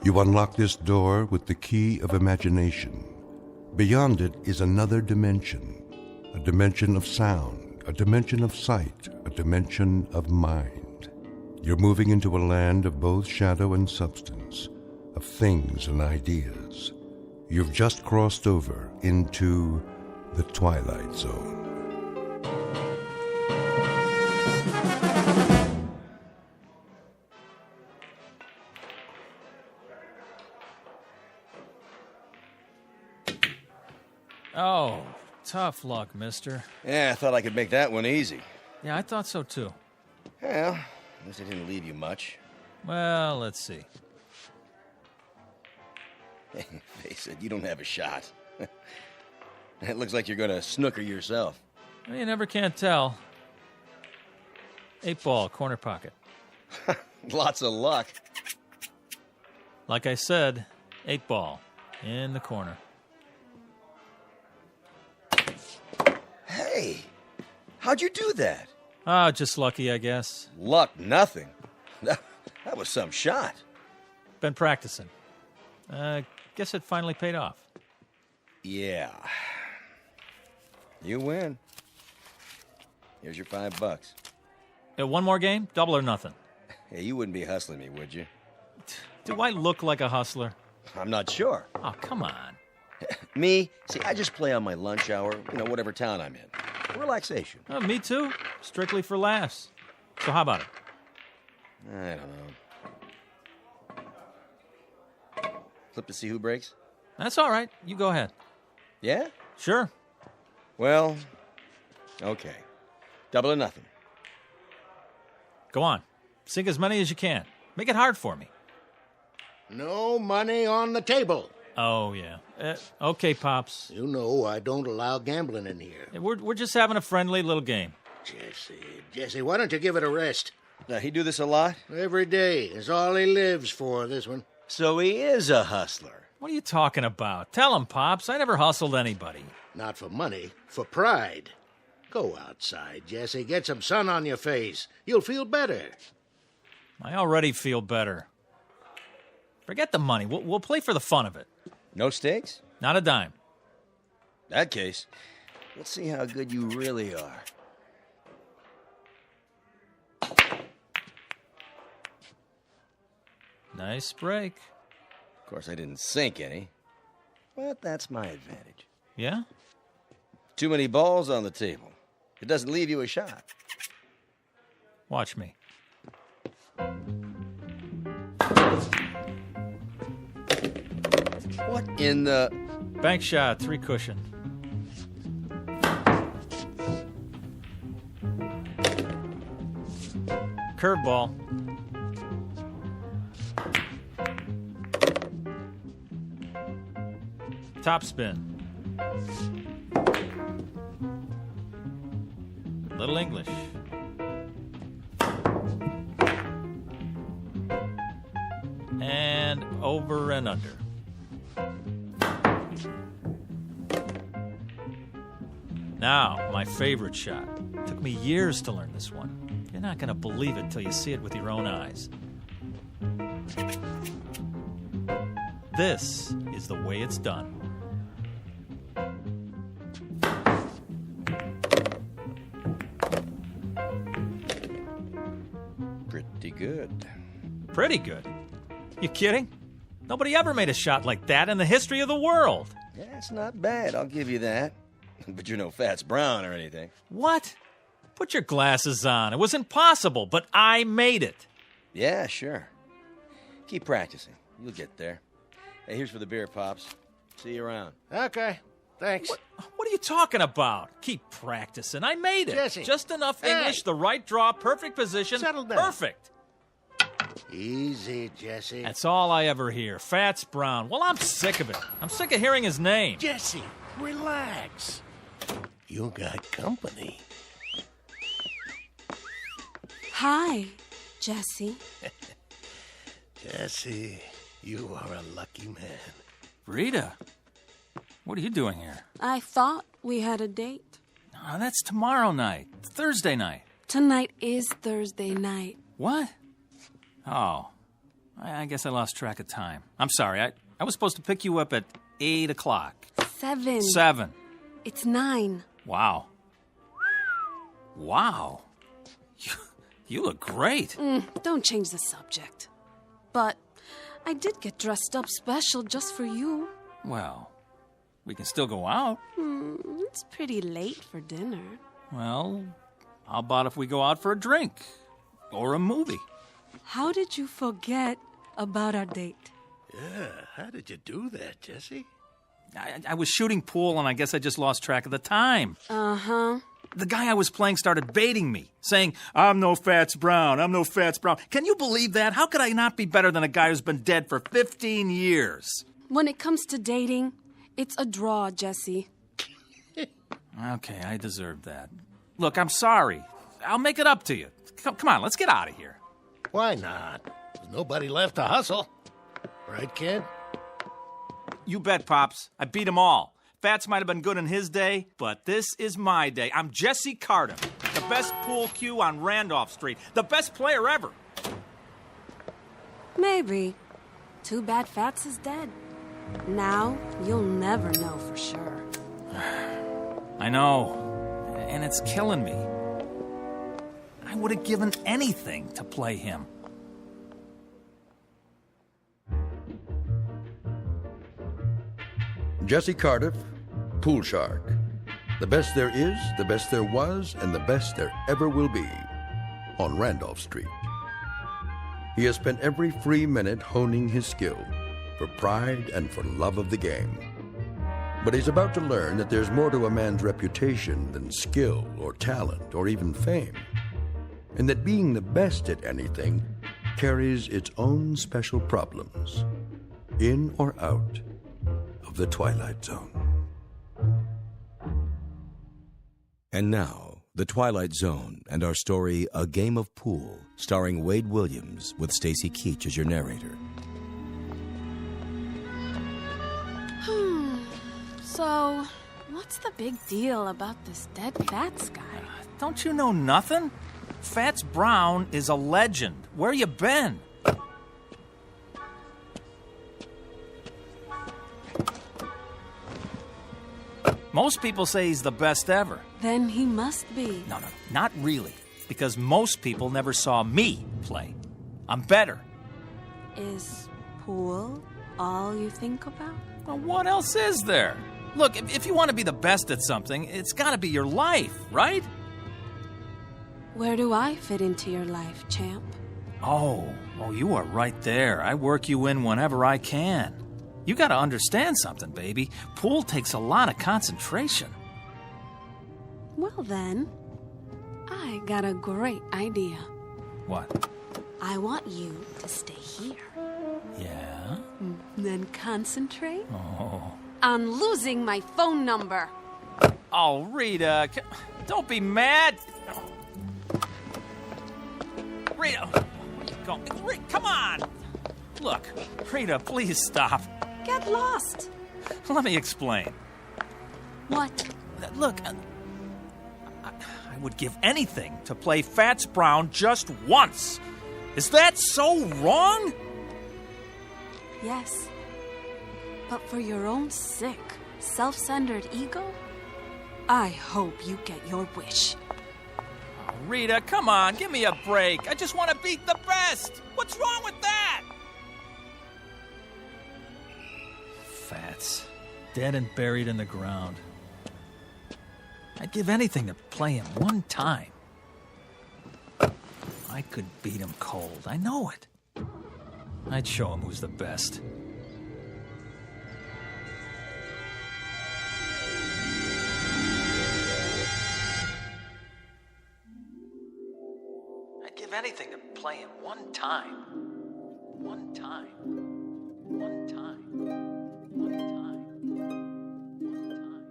You unlock this door with the key of imagination. Beyond it is another dimension, a dimension of sound, a dimension of sight, a dimension of mind. You're moving into a land of both shadow and substance, of things and ideas. You've just crossed over into the Twilight Zone. Oh, tough luck, mister. Yeah, I thought I could make that one easy. Yeah, I thought so too. Well, at least I didn't leave you much. Well, let's see. Face it, you don't have a shot. It looks like you're gonna snooker yourself. Well, you never can tell. 8-ball, corner pocket. Lots of luck. Like I said, 8-ball, in the corner. Hey, how'd you do that? Oh, just lucky, I guess. Luck, nothing. That was some shot. Been practicing. Guess it finally paid off. Yeah. You win. Here's your $5. One more game? Double or nothing? Hey, you wouldn't be hustling me, would you? Do I look like a hustler? I'm not sure. Oh, come on. Me? See, I just play on my lunch hour, whatever town I'm in. Relaxation. Me too. Strictly for laughs. So how about it? I don't know. Flip to see who breaks? That's all right. You go ahead. Yeah? Sure. Well, okay. Double or nothing. Go on. Sink as many as you can. Make it hard for me. No money on the table. Oh, yeah. Okay, Pops. You know I don't allow gambling in here. We're just having a friendly little game. Jesse, why don't you give it a rest? He do this a lot? Every day is all he lives for, this one. So he is a hustler. What are you talking about? Tell him, Pops. I never hustled anybody. Not for money, for pride. Go outside, Jesse. Get some sun on your face. You'll feel better. I already feel better. Forget the money. We'll play for the fun of it. No stakes? Not a dime. That case, let's see how good you really are. Nice break. Of course, I didn't sink any, but that's my advantage. Yeah? Too many balls on the table. It doesn't leave you a shot. Watch me. What in the... Bank shot, 3 cushion. Curveball. Top spin. Little English. And over and under. Now, my favorite shot. Took me years to learn this one. You're not going to believe it till you see it with your own eyes. This is the way it's done. Pretty good. Pretty good. You kidding? Nobody ever made a shot like that in the history of the world. Yeah, it's not bad, I'll give you that. But you're no Fats Brown or anything. What? Put your glasses on. It was impossible, but I made it. Yeah, sure. Keep practicing. You'll get there. Hey, here's for the beer, Pops. See you around. Okay, thanks. What are you talking about? Keep practicing. I made it. Jesse. Just enough Hey. English, the right draw, perfect position. Settle down. Perfect. Easy, Jesse. That's all I ever hear. Fats Brown. Well, I'm sick of it. I'm sick of hearing his name. Jesse, relax. You got company. Hi, Jesse. Jesse, you are a lucky man. Rita, what are you doing here? I thought we had a date. Oh, that's tomorrow night. Thursday night. Tonight is Thursday night. What? Oh, I guess I lost track of time. I'm sorry. I was supposed to pick you up at 8 o'clock. 7. 7. It's 9. Wow. Wow. You look great. Don't change the subject. But I did get dressed up special just for you. Well, we can still go out. It's pretty late for dinner. Well, how about if we go out for a drink? Or a movie? How did you forget about our date? Yeah, how did you do that, Jesse? I was shooting pool, and I guess I just lost track of the time. Uh-huh. The guy I was playing started baiting me, saying, I'm no Fats Brown, I'm no Fats Brown. Can you believe that? How could I not be better than a guy who's been dead for 15 years? When it comes to dating, it's a draw, Jesse. Okay, I deserved that. Look, I'm sorry. I'll make it up to you. Come on, let's get out of here. Why not? There's nobody left to hustle. Right, kid? You bet, Pops. I beat them all. Fats might have been good in his day, but this is my day. I'm Jesse Carter, the best pool cue on Randolph Street, the best player ever. Maybe. Too bad Fats is dead. Now, you'll never know for sure. I know, and it's killing me. I would have given anything to play him. Jesse Cardiff, Pool Shark. The best there is, the best there was, and the best there ever will be on Randolph Street. He has spent every free minute honing his skill for pride and for love of the game. But he's about to learn that there's more to a man's reputation than skill or talent or even fame, and that being the best at anything carries its own special problems, in or out of the Twilight Zone. And now, The Twilight Zone and our story, A Game of Pool, starring Wade Williams with Stacy Keach as your narrator. So, what's the big deal about this dead Fats guy? Don't you know nothing? Fats Brown is a legend. Where you been? Most people say he's the best ever. Then he must be. No, not really. Because most people never saw me play. I'm better. Is pool all you think about? Well, what else is there? Look, if you want to be the best at something, it's got to be your life, right? Where do I fit into your life, champ? Oh, you are right there. I work you in whenever I can. You got to understand something, baby. Pool takes a lot of concentration. Well then, I got a great idea. What? I want you to stay here. Yeah? Then concentrate Oh. on losing my phone number. Oh, Rita, don't be mad. Rita, where you going? Rita, come on. Look, Rita, please stop. Get lost. Let me explain. What? Look, I would give anything to play Fats Brown just once. Is that so wrong? Yes. But for your own sick, self-centered ego, I hope you get your wish. Oh, Rita, come on, give me a break. I just want to beat the best. What's wrong with that? Fats, dead and buried in the ground. I'd give anything to play him one time. I could beat him cold, I know it. I'd show him who's the best. I'd give anything to play him one time. One time. One time. One time. One time.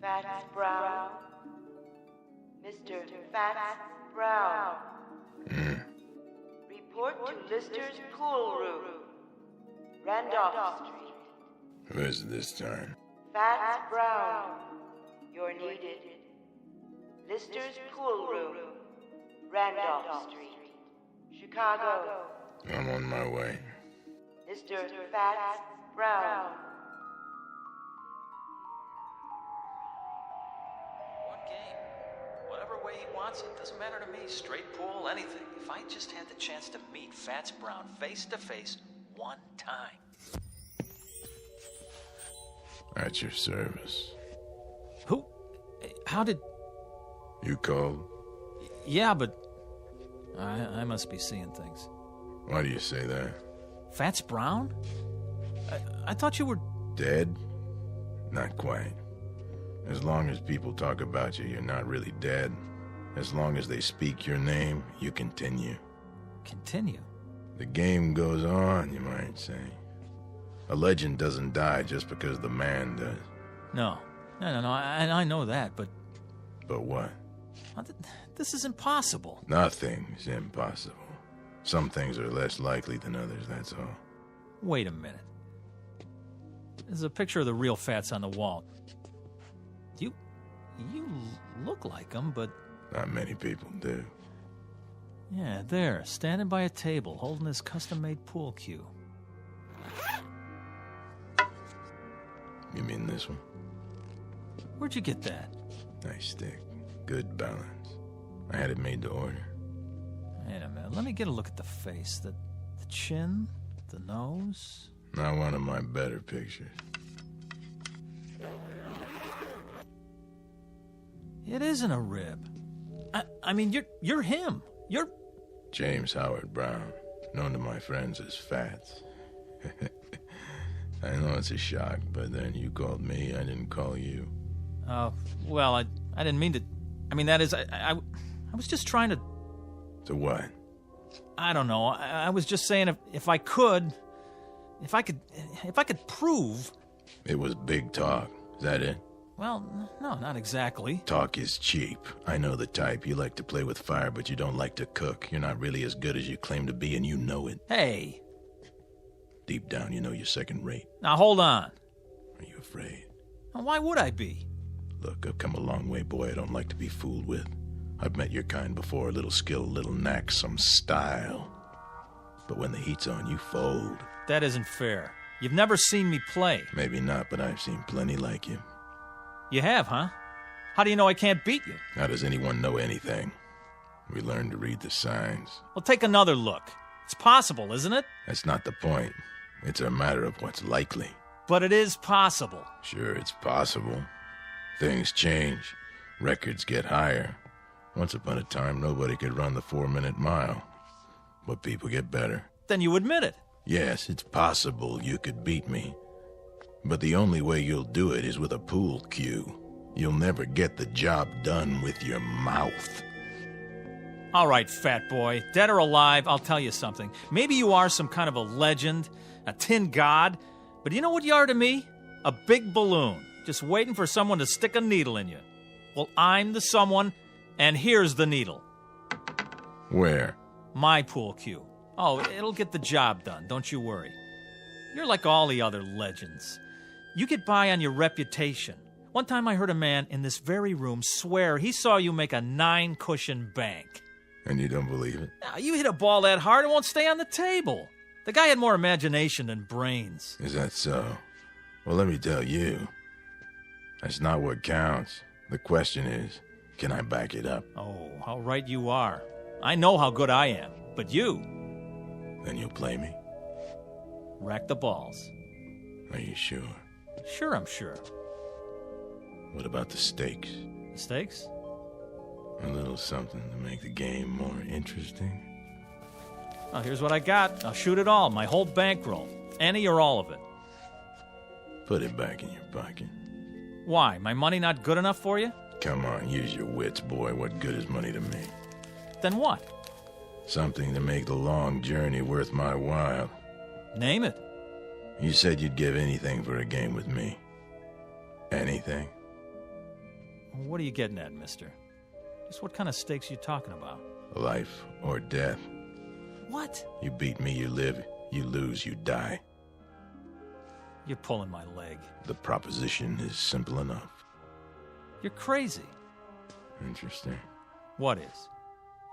Fats Brown. Mr. Fats Brown. Report to Lister's pool room. Randolph Street. Who is it this time? Fats Brown. You're needed. Lister's pool room. Randolph Street, Chicago. I'm on my way. Mr. Fats Brown. One game. Whatever way he wants it. Doesn't matter to me. Straight pool, anything. If I just had the chance to meet Fats Brown face to face one time. At your service. Who? How did... You called? Yeah, but... I must be seeing things. Why do you say that? Fats Brown? I thought you were... Dead? Not quite. As long as people talk about you, you're not really dead. As long as they speak your name, you continue. Continue? The game goes on, you might say. A legend doesn't die just because the man does. No. I know that, but... But what? This is impossible. Nothing's impossible. Some things are less likely than others, that's all. Wait a minute. There's a picture of the real Fats on the wall. You look like him, but... Not many people do. Yeah, there, standing by a table, holding his custom-made pool cue. You mean this one? Where'd you get that? Nice stick. Good balance. I had it made to order. Wait a minute, let me get a look at the face. The chin, the nose... Not one of my better pictures. It isn't a rib. I mean, you're him. You're... James Howard Brown, known to my friends as Fats. I know it's a shock, but then you called me, I didn't call you. Oh, well, I didn't mean to... I mean, that is, I was just trying to... To what? I don't know. I was just saying if I could prove... It was big talk. Is that it? Well, no, not exactly. Talk is cheap. I know the type. You like to play with fire, but you don't like to cook. You're not really as good as you claim to be, and you know it. Hey. Deep down, you know you're second rate. Now, hold on. Are you afraid? Now, why would I be? Look, I've come a long way, boy. I don't like to be fooled with. I've met your kind before. A little skill, a little knack, some style. But when the heat's on, you fold. That isn't fair. You've never seen me play. Maybe not, but I've seen plenty like you. You have, huh? How do you know I can't beat you? How does anyone know anything? We learn to read the signs. Well, take another look. It's possible, isn't it? That's not the point. It's a matter of what's likely. But it is possible. Sure, it's possible. Things change. Records get higher. Once upon a time, nobody could run the 4-minute mile. But people get better. Then you admit it. Yes, it's possible you could beat me. But the only way you'll do it is with a pool cue. You'll never get the job done with your mouth. All right, fat boy. Dead or alive, I'll tell you something. Maybe you are some kind of a legend, a tin god, but you know what you are to me? A big balloon, just waiting for someone to stick a needle in you. Well, I'm the someone, and here's the needle. Where? My pool cue. Oh, it'll get the job done, don't you worry. You're like all the other legends. You get by on your reputation. One time I heard a man in this very room swear he saw you make a 9-cushion bank. And you don't believe it? Now, you hit a ball that hard, it won't stay on the table. The guy had more imagination than brains. Is that so? Well, let me tell you. That's not what counts. The question is, can I back it up? Oh, how right you are. I know how good I am, but you... Then you'll play me? Rack the balls. Are you sure? Sure, I'm sure. What about the stakes? The stakes? A little something to make the game more interesting. Well, here's what I got. I'll shoot it all, my whole bankroll. Any or all of it. Put it back in your pocket. Why? My money not good enough for you? Come on, use your wits, boy. What good is money to me? Then what? Something to make the long journey worth my while. Name it. You said you'd give anything for a game with me. Anything? What are you getting at, mister? Just what kind of stakes you talking about? Life or death. What? You beat me, you live. You lose, you die. You're pulling my leg. The proposition is simple enough. You're crazy. Interesting. What is?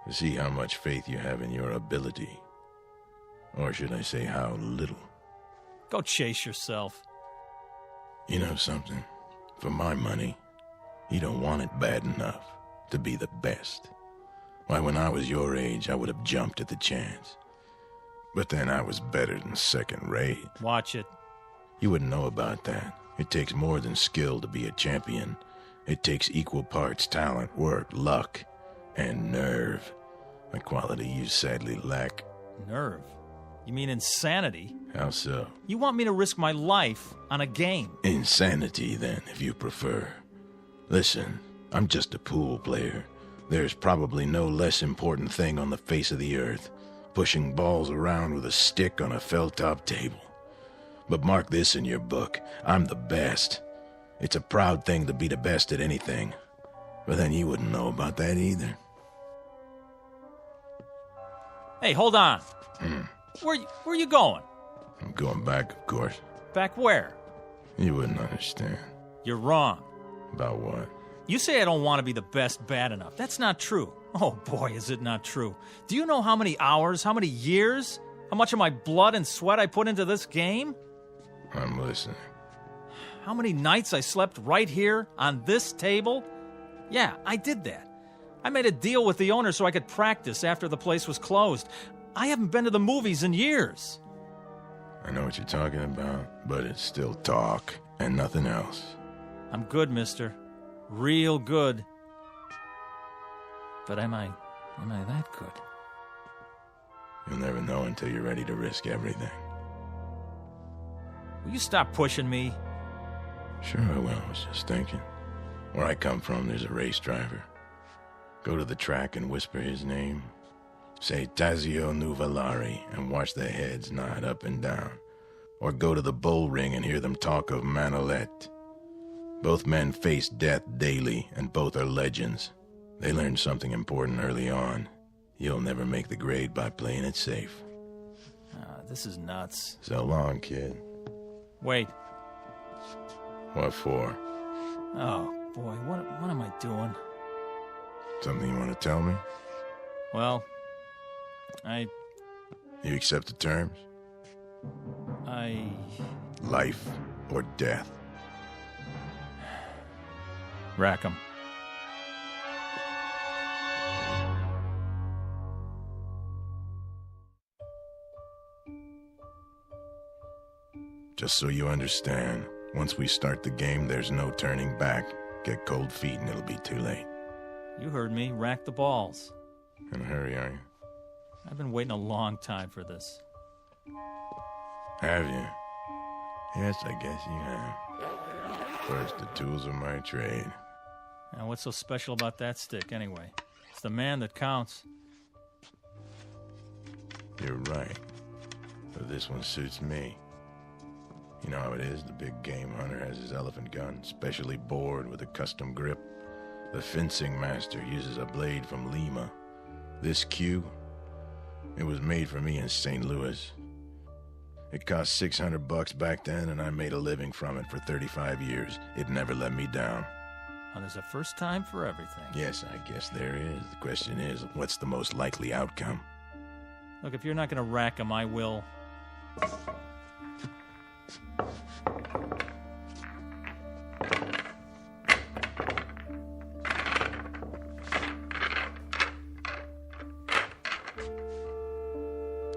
to see how much faith you have in your ability. Or should I say how little? Go chase yourself. You know something? For my money, you don't want it bad enough to be the best. Why, when I was your age, I would have jumped at the chance. But then I was better than second rate. Watch it. You wouldn't know about that. It takes more than skill to be a champion. It takes equal parts talent, work, luck, and nerve. A quality you sadly lack. Nerve? You mean insanity? How so? You want me to risk my life on a game? Insanity, then, if you prefer. Listen, I'm just a pool player. There's probably no less important thing on the face of the earth. Pushing balls around with a stick on a felt-top table. But mark this in your book. I'm the best. It's a proud thing to be the best at anything. But then you wouldn't know about that either. Hey, hold on. Where you going? I'm going back, of course. Back where? You wouldn't understand. You're wrong. About what? You say I don't want to be the best bad enough. That's not true. Oh boy, is it not true. Do you know how many hours, how many years, how much of my blood and sweat I put into this game? I'm listening. How many nights I slept right here on this table? Yeah, I did that. I made a deal with the owner so I could practice after the place was closed. I haven't been to the movies in years. I know what you're talking about, but it's still talk and nothing else. I'm good, mister. Real good. But am I that good? You'll never know until you're ready to risk everything. Will you stop pushing me? Sure I will. I was just thinking. Where I come from, there's a race driver. Go to the track and whisper his name. Say Tazio Nuvolari and watch their heads nod up and down. Or go to the bull ring and hear them talk of Manolete. Both men face death daily, and both are legends. They learned something important early on. You'll never make the grade by playing it safe. This is nuts. So long, kid. Wait. What for? Oh, boy, what am I doing? Something you want to tell me? Well, You accept the terms? Life or death? Rack 'em. Just so you understand, once we start the game, there's no turning back. Get cold feet and it'll be too late. You heard me. Rack the balls. In a hurry, are you? I've been waiting a long time for this. Have you? Yes, I guess you have. First, the tools of my trade. Now, what's so special about that stick, anyway? It's the man that counts. You're right. But this one suits me. You know how it is, the big game hunter has his elephant gun, specially bored with a custom grip. The fencing master uses a blade from Lima. This cue, it was made for me in St. Louis. It cost $600 back then, and I made a living from it for 35 years. It never let me down. Well, there's a first time for everything. Yes, I guess there is. The question is, what's the most likely outcome? Look, if you're not going to rack 'em, I will.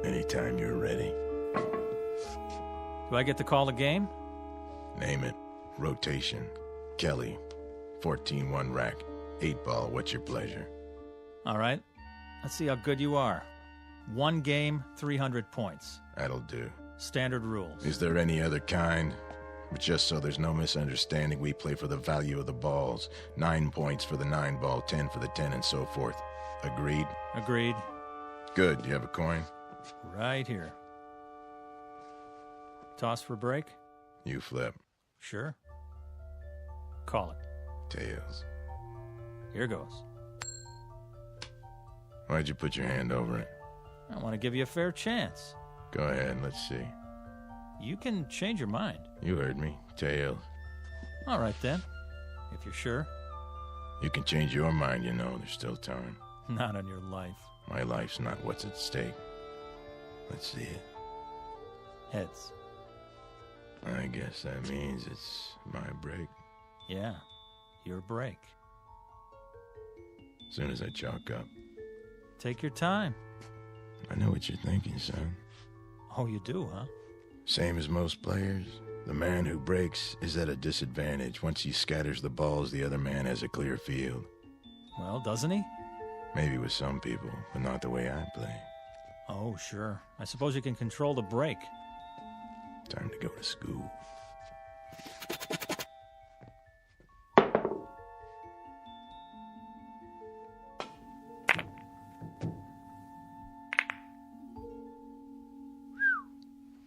Anytime you're ready. Do I get to call the game? Name it. Rotation. Kelly. 14-1 rack. 8-ball. What's your pleasure? All right. Let's see how good you are. 1 game, 300 points. That'll do. Standard rules. Is there any other kind? But just so there's no misunderstanding, we play for the value of the balls. 9 points for the 9-ball, 10 for the 10, and so forth. Agreed? Agreed. Good. You have a coin? Right here. Toss for break? You flip. Sure. Call it. Tails. Here goes. Why'd you put your hand over it? I want to give you a fair chance. Go ahead, let's see. You can change your mind. You heard me. Tails. All right, then. If you're sure. You can change your mind, you know. There's still time. Not on your life. My life's not what's at stake. Let's see it. Heads. I guess that means it's my break. Yeah, your break. Soon as I chalk up. Take your time. I know what you're thinking, son. Oh, you do, huh? Same as most players. The man who breaks is at a disadvantage. Once he scatters the balls, the other man has a clear field. Well, doesn't he? Maybe with some people, but not the way I play. Oh, sure. I suppose you can control the break. Time to go to school.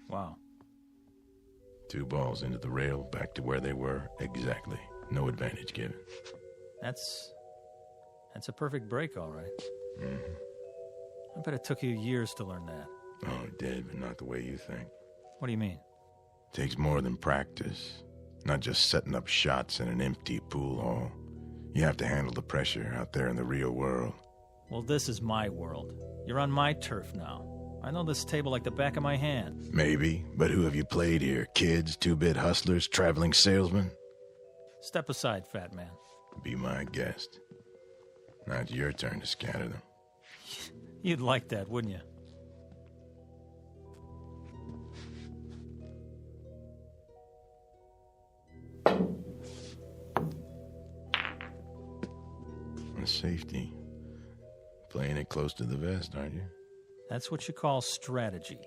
Wow. 2 balls into the rail, back to where they were. Exactly. No advantage given. That's a perfect break, all right. Mm-hmm. I bet it took you years to learn that. Oh, it did, but not the way you think. What do you mean? Takes more than practice. Not just setting up shots in an empty pool hall. You have to handle the pressure out there in the real world. Well, this is my world. You're on my turf now. I know this table like the back of my hand. Maybe, but who have you played here? Kids, 2-bit hustlers, traveling salesmen? Step aside, fat man. Be my guest. Now it's your turn to scatter them. You'd like that, wouldn't you? On safety. Playing it close to the vest, aren't you? That's what you call strategy.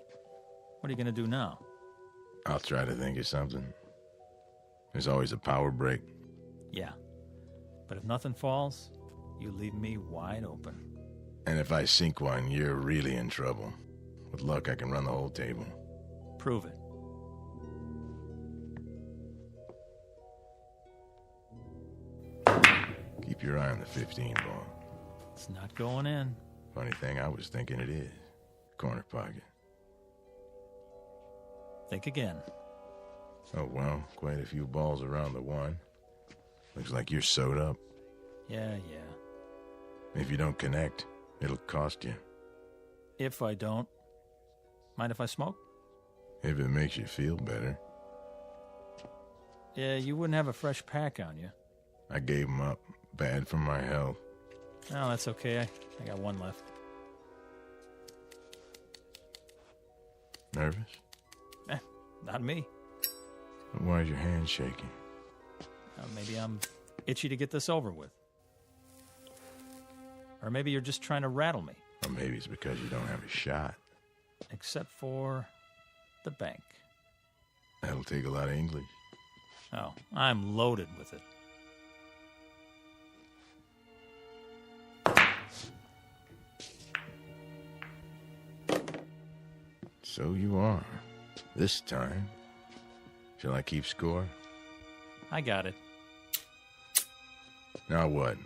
What are you going to do now? I'll try to think of something. There's always a power break. Yeah. But if nothing falls, you leave me wide open. And if I sink one, you're really in trouble. With luck, I can run the whole table. Prove it. Keep your eye on the 15 ball. It's not going in. Funny thing, I was thinking it is. Corner pocket. Think again. Oh, well, quite a few balls around the 1. Looks like you're sewed up. Yeah. If you don't connect, it'll cost you. If I don't. Mind if I smoke? If it makes you feel better. Yeah, you wouldn't have a fresh pack on you. I gave 'em up. Bad for my health. No, that's okay. I got 1 left. Nervous? Not me. Why's your hand shaking? Maybe I'm itchy to get this over with. Or maybe you're just trying to rattle me. Or maybe it's because you don't have a shot. Except for the bank. That'll take a lot of English. Oh, I'm loaded with it. So you are. This time. Shall I keep score? I got it. Now what?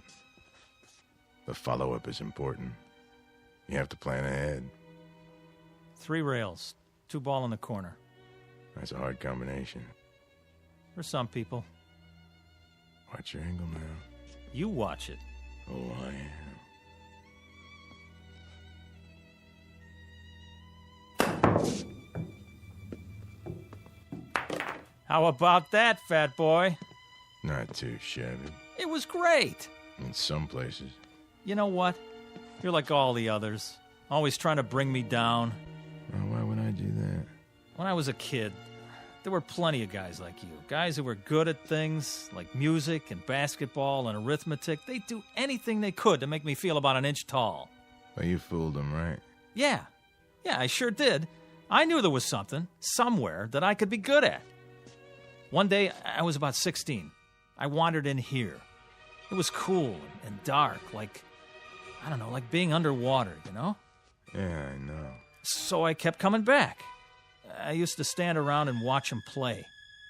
The follow-up is important. You have to plan ahead. 3 rails, 2 ball in the corner. That's a hard combination. For some people. Watch your angle now. You watch it. Oh, I am. How about that, fat boy? Not too shabby. It was great. In some places. You know what? You're like all the others. Always trying to bring me down. Well, why would I do that? When I was a kid, there were plenty of guys like you. Guys who were good at things like music and basketball and arithmetic. They'd do anything they could to make me feel about an inch tall. Well, you fooled them, right? Yeah, I sure did. I knew there was something, somewhere, that I could be good at. One day, I was about 16. I wandered in here. It was cool and dark, like being underwater, you know? Yeah, I know. So I kept coming back. I used to stand around and watch them play.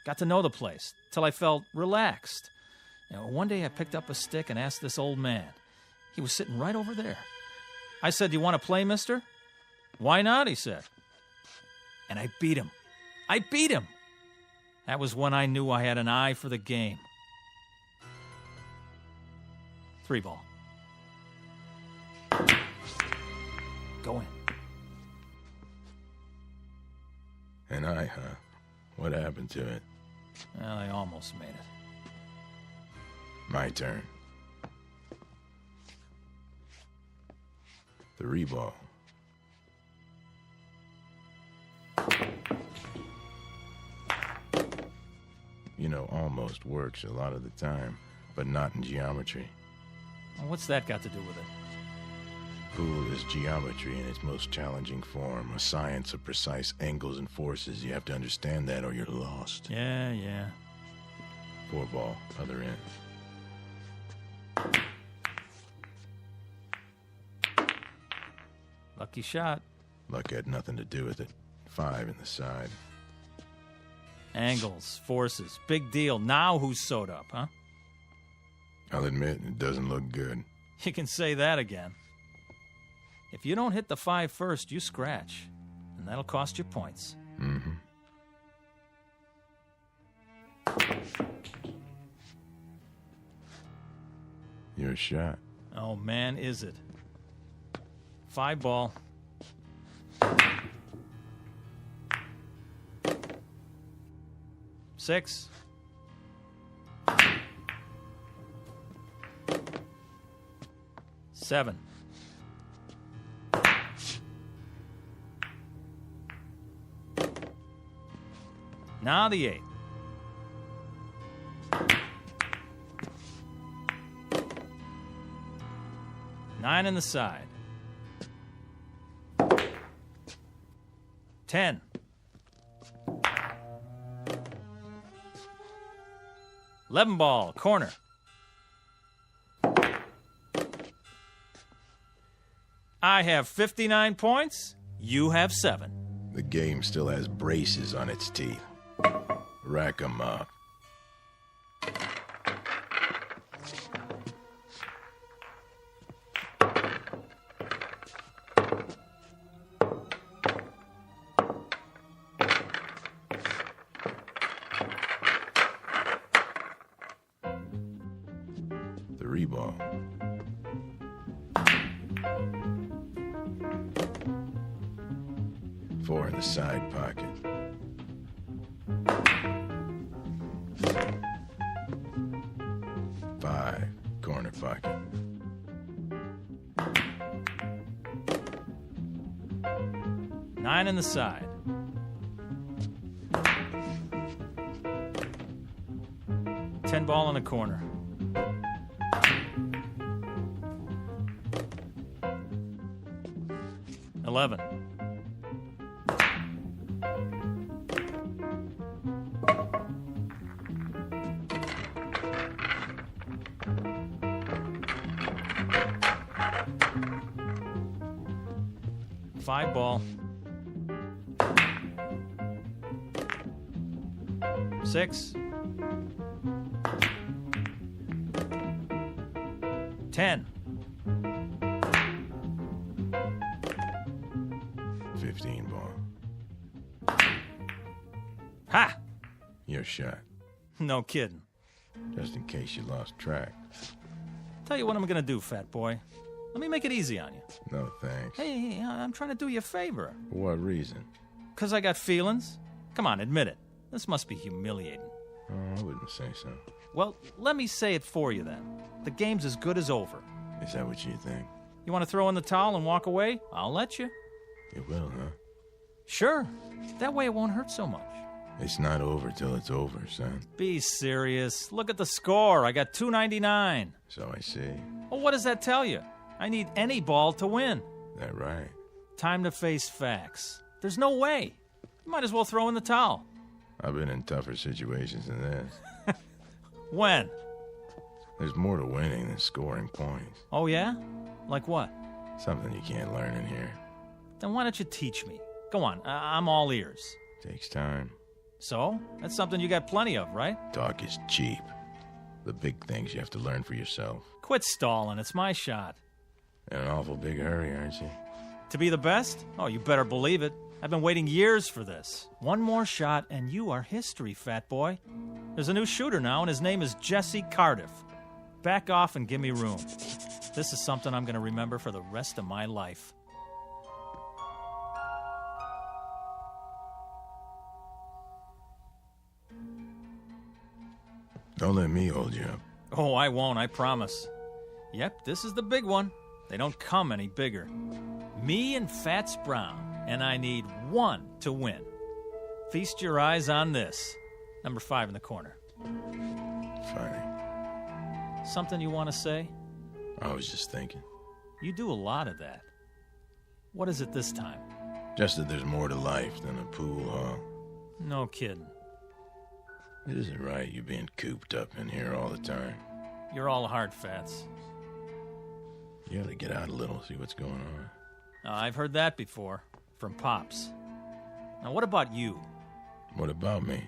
Got to know the place, till I felt relaxed. One day I picked up a stick and asked this old man. He was sitting right over there. I said, "Do you want to play, mister?" "Why not?" he said. And I beat him. That was when I knew I had an eye for the game. 3 ball. Go in. An eye, huh? What happened to it? Well, I almost made it. My turn. 3 ball. You know, almost works a lot of the time, but not in geometry. Well, what's that got to do with it? Pool is geometry in its most challenging form, a science of precise angles and forces. You have to understand that or you're lost. Yeah. 4 ball, other end. Lucky shot. Luck had nothing to do with it. 5 in the side. Angles, forces, big deal. Now who's sewed up, huh? I'll admit, it doesn't look good. You can say that again. If you don't hit the 5 first, you scratch. And that'll cost you points. Mm-hmm. Your shot. Oh, man, is it. 5 ball. Six. Seven. Now the 8. Nine in the side. 10. Eleven ball, corner. I have 59 points. You have 7. The game still has braces on its teeth. Rack 'em up. Ball. Four in the side pocket. Five, corner pocket. Nine in the side. 10 ball in the corner. 11. Five ball. 6. 10. 15 ball. Ha! Your shot. No kidding. Just in case you lost track. Tell you what I'm gonna do, fat boy. Let me make it easy on you. No thanks. Hey, I'm trying to do you a favor. For what reason? 'Cause I got feelings. Come on, admit it. This must be humiliating. Oh, I wouldn't say so. Well, let me say it for you then. The game's as good as over. Is that what you think? You want to throw in the towel and walk away? I'll let you. You will, huh? Sure. That way it won't hurt so much. It's not over till it's over, son. Be serious. Look at the score. I got 299. So I see. Well, what does that tell you? I need any ball to win. That right? Time to face facts. There's no way. You might as well throw in the towel. I've been in tougher situations than this. When? There's more to winning than scoring points. Oh, yeah? Like what? Something you can't learn in here. Then why don't you teach me? Go on, I'm all ears. Takes time. So? That's something you got plenty of, right? Talk is cheap. The big things you have to learn for yourself. Quit stalling. It's my shot. In an awful big hurry, aren't you? To be the best? Oh, you better believe it. I've been waiting years for this. One more shot, and you are history, fat boy. There's a new shooter now, and his name is Jesse Cardiff. Back off and give me room. This is something I'm going to remember for the rest of my life. Don't let me hold you up. Oh, I won't, I promise. Yep, this is the big one. They don't come any bigger. Me and Fats Brown, and I need one to win. Feast your eyes on this. Number 5 in the corner. Funny. Something you want to say? I was just thinking. You do a lot of that. What is it this time? Just that there's more to life than a pool hall. No kidding. It isn't right you being cooped up in here all the time. You're all hard, Fats. You gotta get out a little, see what's going on. I've heard that before. From Pops. Now, what about you? What about me?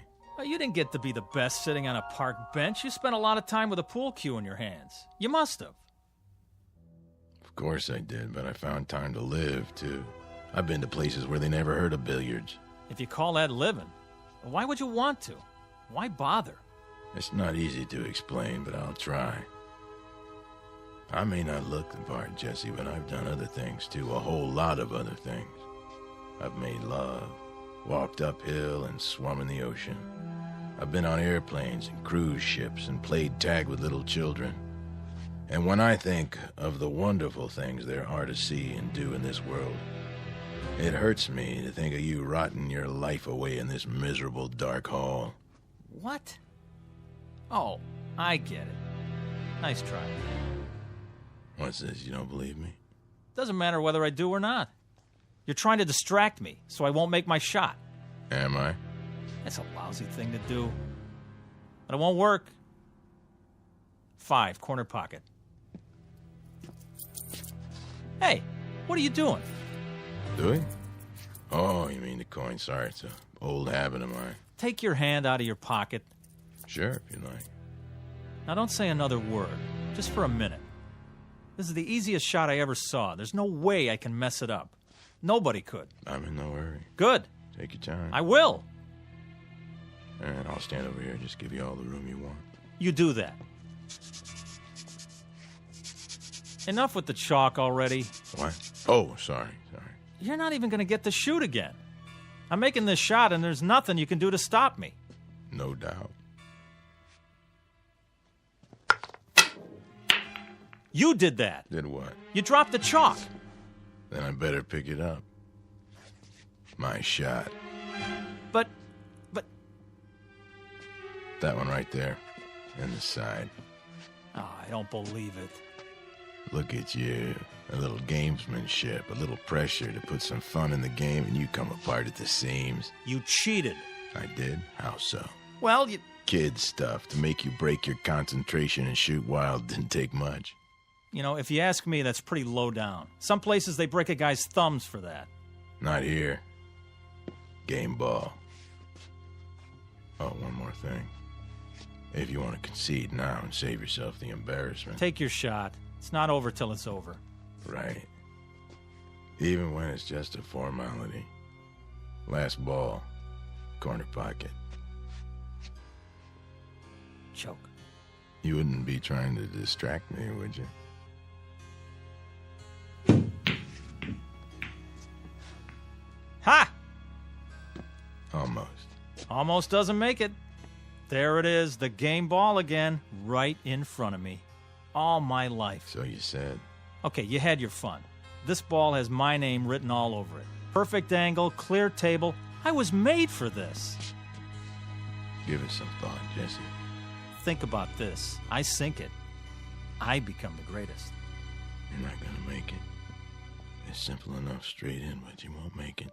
You didn't get to be the best sitting on a park bench. You spent a lot of time with a pool cue in your hands. You must have. Of course I did, but I found time to live, too. I've been to places where they never heard of billiards. If you call that living, why would you want to? Why bother? It's not easy to explain, but I'll try. I may not look the part, Jesse, but I've done other things, too. A whole lot of other things. I've made love, walked uphill, and swum in the ocean. I've been on airplanes and cruise ships and played tag with little children. And when I think of the wonderful things there are to see and do in this world, it hurts me to think of you rotting your life away in this miserable dark hall. What? Oh, I get it. Nice try. What's this, you don't believe me? Doesn't matter whether I do or not. You're trying to distract me, so I won't make my shot. Am I? That's a lousy thing to do. But it won't work. 5, corner pocket. Hey, what are you doing? Doing? Oh, you mean the coin. Sorry, it's an old habit of mine. Take your hand out of your pocket. Sure, if you like. Now don't say another word, just for a minute. This is the easiest shot I ever saw. There's no way I can mess it up. Nobody could. I'm in no hurry. Good. Take your time. I will. All right, I'll stand over here. Just give you all the room you want. You do that. Enough with the chalk already. What? Oh, sorry. You're not even going to get to shoot again. I'm making this shot, and there's nothing you can do to stop me. No doubt. You did that. Did what? You dropped the chalk. Then I better pick it up. My shot. But... That one right there. In the side. Oh, I don't believe it. Look at you. A little gamesmanship, a little pressure to put some fun in the game, and you come apart at the seams. You cheated. I did? How so? Well, you... Kid stuff to make you break your concentration and shoot wild didn't take much. You know, if you ask me, that's pretty low down. Some places they break a guy's thumbs for that. Not here. Game ball. Oh, one more thing. If you want to concede now and save yourself the embarrassment. Take your shot. It's not over till it's over. Right. Even when it's just a formality. Last ball. Corner pocket. Choke. You wouldn't be trying to distract me, would you? Ha! Almost. Almost doesn't make it. There it is, the game ball again, right in front of me. All my life. So you said. Okay, you had your fun. This ball has my name written all over it. Perfect angle, clear table. I was made for this. Give it some thought, Jesse. Think about this. I sink it. I become the greatest. You're not gonna make it. It's simple enough straight in, but you won't make it.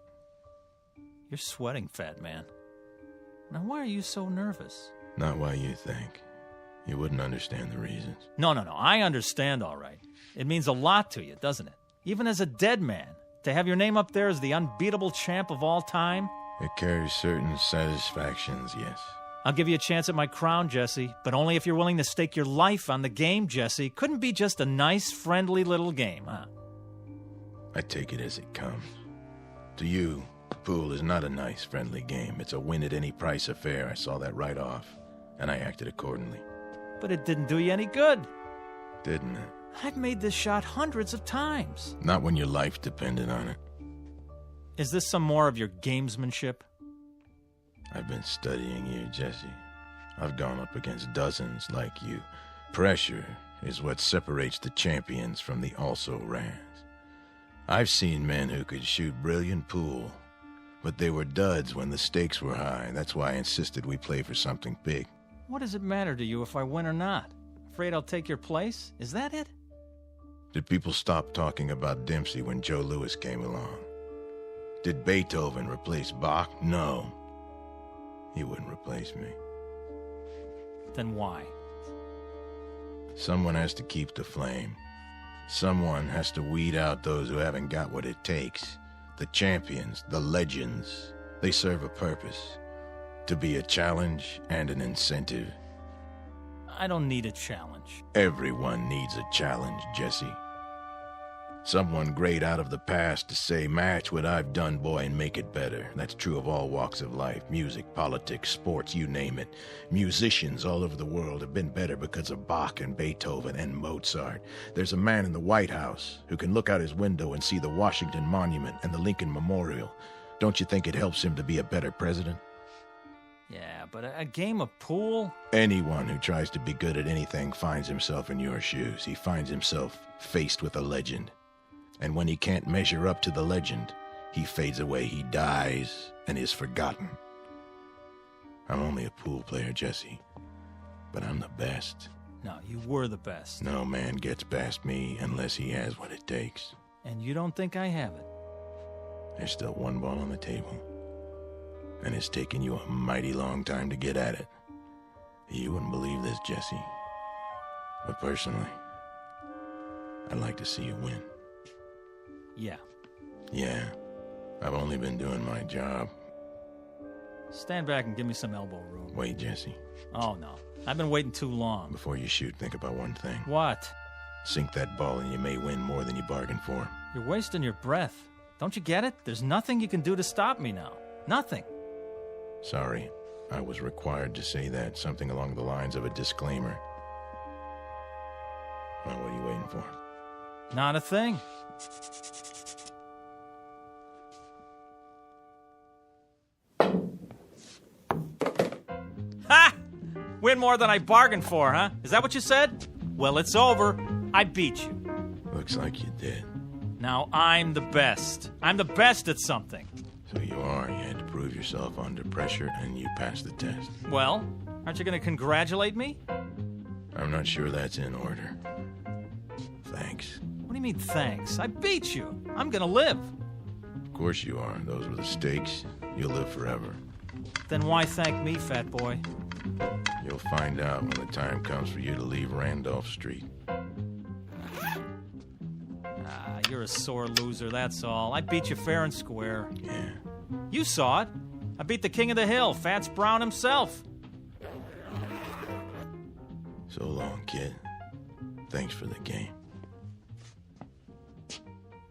You're sweating, fat man. Now, why are you so nervous? Not why you think. You wouldn't understand the reasons. No. I understand all right. It means a lot to you, doesn't it? Even as a dead man, to have your name up there as the unbeatable champ of all time? It carries certain satisfactions, yes. I'll give you a chance at my crown, Jesse, but only if you're willing to stake your life on the game, Jesse. Couldn't be just a nice, friendly little game, huh? I take it as it comes. To you, pool is not a nice, friendly game. It's a win-at-any-price affair. I saw that right off, and I acted accordingly. But it didn't do you any good. Didn't it? I've made this shot hundreds of times. Not when your life depended on it. Is this some more of your gamesmanship? I've been studying you, Jesse. I've gone up against dozens like you. Pressure is what separates the champions from the also-rans. I've seen men who could shoot brilliant pool, but they were duds when the stakes were high. That's why I insisted we play for something big. What does it matter to you if I win or not? Afraid I'll take your place? Is that it? Did people stop talking about Dempsey when Joe Louis came along? Did Beethoven replace Bach? No. He wouldn't replace me. Then why? Someone has to keep the flame. Someone has to weed out those who haven't got what it takes. The champions, the legends, they serve a purpose. To be a challenge and an incentive. I don't need a challenge. Everyone needs a challenge, Jesse. Someone great out of the past to say, match what I've done, boy, and make it better. That's true of all walks of life. Music, politics, sports, you name it. Musicians all over the world have been better because of Bach and Beethoven and Mozart. There's a man in the White House who can look out his window and see the Washington Monument and the Lincoln Memorial. Don't you think it helps him to be a better president? Yeah, but a game of pool? Anyone who tries to be good at anything finds himself in your shoes. He finds himself faced with a legend. And when he can't measure up to the legend, he fades away, he dies, and is forgotten. I'm only a pool player, Jesse, but I'm the best. No, you were the best. No man gets past me unless he has what it takes. And you don't think I have it? There's still one ball on the table, and it's taken you a mighty long time to get at it. You wouldn't believe this, Jesse, but personally, I'd like to see you win. Yeah. Yeah, I've only been doing my job. Stand back and give me some elbow room. Wait, Jesse. Oh, no. I've been waiting too long. Before you shoot, think about one thing. What? Sink that ball and you may win more than you bargained for. You're wasting your breath. Don't you get it? There's nothing you can do to stop me now. Nothing. Sorry, I was required to say that. Something along the lines of a disclaimer. Well, what are you waiting for? Not a thing. Ha! Win more than I bargained for, huh? Is that what you said? Well, it's over. I beat you. Looks like you did. Now I'm the best. I'm the best at something. So you are. You had to prove yourself under pressure, and you passed the test. Well, aren't you going to congratulate me? I'm not sure that's in order. Thanks. What do you mean, thanks? I beat you. I'm going to live. Of course you are. Those were the stakes. You'll live forever. Then why thank me, fat boy? You'll find out when the time comes for you to leave Randolph Street. You're a sore loser, that's all. I beat you fair and square. Yeah. You saw it. I beat the king of the hill, Fats Brown himself. So long, kid. Thanks for the game.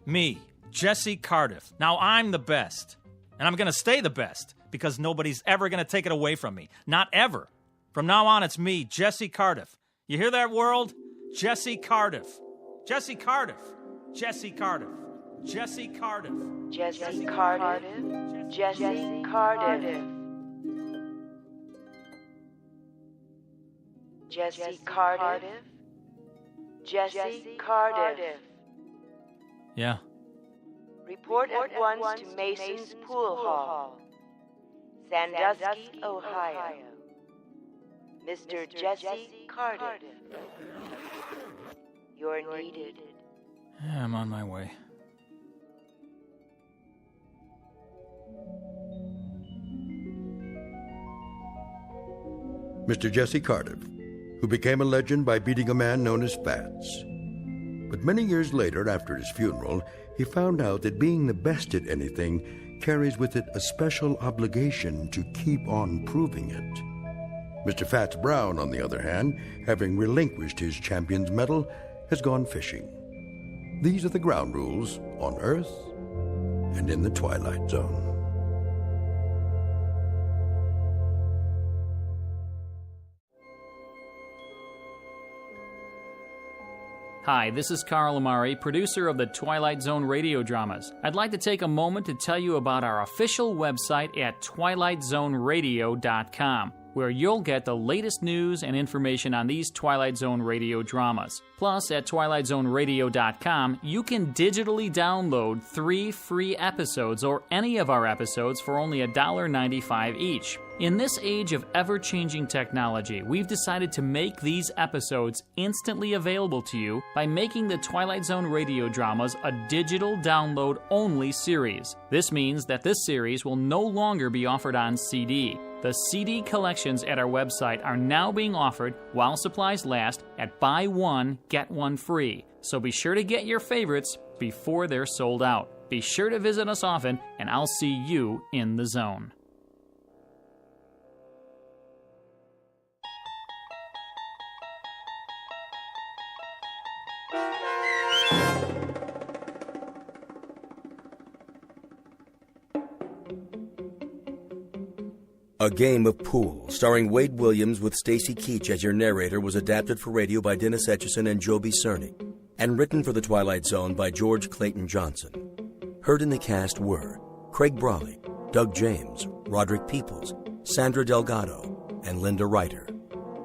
Me, Jesse Cardiff. Now I'm the best. And I'm going to stay the best because nobody's ever going to take it away from me. Not ever. From now on, it's me, Jesse Cardiff. You hear that, world? Jesse Cardiff. Jesse Cardiff. Jesse Cardiff. Jesse Cardiff. Jesse Cardiff. Jesse Cardiff. Jesse Cardiff. Jesse Cardiff. Yeah. Report at once to Mason's Pool Hall, Sandusky, Ohio. Mr. Jesse Cardiff. You're needed. Yeah, I'm on my way. Mr. Jesse Cardiff, who became a legend by beating a man known as Fats. But many years later, after his funeral, he found out that being the best at anything carries with it a special obligation to keep on proving it. Mr. Fats Brown, on the other hand, having relinquished his champion's medal, has gone fishing. These are the ground rules on Earth and in the Twilight Zone. Hi, this is Carl Amari, producer of the Twilight Zone radio dramas. I'd like to take a moment to tell you about our official website at twilightzoneradio.com. where you'll get the latest news and information on these Twilight Zone radio dramas. Plus, at twilightzoneradio.com, you can digitally download 3 free episodes or any of our episodes for only $1.95 each. In this age of ever-changing technology, we've decided to make these episodes instantly available to you by making the Twilight Zone radio dramas a digital download-only series. This means that this series will no longer be offered on CD. The CD collections at our website are now being offered while supplies last at buy one, get one free. So be sure to get your favorites before they're sold out. Be sure to visit us often, and I'll see you in the zone. A Game of Pool, starring Wade Williams with Stacy Keach as your narrator, was adapted for radio by Dennis Etchison and Joby Cerny, and written for The Twilight Zone by George Clayton Johnson. Heard in the cast were Craig Brawley, Doug James, Roderick Peoples, Sandra Delgado, and Linda Ryder.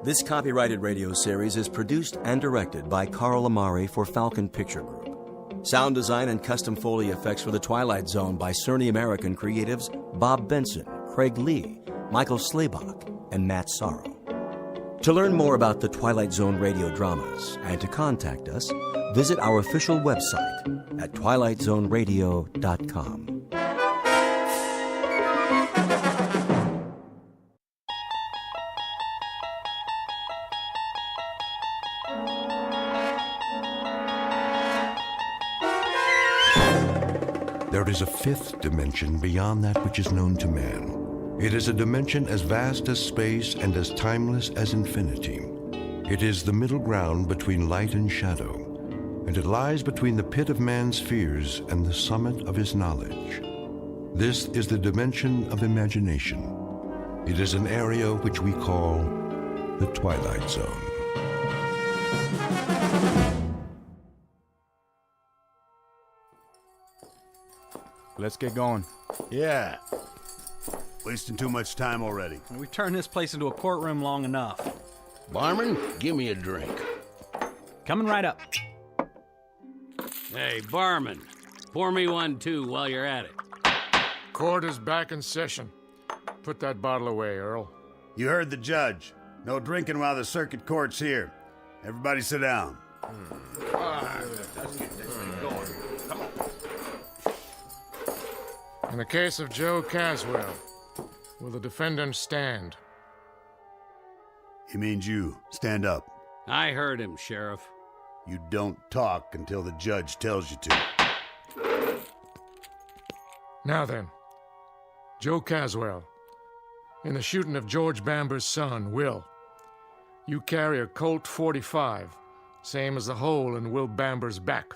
This copyrighted radio series is produced and directed by Carl Amari for Falcon Picture Group. Sound design and custom Foley effects for The Twilight Zone by Cerny American creatives Bob Benson, Craig Lee, Michael Slaybach, and Matt Sorrow. To learn more about the Twilight Zone radio dramas and to contact us, visit our official website at twilightzoneradio.com. There is a fifth dimension beyond that which is known to man. It is a dimension as vast as space and as timeless as infinity. It is the middle ground between light and shadow, and it lies between the pit of man's fears and the summit of his knowledge. This is the dimension of imagination. It is an area which we call the Twilight Zone. Let's get going. Yeah. Wasting too much time already. We turned this place into a courtroom long enough. Barman, give me a drink. Coming right up. Hey, barman, pour me one too while you're at it. Court is back in session. Put that bottle away, Earl. You heard the judge. No drinking while the circuit court's here. Everybody sit down. Let's get this thing going. Come on. In the case of Joe Caswell, will the defendant stand? He means you. Stand up. I heard him, Sheriff. You don't talk until the judge tells you to. Now then, Joe Caswell, in the shooting of George Bamber's son, Will, you carry a Colt .45, same as the hole in Will Bamber's back,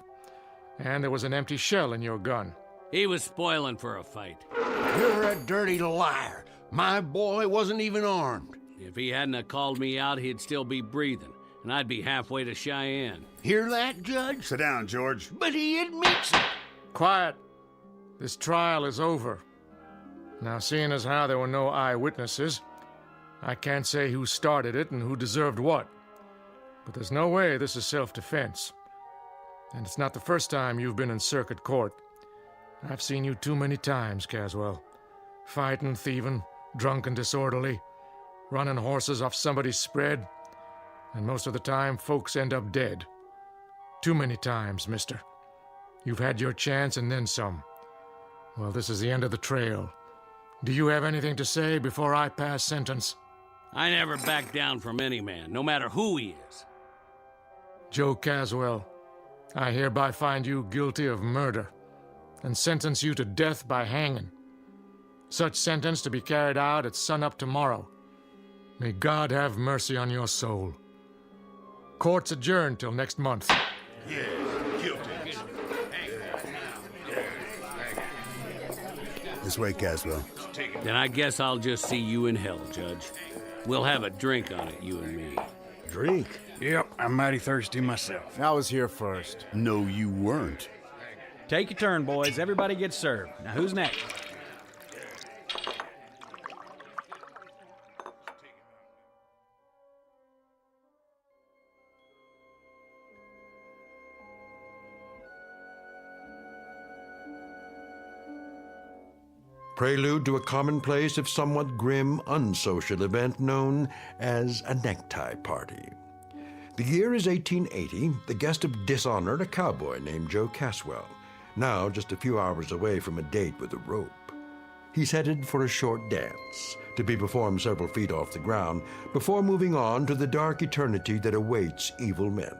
and there was an empty shell in your gun. He was spoiling for a fight. You're a dirty liar. My boy wasn't even armed. If he hadn't have called me out, he'd still be breathing, and I'd be halfway to Cheyenne. Hear that, Judge? Sit down, George. But he admits it. Quiet. This trial is over. Now, seeing as how there were no eyewitnesses, I can't say who started it and who deserved what. But there's no way this is self-defense. And it's not the first time you've been in circuit court. I've seen you too many times, Caswell. Fighting, thieving, drunk and disorderly, running horses off somebody's spread, and most of the time, folks end up dead. Too many times, mister. You've had your chance and then some. Well, this is the end of the trail. Do you have anything to say before I pass sentence? I never back down from any man, no matter who he is. Joe Caswell, I hereby find you guilty of murder and sentence you to death by hanging. Such sentence to be carried out at sunup tomorrow. May God have mercy on your soul. Court's adjourned till next month. Yeah, guilty. This way, Caswell. Then I guess I'll just see you in hell, Judge. We'll have a drink on it, you and me. Drink? Yep, I'm mighty thirsty myself. I was here first. No, you weren't. Take your turn, boys. Everybody gets served. Now, who's next? prelude to a commonplace if somewhat grim, unsocial event known as a necktie party. The year is 1880, the guest of dishonor, a cowboy named Joe Caswell, now just a few hours away from a date with a rope. He's headed for a short dance, to be performed several feet off the ground, before moving on to the dark eternity that awaits evil men.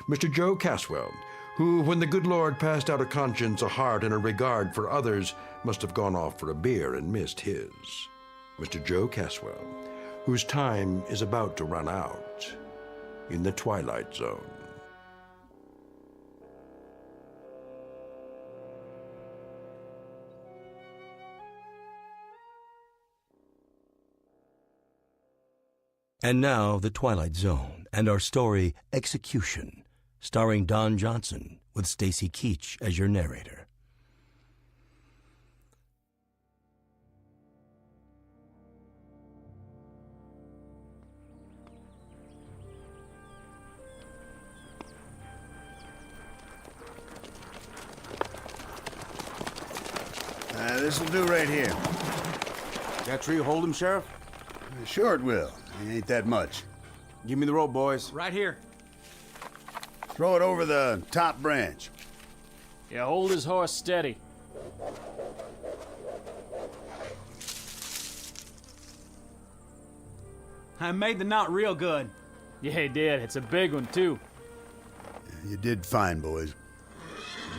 Mr. Joe Caswell, who, when the good Lord passed out a conscience, a heart, and a regard for others, must have gone off for a beer and missed his. Mr. Joe Caswell, whose time is about to run out in the Twilight Zone. And now, The Twilight Zone, and our story, Execution, starring Don Johnson, with Stacy Keach as your narrator. This'll do right here. That tree hold him, Sheriff? Sure it will. It ain't that much. Give me the rope, boys. Right here. Throw it over the top branch. Yeah, hold his horse steady. I made the knot real good. Yeah, he did. It's a big one, too. You did fine, boys.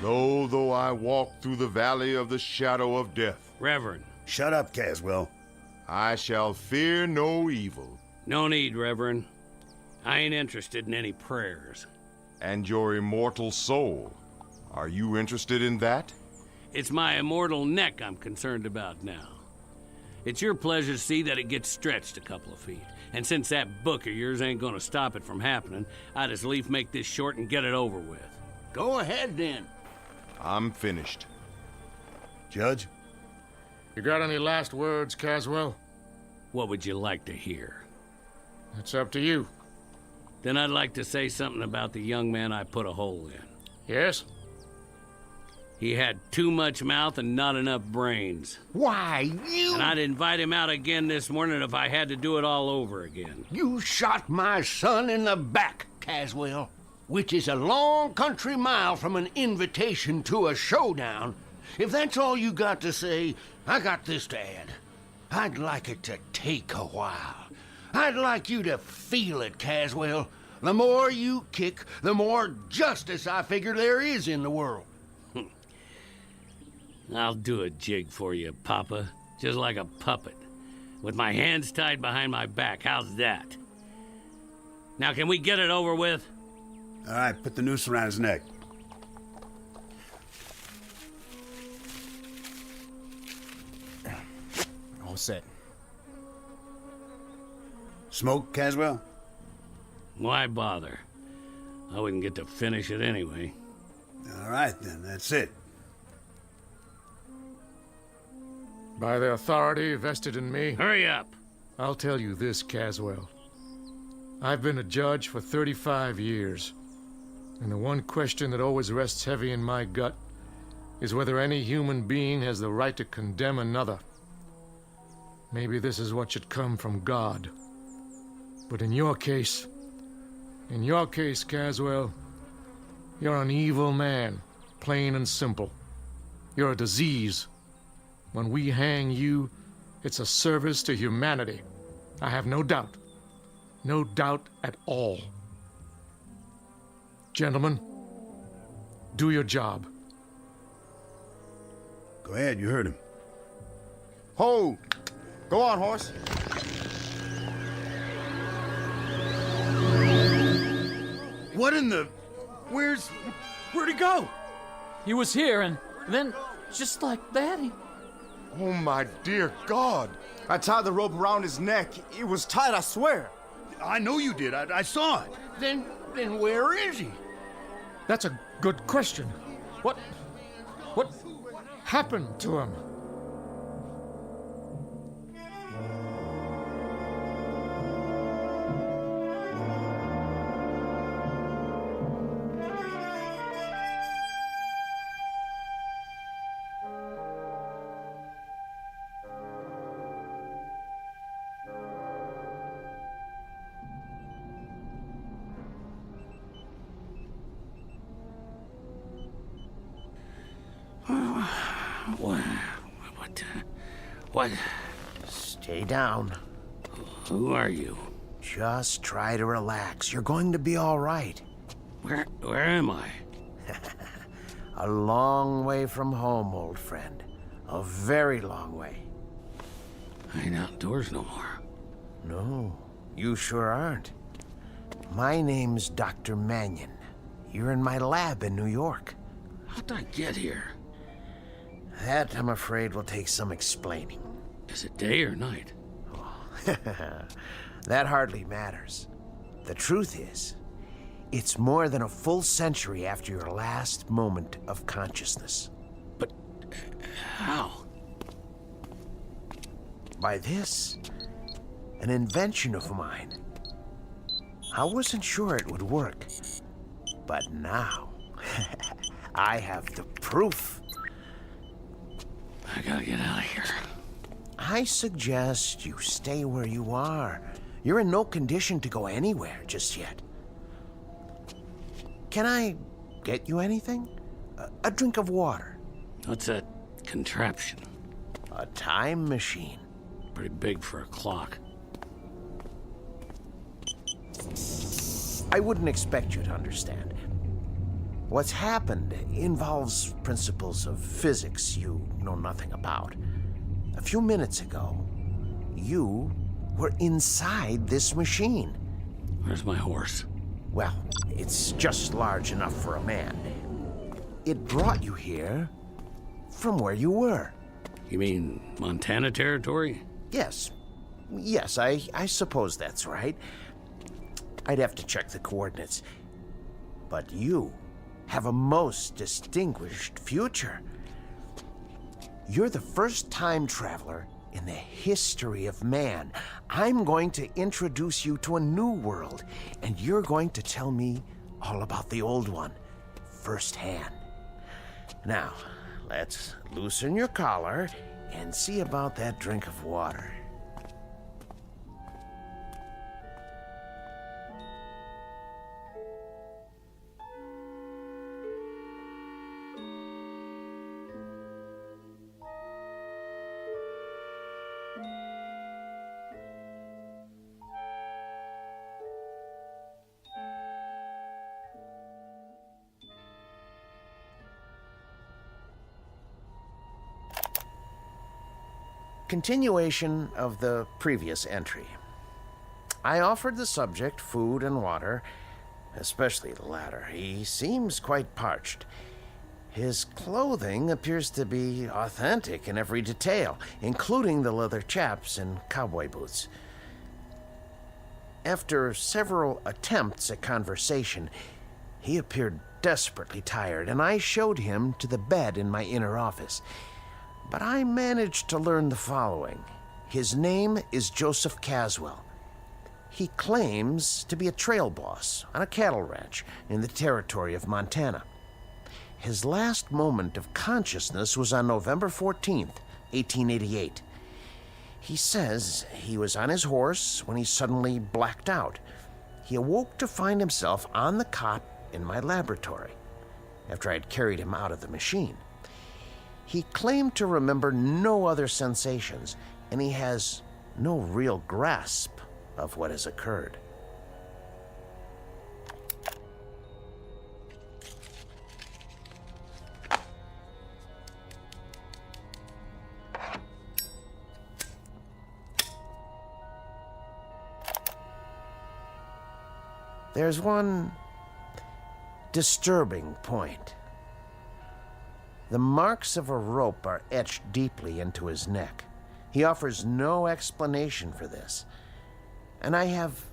Lo, though I walk through the valley of the shadow of death. Reverend. Shut up, Caswell. I shall fear no evil. No need, Reverend. I ain't interested in any prayers. And your immortal soul, are you interested in that? It's my immortal neck I'm concerned about now. It's your pleasure to see that it gets stretched a couple of feet. And since that book of yours ain't gonna stop it from happening, I'd as lief make this short and get it over with. Go ahead, then. I'm finished. Judge? You got any last words, Caswell? What would you like to hear? It's up to you. Then I'd like to say something about the young man I put a hole in. Yes? He had too much mouth and not enough brains. Why, you... And I'd invite him out again this morning if I had to do it all over again. You shot my son in the back, Caswell, which is a long country mile from an invitation to a showdown. If that's all you got to say, I got this to add. I'd like it to take a while. I'd like you to feel it, Caswell. The more you kick, the more justice I figure there is in the world. I'll do a jig for you, Papa. Just like a puppet. With my hands tied behind my back. How's that? Now, can we get it over with? All right, put the noose around his neck. All set. Smoke, Caswell? Why bother? I wouldn't get to finish it anyway. All right, then. That's it. By the authority vested in me... Hurry up! I'll tell you this, Caswell. I've been a judge for 35 years, and the one question that always rests heavy in my gut is whether any human being has the right to condemn another. Maybe this is what should come from God. But in your case, Caswell, you're an evil man, plain and simple. You're a disease. When we hang you, it's a service to humanity. I have no doubt. No doubt at all. Gentlemen, do your job. Go ahead, you heard him. Ho! Go on, horse. What in the... Where'd he go? He was here, and then, just like that, he... Oh, my dear God. I tied the rope around his neck. It was tight, I swear. I know you did. I saw it. Then where is he? That's a good question. What happened to him? What? Stay down. Who are you? Just try to relax. You're going to be all right. Where am I? A long way from home, old friend. A very long way. I ain't outdoors no more. No, you sure aren't. My name's Dr. Mannion. You're in my lab in New York. How'd I get here? That, I'm afraid, will take some explaining. Is it day or night? That hardly matters. The truth is, it's more than a full century after your last moment of consciousness. But how? By this, an invention of mine. I wasn't sure it would work, but now I have the proof. I gotta get out of here. I suggest you stay where you are. You're in no condition to go anywhere just yet. Can I get you anything? A drink of water? What's that contraption? A time machine. Pretty big for a clock. I wouldn't expect you to understand. What's happened involves principles of physics you know nothing about. A few minutes ago, you were inside this machine. Where's my horse? Well, it's just large enough for a man. It brought you here from where you were. You mean Montana territory? Yes. Yes, I suppose that's right. I'd have to check the coordinates. But you have a most distinguished future. You're the first time traveler in the history of man. I'm going to introduce you to a new world, and you're going to tell me all about the old one firsthand. Now, let's loosen your collar and see about that drink of water. Continuation of the previous entry. I offered the subject food and water, especially the latter. He seems quite parched. His clothing appears to be authentic in every detail, including the leather chaps and cowboy boots. After several attempts at conversation, he appeared desperately tired, and I showed him to the bed in my inner office. But I managed to learn the following. His name is Joseph Caswell. He claims to be a trail boss on a cattle ranch in the territory of Montana. His last moment of consciousness was on November 14th, 1888. He says he was on his horse when he suddenly blacked out. He awoke to find himself on the cot in my laboratory after I had carried him out of the machine. He claimed to remember no other sensations, and he has no real grasp of what has occurred. There's one disturbing point. The marks of a rope are etched deeply into his neck. He offers no explanation for this. And I have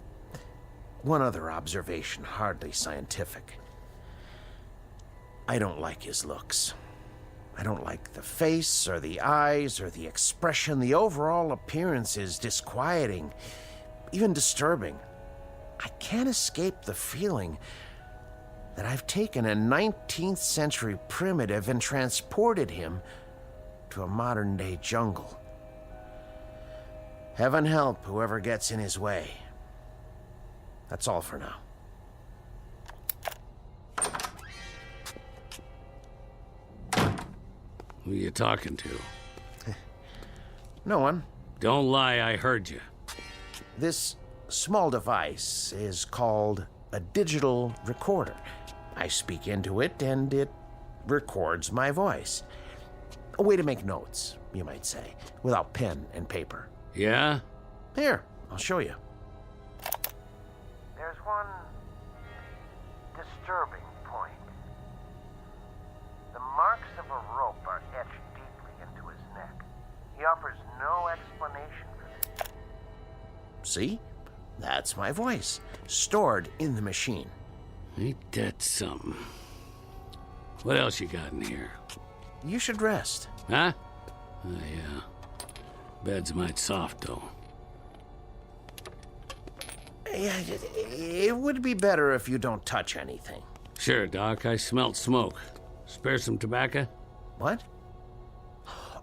one other observation, hardly scientific. I don't like his looks. I don't like the face, or the eyes, or the expression. The overall appearance is disquieting, even disturbing. I can't escape the feeling that I've taken a 19th century primitive and transported him to a modern-day jungle. Heaven help whoever gets in his way. That's all for now. Who you talking to? No one. Don't lie, I heard you. This small device is called a digital recorder. I speak into it, and it records my voice. A way to make notes, you might say, without pen and paper. Yeah? Here, I'll show you. There's one disturbing point. The marks of a rope are etched deeply into his neck. He offers no explanation for this. See? That's my voice, stored in the machine. Ain't that something? What else you got in here? You should rest. Huh? Oh, yeah. Bed's might soft, though. Yeah, it would be better if you don't touch anything. Sure, Doc. I smelt smoke. Spare some tobacco? What?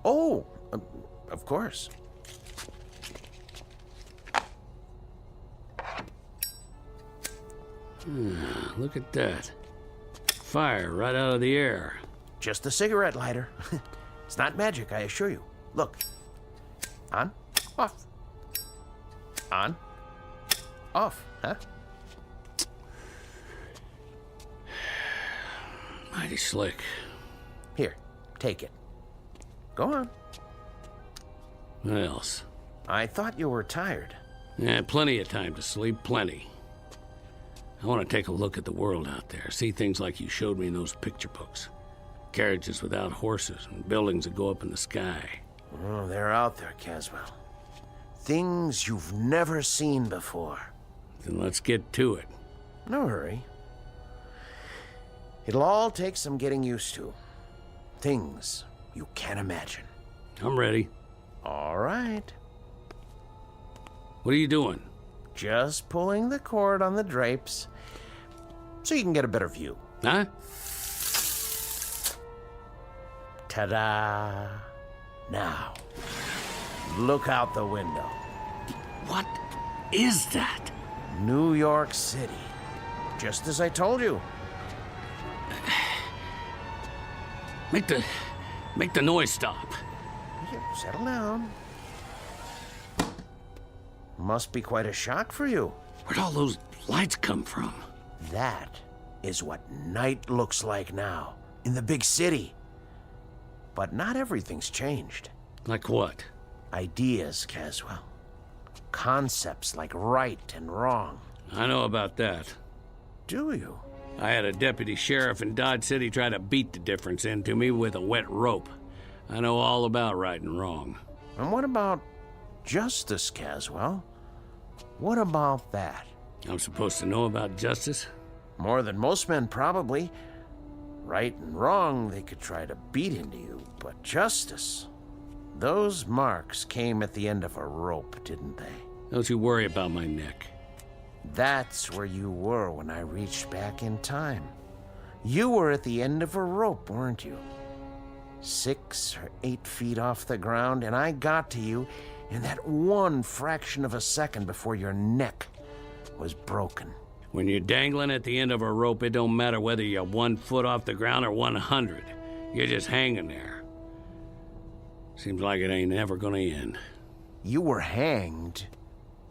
Oh, of course. Look at that. Fire right out of the air. Just a cigarette lighter. It's not magic, I assure you. Look. On, off. On, off, huh? Mighty slick. Here, take it. Go on. What else? I thought you were tired. Yeah, plenty of time to sleep, plenty. I want to take a look at the world out there, see things like you showed me in those picture books. Carriages without horses and buildings that go up in the sky. Oh, they're out there, Caswell. Things you've never seen before. Then let's get to it. No hurry. It'll all take some getting used to. Things you can't imagine. I'm ready. All right. What are you doing? Just pulling the cord on the drapes so you can get a better view. Huh? Ta-da! Now, look out the window. What is that? New York City. Just as I told you. Make the noise stop. Here, settle down. Must be quite a shock for you. Where'd all those lights come from? That is what night looks like now, in the big city. But not everything's changed. Like what? Ideas, Caswell. Concepts like right and wrong. I know about that. Do you? I had a deputy sheriff in Dodge City try to beat the difference into me with a wet rope. I know all about right and wrong. And what about justice, Caswell? What about that? I'm supposed to know about justice? More than most men, probably. Right and wrong, they could try to beat into you, but justice... Those marks came at the end of a rope, didn't they? Don't you worry about my neck. That's where you were when I reached back in time. You were at the end of a rope, weren't you? 6 or 8 feet off the ground, and I got to you in that one fraction of a second before your neck was broken. When you're dangling at the end of a rope, it don't matter whether you're 1 foot off the ground or 100. You're just hanging there. Seems like it ain't ever gonna end. You were hanged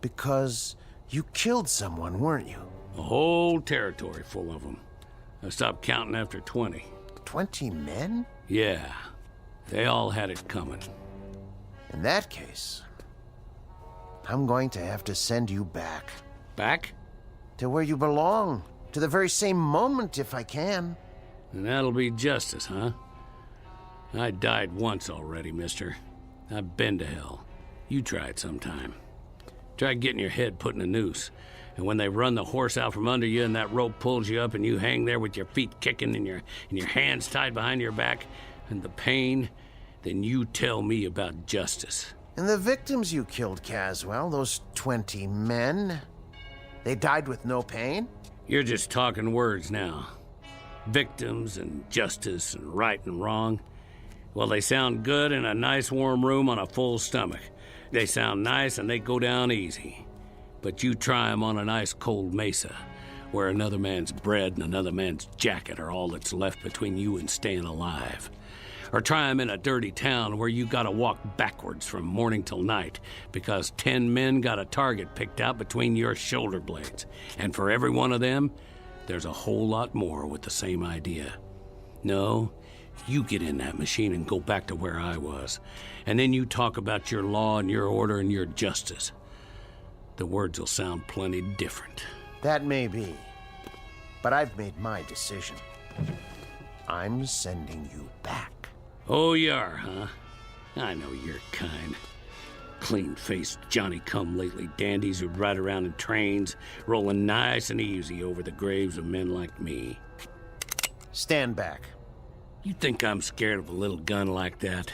because you killed someone, weren't you? A whole territory full of them. I stopped counting after 20. 20 men? Yeah. They all had it coming. In that case, I'm going to have to send you back. Back? To where you belong. To the very same moment, if I can. And that'll be justice, huh? I died once already, mister. I've been to hell. You try it sometime. Try getting your head put in a noose. And when they run the horse out from under you and that rope pulls you up and you hang there with your feet kicking and your hands tied behind your back and the pain, then you tell me about justice. And the victims you killed, Caswell, those 20 men, they died with no pain? You're just talking words now. Victims and justice and right and wrong. Well, they sound good in a nice warm room on a full stomach. They sound nice and they go down easy. But you try 'em on an ice cold mesa, where another man's bread and another man's jacket are all that's left between you and staying alive. Or try 'em in a dirty town where you gotta walk backwards from morning till night because 10 men got a target picked out between your shoulder blades. And for every one of them, there's a whole lot more with the same idea. No, you get in that machine and go back to where I was. And then you talk about your law and your order and your justice. The words will sound plenty different. That may be. But I've made my decision. I'm sending you back. Oh, you are, huh? I know your kind. Clean-faced Johnny-come-lately dandies who'd ride around in trains, rolling nice and easy over the graves of men like me. Stand back. You think I'm scared of a little gun like that?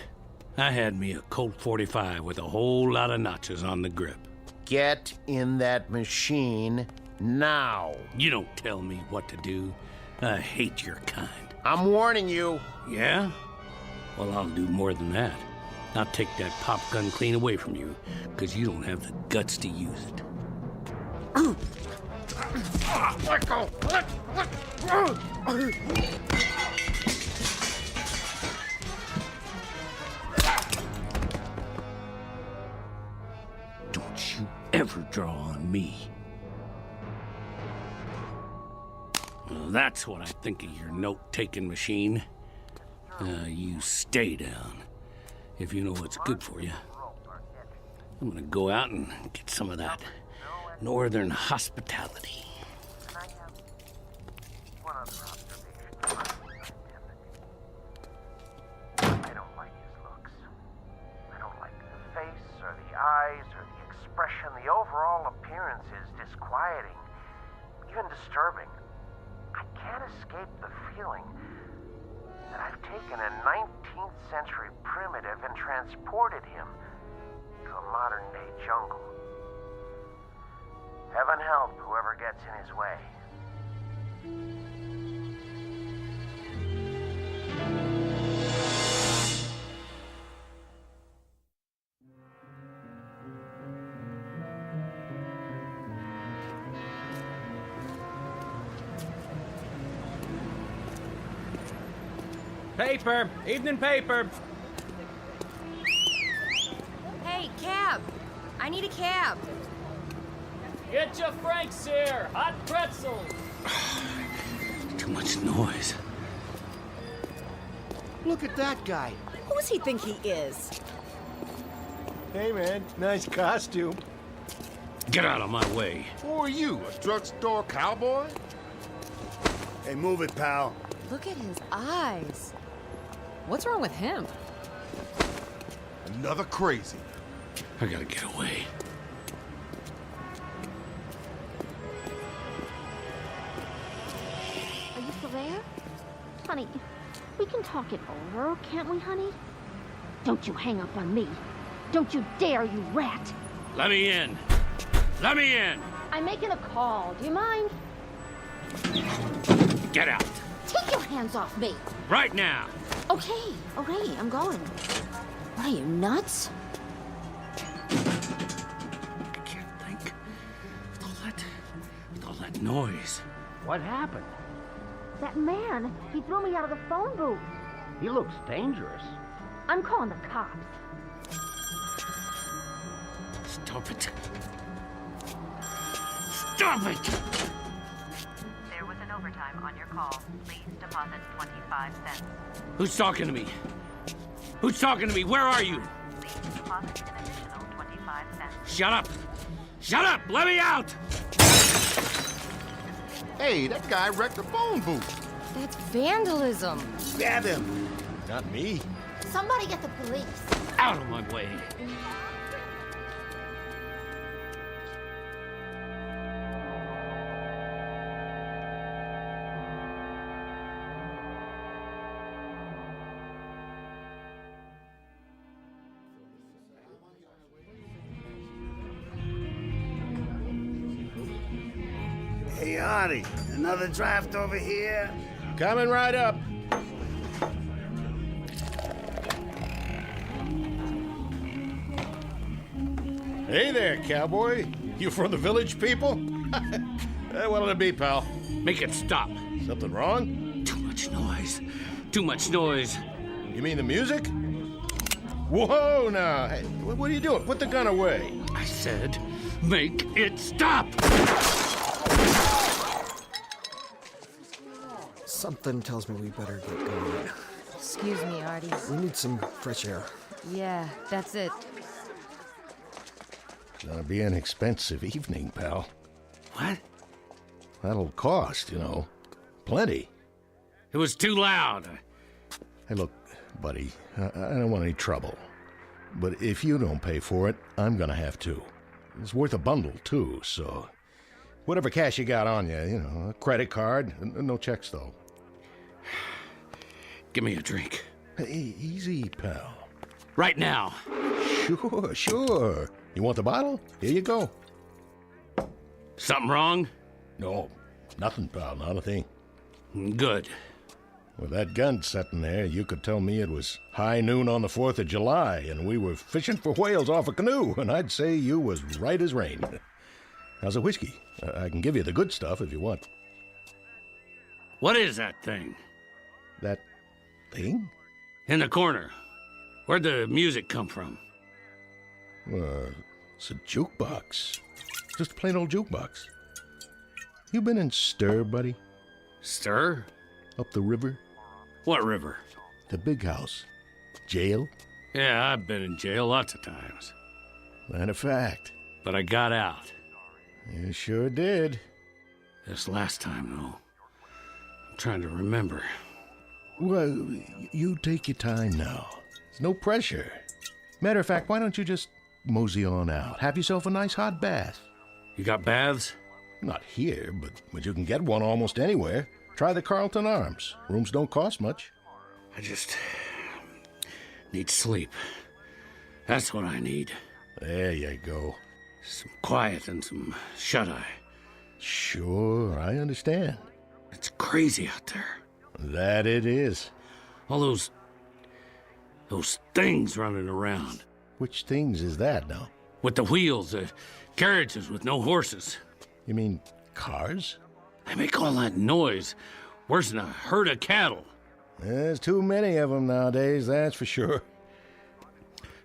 I had me a Colt 45 with a whole lot of notches on the grip. Get in that machine now. You don't tell me what to do. I hate your kind. I'm warning you. Yeah? Well, I'll do more than that. I'll take that pop gun clean away from you, because you don't have the guts to use it. Let go! Don't you ever draw on me. Well, that's what I think of your note-taking machine. You stay down, if you know what's good for you. I'm gonna go out and get some of that northern hospitality. I don't like his looks. I don't like the face or the eyes or the expression. The overall appearance is disquieting, even disturbing. I can't escape the feeling that I've taken a 19th century primitive and transported him to a modern day jungle. Heaven help whoever gets in his way. Paper! Evening paper! Hey, cab! I need a cab. Get your Franks here! Hot pretzels! Too much noise. Look at that guy. Who does he think he is? Hey, man. Nice costume. Get out of my way. Who are you, a drugstore cowboy? Hey, move it, pal. Look at his eyes. What's wrong with him? Another crazy. I gotta get away. Are you still there? Honey, we can talk it over, can't we, honey? Don't you hang up on me. Don't you dare, you rat. Let me in. Let me in. I'm making a call. Do you mind? Get out. Take your hands off me. Right now. Okay, I'm going. What are you, nuts? I can't think. With all that noise. What happened? That man, he threw me out of the phone booth. He looks dangerous. I'm calling the cops. Stop it. Stop it! There was an overtime on your call. Please deposit 25 cents. Who's talking to me? Who's talking to me? Where are you? Please deposit an additional 25 cents. Shut up! Shut up! Let me out! Hey, that guy wrecked the phone booth. That's vandalism. Grab him. Not me. Somebody get the police. Out of my way. Hey, Artie, another draft over here? Coming right up. Hey there, cowboy. You from the village people? What'll it be, pal? Make it stop. Something wrong? Too much noise. Too much noise. You mean the music? Whoa, now. Hey, what are you doing? Put the gun away. I said, make it stop! Something tells me we better get going. Excuse me, Artie. We need some fresh air. Yeah, that's it. Gonna be an expensive evening, pal. What? That'll cost, you know. Plenty. It was too loud. Hey, look, buddy, I don't want any trouble. But if you don't pay for it, I'm gonna have to. It's worth a bundle, too, so... Whatever cash you got on you, you know, a credit card. No checks, though. Give me a drink. Hey, easy, pal. Right now. Sure. You want the bottle? Here you go. Something wrong? No, nothing, pal, not a thing. Good. With that gun sitting there, you could tell me it was high noon on the 4th of July, and we were fishing for whales off a canoe, and I'd say you was right as rain. How's the whiskey? I can give you the good stuff if you want. What is that thing? That thing? In the corner. Where'd the music come from? It's a jukebox. Just a plain old jukebox. You been in Stir, buddy? Stir? Up the river? What river? The big house. Jail? Yeah, I've been in jail lots of times. Matter of fact. But I got out. You sure did. This last time, though. I'm trying to remember. Well, you take your time now. There's no pressure. Matter of fact, why don't you just mosey on out? Have yourself a nice hot bath. You got baths? Not here, but you can get one almost anywhere. Try the Carlton Arms. Rooms don't cost much. I just need sleep. That's what I need. There you go. Some quiet and some shut-eye. Sure, I understand. It's crazy out there. That it is. All those things running around. Which things is that now? With the wheels, carriages with no horses. You mean cars? They make all that noise. Worse than a herd of cattle. There's too many of them nowadays, that's for sure.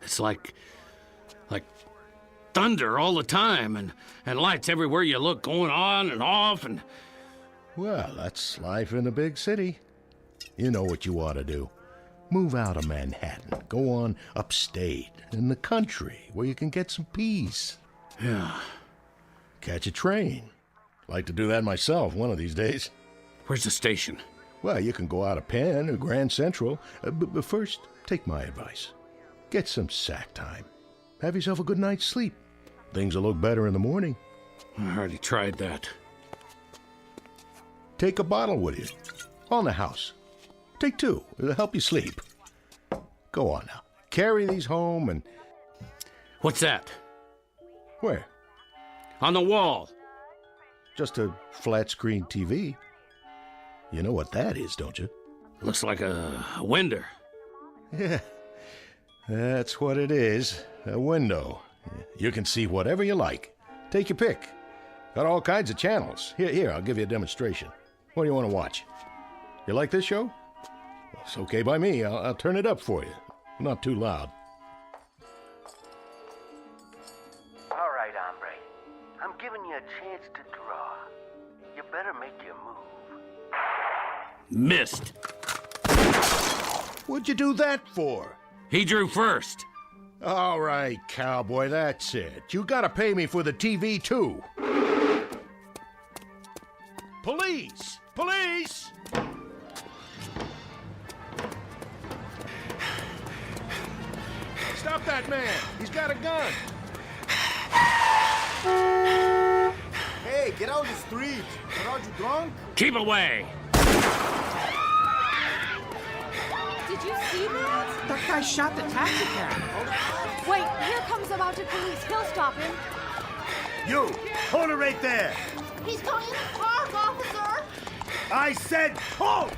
It's like thunder all the time, and lights everywhere you look going on and off, and... Well, that's life in a big city. You know what you ought to do. Move out of Manhattan. Go on upstate, in the country, where you can get some peace. Yeah. Catch a train. Like to do that myself one of these days. Where's the station? Well, you can go out of Penn or Grand Central, but first, take my advice. Get some sack time. Have yourself a good night's sleep. Things will look better in the morning. I already tried that. Take a bottle with you. On the house. Take 2. It'll help you sleep. Go on now. Carry these home and... What's that? Where? On the wall. Just a flat-screen TV. You know what that is, don't you? Looks like a window. Yeah. That's what it is. A window. You can see whatever you like. Take your pick. Got all kinds of channels. Here, I'll give you a demonstration. What do you want to watch? You like this show? Well, it's okay by me. I'll turn it up for you. Not too loud. All right, hombre. I'm giving you a chance to draw. You better make your move. Missed. What'd you do that for? He drew first. All right, cowboy, that's it. You gotta pay me for the TV, too. Police! Police! Stop that man! He's got a gun! Hey, get out of the street! Are you drunk? Keep away! Did you see that? That guy shot the taxi cab. Wait, here comes the mounted police. He'll stop him. You! Hold it right there! He's going in the park, officer! I said hold!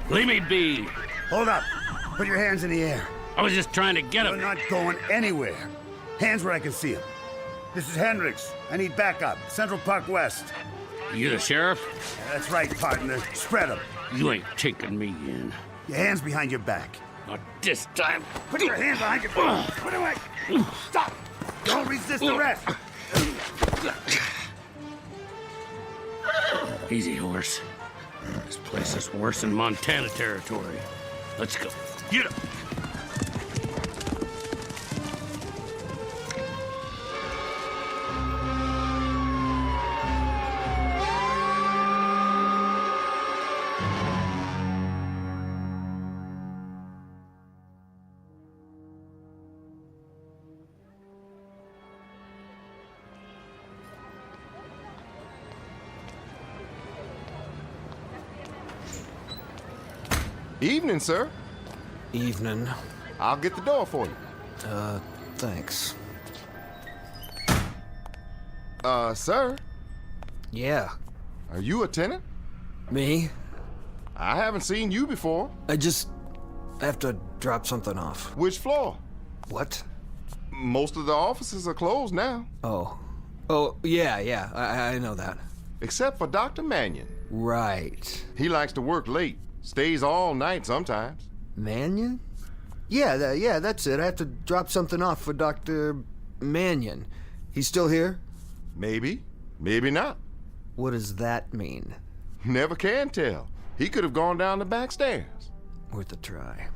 Leave me be. Hold up. Put your hands in the air. I was just trying to get him. You're not going anywhere. Hands where I can see him. This is Hendricks. I need backup. Central Park West. You the sheriff? That's right, partner. Spread them. You ain't taking me in. Your hands behind your back. Not this time. Put your hand behind your back. Put it away. Stop. Don't resist arrest. Easy, horse. This place is worse than Montana territory. Let's go. Get up. Evening, sir. Evening. I'll get the door for you. Thanks. Sir? Yeah. Are you a tenant? Me? I haven't seen you before. I have to drop something off. Which floor? What? Most of the offices are closed now. Oh, yeah, I know that. Except for Dr. Mannion. Right. He likes to work late. Stays all night sometimes. Mannion? Yeah, that's it. I have to drop something off for Dr. Mannion. He's still here? Maybe. Maybe not. What does that mean? Never can tell. He could have gone down the back stairs. Worth a try.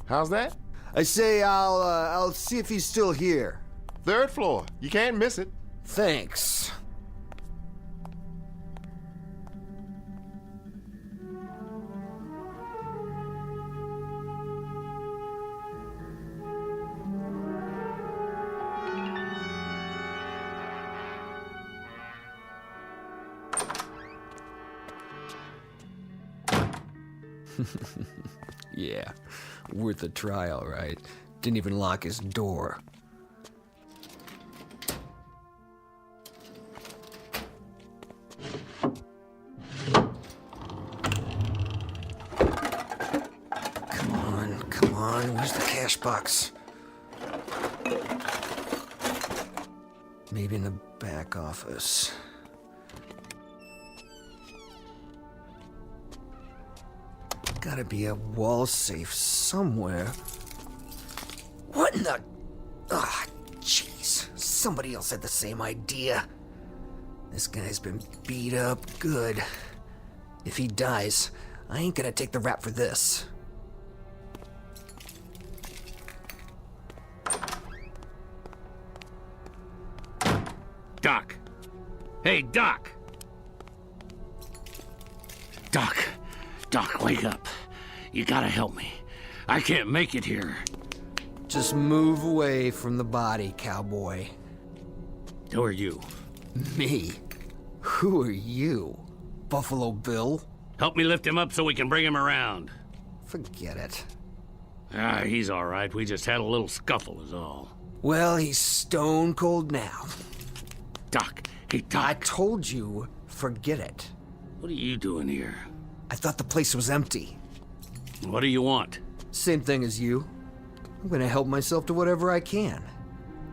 How's that? I say I'll see if he's still here. 3rd floor. You can't miss it. Thanks. Yeah, worth a try, all right. Didn't even lock his door. Come on, where's the cash box? Maybe in the back office. Gotta be a wall safe somewhere. What in the... Ah, jeez. Somebody else had the same idea. This guy's been beat up good. If he dies, I ain't gonna take the rap for this. Doc. Hey, Doc. Doc, wake up. You gotta help me. I can't make it here. Just move away from the body, cowboy. Who are you? Me? Who are you? Buffalo Bill? Help me lift him up so we can bring him around. Forget it. He's all right. We just had a little scuffle is all. Well, he's stone cold now. Doc, hey, Doc. I told you, forget it. What are you doing here? I thought the place was empty. What do you want? Same thing as you. I'm gonna help myself to whatever I can.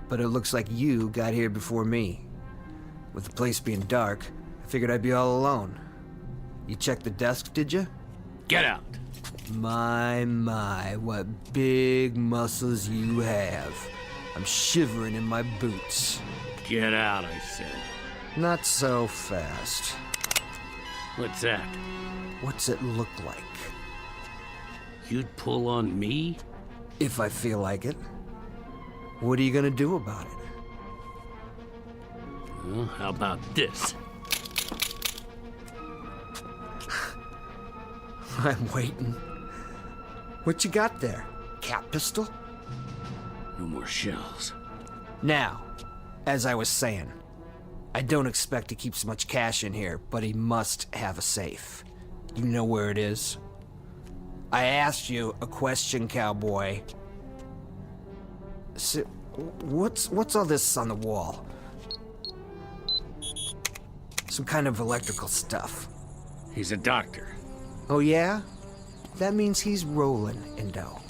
But it looks like you got here before me. With the place being dark, I figured I'd be all alone. You checked the desk, did you? Get out. My, what big muscles you have. I'm shivering in my boots. Get out, I said. Not so fast. What's that? What's it look like? You'd pull on me? If I feel like it. What are you gonna do about it? Well, how about this? I'm waiting. What you got there? Cat pistol? No more shells. Now, as I was saying, I don't expect he keeps much cash in here, but he must have a safe. You know where it is? I asked you a question, cowboy. So, what's all this on the wall? Some kind of electrical stuff. He's a doctor. Oh yeah? That means he's rolling in dough.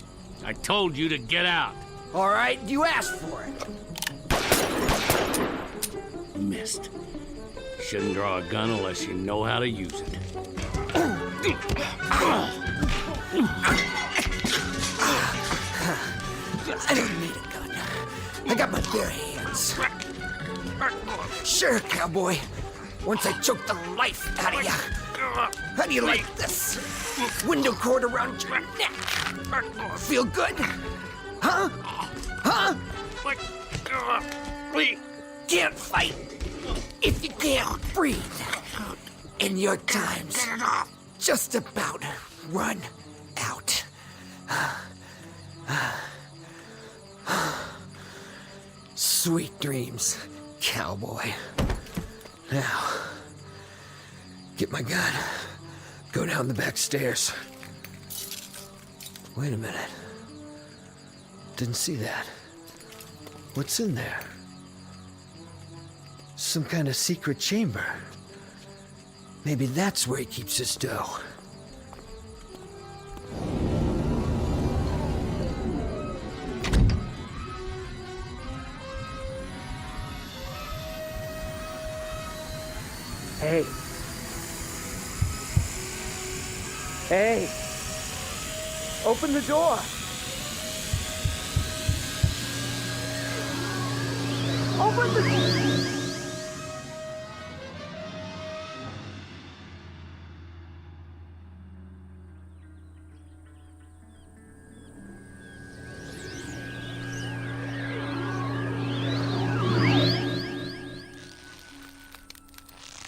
I told you to get out. All right, you asked for it. Missed. You shouldn't draw a gun unless you know how to use it. I don't need a gun. I got my bare hands. Sure, cowboy. Once I choke the life out of you. How do you like this? Window cord around your neck. Feel good? Huh? Huh? Can't fight if you can't breathe. And your time's just about run out. Sweet dreams, cowboy. Now, get my gun. Go down the back stairs. Wait a minute. Didn't see that. What's in there? Some kind of secret chamber. Maybe that's where he keeps his dough. Hey. Hey. Open the door. Open the door.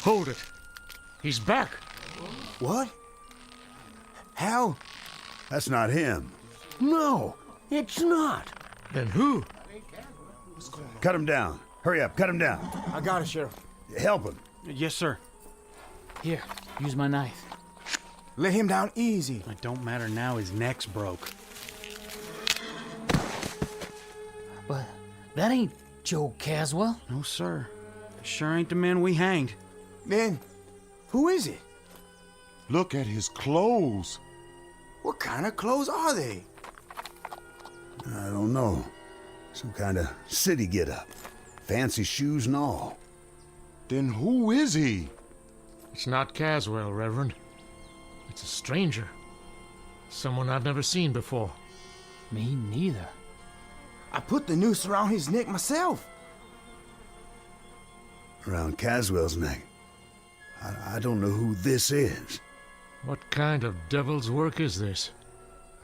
Hold it. He's back. What? How? That's not him. No, it's not. Then who? Cut him down. Hurry up, cut him down. I got it, Sheriff. Help him. Yes, sir. Here, use my knife. Let him down easy. It don't matter now, his neck's broke. But that ain't Joe Caswell. No, sir. Sure ain't the man we hanged. Then, who is it? Look at his clothes. What kind of clothes are they? I don't know. Some kind of city get-up. Fancy shoes and all. Then who is he? It's not Caswell, Reverend. It's a stranger. Someone I've never seen before. Me neither. I put the noose around his neck myself. Around Caswell's neck. I don't know who this is. What kind of devil's work is this?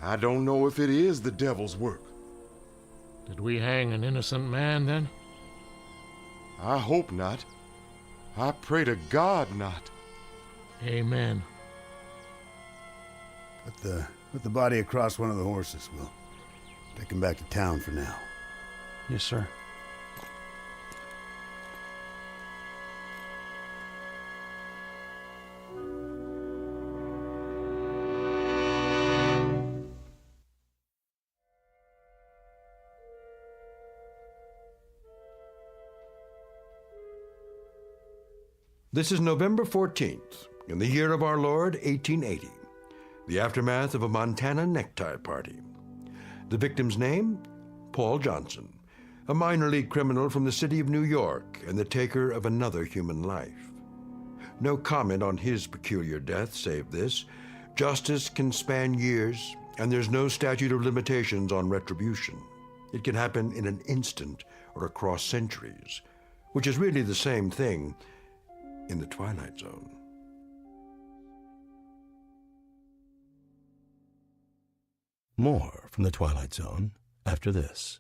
I don't know if it is the devil's work. Did we hang an innocent man, then? I hope not. I pray to God not. Amen. Put the body across one of the horses. We'll take him back to town for now. Yes, sir. This is November 14th, in the year of our Lord, 1880, the aftermath of a Montana necktie party. The victim's name? Paul Johnson, a minor league criminal from the city of New York and the taker of another human life. No comment on his peculiar death save this: justice can span years, and there's no statute of limitations on retribution. It can happen in an instant or across centuries, which is really the same thing in the Twilight Zone. More from the Twilight Zone after this.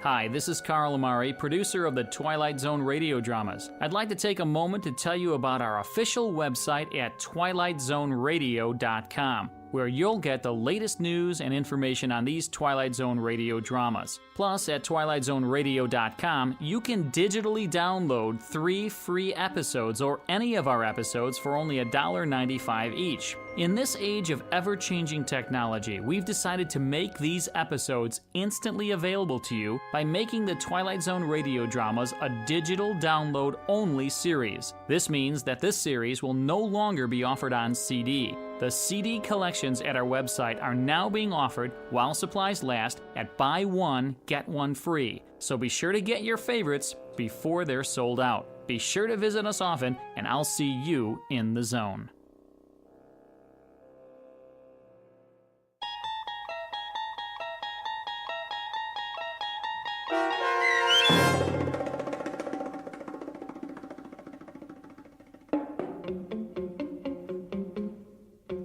Hi, this is Carl Amari, producer of the Twilight Zone radio dramas. I'd like to take a moment to tell you about our official website at twilightzoneradio.com, where you'll get the latest news and information on these Twilight Zone radio dramas. Plus, at twilightzoneradio.com, you can digitally download 3 free episodes or any of our episodes for only $1.95 each. In this age of ever-changing technology, we've decided to make these episodes instantly available to you by making the Twilight Zone radio dramas a digital download-only series. This means that this series will no longer be offered on CD. The CD collections at our website are now being offered while supplies last at buy one, get one free. So be sure to get your favorites before they're sold out. Be sure to visit us often, and I'll see you in the zone.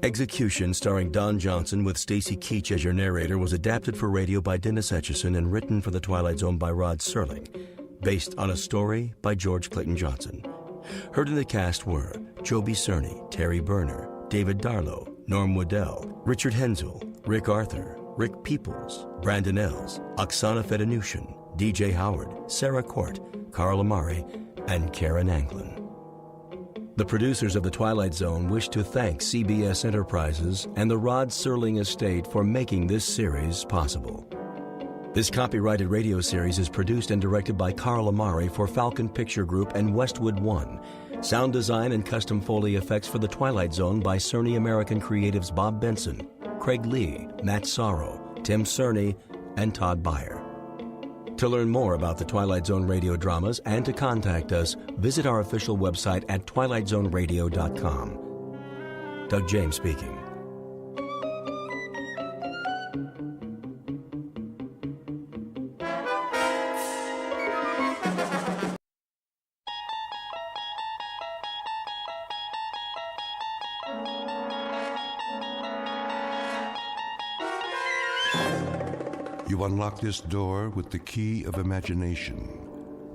Execution, starring Don Johnson with Stacy Keach as your narrator, was adapted for radio by Dennis Etchison and written for The Twilight Zone by Rod Serling, based on a story by George Clayton Johnson. Heard in the cast were Joby Cerny, Terry Berner, David Darlow, Norm Waddell, Richard Hensel, Rick Arthur, Rick Peoples, Brandon Ells, Oksana Fedanushin, DJ Howard, Sarah Court, Carl Amari, and Karen Anglin. The producers of The Twilight Zone wish to thank CBS Enterprises and the Rod Serling Estate for making this series possible. This copyrighted radio series is produced and directed by Carl Amari for Falcon Picture Group and Westwood One. Sound design and custom Foley effects for The Twilight Zone by Cerny American Creatives Bob Benson, Craig Lee, Matt Sorrow, Tim Cerny, and Todd Beyer. To learn more about the Twilight Zone radio dramas and to contact us, visit our official website at twilightzoneradio.com. Doug James speaking. You unlock this door with the key of imagination.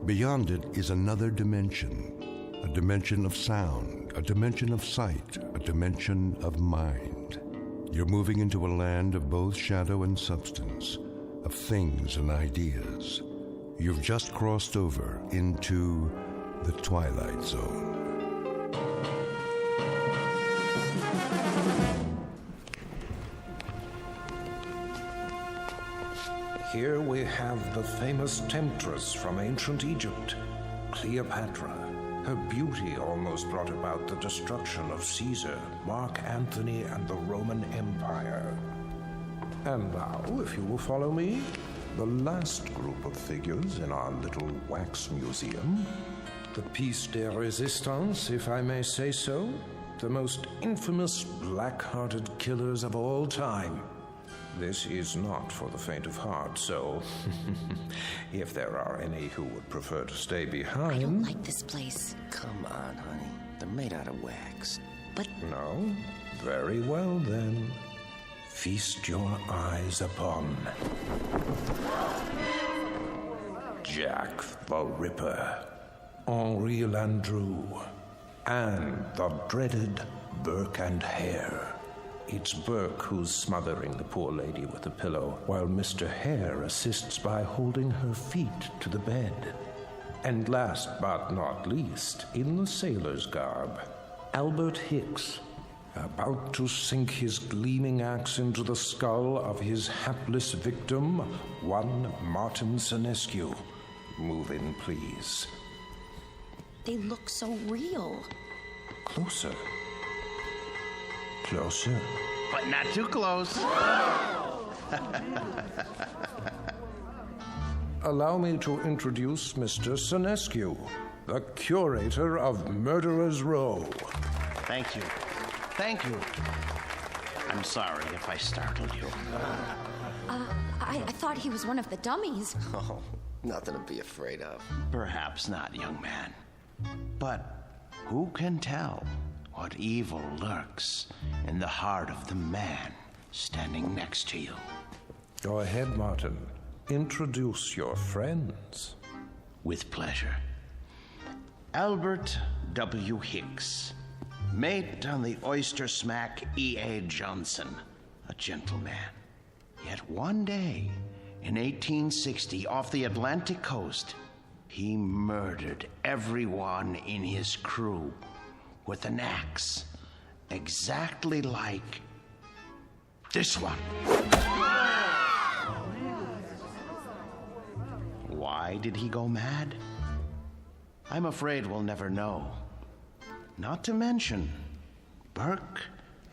Beyond it is another dimension, a dimension of sound, a dimension of sight, a dimension of mind. You're moving into a land of both shadow and substance, of things and ideas. You've just crossed over into the Twilight Zone. Here we have the famous temptress from ancient Egypt, Cleopatra. Her beauty almost brought about the destruction of Caesar, Mark Antony, and the Roman Empire. And now, if you will follow me, the last group of figures in our little wax museum. The piece de resistance, if I may say so. The most infamous black-hearted killers of all time. This is not for the faint of heart, so if there are any who would prefer to stay behind... I don't like this place. Come on, honey. They're made out of wax. But... No? Very well, then. Feast your eyes upon... Jack the Ripper, Henri Landru, and the dreaded Burke and Hare. It's Burke who's smothering the poor lady with a pillow, while Mr. Hare assists by holding her feet to the bed. And last but not least, in the sailor's garb, Albert Hicks, about to sink his gleaming axe into the skull of his hapless victim, one Martin Senescu. Move in, please. They look so real. Closer. Closer. But not too close. Allow me to introduce Mr. Senescu, the curator of Murderer's Row. Thank you. Thank you. I'm sorry if I startled you. I thought he was one of the dummies. Oh, nothing to be afraid of. Perhaps not, young man. But who can tell what evil lurks in the heart of the man standing next to you? Go ahead, Martin. Introduce your friends. With pleasure. Albert W. Hicks, mate on the oyster smack E.A. Johnson, a gentleman. Yet one day, in 1860, off the Atlantic coast, he murdered everyone in his crew with an axe, exactly like this one. Why did he go mad? I'm afraid we'll never know. Not to mention, Burke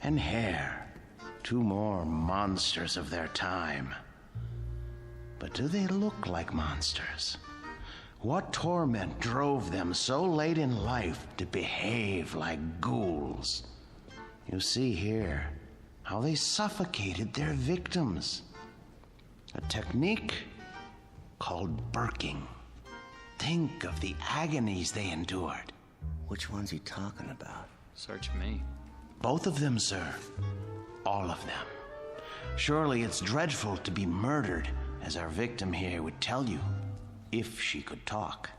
and hair, two more monsters of their time. But do they look like monsters? What torment drove them so late in life to behave like ghouls? You see here how they suffocated their victims. A technique called burking. Think of the agonies they endured. Which one's he talking about? Search me. Both of them, sir. All of them. Surely it's dreadful to be murdered, as our victim here would tell you, if she could talk.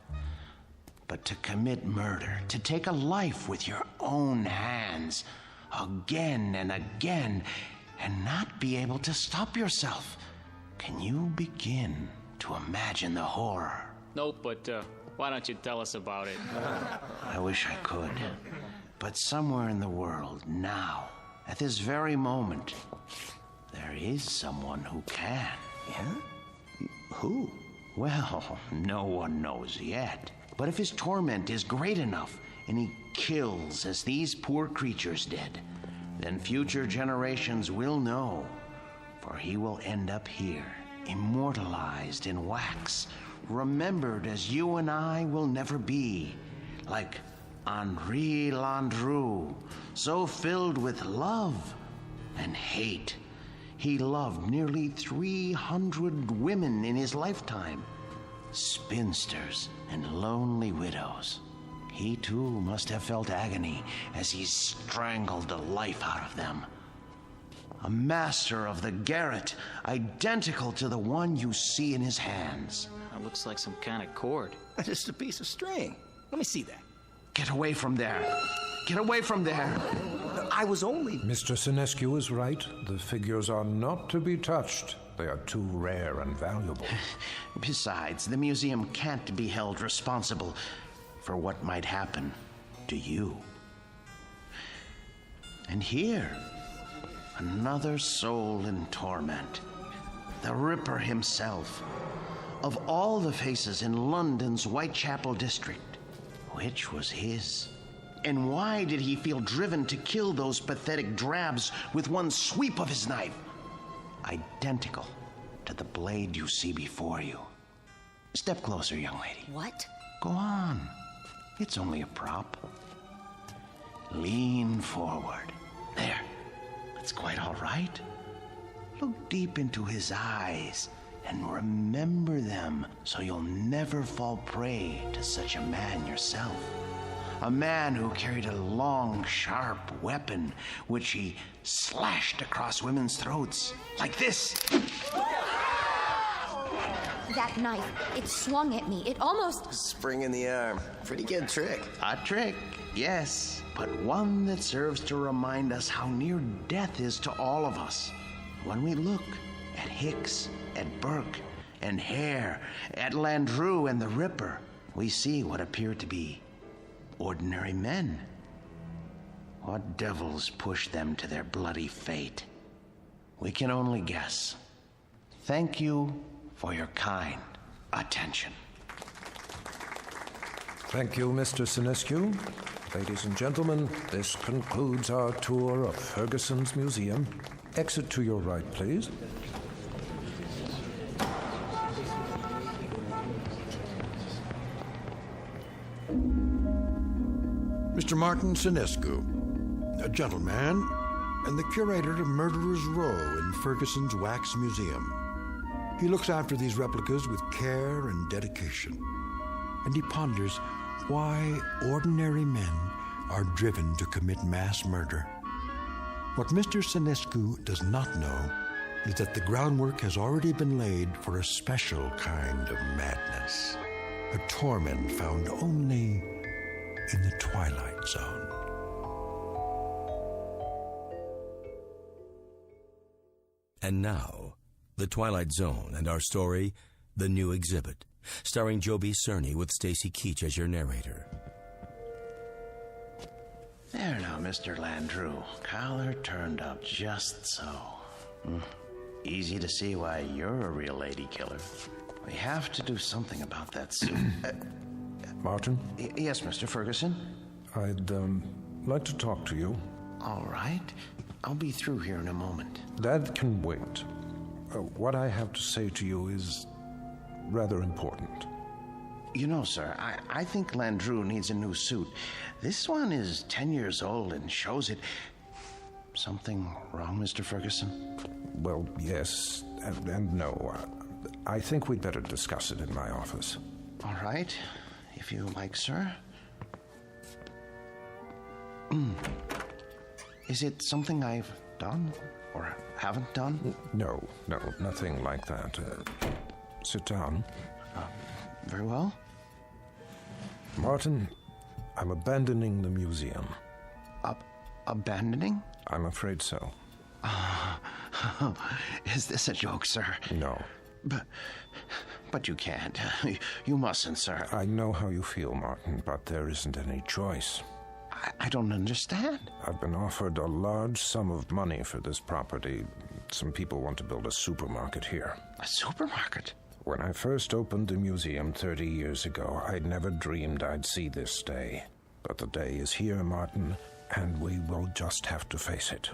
But to commit murder, to take a life with your own hands, again and again, and not be able to stop yourself. Can you begin to imagine the horror? Nope, but why don't you tell us about it? I wish I could. But somewhere in the world, now, at this very moment, there is someone who can. Yeah? Who? Well, no one knows yet. But if his torment is great enough, and he kills as these poor creatures did, then future generations will know, for he will end up here, immortalized in wax, remembered as you and I will never be, like Henri Landru, so filled with love and hate. He loved nearly 300 women in his lifetime, spinsters and lonely widows. He too must have felt agony as he strangled the life out of them. A master of the garret, identical to the one you see in his hands. That looks like some kind of cord. Just a piece of string. Let me see that. Get away from there. Get away from there. I was only... Mr. Sinescu is right. The figures are not to be touched. They are too rare and valuable. Besides, the museum can't be held responsible for what might happen to you. And here, another soul in torment. The Ripper himself. Of all the faces in London's Whitechapel district, which was his? And why did he feel driven to kill those pathetic drabs with one sweep of his knife? Identical to the blade you see before you. Step closer, young lady. What? Go on. It's only a prop. Lean forward. There. It's quite all right. Look deep into his eyes and remember them so you'll never fall prey to such a man yourself. A man who carried a long, sharp weapon which he slashed across women's throats. Like this. That knife, it swung at me. It almost... Spring in the arm. Pretty good trick. A trick, yes, but one that serves to remind us how near death is to all of us. When we look at Hicks, at Burke, and Hare, at Landru and the Ripper, we see what appear to be ordinary men. What devils pushed them to their bloody fate? We can only guess. Thank you for your kind attention. Thank you, Mr. Sinescu. Ladies and gentlemen, this concludes our tour of Ferguson's Museum. Exit to your right, please. Mr. Martin Sinescu, a gentleman and the curator of Murderer's Row in Ferguson's Wax Museum. He looks after these replicas with care and dedication, and he ponders why ordinary men are driven to commit mass murder. What Mr. Sinescu does not know is that the groundwork has already been laid for a special kind of madness, a torment found only in the Twilight Zone. And now, The Twilight Zone and our story, The New Exhibit, starring Joby Cerny with Stacy Keach as your narrator. There now, Mr. Landru. Collar turned up just so. Easy to see why you're a real lady killer. We have to do something about that suit. Martin? Yes, Mr. Ferguson? I'd like to talk to you. All right. I'll be through here in a moment. That can wait. What I have to say to you is rather important. You know, sir, I think Landru needs a new suit. This one is 10 years old and shows it. Something wrong, Mr. Ferguson? Well, yes and no. I think we'd better discuss it in my office. All right, if you like, sir. Is it something I've done or haven't done? No, nothing like that. Sit down. Very well. Martin, I'm abandoning the museum. Abandoning? I'm afraid so. Is this a joke, sir? No. But you can't. You mustn't, sir. I know how you feel, Martin, but there isn't any choice. I don't understand. I've been offered a large sum of money for this property. Some people want to build a supermarket here. A supermarket? When I first opened the museum 30 years ago, I'd never dreamed I'd see this day. But the day is here, Martin, and we will just have to face it.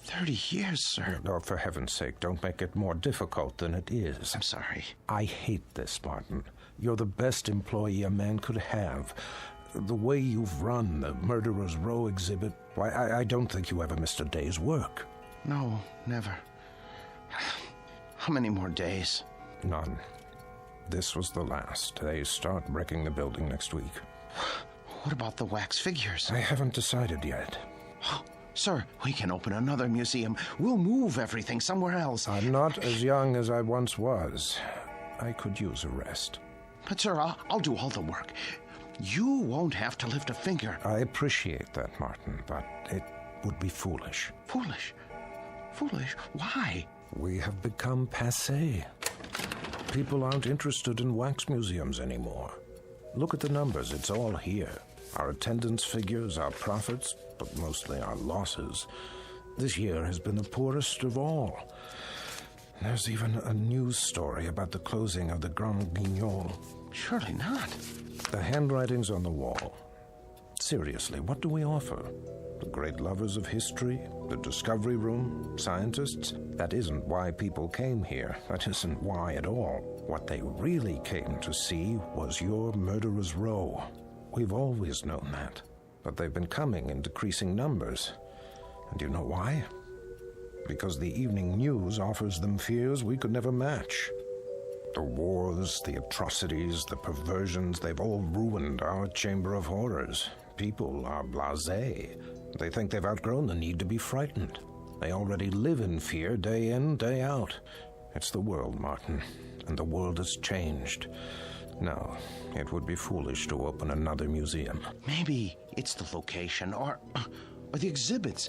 30 years, sir. No, for heaven's sake, don't make it more difficult than it is. I'm sorry. I hate this, Martin. You're the best employee a man could have. The way you've run the Murderer's Row exhibit, why, I don't think you ever missed a day's work. No, never. How many more days? None. This was the last. They start wrecking the building next week. What about the wax figures? I haven't decided yet. Sir, we can open another museum. We'll move everything somewhere else. I'm not as young as I once was. I could use a rest. But, sir, I'll do all the work. You won't have to lift a finger. I appreciate that, Martin, but it would be foolish. Foolish? Foolish? Why? We have become passé. People aren't interested in wax museums anymore. Look at the numbers. It's all here. Our attendance figures, our profits, but mostly our losses. This year has been the poorest of all. There's even a news story about the closing of the Grand Guignol. Surely not. The handwriting's on the wall. Seriously, what do we offer? The great lovers of history? The discovery room? Scientists? That isn't why people came here. That isn't why at all. What they really came to see was your Murderer's Row. We've always known that. But they've been coming in decreasing numbers. And you know why? Because the evening news offers them fears we could never match. The wars, the atrocities, the perversions, they've all ruined our Chamber of Horrors. People are blasé. They think they've outgrown the need to be frightened. They already live in fear day in, day out. It's the world, Martin, and the world has changed. No, it would be foolish to open another museum. Maybe it's the location or the exhibits.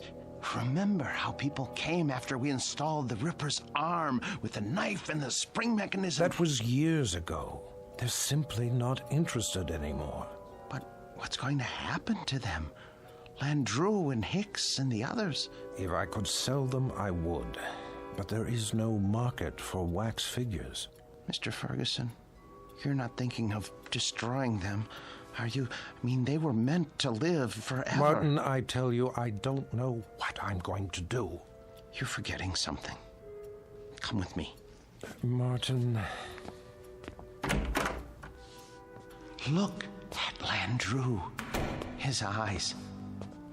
Remember how people came after we installed the Ripper's arm with the knife and the spring mechanism? That was years ago. They're simply not interested anymore. But what's going to happen to them? Landru and Hicks and the others? If I could sell them, I would. But there is no market for wax figures. Mr. Ferguson, you're not thinking of destroying them, are you? I mean, they were meant to live forever. Martin, I tell you, I don't know what I'm going to do. You're forgetting something. Come with me. Martin... Look at Landru. His eyes.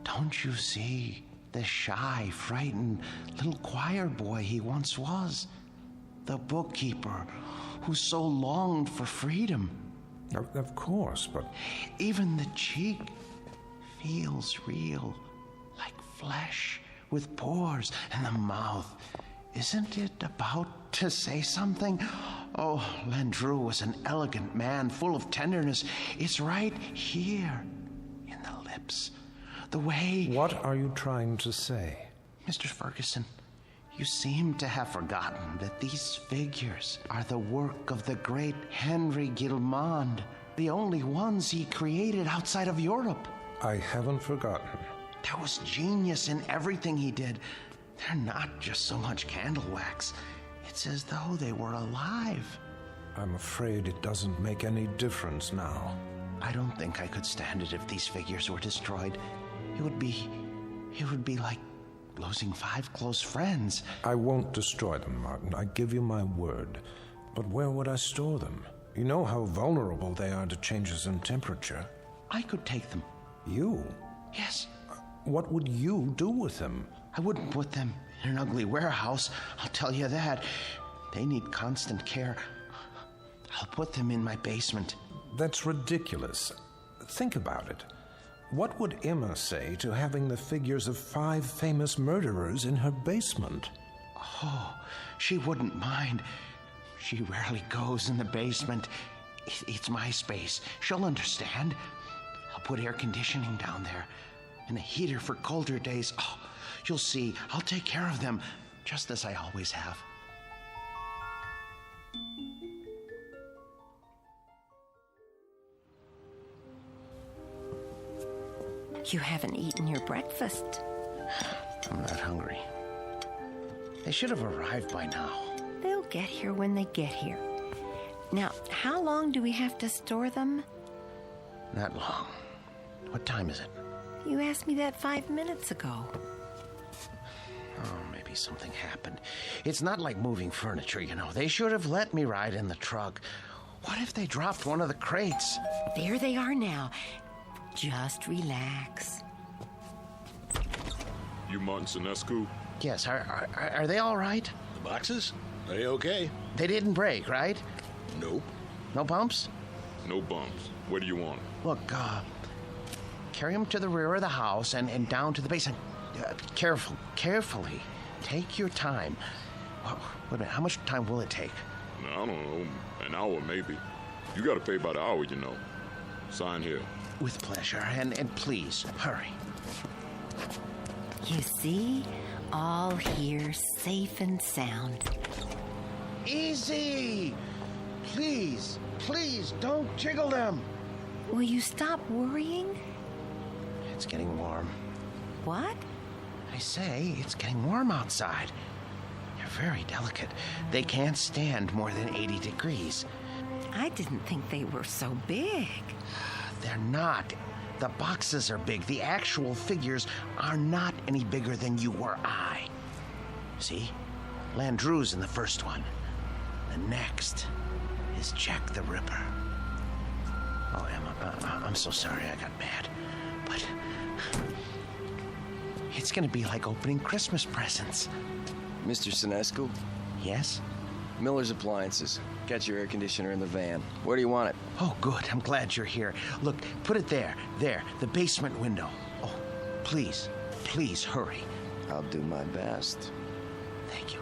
Don't you see the shy, frightened little choir boy he once was? The bookkeeper who so longed for freedom. Of course, but... Even the cheek feels real, like flesh, with pores, and the mouth. Isn't it about to say something? Oh, Landru was an elegant man, full of tenderness. It's right here, in the lips. The way... What are you trying to say? Mr. Ferguson, you seem to have forgotten that these figures are the work of the great Henry Guillemond, the only ones he created outside of Europe. I haven't forgotten. There was genius in everything he did. They're not just so much candle wax. It's as though they were alive. I'm afraid it doesn't make any difference now. I don't think I could stand it if these figures were destroyed. It would be It would be like losing 5 close friends. I won't destroy them, Martin. I give you my word. But where would I store them? You know how vulnerable they are to changes in temperature. I could take them. You? Yes. What would you do with them? I wouldn't put them in an ugly warehouse, I'll tell you that. They need constant care. I'll put them in my basement. That's ridiculous. Think about it. What would Emma say to having the figures of 5 famous murderers in her basement? Oh, she wouldn't mind. She rarely goes in the basement. It's my space. She'll understand. I'll put air conditioning down there and a heater for colder days. Oh, you'll see. I'll take care of them, just as I always have. You haven't eaten your breakfast. I'm not hungry. They should have arrived by now. They'll get here when they get here. Now, how long do we have to store them? Not long. What time is it? You asked me that 5 minutes ago. Oh, maybe something happened. It's not like moving furniture, you know. They should have let me ride in the truck. What if they dropped one of the crates? There they are now. Just relax. You Martin Sinescu? Yes, are they all right? The boxes? They okay? They didn't break, right? Nope. No bumps? No bumps. What do you want? Look, carry them to the rear of the house and down to the basement. Carefully. Take your time. Well, wait a minute, how much time will it take? I don't know, an hour maybe. You gotta pay by the hour, you know. Sign here. With pleasure, and please, hurry. You see? All here safe and sound. Easy! Please, don't jiggle them. Will you stop worrying? It's getting warm. What? I say, it's getting warm outside. They're very delicate. They can't stand more than 80 degrees. I didn't think they were so big. They're not. The boxes are big. The actual figures are not any bigger than you or I. See? Landru's in the first one. The next is Jack the Ripper. Oh, Emma, I'm so sorry I got mad. But it's gonna be like opening Christmas presents. Mr. Sinescu? Yes? Miller's Appliances. Got your air conditioner in the van. Where do you want it? Oh, good. I'm glad you're here. Look, put it there. There, the basement window. Oh, please, hurry. I'll do my best. Thank you.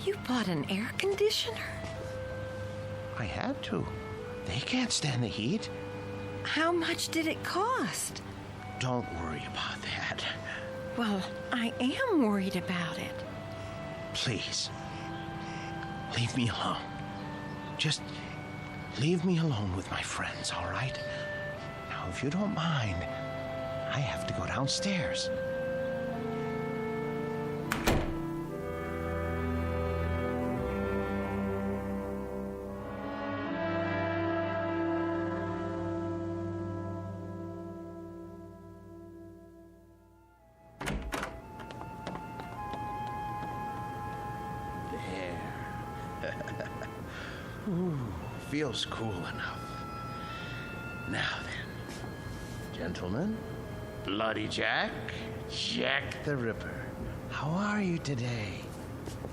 You bought an air conditioner? I had to. They can't stand the heat. How much did it cost? Don't worry about that. Well, I am worried about it. Please. Leave me alone. Just leave me alone with my friends, all right? Now, if you don't mind, I have to go downstairs. Ooh, feels cool enough. Now then, gentlemen, Bloody Jack, Jack the Ripper, how are you today?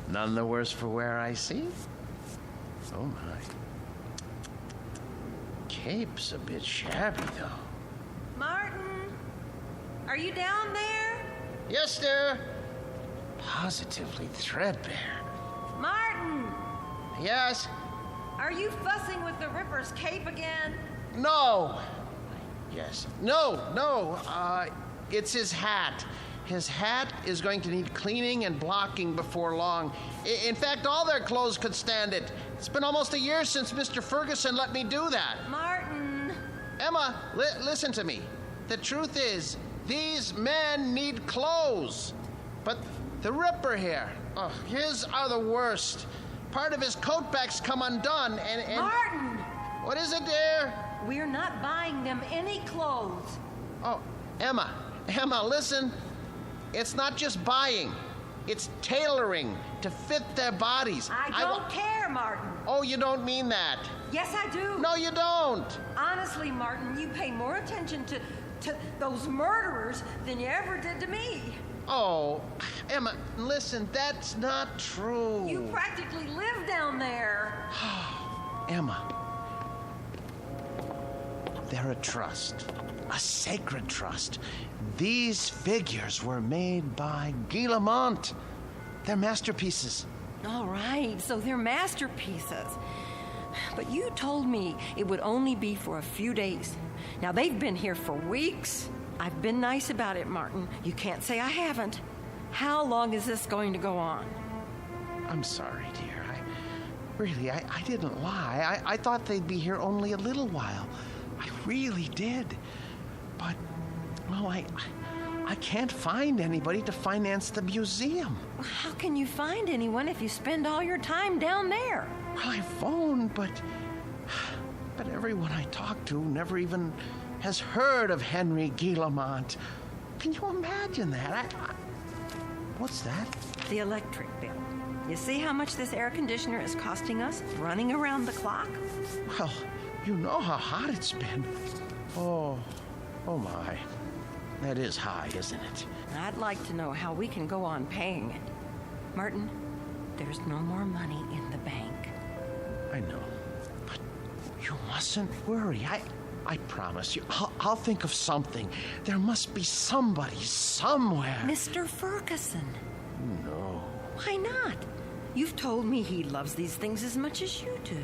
None the worse for wear, I see? Oh my. Cape's a bit shabby, though. Martin, are you down there? Yes, sir. Positively threadbare. Martin! Yes? Are you fussing with the Ripper's cape again? No. Yes. No. It's his hat. His hat is going to need cleaning and blocking before long. In fact, all their clothes could stand it. It's been almost a year since Mr. Ferguson let me do that. Martin! Emma, listen to me. The truth is, these men need clothes. But the Ripper here, his are the worst. Part of his coat back's come undone, and... Martin! What is it, dear? We're not buying them any clothes. Oh, Emma, Emma, listen. It's not just buying. It's tailoring to fit their bodies. I don't care, Martin. Oh, you don't mean that. Yes, I do. No, you don't. Honestly, Martin, you pay more attention to those murderers than you ever did to me. Oh, Emma, listen, that's not true. You practically live down there. Emma, they're a trust, a sacred trust. These figures were made by Guillemont. They're masterpieces. All right, so they're masterpieces. But you told me it would only be for a few days. Now, they've been here for weeks. I've been nice about it, Martin. You can't say I haven't. How long is this going to go on? I'm sorry, dear. I didn't lie. I thought they'd be here only a little while. I really did. But, well, I can't find anybody to finance the museum. Well, how can you find anyone if you spend all your time down there? Well, I phoned, but everyone I talked to never even has heard of Henry Guillemont. Can you imagine that? What's that? The electric bill. You see how much this air conditioner is costing us running around the clock? Well, you know how hot it's been. Oh my. That is high, isn't it? I'd like to know how we can go on paying it. Martin, there's no more money in the bank. I know. But you mustn't worry. I promise you, I'll think of something. There must be somebody somewhere. Mr. Ferguson. No. Why not? You've told me he loves these things as much as you do.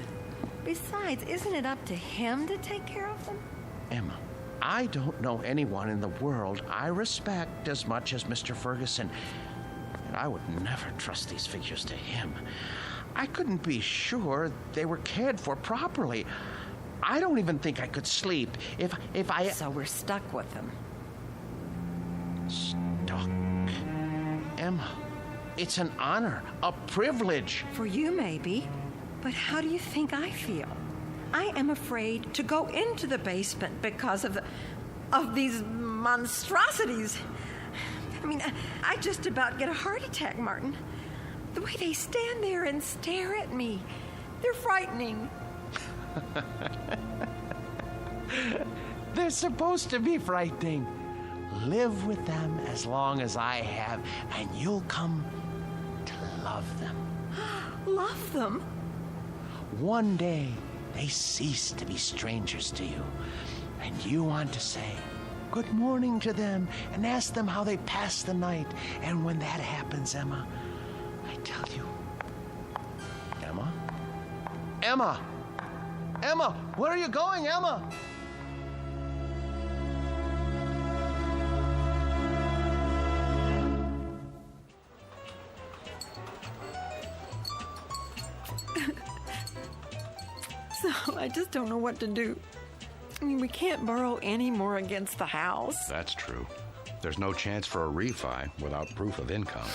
Besides, isn't it up to him to take care of them? Emma, I don't know anyone in the world I respect as much as Mr. Ferguson. And I would never trust these figures to him. I couldn't be sure they were cared for properly. I don't even think I could sleep if I... So we're stuck with them. Stuck? Emma, it's an honor, a privilege. For you, maybe. But how do you think I feel? I am afraid to go into the basement because of these monstrosities. I mean, I just about get a heart attack, Martin. The way they stand there and stare at me, they're frightening. They're supposed to be frightening. Live with them as long as I have, and you'll come to love them. Love them? One day, they cease to be strangers to you, and you want to say good morning to them and ask them how they passed the night. And when that happens, Emma, I tell you, Emma, where are you going, Emma? So I just don't know what to do. I mean, we can't borrow any more against the house. That's true. There's no chance for a refi without proof of income.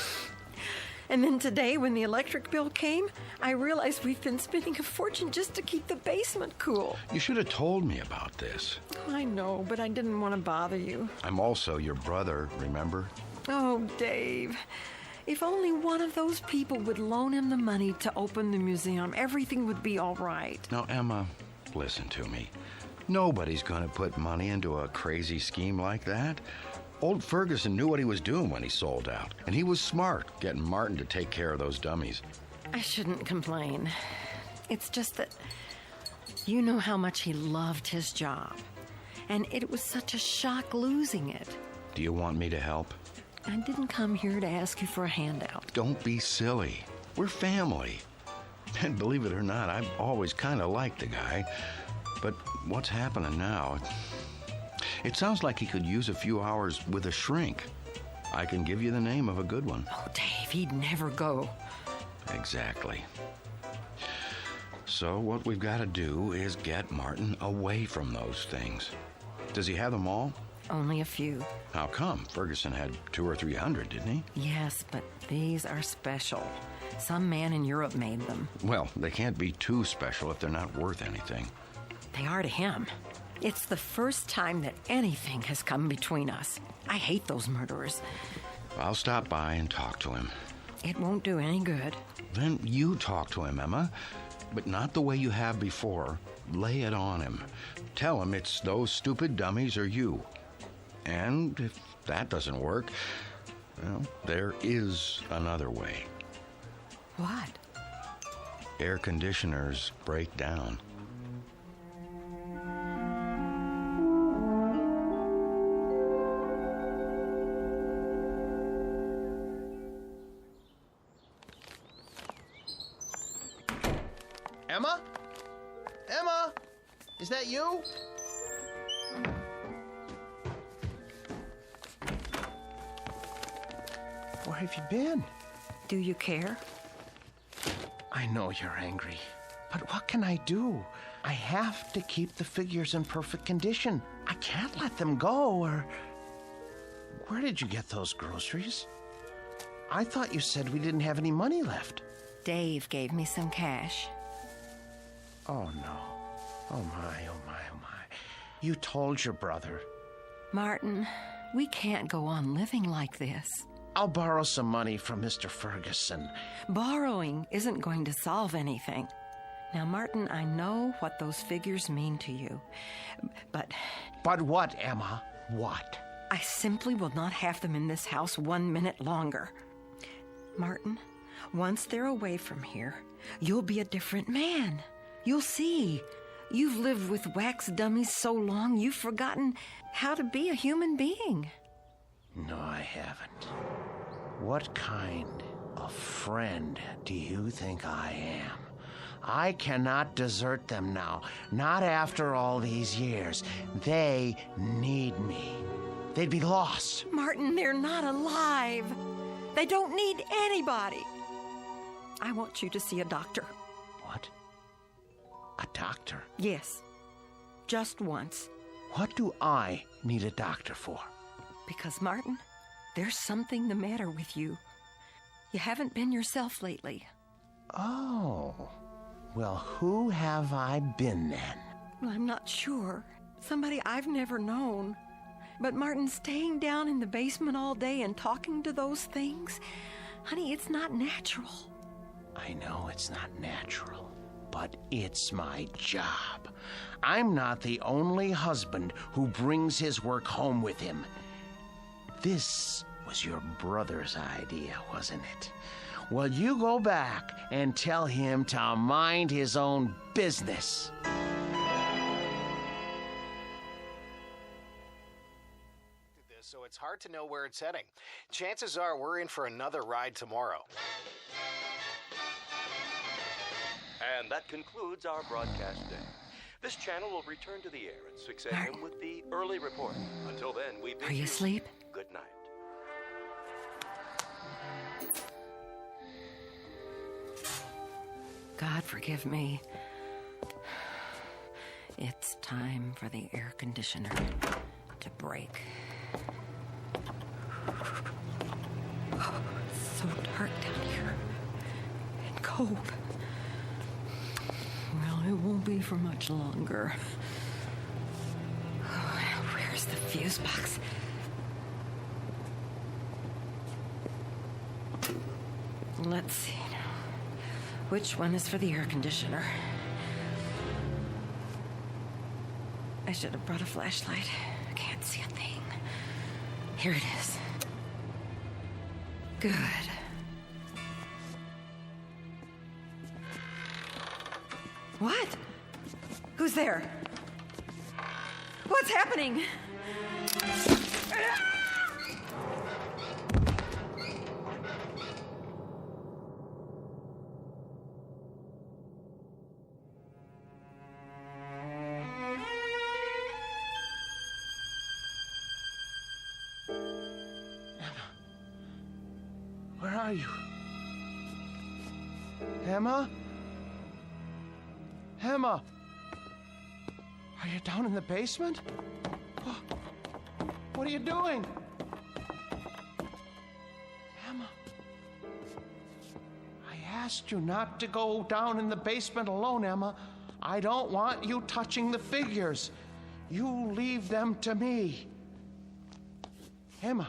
And then today, when the electric bill came, I realized we've been spending a fortune just to keep the basement cool. You should have told me about this. I know, but I didn't want to bother you. I'm also your brother, remember? Oh, Dave. If only one of those people would loan him the money to open the museum, everything would be all right. Now, Emma, listen to me. Nobody's going to put money into a crazy scheme like that. Old Ferguson knew what he was doing when he sold out, and he was smart getting Martin to take care of those dummies. I shouldn't complain. It's just that you know how much he loved his job, and it was such a shock losing it. Do you want me to help? I didn't come here to ask you for a handout. Don't be silly. We're family. And believe it or not, I've always kind of liked the guy. But what's happening now? It sounds like he could use a few hours with a shrink. I can give you the name of a good one. Oh, Dave, he'd never go. Exactly. So what we've got to do is get Martin away from those things. Does he have them all? Only a few. How come? Ferguson had 200 or 300, didn't he? Yes, but these are special. Some man in Europe made them. Well, they can't be too special if they're not worth anything. They are to him. It's the first time that anything has come between us. I hate those murderers. I'll stop by and talk to him. It won't do any good. Then you talk to him, Emma. But not the way you have before. Lay it on him. Tell him it's those stupid dummies or you. And if that doesn't work, well, there is another way. What? Air conditioners break down. Emma? Emma? Is that you? Where have you been? Do you care? I know you're angry, but what can I do? I have to keep the figures in perfect condition. I can't let them go, or... Where did you get those groceries? I thought you said we didn't have any money left. Dave gave me some cash. Oh, no. Oh, my, oh, my, oh, my. You told your brother. Martin, we can't go on living like this. I'll borrow some money from Mr. Ferguson. Borrowing isn't going to solve anything. Now, Martin, I know what those figures mean to you, but... But what, Emma? What? I simply will not have them in this house 1 minute longer. Martin, once they're away from here, you'll be a different man. You'll see. You've lived with wax dummies so long, you've forgotten how to be a human being. No, I haven't. What kind of friend do you think I am? I cannot desert them now, not after all these years. They need me. They'd be lost. Martin, they're not alive. They don't need anybody. I want you to see a doctor. What? A doctor? Yes. Just once. What do I need a doctor for? Because, Martin, there's something the matter with you. You haven't been yourself lately. Oh. Well, who have I been then? Well, I'm not sure. Somebody I've never known. But Martin, staying down in the basement all day and talking to those things, honey, it's not natural. I know it's not natural, but it's my job. I'm not the only husband who brings his work home with him. This was your brother's idea, wasn't it? Well, you go back and tell him to mind his own business. So it's hard to know where it's heading. Chances are we're in for another ride tomorrow. And that concludes our broadcast day. This channel will return to the air at 6 a.m. with the early report. Until then, we bid Are you asleep? Good night. God forgive me. It's time for the air conditioner to break. Oh, it's so dark down here. And cold. Well, it won't be for much longer. Oh, where's the fuse box? Let's see now. Which one is for the air conditioner? I should have brought a flashlight. I can't see a thing. Here it is. Good. What? Who's there? What's happening? Where are you? Emma? Emma? Are you down in the basement? Oh, what are you doing? Emma? I asked you not to go down in the basement alone, Emma. I don't want you touching the figures. You leave them to me. Emma.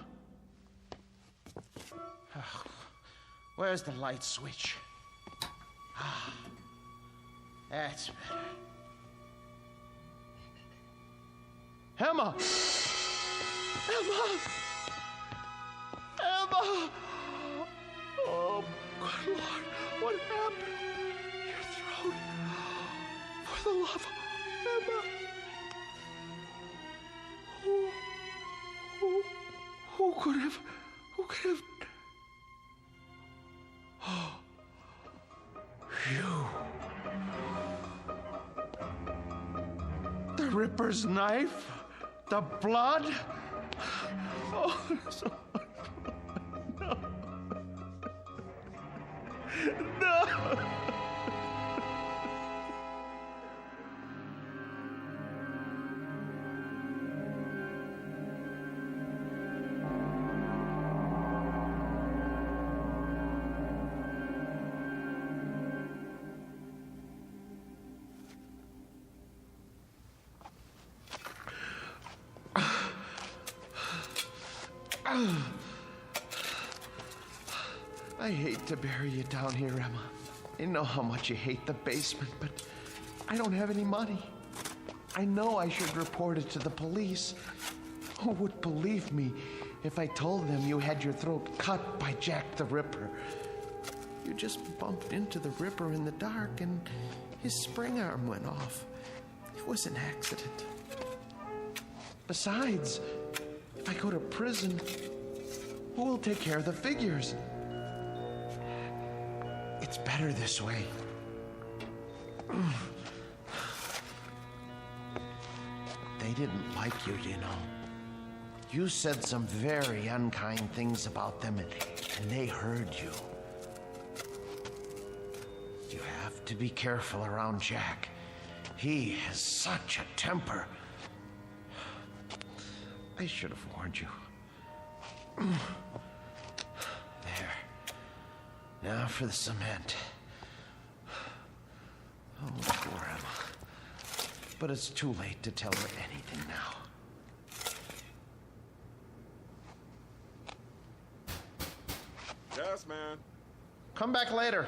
Oh, where's the light switch? Ah, that's better. Emma! Emma! Emma! Oh, good Lord, what happened? Your throat. For the love of Emma. Who could have... Oh, you. The Ripper's knife? The blood? Oh, so much blood. No. No. I hate to bury you down here, Emma. I know how much you hate the basement, but I don't have any money. I know I should report it to the police. Who would believe me if I told them you had your throat cut by Jack the Ripper? You just bumped into the Ripper in the dark and his spring arm went off. It was an accident. Besides, if I go to prison, who will take care of the figures? It's better this way. They didn't like you, you know. You said some very unkind things about them, and they heard you. You have to be careful around Jack. He has such a temper. I should have warned you. There. Now for the cement. Oh, poor Emma. But it's too late to tell her anything now. Yes, man. Come back later.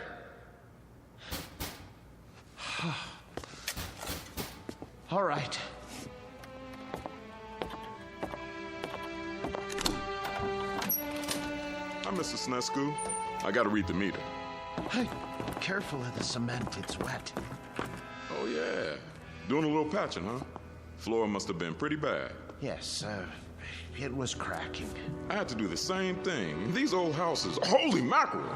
All right. Hi, Mr. Snesku. I gotta read the meter. Hey, careful of the cement, it's wet. Oh, yeah. Doing a little patching, huh? Floor must have been pretty bad. Yes, it was cracking. I had to do the same thing. These old houses, holy mackerel!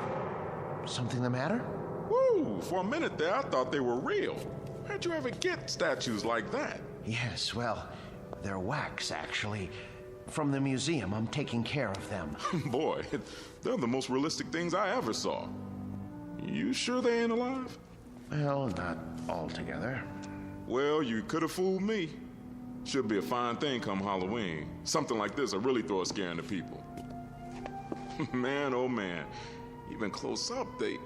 Something the matter? Woo! For a minute there, I thought they were real. How'd you ever get statues like that? Yes, well, they're wax, actually. From the museum, I'm taking care of them. Boy, they're the most realistic things I ever saw. You sure they ain't alive? Well, not altogether. Well, you could have fooled me. Should be a fine thing come Halloween. Something like this will really throw a scare into people. Man, oh man. Even close up, they...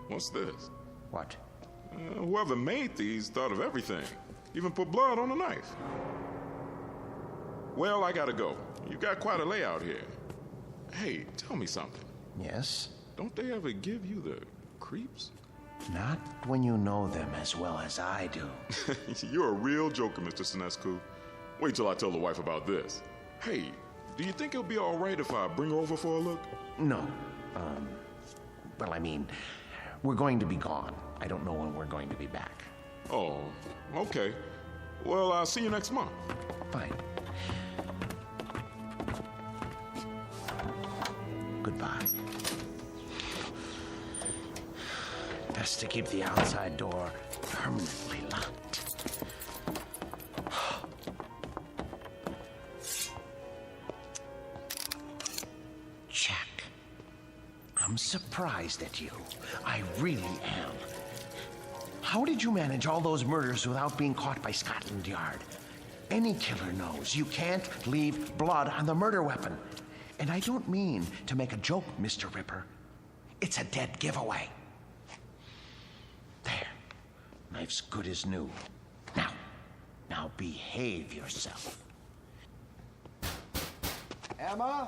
What's this? What? Whoever made these thought of everything. Even put blood on the knife. Well, I gotta go. You got quite a layout here. Hey, tell me something. Yes? Don't they ever give you the creeps? Not when you know them as well as I do. You're a real joker, Mr. Sinescu. Wait till I tell the wife about this. Hey, do you think it'll be all right if I bring her over for a look? No. Well, I mean, we're going to be gone. I don't know when we're going to be back. Oh, okay. Well, I'll see you next month. Fine. Goodbye. Best to keep the outside door permanently locked. Jack, I'm surprised at you. I really am. How did you manage all those murders without being caught by Scotland Yard? Any killer knows you can't leave blood on the murder weapon. And I don't mean to make a joke, Mr. Ripper. It's a dead giveaway. There. Knife's good as new. Now Now behave yourself. Emma?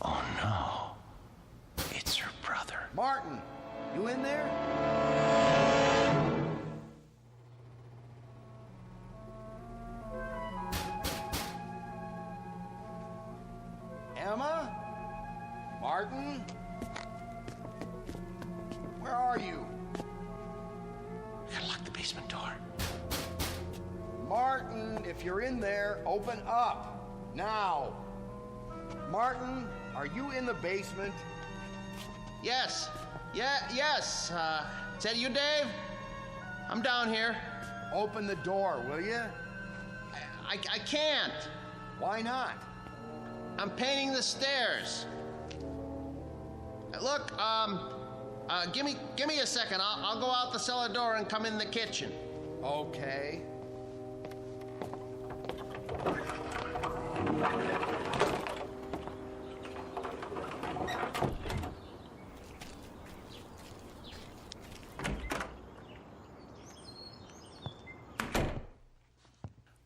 Oh no. It's her brother. Martin, you in there? Emma? Martin? Where are you? Gotta lock the basement door. Martin, if you're in there, open up. Now. Martin, are you in the basement? Yes. Yes. Is that you, Dave? I'm down here. Open the door, will you? I can't. Why not? I'm painting the stairs. Look, give me a second. I'll go out the cellar door and come in the kitchen. Okay.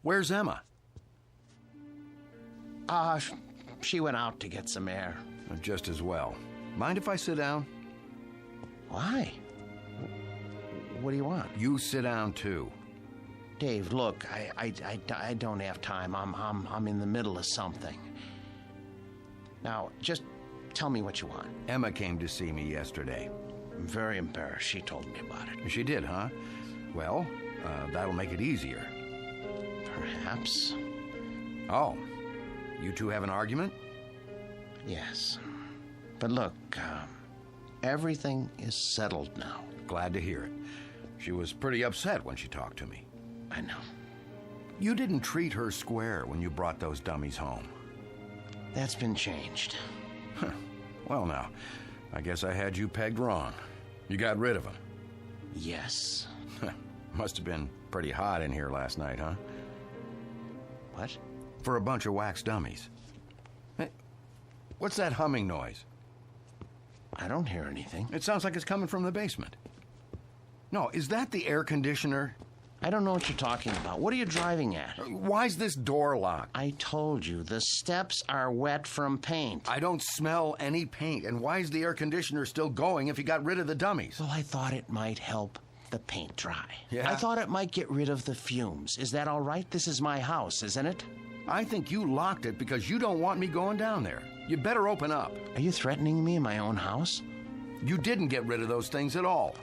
Where's Emma? She went out to get some air. Just as well. Mind if I sit down? Why? What do you want? You sit down too. Dave, look, I don't have time. I'm in the middle of something. Now, just tell me what you want. Emma came to see me yesterday. I'm very embarrassed. She told me about it. She did, huh? Well, that'll make it easier. Perhaps. Oh, you two have an argument? Yes. But look, everything is settled now. Glad to hear it. She was pretty upset when she talked to me. I know. You didn't treat her square when you brought those dummies home. That's been changed. Well, now, I guess I had you pegged wrong. You got rid of them. Yes. Must have been pretty hot in here last night, huh? What? For a bunch of wax dummies. Hey, what's that humming noise? I don't hear anything. It sounds like it's coming from the basement. No, is that the air conditioner? I don't know what you're talking about. What are you driving at? Why's this door locked? I told you, the steps are wet from paint. I don't smell any paint. And why's the air conditioner still going if you got rid of the dummies? Well, I thought it might help the paint dry. Yeah? I thought it might get rid of the fumes. Is that all right? This is my house, isn't it? I think you locked it because you don't want me going down there. You better open up. Are you threatening me in my own house? You didn't get rid of those things at all.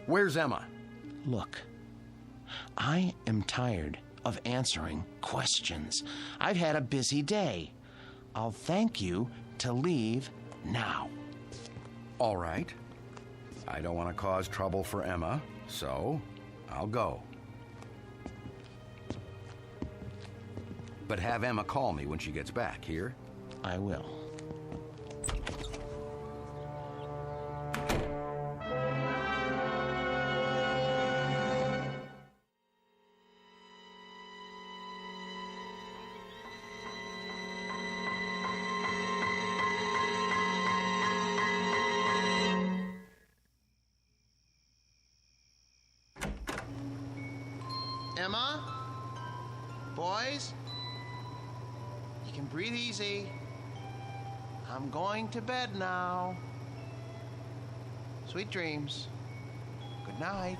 Where's Emma? Look, I am tired of answering questions. I've had a busy day. I'll thank you to leave now. All right. I don't want to cause trouble for Emma, so I'll go. But have Emma call me when she gets back, here? I will. Emma? Boys? You can breathe easy. I'm going to bed now. Sweet dreams. Good night.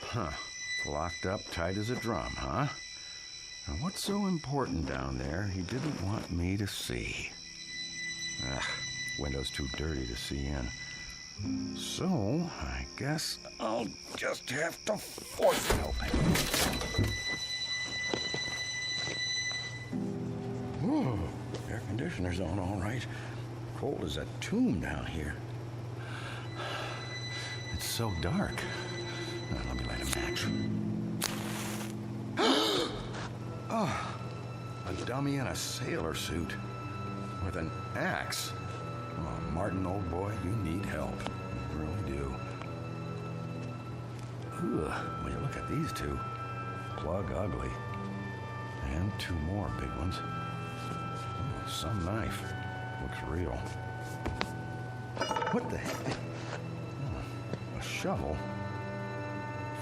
Huh. Locked up tight as a drum, huh? Now, what's so important down there he didn't want me to see? Ugh, window's too dirty to see in. So, I guess I'll just have to force it open. Whoa, air conditioner's on all right. Cold as a tomb down here. It's so dark. Now, let me light a match. Oh, a dummy in a sailor suit with an axe. Oh, Martin, old boy, you need help. You really do. Ugh, when you look at these two, plug ugly. And two more big ones. Oh, Some knife. Looks real. What the heck? A shovel?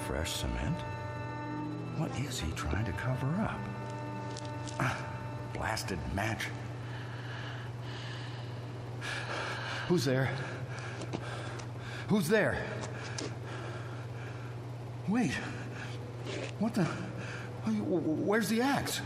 Fresh cement? What is he trying to cover up? Blasted match. Who's there? Who's there? Wait. What the? Where's the axe?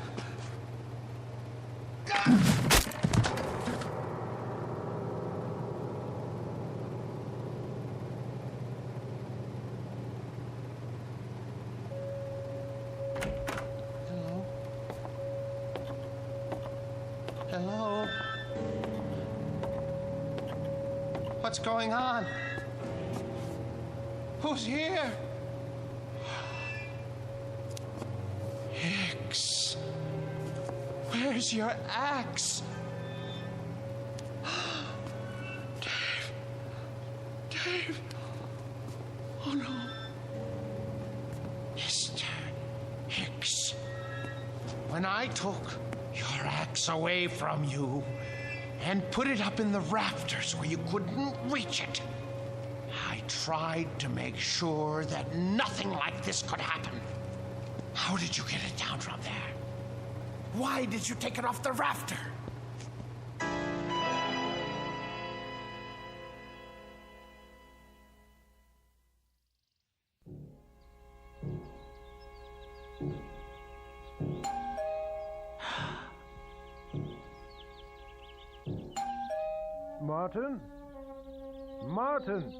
Hello? What's going on? Who's here? Hicks. Where's your axe? Dave. Dave. Oh no. Mr. Hicks. When I took your axe away from you and put it up in the rafters where you couldn't reach it, I tried to make sure that nothing like this could happen. How did you get it down from there? Why did you take it off the rafter? Martin? Martin!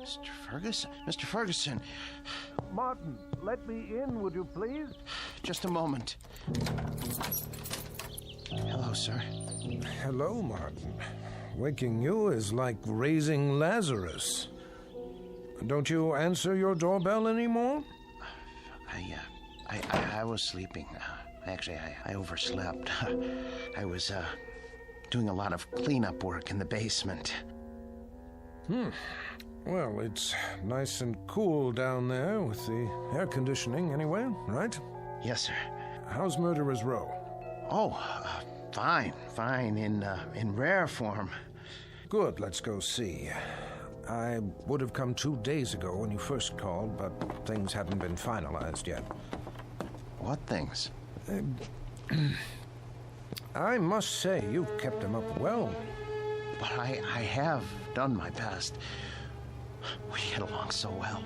Mr. Ferguson? Mr. Ferguson! Martin, let me in, would you please? Just a moment. Hello, sir. Hello, Martin. Waking you is like raising Lazarus. Don't you answer your doorbell anymore? I was sleeping. Actually, I overslept. I was, doing a lot of cleanup work in the basement. Well, it's nice and cool down there with the air conditioning anyway, right? Yes, sir. How's Murderer's Row? Oh, fine, in rare form. Good, let's go see. I would have come 2 days ago when you first called, but things hadn't been finalized yet. What things? I must say, you've kept them up well. But I have done my best. We get along so well.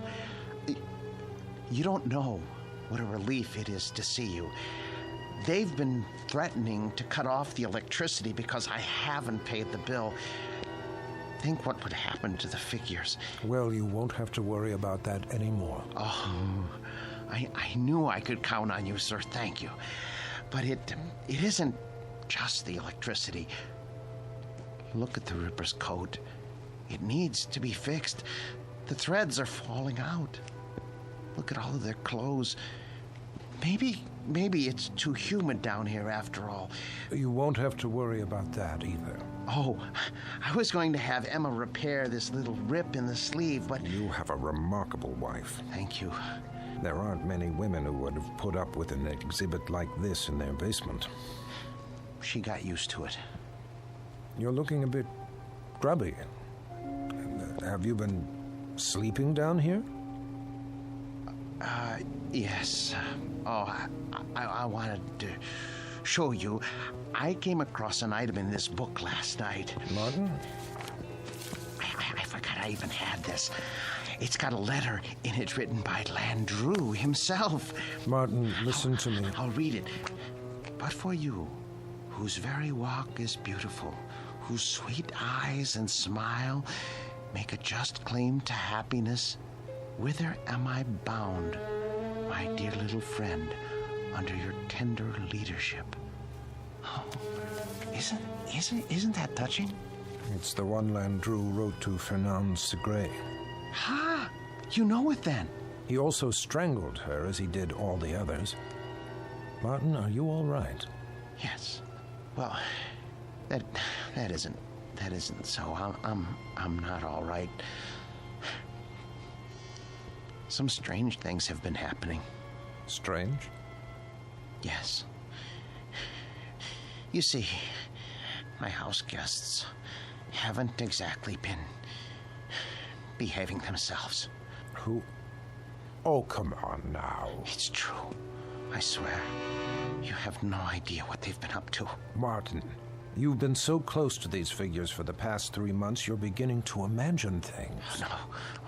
You don't know what a relief it is to see you. They've been threatening to cut off the electricity because I haven't paid the bill. Think what would happen to the figures. Well, you won't have to worry about that anymore. Oh, I knew I could count on you, sir. Thank you. But it isn't just the electricity. Look at the Ripper's coat. It needs to be fixed. The threads are falling out. Look at all of their clothes. Maybe it's too humid down here after all. You won't have to worry about that either. Oh, I was going to have Emma repair this little rip in the sleeve, but... You have a remarkable wife. Thank you. There aren't many women who would have put up with an exhibit like this in their basement. She got used to it. You're looking a bit grubby. Have you been sleeping down here? Yes. I wanted to show you. I came across an item in this book last night. Martin? I forgot I even had this. It's got a letter in it written by Landru himself. Martin, listen to me. I'll read it. But for you, whose very walk is beautiful, whose sweet eyes and smile make a just claim to happiness, whither am I bound, my dear little friend, under your tender leadership? Oh, isn't that touching? It's the one Landru wrote to Fernand Segre. Ha! You know it then. He also strangled her as he did all the others. Martin, are you all right? Yes. Well, that isn't so. I'm not all right. Some strange things have been happening. Strange? Yes. You see, my house guests haven't exactly been behaving themselves. Who? Oh, come on now. It's true. I swear. You have no idea what they've been up to. Martin, you've been so close to these figures for the past 3 months, you're beginning to imagine things.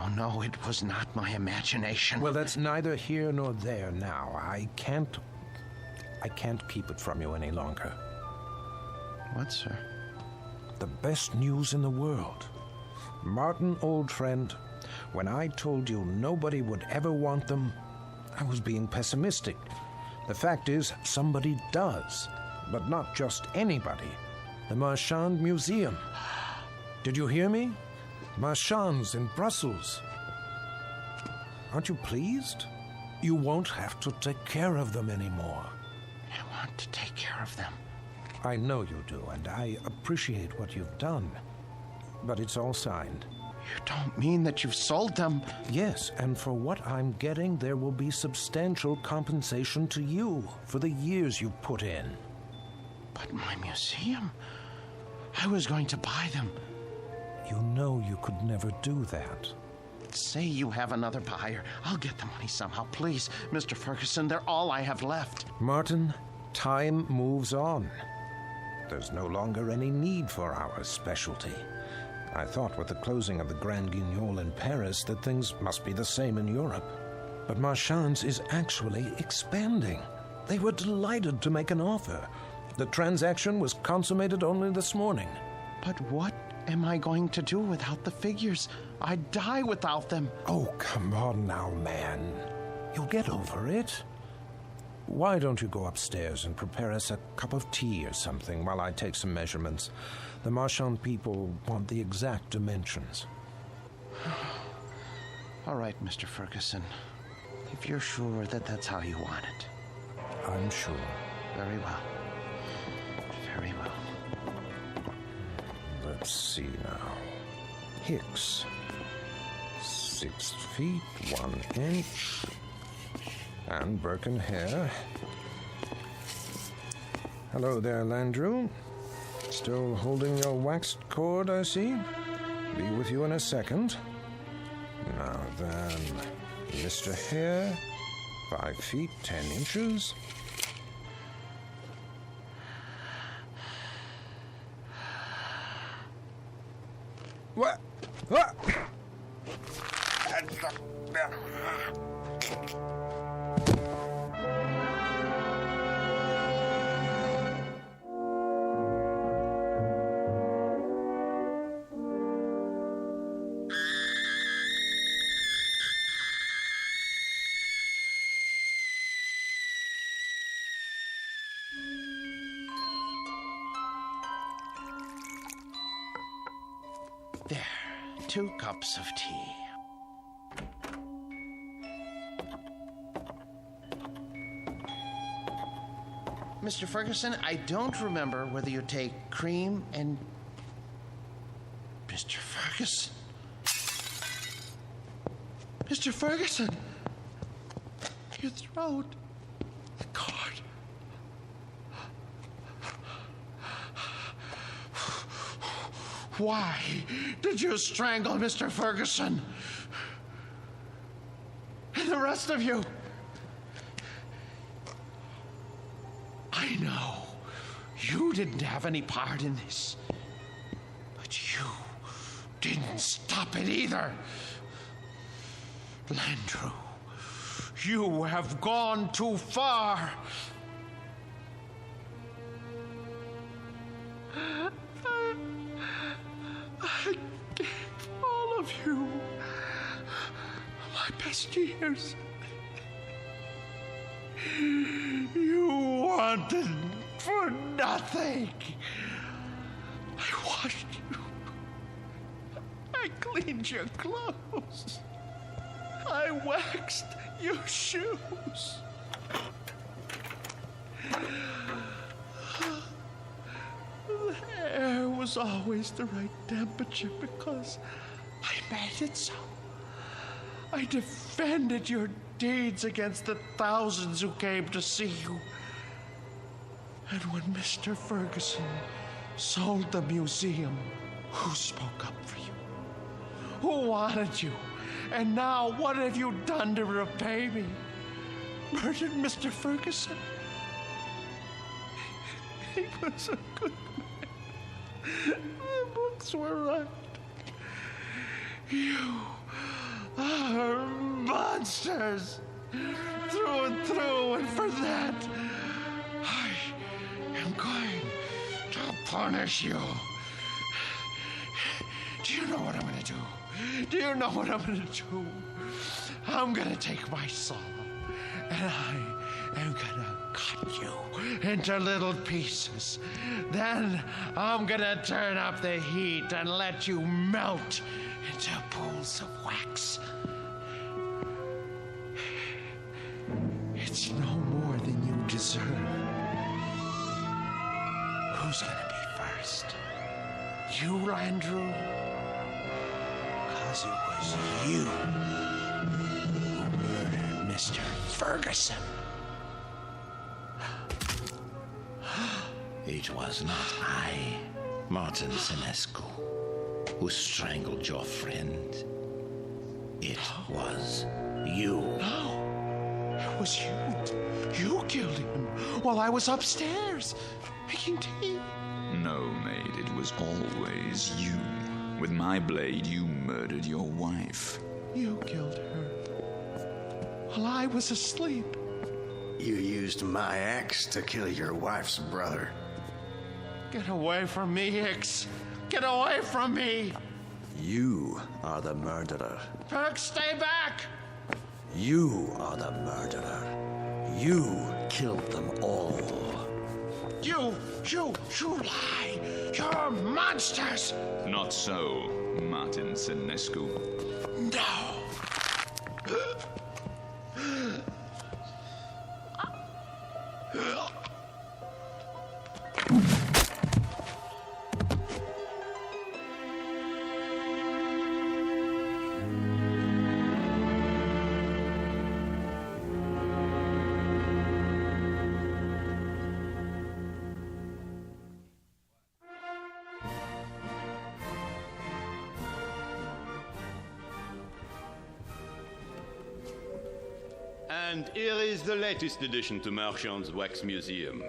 Oh, no, it was not my imagination. Well, that's neither here nor there now. I can't keep it from you any longer. What, sir? The best news in the world. Martin, old friend, when I told you nobody would ever want them, I was being pessimistic. The fact is, somebody does, but not just anybody. The Marchand Museum. Did you hear me? Marchands in Brussels. Aren't you pleased? You won't have to take care of them anymore. I want to take care of them. I know you do, and I appreciate what you've done. But it's all signed. You don't mean that you've sold them? Yes, and for what I'm getting, there will be substantial compensation to you for the years you've put in. But my museum? I was going to buy them. You know you could never do that. Say you have another buyer. I'll get the money somehow. Please, Mr. Ferguson, they're all I have left. Martin, time moves on. There's no longer any need for our specialty. I thought with the closing of the Grand Guignol in Paris that things must be the same in Europe. But Marchand's is actually expanding. They were delighted to make an offer. The transaction was consummated only this morning. But what am I going to do without the figures? I'd die without them. Oh, come on now, man. You'll get over it. Why don't you go upstairs and prepare us a cup of tea or something while I take some measurements? The Marchand people want the exact dimensions. All right, Mr. Ferguson. If you're sure that that's how you want it. I'm sure. Very well. Very well. Let's see now. Hicks. 6 feet, 1 inch. And Birkin hair. Hello there, Landrew. Still holding your waxed cord, I see. Be with you in a second. Now then, Mr. Hare, 5 feet, 10 inches. What? What? There, 2 cups of tea. Mr. Ferguson, I don't remember whether you take cream and... Mr. Ferguson? Mr. Ferguson! Your throat. The cord. Why did you strangle Mr. Ferguson? And the rest of you? I know you didn't have any part in this, but you didn't stop it either. Landrew, you have gone too far. I gave all of you my best years. You wanted for nothing. I washed you. I cleaned your clothes. I waxed your shoes. The air was always the right temperature because I made it so. I defended your deeds against the thousands who came to see you. And when Mr. Ferguson sold the museum. Who spoke up for you? Who wanted you? And now what have you done to repay me? Murdered Mr. Ferguson? He was a good man. The books were right. You are monsters through and through, and for that, I am going to punish you. Do you know what I'm going to do? Do you know what I'm going to do? I'm going to take my saw, and I am going to cut you into little pieces. Then I'm going to turn up the heat and let you melt into pools of wax. It's no more than you deserve. Who's going to be first? You, Landrew? Because it was you who murdered Mr. Ferguson. It was not I, Martin Senescu, who strangled your friend. It was you. No, it was you. You killed him while I was upstairs making tea. No, maid, it was always you. With my blade, you murdered your wife. You killed her while I was asleep. You used my axe to kill your wife's brother. Get away from me, Hicks. Get away from me. You are the murderer. Perk, stay back. You are the murderer. You killed them all. You lie. You're monsters. Not so, Martin Senescu. No. And here is the latest addition to Marchand's Wax Museum,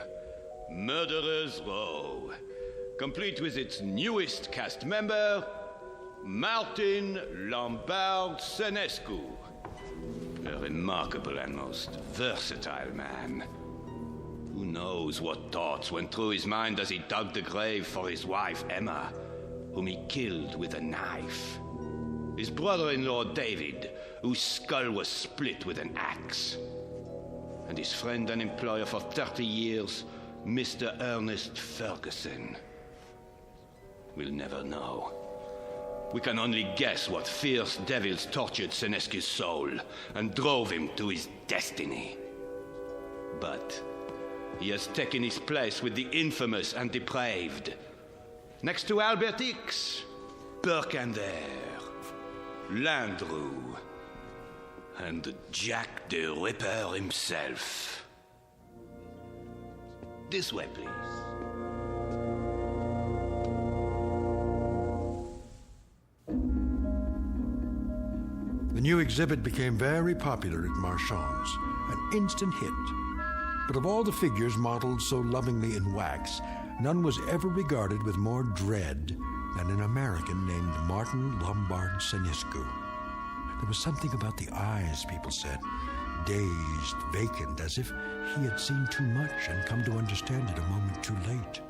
Murderer's Row, complete with its newest cast member, Martin Lombard Senescu, a remarkable and most versatile man. Who knows what thoughts went through his mind as he dug the grave for his wife, Emma, whom he killed with a knife. His brother-in-law, David, whose skull was split with an axe. And his friend and employer for 30 years, Mr. Ernest Ferguson. We'll never know. We can only guess what fierce devils tortured Senescu's soul and drove him to his destiny. But he has taken his place with the infamous and depraved. Next to Albert X, Burkander, Landrew, and Jack the Ripper himself. This way, please. The new exhibit became very popular at Marchand's, an instant hit. But of all the figures modeled so lovingly in wax, none was ever regarded with more dread than an American named Martin Lombard Senescu. There was something about the eyes, people said, dazed, vacant, as if he had seen too much and come to understand it a moment too late.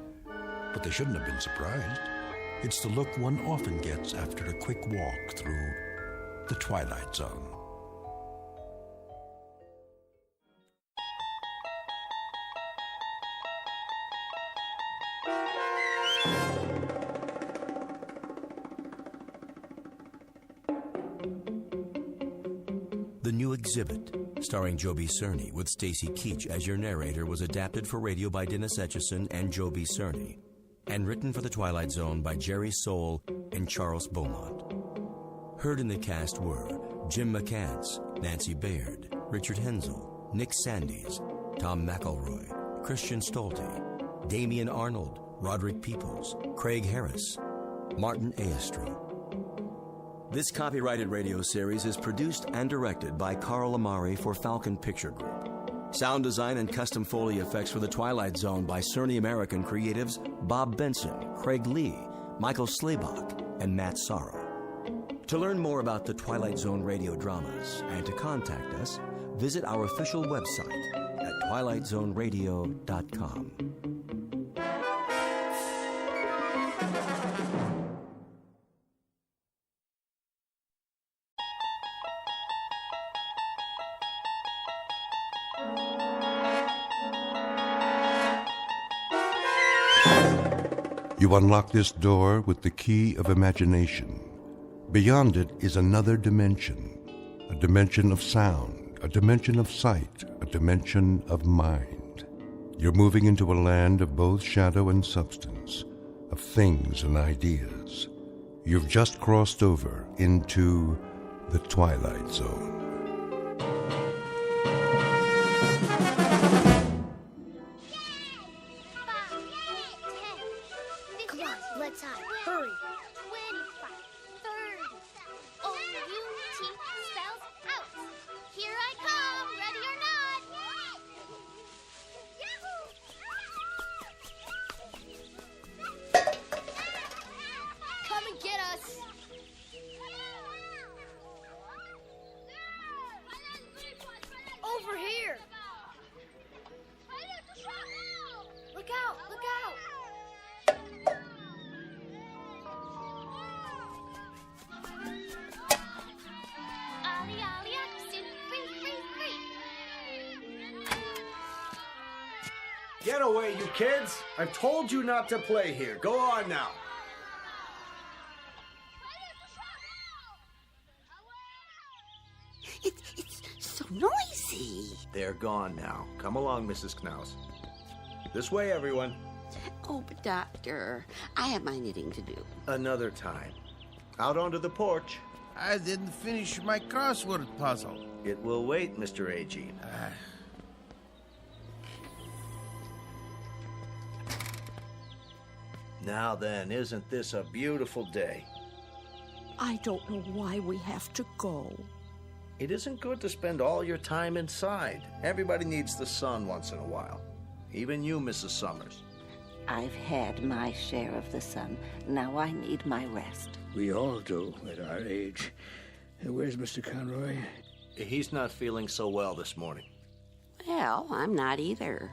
But they shouldn't have been surprised. It's the look one often gets after a quick walk through the Twilight Zone. The new exhibit, starring Joby Cerny with Stacy Keach as your narrator, was adapted for radio by Dennis Etchison and Joby Cerny, and written for The Twilight Zone by Jerry Soule and Charles Beaumont. Heard in the cast were Jim McCants, Nancy Baird, Richard Hensel, Nick Sandys, Tom McElroy, Christian Stolte, Damian Arnold, Roderick Peoples, Craig Harris, Martin Aestri. This copyrighted radio series is produced and directed by Carl Amari for Falcon Picture Group. Sound design and custom Foley effects for The Twilight Zone by Cerny American creatives Bob Benson, Craig Lee, Michael Slaybach, and Matt Sorrow. To learn more about the Twilight Zone radio dramas and to contact us, visit our official website at twilightzoneradio.com. You unlock this door with the key of imagination. Beyond it is another dimension, a dimension of sound, a dimension of sight, a dimension of mind. You're moving into a land of both shadow and substance, of things and ideas. You've just crossed over into the Twilight Zone. Come on, let's hide. Hurry. 25, 30. O-U-T spells out. Here I come, ready or not. Come and get us. Over here. Look out, look out. Ollie, ollie, oxen, free, free, free. Get away, you kids! I've told you not to play here. Go on now. It's so noisy. They're gone now. Come along, Mrs. Knaus. This way, everyone. Oh, but Doctor, I have my knitting to do. Another time. Out onto the porch. I didn't finish my crossword puzzle. It will wait, Mr. Agene. Now then, isn't this a beautiful day? I don't know why we have to go. It isn't good to spend all your time inside. Everybody needs the sun once in a while. Even you, Mrs. Summers. I've had my share of the sun. Now I need my rest. We all do at our age. Where's Mr. Conroy? He's not feeling so well this morning. Well, I'm not either.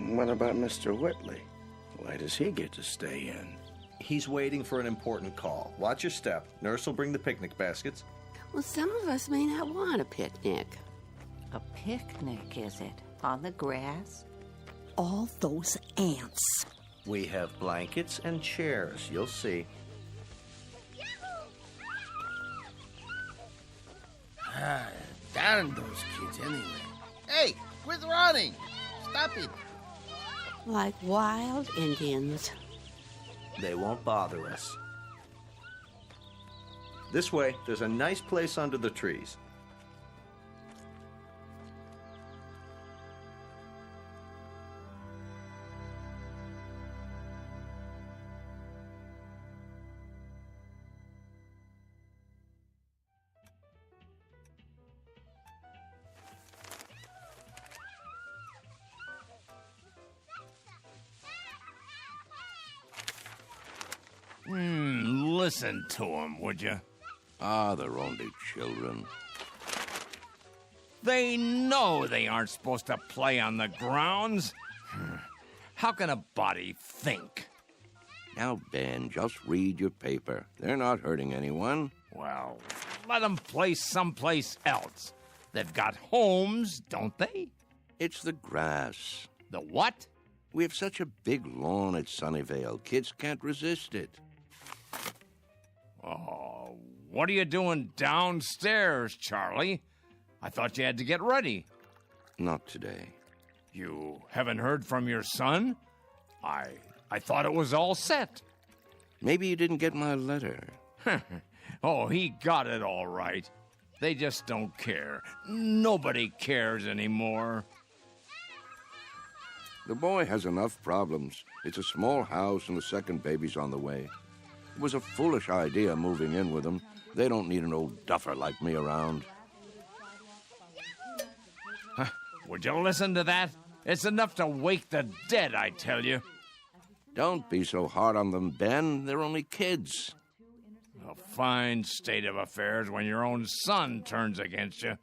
What about Mr. Whitley? Why does he get to stay in? He's waiting for an important call. Watch your step. Nurse will bring the picnic baskets. Well, some of us may not want a picnic. A picnic, is it? On the grass? All those ants. We have blankets and chairs. You'll see. Darn those kids anyway. Hey, quit running! Stop it! Like wild Indians. They won't bother us. This way, there's a nice place under the trees. Listen to them, would you? Ah, they're only children. They know they aren't supposed to play on the grounds. How can a body think? Now, Ben, just read your paper. They're not hurting anyone. Well, let them play someplace else. They've got homes, don't they? It's the grass. The what? We have such a big lawn at Sunnyvale. Kids can't resist it. Oh, what are you doing downstairs, Charlie? I thought you had to get ready. Not today. You haven't heard from your son? I thought it was all set. Maybe you didn't get my letter. Oh, he got it all right. They just don't care. Nobody cares anymore. The boy has enough problems. It's a small house and the second baby's on the way. It was a foolish idea moving in with him. They don't need an old duffer like me around. Would you listen to that? It's enough to wake the dead, I tell you. Don't be so hard on them, Ben. They're only kids. A fine state of affairs when your own son turns against you.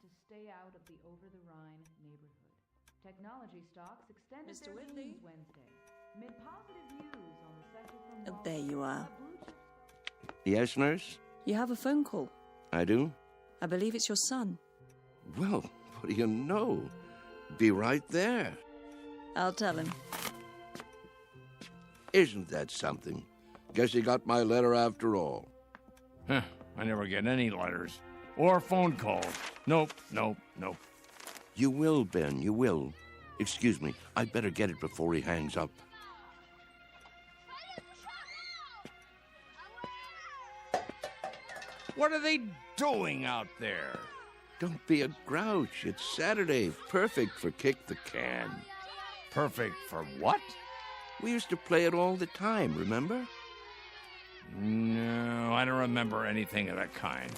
Mr. Whitley? There you are. Yes, nurse? You have a phone call. I do? I believe it's your son. Well, what do you know? Be right there. I'll tell him. Isn't that something? Guess he got my letter after all. Huh, I never get any letters. Or phone calls. Nope. You will, Ben, you will. Excuse me, I'd better get it before he hangs up. What are they doing out there? Don't be a grouch. It's Saturday. Perfect for kick the can. Perfect for what? We used to play it all the time, remember? No, I don't remember anything of that kind.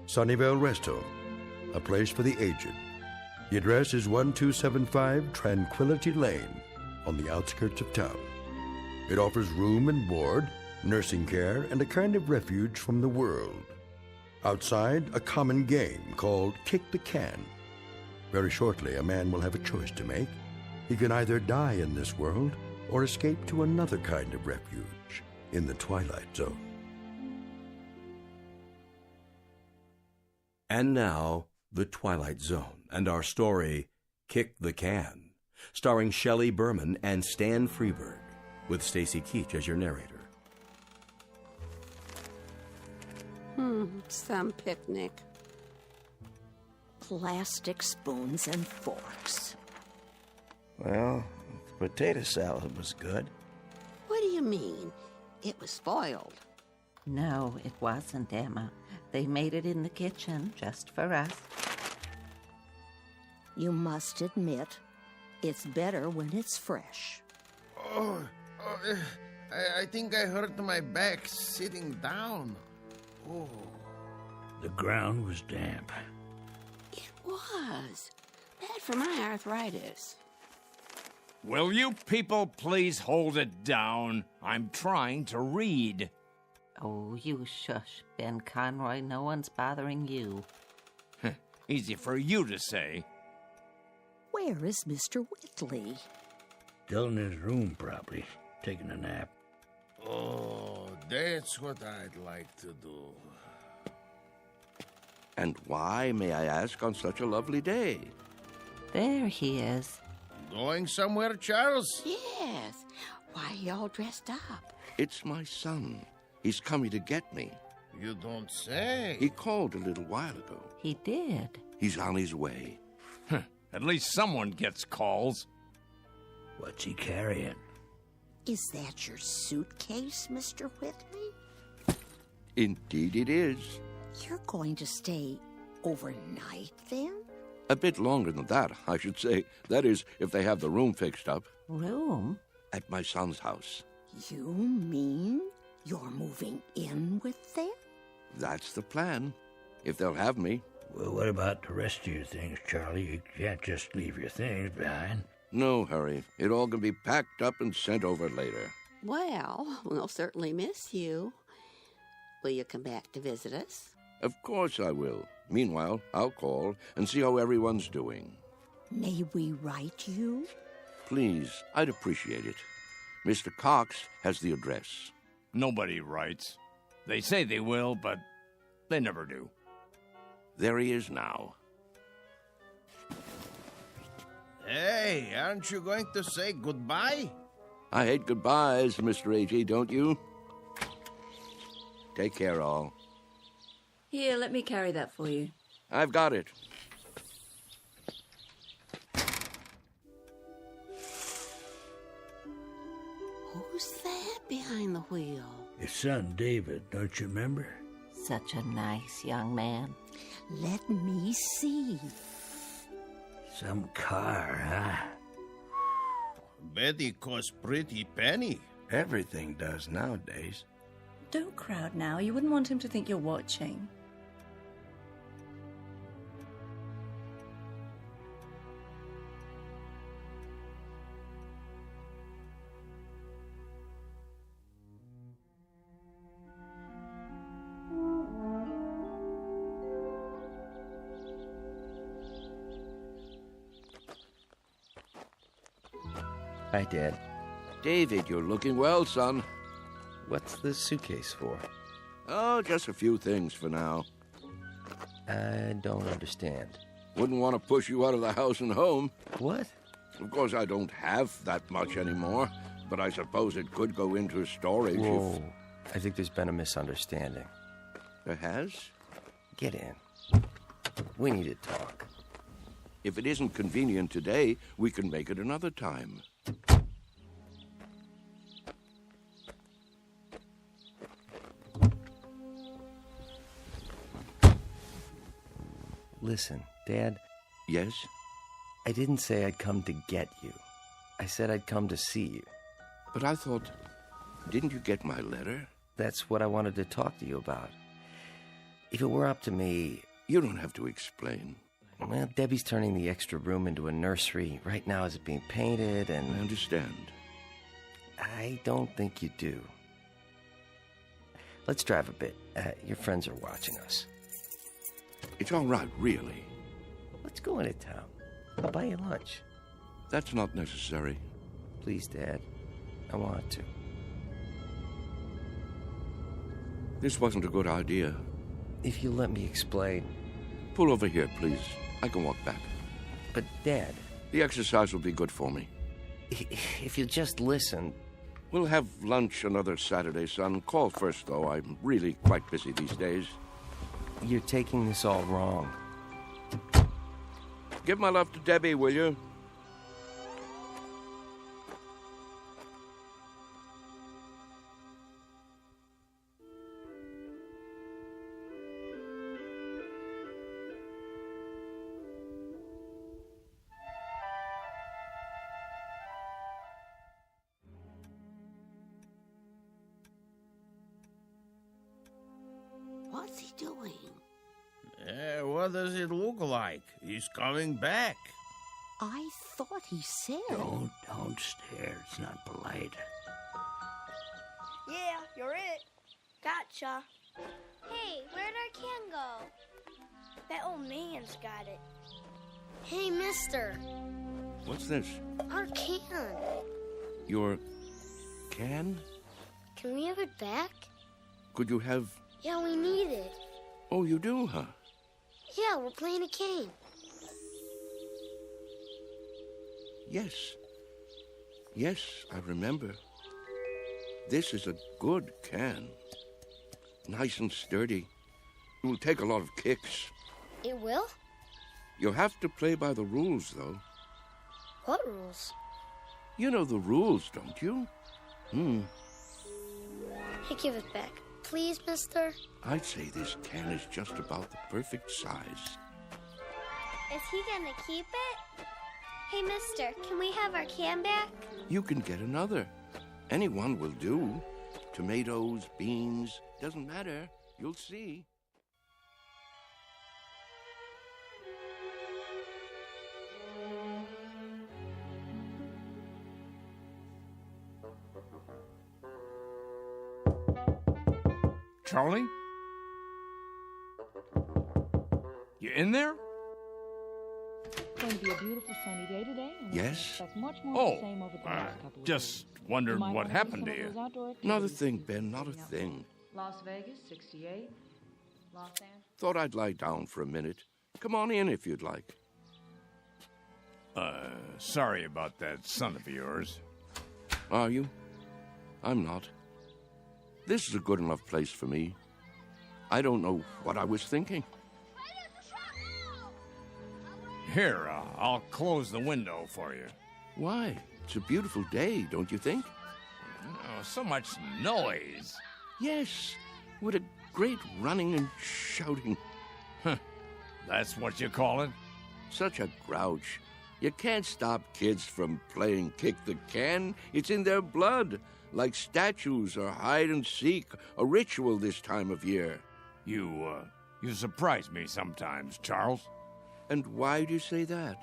Sunnyvale Rest Home, a place for the aged. The address is 1275 Tranquility Lane on the outskirts of town. It offers room and board, nursing care, and a kind of refuge from the world. Outside, a common game called Kick the Can. Very shortly, a man will have a choice to make. He can either die in this world or escape to another kind of refuge in the Twilight Zone. And now, The Twilight Zone, and our story, Kick the Can, starring Shelley Berman and Stan Freeberg, with Stacy Keach as your narrator. Some picnic. Plastic spoons and forks. Well, the potato salad was good. What do you mean? It was spoiled. No, it wasn't, Emma. They made it in the kitchen just for us. You must admit, it's better when it's fresh. I think I hurt my back sitting down. Oh. The ground was damp. It was. Bad for my arthritis. Will you people please hold it down? I'm trying to read. Oh, you shush, Ben Conroy. No one's bothering you. Easy for you to say. Where is Mr. Whitley? Still in his room, probably, taking a nap. Oh, that's what I'd like to do. And why, may I ask, on such a lovely day? There he is. Going somewhere, Charles? Yes. Why are you all dressed up? It's my son. He's coming to get me. You don't say. He called a little while ago. He did. He's on his way. At least someone gets calls. What's he carrying? Is that your suitcase, Mr. Whitley? Indeed it is. You're going to stay overnight, then? A bit longer than that, I should say. That is, if they have the room fixed up. Room? At my son's house. You mean you're moving in with them? That's the plan. If they'll have me. Well, what about the rest of your things, Charlie? You can't just leave your things behind. No hurry. It all can be packed up and sent over later. Well, we'll certainly miss you. Will you come back to visit us? Of course I will. Meanwhile, I'll call and see how everyone's doing. May we write you? Please, I'd appreciate it. Mr. Cox has the address. Nobody writes. They say they will, but they never do. There he is now. Hey, aren't you going to say goodbye? I hate goodbyes, Mr. A.G., don't you? Take care, all. Here, let me carry that for you. I've got it. Who's that behind the wheel? His son David, don't you remember? Such a nice young man. Let me see. Some car, huh? Betty costs pretty penny. Everything does nowadays. Don't crowd now. You wouldn't want him to think you're watching. Hi, Dad. David, you're looking well, son. What's the suitcase for? Oh, just a few things for now. I don't understand. Wouldn't want to push you out of the house and home. What? Of course, I don't have that much anymore, but I suppose it could go into storage Whoa. I think there's been a misunderstanding. There has? Get in. We need to talk. If it isn't convenient today, we can make it another time. Listen, Dad. Yes? I didn't say I'd come to get you. I said I'd come to see you. But I thought, didn't you get my letter? That's what I wanted to talk to you about. If it were up to me... You don't have to explain. Well, Debbie's turning the extra room into a nursery. Right now it's being painted and... I understand. I don't think you do. Let's drive a bit. Your friends are watching us. It's all right, really. Let's go into town. I'll buy you lunch. That's not necessary. Please, Dad. I want to. This wasn't a good idea. If you'll let me explain. Pull over here, please. I can walk back. But, Dad... The exercise will be good for me. If you'll just listen... We'll have lunch another Saturday, son. Call first, though. I'm really quite busy these days. You're taking this all wrong. Give my love to Debbie, will you? What's he doing? What does it look like? He's coming back. I thought he said... Don't stare. It's not polite. Yeah, you're it. Gotcha. Hey, where'd our can go? That old man's got it. Hey, mister. What's this? Our can. Your can? Can we have it back? Could you have... Yeah, we need it. Oh, you do, huh? Yeah, we're playing a game. Yes. Yes, I remember. This is a good can. Nice and sturdy. It will take a lot of kicks. It will? You'll have to play by the rules, though. What rules? You know the rules, don't you? Hey, give it back. Please, mister? I'd say this can is just about the perfect size. Is he gonna keep it? Hey, mister, can we have our can back? You can get another. Any one will do. Tomatoes, beans, doesn't matter. You'll see. Charlie? You in there? Going to be a beautiful sunny day today. And Yes? expect much more of the same over the next couple of Just wondered might what wanna do happened some to of you. those outdoor activities. Not a thing, Ben, not a thing. Las Vegas, 68. Los Angeles. Thought I'd lie down for a minute. Come on in if you'd like. Sorry about that son of yours. Are you? I'm not. This is a good enough place for me. I don't know what I was thinking. Here, I'll close the window for you. Why? It's a beautiful day, don't you think? Oh, so much noise. Yes, what a great running and shouting. That's what you call it? Such a grouch. You can't stop kids from playing kick the can. It's in their blood, like statues or hide and seek, a ritual this time of year. You surprise me sometimes, Charles. And why do you say that?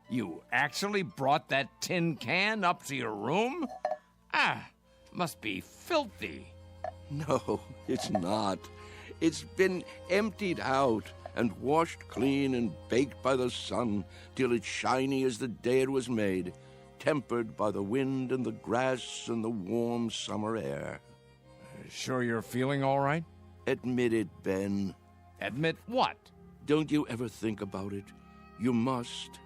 You actually brought that tin can up to your room? Must be filthy. No, it's not. It's been emptied out and washed clean and baked by the sun till it's shiny as the day it was made, tempered by the wind and the grass and the warm summer air. Sure you're feeling all right? Admit it, Ben. Admit what? Don't you ever think about it? You must.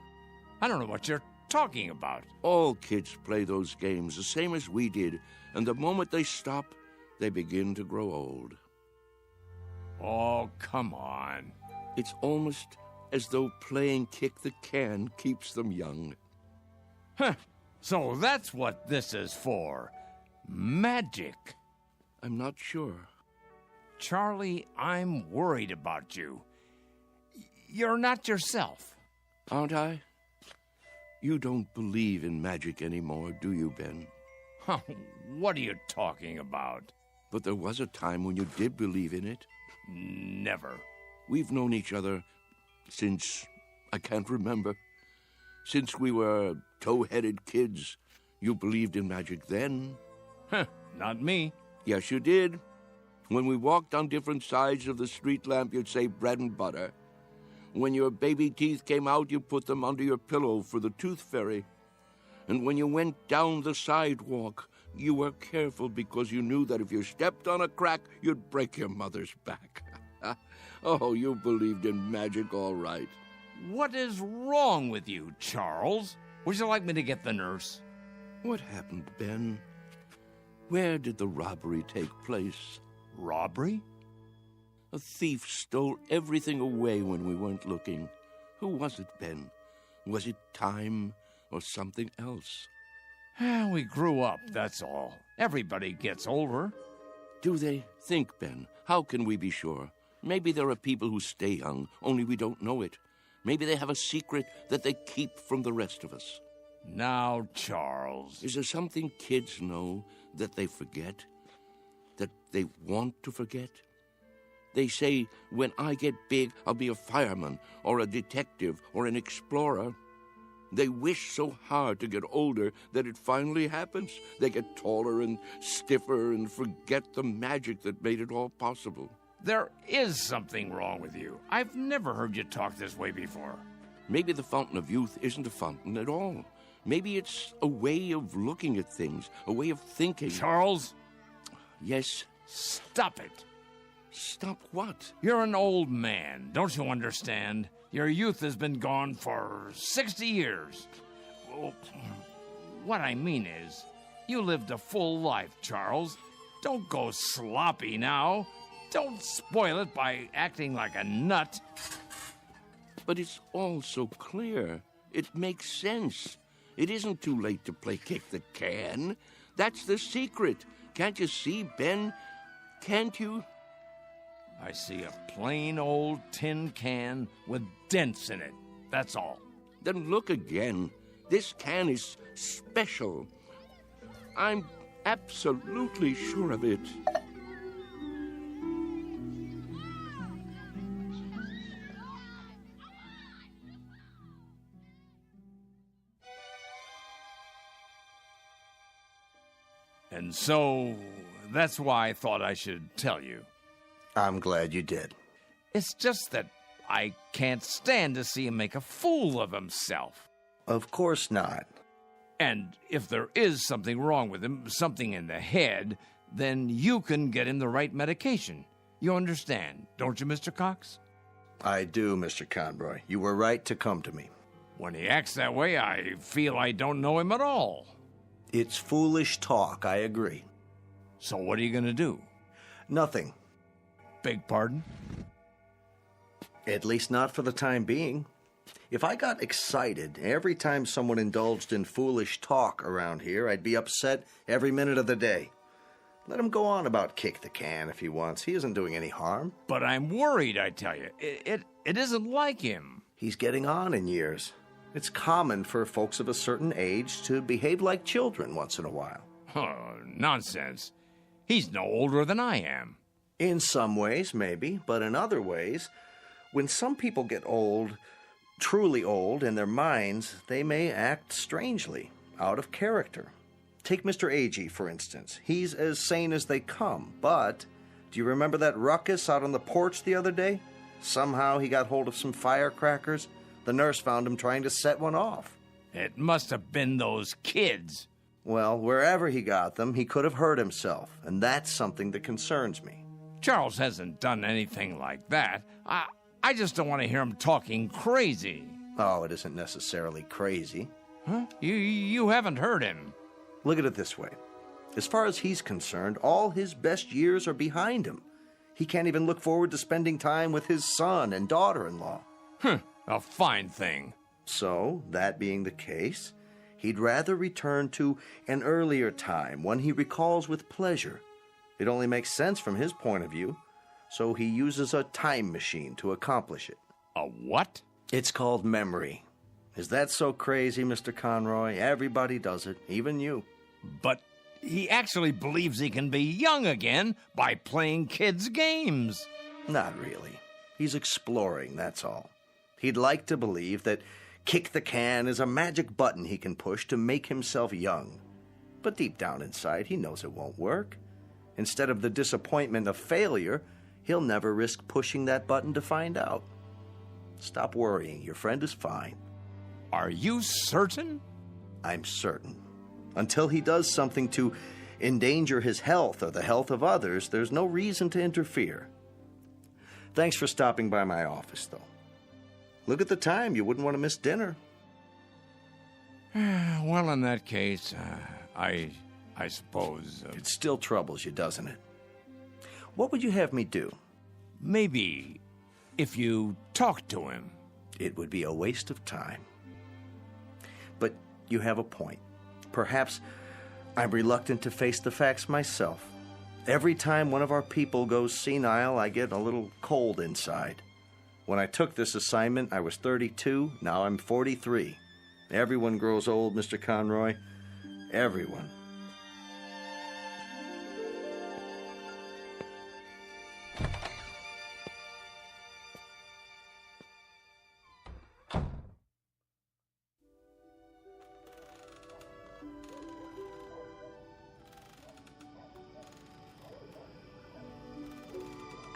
I don't know what you're talking about. All kids play those games the same as we did, and the moment they stop, they begin to grow old. Oh, come on. It's almost as though playing kick the can keeps them young. So that's what this is for. Magic. I'm not sure. Charlie, I'm worried about you. You're not yourself. Aren't I? You don't believe in magic anymore, do you, Ben? What are you talking about? But there was a time when you did believe in it. Never. We've known each other since I can't remember. Since we were tow-headed kids. You believed in magic then. Not me. Yes, you did. When we walked on different sides of the street lamp, you'd say bread and butter. When your baby teeth came out, you put them under your pillow for the tooth fairy. And when you went down the sidewalk, you were careful because you knew that if you stepped on a crack, you'd break your mother's back. Oh, you believed in magic all right. What is wrong with you, Charles? Would you like me to get the nurse? What happened, Ben? Where did the robbery take place? Robbery? A thief stole everything away when we weren't looking. Who was it, Ben? Was it time or something else? We grew up, that's all. Everybody gets older. Do they? Think, Ben. How can we be sure? Maybe there are people who stay young, only we don't know it. Maybe they have a secret that they keep from the rest of us. Now, Charles. Is there something kids know that they forget? That they want to forget? They say, when I get big, I'll be a fireman, or a detective, or an explorer. They wish so hard to get older that it finally happens. They get taller and stiffer and forget the magic that made it all possible. There is something wrong with you. I've never heard you talk this way before. Maybe the fountain of youth isn't a fountain at all. Maybe it's a way of looking at things, a way of thinking. Charles? Yes? Stop it. Stop what? You're an old man, don't you understand? Your youth has been gone for 60 years. Well, what I mean is, you lived a full life, Charles. Don't go sloppy now. Don't spoil it by acting like a nut. But it's all so clear. It makes sense. It isn't too late to play kick the can. That's the secret. Can't you see, Ben? Can't you? I see a plain old tin can with dents in it. That's all. Then look again. This can is special. I'm absolutely sure of it. And so, that's why I thought I should tell you. I'm glad you did. It's just that I can't stand to see him make a fool of himself. Of course not. And if there is something wrong with him, something in the head, then you can get him the right medication. You understand, don't you, Mr. Cox? I do, Mr. Conroy. You were right to come to me. When he acts that way, I feel I don't know him at all. It's foolish talk, I agree. So what are you going to do? Nothing. Beg pardon? At least not for the time being. If I got excited every time someone indulged in foolish talk around here, I'd be upset every minute of the day. Let him go on about kick the can if he wants. He isn't doing any harm. But I'm worried, I tell you. It isn't like him. He's getting on in years. It's common for folks of a certain age to behave like children once in a while. Oh, nonsense. He's no older than I am. In some ways, maybe, but in other ways, when some people get old, truly old in their minds, they may act strangely, out of character. Take Mr. Agee, for instance. He's as sane as they come, but do you remember that ruckus out on the porch the other day? Somehow he got hold of some firecrackers. The nurse found him trying to set one off. It must have been those kids. Well, wherever he got them, he could have hurt himself, and that's something that concerns me. Charles hasn't done anything like that. I just don't want to hear him talking crazy. Oh, it isn't necessarily crazy. Huh? You haven't heard him. Look at it this way. As far as he's concerned, all his best years are behind him. He can't even look forward to spending time with his son and daughter-in-law. A fine thing. So, that being the case, he'd rather return to an earlier time, one he recalls with pleasure. It only makes sense from his point of view, so he uses a time machine to accomplish it. A what? It's called memory. Is that so crazy, Mr. Conroy? Everybody does it, even you. But he actually believes he can be young again by playing kids' games. Not really. He's exploring, that's all. He'd like to believe that kick the can is a magic button he can push to make himself young. But deep down inside, he knows it won't work. Instead of the disappointment of failure, he'll never risk pushing that button to find out. Stop worrying. Your friend is fine. Are you certain? I'm certain. Until he does something to endanger his health or the health of others, there's no reason to interfere. Thanks for stopping by my office, though. Look at the time. You wouldn't want to miss dinner. Well, in that case, I suppose... It still troubles you, doesn't it? What would you have me do? Maybe if you talk to him. It would be a waste of time. But you have a point. Perhaps I'm reluctant to face the facts myself. Every time one of our people goes senile, I get a little cold inside. When I took this assignment, I was 32. Now I'm 43. Everyone grows old, Mr. Conroy. Everyone.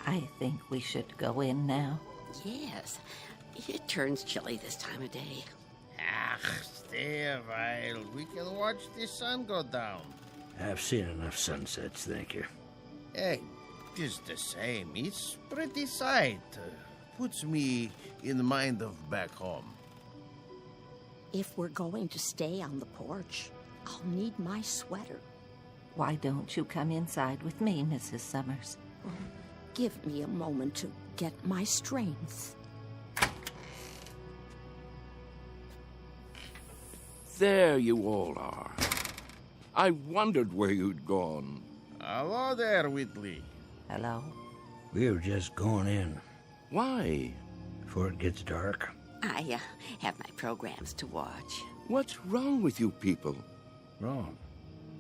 I think we should go in now. Yes. It turns chilly this time of day. Stay a while. We can watch the sun go down. I've seen enough sunsets, thank you. Hey, it's the same. It's pretty sight. Puts me in the mind of back home. If we're going to stay on the porch, I'll need my sweater. Why don't you come inside with me, Mrs. Summers? Give me a moment to get my strength. There you all are. I wondered where you'd gone. Hello there, Whitley. Hello. We were just going in. Why? Before it gets dark. I have my programs to watch. What's wrong with you people? Wrong.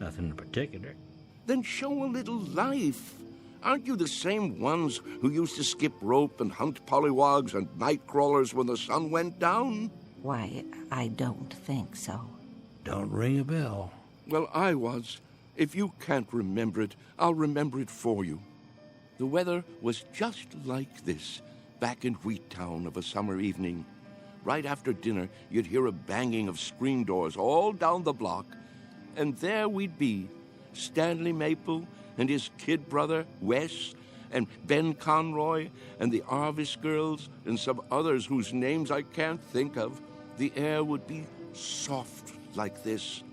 Nothing in particular. Then show a little life. Aren't you the same ones who used to skip rope and hunt pollywogs and night crawlers when the sun went down? Why, I don't think so. Don't ring a bell. Well, I was. If you can't remember it, I'll remember it for you. The weather was just like this, back in Wheattown of a summer evening. Right after dinner, you'd hear a banging of screen doors all down the block, and there we'd be, Stanley Maple and his kid brother, Wes, and Ben Conroy, and the Arvis girls, and some others whose names I can't think of. The air would be soft like this,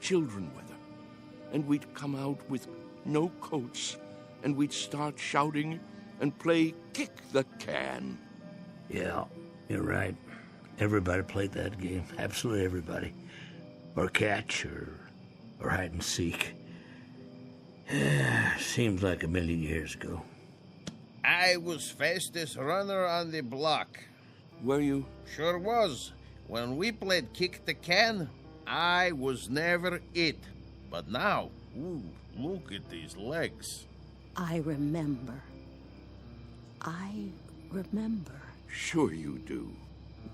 children weather, and we'd come out with no coats, and we'd start shouting and play kick the can. Yeah, you're right. Everybody played that game. Absolutely everybody. Or catch, or hide and seek. Seems like a million years ago. I was fastest runner on the block. Were you? Sure was. When we played Kick the Can, I was never it. But now, ooh, look at these legs. I remember. I remember. Sure you do.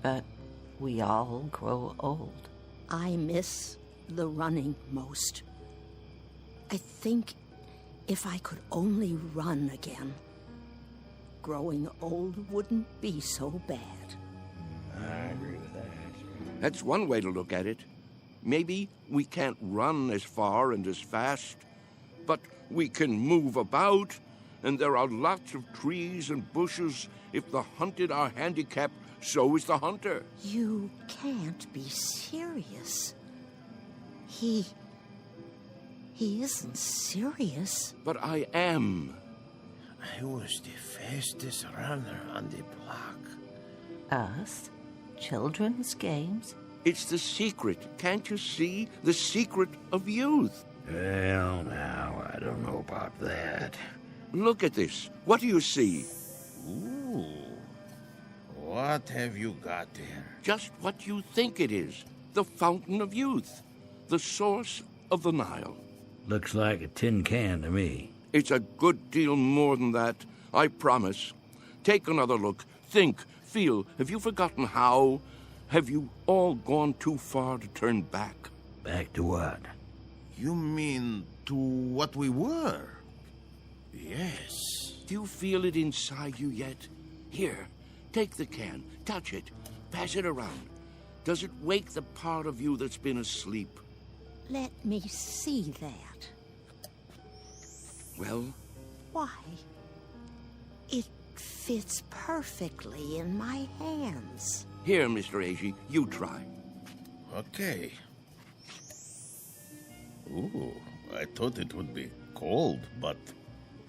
But we all grow old. I miss the running most. I think if I could only run again, growing old wouldn't be so bad. I agree with that. That's one way to look at it. Maybe we can't run as far and as fast, but we can move about, and there are lots of trees and bushes. If the hunted are handicapped, so is the hunter. You can't be serious. He isn't serious. But I am. I was the fastest runner on the block. Us? Children's games? It's the secret. Can't you see? The secret of youth. Well, now, I don't know about that. Look at this. What do you see? Ooh. What have you got there? Just what you think it is. The fountain of youth. The source of the Nile. Looks like a tin can to me. It's a good deal more than that, I promise. Take another look. Think, feel. Have you forgotten how? Have you all gone too far to turn back? Back to what? You mean to what we were? Yes. Do you feel it inside you yet? Here, take the can, touch it, pass it around. Does it wake the part of you that's been asleep? Let me see that. Well? Why? It fits perfectly in my hands. Here, Mr. Agee, you try. Okay. Ooh, I thought it would be cold, but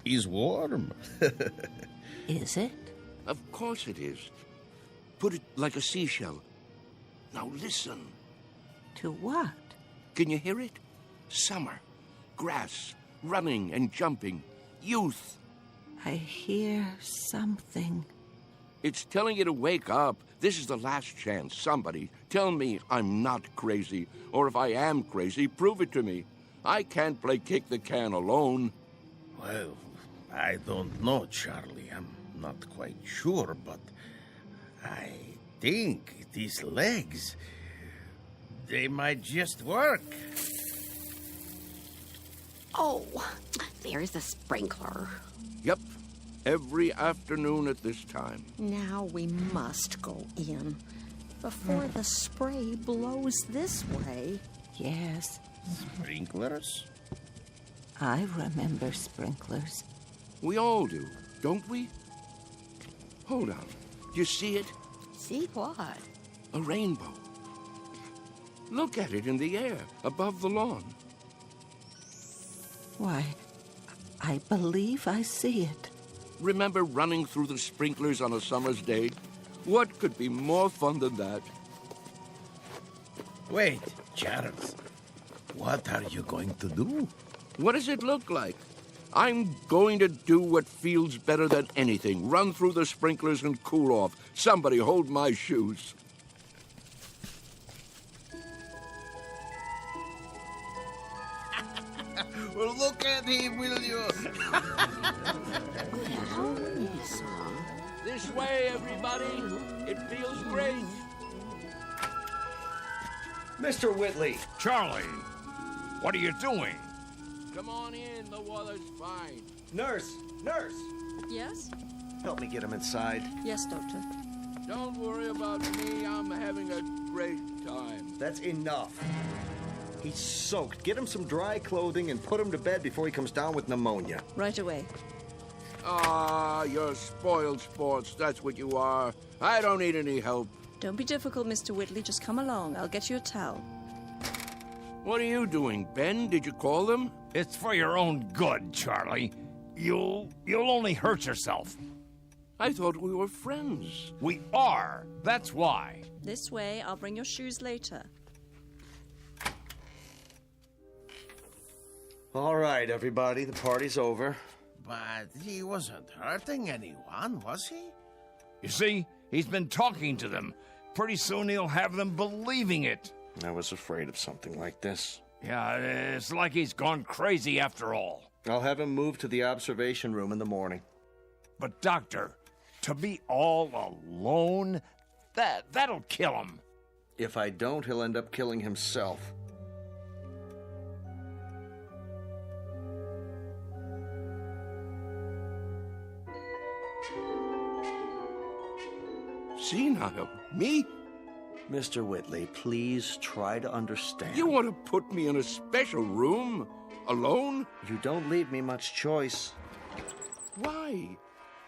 it's warm. Is it? Of course it is. Put it like a seashell. Now listen. To what? Can you hear it? Summer, grass, running and jumping, youth. I hear something. It's telling you to wake up. This is the last chance. Somebody, tell me I'm not crazy. Or if I am crazy, prove it to me. I can't play kick the can alone. Well, I don't know, Charlie. I'm not quite sure, but I think these legs, they might just work. Oh, there's the sprinkler. Yep, every afternoon at this time. Now we must go in before the spray blows this way. Yes. Sprinklers? I remember sprinklers. We all do, don't we? Hold on. Do you see it? See what? A rainbow. Look at it in the air, above the lawn. Why, I believe I see it. Remember running through the sprinklers on a summer's day? What could be more fun than that? Wait, Charles. What are you going to do? What does it look like? I'm going to do what feels better than anything. Run through the sprinklers and cool off. Somebody hold my shoes. Well, look at him, will you? This way, everybody. It feels great. Mr. Whitley. Charlie, what are you doing? Come on in. The water's fine. Nurse! Nurse! Yes? Help me get him inside. Yes, Doctor. Don't worry about me. I'm having a great time. That's enough. He's soaked. Get him some dry clothing and put him to bed before he comes down with pneumonia. Right away. Ah, you're spoiled sports. That's what you are. I don't need any help. Don't be difficult, Mr. Whitley. Just come along. I'll get you a towel. What are you doing, Ben? Did you call them? It's for your own good, Charlie. You'll only hurt yourself. I thought we were friends. We are. That's why. This way, I'll bring your shoes later. All right, everybody, the party's over. But he wasn't hurting anyone, was he? You see, he's been talking to them. Pretty soon he'll have them believing it. I was afraid of something like this. Yeah, it's like he's gone crazy after all. I'll have him moved to the observation room in the morning. But, Doctor, to be all alone, that'll kill him. If I don't, he'll end up killing himself. Senile? Me? Mr. Whitley, please try to understand. You want to put me in a special room? Alone? You don't leave me much choice. Why?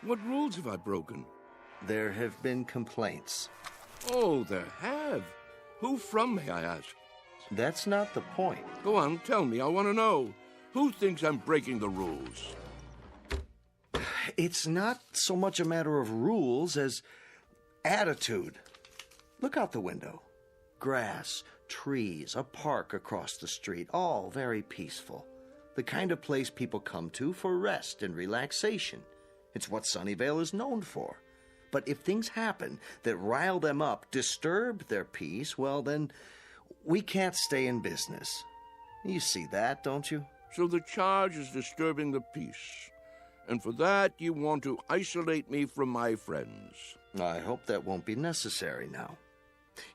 What rules have I broken? There have been complaints. Oh, there have. Who from, may I ask? That's not the point. Go on, tell me. I want to know. Who thinks I'm breaking the rules? It's not so much a matter of rules as attitude. Look out the window. Grass, trees, a park across the street, all very peaceful. The kind of place people come to for rest and relaxation. It's what Sunnyvale is known for. But if things happen that rile them up, disturb their peace, well, then we can't stay in business. You see that, don't you? So the charge is disturbing the peace. And for that, you want to isolate me from my friends. I hope that won't be necessary now.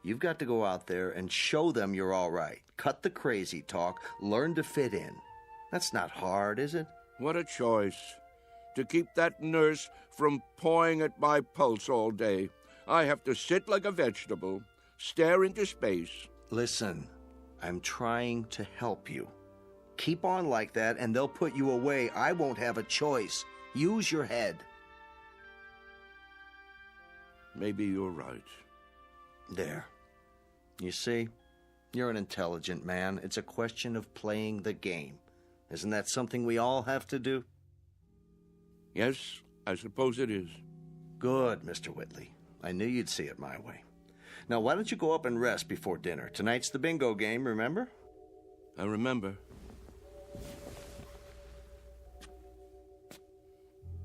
You've got to go out there and show them you're all right. Cut the crazy talk. Learn to fit in. That's not hard, is it? What a choice. To keep that nurse from pawing at my pulse all day, I have to sit like a vegetable, stare into space. Listen, I'm trying to help you. Keep on like that, and they'll put you away. I won't have a choice. Use your head. Maybe you're right. There. You see? You're an intelligent man. It's a question of playing the game. Isn't that something we all have to do? Yes, I suppose it is. Good, Mr. Whitley. I knew you'd see it my way. Now, why don't you go up and rest before dinner? Tonight's the bingo game, remember? I remember.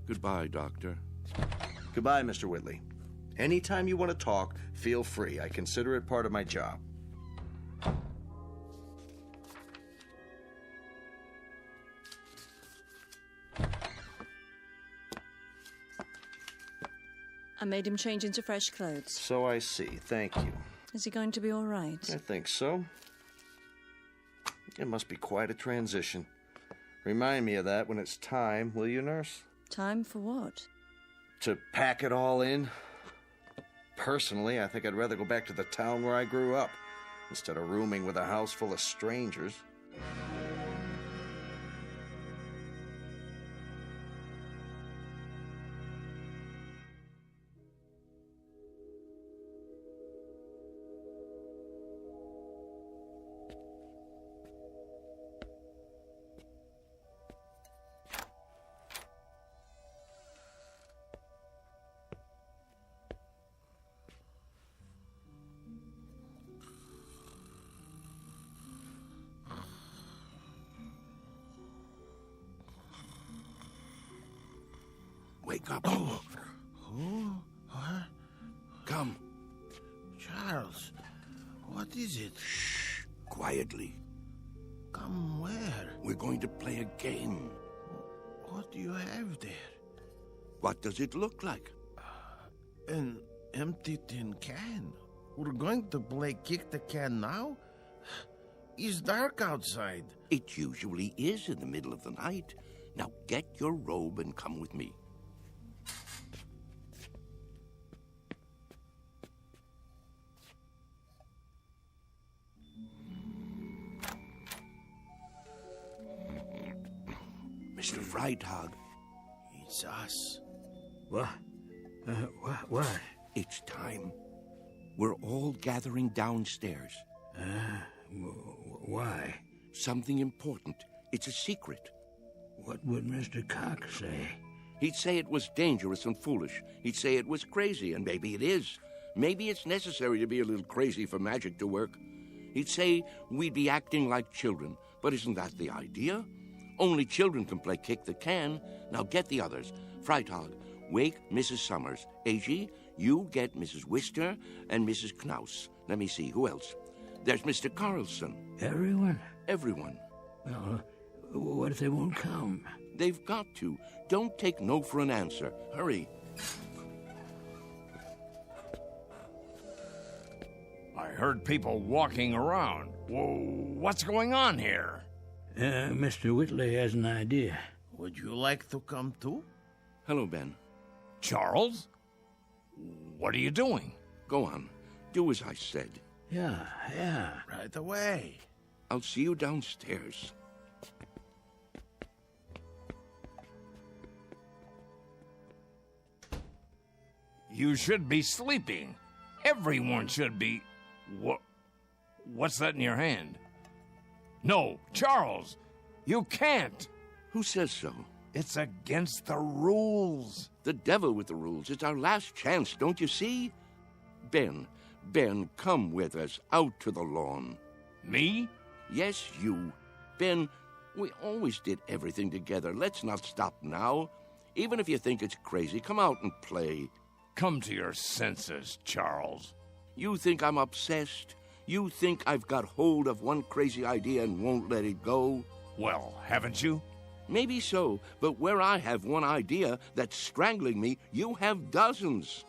Goodbye, Doctor. Goodbye, Mr. Whitley. Anytime you want to talk, feel free. I consider it part of my job. I made him change into fresh clothes. So I see. Thank you. Is he going to be all right? I think so. It must be quite a transition. Remind me of that when it's time, will you, nurse? Time for what? To pack it all in. Personally, I think I'd rather go back to the town where I grew up, instead of rooming with a house full of strangers. Wake up. Oh. Who? What? Come. Charles, what is it? Shh. Quietly. Come where? We're going to play a game. What do you have there? What does it look like? An empty tin can. We're going to play kick the can now? It's dark outside. It usually is in the middle of the night. Now get your robe and come with me. Mr. Freitag. It's us. What? What? It's time. We're all gathering downstairs. Why? Something important. It's a secret. What would Mr. Cox say? He'd say it was dangerous and foolish. He'd say it was crazy, and maybe it is. Maybe it's necessary to be a little crazy for magic to work. He'd say we'd be acting like children, but isn't that the idea? Only children can play kick the can. Now get the others. Freitag, wake Mrs. Summers. Ag, you get Mrs. Wister and Mrs. Knaus. Let me see, who else? There's Mr. Carlson. Everyone? Everyone. Well, what if they won't come? They've got to. Don't take no for an answer. Hurry. I heard people walking around. Whoa, what's going on here? Mr. Whitley has an idea. Would you like to come too? Hello, Ben. Charles? What are you doing? Go on. Do as I said. Yeah. Right away. I'll see you downstairs. You should be sleeping. Everyone should be. What's that in your hand? No, Charles, you can't. Who says so? It's against the rules. The devil with the rules. It's our last chance, don't you see? Ben, come with us out to the lawn. Me? Yes, you. Ben, we always did everything together. Let's not stop now. Even if you think it's crazy, come out and play. Come to your senses, Charles. You think I'm obsessed? You think I've got hold of one crazy idea and won't let it go? Well, haven't you? Maybe so, but where I have one idea that's strangling me, you have dozens.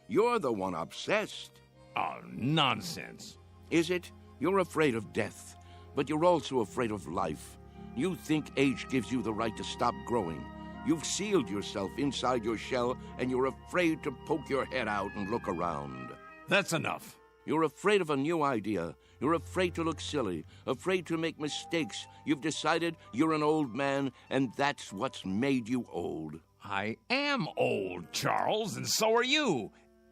You're the one obsessed. Oh, nonsense. Is it? You're afraid of death, but you're also afraid of life. You think age gives you the right to stop growing. You've sealed yourself inside your shell, and you're afraid to poke your head out and look around. That's enough. You're afraid of a new idea. You're afraid to look silly, afraid to make mistakes. You've decided you're an old man, and that's what's made you old. I am old, Charles, and so are you.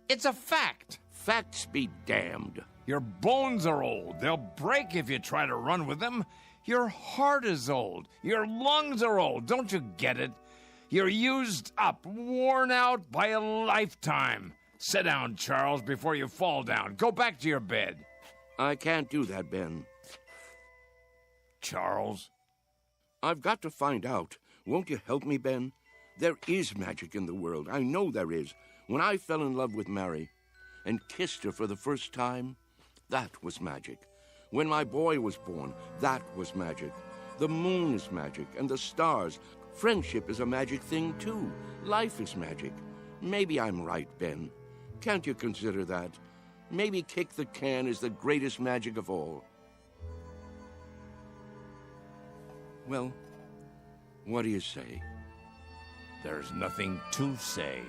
It's a fact. Facts be damned. Your bones are old. They'll break if you try to run with them. Your heart is old. Your lungs are old. Don't you get it? You're used up, worn out by a lifetime. Sit down, Charles, before you fall down. Go back to your bed. I can't do that, Ben. Charles? I've got to find out. Won't you help me, Ben? There is magic in the world. I know there is. When I fell in love with Mary and kissed her for the first time, that was magic. When my boy was born, that was magic. The moon is magic, and the stars. Friendship is a magic thing, too. Life is magic. Maybe I'm right, Ben. Can't you consider that? Maybe kick the can is the greatest magic of all. Well, what do you say? There's nothing to say.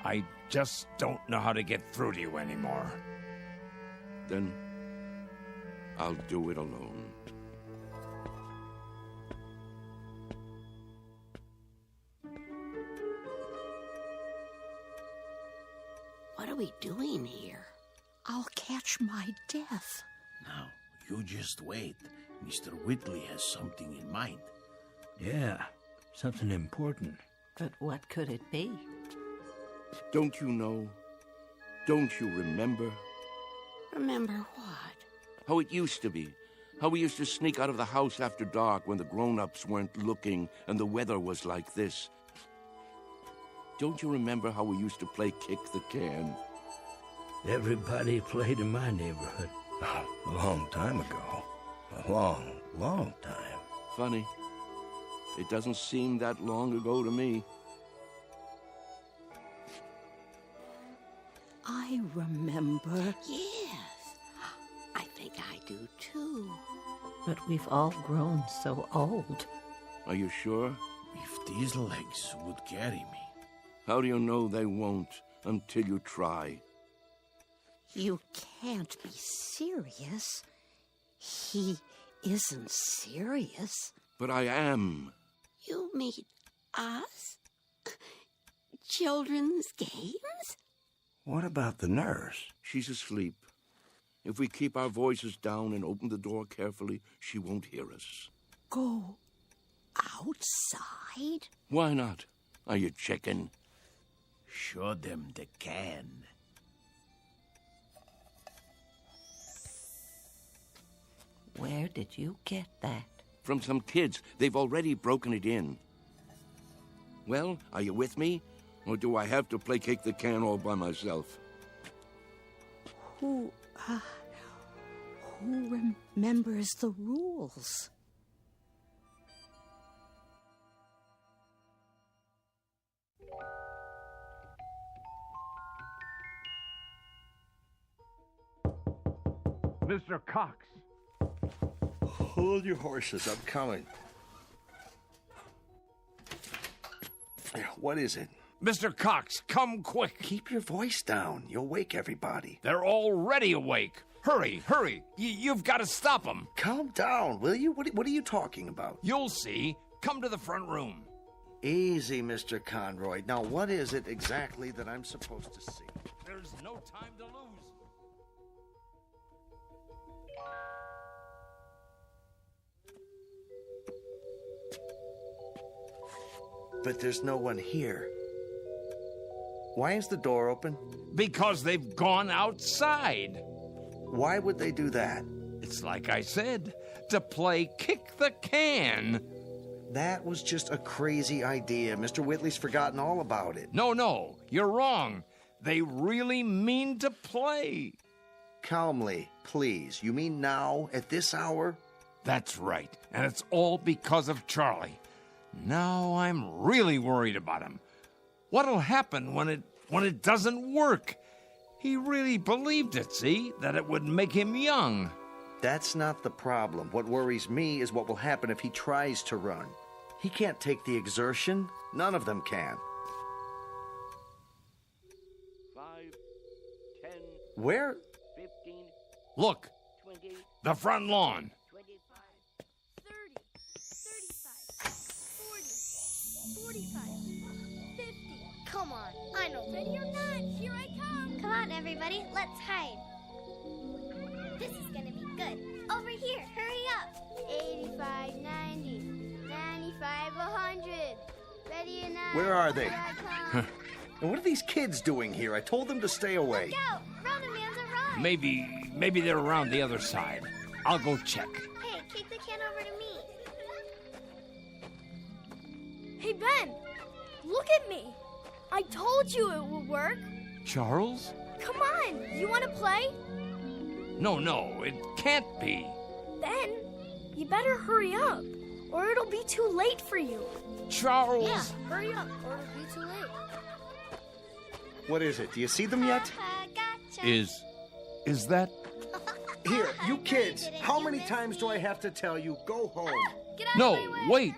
I just don't know how to get through to you anymore. Then I'll do it alone. What are we doing here? I'll catch my death. Now, you just wait. Mr. Whitley has something in mind. Yeah, something important. But what could it be? Don't you know? Don't you remember? Remember what? How it used to be. How we used to sneak out of the house after dark when the grown-ups weren't looking and the weather was like this. Don't you remember how we used to play kick the can? Everybody played in my neighborhood. A long time ago. A long, long time. Funny. It doesn't seem that long ago to me. I remember. Yes, I think I do too. But we've all grown so old. Are you sure? If these legs would carry me. How do you know they won't until you try? You can't be serious. He isn't serious. But I am. You mean us? Children's games? What about the nurse? She's asleep. If we keep our voices down and open the door carefully, she won't hear us. Go outside? Why not? Are you chicken? Show them the can. Where did you get that? From some kids. They've already broken it in. Well, are you with me? Or do I have to placate the can all by myself? Who remembers the rules? Mr. Cox. Hold your horses. I'm coming. What is it? Mr. Cox, come quick. Keep your voice down. You'll wake everybody. They're already awake. Hurry, hurry. You've got to stop them. Calm down, will you? What are you talking about? You'll see. Come to the front room. Easy, Mr. Conroy. Now, what is it exactly that I'm supposed to see? There's no time to lose. But there's no one here. Why is the door open? Because they've gone outside. Why would they do that? It's like I said, to play kick the can. That was just a crazy idea. Mr. Whitley's forgotten all about it. No, you're wrong. They really mean to play. Calmly, please. You mean now, at this hour? That's right, and it's all because of Charlie. Now I'm really worried about him. What'll happen when it doesn't work? He really believed it, see? That it would make him young. That's not the problem. What worries me is what will happen if he tries to run. He can't take the exertion. None of them can. 5, 10. Where? 15. Look, 20. the front lawn. 25. 30. 35. 40. 45. 50. Come on. I know. Ready or not, here I come. Come on, everybody. Let's hide. This is gonna be good. Over here. Hurry up. 85, 90, 95, 100. Ready or not. Where are they? Here I come. And what are these kids doing here? I told them to stay away. Look out. Run, Amanda, run. Maybe they're around the other side. I'll go check. Hey, kick the can over to me. Hey, Ben, look at me. I told you it would work. Charles? Come on, you want to play? No, it can't be. Ben, you better hurry up, or it'll be too late for you. Charles! Yeah, hurry up, or it'll be too late. What is it? Do you see them yet? Is that... Here, you kids, how many times do I have to tell you, go home? No, wait.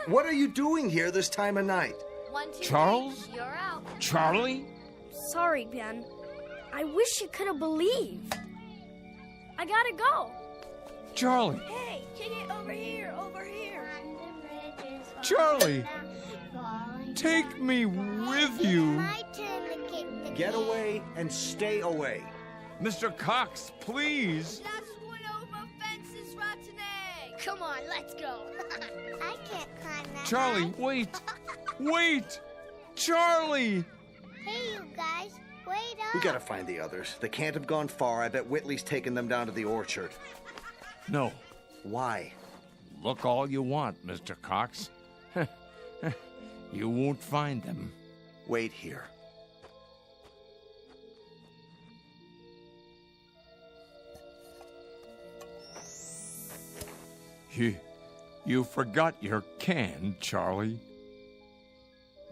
What are you doing here this time of night? 1, 2, Charles? 3, you're out. Charlie? Sorry, Ben. I wish you could have believed. I gotta go. Charlie! Hey, kick it over here, over here. Charlie! Take me with you. My turn to kick the Get can. away and stay away. Mr. Cox, please. Last one over fences, rotten egg. Come on, let's go. I can't climb that Charlie, high. wait. Wait! Charlie! Hey, you guys, wait up. We gotta find the others. They can't have gone far. I bet Whitley's taken them down to the orchard. No. Why? Look all you want, Mr. Cox. You won't find them. Wait here. You forgot your can, Charlie.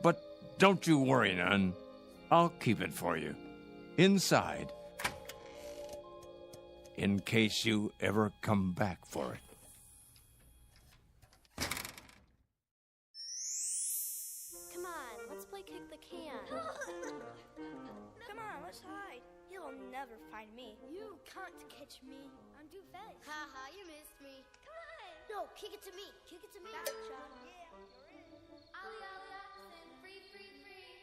But don't you worry none. I'll keep it for you. Inside. In case you ever come back for it. Come on, let's play kick the can. Come on, let's hide. You'll never find me. You can't catch me. I'm too fast. Haha, you missed me. Come on. No, kick it to me. Kick it to me. Gotcha. Yeah, you're in. Ollie, Ollie, oxen, free, free, free.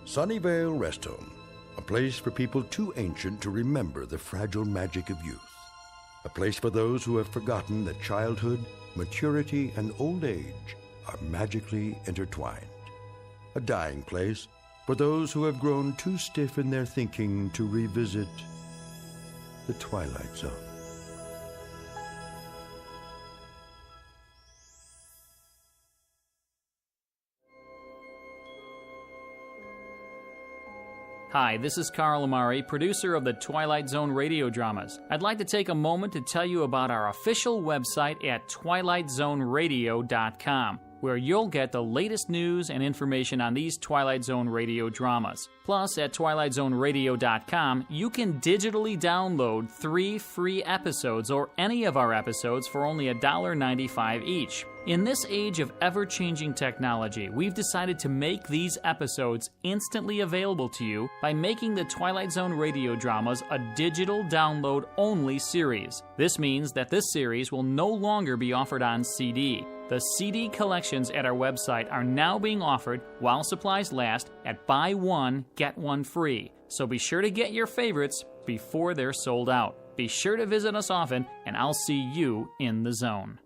Sunnyvale Rest Home. A place for people too ancient to remember the fragile magic of youth. A place for those who have forgotten that childhood, maturity, and old age are magically intertwined. A dying place for those who have grown too stiff in their thinking to revisit the Twilight Zone. Hi, this is Carl Amari, producer of the Twilight Zone radio dramas. I'd like to take a moment to tell you about our official website at twilightzoneradio.com, where you'll get the latest news and information on these Twilight Zone radio dramas. Plus, at twilightzoneradio.com, you can digitally download 3 free episodes or any of our episodes for only $1.95 each. In this age of ever-changing technology, we've decided to make these episodes instantly available to you by making the Twilight Zone radio dramas a digital download-only series. This means that this series will no longer be offered on CD. The CD collections at our website are now being offered while supplies last at buy one, get one free. So be sure to get your favorites before they're sold out. Be sure to visit us often, and I'll see you in the zone.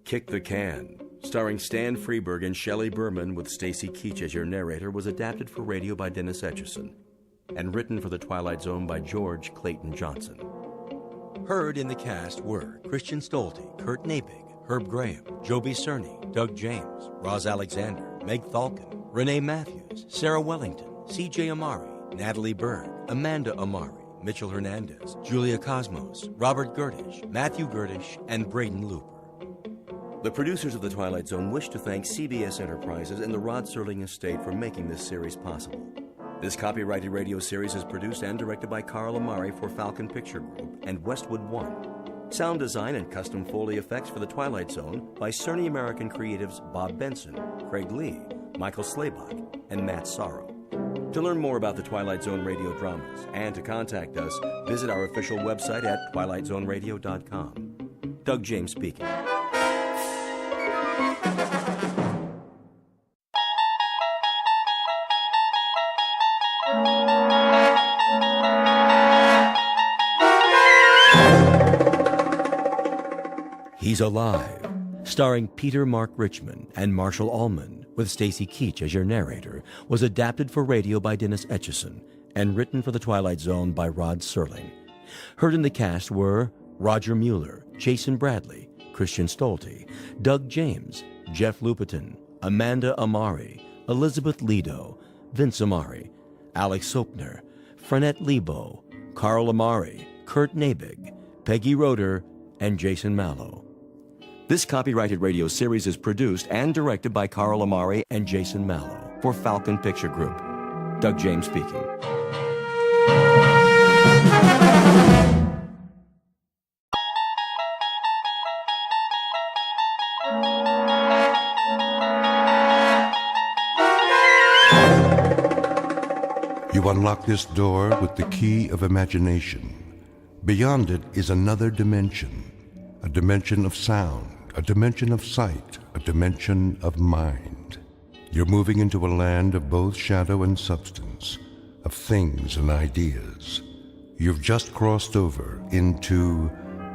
Kick the Can, starring Stan Freberg and Shelley Berman with Stacy Keach as your narrator, was adapted for radio by Dennis Etchison and written for The Twilight Zone by George Clayton Johnson. Heard in the cast were Christian Stolte, Kurt Nabig, Herb Graham, Joby Cerny, Doug James, Roz Alexander, Meg Thalken, Renee Matthews, Sarah Wellington, C.J. Amari, Natalie Berg, Amanda Amari, Mitchell Hernandez, Julia Cosmos, Robert Gerdish, Matthew Gerdish, and Braden Looper. The producers of The Twilight Zone wish to thank CBS Enterprises and the Rod Serling estate for making this series possible. This copyrighted radio series is produced and directed by Carl Amari for Falcon Picture Group and Westwood One. Sound design and custom Foley effects for The Twilight Zone by Cerny American creatives Bob Benson, Craig Lee, Michael Slaybach, and Matt Sorrow. To learn more about the Twilight Zone radio dramas and to contact us, visit our official website at twilightzoneradio.com. Doug James speaking. He's Alive, starring Peter Mark Richmond and Marshall Allman, with Stacy Keach as your narrator, was adapted for radio by Dennis Etchison and written for The Twilight Zone by Rod Serling. Heard in the cast were Roger Mueller, Jason Bradley, Christian Stolte, Doug James, Jeff Lupetin, Amanda Amari, Elizabeth Lido, Vince Amari, Alex Sopner, Frenette Lebo, Carl Amari, Kurt Nabig, Peggy Roeder, and Jason Mallow. This copyrighted radio series is produced and directed by Carl Amari and Jason Mallow for Falcon Picture Group. Doug James speaking. You unlock this door with the key of imagination. Beyond it is another dimension, a dimension of sound, a dimension of sight, a dimension of mind. You're moving into a land of both shadow and substance, of things and ideas. You've just crossed over into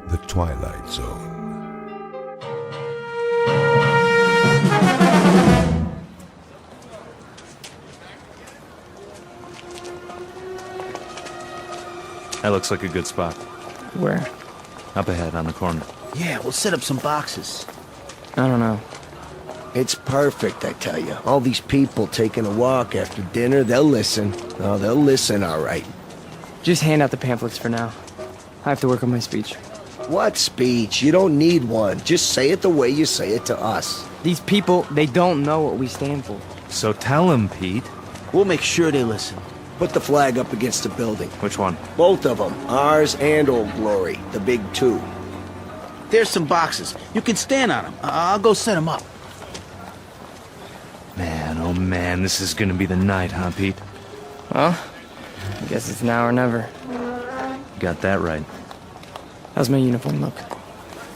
the Twilight Zone. That looks like a good spot. Where? Up ahead on the corner. Yeah, we'll set up some boxes. I don't know. It's perfect, I tell you. All these people taking a walk after dinner, they'll listen. Oh, they'll listen, all right. Just hand out the pamphlets for now. I have to work on my speech. What speech? You don't need one. Just say it the way you say it to us. These people, they don't know what we stand for. So tell them, Pete. We'll make sure they listen. Put the flag up against the building. Which one? Both of them. Ours and Old Glory. The big two. There's some boxes. You can stand on them. I'll go set them up. Man, oh Man, this is gonna be the night, huh, Pete? Well, I guess it's now or never. Got that right. How's my uniform look?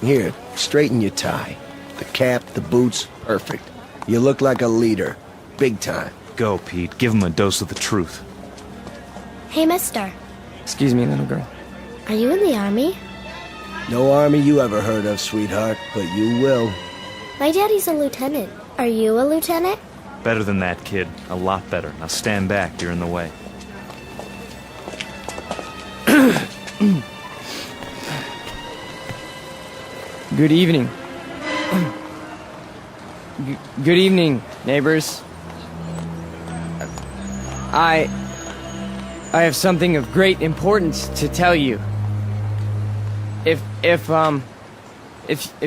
Here, straighten your tie. The cap, the boots, perfect. You look like a leader. Big time. Go, Pete. Give him a dose of the truth. Hey, mister. Excuse me, little girl. Are you in the army? No army you ever heard of, sweetheart, but you will. My daddy's a lieutenant. Are you a lieutenant? Better than that, kid. A lot better. Now stand back. You're in the way. Good evening. Good evening, neighbors. I have something of great importance to tell you. If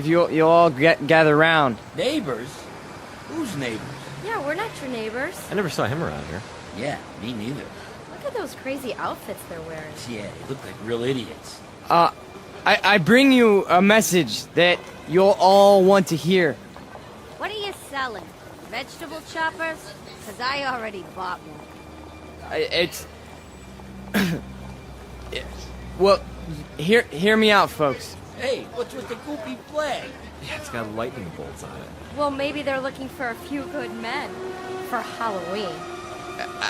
you'll all gather round. Neighbors? Who's neighbors? Yeah, we're not your neighbors. I never saw him around here. Yeah, me neither. Look at those crazy outfits they're wearing. Yeah, they look like real idiots. I bring you a message that you'll all want to hear. What are you selling? Vegetable choppers? Because I already bought one. It's... Well, hear me out, folks. Hey, what's with the goopy flag? Yeah, it's got lightning bolts on it. Well, maybe they're looking for a few good men. For Halloween.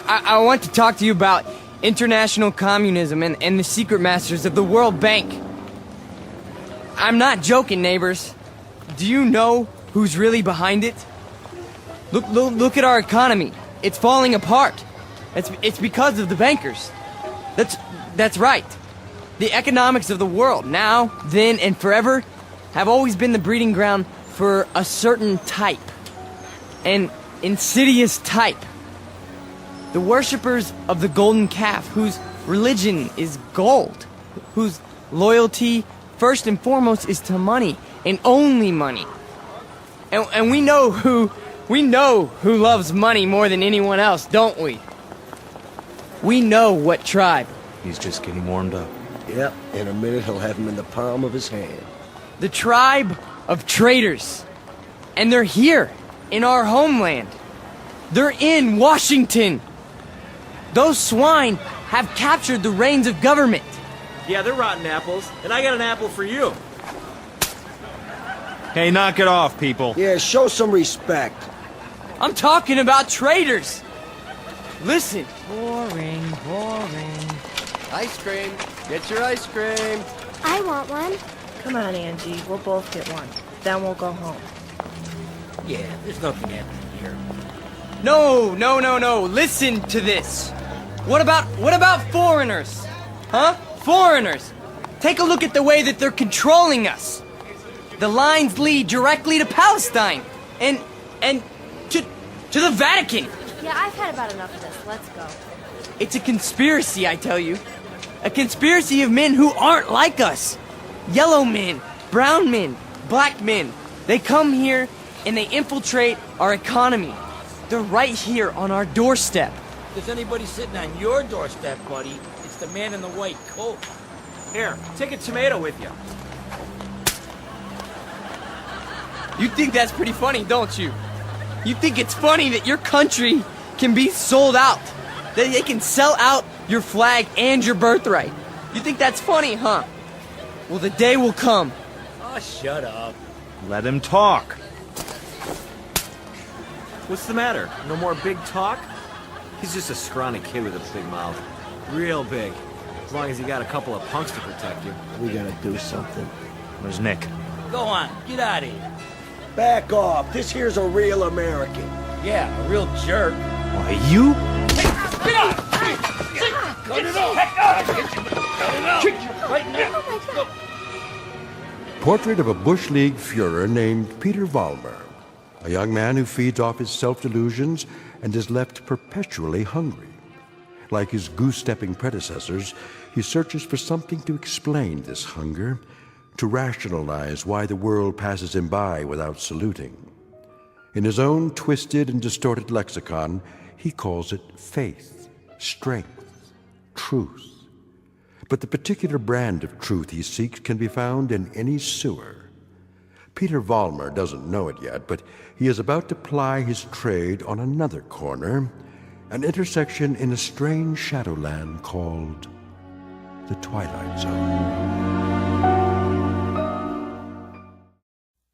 I want to talk to you about international communism and the secret masters of the World Bank. I'm not joking, neighbors. Do you know who's really behind it? Look at our economy. It's falling apart. It's because of the bankers. That's right. The economics of the world, now, then, and forever, have always been the breeding ground for a certain type. An insidious type. The worshippers of the golden calf, whose religion is gold, whose loyalty, first and foremost, is to money, and only money. And we know who loves money more than anyone else, don't we? We know what tribe. He's just getting warmed up. Yep, in a minute he'll have him in the palm of his hand. The tribe of traitors. And they're here, in our homeland. They're in Washington. Those swine have captured the reins of government. Yeah, they're rotten apples, and I got an apple for you. Hey, knock it off, people. Yeah, show some respect. I'm talking about traitors. Listen. Boring. Ice cream. Get your ice cream. I want one. Come on, Angie. We'll both get one. Then we'll go home. Yeah, there's nothing happening here. No. Listen to this. What about foreigners? Huh? Foreigners. Take a look at the way that they're controlling us. The lines lead directly to Palestine and to the Vatican. Yeah, I've had about enough of this. Let's go. It's a conspiracy, I tell you. A conspiracy of men who aren't like us. Yellow men, brown men, black men. They come here and they infiltrate our economy. They're right here on our doorstep. If there's anybody sitting on your doorstep, buddy, it's the man in the white coat. Here, take a tomato with you. You think that's pretty funny, don't you? You think it's funny that your country can be sold out? That they can sell out your flag and your birthright? You think that's funny, huh? Well, the day will come. Oh, shut up. Let him talk. What's the matter? No more big talk? He's just a scrawny kid with a big mouth. Real big. As long as you got a couple of punks to protect you. We gotta do something. Where's Nick? Go on, get out of here. Back off. This here's a real American. Yeah, a real jerk. Why, you? Get out! Cut it off! Kick you right now! Portrait of a Bush League Führer named Peter Vollmer, a young man who feeds off his self-delusions and is left perpetually hungry. Like his goose-stepping predecessors, he searches for something to explain this hunger, to rationalize why the world passes him by without saluting. In his own twisted and distorted lexicon, he calls it faith, strength, truth. But the particular brand of truth he seeks can be found in any sewer. Peter Vollmer doesn't know it yet, but he is about to ply his trade on another corner, an intersection in a strange shadowland called the Twilight Zone.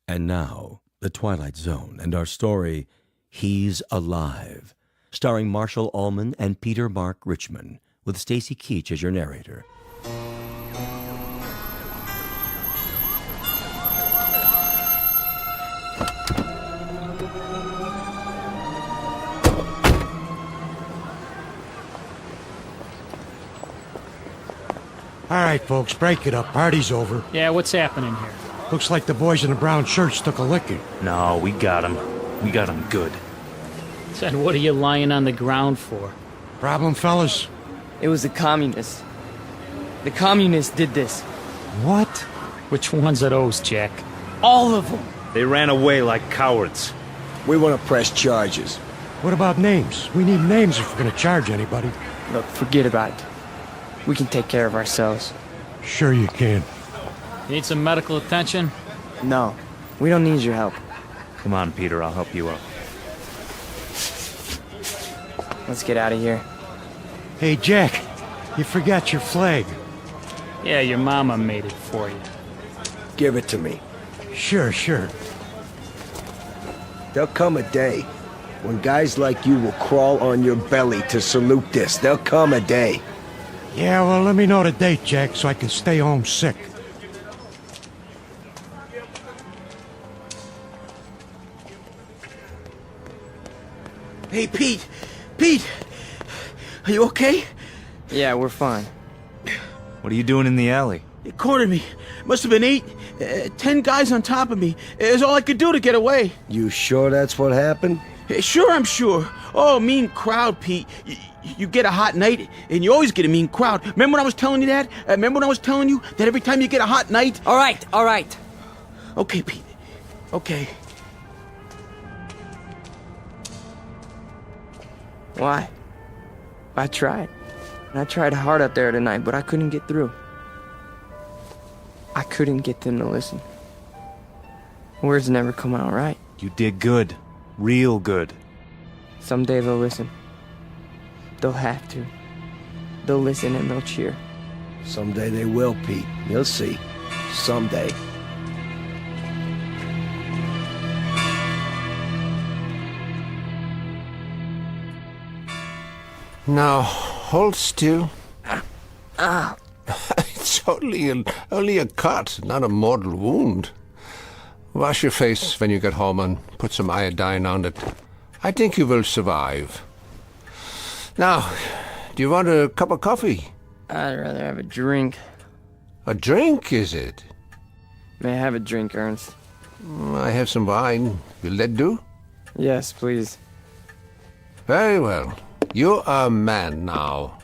And now, the Twilight Zone and our story, He's Alive, starring Marshall Allman and Peter Mark Richmond, with Stacy Keach as your narrator. All right, folks, break it up. Party's over. Yeah, what's happening here? Looks like the boys in the brown shirts took a licking. No, we got him. We got him good. Said, what are you lying on the ground for? Problem, fellas? It was the communists. The communists did this. What? Which ones are those, Jack? All of them. They ran away like cowards. We want to press charges. What about names? We need names if we're going to charge anybody. Look, forget about it. We can take care of ourselves. Sure you can. You need some medical attention? No, we don't need your help. Come on, Peter, I'll help you out. Let's get out of here. Hey, Jack, you forgot your flag. Yeah, your mama made it for you. Give it to me. Sure. There'll come a day when guys like you will crawl on your belly to salute this. There'll come a day. Yeah, well, let me know the date, Jack, so I can stay home sick. Hey, Pete! Pete! Are you okay? Yeah, we're fine. What are you doing in the alley? It cornered me. Must have been 10 guys on top of me. It was all I could do to get away. You sure that's what happened? Sure, I'm sure. Oh, mean crowd, Pete. You get a hot night, and you always get a mean crowd. Remember when I was telling you that? Remember when I was telling you that every time you get a hot night... All right. Okay, Pete. Okay. Why? I tried. I tried hard out there tonight, but I couldn't get through. I couldn't get them to listen. Words never come out right. You did good. Real good. Someday they'll listen. They'll have to. They'll listen and they'll cheer. Someday they will, Pete. You'll see. Someday. Now, hold still. It's only a cut, not a mortal wound. Wash your face when you get home and put some iodine on it. I think you will survive. Now, do you want a cup of coffee? I'd rather have a drink. A drink, is it? May I have a drink, Ernst? I have some wine. Will that do? Yes, please. Very well. You are a man now.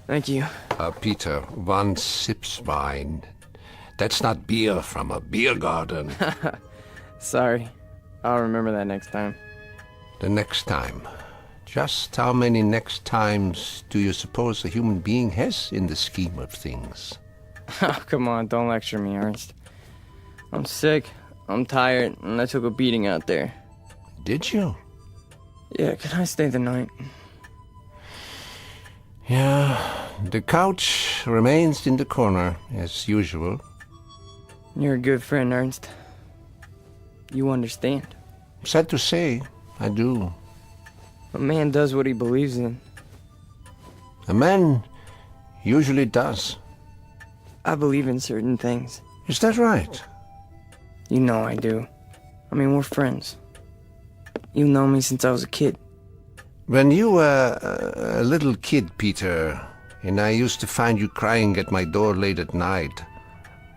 Thank you. Peter, one sips wine. That's not beer from a beer garden. Sorry. I'll remember that next time. The next time. Just how many next times do you suppose a human being has in the scheme of things? Oh, come on, don't lecture me, Ernst. I'm sick, I'm tired, and I took a beating out there. Did you? Yeah, can I stay the night? Yeah, the couch remains in the corner, as usual. You're a good friend, Ernst. You understand. Sad to say, I do. A man does what he believes in. A man usually does. I believe in certain things. Is that right? You know I do. I mean, we're friends. You've known me since I was a kid. When you were a little kid, Peter, and I used to find you crying at my door late at night,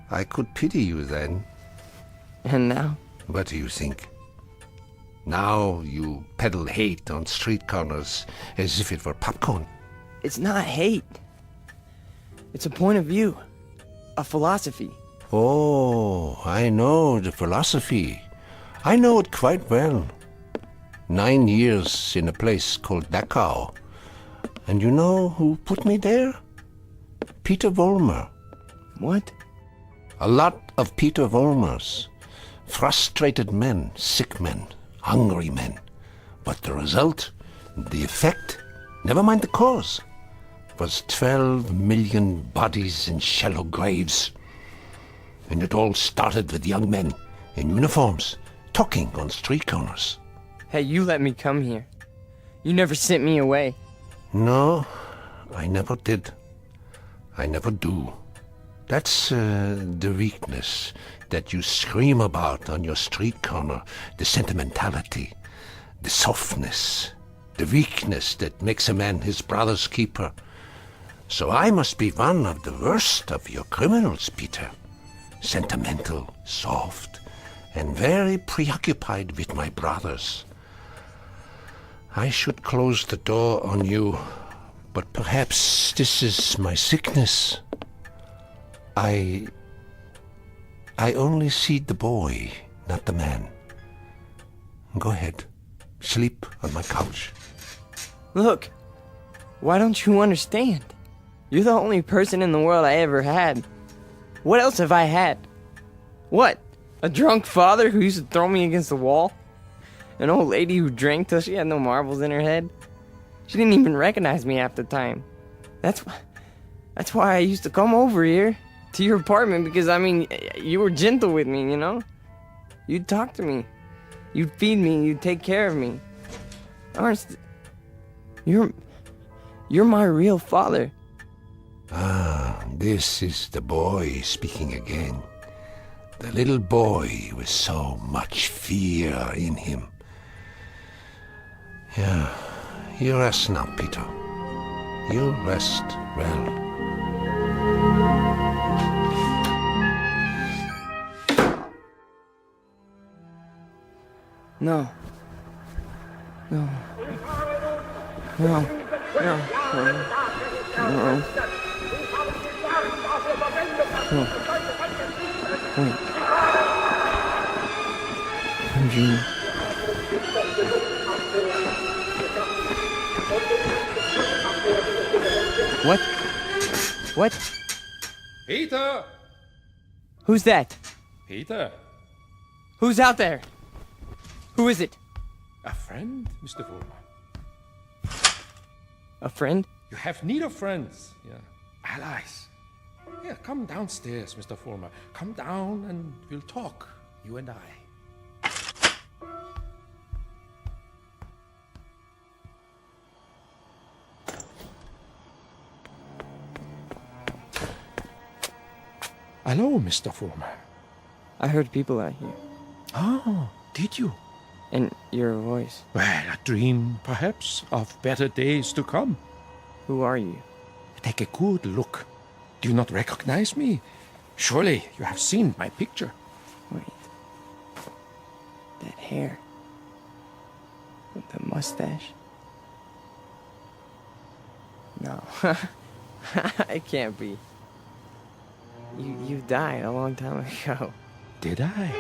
I could pity you then. And now? What do you think? Now you peddle hate on street corners as if it were popcorn. It's not hate. It's a point of view. a philosophy. Oh, I know the philosophy. I know it quite well. 9 years in a place called Dachau. And you know who put me there? Peter Vollmer. What? A lot of Peter Vollmers. Frustrated men, sick men, hungry men. But the result, the effect, never mind the cause, was 12 million bodies in shallow graves. And it all started with young men in uniforms, talking on street corners. Hey, you let me come here. You never sent me away. No, I never did. I never do. That's the weakness that you scream about on your street corner, the sentimentality, the softness, the weakness that makes a man his brother's keeper. So I must be one of the worst of your criminals, Peter. Sentimental, soft, and very preoccupied with my brothers. I should close the door on you, but perhaps this is my sickness. I only see the boy, not the man. Go ahead. Sleep on my couch. Look, why don't you understand? You're the only person in the world I ever had. What else have I had? What? A drunk father who used to throw me against the wall? An old lady who drank till she had no marbles in her head? She didn't even recognize me half the time. That's why I used to come over here to your apartment, because, I mean, you were gentle with me, you know? You'd talk to me. You'd feed me. You'd take care of me. Ernst, you're my real father. Ah, this is the boy speaking again. The little boy with so much fear in him. Yeah, you rest now, Peter. You rest well. No. No. No. No. No. No. Wait. Eugene. What? What? Peter! Who's that? Peter? Who's out there? Who is it? A friend, Mr. Vollmer. A friend? You have need of friends, yeah. Allies. Yeah, come downstairs, Mr. Vollmer. Come down and we'll talk, you and I. Hello, Mr. Vollmer. I heard people out here. Oh, did you? And your voice. Well, a dream, perhaps, of better days to come. Who are you? Take a good look. Do you not recognize me? Surely you have seen my picture. Wait. That hair. With the mustache. No. It can't be. You died a long time ago. Did I?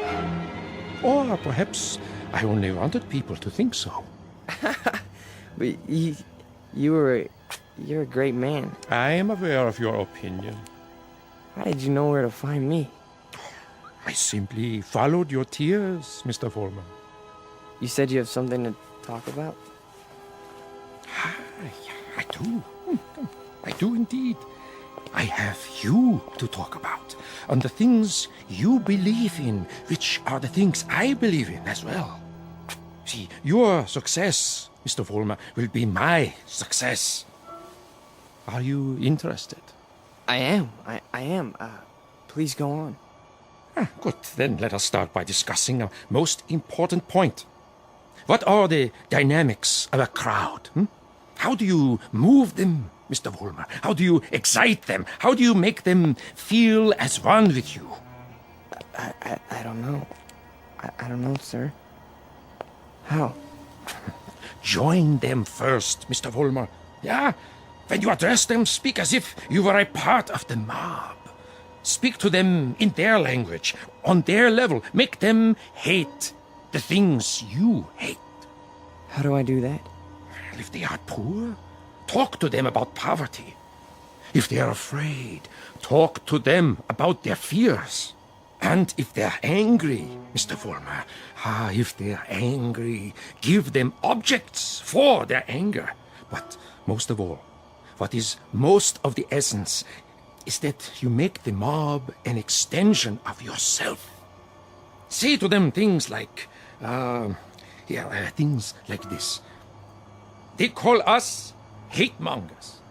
Or perhaps I only wanted people to think so. But you're a great man. I am aware of your opinion. How did you know where to find me? I simply followed your tears, Mr. Vollmer. You said you have something to talk about? I do. I do indeed. I have you to talk about, and the things you believe in, which are the things I believe in as well. See, your success, Mr. Vollmer, will be my success. Are you interested? I am. I am. Please go on. Good. Then let us start by discussing a most important point. What are the dynamics of a crowd? How do you move them, Mr. Vollmer? How do you excite them? How do you make them feel as one with you? I don't know. I don't know, sir. How? Join them first, Mr. Vollmer. Yeah? When you address them, speak as if you were a part of the mob. Speak to them in their language, on their level. Make them hate the things you hate. How do I do that? If they are poor, talk to them about poverty. If they are afraid, talk to them about their fears. And if they're angry, Mr. Vollmer, if they're angry, give them objects for their anger. But most of all, what is most of the essence is that you make the mob an extension of yourself. Say to them things like, things like this. They call us hate mongers.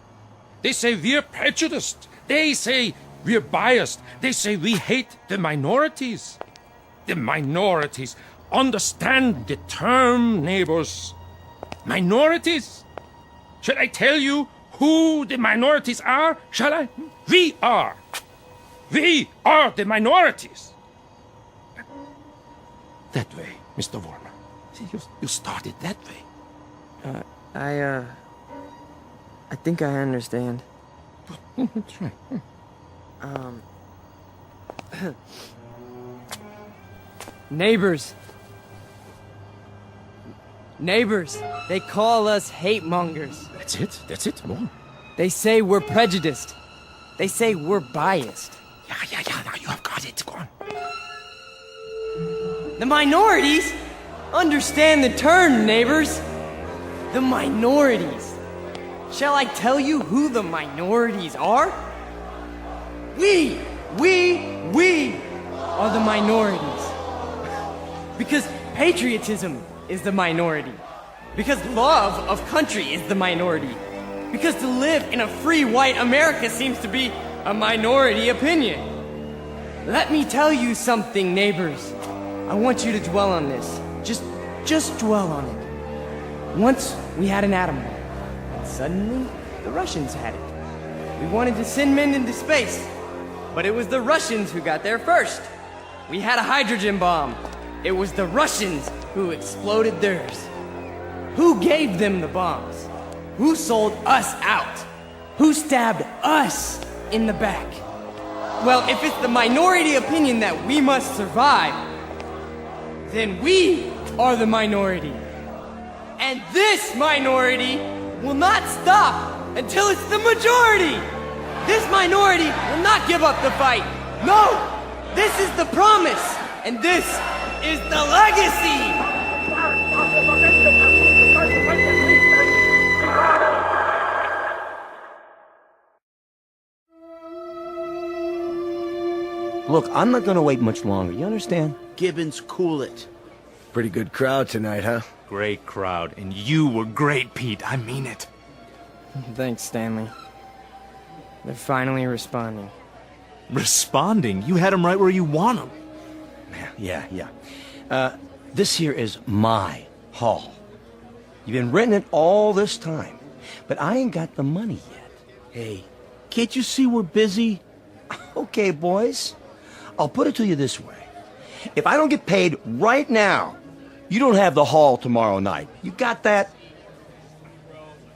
They say we're prejudiced. They say we're biased. They say we hate the minorities. The minorities. Understand the term, neighbors. Minorities. Shall I tell you who the minorities are? Shall I? We are. We are the minorities. That way, Mr. Vollmer. See, you started that way. I think I understand. That's right. Neighbors. Neighbors. They call us hate mongers. That's it, more. They say we're prejudiced. They say we're biased. Yeah, now you have got it. Go on. The minorities? Understand the term, neighbors. The minorities. Shall I tell you who the minorities are? We are the minorities. Because patriotism is the minority. Because love of country is the minority. Because to live in a free white America seems to be a minority opinion. Let me tell you something, neighbors. I want you to dwell on this. Just dwell on it. Once we had an atom bomb, and suddenly the Russians had it. We wanted to send men into space, but it was the Russians who got there first. We had a hydrogen bomb. It was the Russians who exploded theirs. Who gave them the bombs? Who sold us out? Who stabbed us in the back? Well, if it's the minority opinion that we must survive, then we are the minority. And this minority will not stop until it's the majority. This minority will not give up the fight. No, this is the promise, and this is the legacy. Look, I'm not gonna wait much longer, you understand? Gibbons, cool it. Pretty good crowd tonight, huh? Great crowd, and you were great, Pete. I mean it. Thanks, Stanley. They're finally responding. Responding? You had them right where you want them. Yeah. This here is my hall. You've been renting it all this time, but I ain't got the money yet. Hey, can't you see we're busy? Okay, boys. I'll put it to you this way. If I don't get paid right now, you don't have the hall tomorrow night. You got that?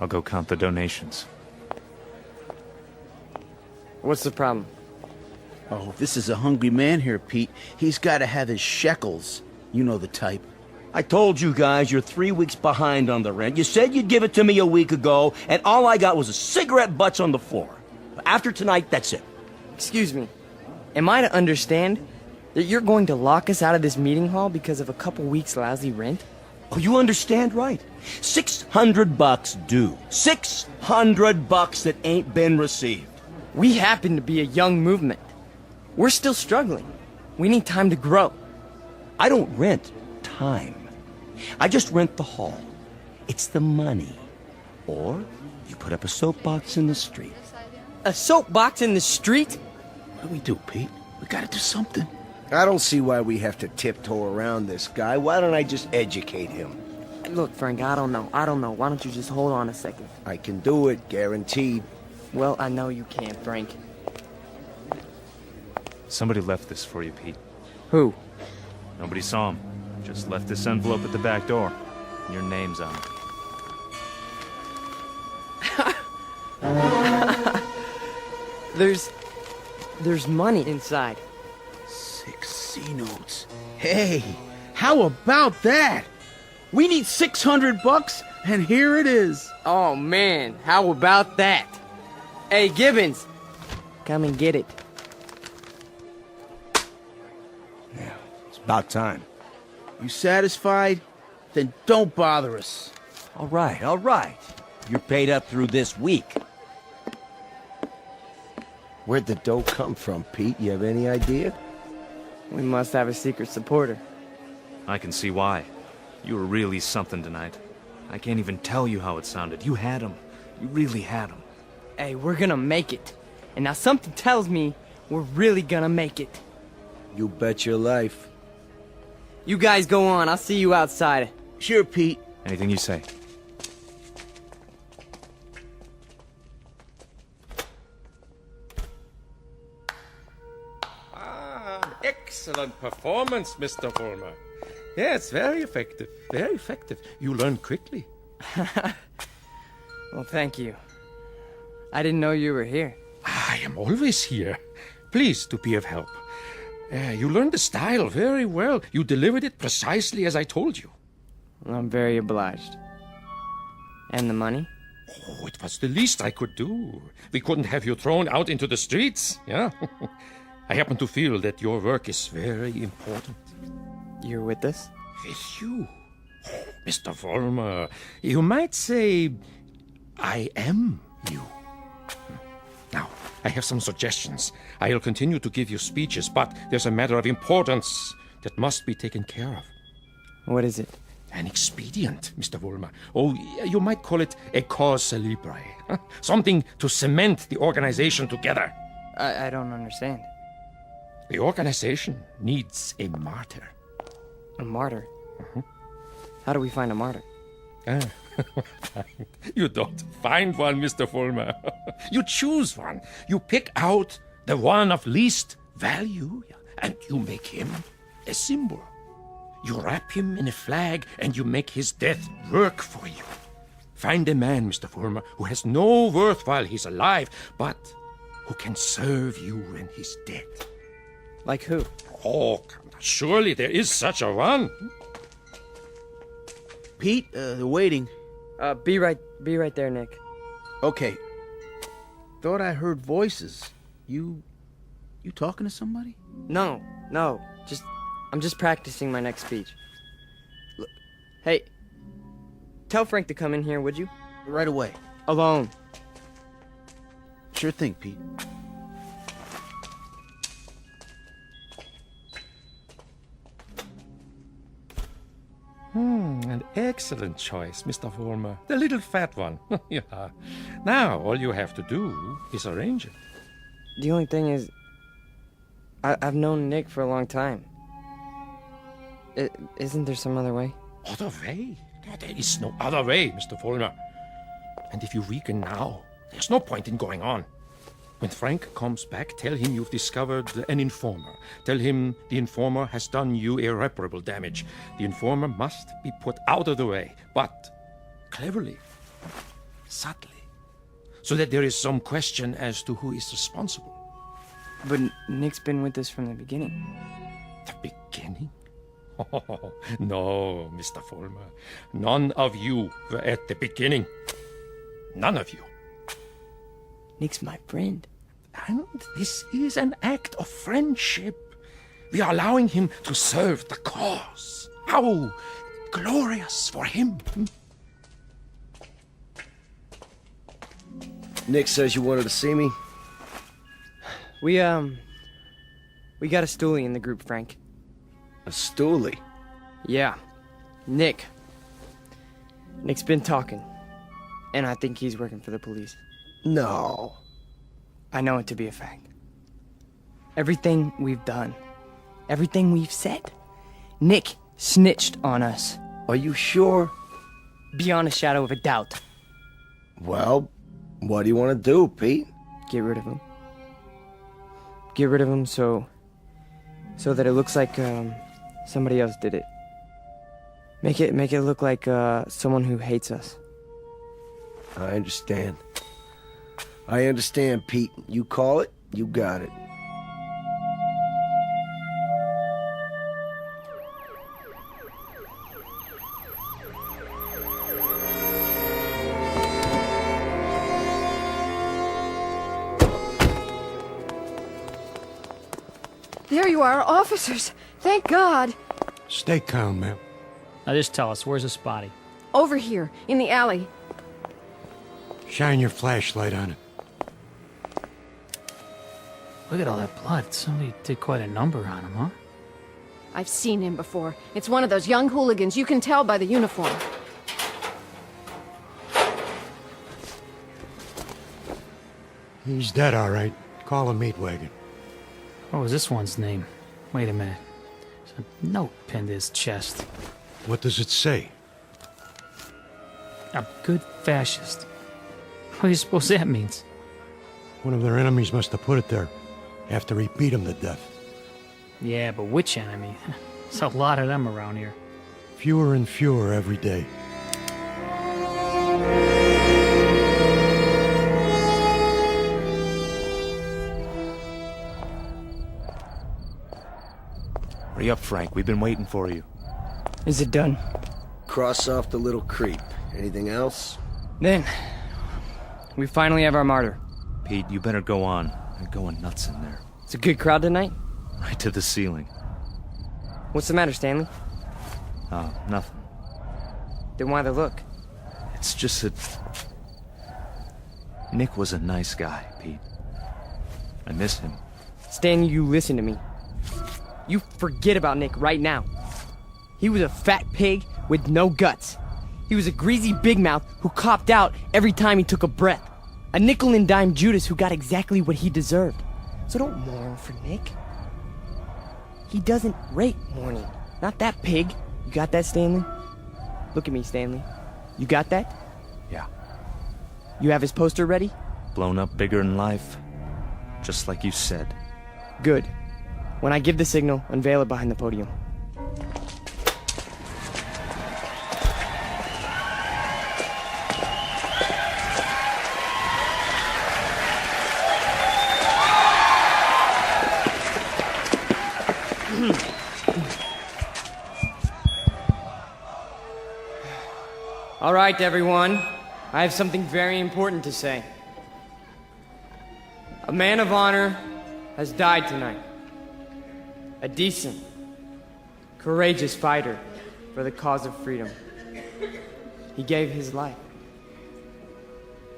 I'll go count the donations. What's the problem? Oh, this is a hungry man here, Pete. He's got to have his shekels. You know the type. I told you guys you're 3 weeks behind on the rent. You said you'd give it to me a week ago, and all I got was a cigarette butts on the floor. After tonight, that's it. Excuse me. Am I to understand that you're going to lock us out of this meeting hall because of a couple weeks' lousy rent? Oh, you understand right. $600 due. $600 that ain't been received. We happen to be a young movement. We're still struggling. We need time to grow. I don't rent time. I just rent the hall. It's the money. Or you put up a soapbox in the street. A soapbox in the street? What do we do, Pete? We gotta do something. I don't see why we have to tiptoe around this guy. Why don't I just educate him? Look, Frank, I don't know. Why don't you just hold on a second? I can do it, guaranteed. Well, I know you can, Frank. Somebody left this for you, Pete. Who? Nobody saw him. Just left this envelope at the back door. Your name's on it. There's money inside. 6 C-notes. Hey, how about that? We need $600, and here it is. Oh, man, how about that? Hey, Gibbons, come and get it. Yeah, it's about time. You satisfied? Then don't bother us. All right, all right. You're paid up through this week. Where'd the dough come from, Pete? You have any idea? We must have a secret supporter. I can see why. You were really something tonight. I can't even tell you how it sounded. You had him. You really had him. Hey, we're gonna make it. And now something tells me we're really gonna make it. You bet your life. You guys go on. I'll see you outside. Sure, Pete. Anything you say. Excellent performance, Mr. Vollmer. Yes, very effective. Very effective. You learn quickly. Well, thank you. I didn't know you were here. I am always here. Pleased to be of help. You learned the style very well. You delivered it precisely as I told you. I'm very obliged. And the money? Oh, it was the least I could do. We couldn't have you thrown out into the streets, yeah? I happen to feel that your work is very important. You're with us? With you? Oh, Mr. Vollmer, you might say I am you. Now, I have some suggestions. I'll continue to give you speeches, but there's a matter of importance that must be taken care of. What is it? An expedient, Mr. Vollmer. Oh, you might call it a cause célèbre. Something to cement the organization together. I don't understand. The organization needs a martyr. A martyr? How do we find a martyr? You don't find one, Mr. Vollmer. You choose one. You pick out the one of least value, and you make him a symbol. You wrap him in a flag, and you make his death work for you. Find a man, Mr. Vollmer, who has no worth while he's alive, but who can serve you when he's dead. Like who? Oh, surely there is such a one. Pete, they're waiting. Be right there, Nick. Okay. Thought I heard voices. You talking to somebody? No. I'm just practicing my next speech. Look, hey, tell Frank to come in here, would you? Right away. Alone. Sure thing, Pete. An excellent choice, Mr. Vollmer. The little fat one. Yeah. Now, all you have to do is arrange it. The only thing is, I've known Nick for a long time. Isn't there some other way? Other way? There is no other way, Mr. Vollmer. And if you weaken now, there's no point in going on. When Frank comes back, tell him you've discovered an informer. Tell him the informer has done you irreparable damage. The informer must be put out of the way, but cleverly, subtly, so that there is some question as to who is responsible. But Nick's been with us from the beginning. The beginning? Oh, no, Mr. Vollmer. None of you were at the beginning. None of you. Nick's my friend. And this is an act of friendship. We are allowing him to serve the cause. How glorious for him. Nick says you wanted to see me. We got a stoolie in the group, Frank. A stoolie? Yeah. Nick's been talking. And I think he's working for the police. No. I know it to be a fact. Everything we've done, everything we've said, Nick snitched on us. Are you sure? Beyond a shadow of a doubt. Well, what do you want to do, Pete? Get rid of him. Get rid of him so that it looks like somebody else did it. Make it look like someone who hates us. I understand. I understand, Pete. You call it, you got it. There you are, officers. Thank God. Stay calm, ma'am. Now just tell us, where's the spotty? Over here, in the alley. Shine your flashlight on it. Look at all that blood. Somebody did quite a number on him, huh? I've seen him before. It's one of those young hooligans. You can tell by the uniform. He's dead, all right. Call a meat wagon. What was this one's name? Wait a minute. There's a note pinned to his chest. What does it say? A good fascist. What do you suppose that means? One of their enemies must have put it there after he beat him to death. Yeah, but which enemy? There's a lot of them around here. Fewer and fewer every day. Hurry up, Frank. We've been waiting for you. Is it done? Cross off the little creep. Anything else? Then, we finally have our martyr. Pete, you better go on. They're going nuts in there. It's a good crowd tonight? Right to the ceiling. What's the matter, Stanley? Oh, nothing. Then why the look? It's just that... Nick was a nice guy, Pete. I miss him. Stanley, you listen to me. You forget about Nick right now. He was a fat pig with no guts. He was a greasy big mouth who copped out every time he took a breath. A nickel and dime Judas who got exactly what he deserved. So don't mourn for Nick. He doesn't rate mourning. Not that pig. You got that, Stanley? Look at me, Stanley. You got that? Yeah. You have his poster ready? Blown up bigger in life. Just like you said. Good. When I give the signal, unveil it behind the podium. All right, everyone. I have something very important to say. A man of honor has died tonight. A decent, courageous fighter for the cause of freedom. He gave his life.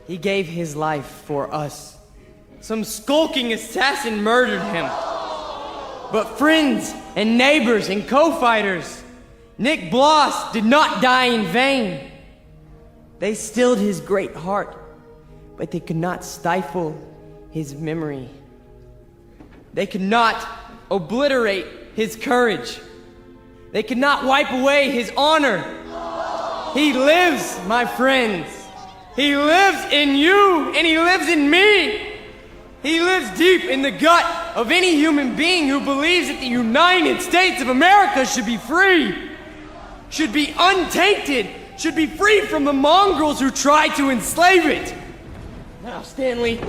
He gave his life for us. Some skulking assassin murdered him. But friends and neighbors and co-fighters, Nick Bloss did not die in vain. They stilled his great heart, but they could not stifle his memory. They could not obliterate his courage. They could not wipe away his honor. He lives, my friends. He lives in you, and he lives in me. He lives deep in the gut of any human being who believes that the United States of America should be free, should be untainted, should be free from the mongrels who try to enslave it. Now, Stanley,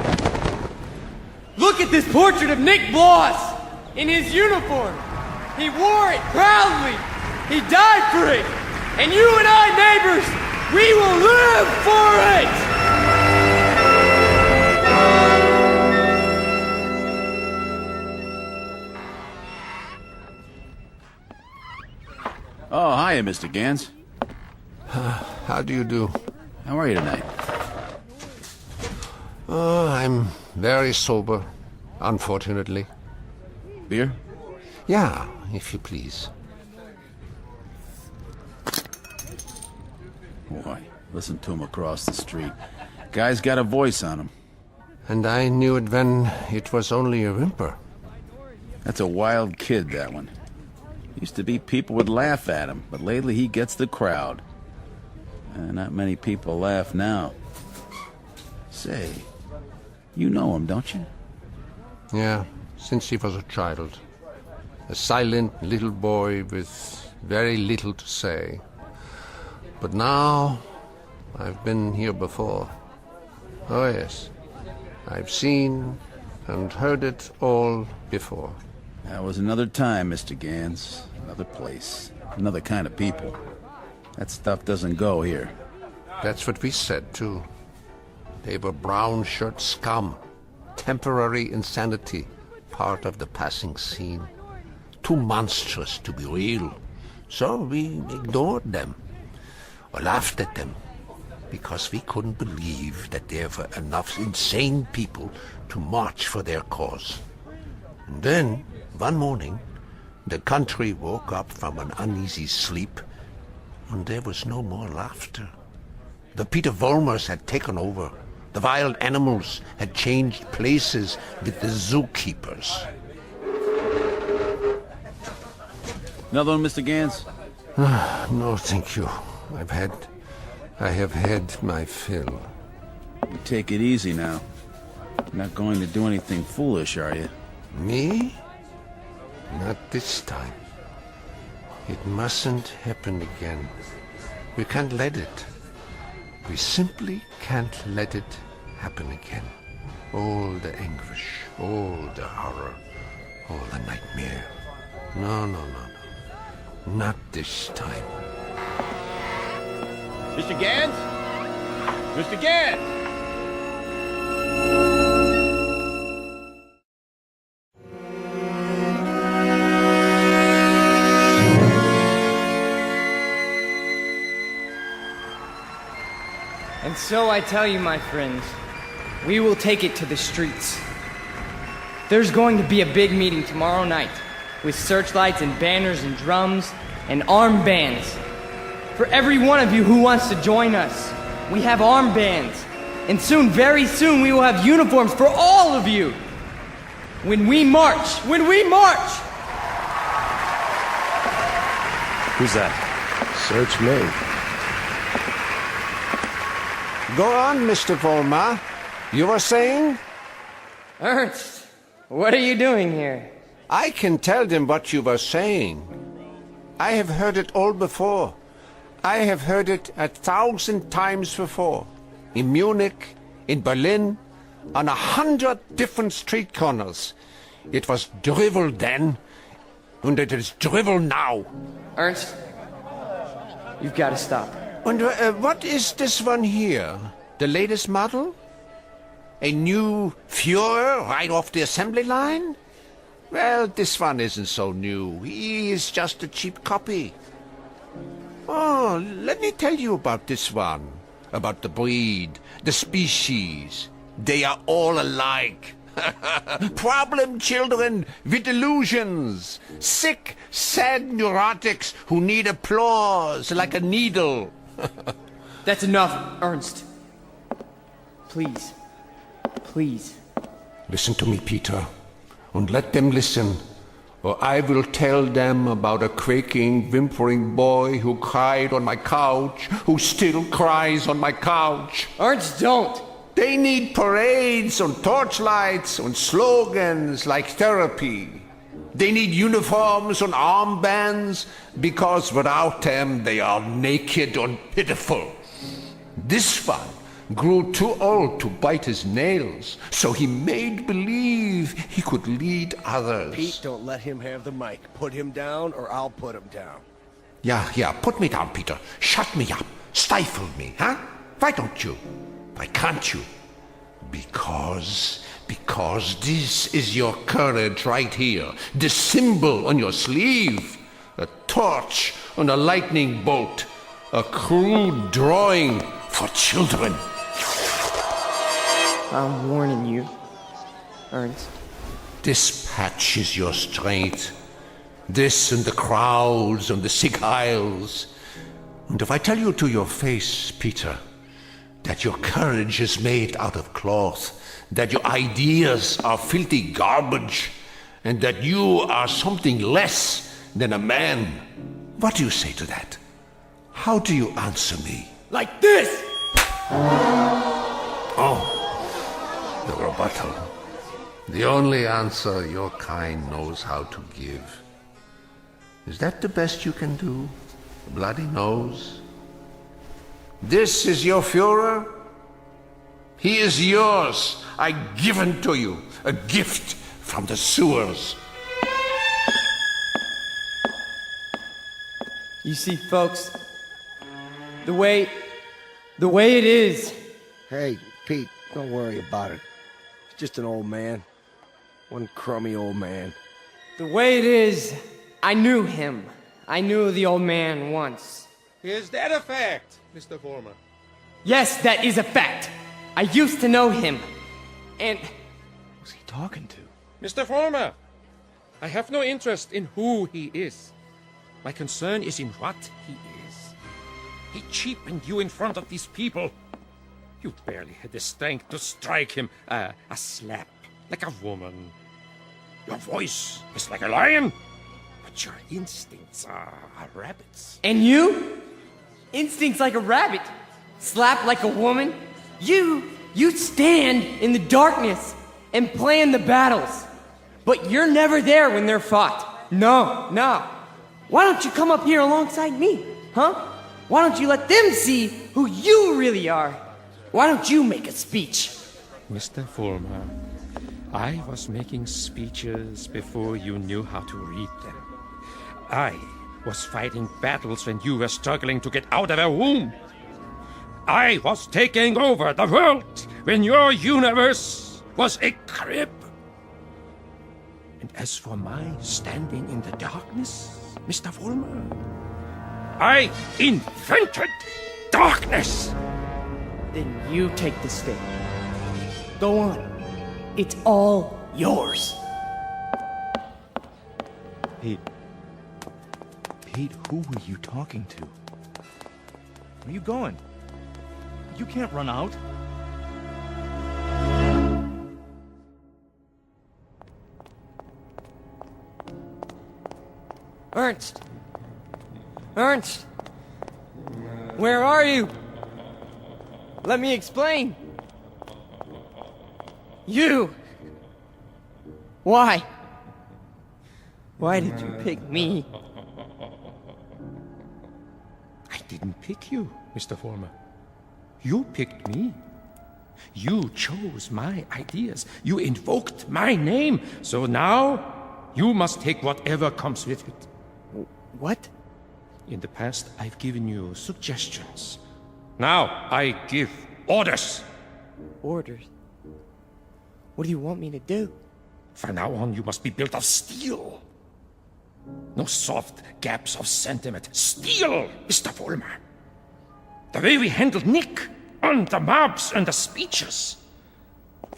look at this portrait of Nick Bloss in his uniform. He wore it proudly. He died for it. And you and I, neighbors, we will live for it! Oh, hiya, Mr. Gans. How do you do? How are you tonight? Oh, I'm very sober, unfortunately. Beer? Yeah, if you please. Boy, listen to him across the street. Guy's got a voice on him. And I knew it when it was only a whimper. That's a wild kid, that one. Used to be people would laugh at him, but lately he gets the crowd. Not many people laugh now. Say, you know him, don't you? Yeah, since he was a child. A silent little boy with very little to say. But now, I've been here before. Oh yes, I've seen and heard it all before. That was another time, Mr. Gans. Another place. Another kind of people. That stuff doesn't go here. That's what we said, too. They were brown shirt scum. Temporary insanity. Part of the passing scene. too monstrous to be real. So we ignored them, or laughed at them, because we couldn't believe that there were enough insane people to march for their cause. And then, one morning, the country woke up from an uneasy sleep, and there was no more laughter. The Peter Volmers had taken over. The wild animals had changed places with the zookeepers. Another one, Mr. Gans? No, thank you. I have had my fill. You take it easy now. You're not going to do anything foolish, are you? Me? Not this time. It mustn't happen again. We can't let it. We simply can't let it happen again. All the anguish, all the horror, all the nightmare. No. Not this time. Mr. Gans? Mr. Gans! And so I tell you, my friends, we will take it to the streets. There's going to be a big meeting tomorrow night with searchlights and banners and drums and armbands. For every one of you who wants to join us, we have armbands. And soon, very soon, we will have uniforms for all of you. When we march! Who's that? Search me. Go on, Mr. Volmar. You were saying? Ernst, what are you doing here? I can tell them what you were saying. I have heard it all before. I have heard it 1,000 times before. In Munich, in Berlin, on 100 different street corners. It was drivel then, and it is drivel now. Ernst, you've got to stop. And what is this one here? The latest model? A new Führer right off the assembly line? Well, this one isn't so new. He is just a cheap copy. Oh, let me tell you about this one. About the breed, the species. They are all alike. Problem children with illusions. Sick, sad neurotics who need applause like a needle. That's enough, Ernst. Please. Listen to me, Peter, and let them listen, or I will tell them about a quaking, whimpering boy who cried on my couch, who still cries on my couch. Ernst, don't! They need parades and torchlights and slogans like therapy. They need uniforms and armbands, because without them they are naked and pitiful. This one grew too old to bite his nails, so he made believe he could lead others. Pete, don't let him have the mic. Put him down, or I'll put him down. Yeah, put me down, Peter. Shut me up. Stifle me, huh? Why don't you? Why can't you? Because this is your courage right here. The symbol on your sleeve. A torch and a lightning bolt. A crude drawing for children. I'm warning you, Ernst. This patch is your strength. This and the crowds and the sick aisles. And if I tell you to your face, Peter, that your courage is made out of cloth, that your ideas are filthy garbage, and that you are something less than a man, what do you say to that? How do you answer me? Like this! Oh, the rebuttal. The only answer your kind knows how to give. Is that the best you can do? A bloody nose? This is your Führer? He is yours. I give him to you. A gift from the sewers. You see, folks, the way it is. Hey, Pete, don't worry about it. He's just an old man. One crummy old man. The way it is I knew him. I knew the old man once. Is that a fact, Mr. Former? Yes, that is a fact. I used to know him. And... Who's he talking to? Mr. Former, I have no interest in who he is. My concern is in what he is. He cheapened you in front of these people. You barely had the strength to strike him a slap, like a woman. Your voice is like a lion, but your instincts are rabbits. And you? Instincts like a rabbit. Slap like a woman. You stand in the darkness and plan the battles. But you're never there when they're fought. No. Why don't you come up here alongside me, huh? Why don't you let them see who you really are? Why don't you make a speech? Mr. Former, I was making speeches before you knew how to read them. I was fighting battles when you were struggling to get out of a womb. I was taking over the world when your universe was a crib. And as for my standing in the darkness, Mr. Fulmer, I invented darkness. Then you take the stick. Go on. It's all yours. Pete, who were you talking to? Where are you going? You can't run out. Ernst! Ernst! Where are you? Let me explain. You! Why? Why did you pick me? I didn't pick you, Mr. Former. You picked me. You chose my ideas. You invoked my name. So now, you must take whatever comes with it. What? In the past, I've given you suggestions. Now, I give orders. Orders? What do you want me to do? From now on, you must be built of steel. No soft gaps of sentiment. Steel, Mr. Fulmer. The way we handled Nick, and the mobs, and the speeches.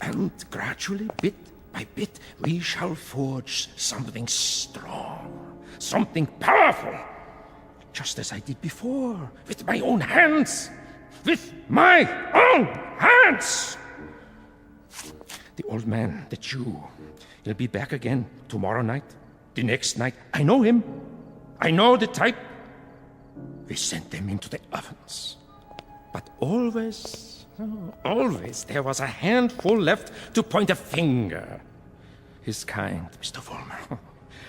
And gradually, bit by bit, we shall forge something strong, something powerful. Just as I did before, with my own hands. With my own hands! The old man, the Jew, he'll be back again tomorrow night, the next night. I know him. I know the type. We sent them into the ovens. But always there was a handful left to point a finger. His kind, Mr. Fulmer,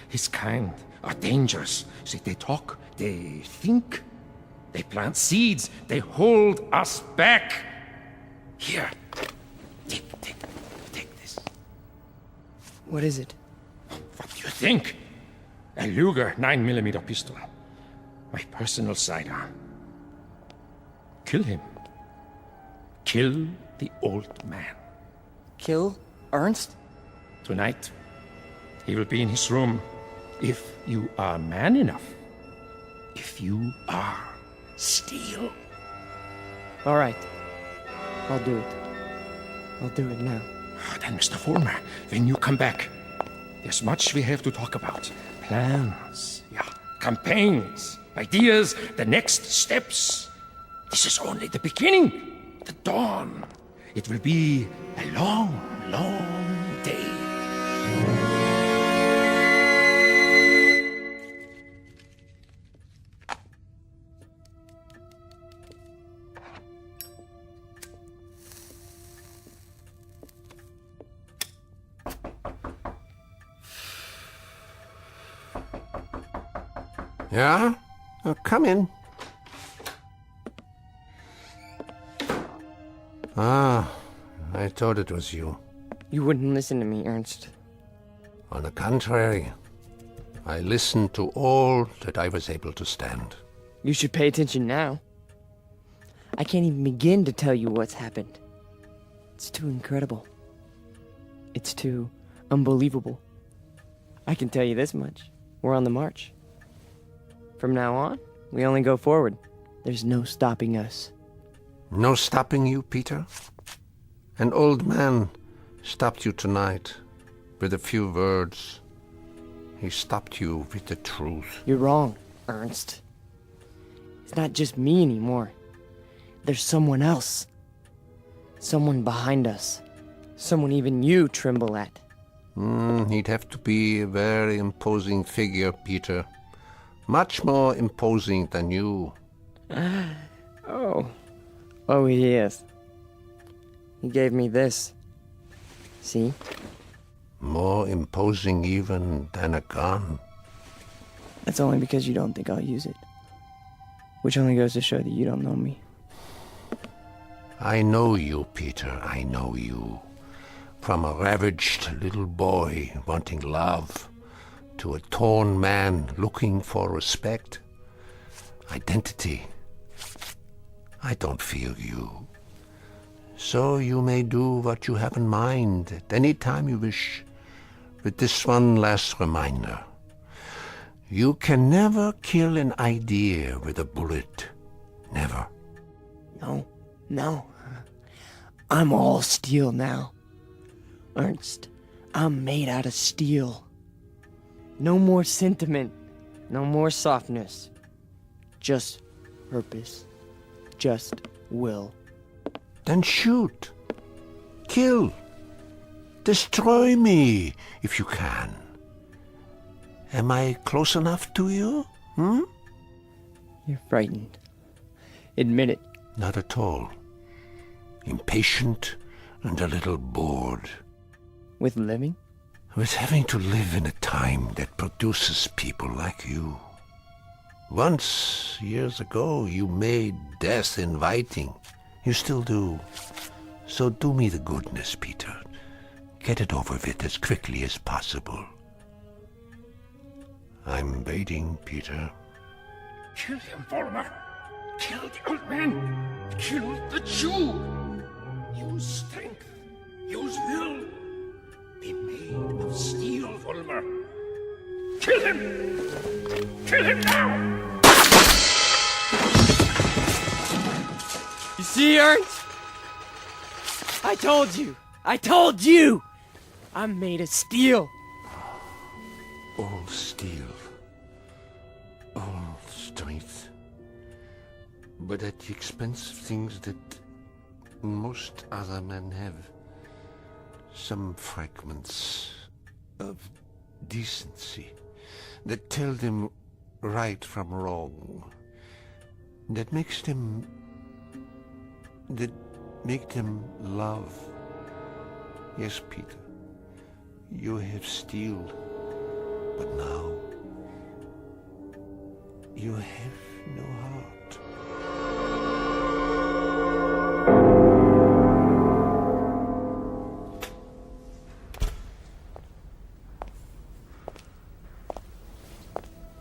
his kind are dangerous. See, they talk, they think, they plant seeds, they hold us back. Here, take this. What is it? What do you think? A Luger 9mm pistol. My personal sidearm. Kill him. Kill the old man. Kill Ernst? Tonight, he will be in his room. If you are man enough. If you are steel. All right. I'll do it. I'll do it now. Then, Mr. Fulmer, when you come back, there's much we have to talk about. Plans, campaigns, ideas, the next steps. This is only the beginning, the dawn. It will be a long, long day. Yeah? Oh, come in. Ah, I thought it was you. You wouldn't listen to me, Ernst. On the contrary, I listened to all that I was able to stand. You should pay attention now. I can't even begin to tell you what's happened. It's too incredible. It's too unbelievable. I can tell you this much. we're on the march. From now on, we only go forward. There's no stopping us. No stopping you, Peter? An old man stopped you tonight with a few words. He stopped you with the truth. You're wrong, Ernst. It's not just me anymore. There's someone else. Someone behind us. Someone even you tremble at. He'd have to be a very imposing figure, Peter. Much more imposing than you. Oh, he is. He gave me this. See? More imposing even than a gun. That's only because you don't think I'll use it. Which only goes to show that you don't know me. I know you, Peter, I know you. From a ravaged little boy wanting love to a torn man looking for respect, identity. I don't fear you. So you may do what you have in mind at any time you wish. With this one last reminder. You can never kill an idea with a bullet. Never. No. I'm all steel now. Ernst, I'm made out of steel. No more sentiment. No more softness. Just purpose. Just will. Then shoot. Kill. Destroy me, if you can. Am I close enough to you? You're frightened. Admit it. Not at all. Impatient and a little bored. With living? With having to live in a time that produces people like you. Once, years ago, you made death inviting. You still do. So do me the goodness, Peter. Get it over with as quickly as possible. I'm waiting, Peter. Kill him, Vollmer. Kill the old man. Kill the Jew. Use strength. Use will. Be made of steel, Vollmer. Kill him! Kill him now! You see, Ernst? I told you! I'm made of steel! All steel. All strength. But at the expense of things that most other men have. Some fragments of decency that tell them right from wrong. That make them love. Yes, Peter, you have steel, but now you have no heart.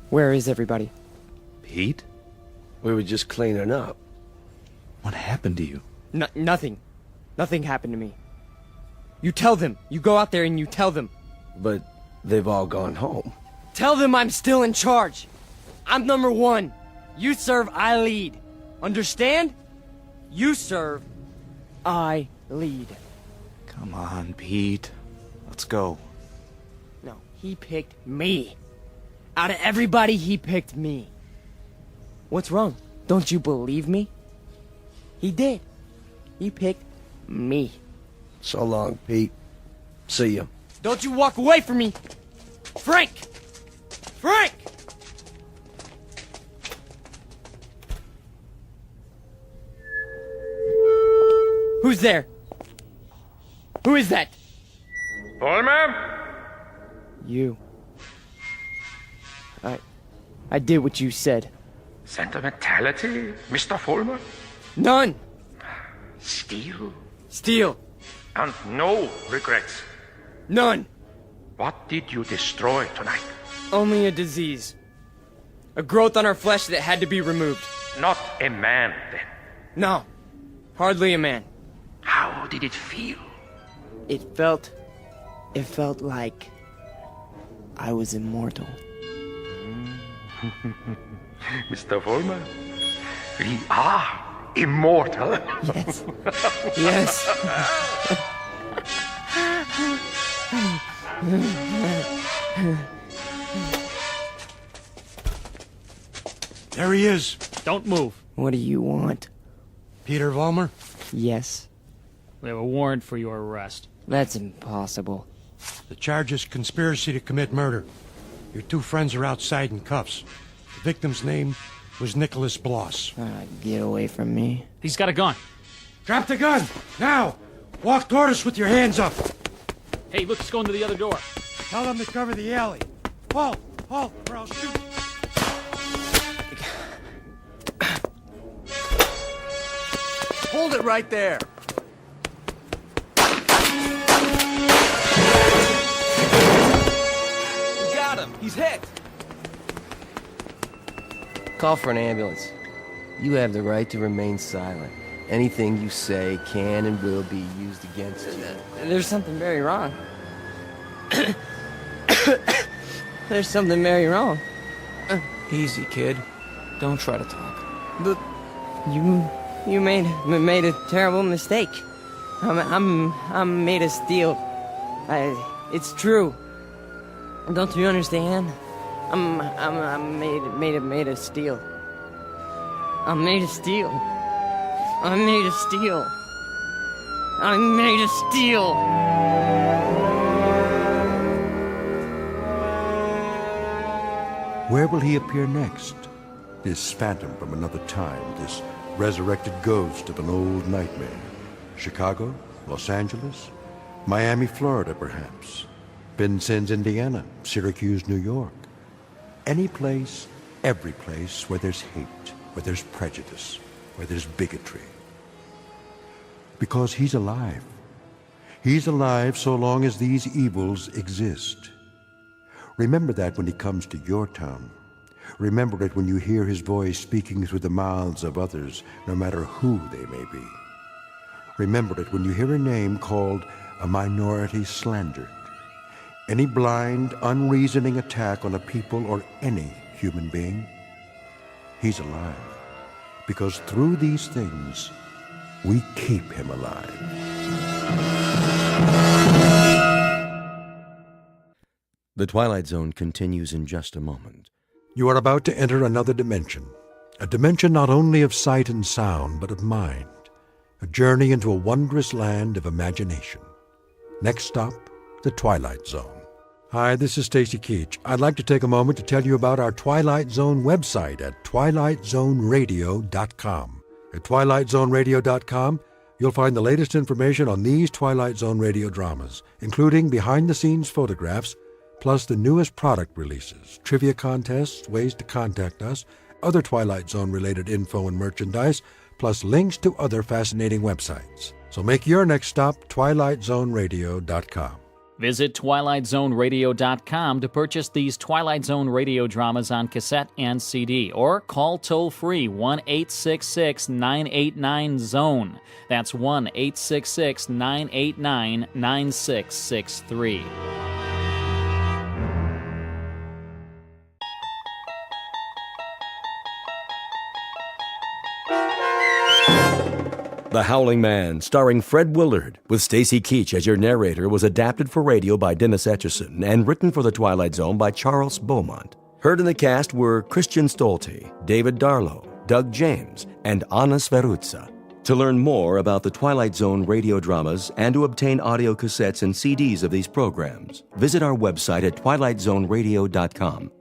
Where is everybody? Pete? We were just cleaning up. What happened to you? Nothing. Nothing happened to me. You tell them. You go out there and you tell them. But they've all gone home. Tell them I'm still in charge. I'm number one. You serve, I lead. Understand? You serve, I lead. Come on, Pete. Let's go. No, he picked me. Out of everybody, he picked me. What's wrong? Don't you believe me? He did. He picked me. So long, Pete. See ya. Don't you walk away from me! Frank! Frank! Who's there? Who is that? Vollmer? You. I did what you said. Sentimentality, Mr. Vollmer? None! Steel? Steel. And no regrets? None! What did you destroy tonight? Only a disease. A growth on our flesh that had to be removed. Not a man, then? No. Hardly a man. How did it feel? It felt like I was immortal. Mr. Vollmer, we are immortal. Yes. Yes. There he is. Don't move. What do you want? Peter Vollmer? Yes. We have a warrant for your arrest. That's impossible. The charge is conspiracy to commit murder. Your two friends are outside in cuffs. The victim's name was Nicholas Bloss. Get away from me. He's got a gun. Drop the gun! Now! Walk toward us with your hands up! Hey, look, he's going to the other door. Tell them to cover the alley. Halt! Halt, or I'll shoot! Hold it right there. We got him. He's hit. Call for an ambulance. You have the right to remain silent. Anything you say can and will be used against you. There's something very wrong. There's something very wrong. Easy, kid. Don't try to talk. You made a terrible mistake. I'm made of steel. It's true. Don't you understand? I'm made of steel. I'm made of steel. I'm made of steel. I'm made of steel. Where will he appear next? This phantom from another time, this resurrected ghost of an old nightmare. Chicago? Los Angeles? Miami, Florida, perhaps. Vincennes, Indiana. Syracuse, New York. Any place, every place where there's hate, where there's prejudice, where there's bigotry. Because he's alive. He's alive so long as these evils exist. Remember that when he comes to your town. Remember it when you hear his voice speaking through the mouths of others, no matter who they may be. Remember it when you hear a name called a minority slandered. Any blind, unreasoning attack on a people or any human being. He's alive. Because through these things, we keep him alive. The Twilight Zone continues in just a moment. You are about to enter another dimension. A dimension not only of sight and sound, but of mind. A journey into a wondrous land of imagination. Next stop, the Twilight Zone. Hi, this is Stacy Keach. I'd like to take a moment to tell you about our Twilight Zone website at twilightzoneradio.com. At twilightzoneradio.com, you'll find the latest information on these Twilight Zone radio dramas, including behind-the-scenes photographs, plus the newest product releases, trivia contests, ways to contact us, other Twilight Zone-related info and merchandise, plus links to other fascinating websites. So make your next stop twilightzoneradio.com. Visit twilightzoneradio.com to purchase these Twilight Zone radio dramas on cassette and CD, or call toll-free 1-866-989-ZONE. That's 1-866-989-9663. The Howling Man, starring Fred Willard, with Stacy Keach as your narrator, was adapted for radio by Dennis Etchison and written for The Twilight Zone by Charles Beaumont. Heard in the cast were Christian Stolte, David Darlow, Doug James, and Anna Sverutza. To learn more about the Twilight Zone radio dramas and to obtain audio cassettes and CDs of these programs, visit our website at twilightzoneradio.com.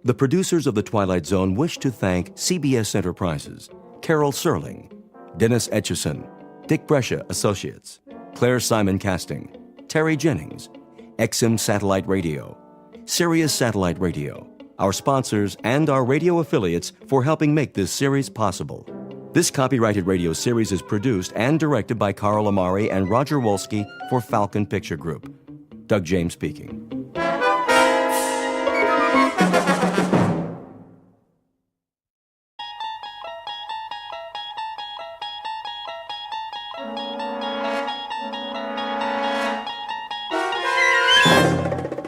The producers of The Twilight Zone wish to thank CBS Enterprises, Carol Serling, Dennis Etchison, Dick Brescia Associates, Claire Simon Casting, Terry Jennings, XM Satellite Radio, Sirius Satellite Radio, our sponsors, and our radio affiliates for helping make this series possible. This copyrighted radio series is produced and directed by Carl Amari and Roger Wolski for Falcon Picture Group. Doug James speaking.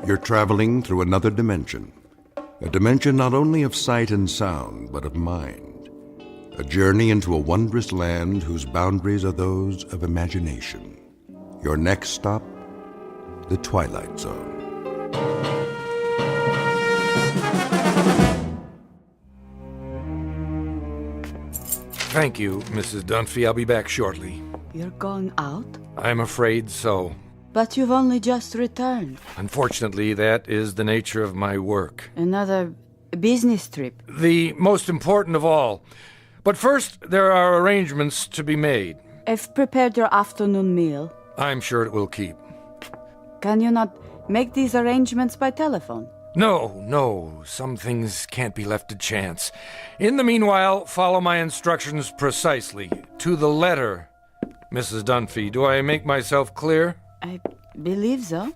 You're traveling through another dimension. A dimension not only of sight and sound, but of mind. A journey into a wondrous land whose boundaries are those of imagination. Your next stop, the Twilight Zone. Thank you, Mrs. Dunphy. I'll be back shortly. You're going out? I'm afraid so. But you've only just returned. Unfortunately, that is the nature of my work. Another business trip. The most important of all. But first, there are arrangements to be made. I've prepared your afternoon meal. I'm sure it will keep. Can you not make these arrangements by telephone? No. Some things can't be left to chance. In the meanwhile, follow my instructions precisely, to the letter. Mrs. Dunphy, do I make myself clear? I believe so.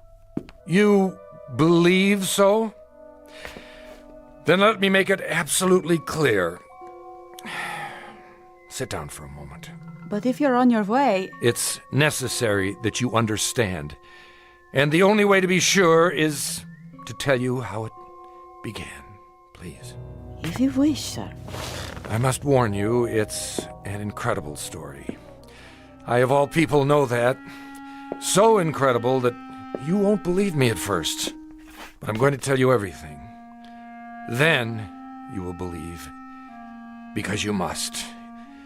You believe so? Then let me make it absolutely clear. Sit down for a moment. But if you're on your way... It's necessary that you understand. And the only way to be sure is to tell you how it began. Please. If you wish, sir. I must warn you, it's an incredible story. I, of all people, know that. So incredible that you won't believe me at first. But I'm going to tell you everything. Then you will believe. Because you must.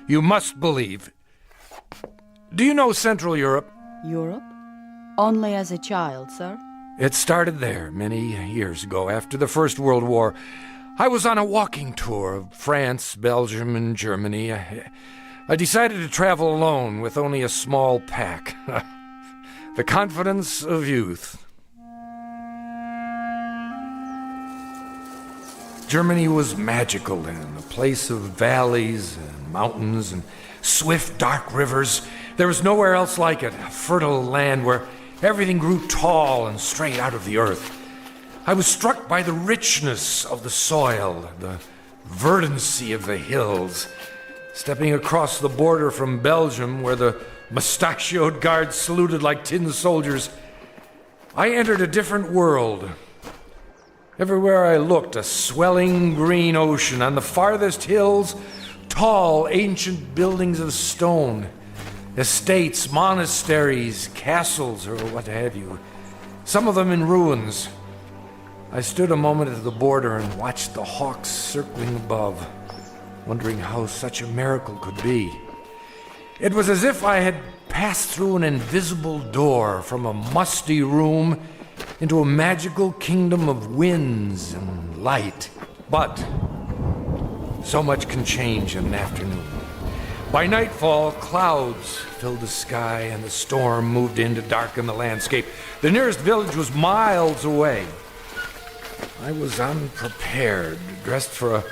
You must believe. Do you know Central Europe? Europe? Only as a child, sir. It started there many years ago, after the First World War. I was on a walking tour of France, Belgium, and Germany. I decided to travel alone with only a small pack. The confidence of youth. Germany was magical then, a place of valleys and mountains and swift, dark rivers. There was nowhere else like it, a fertile land where everything grew tall and straight out of the earth. I was struck by the richness of the soil, the verdancy of the hills. Stepping across the border from Belgium, where the mustachioed guards saluted like tin soldiers, I entered a different world. Everywhere I looked, a swelling green ocean. On the farthest hills, tall, ancient buildings of stone. Estates, monasteries, castles, or what have you. Some of them in ruins. I stood a moment at the border and watched the hawks circling above, wondering how such a miracle could be. It was as if I had passed through an invisible door from a musty room into a magical kingdom of winds and light. But so much can change in an afternoon. By nightfall, clouds filled the sky and the storm moved in to darken the landscape. The nearest village was miles away. I was unprepared, dressed for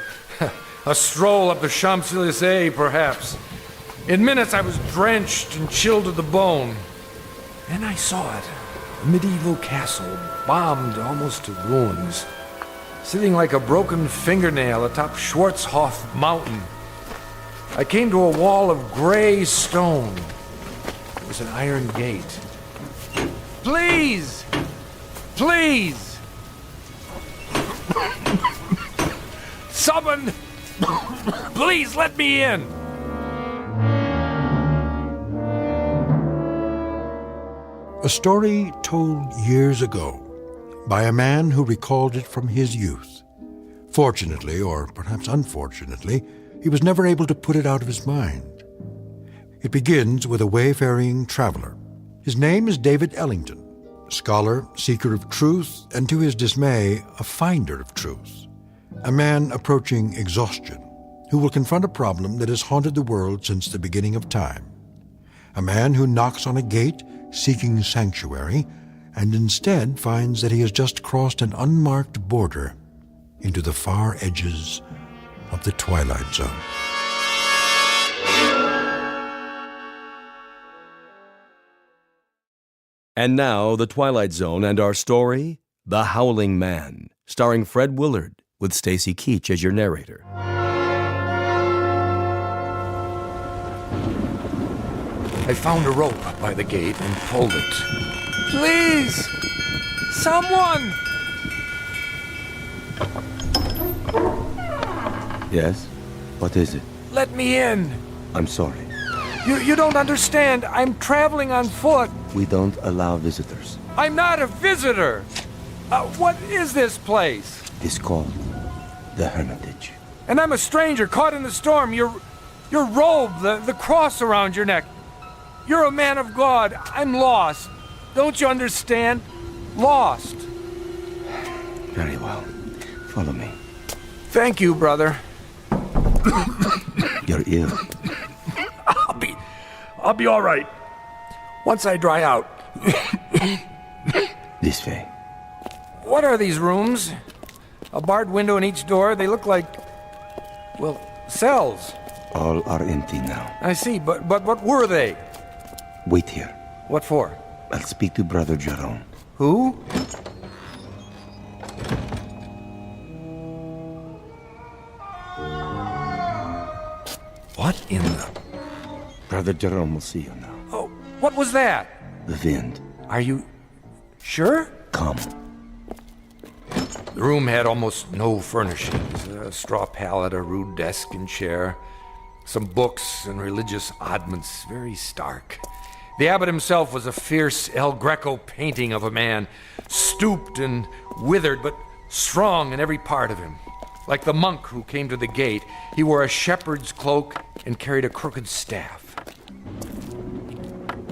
a stroll up the Champs-Élysées, perhaps. In minutes, I was drenched and chilled to the bone. Then I saw it. A medieval castle, bombed almost to ruins, sitting like a broken fingernail atop Schwarzhof Mountain. I came to a wall of gray stone. There was an iron gate. Please! Please! Someone! Please let me in! A story told years ago by a man who recalled it from his youth. Fortunately, or perhaps unfortunately, he was never able to put it out of his mind. It begins with a wayfaring traveler. His name is David Ellington, a scholar, seeker of truth, and to his dismay, a finder of truth. A man approaching exhaustion, who will confront a problem that has haunted the world since the beginning of time. A man who knocks on a gate seeking sanctuary, and instead finds that he has just crossed an unmarked border into the far edges of the Twilight Zone. And now, The Twilight Zone and our story, The Howling Man, starring Fred Willard, with Stacy Keach as your narrator. I found a rope by the gate and pulled it. Please! Someone! Yes? What is it? Let me in. I'm sorry. You don't understand. I'm traveling on foot. We don't allow visitors. I'm not a visitor. What is this place? It's called the Hermitage. And I'm a stranger caught in the storm. Your robe, the cross around your neck. You're a man of God. I'm lost. Don't you understand? Lost. Very well. Follow me. Thank you, brother. You're ill. I'll be all right. Once I dry out. This way. What are these rooms? A barred window in each door. They look like, well, cells. All are empty now. I see, but what were they? Wait here. What for? I'll speak to Brother Jerome. Who? What in the... Brother Jerome will see you now. Oh, what was that? The wind. Are you sure? Come. The room had almost no furnishings. A straw pallet, a rude desk and chair, some books and religious oddments, very stark. The abbot himself was a fierce El Greco painting of a man, stooped and withered, but strong in every part of him. Like the monk who came to the gate, he wore a shepherd's cloak and carried a crooked staff.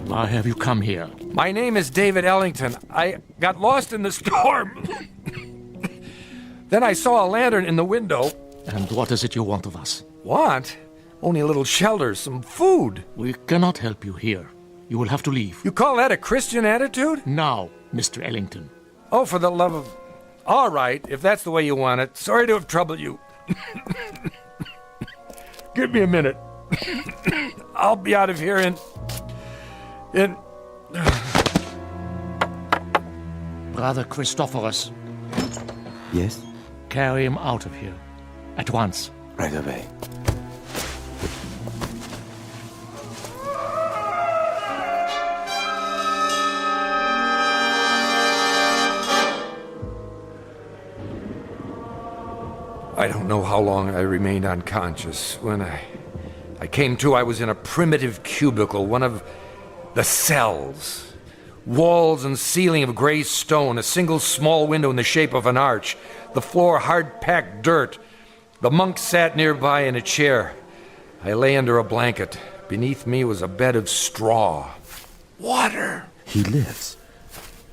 Why have you come here? My name is David Ellington. I got lost in the storm. Then I saw a lantern in the window. And what is it you want of us? Want? Only a little shelter, some food. We cannot help you here. You will have to leave. You call that a Christian attitude? Now, Mr. Ellington. Oh, for the love of... All right, if that's the way you want it. Sorry to have troubled you. Give me a minute. I'll be out of here in... Brother Christophorus. Yes? Carry him out of here. At once. Right away. I don't know how long I remained unconscious. When I came to, I was in a primitive cubicle, one of the cells. Walls and ceiling of gray stone, a single small window in the shape of an arch, the floor hard-packed dirt. The monk sat nearby in a chair. I lay under a blanket. Beneath me was a bed of straw. Water! He lives.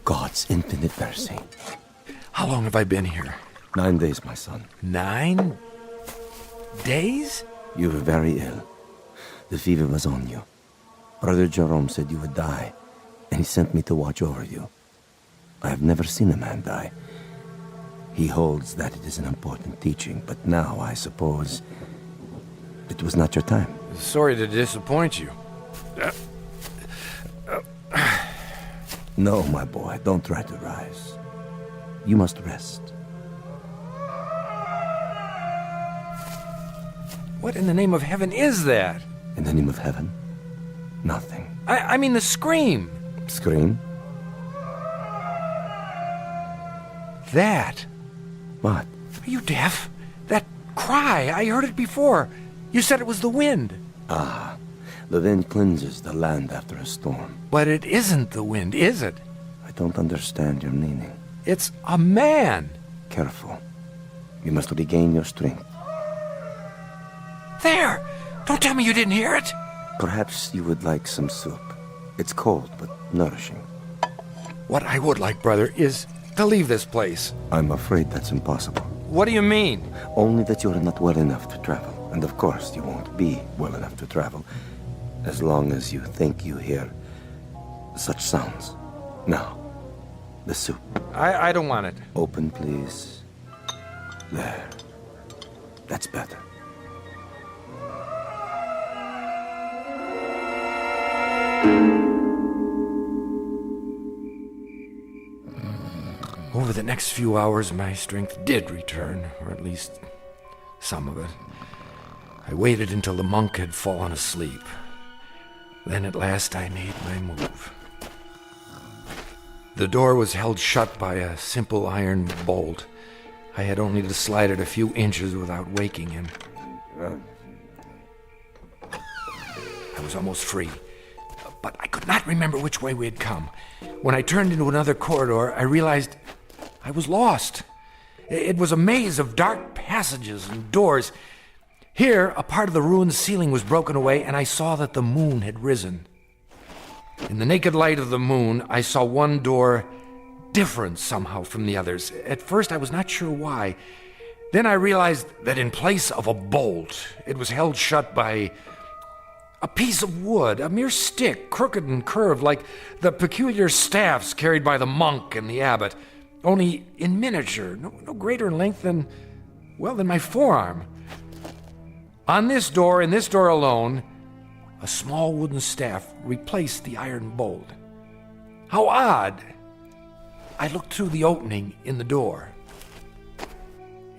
God's infinite mercy. How long have I been here? 9 days, my son. 9 days? You were very ill. The fever was on you. Brother Jerome said you would die, and he sent me to watch over you. I have never seen a man die. He holds that it is an important teaching, but now I suppose it was not your time. Sorry to disappoint you. No, my boy, don't try to rise. You must rest. What in the name of heaven is that? In the name of heaven? Nothing. I mean the scream. Scream? That. What? Are you deaf? That cry, I heard it before. You said it was the wind. Ah, the wind cleanses the land after a storm. But it isn't the wind, is it? I don't understand your meaning. It's a man. Careful. You must regain your strength. There! Don't tell me you didn't hear it! Perhaps you would like some soup. It's cold, but nourishing. What I would like, brother, is to leave this place. I'm afraid that's impossible. What do you mean? Only that you're not well enough to travel. And of course, you won't be well enough to travel as long as you think you hear such sounds. Now, the soup. I don't want it. Open, please. There. That's better. Over the next few hours, my strength did return, or at least some of it. I waited until the monk had fallen asleep. Then at last I made my move. The door was held shut by a simple iron bolt. I had only to slide it a few inches without waking him. I was almost free, but I could not remember which way we had come. When I turned into another corridor, I realized I was lost. It was a maze of dark passages and doors. Here, a part of the ruined ceiling was broken away, and I saw that the moon had risen. In the naked light of the moon, I saw one door different somehow from the others. At first, I was not sure why. Then I realized that in place of a bolt, it was held shut by a piece of wood, a mere stick, crooked and curved, like the peculiar staffs carried by the monk and the abbot, only in miniature, no greater in length than my forearm. On this door, in this door alone, a small wooden staff replaced the iron bolt. How odd! I looked through the opening in the door.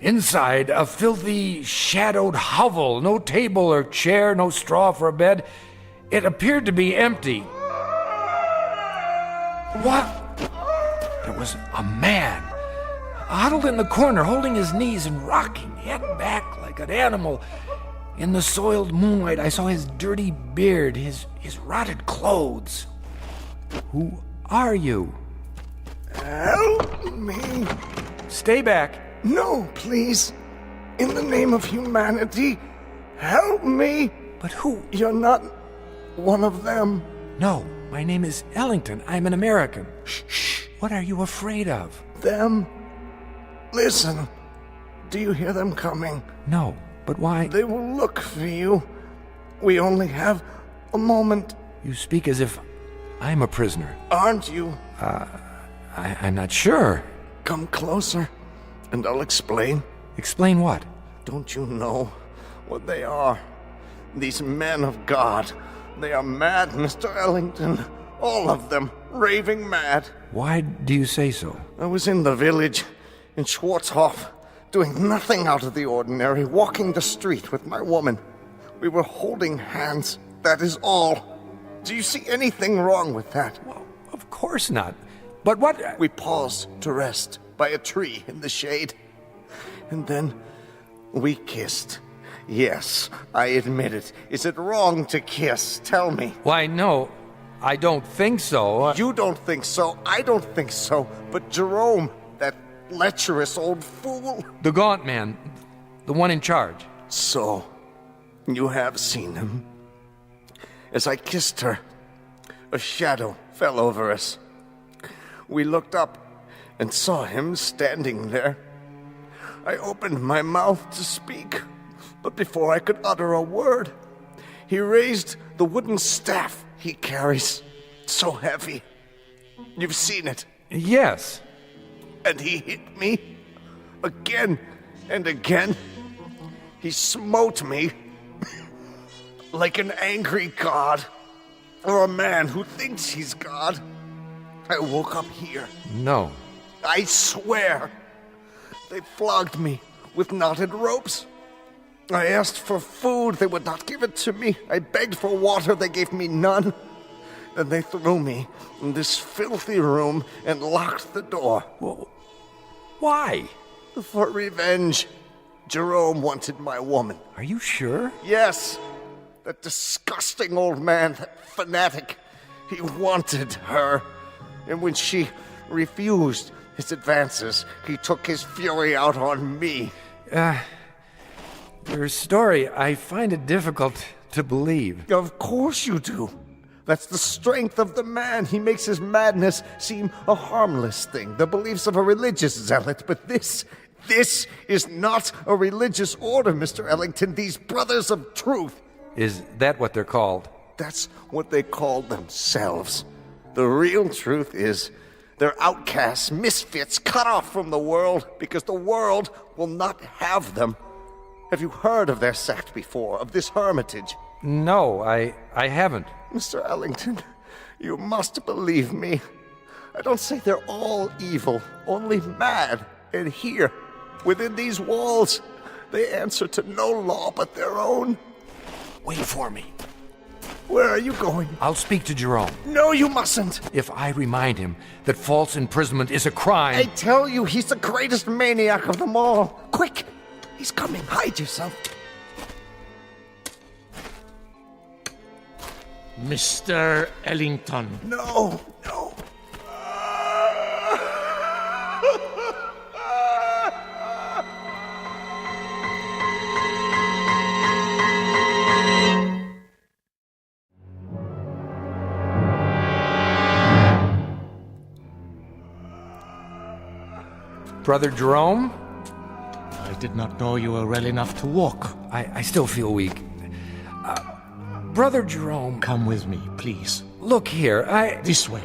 Inside, a filthy, shadowed hovel. No table or chair, no straw for a bed. It appeared to be empty. What? There was a man, huddled in the corner, holding his knees and rocking, head back like an animal. In the soiled moonlight, I saw his dirty beard, his rotted clothes. Who are you? Help me. Stay back. No, please. In the name of humanity, help me. But who? You're not one of them. No, my name is Ellington. I'm an American. Shh. What are you afraid of? Them. Listen. Do you hear them coming? No. But why? They will look for you. We only have a moment. You speak as if I'm a prisoner. Aren't you? I'm not sure. Come closer, and I'll explain. Explain what? Don't you know what they are? These men of God. They are mad, Mr. Ellington. All of them. Raving mad. Why do you say so? I was in the village, in Schwarzhof, doing nothing out of the ordinary, walking the street with my woman. We were holding hands, that is all. Do you see anything wrong with that? Well, of course not. But what? We paused to rest by a tree in the shade. And then we kissed. Yes, I admit it. Is it wrong to kiss? Tell me. Why, no, I don't think so. You don't think so, I don't think so. But Jerome, that lecherous old fool. The gaunt man, the one in charge. So, you have seen him. As I kissed her, a shadow fell over us. We looked up and saw him standing there. I opened my mouth to speak, but before I could utter a word, he raised the wooden staff he carries, so heavy. You've seen it. Yes. And he hit me again and again. He smote me like an angry god, or a man who thinks he's God. I woke up here. No. I swear. They flogged me with knotted ropes. I asked for food, they would not give it to me. I begged for water, they gave me none. Then they threw me in this filthy room and locked the door. Well, why? For revenge. Jerome wanted my woman. Are you sure? Yes. That disgusting old man, that fanatic. He wanted her. And when she refused his advances, he took his fury out on me. Your story, I find it difficult to believe. Of course you do. That's the strength of the man. He makes his madness seem a harmless thing, the beliefs of a religious zealot. But this is not a religious order, Mr. Ellington. These brothers of truth. Is that what they're called? That's what they call themselves. The real truth is they're outcasts, misfits, cut off from the world because the world will not have them. Have you heard of their sect before, of this hermitage? No, I haven't. Mr. Ellington, you must believe me. I don't say they're all evil, only mad. And here, within these walls, they answer to no law but their own. Wait for me. Where are you going? I'll speak to Jerome. No, you mustn't. If I remind him that false imprisonment is a crime... I tell you, he's the greatest maniac of them all. Quick! He's coming. Hide yourself. Mr. Ellington. No. Brother Jerome? I did not know you were well enough to walk. I still feel weak. Brother Jerome. Come with me, please. Look here, This way.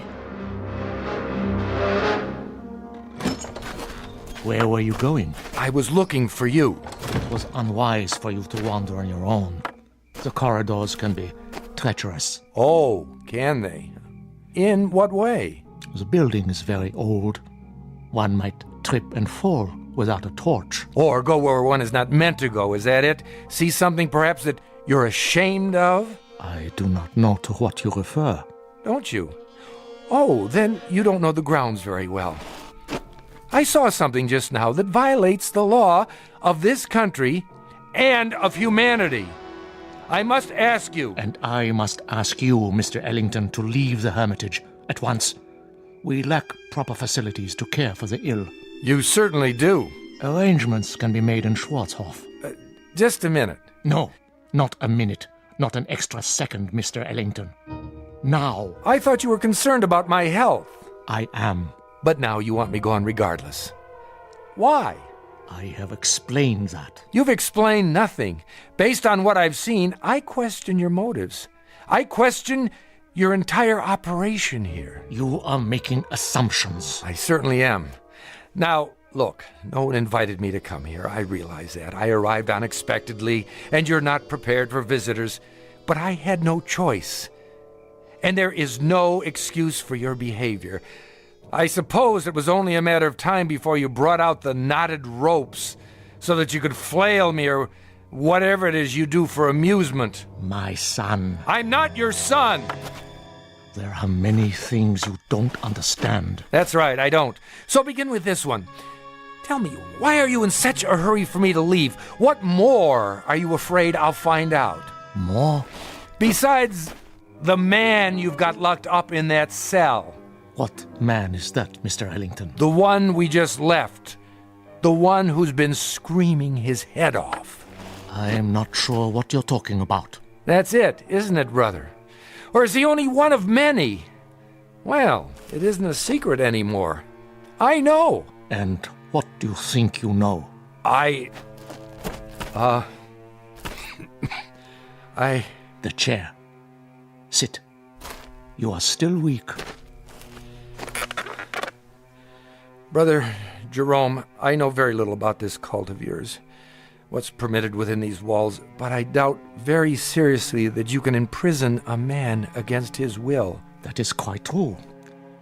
Where were you going? I was looking for you. It was unwise for you to wander on your own. The corridors can be treacherous. Oh, can they? In what way? The building is very old. One might trip and fall without a torch. Or go where one is not meant to go, is that it? See something perhaps that you're ashamed of? I do not know to what you refer. Don't you? Oh, then you don't know the grounds very well. I saw something just now that violates the law of this country and of humanity. I must ask you. And I must ask you, Mr. Ellington, to leave the Hermitage at once. We lack proper facilities to care for the ill. You certainly do. Arrangements can be made in Schwarzhof. Just a minute. No, not a minute. Not an extra second, Mr. Ellington. Now. I thought you were concerned about my health. I am. But now you want me gone regardless. Why? I have explained that. You've explained nothing. Based on what I've seen, I question your motives. I question your entire operation here. You are making assumptions. I certainly am. Now, look, no one invited me to come here. I realize that. I arrived unexpectedly, and you're not prepared for visitors. But I had no choice. And there is no excuse for your behavior. I suppose it was only a matter of time before you brought out the knotted ropes so that you could flail me or whatever it is you do for amusement. My son. I'm not your son! There are many things you don't understand. That's right, I don't. So begin with this one. Tell me, why are you in such a hurry for me to leave? What more are you afraid I'll find out? More? Besides the man you've got locked up in that cell. What man is that, Mr. Ellington? The one we just left. The one who's been screaming his head off. I am not sure what you're talking about. That's it, isn't it, brother? Or is he only one of many? Well, it isn't a secret anymore. I know. And what do you think you know? The chair. Sit. You are still weak. Brother Jerome, I know very little about this cult of yours, what's permitted within these walls, but I doubt very seriously that you can imprison a man against his will. That is quite true.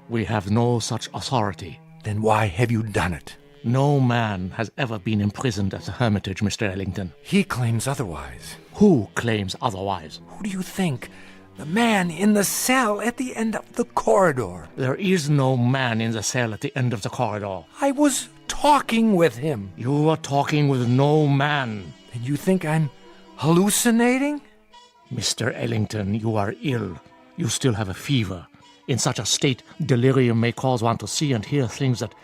We have no such authority. Then why have you done it? No man has ever been imprisoned at the Hermitage, Mr. Ellington. He claims otherwise. Who claims otherwise? Who do you think? The man in the cell at the end of the corridor. There is no man in the cell at the end of the corridor. I was talking with him. You were talking with no man. And you think I'm hallucinating? Mr. Ellington, you are ill. You still have a fever. In such a state, delirium may cause one to see and hear things that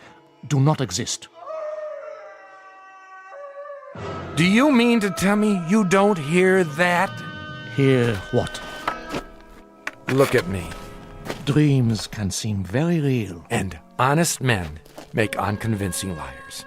do not exist. Do you mean to tell me you don't hear that? Hear what? Look at me. Dreams can seem very real. And honest men make unconvincing liars.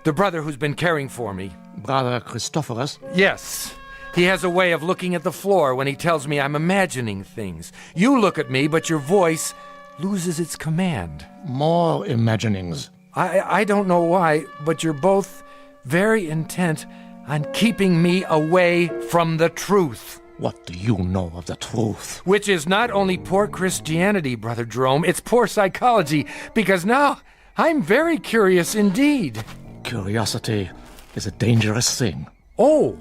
The brother who's been caring for me. Brother Christophorus? Yes. He has a way of looking at the floor when he tells me I'm imagining things. You look at me, but your voice loses its command. More imaginings. I don't know why, but you're both very intent on keeping me away from the truth. What do you know of the truth? Which is not only poor Christianity, Brother Jerome, it's poor psychology, because now I'm very curious indeed. Curiosity is a dangerous thing. Oh,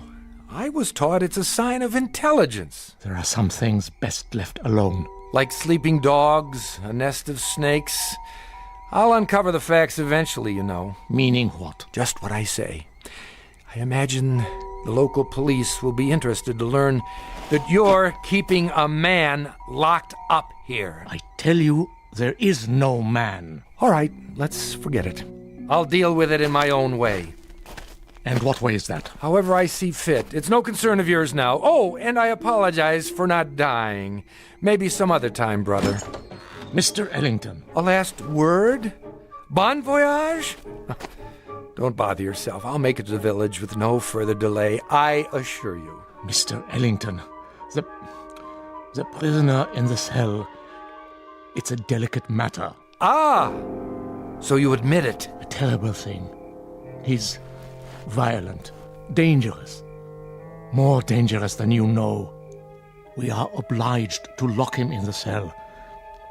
I was taught it's a sign of intelligence. There are some things best left alone. Like sleeping dogs, a nest of snakes. I'll uncover the facts eventually, you know. Meaning what? Just what I say. I imagine The local police will be interested to learn that you're keeping a man locked up here. I tell you, there is no man. All right, let's forget it. I'll deal with it in my own way. And what way is that? However I see fit. It's no concern of yours now. Oh, and I apologize for not dying. Maybe some other time, brother. Mr. Ellington. A last word? Bon voyage? Don't bother yourself. I'll make it to the village with no further delay, I assure you. Mr. Ellington, the prisoner in the cell, it's a delicate matter. Ah! So you admit it? A terrible thing. He's violent, dangerous. More dangerous than you know. We are obliged to lock him in the cell.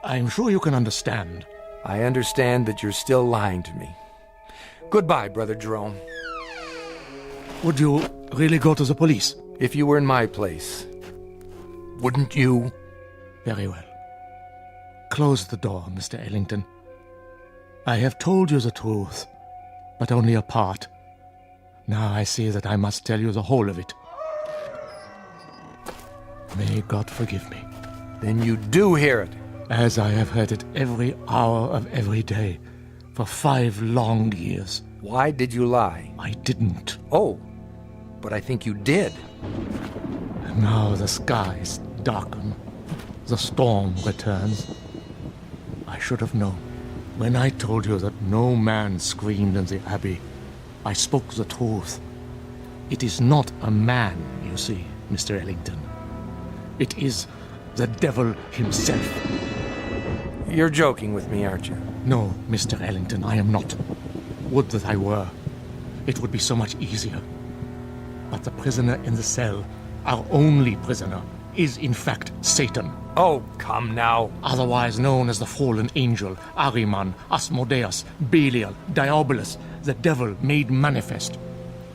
I'm sure you can understand. I understand that you're still lying to me. Goodbye, Brother Jerome. Would you really go to the police? If you were in my place, wouldn't you? Very well. Close the door, Mr. Ellington. I have told you the truth, but only a part. Now I see that I must tell you the whole of it. May God forgive me. Then you do hear it. As I have heard it every hour of every day, for 5 long years. Why did you lie? I didn't. Oh, but I think you did. And now the skies darken. The storm returns. I should have known. When I told you that no man screamed in the abbey, I spoke the truth. It is not a man, you see, Mr. Ellington. It is the devil himself. You're joking with me, aren't you? No, Mr. Ellington, I am not. Would that I were. It would be so much easier. But the prisoner in the cell, our only prisoner, is in fact Satan. Oh, come now. Otherwise known as the fallen angel, Ahriman, Asmodeus, Belial, Diabolus, the devil made manifest.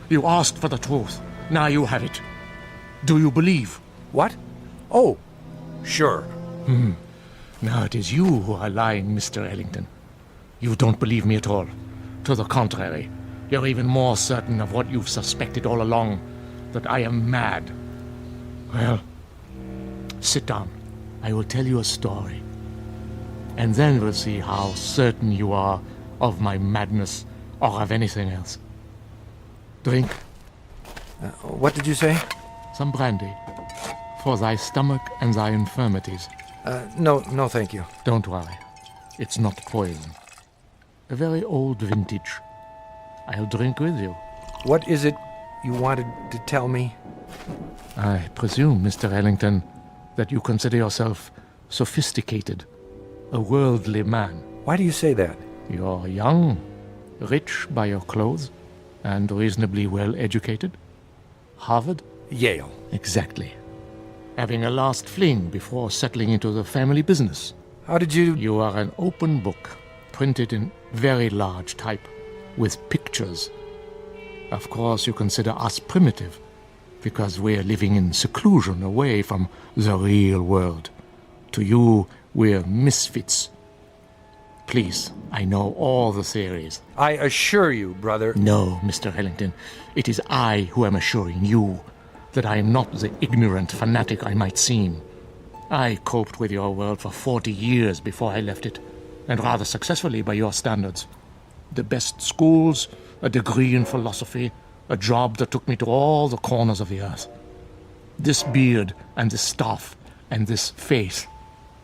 You asked for the truth. Now you have it. Do you believe? What? Oh, sure. Now it is you who are lying, Mr. Ellington. You don't believe me at all. To the contrary, you're even more certain of what you've suspected all along, that I am mad. Well, sit down. I will tell you a story. And then we'll see how certain you are of my madness or of anything else. Drink. What did you say? Some brandy. For thy stomach and thy infirmities. No, thank you. Don't worry. It's not poison. A very old vintage. I'll drink with you. What is it you wanted to tell me? I presume, Mr. Ellington, that you consider yourself sophisticated, a worldly man. Why do you say that? You're young, rich by your clothes, and reasonably well educated. Harvard? Yale. Exactly. Having a last fling before settling into the family business. How did you... You are an open book, printed in very large type, with pictures. Of course, you consider us primitive, because we're living in seclusion away from the real world. To you, we're misfits. Please, I know all the theories. I assure you, brother... No, Mr. Ellington, it is I who am assuring you that I am not the ignorant fanatic I might seem. I coped with your world for 40 years before I left it, and rather successfully by your standards. The best schools, a degree in philosophy, a job that took me to all the corners of the earth. This beard and this staff and this face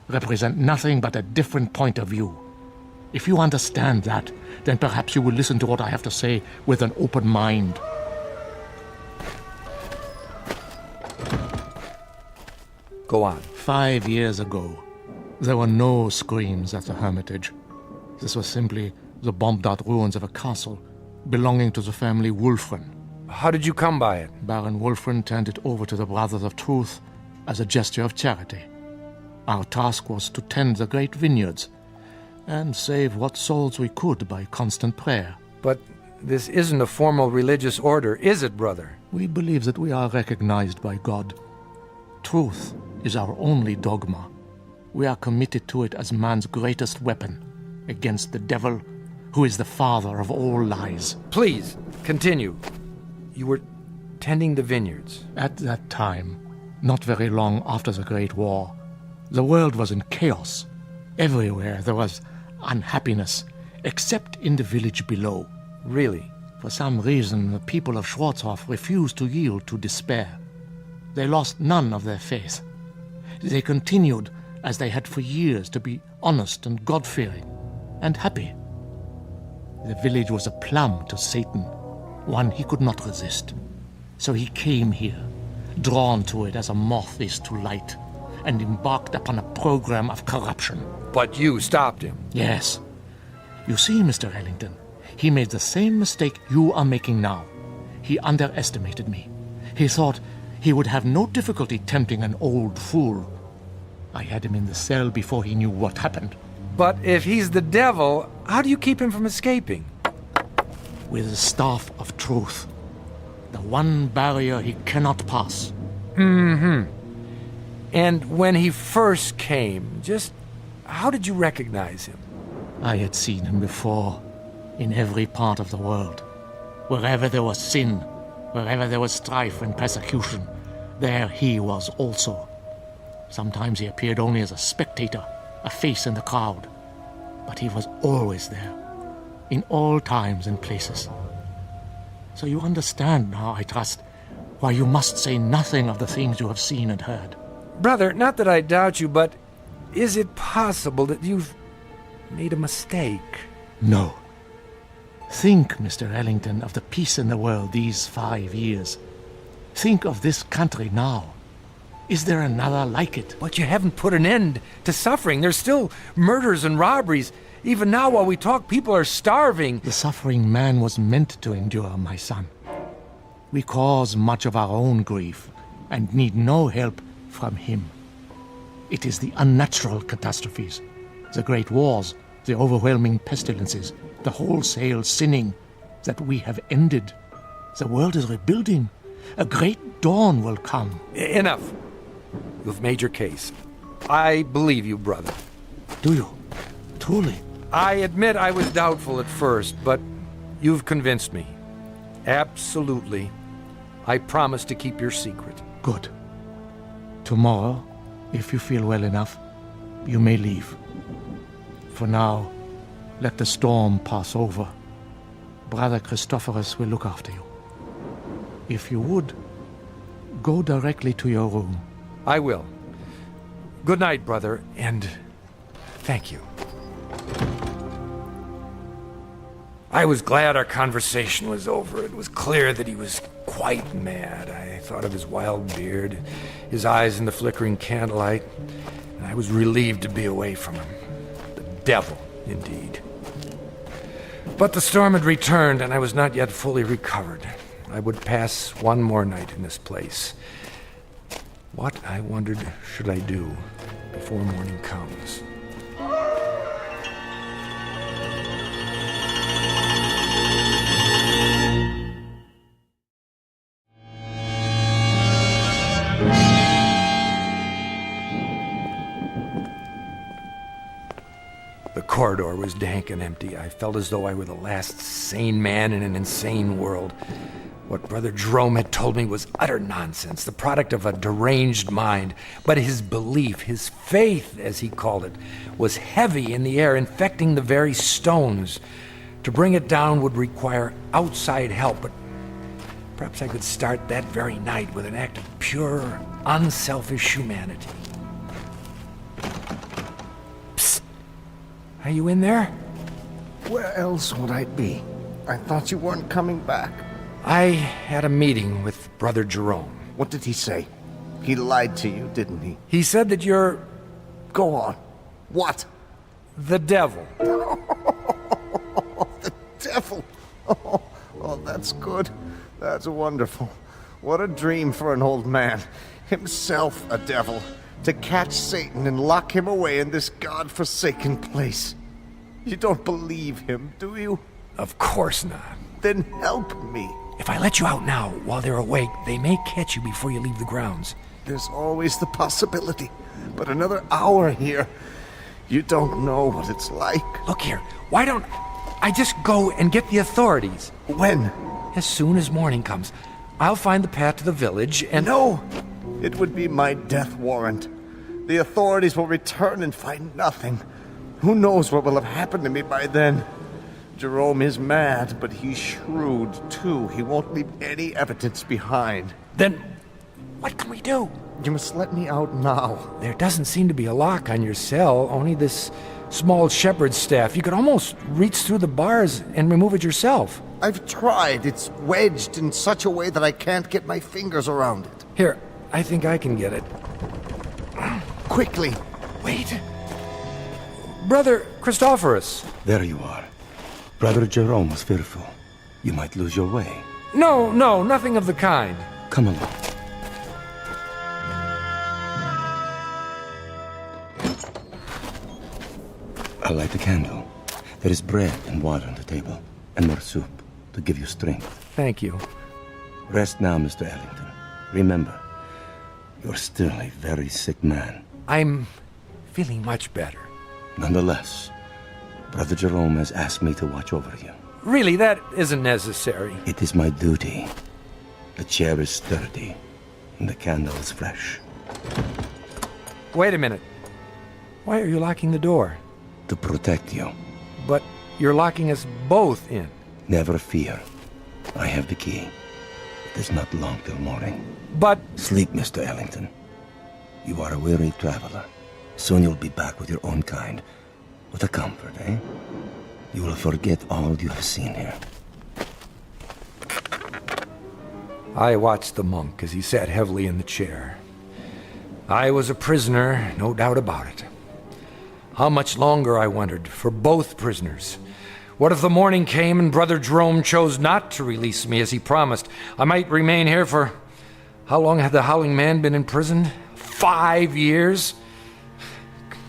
represent nothing but a different point of view. If you understand that, then perhaps you will listen to what I have to say with an open mind. Go on. 5 years ago, there were no screams at the Hermitage. This was simply the bombed-out ruins of a castle belonging to the family Wulfren. How did you come by it? Baron Wulfren turned it over to the Brothers of Truth as a gesture of charity. Our task was to tend the great vineyards and save what souls we could by constant prayer. But this isn't a formal religious order, is it, brother? We believe that we are recognized by God. Truth is our only dogma. We are committed to it as man's greatest weapon against the devil, who is the father of all lies. Please, continue. You were tending the vineyards. At that time, not very long after the Great War, the world was in chaos. Everywhere there was unhappiness, except in the village below. Really? For some reason, the people of Schwarzhof refused to yield to despair. They lost none of their faith. They continued, as they had for years, to be honest and God-fearing and happy. The village was a plum to Satan, one he could not resist. So he came here, drawn to it as a moth is to light, and embarked upon a program of corruption. But you stopped him. Yes. You see, Mr. Ellington, he made the same mistake you are making now. He underestimated me. He thought he would have no difficulty tempting an old fool. I had him in the cell before he knew what happened. But if he's the devil, how do you keep him from escaping? With the staff of truth. The one barrier he cannot pass. Mm-hmm. And when he first came, just how did you recognize him? I had seen him before, in every part of the world. Wherever there was sin, wherever there was strife and persecution, there he was also. Sometimes he appeared only as a spectator, a face in the crowd. But he was always there, in all times and places. So you understand now, I trust, why you must say nothing of the things you have seen and heard. Brother, not that I doubt you, but is it possible that you've made a mistake? No. Think, Mr. Ellington, of the peace in the world these 5 years. Think of this country now. Is there another like it? But you haven't put an end to suffering. There's still murders and robberies. Even now, while we talk, people are starving. The suffering man was meant to endure, my son. We cause much of our own grief and need no help from him. It is the unnatural catastrophes, the great wars, the overwhelming pestilences, the wholesale sinning that we have ended. The world is rebuilding. A great dawn will come. Enough. You've made your case. I believe you, brother. Do you? Truly? I admit I was doubtful at first, but you've convinced me. Absolutely. I promise to keep your secret. Good. Tomorrow, if you feel well enough, you may leave. For now, let the storm pass over. Brother Christophorus will look after you. If you would, go directly to your room. I will. Good night, brother, and thank you. I was glad our conversation was over. It was clear that he was quite mad. I thought of his wild beard, his eyes in the flickering candlelight, and I was relieved to be away from him. The devil, indeed. But the storm had returned, and I was not yet fully recovered. I would pass one more night in this place. What, I wondered, should I do before morning comes? The corridor was dank and empty. I felt as though I were the last sane man in an insane world. What Brother Jerome had told me was utter nonsense, the product of a deranged mind. But his belief, his faith, as he called it, was heavy in the air, infecting the very stones. To bring it down would require outside help, but perhaps I could start that very night with an act of pure, unselfish humanity. Psst! Are you in there? Where else would I be? I thought you weren't coming back. I had a meeting with Brother Jerome. What did he say? He lied to you, didn't he? He said that you're... Go on. What? The devil. The devil. Oh, that's good. That's wonderful. What a dream for an old man. Himself a devil. To catch Satan and lock him away in this God-forsaken place. You don't believe him, do you? Of course not. Then help me. If I let you out now, while they're awake, they may catch you before you leave the grounds. There's always the possibility. But another hour here, you don't know what it's like. Look here, why don't I just go and get the authorities? When? As soon as morning comes. I'll find the path to the village and... No! It would be my death warrant. The authorities will return and find nothing. Who knows what will have happened to me by then? Jerome is mad, but he's shrewd, too. He won't leave any evidence behind. Then, what can we do? You must let me out now. There doesn't seem to be a lock on your cell, only this small shepherd's staff. You could almost reach through the bars and remove it yourself. I've tried. It's wedged in such a way that I can't get my fingers around it. Here, I think I can get it. Quickly. Wait. Brother Christophorus. There you are. Brother Jerome was fearful. You might lose your way. No, nothing of the kind. Come along. I'll light the candle. There is bread and water on the table, and more soup to give you strength. Thank you. Rest now, Mr. Ellington. Remember, you're still a very sick man. I'm feeling much better. Nonetheless, Brother Jerome has asked me to watch over you. Really, that isn't necessary. It is my duty. The chair is sturdy, and the candle is fresh. Wait a minute. Why are you locking the door? To protect you. But you're locking us both in. Never fear. I have the key. It is not long till morning. But... Sleep, Mr. Ellington. You are a weary traveler. Soon you'll be back with your own kind. With a comfort, eh? You will forget all you have seen here. I watched the monk as he sat heavily in the chair. I was a prisoner, no doubt about it. How much longer, I wondered, for both prisoners? What if the morning came and Brother Jerome chose not to release me as he promised? I might remain here for... How long had the Howling Man been in prison? 5 years?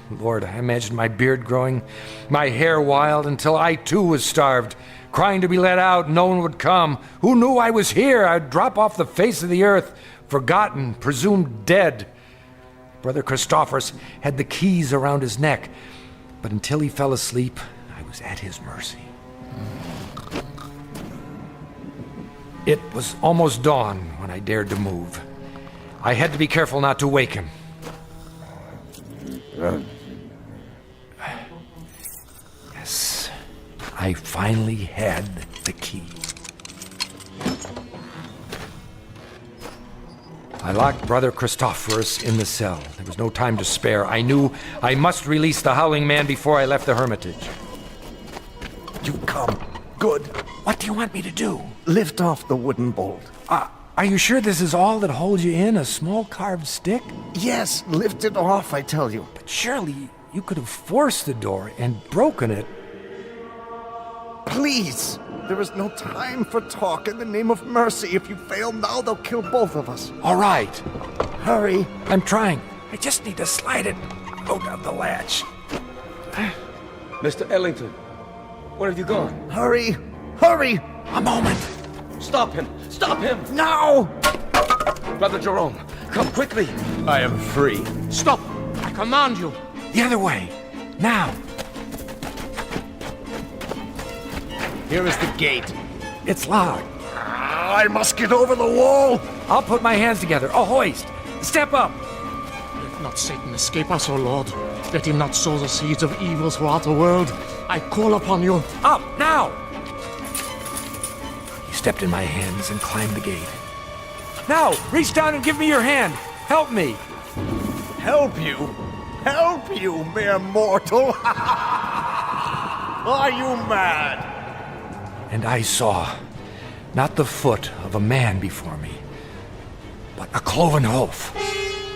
Lord, I imagined my beard growing, my hair wild, until I too was starved, crying to be let out. No one would come. Who knew I was here? I'd drop off the face of the earth, forgotten, presumed dead. Brother Christophorus had the keys around his neck, but until he fell asleep, I was at his mercy. It was almost dawn when I dared to move. I had to be careful not to wake him. Yes, I finally had the key. I locked Brother Christophorus in the cell. There was no time to spare. I knew I must release the Howling Man before I left the hermitage. You've come. Good. What do you want me to do? Lift off the wooden bolt. Are you sure this is all that holds you in? A small carved stick? Yes, lift it off, I tell you. But surely you could have forced the door and broken it. Please! There is no time for talk. In the name of mercy, if you fail now, they'll kill both of us. All right. Hurry. I'm trying. I just need to slide it out of the latch. Mr. Ellington, where have you gone? Hurry! Hurry! A moment. Stop him! Stop him! Now! Brother Jerome, come quickly. I am free. Stop! I command you. The other way. Now. Here is the gate. It's locked. I must get over the wall. I'll put my hands together. A hoist. Step up. Let not Satan escape us, O Lord. Let him not sow the seeds of evil throughout the world. I call upon you. Up, now! He stepped in my hands and climbed the gate. Now, reach down and give me your hand. Help me. Help you? Help you, mere mortal? Are you mad? And I saw not the foot of a man before me, but a cloven hoof.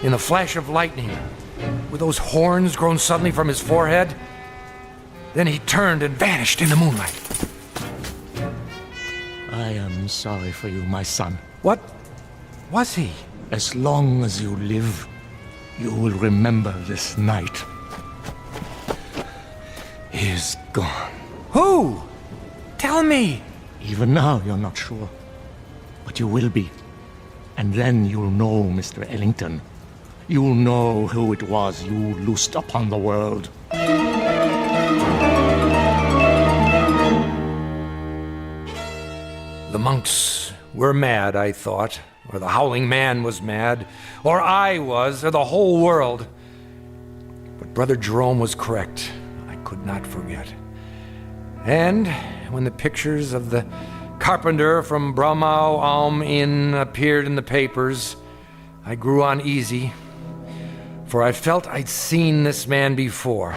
In a flash of lightning, with those horns grown suddenly from his forehead, then he turned and vanished in the moonlight. I am sorry for you, my son. What was he? As long as you live, you will remember this night. He is gone. Who? Tell me. Even now, you're not sure. But you will be. And then you'll know, Mr. Ellington. You'll know who it was you loosed upon the world. The monks were mad, I thought, or the howling man was mad, or I was, or the whole world. But Brother Jerome was correct. I could not forget. And when the pictures of the carpenter from Bromau Alm Inn appeared in the papers, I grew uneasy, for I felt I'd seen this man before.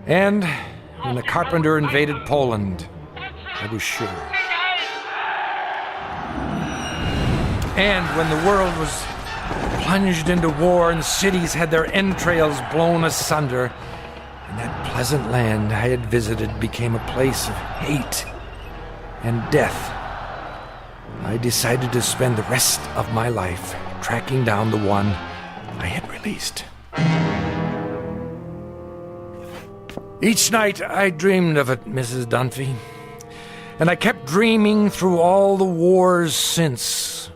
And when the carpenter invaded Poland, I was sure. And when the world was plunged into war and cities had their entrails blown asunder, and that pleasant land I had visited became a place of hate and death, I decided to spend the rest of my life tracking down the one I had released. Each night I dreamed of it, Mrs. Dunphy, and I kept dreaming through all the wars since,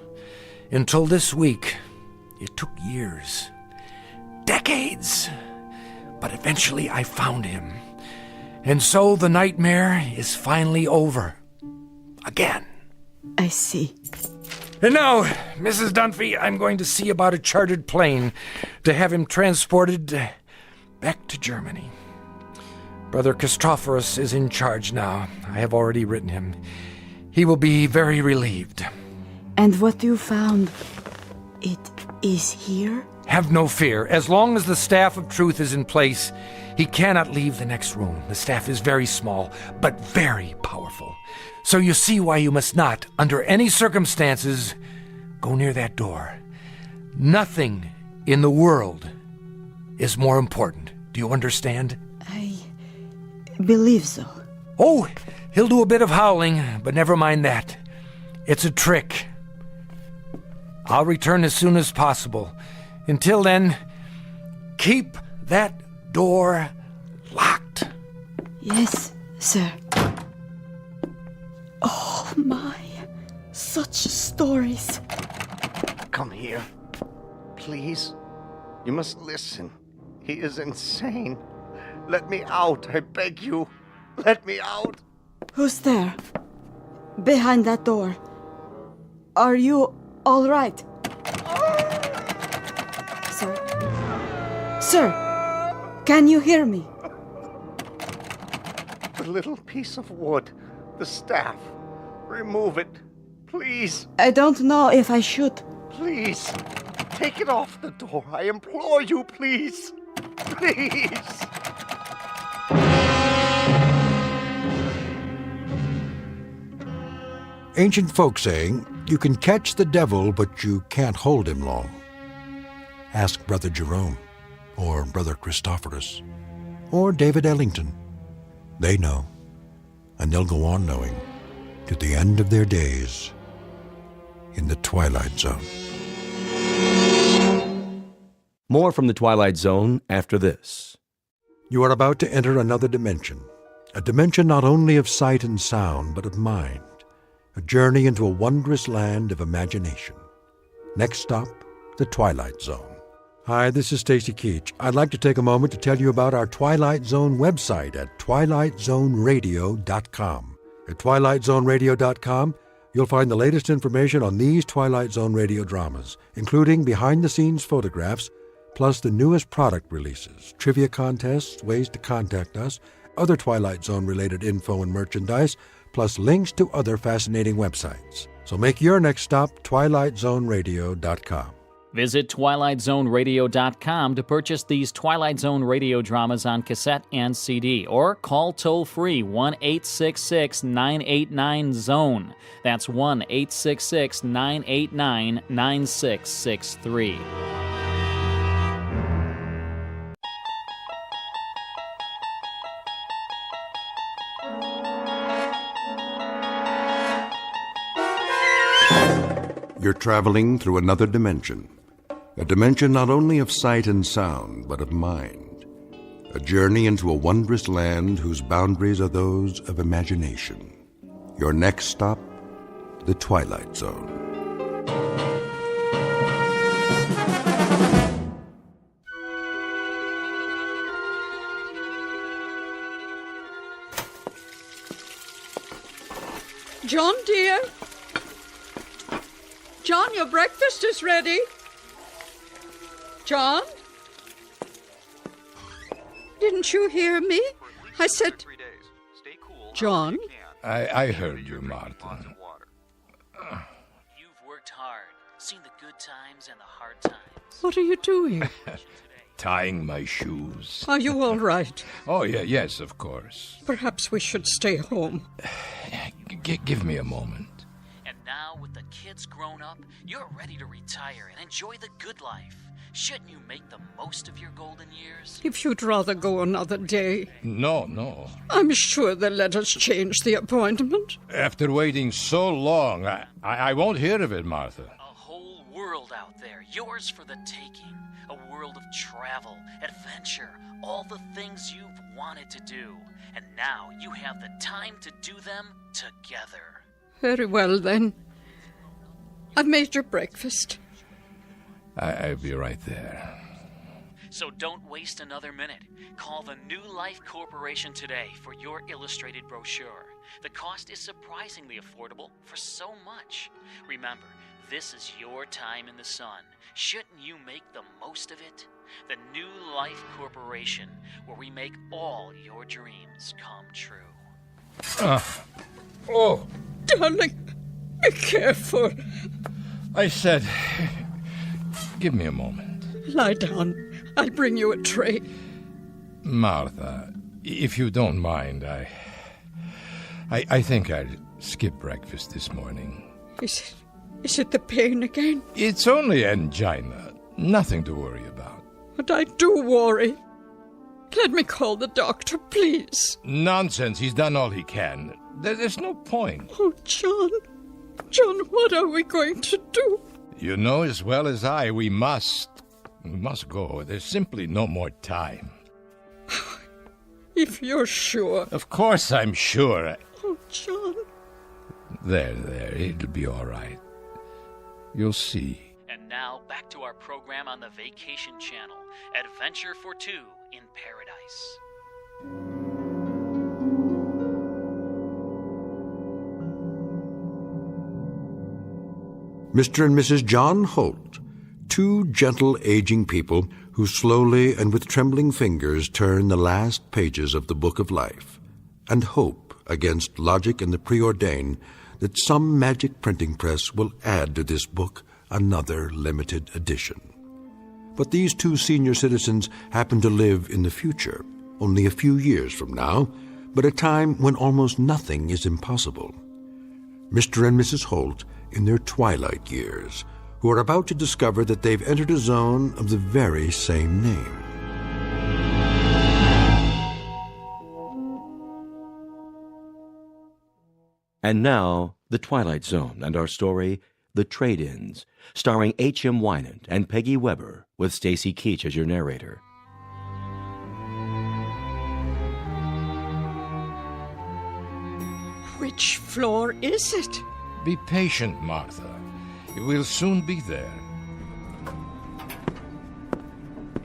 until this week. It took years, decades, but eventually I found him. And so the nightmare is finally over. Again. I see. And now, Mrs. Dunphy, I'm going to see about a chartered plane to have him transported back to Germany. Brother Christophorus is in charge now. I have already written him. He will be very relieved. And what you found, it is here? Have no fear. As long as the staff of truth is in place, he cannot leave the next room. The staff is very small, but very powerful. So you see why you must not, under any circumstances, go near that door. Nothing in the world is more important. Do you understand? I believe so. Oh, he'll do a bit of howling, but never mind that. It's a trick. I'll return as soon as possible. Until then, keep that door locked. Yes, sir. Oh, my. Such stories. Come here. Please. You must listen. He is insane. Let me out, I beg you. Let me out. Who's there? Behind that door. Are you all right? Sir, can you hear me? The little piece of wood, the staff. Remove it, please. I don't know if I should. Please, take it off the door. I implore you, please. Please. Ancient folk saying, you can catch the devil, but you can't hold him long. Ask Brother Jerome, or Brother Christophorus, or David Ellington. They know, and they'll go on knowing to the end of their days in the Twilight Zone. More from the Twilight Zone after this. You are about to enter another dimension, a dimension not only of sight and sound, but of mind, a journey into a wondrous land of imagination. Next stop, the Twilight Zone. Hi, this is Stacy Keach. I'd like to take a moment to tell you about our Twilight Zone website at twilightzoneradio.com. At twilightzoneradio.com, you'll find the latest information on these Twilight Zone radio dramas, including behind-the-scenes photographs, plus the newest product releases, trivia contests, ways to contact us, other Twilight Zone-related info and merchandise, plus links to other fascinating websites. So make your next stop twilightzoneradio.com. Visit twilightzoneradio.com to purchase these Twilight Zone radio dramas on cassette and CD, or call toll-free 1-866-989-ZONE. That's 1-866-989-9663. You're traveling through another dimension. A dimension not only of sight and sound, but of mind. A journey into a wondrous land whose boundaries are those of imagination. Your next stop, the Twilight Zone. John, dear, John, your breakfast is ready. John? Didn't you hear me? I said... John? I heard you, Martha. You've worked hard, seen the good times and the hard times. What are you doing? Tying my shoes. Are you all right? Oh, yes, of course. Perhaps we should stay home. Give me a moment. And now, with the kids grown up, you're ready to retire and enjoy the good life. Shouldn't you make the most of your golden years? If you'd rather go another day. No. I'm sure they'll let us change the appointment. After waiting so long, I won't hear of it, Martha. A whole world out there, yours for the taking. A world of travel, adventure, all the things you've wanted to do. And now you have the time to do them together. Very well, then. I've made your breakfast. I'll be right there. So don't waste another minute. Call the New Life Corporation today for your illustrated brochure. The cost is surprisingly affordable for so much. Remember, this is your time in the sun. Shouldn't you make the most of it? The New Life Corporation, where we make all your dreams come true. Oh! Darling, be careful. I said, give me a moment. Lie down. I'll bring you a tray. Martha, if you don't mind, I think I'll skip breakfast this morning. Is it the pain again? It's only angina. Nothing to worry about. But I do worry. Let me call the doctor, please. Nonsense. He's done all he can. There's no point. Oh, John. John, what are we going to do? You know as well as I, we must go. There's simply no more time. If you're sure. Of course I'm sure. Oh, John. There. It'll be all right. You'll see. And now, back to our program on the Vacation Channel, Adventure for Two in Paradise. Mr. and Mrs. John Holt, two gentle aging people who slowly and with trembling fingers turn the last pages of the book of life, and hope against logic and the preordained that some magic printing press will add to this book another limited edition. But these two senior citizens happen to live in the future, only a few years from now, but a time when almost nothing is impossible. Mr. and Mrs. Holt in their twilight years, who are about to discover that they've entered a zone of the very same name. And now, The Twilight Zone and our story, The Trade-Ins, starring H.M. Wynant and Peggy Weber, with Stacy Keach as your narrator. Which floor is it? Be patient, Martha. We'll soon be there.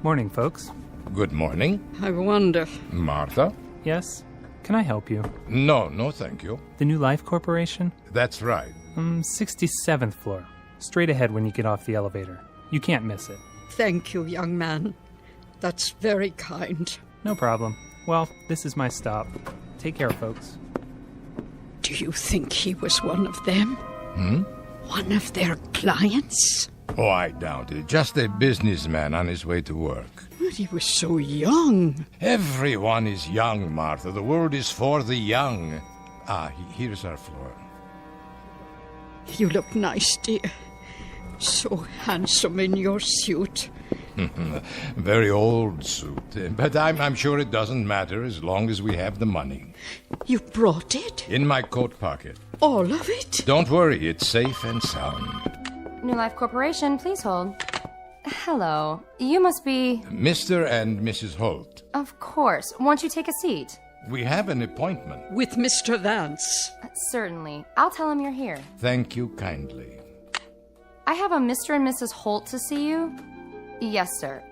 Morning, folks. Good morning. I wonder. Martha? Yes? Can I help you? No, thank you. The New Life Corporation? That's right. 67th floor. Straight ahead when you get off the elevator. You can't miss it. Thank you, young man. That's very kind. No problem. Well, this is my stop. Take care, folks. Do you think he was one of them? One of their clients? Oh, I doubt it. Just a businessman on his way to work. But he was so young. Everyone is young, Martha. The world is for the young. Here's our floor. You look nice, dear. So handsome in your suit. Very old suit. But I'm sure it doesn't matter as long as we have the money. You brought it? In my coat pocket. All of it? Don't worry, it's safe and sound. New Life Corporation, please hold. Hello. You must be... Mr. and Mrs. Holt. Of course. Won't you take a seat? We have an appointment. With Mr. Vance. Certainly. I'll tell him you're here. Thank you kindly. I have a Mr. and Mrs. Holt to see you. Yes, sir.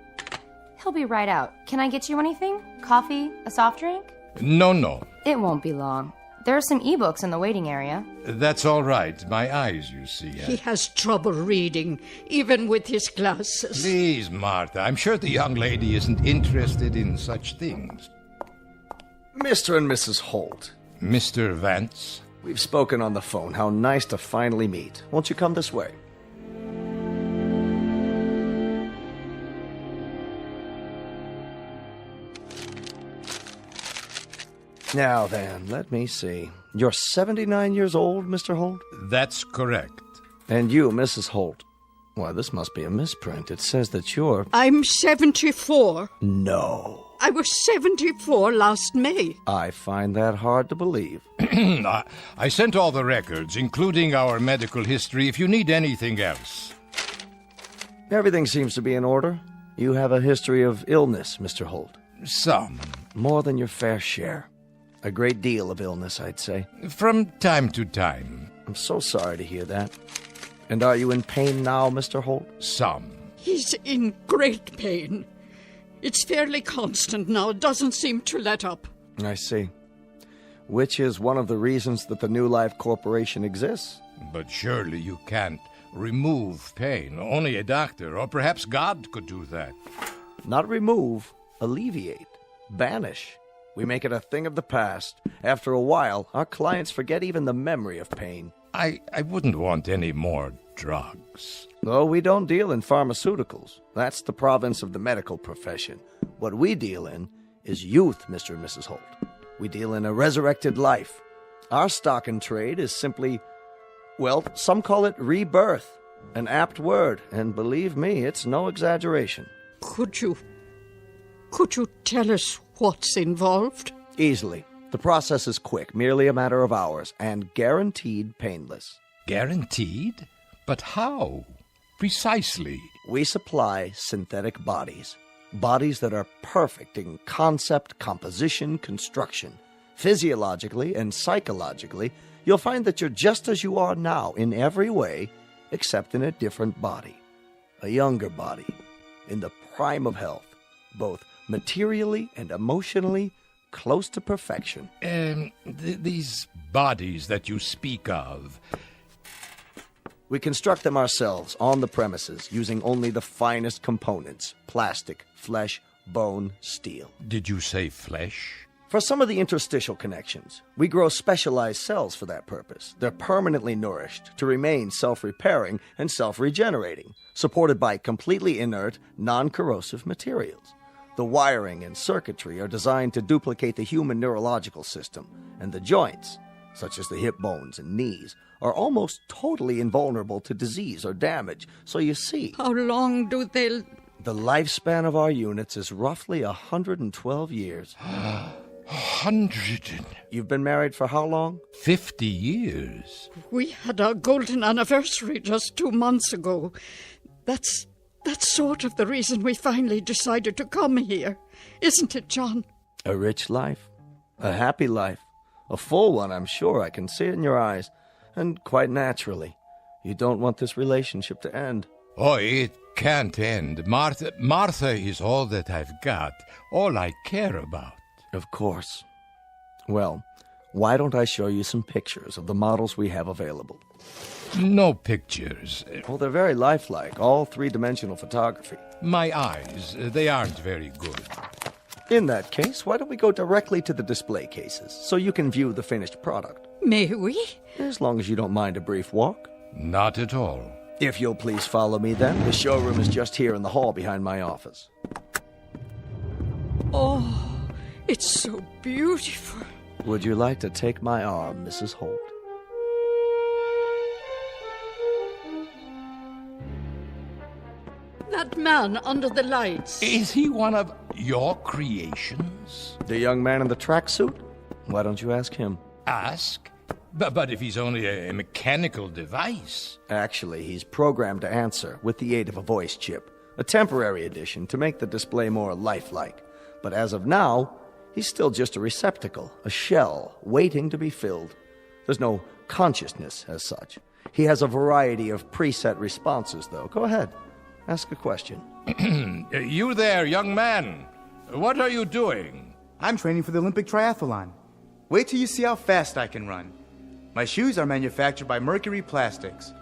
He'll be right out. Can I get you anything? Coffee? A soft drink? No. It won't be long. There are some ebooks in the waiting area. That's all right. My eyes, you see. He has trouble reading, even with his glasses. Please, Martha, I'm sure the young lady isn't interested in such things. Mr. and Mrs. Holt. Mr. Vance? We've spoken on the phone. How nice to finally meet. Won't you come this way? Now then, let me see. You're 79 years old, Mr. Holt? That's correct. And you, Mrs. Holt. Why, this must be a misprint. It says that you're... I'm 74. No. I was 74 last May. I find that hard to believe. I sent all the records, including our medical history, if you need anything else. Everything seems to be in order. You have a history of illness, Mr. Holt. Some. More than your fair share. A great deal of illness, I'd say. From time to time. I'm so sorry to hear that. And are you in pain now, Mr. Holt? Some. He's in great pain. It's fairly constant now. It doesn't seem to let up. I see. Which is one of the reasons that the New Life Corporation exists. But surely you can't remove pain. Only a doctor, or perhaps God, could do that. Not remove, alleviate, banish. We make it a thing of the past. After a while, our clients forget even the memory of pain. I wouldn't want any more drugs. No, we don't deal in pharmaceuticals. That's the province of the medical profession. What we deal in is youth, Mr. and Mrs. Holt. We deal in a resurrected life. Our stock in trade is simply, well, some call it rebirth. An apt word, and believe me, it's no exaggeration. Could you tell us what's involved? Easily. The process is quick, merely a matter of hours, and guaranteed painless. Guaranteed? But how? Precisely. We supply synthetic bodies. Bodies that are perfect in concept, composition, construction. Physiologically and psychologically, you'll find that you're just as you are now in every way, except in a different body. A younger body, in the prime of health, both materially and emotionally close to perfection. These bodies that you speak of... We construct them ourselves on the premises using only the finest components: plastic, flesh, bone, steel. Did you say flesh? For some of the interstitial connections, we grow specialized cells for that purpose. They're permanently nourished to remain self-repairing and self-regenerating, supported by completely inert, non-corrosive materials. The wiring and circuitry are designed to duplicate the human neurological system, and the joints, such as the hip bones and knees, are almost totally invulnerable to disease or damage. So you see... How long do they... The lifespan of our units is roughly 112 years. 100? You've been married for how long? 50 years. We had our golden anniversary just 2 months ago. That's sort of the reason we finally decided to come here. Isn't it, John? A rich life. A happy life. A full one, I'm sure. I can see it in your eyes. And quite naturally, you don't want this relationship to end. Oh, it can't end. Martha is all that I've got. All I care about. Of course. Well, why don't I show you some pictures of the models we have available? No pictures. Oh, they're very lifelike, all three-dimensional photography. My eyes, they aren't very good. In that case, why don't we go directly to the display cases, so you can view the finished product? May we? As long as you don't mind a brief walk. Not at all. If you'll please follow me then. The showroom is just here in the hall behind my office. Oh, it's so beautiful. Would you like to take my arm, Mrs. Holt? That man under the lights. Is he one of your creations? The young man in the tracksuit? Why don't you ask him? Ask? But if he's only a mechanical device... Actually, he's programmed to answer with the aid of a voice chip. A temporary addition to make the display more lifelike. But as of now, he's still just a receptacle, a shell, waiting to be filled. There's no consciousness as such. He has a variety of preset responses, though. Go ahead. Ask a question. You there, young man. What are you doing? I'm training for the Olympic triathlon. Wait till you see how fast I can run. My shoes are manufactured by Mercury Plastics.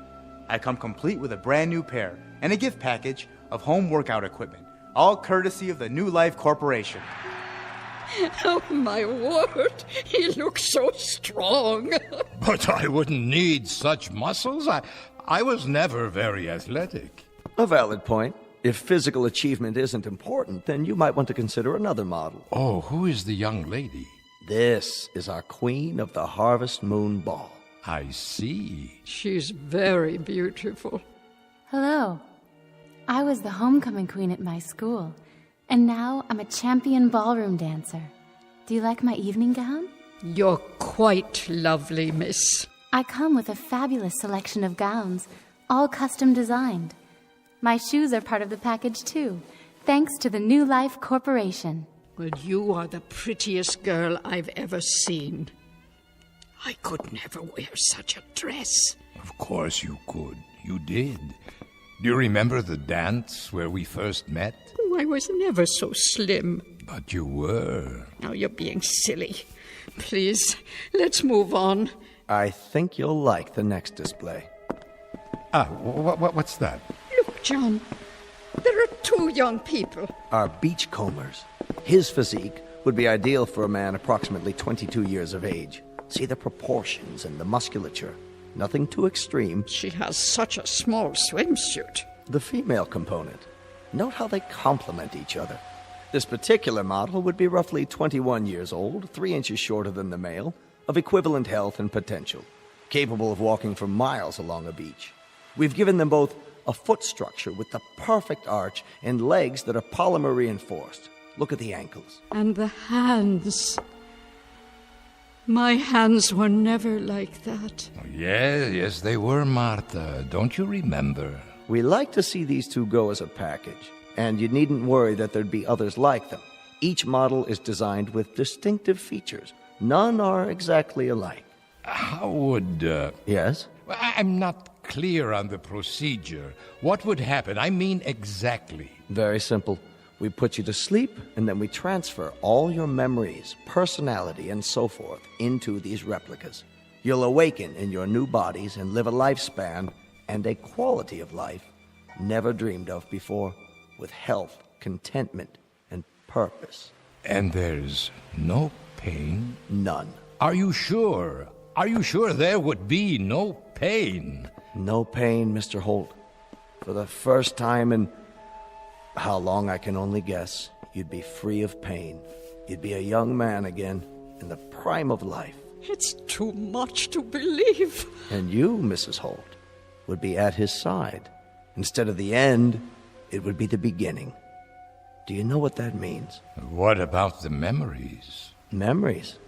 I come complete with a brand new pair and a gift package of home workout equipment, all courtesy of the New Life Corporation. Oh, my word. He looks so strong. But I wouldn't need such muscles. I was never very athletic. A valid point. If physical achievement isn't important, then you might want to consider another model. Oh, who is the young lady? This is our Queen of the Harvest Moon Ball. I see. She's very beautiful. Hello. I was the homecoming queen at my school, and now I'm a champion ballroom dancer. Do you like my evening gown? You're quite lovely, miss. I come with a fabulous selection of gowns, all custom designed. My shoes are part of the package, too, thanks to the New Life Corporation. Well, you are the prettiest girl I've ever seen. I could never wear such a dress. Of course you could. You did. Do you remember the dance where we first met? Oh, I was never so slim. But you were. Now you're being silly. Please, let's move on. I think you'll like the next display. What's that? Look, John. There are two young people. Our beachcombers. His physique would be ideal for a man approximately 22 years of age. See the proportions and the musculature. Nothing too extreme. She has such a small swimsuit. The female component. Note how they complement each other. This particular model would be roughly 21 years old, 3 inches shorter than the male, of equivalent health and potential, capable of walking for miles along a beach. We've given them both a foot structure with the perfect arch and legs that are polymer reinforced. Look at the ankles. And the hands. My hands were never like that. Yes, they were, Martha. Don't you remember? We like to see these two go as a package, and you needn't worry that there'd be others like them. Each model is designed with distinctive features. None are exactly alike. How would... Yes? I'm not clear on the procedure. What would happen? I mean exactly. Very simple. We put you to sleep, and then we transfer all your memories, personality, and so forth into these replicas. You'll awaken in your new bodies and live a lifespan and a quality of life never dreamed of before, with health, contentment, and purpose. And there's no pain? None. Are you sure? Are you sure there would be no pain? No pain, Mr. Holt. For the first time in... how long I can only guess, you'd be free of pain. You'd be a young man again, in the prime of life. It's too much to believe. And you, Mrs. Holt, would be at his side. Instead of the end, it would be the beginning. Do you know what that means? What about the memories? Memories?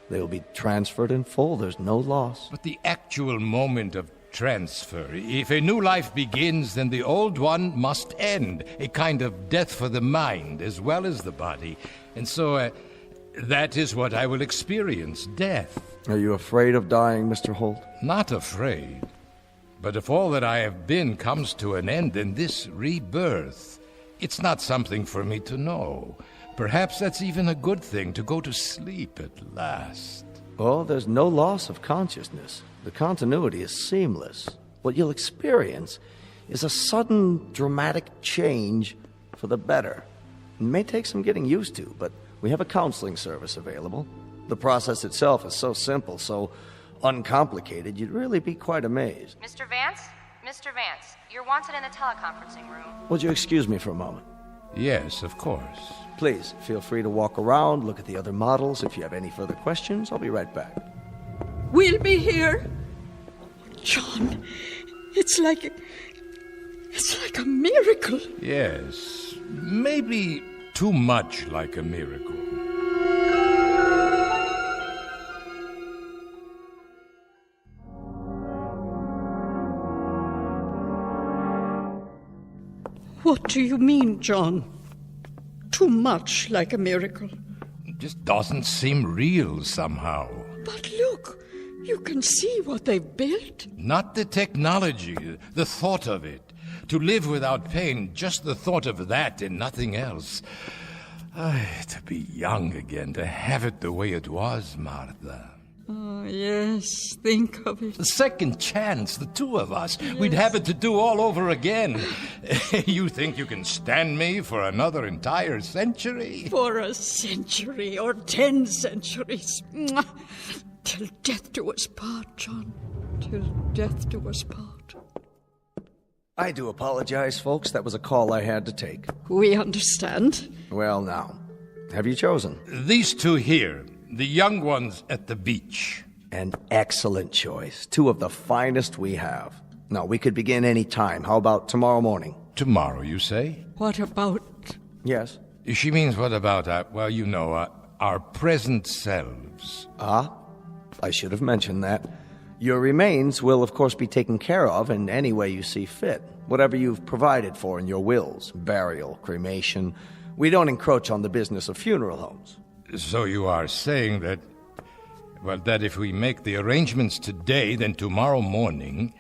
They will be transferred in full. There's no loss. But the actual moment of transfer. If a new life begins, then the old one must end. A kind of death for the mind as well as the body. And so, that is what I will experience, death. Are you afraid of dying, Mr. Holt? Not afraid. But if all that I have been comes to an end, then this rebirth, it's not something for me to know. Perhaps that's even a good thing, to go to sleep at last. Well, there's no loss of consciousness. The continuity is seamless. What you'll experience is a sudden, dramatic change for the better. It may take some getting used to, but we have a counseling service available. The process itself is so simple, so uncomplicated, you'd really be quite amazed. Mr. Vance? Mr. Vance, you're wanted in the teleconferencing room. Would you excuse me for a moment? Yes, of course. Please, feel free to walk around, look at the other models. If you have any further questions, I'll be right back. We'll be here. John, it's like a miracle. Yes, maybe too much like a miracle. What do you mean, John? Too much like a miracle. It just doesn't seem real somehow. But look, you can see what they've built. Not the technology, the thought of it. To live without pain, just the thought of that and nothing else. To be young again, to have it the way it was, Martha. Oh, yes, think of it. The second chance, the two of us. Yes. We'd have it to do all over again. You think you can stand me for another entire century? For a century or 10 centuries. Till death do us part, John. Till death do us part. I do apologize, folks. That was a call I had to take. We understand. Well, now, have you chosen? These two here. The young ones at the beach. An excellent choice. Two of the finest we have. Now, we could begin any time. How about tomorrow morning? Tomorrow, you say? What about... Yes? She means what about, our present selves. I should have mentioned that. Your remains will, of course, be taken care of in any way you see fit. Whatever you've provided for in your wills. Burial, cremation. We don't encroach on the business of funeral homes. So you are saying that if we make the arrangements today, then tomorrow morning...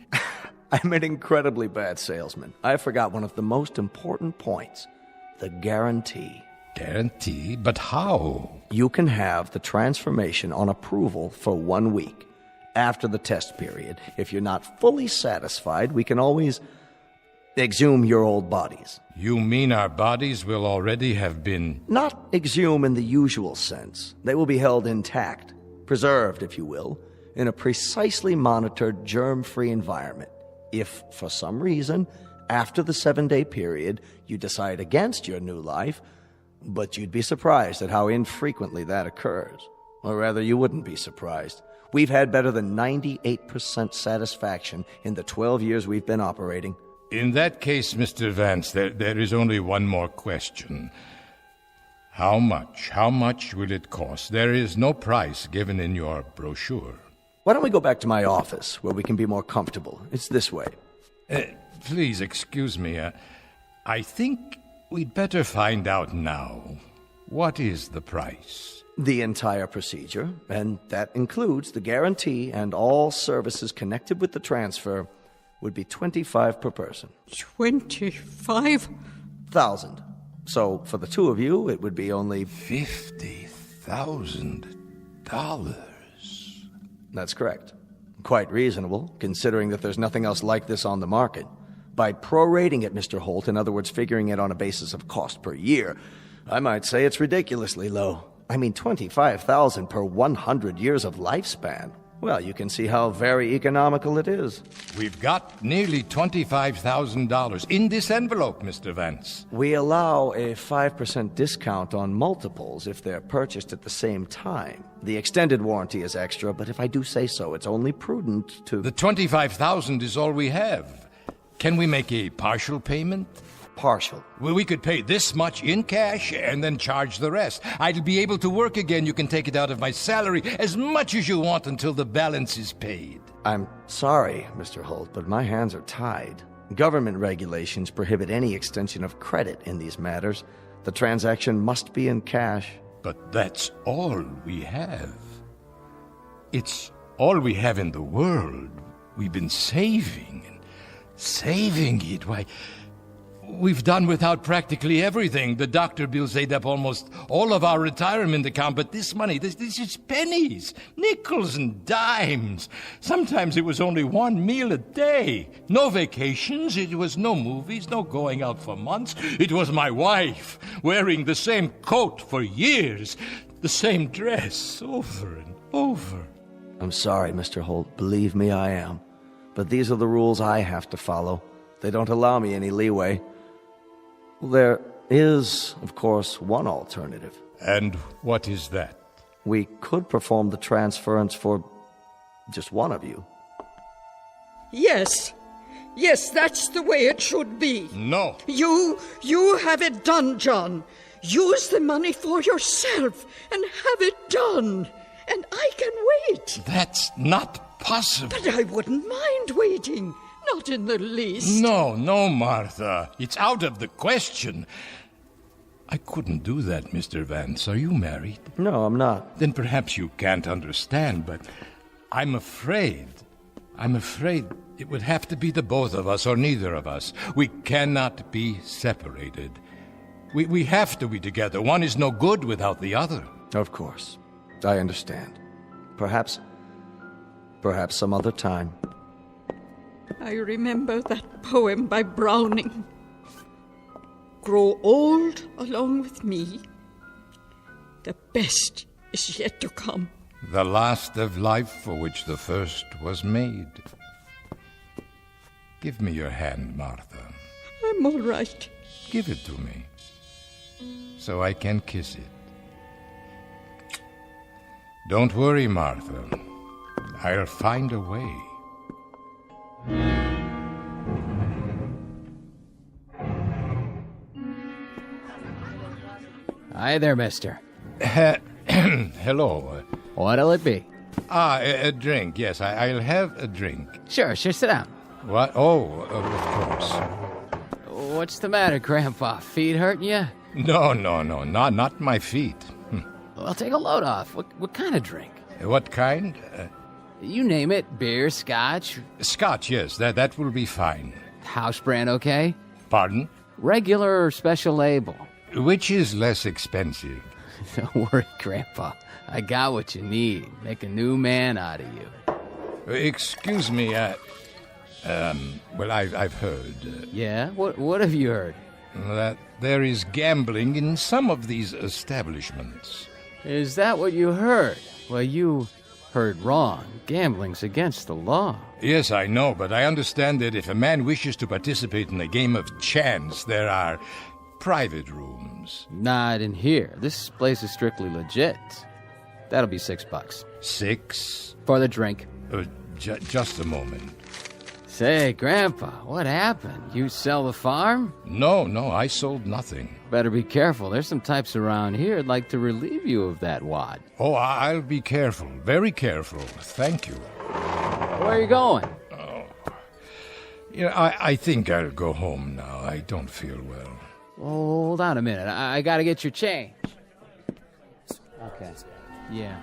I'm an incredibly bad salesman. I forgot one of the most important points. The guarantee. Guarantee? But how? You can have the transformation on approval for 1 week. After the test period, if you're not fully satisfied, we can always exhume your old bodies. You mean our bodies will already have been... Not exhume in the usual sense. They will be held intact, preserved, if you will, in a precisely monitored, germ-free environment. If, for some reason, after the 7-day period, you decide against your new life, but you'd be surprised at how infrequently that occurs. Or rather, you wouldn't be surprised. We've had better than 98% satisfaction in the 12 years we've been operating. In that case, Mr. Vance, there is only one more question. How much will it cost? There is no price given in your brochure. Why don't we go back to my office, where we can be more comfortable? It's this way. Please, excuse me. I think we'd better find out now. What is the price? The entire procedure, and that includes the guarantee and all services connected with the transfer, would be $25 per person. 25,000. So for the two of you, it would be only $50,000. That's correct. Quite reasonable, considering that there's nothing else like this on the market. By prorating it, Mr. Holt, in other words, figuring it on a basis of cost per year, I might say it's ridiculously low. I mean, $25,000 per 100 years of lifespan. Well, you can see how very economical it is. We've got nearly $25,000 in this envelope, Mr. Vance. We allow a 5% discount on multiples if they're purchased at the same time. The extended warranty is extra, but if I do say so, it's only prudent to... The $25,000 is all we have. Can we make a partial payment? Partial. Well, we could pay this much in cash and then charge the rest. I'll be able to work again. You can take it out of my salary as much as you want until the balance is paid. I'm sorry, Mr. Holt, but my hands are tied. Government regulations prohibit any extension of credit in these matters. The transaction must be in cash. But that's all we have. It's all we have in the world. We've been saving and saving it. Why... We've done without practically everything. The doctor bills ate up almost all of our retirement account, but this money, this is pennies, nickels and dimes. Sometimes it was only one meal a day. No vacations, it was no movies, no going out for months. It was my wife wearing the same coat for years, the same dress over and over. I'm sorry, Mr. Holt. Believe me, I am. But these are the rules I have to follow. They don't allow me any leeway. There is, of course, one alternative. And what is that? We could perform the transference for just one of you. Yes. Yes, that's the way it should be. No. You have it done, John. Use the money for yourself and have it done. And I can wait. That's not possible. But I wouldn't mind waiting. Not in the least. No, Martha. It's out of the question. I couldn't do that, Mr. Vance. Are you married? No, I'm not. Then perhaps you can't understand, but I'm afraid it would have to be the both of us or neither of us. We cannot be separated. We have to be together. One is no good without the other. Of course. I understand. Perhaps some other time. I remember that poem by Browning. Grow old along with me. The best is yet to come. The last of life for which the first was made. Give me your hand, Martha. I'm all right. Give it to me, so I can kiss it. Don't worry, Martha. I'll find a way. Hi there, mister. Hello. What'll it be? A drink, yes. I'll have a drink. Sure, sit down. What? Oh, of course. What's the matter, Grandpa? Feet hurting you? No, not my feet. Well, take a load off. What kind of drink? What kind? You name it. Beer, scotch? Scotch, yes. That will be fine. House brand, okay? Pardon? Regular or special label? Which is less expensive? Don't worry, Grandpa. I got what you need. Make a new man out of you. Excuse me, well, I've heard. Yeah? What have you heard? That there is gambling in some of these establishments. Is that what you heard? Well, you heard wrong. Gambling's against the law. Yes, I know, but I understand that if a man wishes to participate in a game of chance, there are private rooms. Not in here. This place is strictly legit. That'll be $6. $6? For the drink. Just a moment. Say, Grandpa, what happened? You sell the farm? No, I sold nothing. Better be careful. There's some types around here who'd like to relieve you of that wad. Oh, I'll be careful. Very careful. Thank you. Where are you going? Oh. Yeah, I think I'll go home now. I don't feel well. Hold on a minute. I gotta get your change. Okay. Yeah.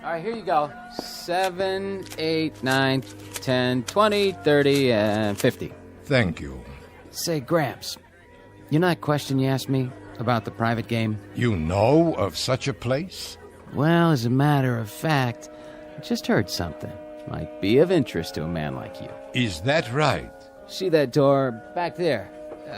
All right, here you go. 7, 8, 9, 10, 20, 30, and 50. Thank you. Say, Gramps, you know that question you asked me about the private game? You know of such a place? Well, as a matter of fact, I just heard something. Might be of interest to a man like you. Is that right? See that door back there,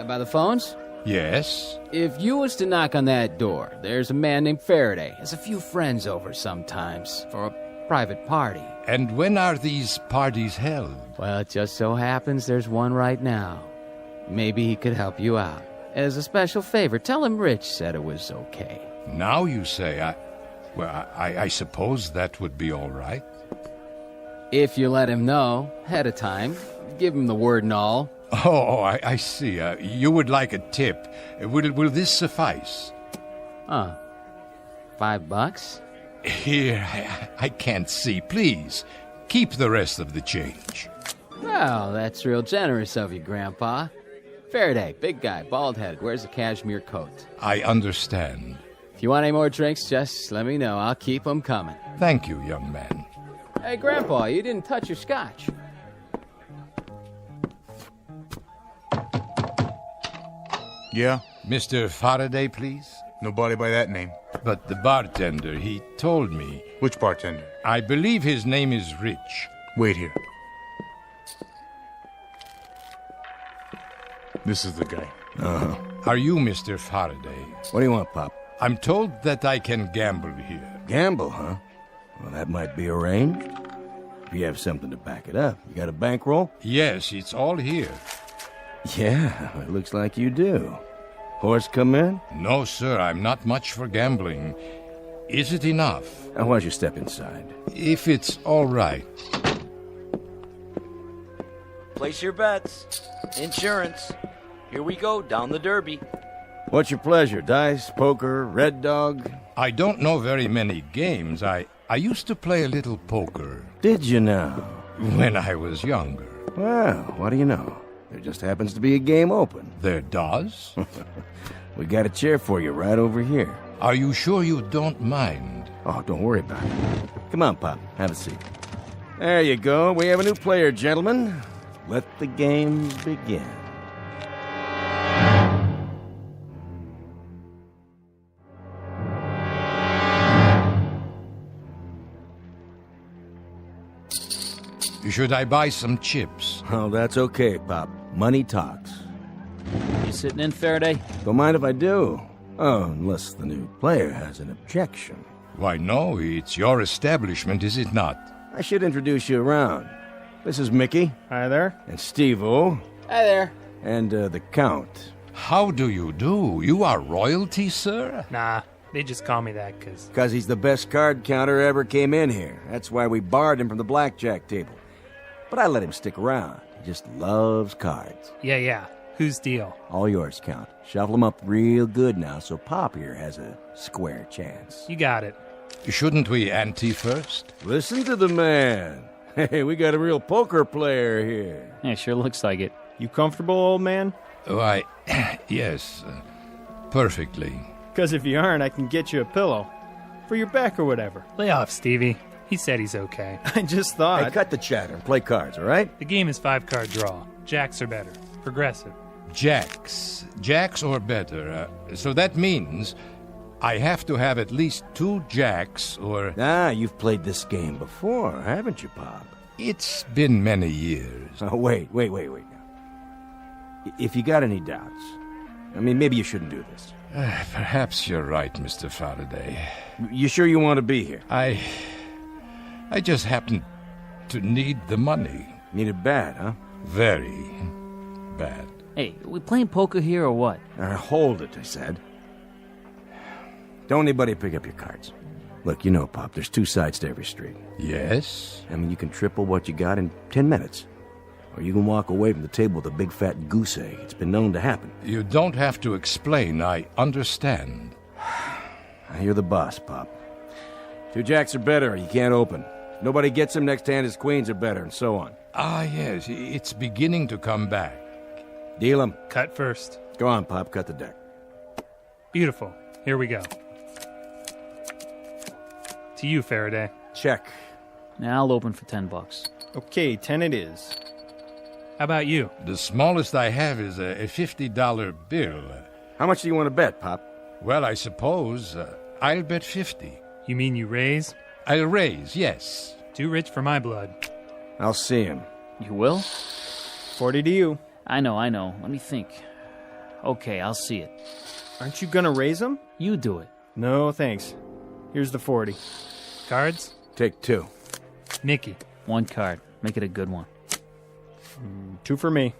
by the phones? Yes. If you was to knock on that door, there's a man named Faraday. Has a few friends over sometimes for a private party. And when are these parties held? Well, it just so happens there's one right now. Maybe he could help you out. As a special favor, tell him Rich said it was okay. Now you say, I suppose that would be all right. If you let him know ahead of time, give him the word and all. Oh, I see. You would like a tip. Will this suffice? $5? Here, I can't see. Please, keep the rest of the change. Well, that's real generous of you, Grandpa. Faraday, big guy, bald-headed, wears a cashmere coat. I understand. If you want any more drinks, just let me know. I'll keep them coming. Thank you, young man. Hey, Grandpa, you didn't touch your scotch. Yeah? Mr. Faraday, please? Nobody by that name. But the bartender, he told me. Which bartender? I believe his name is Rich. Wait here. This is the guy. Uh-huh. Are you Mr. Faraday? What do you want, Pop? I'm told that I can gamble here. Gamble, huh? Well, that might be arranged. If you have something to back it up. You got a bankroll? Yes, it's all here. Yeah, it looks like you do. Horse come in? No, sir, I'm not much for gambling. Is it enough? Why don't you step inside? If it's all right. Place your bets. Insurance. Here we go, down the derby. What's your pleasure? Dice, poker, red dog? I don't know very many games. I used to play a little poker. Did you now? When I was younger. Well, what do you know? There just happens to be a game open. There does? We got a chair for you right over here. Are you sure you don't mind? Oh, don't worry about it. Come on, Pop. Have a seat. There you go. We have a new player, gentlemen. Let the games begin. Should I buy some chips? Oh, that's okay, Pop. Money talks. You sitting in, Faraday? Don't mind if I do. Oh, unless the new player has an objection. Why, no, it's your establishment, is it not? I should introduce you around. This is Mickey. Hi there. And Steve-O. Hi there. And the Count. How do you do? You are royalty, sir? Nah, they just call me that because... Because he's the best card counter ever came in here. That's why we barred him from the blackjack table. But I let him stick around. He just loves cards. Yeah. Whose deal? All yours, Count. Shuffle them up real good now so Pop here has a square chance. You got it. Shouldn't we ante first? Listen to the man. Hey, we got a real poker player here. Yeah, sure looks like it. You comfortable, old man? Why, yes, perfectly. Because if you aren't, I can get you a pillow. For your back or whatever. Lay off, Stevie. He said he's okay. I just thought... Hey, cut the chatter and play cards, all right? The game is 5-card draw. Jacks are better. Progressive. Jacks or better. So that means I have to have at least 2 jacks or... Ah, you've played this game before, haven't you, Pop? It's been many years. Oh, wait. If you got any doubts, I mean, maybe you shouldn't do this. Perhaps you're right, Mr. Faraday. You sure you want to be here? I just happen to need the money. Need it bad, huh? Very bad. Hey, we playing poker here or what? Hold it, I said. Don't anybody pick up your cards. Look, you know, Pop, there's 2 sides to every street. Yes? I mean, you can triple what you got in 10 minutes. Or you can walk away from the table with a big fat goose egg. It's been known to happen. You don't have to explain. I understand. You're the boss, Pop. 2 jacks are better, or you can't open. If nobody gets them, next hand his queens are better, and so on. Ah, yes, it's beginning to come back. Deal 'em. Cut first. Go on, Pop, cut the deck. Beautiful. Here we go. To you, Faraday. Check. Now I'll open for $10. Okay, 10 it is. How about you? The smallest I have is a $50 bill. How much do you want to bet, Pop? Well, I suppose I'll bet 50. You mean you raise? I'll raise, yes. Too rich for my blood. I'll see him. You will? 40 to you. I know. Let me think. Okay, I'll see it. Aren't you gonna raise them? You do it. No, thanks. Here's the 40. Cards? Take 2. Mickey. 1 card. Make it a good one. 2 for me.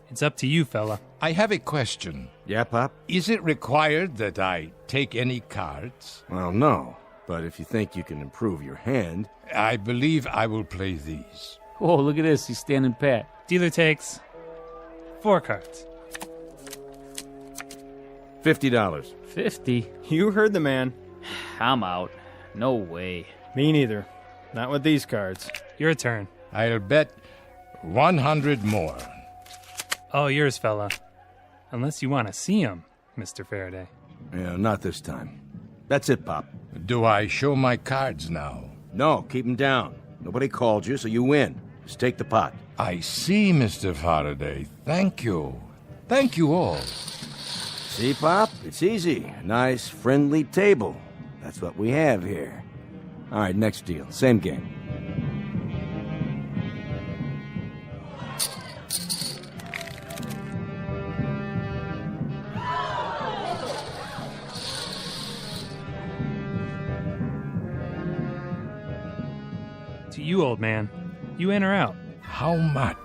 It's up to you, fella. I have a question. Yeah, Pop? Is it required that I take any cards? Well, no. But if you think you can improve your hand... I believe I will play these. Whoa, look at this. He's standing pat. Dealer takes 4 cards. $50. 50? You heard the man. I'm out. No way. Me neither. Not with these cards. Your turn. I'll bet 100 more. All yours, fella. Unless you want to see him, Mr. Faraday. Yeah, not this time. That's it, Pop. Do I show my cards now? No, keep them down. Nobody called you, so you win. Just take the pot. I see, Mr. Faraday. Thank you. Thank you all. See, Pop? It's easy. A nice, friendly table. That's what we have here. All right, next deal. Same game. To you, old man. You in or out? How much?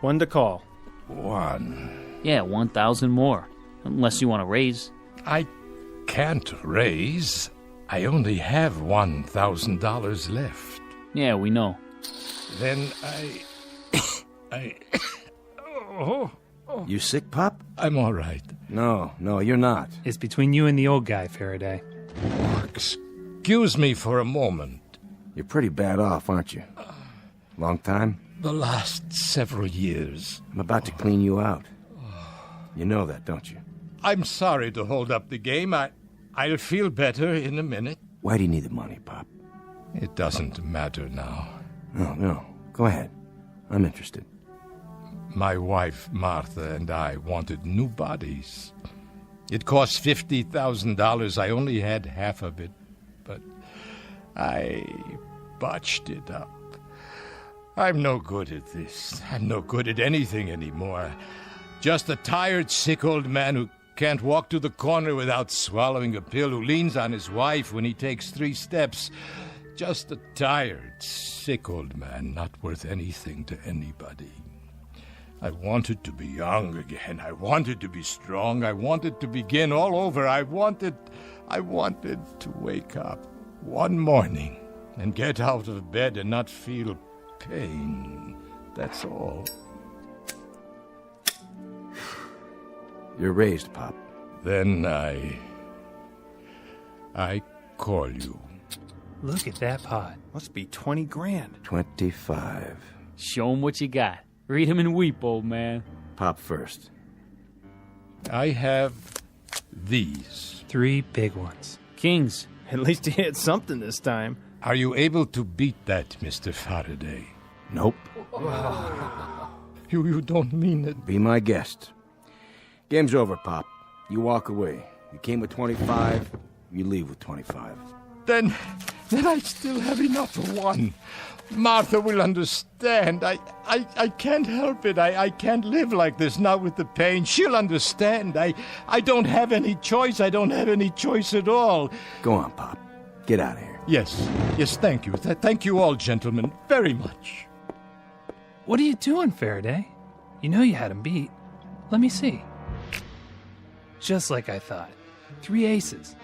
1 to call. 1. Yeah, 1,000 more. Unless you want to raise. I can't raise. I only have $1,000 left. Yeah, we know. Then Oh. You sick, Pop? I'm all right. No, you're not. It's between you and the old guy, Faraday. Excuse me for a moment. You're pretty bad off, aren't you? Long time? The last several years. I'm about to clean you out. You know that, don't you? I'm sorry to hold up the game. I'll feel better in a minute. Why do you need the money, Pop? It doesn't matter now. No. Go ahead. I'm interested. My wife, Martha, and I wanted new bodies. It cost $50,000. I only had half of it, but I botched it up. I'm no good at this. I'm no good at anything anymore. Just a tired, sick old man who can't walk to the corner without swallowing a pill, who leans on his wife when he takes 3 steps. Just a tired, sick old man, not worth anything to anybody. I wanted to be young again. I wanted to be strong. I wanted to begin all over. I wanted to wake up one morning and get out of bed and not feel pain. That's all. You're raised, Pop. Then I call you. Look at that pot. Must be 20 grand. 25. Show him what you got. Read him and weep, old man. Pop first. I have these. 3 big ones. Kings. At least he had something this time. Are you able to beat that, Mr. Faraday? Nope. You don't mean it. Be my guest. Game's over, Pop. You walk away. You came with 25, you leave with 25. Then I still have enough for one. Martha will understand. I can't help it. I can't live like this now with the pain. She'll understand. I don't have any choice. I don't have any choice at all. Go on, Pop. Get out of here. Yes, thank you. Thank you all, gentlemen, very much. What are you doing, Faraday? You know you had him beat. Let me see. Just like I thought. 3 aces.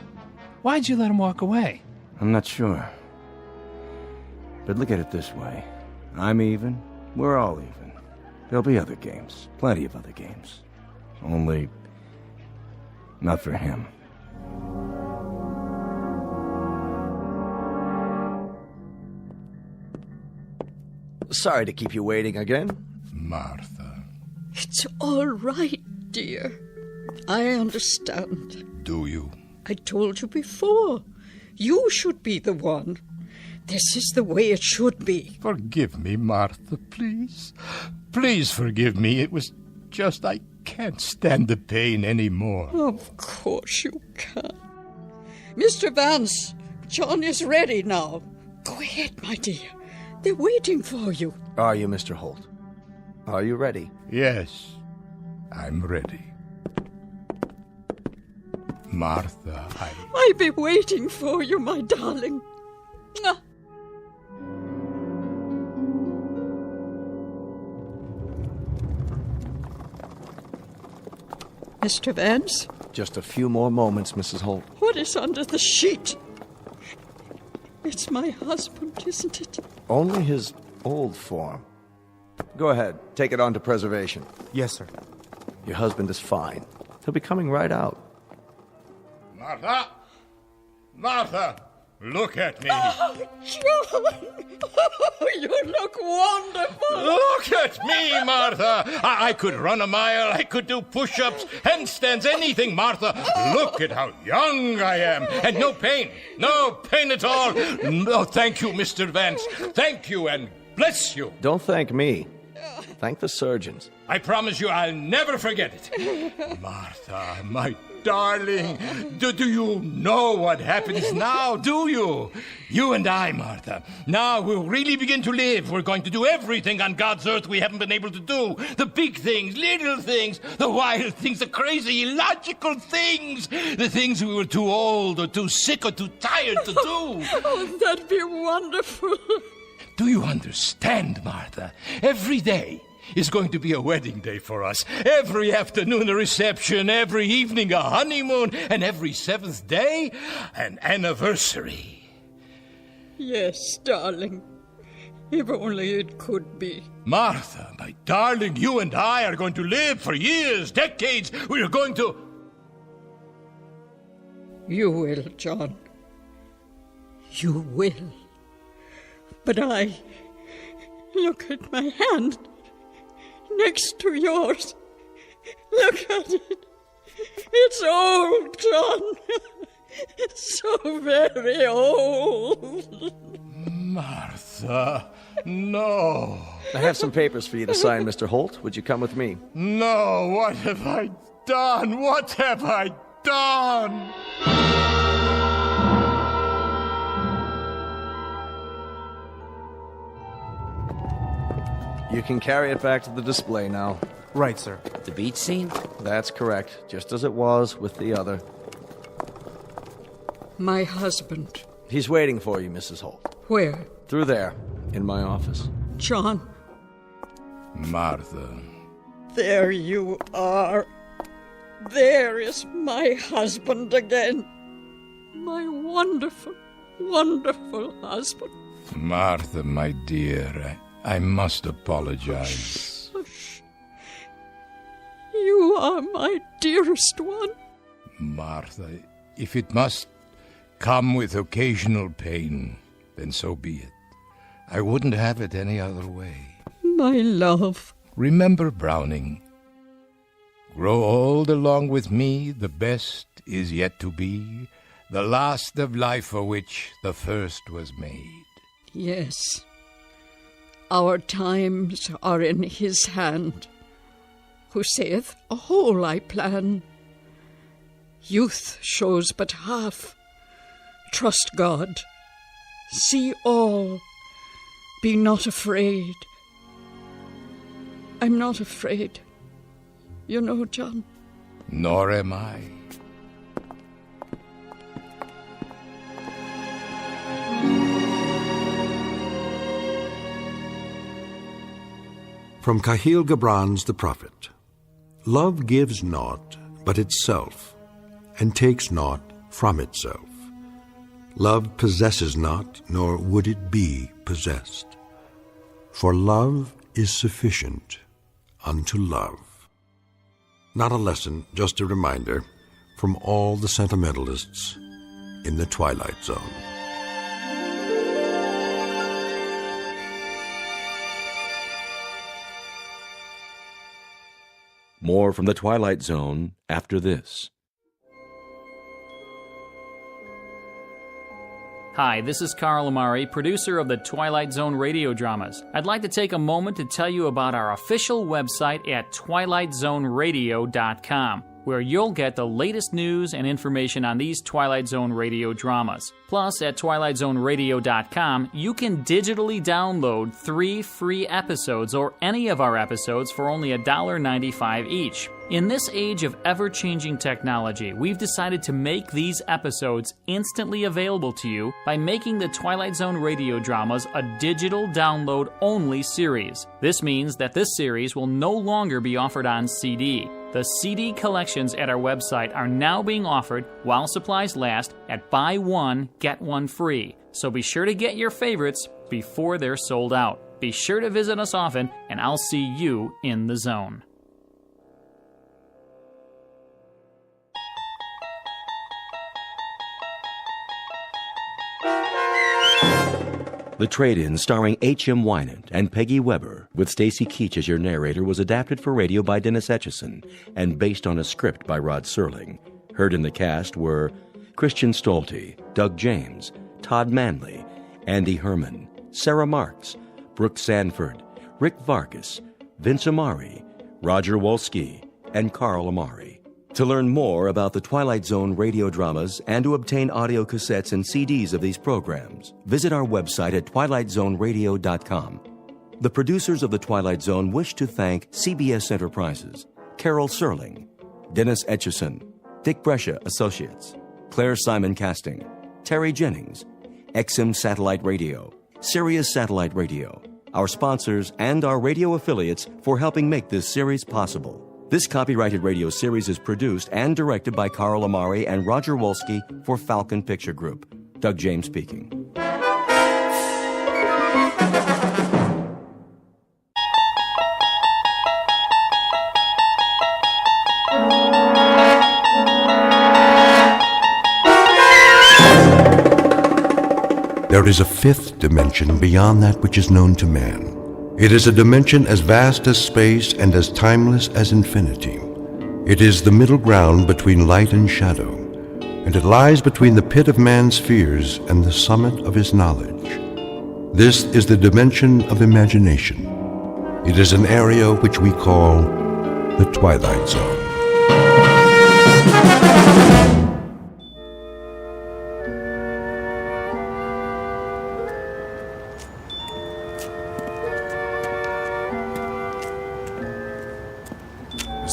Why'd you let him walk away? I'm not sure. But look at it this way. I'm even. We're all even. There'll be other games. Plenty of other games. Only... not for him. Sorry to keep you waiting again. Martha. It's all right, dear. I understand. Do you? I told you before. You should be the one. This is the way it should be. Forgive me, Martha, please. Please forgive me. It was just I can't stand the pain anymore. Of course you can. Mr. Vance, John is ready now. Go ahead, my dear. They're waiting for you. Are you, Mr. Holt? Are you ready? Yes, I'm ready. Martha, I'll be waiting for you, my darling. Mwah. Mr. Vance? Just a few more moments, Mrs. Holt. What is under the sheet? It's my husband, isn't it? Only his old form. Go ahead. Take it on to preservation. Yes, sir. Your husband is fine. He'll be coming right out. Martha! Martha! Look at me! Oh, John! Oh, you look wonderful! Look at me, Martha! I could run a mile, I could do push-ups, handstands, anything, Martha! Look at how young I am! And no pain! No pain at all! No, thank you, Mr. Vance. Thank you and bless you! Don't thank me. Thank the surgeons. I promise you I'll never forget it. Martha, my darling, do you know what happens now, do you? You and I, Martha. Now we'll really begin to live. We're going to do everything on God's earth we haven't been able to do. The big things, little things, the wild things, the crazy, illogical things. The things we were too old or too sick or too tired to do. Oh, that'd be wonderful. Do you understand, Martha? Every day is going to be a wedding day for us. Every afternoon a reception, every evening a honeymoon, and every 7th day an anniversary. Yes, darling. If only it could be. Martha, my darling, you and I are going to live for years, decades. We're going to... You will, John. You will. But I... Look at my hand. Next to yours. Look at it. It's old, John. So very old. Martha, no. I have some papers for you to sign, Mr. Holt. Would you come with me? No, what have I done? What have I done? You can carry it back to the display now. Right, sir. The beach scene? That's correct, just as it was with the other. My husband. He's waiting for you, Mrs. Holt. Where? Through there, in my office. John. Martha. There you are. There is my husband again. My wonderful, wonderful husband. Martha, my dear, I must apologize. Hush. You are my dearest one. Martha, if it must come with occasional pain, then so be it. I wouldn't have it any other way. My love. Remember Browning. Grow old along with me, the best is yet to be, the last of life for which the first was made. Yes. Our times are in his hand, who saith, a whole I plan. Youth shows but half. Trust God. See all. Be not afraid. I'm not afraid. You know, John. Nor am I. From Cahill Gibran's The Prophet. Love gives naught but itself, and takes naught from itself. Love possesses not, nor would it be possessed. For love is sufficient unto love. Not a lesson, just a reminder from all the sentimentalists in the Twilight Zone. More from the Twilight Zone after this. Hi, this is Carl Amari, producer of the Twilight Zone radio dramas. I'd like to take a moment to tell you about our official website at twilightzoneradio.com, where you'll get the latest news and information on these Twilight Zone radio dramas. Plus, at twilightzoneradio.com, you can digitally download 3 free episodes or any of our episodes for only $1.95 each. In this age of ever-changing technology, we've decided to make these episodes instantly available to you by making the Twilight Zone radio dramas a digital download-only series. This means that this series will no longer be offered on CD. The CD collections at our website are now being offered while supplies last at buy one, get one free. So be sure to get your favorites before they're sold out. Be sure to visit us often, and I'll see you in the zone. The Trade-In, starring H.M. Wynant and Peggy Weber, with Stacy Keach as your narrator, was adapted for radio by Dennis Etchison and based on a script by Rod Serling. Heard in the cast were Christian Stolte, Doug James, Todd Manley, Andy Herman, Sarah Marks, Brooke Sanford, Rick Vargas, Vince Amari, Roger Wolski, and Carl Amari. To learn more about the Twilight Zone radio dramas and to obtain audio cassettes and CDs of these programs, visit our website at twilightzoneradio.com. The producers of The Twilight Zone wish to thank CBS Enterprises, Carol Serling, Dennis Etchison, Dick Brescia Associates, Claire Simon Casting, Terry Jennings, XM Satellite Radio, Sirius Satellite Radio, our sponsors, and our radio affiliates for helping make this series possible. This copyrighted radio series is produced and directed by Carl Amari and Roger Wolski for Falcon Picture Group. Doug James speaking. There is a fifth dimension beyond that which is known to man. It is a dimension as vast as space and as timeless as infinity. It is the middle ground between light and shadow, and it lies between the pit of man's fears and the summit of his knowledge. This is the dimension of imagination. It is an area which we call the Twilight Zone.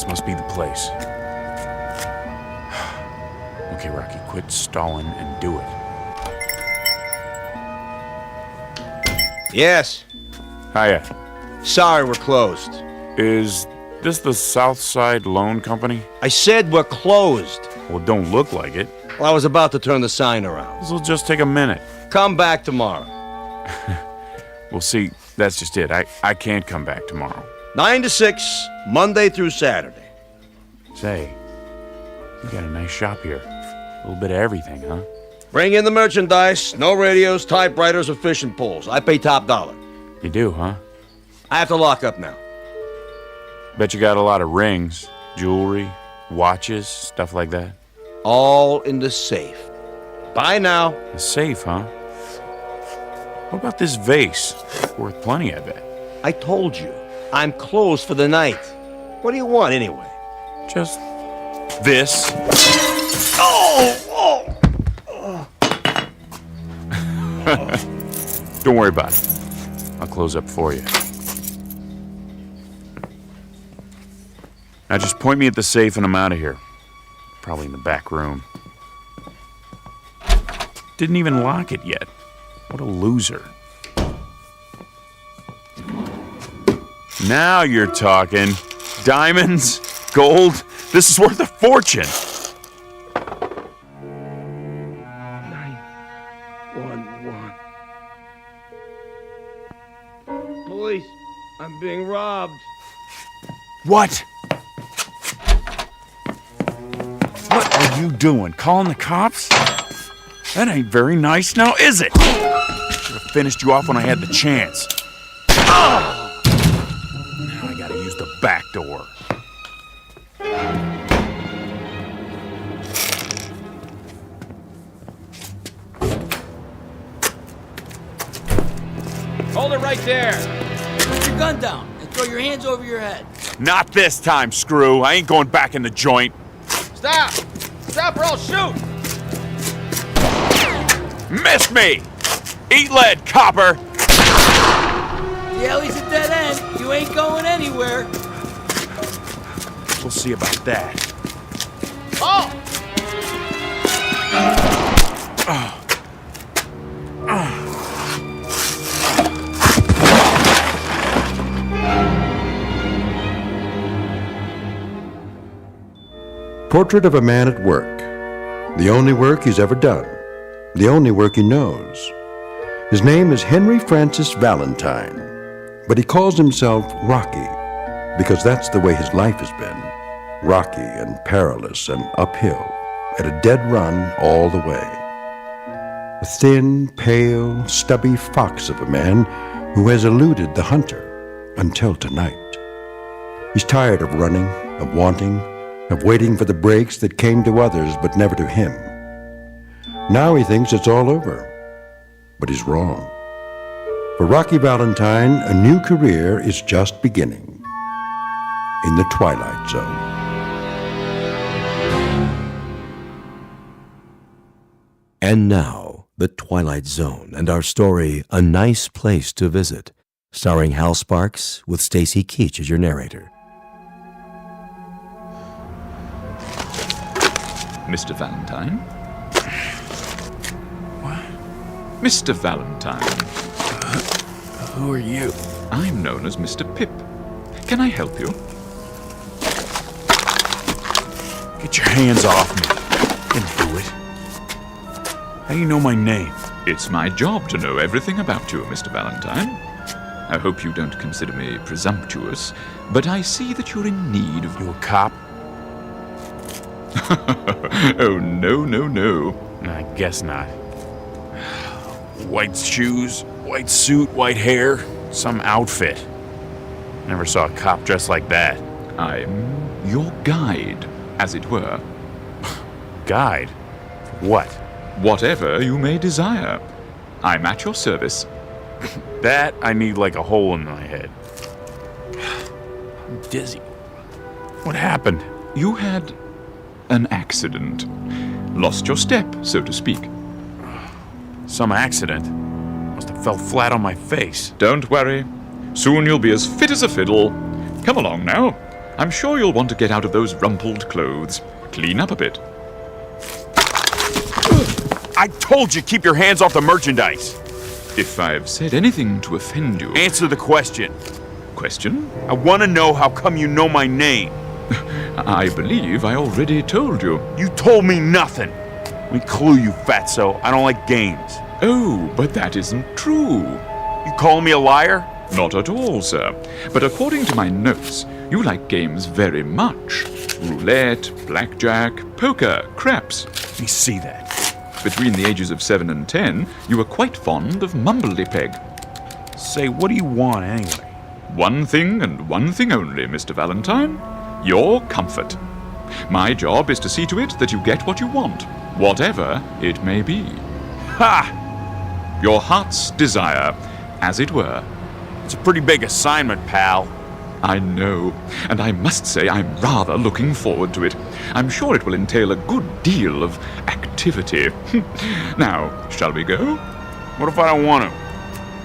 This must be the place. Okay, Rocky, quit stalling and do it. Yes. Hiya. Sorry, we're closed. Is this the Southside Loan Company? I said we're closed. Well, it don't look like it. Well, I was about to turn the sign around. This'll just take a minute. Come back tomorrow. Well, see, that's just it. I can't come back tomorrow. 9 to 6, Monday through Saturday. Say, you got a nice shop here. A little bit of everything, huh? Bring in the merchandise. No radios, typewriters, or fishing poles. I pay top dollar. You do, huh? I have to lock up now. Bet you got a lot of rings, jewelry, watches, stuff like that. All in the safe. Bye now. The safe, huh? What about this vase? Worth plenty, I bet. I told you, I'm closed for the night. What do you want anyway? Just this. Don't worry about it. I'll close up for you. Now just point me at the safe and I'm out of here. Probably in the back room. Didn't even lock it yet. What a loser. Now you're talking. Diamonds, gold, this is worth a fortune. 911. Police, I'm being robbed. What? What are you doing? Calling the cops? That ain't very nice now, is it? Should have finished you off when I had the chance. Now I gotta use the back door. Hold it right there. Put your gun down and throw your hands over your head. Not this time, screw. I ain't going back in the joint. Stop! Stop or I'll shoot! Miss me! Eat lead, copper! The alley's a dead end. You ain't going anywhere. We'll see about that. Oh! Portrait of a man at work. The only work he's ever done. The only work he knows. His name is Henry Francis Valentine, but he calls himself Rocky because that's the way his life has been. Rocky and perilous and uphill, at a dead run all the way. A thin, pale, stubby fox of a man who has eluded the hunter until tonight. He's tired of running, of wanting, of waiting for the breaks that came to others but never to him. Now he thinks it's all over, but he's wrong. For Rocky Valentine, a new career is just beginning in the Twilight Zone. And now, The Twilight Zone and our story, A Nice Place to Visit, starring Hal Sparks with Stacy Keach as your narrator. Mr. Valentine? What? Mr. Valentine. Who are you? I'm known as Mr. Pip. Can I help you? Get your hands off me. Didn't do it. How do you know my name? It's my job to know everything about you, Mr. Valentine. I hope you don't consider me presumptuous, but I see that you're in need of... You a cop? Oh, no, no, no. I guess not. White shoes, white suit, white hair, some outfit. Never saw a cop dressed like that. I'm your guide, as it were. Guide? For what? Whatever you may desire. I'm at your service. That I need like a hole in my head. I'm dizzy. What happened? You had an accident. Lost your step, so to speak. Some accident? Must have fell flat on my face. Don't worry. Soon you'll be as fit as a fiddle. Come along now. I'm sure you'll want to get out of those rumpled clothes. Clean up a bit. I told you, keep your hands off the merchandise. If I've said anything to offend you... Answer the question. Question? I want to know how come you know my name. I believe I already told you. You told me nothing. We clue, you fatso. I don't like games. Oh, but that isn't true. You calling me a liar? Not at all, sir. But according to my notes, you like games very much. Roulette, blackjack, poker, craps. Let me see that. Between the ages of 7 and 10, you were quite fond of mumbledy-peg. Say, what do you want anyway? One thing and one thing only, Mr. Valentine. Your comfort. My job is to see to it that you get what you want, whatever it may be. Ha! Your heart's desire, as it were. It's a pretty big assignment, pal. I know, and I must say I'm rather looking forward to it. I'm sure it will entail a good deal of activity. Now, shall we go? What if I don't want to?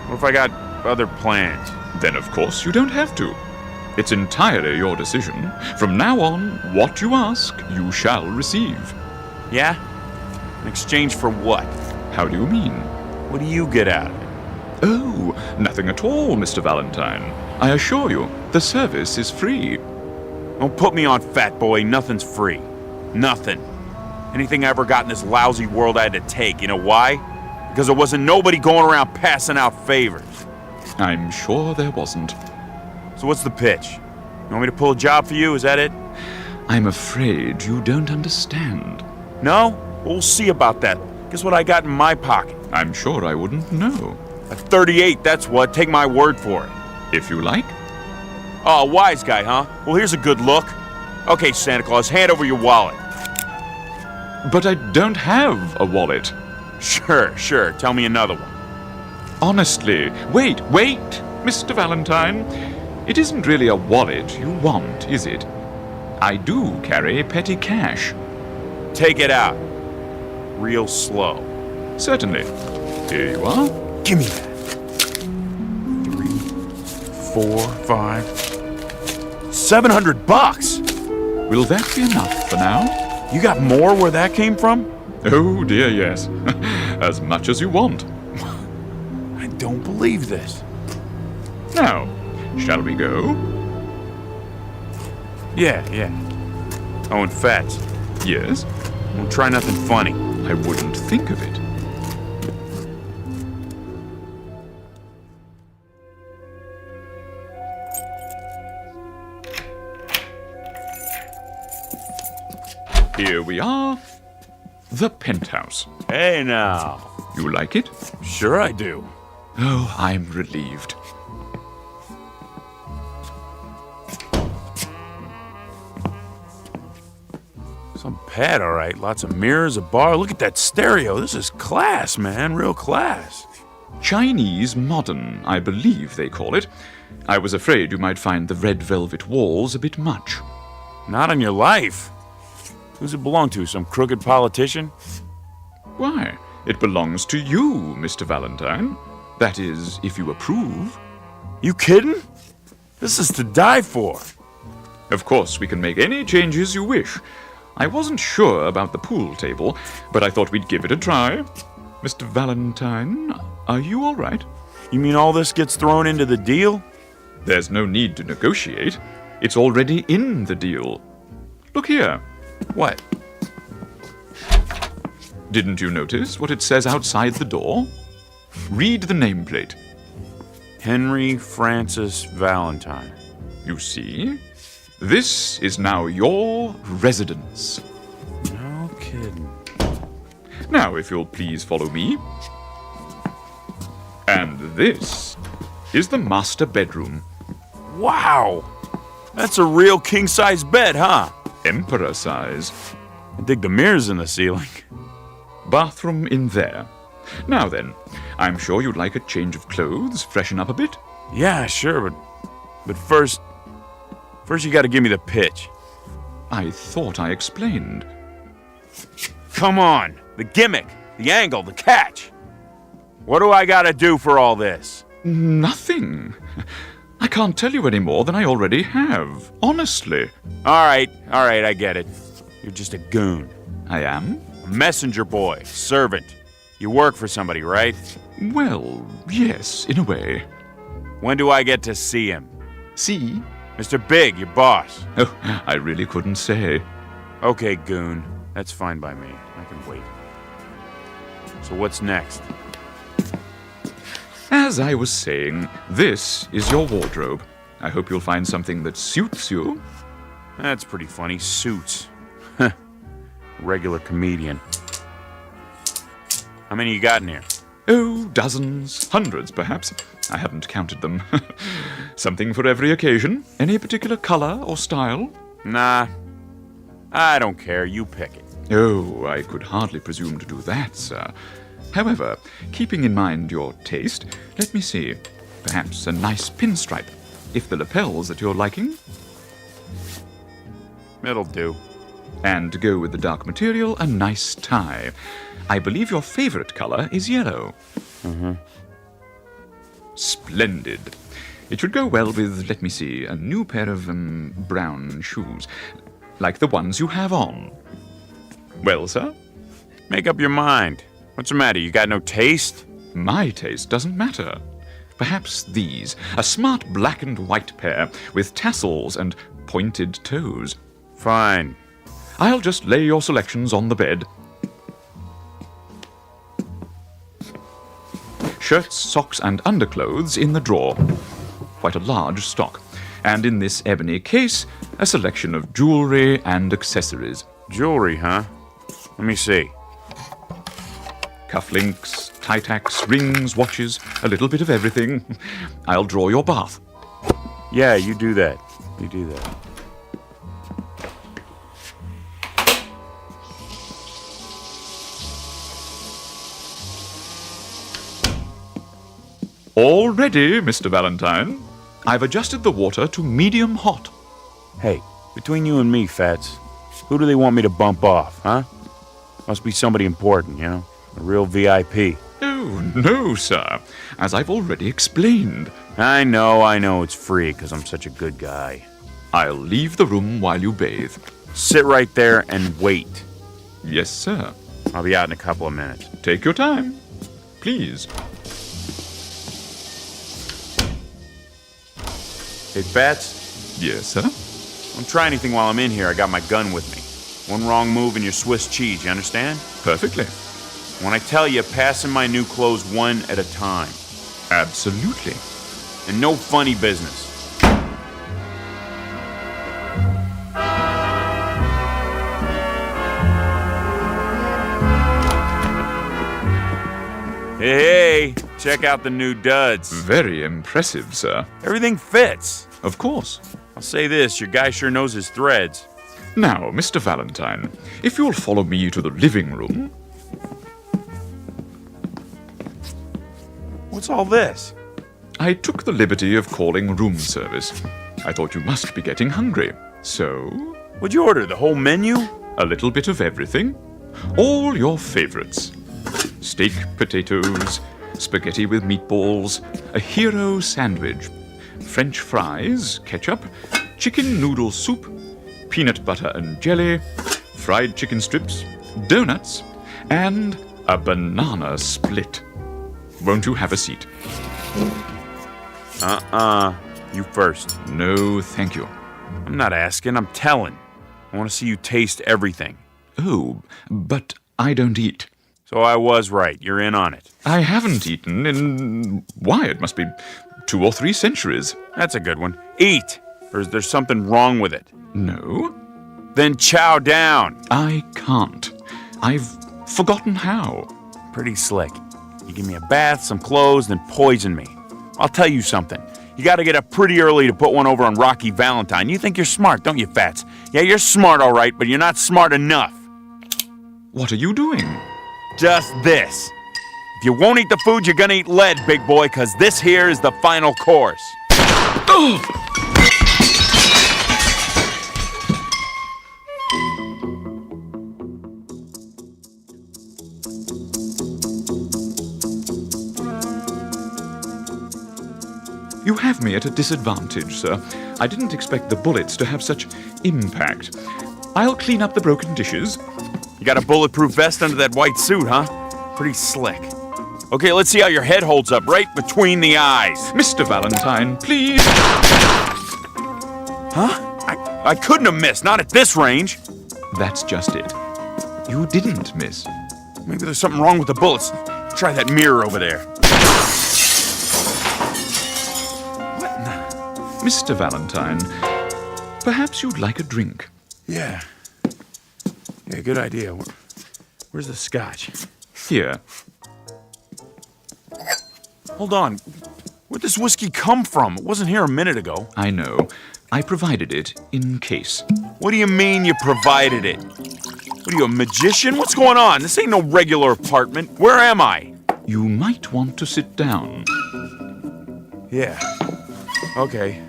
What if I got other plans? Then of course you don't have to. It's entirely your decision. From now on, what you ask, you shall receive. Yeah? In exchange for what? How do you mean? What do you get out of it? Oh, nothing at all, Mr. Valentine. I assure you, the service is free. Don't put me on, fat boy. Nothing's free. Nothing. Anything I ever got in this lousy world I had to take. You know why? Because there wasn't nobody going around passing out favors. I'm sure there wasn't. So what's the pitch? You want me to pull a job for you? Is that it? I'm afraid you don't understand. No? Well, we'll see about that. Guess what I got in my pocket? I'm sure I wouldn't know. A 38, that's what. Take my word for it. If you like. Oh, wise guy, huh? Well, here's a good look. Okay, Santa Claus, hand over your wallet. But I don't have a wallet. Sure. Tell me another one. Honestly. Wait, Mr. Valentine. It isn't really a wallet you want, is it? I do carry petty cash. Take it out. Real slow. Certainly. Here you are. Give me that. 3, 4, 5, $700. Will that be enough for now? You got more where that came from? Oh dear, yes. As much as you want. I don't believe this. Now, shall we go? Yeah. Oh, and Fats. Yes? Don't try nothing funny. I wouldn't think of it. Here we are. The penthouse. Hey now. You like it? Sure I do. Oh, I'm relieved. Some pad, all right. Lots of mirrors, a bar. Look at that stereo. This is class, man. Real class. Chinese modern, I believe they call it. I was afraid you might find the red velvet walls a bit much. Not on your life. Who's it belong to? Some crooked politician? Why, it belongs to you, Mr. Valentine. That is, if you approve. You kidding? This is to die for. Of course, we can make any changes you wish. I wasn't sure about the pool table, but I thought we'd give it a try. Mr. Valentine, are you all right? You mean all this gets thrown into the deal? There's no need to negotiate. It's already in the deal. Look here. What? Didn't you notice what it says outside the door? Read the nameplate. Henry Francis Valentine. You see? This is now your residence. No kidding. Now, if you'll please follow me. And this is the master bedroom. Wow! That's a real king-size bed, huh? Emperor size. I dig the mirrors in the ceiling. Bathroom in there. Now then, I'm sure you'd like a change of clothes, freshen up a bit. Yeah, sure, but first you gotta give me the pitch. I thought I explained. Come on! The gimmick, the angle, the catch! What do I gotta do for all this? Nothing. I can't tell you any more than I already have, honestly. All right, I get it. You're just a goon. I am? A messenger boy, servant. You work for somebody, right? Well, yes, in a way. When do I get to see him? See? Mr. Big, your boss. Oh, I really couldn't say. Okay, goon. That's fine by me. I can wait. So what's next? As I was saying, this is your wardrobe. I hope you'll find something that suits you. That's pretty funny. Suits. Regular comedian. How many you got in here? Oh, dozens, hundreds perhaps. I haven't counted them. Something for every occasion. Any particular color or style? Nah. I don't care. You pick it. Oh, I could hardly presume to do that, sir. However, keeping in mind your taste, let me see. Perhaps a nice pinstripe, if the lapels that you're liking. It'll do. And to go with the dark material, a nice tie. I believe your favorite color is yellow. Mm-hmm. Splendid. It should go well with, let me see, a new pair of brown shoes, like the ones you have on. Well, sir? Make up your mind. What's the matter? You got no taste? My taste doesn't matter. Perhaps these, a smart black and white pair with tassels and pointed toes. Fine. I'll just lay your selections on the bed. Shirts, socks, and underclothes in the drawer. Quite a large stock. And in this ebony case, a selection of jewelry and accessories. Jewelry, huh? Let me see. Cufflinks, tie-tacks, rings, watches, a little bit of everything. I'll draw your bath. Yeah, you do that. You do that. All ready, Mr. Valentine. I've adjusted the water to medium hot. Hey, between you and me, Fats, who do they want me to bump off, huh? Must be somebody important, you know? A real VIP. Oh, no, sir. As I've already explained. I know it's free because I'm such a good guy. I'll leave the room while you bathe. Sit right there and wait. Yes, sir. I'll be out in a couple of minutes. Take your time. Please. Hey, Fats? Yes, sir? Don't try anything while I'm in here. I got my gun with me. One wrong move and you're Swiss cheese, you understand? Perfectly. When I tell you, pass in my new clothes one at a time. Absolutely. And no funny business. Hey, check out the new duds. Very impressive, sir. Everything fits. Of course. I'll say this, your guy sure knows his threads. Now, Mr. Valentine, if you'll follow me to the living room. What's all this? I took the liberty of calling room service. I thought you must be getting hungry. So? What'd you order, the whole menu? A little bit of everything. All your favorites. Steak, potatoes, spaghetti with meatballs, a hero sandwich, French fries, ketchup, chicken noodle soup, peanut butter and jelly, fried chicken strips, donuts, and a banana split. Won't you have a seat? You first. No, thank you. I'm not asking, I'm telling. I want to see you taste everything. Oh, but I don't eat. So I was right. You're in on it. I haven't eaten in... why, it must be 2 or 3 centuries. That's a good one. Eat! Or is there something wrong with it? No. Then chow down. I can't. I've forgotten how. Pretty slick. You give me a bath, some clothes, then poison me. I'll tell you something. You gotta get up pretty early to put one over on Rocky Valentine. You think you're smart, don't you, Fats? Yeah, you're smart, all right, but you're not smart enough. What are you doing? Just this. If you won't eat the food, you're gonna eat lead, big boy, because this here is the final course. Oh! You have me at a disadvantage, sir. I didn't expect the bullets to have such impact. I'll clean up the broken dishes. You got a bulletproof vest under that white suit, huh? Pretty slick. Okay, let's see how your head holds up right between the eyes. Mr. Valentine, please. Huh? I couldn't have missed, not at this range. That's just it. You didn't miss. Maybe there's something wrong with the bullets. Try that mirror over there. Mr. Valentine, perhaps you'd like a drink. Yeah, good idea. Where's the scotch? Here. Hold on. Where'd this whiskey come from? It wasn't here a minute ago. I know. I provided it in case. What do you mean you provided it? What are you, a magician? What's going on? This ain't no regular apartment. Where am I? You might want to sit down. Yeah. Okay.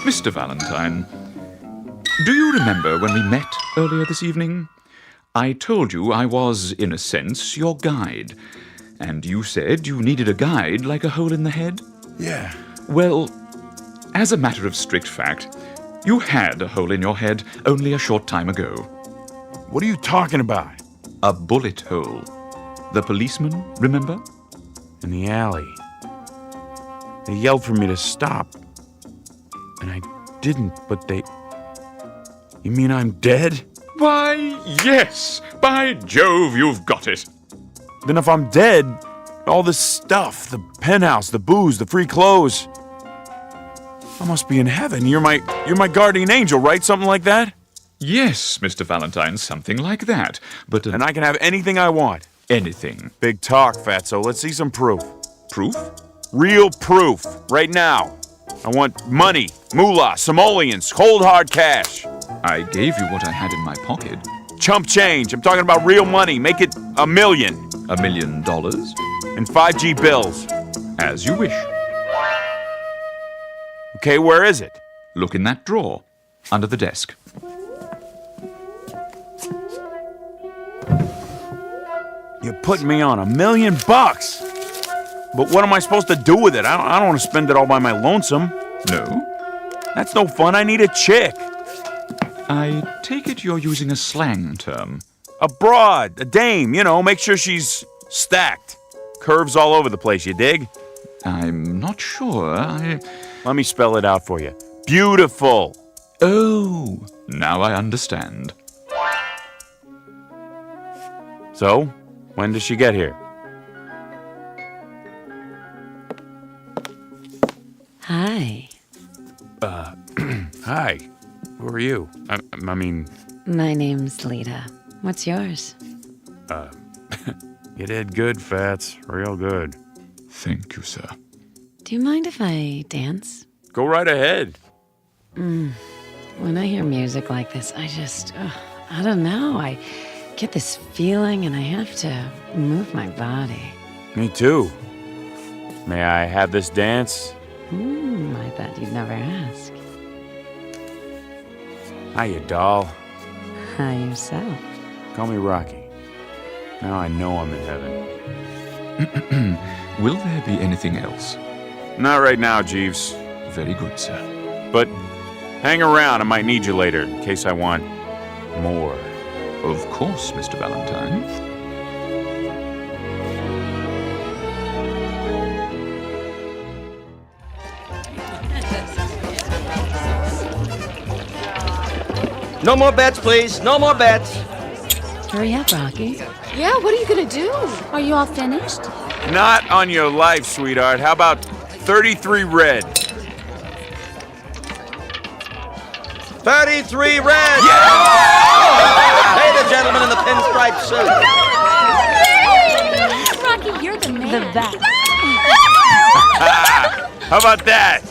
Mr. Valentine, do you remember when we met earlier this evening? I told you I was, in a sense, your guide. And you said you needed a guide like a hole in the head? Yeah. Well, as a matter of strict fact, you had a hole in your head only a short time ago. What are you talking about? A bullet hole. The policeman, remember? In the alley. They yelled for me to stop. And I didn't, but they... You mean I'm dead? Why, yes! By Jove, you've got it! Then if I'm dead, all this stuff, the penthouse, the booze, the free clothes... I must be in heaven. You're my guardian angel, right? Something like that? Yes, Mr. Valentine, something like that. But And I can have anything I want. Anything. Big talk, Fatso. Let's see some proof. Proof? Real proof. Right now. I want money, moolah, simoleons, cold hard cash. I gave you what I had in my pocket. Chump change. I'm talking about real money. Make it $1 million. $1 million? And 5G bills. As you wish. Okay, where is it? Look in that drawer, under the desk. You're putting me on $1 million. But what am I supposed to do with it? I don't want to spend it all by my lonesome. No? That's no fun. I need a chick. I take it you're using a slang term. A broad, a dame, make sure she's stacked. Curves all over the place, you dig? I'm not sure. Let me spell it out for you. Beautiful. Oh, now I understand. So, when does she get here? Hi. Hi. Who are you? I mean... My name's Lita. What's yours? You did good, Fats. Real good. Thank you, sir. Do you mind if I dance? Go right ahead. When I hear music like this, I don't know. I get this feeling and I have to move my body. Me too. May I have this dance? I thought you'd never ask. Hiya, doll. Hi, yourself. Call me Rocky. Now I know I'm in heaven. Will there be anything else? Not right now, Jeeves. Very good, sir. But hang around. I might need you later in case I want more. Of course, Mr. Valentine. No more bets, please. No more bets. Hurry up, Rocky. Yeah, what are you gonna do? Are you all finished? Not on your life, sweetheart. How about 33 red? 33 red! Yeah! Hey, the gentleman in the pinstripe suit. Rocky, you're the man. The best. How about that?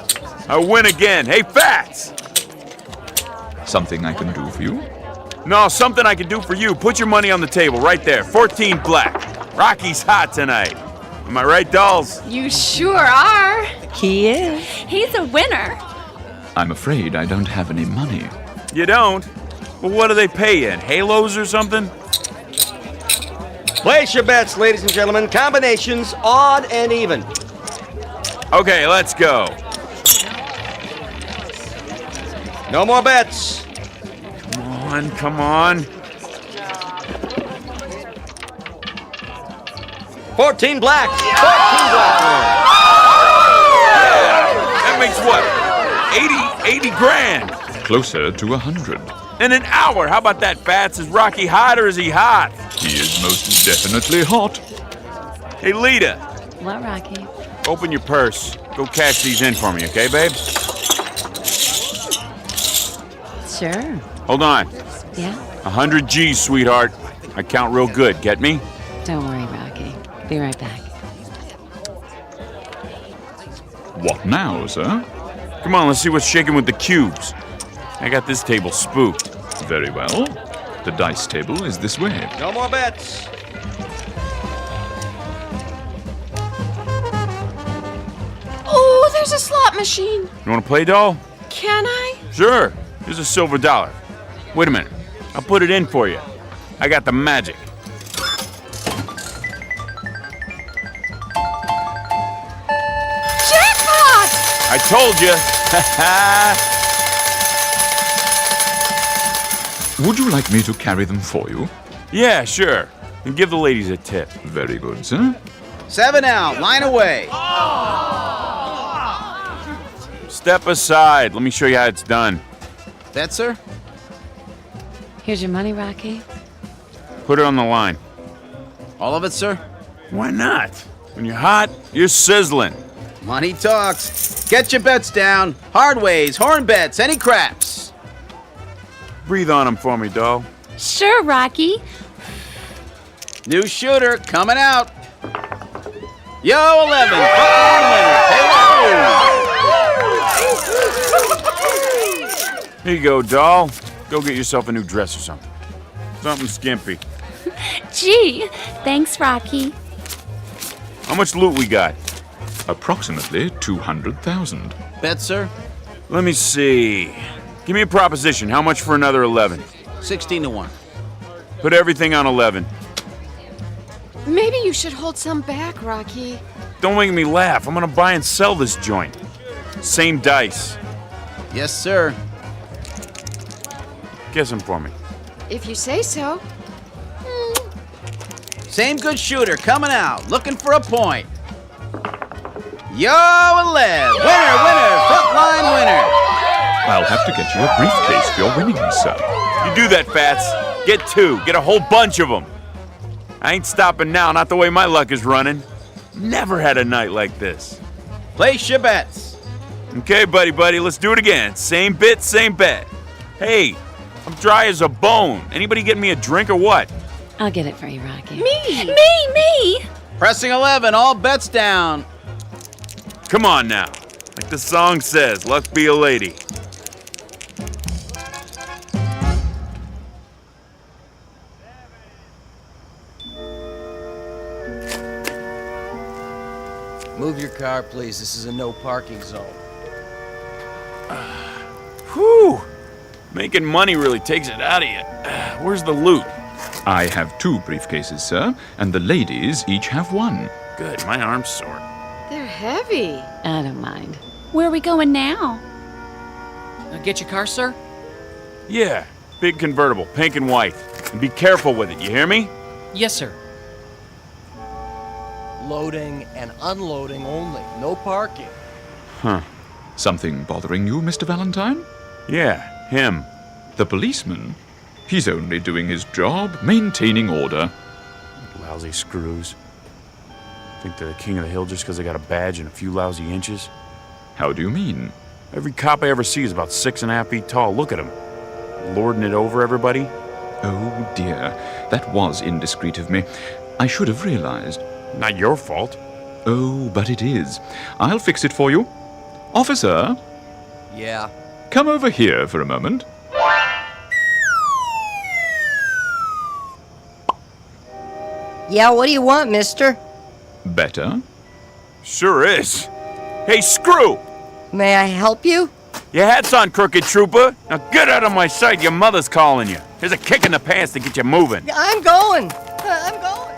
I win again. Hey, Fats! Something I can do for you? No, something I can do for you. Put your money on the table right there. 14 black. Rocky's hot tonight. Am I right, dolls? You sure are. He is. He's a winner. I'm afraid I don't have any money. You don't? Well, what do they pay you in? Halos or something? Place your bets, ladies and gentlemen. Combinations, odd and even. Okay, let's go. No more bets. Come on. 14 black. 14 black. That makes what? 80 grand. Closer to 100. In an hour. How about that, Fats? Is Rocky hot or is he hot? He is most definitely hot. Hey, Lita. What, Rocky? Open your purse. Go cash these in for me, okay, babe? Sure. Hold on. Yeah? 100 G's, sweetheart. I count real good. Get me? Don't worry, Rocky. Be right back. What now, sir? Come on, let's see what's shaking with the cubes. I got this table spooked. Very well. The dice table is this way. No more bets. Oh, there's a slot machine. You want to play, doll? Can I? Sure. Here's a silver dollar. Wait a minute. I'll put it in for you. I got the magic. Jackpot! I told you. Would you like me to carry them for you? Yeah, sure. And give the ladies a tip. Very good, sir. 7 out. Line away. Step aside. Let me show you how it's done. That, sir? Here's your money, Rocky. Put it on the line. All of it, sir? Why not? When you're hot, you're sizzling. Money talks. Get your bets down. Hard ways, horn bets, any craps. Breathe on them for me, doll. Sure, Rocky. New shooter coming out. Yo, 11. Frontline winner. Here you go, doll. Go get yourself a new dress or something. Something skimpy. Gee, thanks, Rocky. How much loot we got? Approximately 200,000. Bet, sir? Let me see. Give me a proposition. How much for another 11? 16 to 1. Put everything on 11. Maybe you should hold some back, Rocky. Don't make me laugh. I'm gonna buy and sell this joint. Same dice. Yes, sir. Guess them for me. If you say so. Same good shooter coming out, looking for a point. Yo, 11. Winner, frontline winner. I'll have to get you a briefcase for your winnings, sir. You do that, Fats. Get 2. Get a whole bunch of them. I ain't stopping now, not the way my luck is running. Never had a night like this. Place your bets. Okay, buddy, let's do it again. Same bit, same bet. Hey, I'm dry as a bone. Anybody get me a drink or what? I'll get it for you, Rocky. Me! Pressing 11, all bets down. Come on now. Like the song says, luck be a lady. Move your car, please. This is a no parking zone. Whew! Making money really takes it out of you. Where's the loot? I have 2 briefcases, sir, and the ladies each have 1. Good, my arm's sore. They're heavy. I don't mind. Where are we going now? Get your car, sir? Yeah, big convertible, pink and white. And be careful with it, you hear me? Yes, sir. Loading and unloading only. No parking. Huh. Something bothering you, Mr. Valentine? Yeah, him. The policeman? He's only doing his job, maintaining order. Lousy screws. Think they're the king of the hill just because they got a badge and a few lousy inches? How do you mean? Every cop I ever see is about 6.5 feet tall. Look at him. Lording it over everybody. Oh, dear. That was indiscreet of me. I should have realized. Not your fault. Oh, but it is. I'll fix it for you. Officer? Yeah. Come over here for a moment. Yeah, what do you want, mister? Better? Sure is. Hey, Screw! May I help you? Your hat's on, crooked trooper. Now get out of my sight, your mother's calling you. Here's a kick in the pants to get you moving. I'm going. I'm going.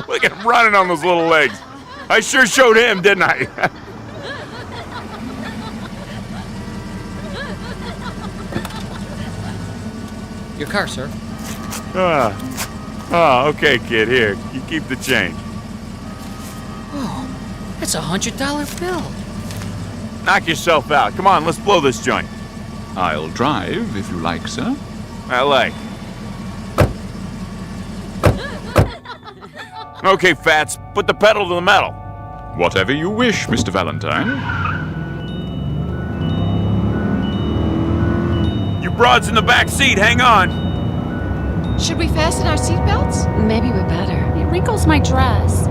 Look at him running on those little legs. I sure showed him, didn't I? Your car, sir. Okay, kid. Here, you keep the change. Oh, that's $100 bill. Knock yourself out. Come on, let's blow this joint. I'll drive if you like, sir. I like. Okay, Fats, put the pedal to the metal. Whatever you wish, Mr. Valentine. You broads in the back seat, hang on. Should we fasten our seatbelts? Maybe we better. It wrinkles my dress.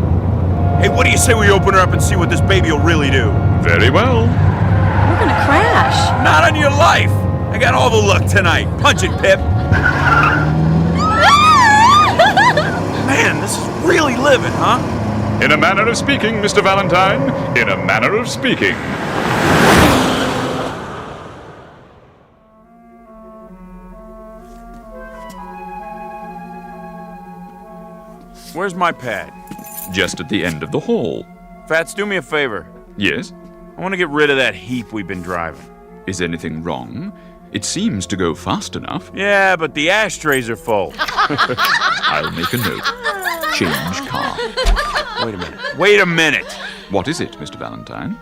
Hey, what do you say we open her up and see what this baby will really do? Very well. We're gonna crash. Not on your life. I got all the luck tonight. Punch it, Pip. Man, this is really living, huh? In a manner of speaking, Mr. Valentine. In a manner of speaking. Where's my pad? Just at the end of the hall. Fats, do me a favor. Yes? I want to get rid of that heap we've been driving. Is anything wrong? It seems to go fast enough. Yeah, but the ashtrays are full. I'll make a note. Change car. Wait a minute. Wait a minute. What is it, Mr. Valentine?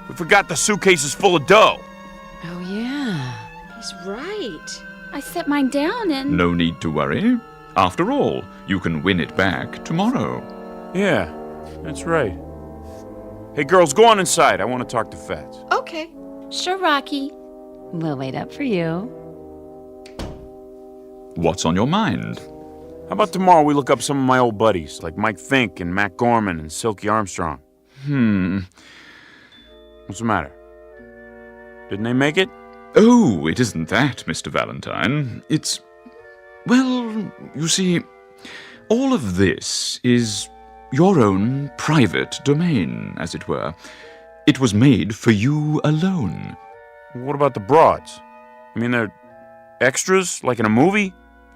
We forgot the suitcases full of dough. Oh, yeah. He's right. I set mine down and... No need to worry. After all, you can win it back tomorrow. Yeah, that's right. Hey, girls, go on inside. I want to talk to Fats. Okay. Sure, Rocky. We'll wait up for you. What's on your mind? How about tomorrow we look up some of my old buddies, like Mike Fink and Matt Gorman and Silky Armstrong? What's the matter? Didn't they make it? Oh, it isn't that, Mr. Valentine. It's... well, you see, all of this is your own private domain, as it were. It was made for you alone. What about the broads? I mean, they're extras, like in a movie?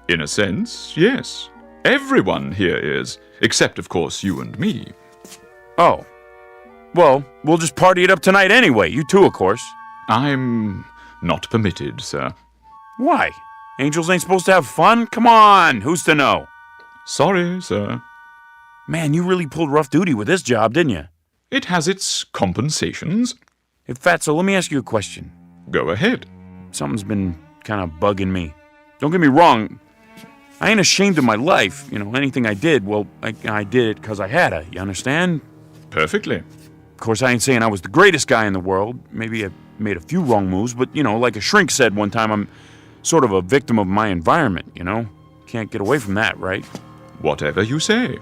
In a sense, yes. Everyone here is, except, of course, you and me. Oh. Well, we'll just party it up tonight anyway. You too, of course. I'm not permitted, sir. Why? Angels ain't supposed to have fun? Come on, who's to know? Sorry, sir. Man, you really pulled rough duty with this job, didn't you? It has its compensations. Hey, Fatso, let me ask you a question. Go ahead. Something's been kind of bugging me. Don't get me wrong. I ain't ashamed of my life. You know, anything I did, well, I did it because I had to. You understand? Perfectly. Of course, I ain't saying I was the greatest guy in the world. Maybe I made a few wrong moves, but, you know, like a shrink said one time, I'm sort of a victim of my environment, you know? Can't get away from that, right? Whatever you say.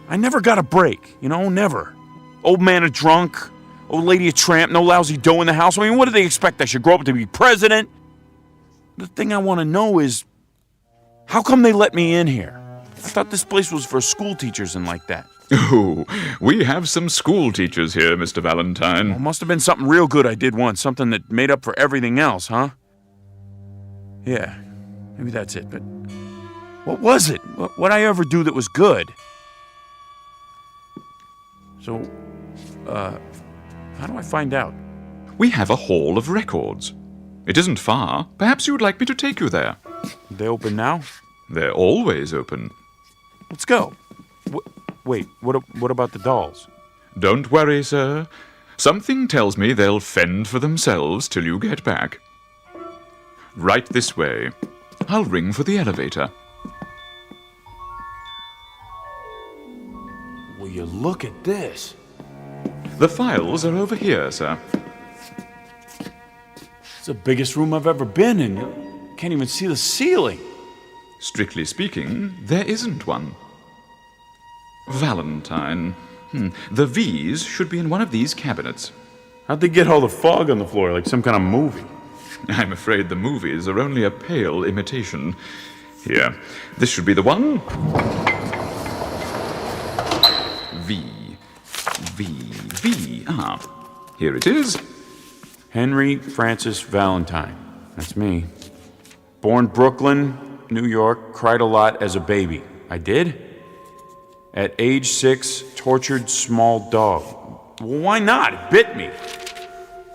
I never got a break, you know, never. Old man a drunk, old lady a tramp, no lousy dough in the house. I mean, what do they expect? I should grow up to be president? The thing I want to know is, how come they let me in here? I thought this place was for school teachers and like that. Oh, we have some school teachers here, Mr. Valentine. Well, must have been something real good I did once, something that made up for everything else, huh? Yeah, maybe that's it, but what was it? What'd I ever do that was good? So, how do I find out? We have a hall of records. It isn't far. Perhaps you would like me to take you there. They open now? They're always open. Let's go. Wait, what about the dolls? Don't worry, sir. Something tells me they'll fend for themselves till you get back. Right this way. I'll ring for the elevator. Will you look at this? The files are over here, sir. It's the biggest room I've ever been in. You can't even see the ceiling. Strictly speaking, there isn't one. Valentine. The V's should be in one of these cabinets. How'd they get all the fog on the floor, like some kind of movie? I'm afraid the movies are only a pale imitation. Here, this should be the one. V. Ah, here it is. Henry Francis Valentine. That's me. Born Brooklyn, New York, cried a lot as a baby. I did? At age 6, tortured small dog. Well, why not? It bit me.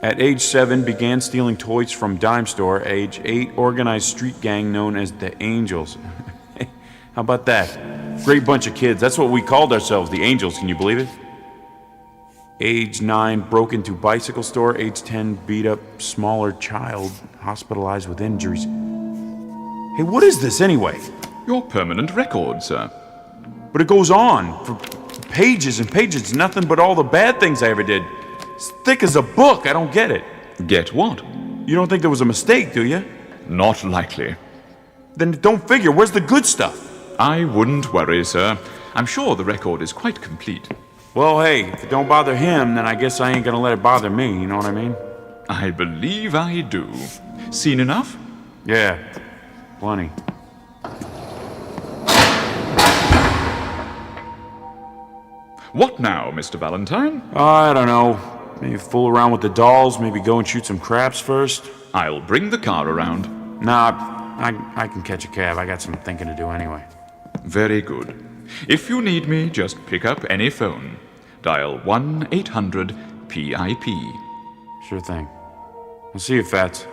At age 7, began stealing toys from dime store. Age 8, organized street gang known as the Angels. How about that? Great bunch of kids. That's what we called ourselves, the Angels. Can you believe it? Age 9, broke into bicycle store. Age 10, beat up smaller child, hospitalized with injuries. Hey, what is this anyway? Your permanent record, sir. But it goes on for pages and pages. Nothing but all the bad things I ever did. It's thick as a book. I don't get it. Get what? You don't think there was a mistake, do you? Not likely. Then don't figure. Where's the good stuff? I wouldn't worry, sir. I'm sure the record is quite complete. Well, hey, if it don't bother him, then I guess I ain't gonna let it bother me, you know what I mean? I believe I do. Seen enough? Yeah, plenty. What now, Mr. Valentine? I don't know. Maybe fool around with the dolls, maybe go and shoot some craps first. I'll bring the car around. Nah, I can catch a cab. I got some thinking to do anyway. Very good. If you need me, just pick up any phone. Dial 1-800-PIP. Sure thing. I'll see you, Fats.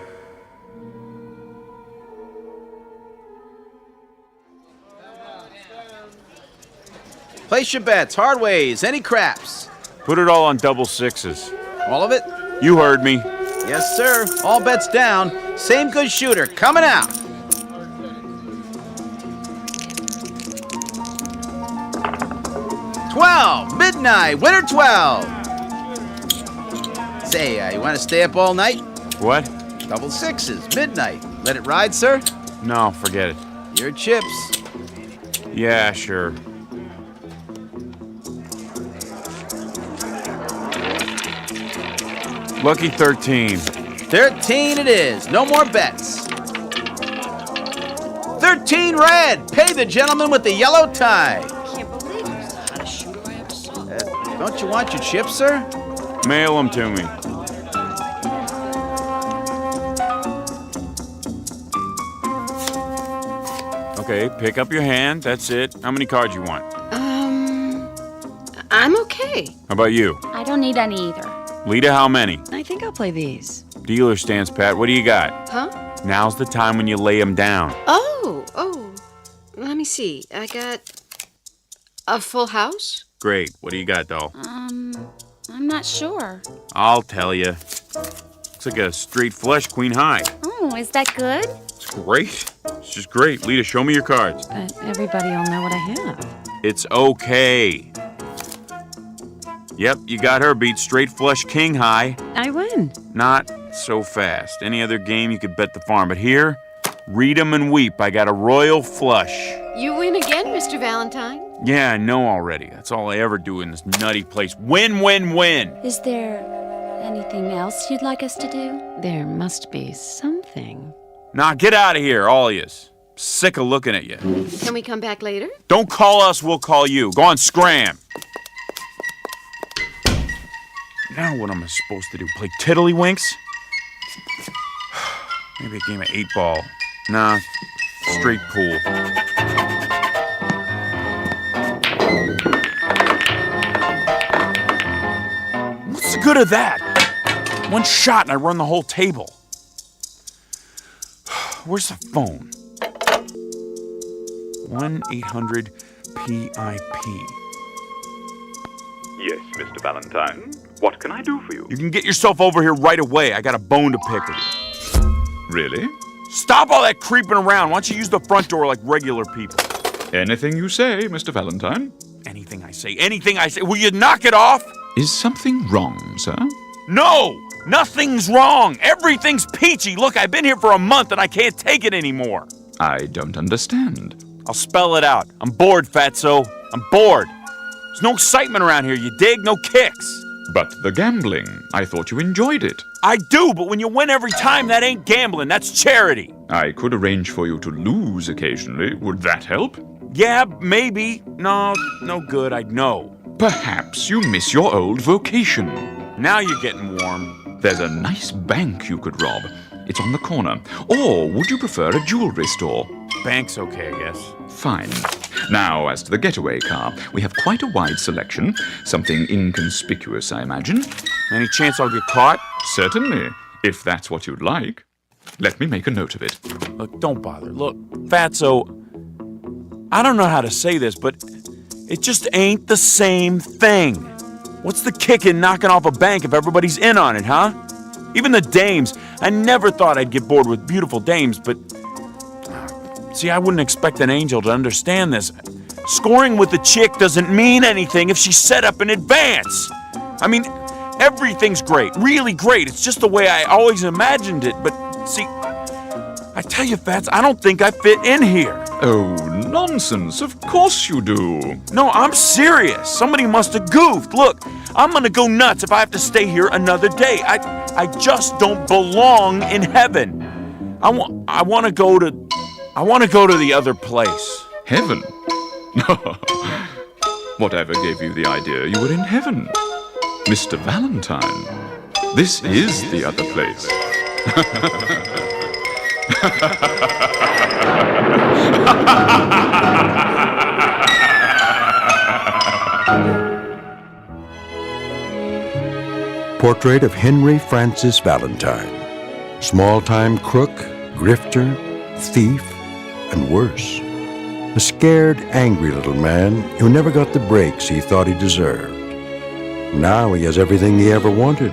Place your bets, hard ways, any craps. Put it all on double sixes. All of it? You heard me. Yes, sir. All bets down. Same good shooter coming out. Midnight, winner 12. Say, you want to stay up all night? What? Double sixes, midnight. Let it ride, sir? No, forget it. Your chips. Yeah, sure. Lucky 13. 13 it is. No more bets. 13 red. Pay the gentleman with the yellow tie. Don't you want your chips, sir? Mail them to me. Okay, pick up your hand. That's it. How many cards you want? I'm okay. How about you? I don't need any either. Lita, how many? I think I'll play these. Dealer stance, Pat. What do you got? Huh? Now's the time when you lay them down. Oh. Let me see. I got a full house. Great. What do you got, doll? I'm not sure. I'll tell you. Looks like a straight flush queen high. Oh, is that good? It's great. It's just great. Lita, show me your cards. But everybody will know what I have. It's okay. Yep, you got her beat. Straight flush king high. I win. Not so fast. Any other game you could bet the farm. But here, read 'em and weep. I got a royal flush. You win again, Mr. Valentine. Yeah, I know already. That's all I ever do in this nutty place. Win, win, win. Is there anything else you'd like us to do? There must be something. Nah, get out of here, all of yous. Sick of looking at you. Can we come back later? Don't call us, we'll call you. Go on, scram. Now what am I supposed to do? Play tiddlywinks? Maybe a game of 8-ball. Nah, straight pool. What's the good of that? One shot and I run the whole table. Where's the phone? 1-800-PIP. Yes, Mr. Valentine. What can I do for you? You can get yourself over here right away. I got a bone to pick with you. Really? Stop all that creeping around. Why don't you use the front door like regular people? Anything you say, Mr. Valentine. Anything I say. Will you knock it off? Is something wrong, sir? No! Nothing's wrong. Everything's peachy. Look, I've been here for a month and I can't take it anymore. I don't understand. I'll spell it out. I'm bored, Fatso. I'm bored. There's no excitement around here, you dig? No kicks. But the gambling. I thought you enjoyed it. I do, but when you win every time, that ain't gambling. That's charity. I could arrange for you to lose occasionally. Would that help? Yeah, maybe. No good. I'd know. Perhaps you miss your old vocation. Now you're getting warm. There's a nice bank you could rob. It's on the corner. Or would you prefer a jewelry store? Bank's okay, I guess. Fine. Now, as to the getaway car, we have quite a wide selection. Something inconspicuous, I imagine. Any chance I'll get caught? Certainly, if that's what you'd like. Let me make a note of it. Look, don't bother. Look, Fatso, I don't know how to say this, but it just ain't the same thing. What's the kick in knocking off a bank if everybody's in on it, huh? Even the dames. I never thought I'd get bored with beautiful dames, but... See, I wouldn't expect an angel to understand this. Scoring with a chick doesn't mean anything if she's set up in advance. I mean, everything's great, really great. It's just the way I always imagined it. But, see, I tell you, Fats, I don't think I fit in here. Oh, nonsense. Of course you do. No, I'm serious. Somebody must have goofed. Look, I'm gonna go nuts if I have to stay here another day. I just don't belong in heaven. I want to go to the other place. Heaven? Whatever gave you the idea you were in heaven? Mr. Valentine, this is the other place. Portrait of Henry Francis Valentine. Small-time crook, grifter, thief, and worse. A scared, angry little man who never got the breaks he thought he deserved. Now he has everything he ever wanted,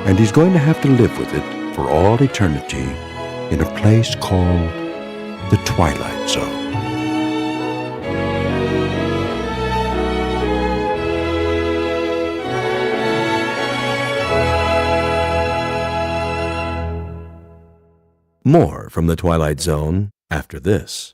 and he's going to have to live with it for all eternity in a place called the Twilight Zone. More from the Twilight Zone after this.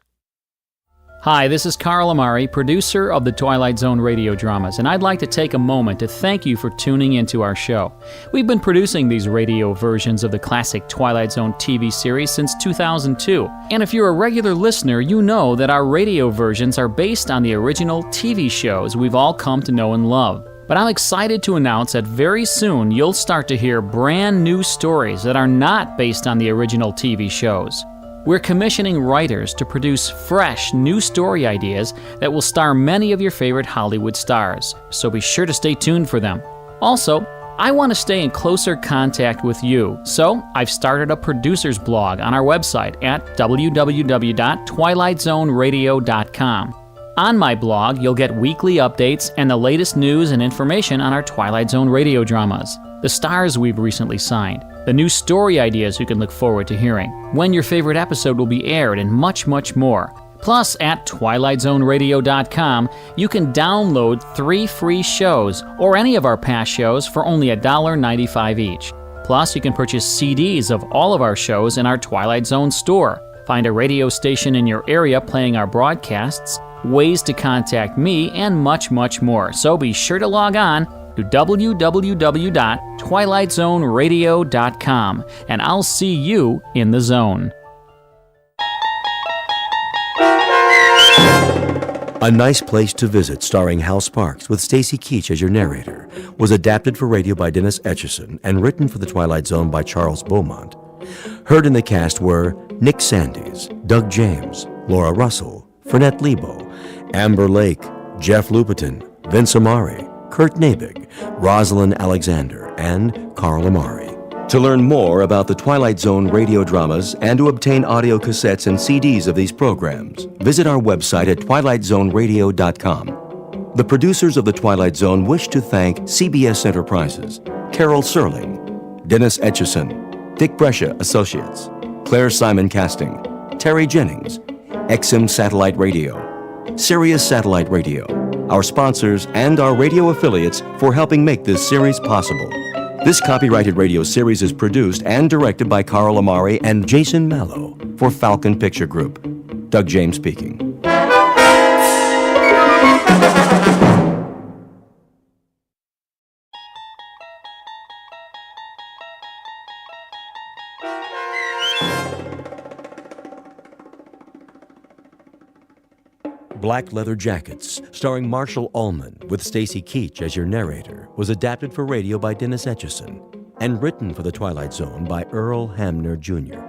Hi, this is Carl Amari, producer of the Twilight Zone radio dramas, and I'd like to take a moment to thank you for tuning into our show. We've been producing these radio versions of the classic Twilight Zone TV series since 2002, and if you're a regular listener, you know that our radio versions are based on the original TV shows we've all come to know and love. But I'm excited to announce that very soon you'll start to hear brand new stories that are not based on the original TV shows. We're commissioning writers to produce fresh, new story ideas that will star many of your favorite Hollywood stars, so be sure to stay tuned for them. Also, I want to stay in closer contact with you, so I've started a producer's blog on our website at www.twilightzoneradio.com. On my blog, you'll get weekly updates and the latest news and information on our Twilight Zone radio dramas, the stars we've recently signed, the new story ideas you can look forward to hearing, when your favorite episode will be aired, and much, much more. Plus, at twilightzoneradio.com, you can download 3 free shows or any of our past shows for only $1.95 each. Plus, you can purchase CDs of all of our shows in our Twilight Zone store. Find a radio station in your area playing our broadcasts, ways to contact me, and much, much more. So be sure to log on to www.twilightzoneradio.com, and I'll see you in the zone. A Nice Place to Visit, starring Hal Sparks with Stacy Keach as your narrator, was adapted for radio by Dennis Etchison and written for the Twilight Zone by Charles Beaumont. Heard in the cast were Nick Sandys, Doug James, Laura Russell, Fernette Lebo, Amber Lake, Jeff Lupetin, Vince Amari, Kurt Nabig, Rosalind Alexander, and Carl Amari. To learn more about the Twilight Zone radio dramas and to obtain audio cassettes and CDs of these programs, visit our website at twilightzoneradio.com. The producers of the Twilight Zone wish to thank CBS Enterprises, Carol Serling, Dennis Etchison, Dick Brescia Associates, Claire Simon Casting, Terry Jennings, XM Satellite Radio, Sirius Satellite Radio, our sponsors, and our radio affiliates for helping make this series possible. This copyrighted radio series is produced and directed by Carl Amari and Jason Mallow for Falcon Picture Group. Doug James speaking. Black Leather Jackets, starring Marshall Ullman with Stacy Keach as your narrator, was adapted for radio by Dennis Etchison and written for the Twilight Zone by Earl Hamner Jr.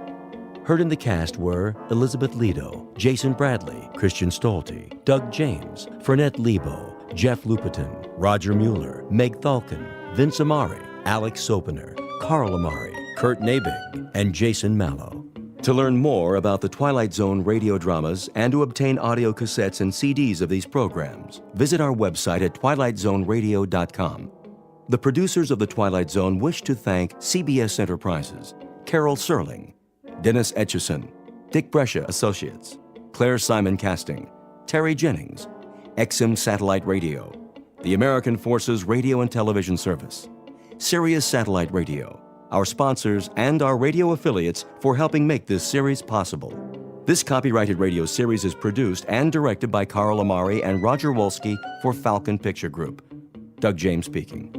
Heard in the cast were Elizabeth Lido, Jason Bradley, Christian Stolte, Doug James, Fernette Lebo, Jeff Lupetin, Roger Mueller, Meg Thalken, Vince Amari, Alex Sopener, Carl Amari, Kurt Nabig, and Jason Mallow. To learn more about the Twilight Zone radio dramas and to obtain audio cassettes and CDs of these programs, visit our website at twilightzoneradio.com. The producers of The Twilight Zone wish to thank CBS Enterprises, Carol Serling, Dennis Etchison, Dick Brescia Associates, Claire Simon Casting, Terry Jennings, XM Satellite Radio, the American Forces Radio and Television Service, Sirius Satellite Radio, our sponsors, and our radio affiliates for helping make this series possible. This copyrighted radio series is produced and directed by Carl Amari and Roger Wolski for Falcon Picture Group. Doug James speaking.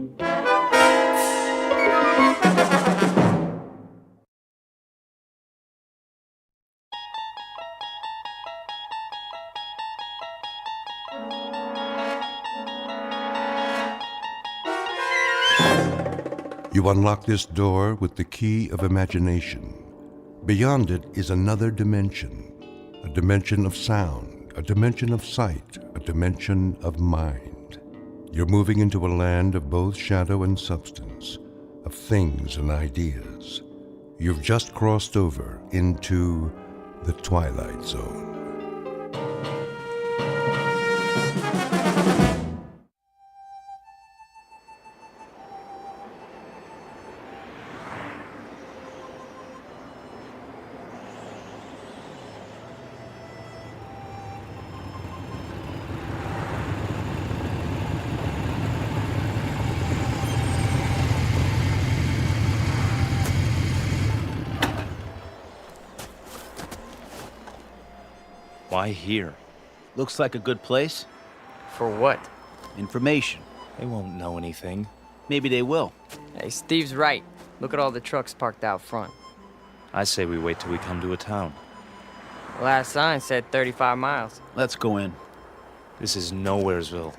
You unlock this door with the key of imagination. Beyond it is another dimension, a dimension of sound, a dimension of sight, a dimension of mind. You're moving into a land of both shadow and substance, of things and ideas. You've just crossed over into the Twilight Zone. Why here? Looks like a good place. For what? Information. They won't know anything. Maybe they will. Hey, Steve's right. Look at all the trucks parked out front. I say we wait till we come to a town. Last sign said 35 miles. Let's go in. This is Nowheresville.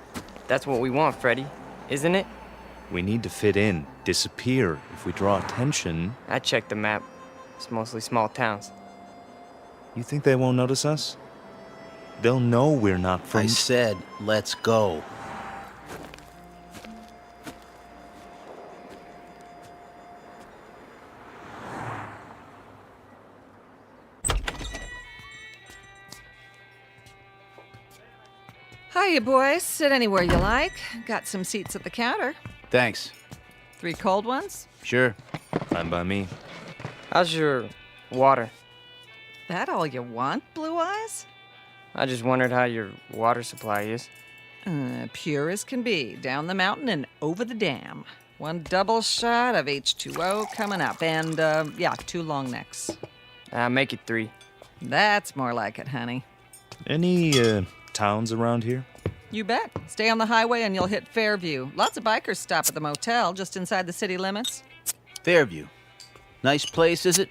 That's what we want, Freddy, isn't it? We need to fit in, disappear. If we draw attention... I checked the map. It's mostly small towns. You think they won't notice us? They'll know we're not from... I said, let's go. Hiya, boys. Sit anywhere you like. Got some seats at the counter. Thanks. 3 cold ones? Sure. Fine by me. How's your water? That all you want, Blue Eyes? I just wondered how your water supply is. Pure as can be. Down the mountain and over the dam. 1 double shot of H2O coming up. And, 2 long necks. Make it 3. That's more like it, honey. Any, towns around here? You bet. Stay on the highway and you'll hit Fairview. Lots of bikers stop at the motel just inside the city limits. Fairview. Nice place, is it?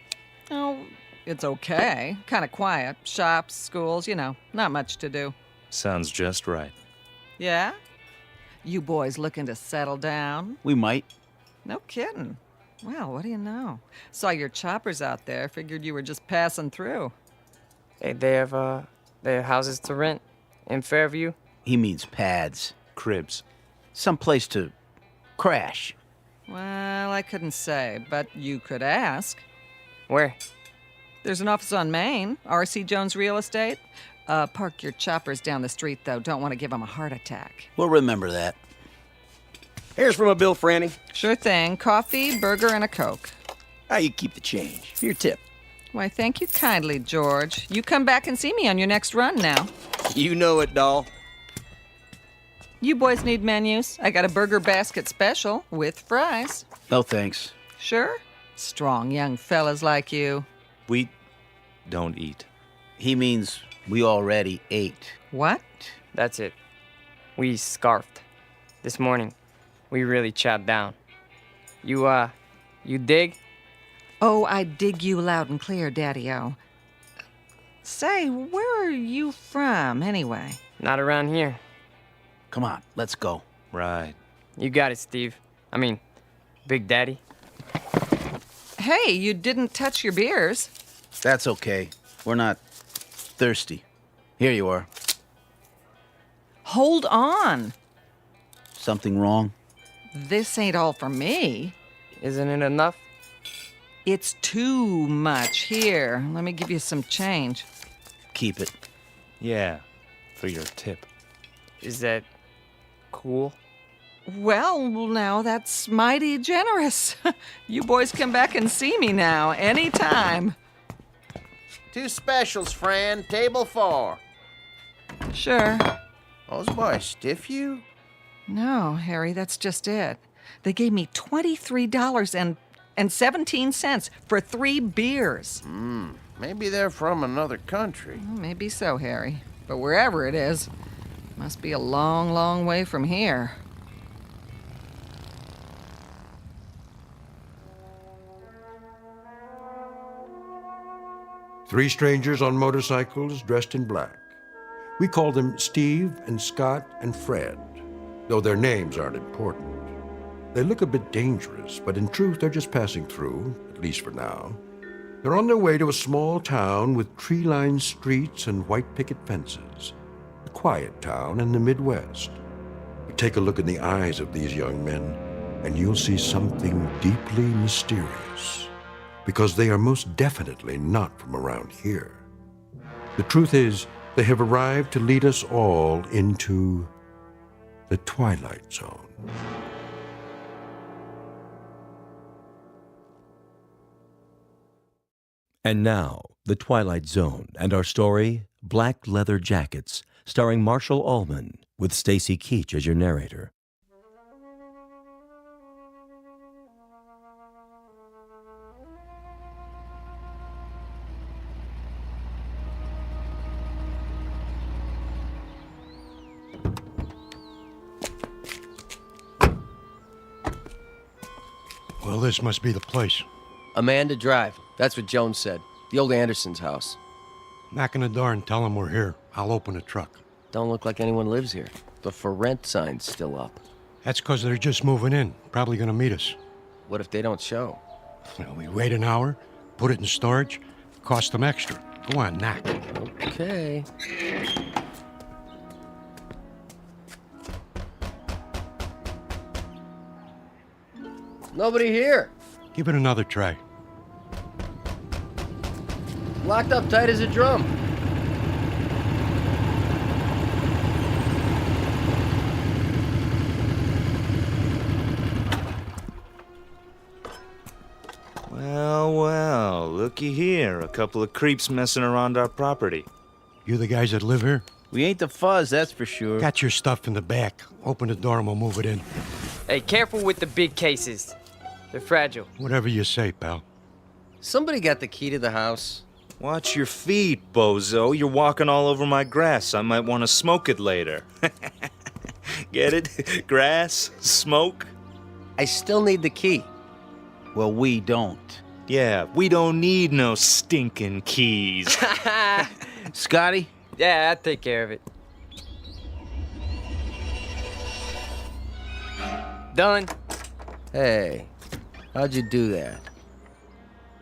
Oh, it's okay. Kind of quiet. Shops, schools, not much to do. Sounds just right. Yeah? You boys looking to settle down? We might. No kidding. Well, what do you know? Saw your choppers out there. Figured you were just passing through. Hey, they have houses to rent in Fairview? He means pads. Cribs. Someplace to crash. Well, I couldn't say, but you could ask. Where? There's an office on Main, R.C. Jones Real Estate. Park your choppers down the street, though. Don't want to give them a heart attack. We'll remember that. Here's from a bill, Franny. Sure thing. Coffee, burger, and a Coke. How you keep the change? For your tip. Why, thank you kindly, George. You come back and see me on your next run now. You know it, doll. You boys need menus? I got a burger basket special with fries. No thanks. Sure? Strong young fellas like you. We don't eat. He means we already ate. What? That's it. We scarfed. This morning, we really chopped down. You dig? Oh, I dig you loud and clear, Daddy-O. Say, where are you from, anyway? Not around here. Come on, let's go. Right. You got it, Steve. I mean, Big Daddy. Hey, you didn't touch your beers. That's okay. We're not thirsty. Here you are. Hold on. Something wrong? This ain't all for me. Isn't it enough? It's too much. Here, let me give you some change. Keep it. Yeah, for your tip. Is that cool? Well, now that's mighty generous. You boys come back and see me now, anytime. 2 specials, friend. Table 4. Sure. Those boys stiff you? No, Harry, that's just it. They gave me $23.17 for 3 beers. Maybe they're from another country. Maybe so, Harry. But wherever it is, must be a long, long way from here. Three strangers on motorcycles dressed in black. We call them Steve and Scott and Fred, though their names aren't important. They look a bit dangerous, but in truth, they're just passing through, at least for now. They're on their way to a small town with tree-lined streets and white picket fences. A quiet town in the Midwest. But take a look in the eyes of these young men, and you'll see something deeply mysterious. Because they are most definitely not from around here. The truth is, they have arrived to lead us all into the Twilight Zone. And now, The Twilight Zone and our story, Black Leather Jackets, starring Marshall Allman, with Stacy Keach as your narrator. Well, this must be the place. Amanda Drive. That's what Jones said. The old Anderson's house. Knock on the door and tell them we're here. I'll open the truck. Don't look like anyone lives here. The for rent sign's still up. That's because they're just moving in. Probably gonna meet us. What if they don't show? Well, we wait an hour, put it in storage, cost them extra. Go on, knock. Okay. Nobody here. Give it another try. Locked up tight as a drum. Well, looky here. A couple of creeps messing around our property. You the guys that live here? We ain't the fuzz, that's for sure. Got your stuff in the back. Open the door and we'll move it in. Hey, careful with the big cases. They're fragile. Whatever you say, pal. Somebody got the key to the house. Watch your feet, bozo. You're walking all over my grass. I might want to smoke it later. Get it? Grass? Smoke? I still need the key. Well, we don't. Yeah, we don't need no stinking keys. Scotty? Yeah, I'll take care of it. Done. Hey, how'd you do that?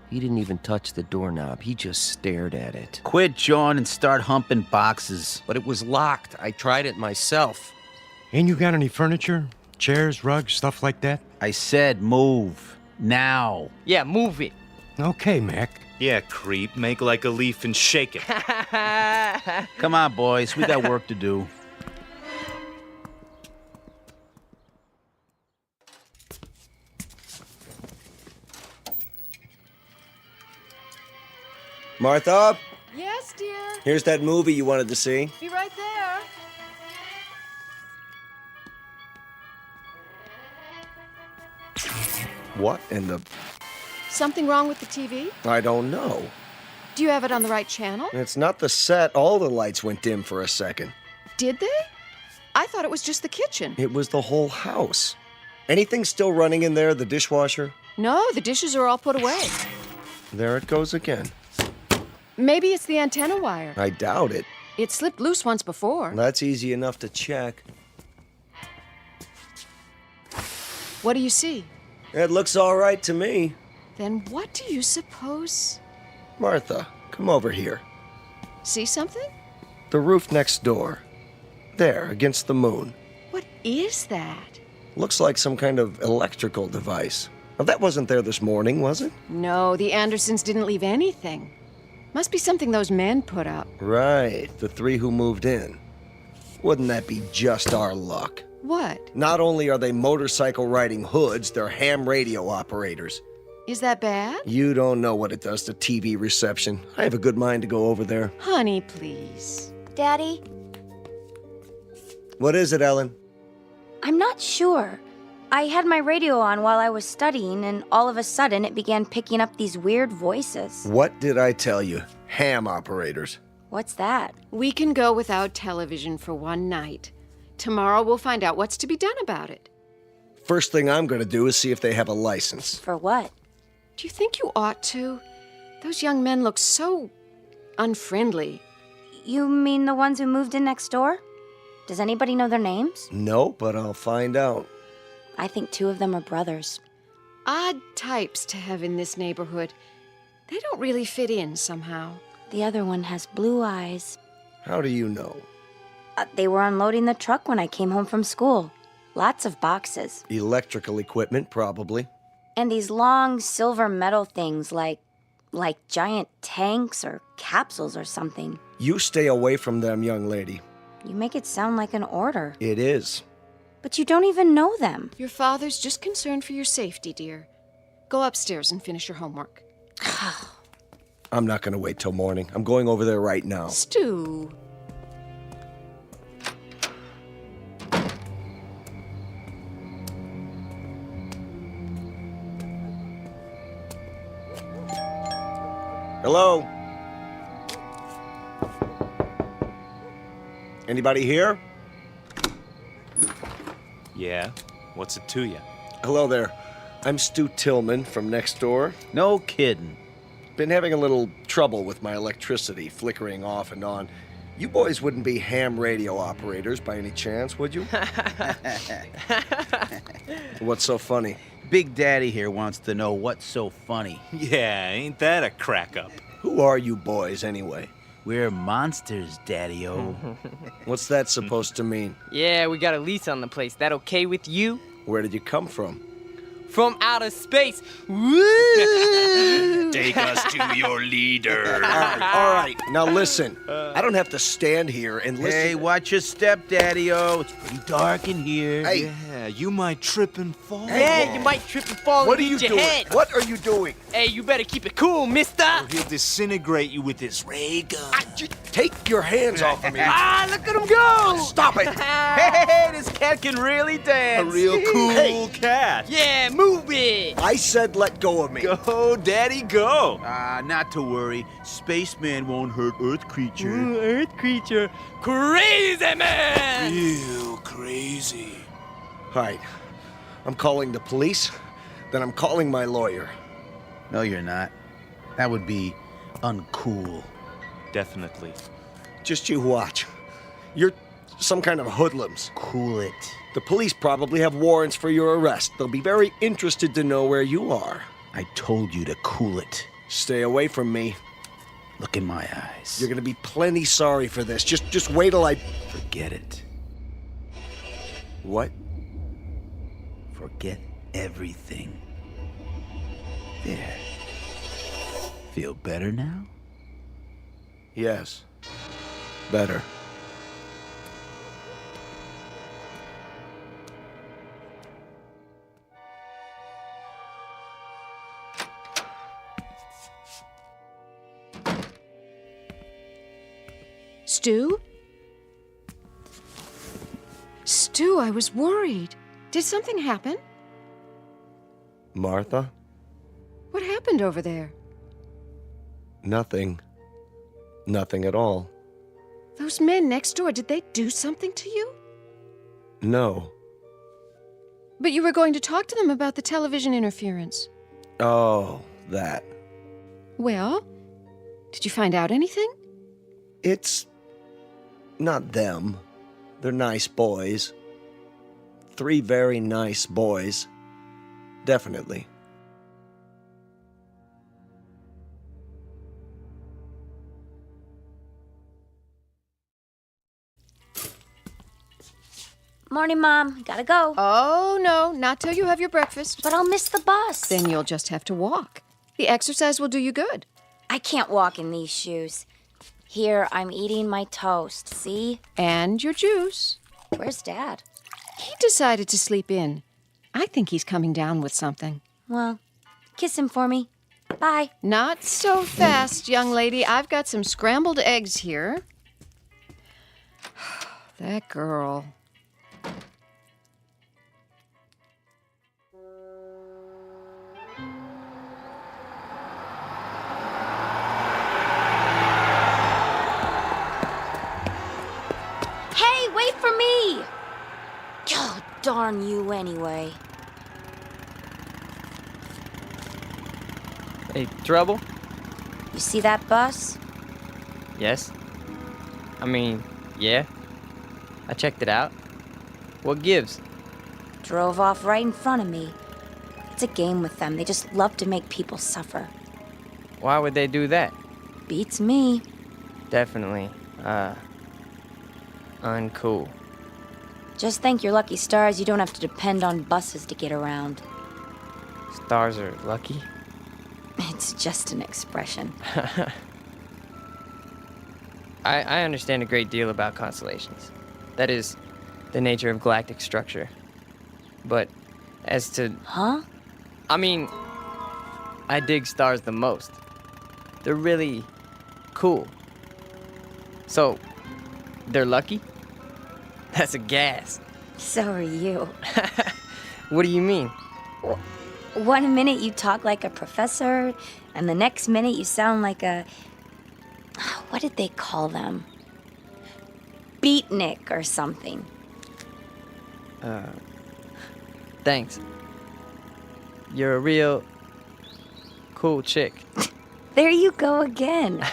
He didn't even touch the doorknob. He just stared at it. Quit, John, and start humping boxes. But it was locked. I tried it myself. Ain't you got any furniture? Chairs, rugs, stuff like that? I said move. Now. Yeah, move it. Okay, Mac. Yeah, creep. Make like a leaf and shake it. Come on, boys. We got work to do. Martha? Yes, dear. Here's that movie you wanted to see. Be right there. What in the... Something wrong with the TV? I don't know. Do you have it on the right channel? It's not the set. All the lights went dim for a second. Did they? I thought it was just the kitchen. It was the whole house. Anything still running in there, the dishwasher? No, the dishes are all put away. There it goes again. Maybe it's the antenna wire. I doubt it. It slipped loose once before. That's easy enough to check. What do you see? It looks all right to me. Then what do you suppose? Martha, come over here. See something? The roof next door. There, against the moon. What is that? Looks like some kind of electrical device. Now, that wasn't there this morning, was it? No, the Andersons didn't leave anything. Must be something those men put up. Right, the 3 who moved in. Wouldn't that be just our luck? What? Not only are they motorcycle-riding hoods, they're ham radio operators. Is that bad? You don't know what it does to TV reception. I have a good mind to go over there. Honey, please. Daddy, What is it, Ellen? I'm not sure. I had my radio on while I was studying, and all of a sudden it began picking up these weird voices. What did I tell you? Ham operators. What's that? We can go without television for one night. Tomorrow we'll find out what's to be done about it. First thing I'm going to do is see if they have a license. For what? Do you think you ought to? Those young men look so unfriendly. You mean the ones who moved in next door? Does anybody know their names? No, but I'll find out. I think 2 of them are brothers. Odd types to have in this neighborhood. They don't really fit in somehow. The other one has blue eyes. How do you know? They were unloading the truck when I came home from school. Lots of boxes. Electrical equipment, probably. And these long silver metal things like giant tanks or capsules or something. You stay away from them, young lady. You make it sound like an order. It is. But you don't even know them. Your father's just concerned for your safety, dear. Go upstairs and finish your homework. I'm not going to wait till morning. I'm going over there right now. Stu. Hello? Anybody here? Yeah? What's it to you? Hello there. I'm Stu Tillman from next door. No kidding. Been having a little trouble with my electricity flickering off and on. You boys wouldn't be ham radio operators by any chance, would you? What's so funny? Big Daddy here wants to know what's so funny. Yeah, ain't that a crack up? Who are you boys, anyway? We're monsters, Daddy-o. What's that supposed to mean? Yeah, we got a lease on the place. That okay with you? Where did you come from? From outer space. Woo! Take us to your leader. All right. Now listen. I don't have to stand here and listen. Hey, watch your step, Daddy-o. It's pretty dark in here. Hey. Yeah, you might trip and fall. Yeah, you might trip and fall What and are you hit your doing? head. What are you doing? Hey, you better keep it cool, mister. Or he'll disintegrate you with this ray gun. Take your hands off of me. Ah, look at him go! Stop it. Hey, this cat can really dance. A real cool Hey. cat. Yeah, move it. I said let go of me. Go, Daddy, go. Not to worry. Spaceman won't hurt Earth creature. Earth creature. Crazy man! Real crazy. All right. I'm calling the police. Then I'm calling my lawyer. No, you're not. That would be uncool. Definitely. Just you watch. You're some kind of hoodlums. Cool it. The police probably have warrants for your arrest. They'll be very interested to know where you are. I told you to cool it. Stay away from me. Look in my eyes. You're gonna be plenty sorry for this. Just wait till I... Forget it. What? Forget everything. There. Feel better now? Yes. Better. Stu? Stu, I was worried. Did something happen? Martha? What happened over there? Nothing. Nothing at all. Those men next door, did they do something to you? No. But you were going to talk to them about the television interference. Oh, that. Well, did you find out anything? It's not them. They're nice boys. 3 very nice boys. Definitely. Morning, Mom. Gotta go. Oh, no, not till you have your breakfast. But I'll miss the bus. Then you'll just have to walk. The exercise will do you good. I can't walk in these shoes. Here, I'm eating my toast, see? And your juice. Where's Dad? He decided to sleep in. I think he's coming down with something. Well, kiss him for me. Bye. Not so fast, young lady. I've got some scrambled eggs here. That girl. Hey, wait for me! Oh, darn you anyway. Hey, trouble? You see that bus? Yes. I mean, yeah. I checked it out. What gives? Drove off right in front of me. It's a game with them. They just love to make people suffer. Why would they do that? Beats me. Definitely, uncool. Just thank your lucky stars you don't have to depend on buses to get around. Stars are lucky? It's just an expression. I understand a great deal about constellations. That is, the nature of galactic structure. But as to... Huh? I mean, I dig stars the most. They're really cool. So, they're lucky? That's a gas. So are you. What do you mean? One minute you talk like a professor, and the next minute you sound like a... What did they call them? Beatnik or something. Thanks. You're a real cool chick. There you go again.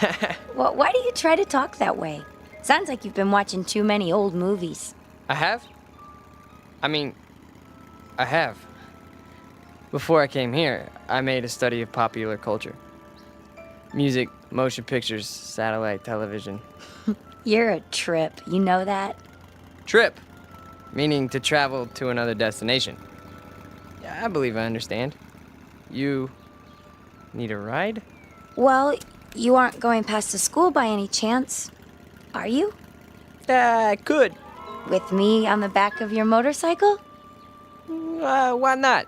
Well, why do you try to talk that way? Sounds like you've been watching too many old movies. I have? I mean, I have. Before I came here, I made a study of popular culture. Music, motion pictures, satellite television. You're a trip, you know that? Trip, meaning to travel to another destination. Yeah, I believe I understand. You need a ride? Well, you aren't going past the school by any chance, are you? I could. With me on the back of your motorcycle? Why not?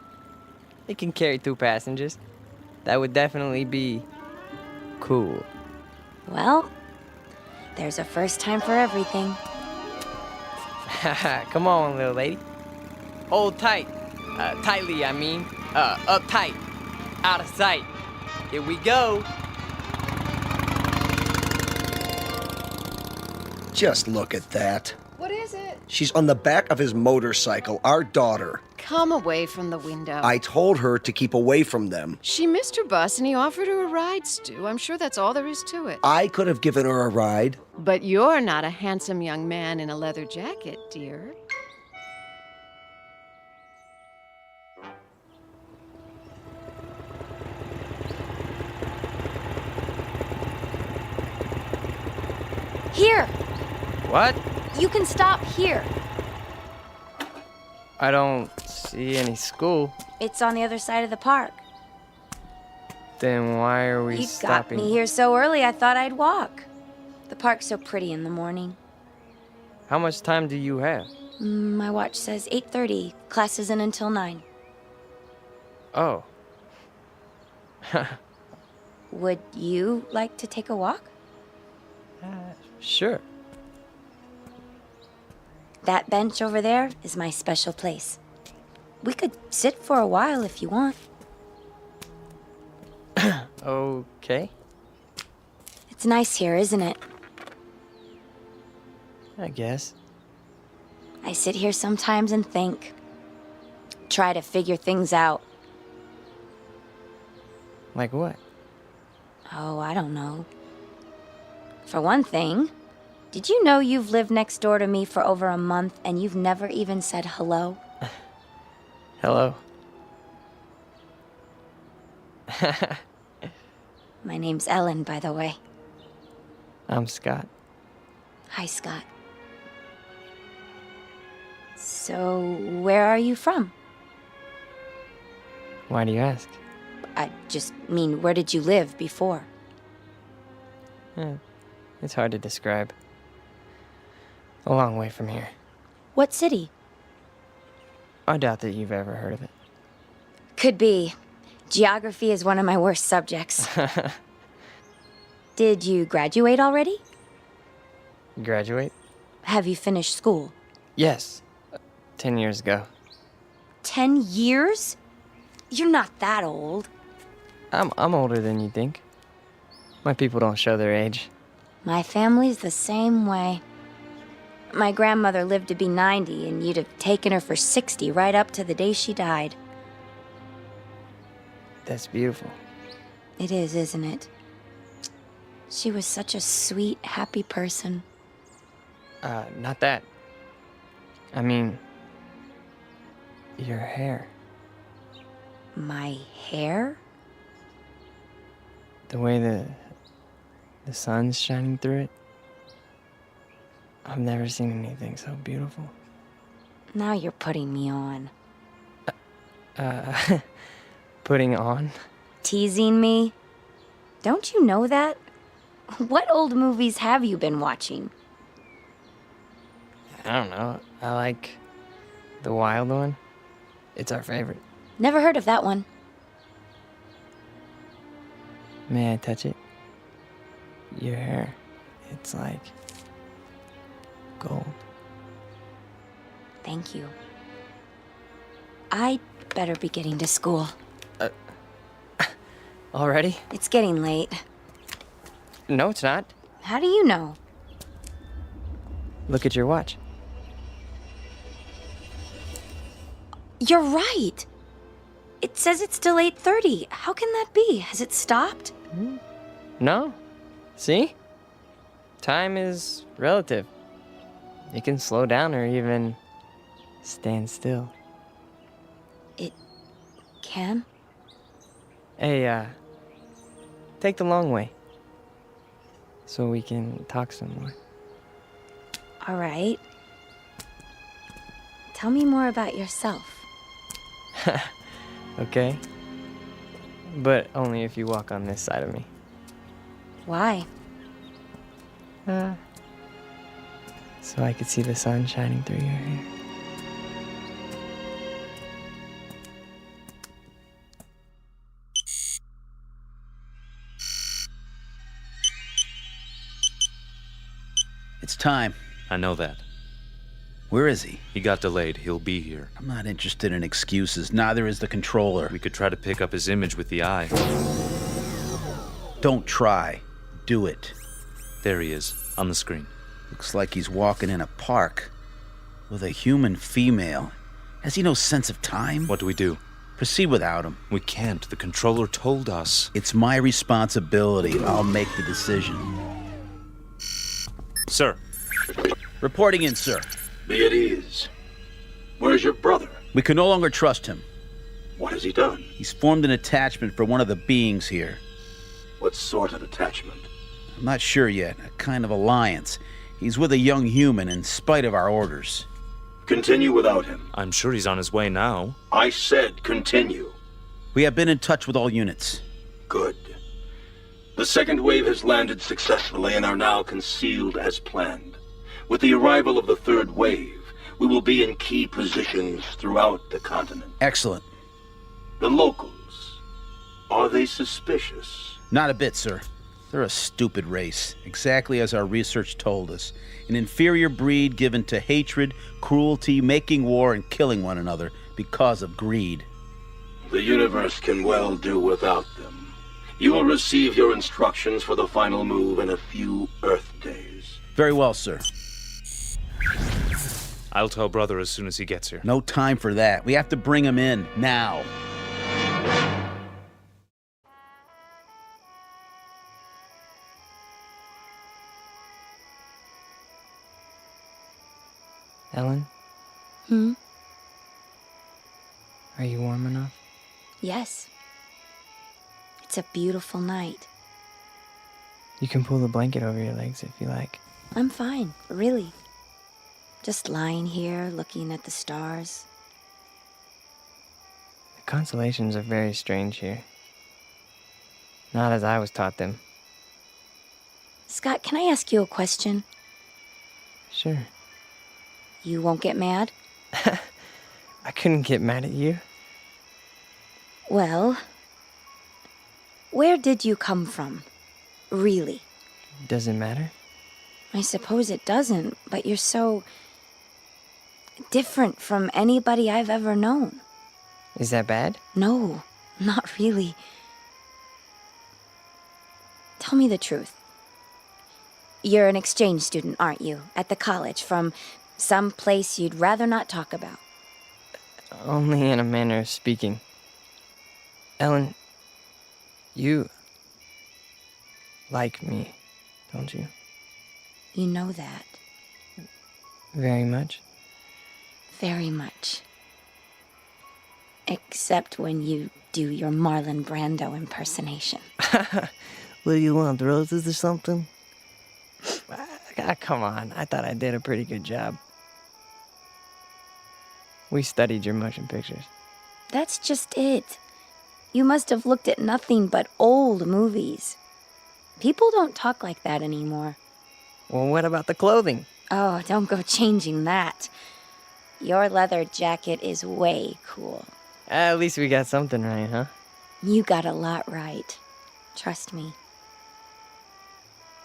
It can carry 2 passengers. That would definitely be cool. Well, there's a first time for everything. Come on, little lady. Hold tight. Tightly, I mean. Uptight. Out of sight. Here we go. Just look at that. What is it? She's on the back of his motorcycle, our daughter. Come away from the window. I told her to keep away from them. She missed her bus and he offered her a ride, Stu. I'm sure that's all there is to it. I could have given her a ride. But you're not a handsome young man in a leather jacket, dear. Here! What? You can stop here. I don't see any school. It's on the other side of the park. Then why are we You stopping? got me here so early I thought I'd walk. The park's so pretty in the morning. How much time do you have? My watch says 8:30. Class isn't until 9. Oh. Would you like to take a walk? Sure. That bench over there is my special place. We could sit for a while if you want. Okay. It's nice here, isn't it? I guess. I sit here sometimes and think. Try to figure things out. Like what? Oh, I don't know. For one thing, did you know you've lived next door to me for over a month and you've never even said hello? Hello. My name's Ellen, by the way. I'm Scott. Hi, Scott. So, where are you from? Why do you ask? I just mean, where did you live before? It's hard to describe. A long way from here. What city? I doubt that you've ever heard of it. Could be. Geography is one of my worst subjects. Did you graduate already? Graduate? Have you finished school? Yes. 10 years ago. 10 years? You're not that old. I'm older than you think. My people don't show their age. My family's the same way. My grandmother lived to be 90, and you'd have taken her for 60 right up to the day she died. That's beautiful. It is, isn't it? She was such a sweet, happy person. Not that. I mean, your hair. My hair? The way the sun's shining through it. I've never seen anything so beautiful. Now you're putting me on. Putting on? Teasing me? Don't you know that? What old movies have you been watching? I don't know. I like the wild one. It's our favorite. Never heard of that one. May I touch it? Your hair. It's like gold. Thank you. I'd better be getting to school. Already? It's getting late. No, it's not. How do you know? Look at your watch. You're right. It says it's still 8:30. How can that be? Has it stopped? No. See? Time is relative. It can slow down or even stand still. It can? Hey, take the long way. So we can talk some more. All right. Tell me more about yourself. Okay? But only if you walk on this side of me. Why? So I could see the sun shining through your hair. It's time. I know that. Where is he? He got delayed. He'll be here. I'm not interested in excuses. Neither is the controller. We could try to pick up his image with the eye. Don't try. Do it. There he is, on the screen. Looks like he's walking in a park with a human female. Has he no sense of time? What do we do? Proceed without him. We can't. The controller told us. It's my responsibility. I'll make the decision. Sir. Reporting in, sir. Be at ease. Where's your brother? We can no longer trust him. What has he done? He's formed an attachment for one of the beings here. What sort of attachment? I'm not sure yet. A kind of alliance. He's with a young human in spite of our orders. Continue without him. I'm sure he's on his way now. I said continue. We have been in touch with all units. Good. The second wave has landed successfully and are now concealed as planned. With the arrival of the third wave, we will be in key positions throughout the continent. Excellent. The locals, are they suspicious? Not a bit, sir. They're a stupid race, exactly as our research told us. An inferior breed given to hatred, cruelty, making war, and killing one another because of greed. The universe can well do without them. You will receive your instructions for the final move in a few Earth days. Very well, sir. I'll tell brother as soon as he gets here. No time for that. We have to bring him in, now. Ellen? Are you warm enough? Yes. It's a beautiful night. You can pull the blanket over your legs if you like. I'm fine, really. Just lying here, looking at the stars. The constellations are very strange here. Not as I was taught them. Scott, can I ask you a question? Sure. You won't get mad? I couldn't get mad at you. Well, where did you come from? Really? Does it matter? I suppose it doesn't, but you're so different from anybody I've ever known. Is that bad? No, not really. Tell me the truth. You're an exchange student, aren't you? At the college, from some place you'd rather not talk about. Only in a manner of speaking. Ellen, you like me, don't you? You know that. Very much? Very much. Except when you do your Marlon Brando impersonation. What do you want, roses or something? Come on, I thought I did a pretty good job. We studied your motion pictures. That's just it. You must have looked at nothing but old movies. People don't talk like that anymore. Well, what about the clothing? Oh, don't go changing that. Your leather jacket is way cool. At least we got something right, huh? You got a lot right. Trust me.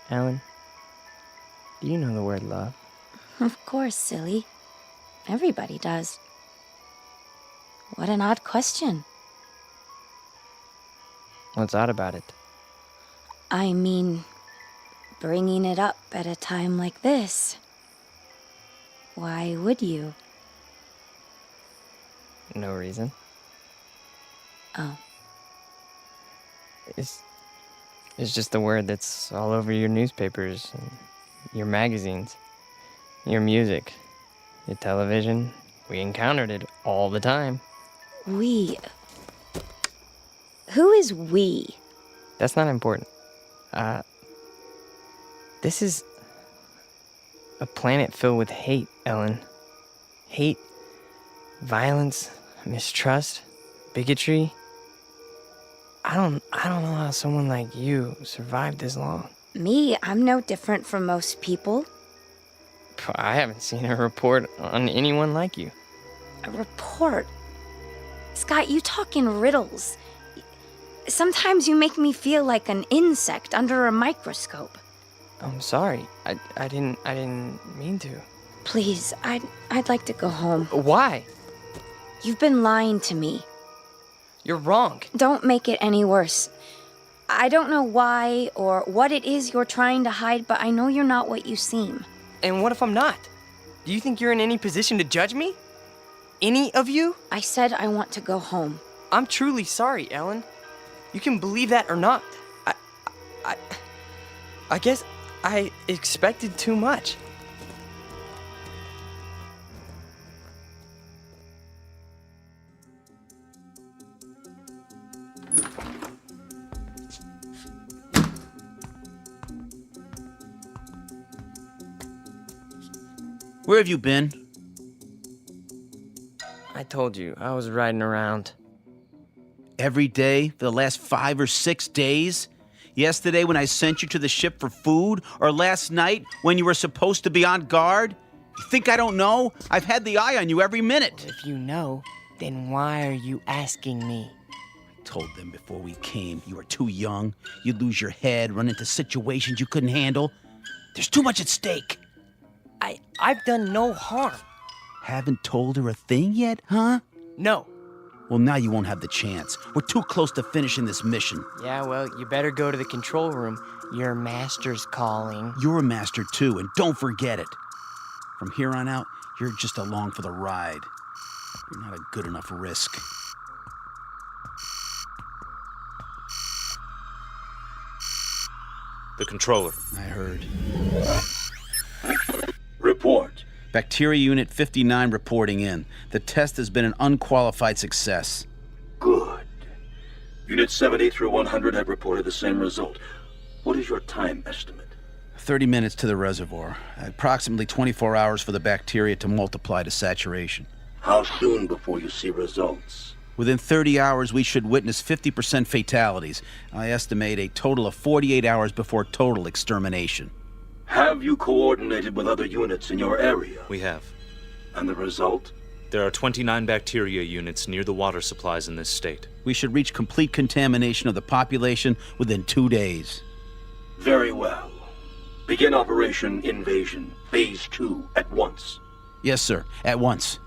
Ellen, do you know the word love? Of course, silly. Everybody does. What an odd question. What's odd about it? I mean, bringing it up at a time like this. Why would you? No reason. Oh. It's just the word that's all over your newspapers, and your magazines, your music, your television. We encountered it all the time. We. Who is we? That's not important. This is a planet filled with hate, Ellen. Hate, violence, mistrust, bigotry. I don't know how someone like you survived this long. Me? I'm no different from most people. I haven't seen a report on anyone like you. A report? Scott, you talk in riddles. Sometimes you make me feel like an insect under a microscope. I'm sorry. I didn't mean to. Please, I'd like to go home. Why? You've been lying to me. You're wrong. Don't make it any worse. I don't know why or what it is you're trying to hide, but I know you're not what you seem. And what if I'm not? Do you think you're in any position to judge me? Any of you? I said I want to go home. I'm truly sorry, Ellen. You can believe that or not. I guess I expected too much. Where have you been? I told you, I was riding around. Every day for the last 5 or 6 days? Yesterday when I sent you to the ship for food? Or last night when you were supposed to be on guard? You think I don't know? I've had the eye on you every minute. If you know, then why are you asking me? I told them before we came you were too young. You'd lose your head, run into situations you couldn't handle. There's too much at stake. I've done no harm. Haven't told her a thing yet, huh? No. Well, now you won't have the chance. We're too close to finishing this mission. Yeah, well, you better go to the control room. Your master's calling. You're a master, too, and don't forget it. From here on out, you're just along for the ride. You're not a good enough risk. The controller. I heard. Report. Bacteria Unit 59 reporting in. The test has been an unqualified success. Good. Unit 70 through 100 have reported the same result. What is your time estimate? 30 minutes to the reservoir. Approximately 24 hours for the bacteria to multiply to saturation. How soon before you see results? Within 30 hours, we should witness 50% fatalities. I estimate a total of 48 hours before total extermination. Have you coordinated with other units in your area? We have. And the result? There are 29 bacteria units near the water supplies in this state. We should reach complete contamination of the population within 2 days. Very well. Begin Operation Invasion, Phase 2, at once. Yes, sir. At once.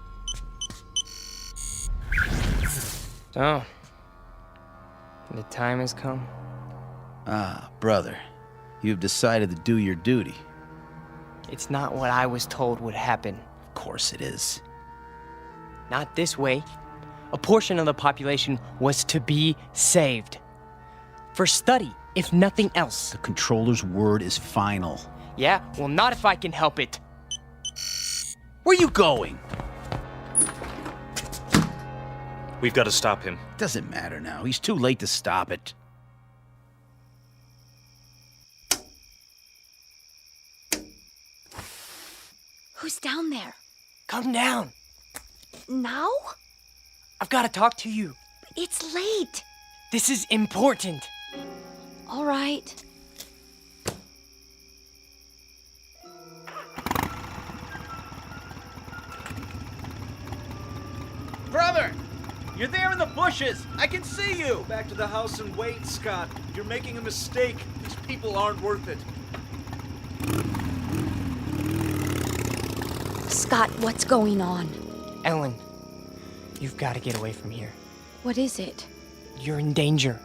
So, the time has come. Ah, brother. You've decided to do your duty. It's not what I was told would happen. Of course it is. Not this way. A portion of the population was to be saved. For study, if nothing else. The controller's word is final. Yeah, well, not if I can help it. Where are you going? We've got to stop him. Doesn't matter now. He's too late to stop it. Who's down there? Come down. Now? I've got to talk to you. It's late. This is important. All right. Brother! You're there in the bushes! I can see you! Back to the house and wait, Scott. You're making a mistake. These people aren't worth it. Scott, what's going on? Ellen, you've got to get away from here. What is it? You're in danger.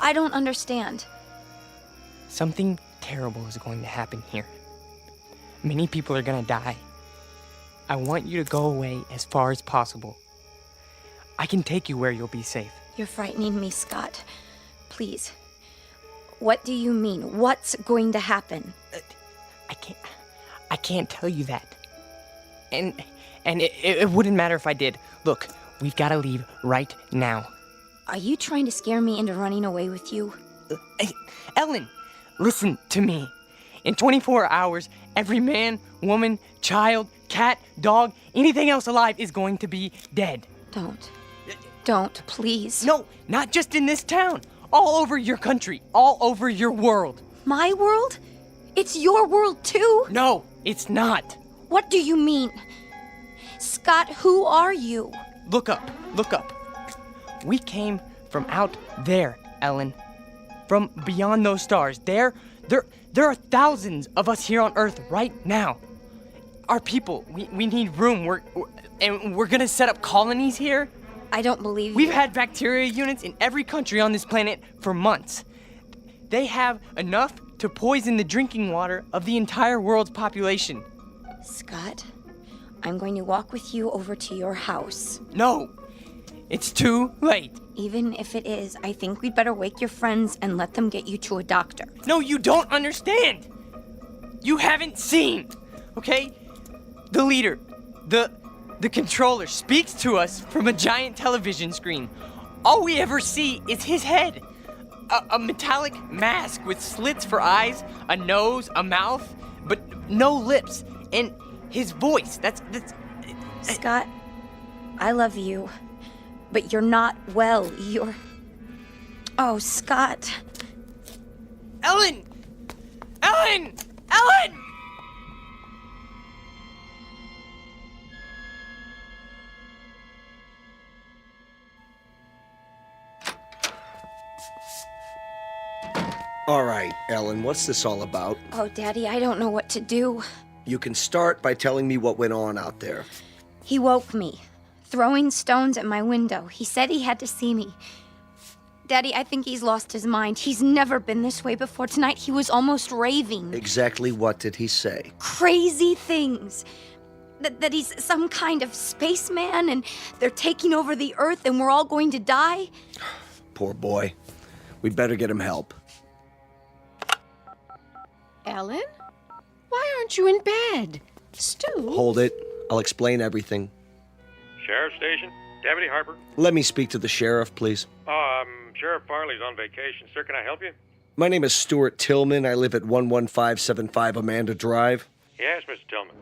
I don't understand. Something terrible is going to happen here. Many people are going to die. I want you to go away as far as possible. I can take you where you'll be safe. You're frightening me, Scott. Please. What do you mean? What's going to happen? I can't tell you that. And it wouldn't matter if I did. Look, we've got to leave right now. Are you trying to scare me into running away with you? Ellen, listen to me. In 24 hours, every man, woman, child, cat, dog, anything else alive is going to be dead. Don't, please. No, not just in this town. All over your country. All over your world. My world? It's your world too? No, it's not. What do you mean? Scott, who are you? Look up. We came from out there, Ellen. From beyond those stars. There are thousands of us here on Earth right now. Our people, we need room. We're gonna set up colonies here. I don't believe you. We've had bacteria units in every country on this planet for months. They have enough to poison the drinking water of the entire world's population. Scott, I'm going to walk with you over to your house. No, it's too late. Even if it is, I think we'd better wake your friends and let them get you to a doctor. No, you don't understand. You haven't seen, okay? The leader, the controller speaks to us from a giant television screen. All we ever see is his head. A metallic mask with slits for eyes, a nose, a mouth, but no lips. And his voice, that's... Scott, I love you, but you're not well. You're... Oh, Scott. Ellen! All right, Ellen, what's this all about? Oh, Daddy, I don't know what to do. You can start by telling me what went on out there. He woke me, throwing stones at my window. He said he had to see me. Daddy, I think he's lost his mind. He's never been this way before. Tonight, he was almost raving. Exactly what did he say? Crazy things. That he's some kind of spaceman and they're taking over the Earth and we're all going to die. Poor boy. We'd better get him help. Ellen? Why aren't you in bed? Stu? Hold it. I'll explain everything. Sheriff Station? Deputy Harper? Let me speak to the sheriff, please. Sheriff Farley's on vacation. Sir, can I help you? My name is Stuart Tillman. I live at 11575 Amanda Drive. Yes, Mr. Tillman.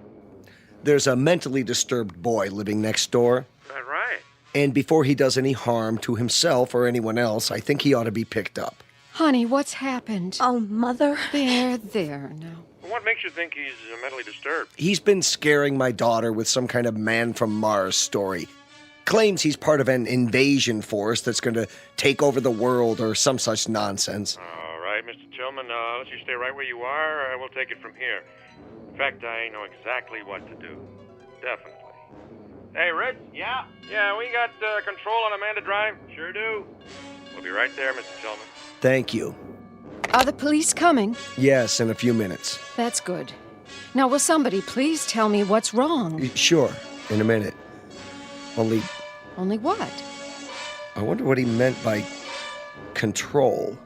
There's a mentally disturbed boy living next door. That right? And before he does any harm to himself or anyone else, I think he ought to be picked up. Honey, what's happened? Oh, Mother. There now. What makes you think he's mentally disturbed? He's been scaring my daughter with some kind of man from Mars story. Claims he's part of an invasion force that's going to take over the world or some such nonsense. All right, Mr. Tillman, let you stay right where you are. We'll take it from here. In fact, I know exactly what to do. Definitely. Hey, Rich? Yeah? Yeah, we got control on Amanda Drive. Sure do. We'll be right there, Mr. Tillman. Thank you. Are the police coming? Yes, in a few minutes. That's good. Now, will somebody please tell me what's wrong? Sure, in a minute. Only what? I wonder what he meant by control.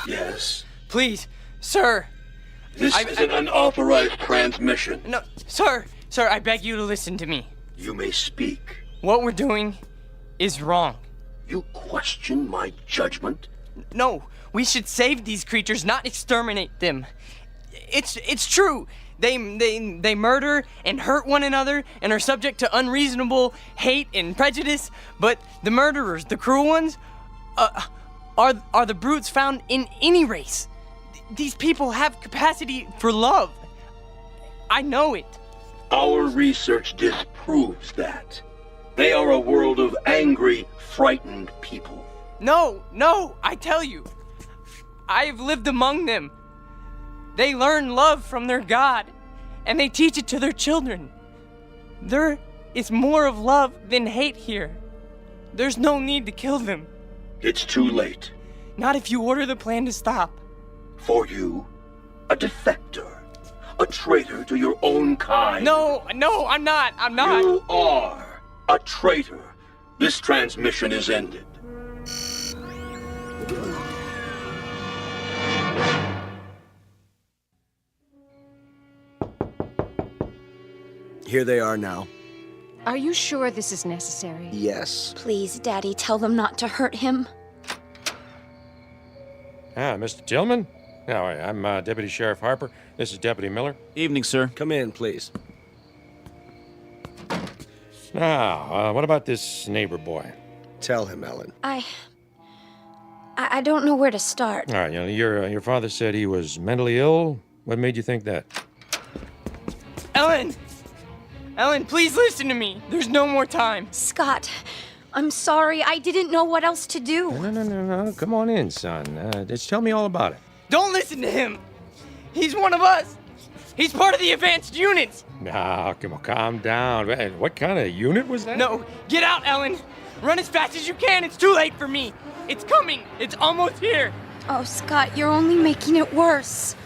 Yes. Please, sir. This is an unauthorized transmission. No, sir, I beg you to listen to me. You may speak. What we're doing is wrong. You question my judgment? No, we should save these creatures, not exterminate them. It's true. They murder and hurt one another and are subject to unreasonable hate and prejudice, but the murderers, the cruel ones, are the brutes found in any race. These people have capacity for love. I know it. Our research disproves that. They are a world of angry, frightened people. No, I tell you. I have lived among them. They learn love from their God, and they teach it to their children. There is more of love than hate here. There's no need to kill them. It's too late. Not if you order the plan to stop. For you, a defector, a traitor to your own kind. No, I'm not. You are a traitor. This transmission is ended. Here they are now. Are you sure this is necessary? Yes. Please, Daddy, tell them not to hurt him. Mr. Tillman? No, I'm Deputy Sheriff Harper. This is Deputy Miller. Evening, sir. Come in, please. Now, what about this neighbor boy? Tell him, Ellen. I don't know where to start. All right, your father said he was mentally ill. What made you think that? Ellen, please listen to me. There's no more time. Scott, I'm sorry. I didn't know what else to do. No. Come on in, son. Just tell me all about it. Don't listen to him. He's one of us. He's part of the advanced units. No, come on, calm down. What kind of unit was that? No, get out, Ellen. Run as fast as you can. It's too late for me. It's coming. It's almost here. Oh, Scott, you're only making it worse.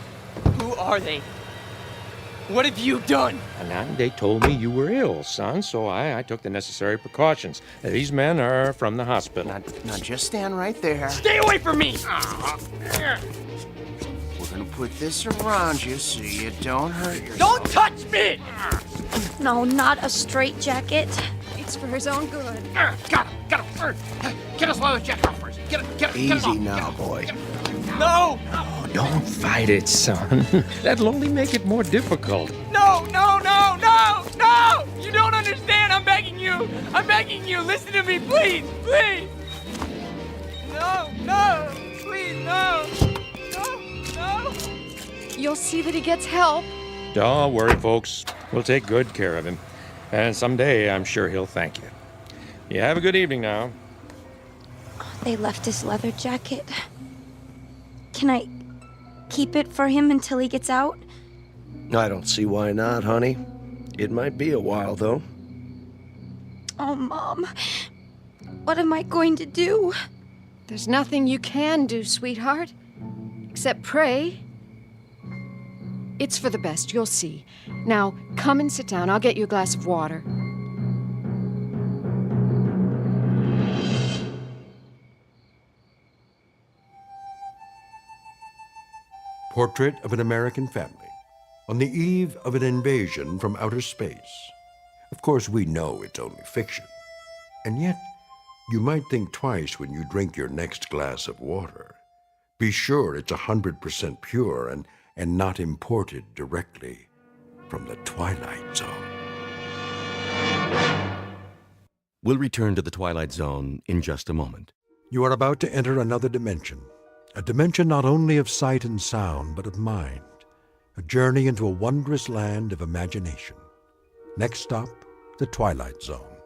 Who are they? What have you done? Now, they told me you were ill, son, so I took the necessary precautions. These men are from the hospital. Now, just stand right there. Stay away from me! We're gonna put this around you so you don't hurt yourself. Don't touch me! No, not a straitjacket. It's for his own good. Got him! Get us leather jacket off first. Get it Easy off. now, boy. No! Oh, don't fight it, son. That'll only make it more difficult. No! You don't understand. I'm begging you. Listen to me, please. No. Please, no. You'll see that he gets help. Don't worry, folks. We'll take good care of him. And someday, I'm sure he'll thank you. You have a good evening now. They left his leather jacket. Can I keep it for him until he gets out? I don't see why not, honey. It might be a while, though. Oh, Mom. What am I going to do? There's nothing you can do, sweetheart, except pray. It's for the best, you'll see. Now, come and sit down. I'll get you a glass of water. portrait of an American family on the eve of an invasion from outer space. Of course, we know it's only fiction. And yet, you might think twice when you drink your next glass of water. Be sure it's 100% pure and not imported directly from the Twilight Zone. We'll return to the Twilight Zone in just a moment. You are about to enter another dimension, a dimension not only of sight and sound, but of mind, a journey into a wondrous land of imagination. Next stop, the Twilight Zone.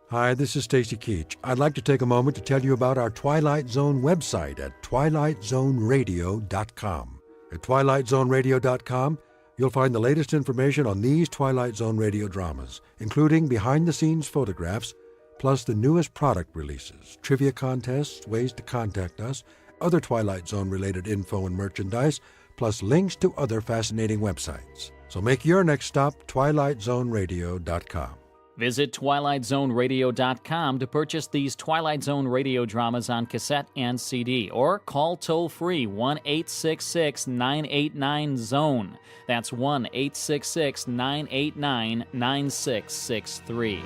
Hi, this is Stacy Keach. I'd like to take a moment to tell you about our Twilight Zone website at twilightzoneradio.com. At twilightzoneradio.com, you'll find the latest information on these Twilight Zone radio dramas, including behind-the-scenes photographs, plus the newest product releases, trivia contests, ways to contact us, other Twilight Zone-related info and merchandise, plus links to other fascinating websites. So make your next stop twilightzoneradio.com. Visit twilightzoneradio.com to purchase these Twilight Zone radio dramas on cassette and CD, or call toll-free 1-866-989-ZONE. That's 1-866-989-9663.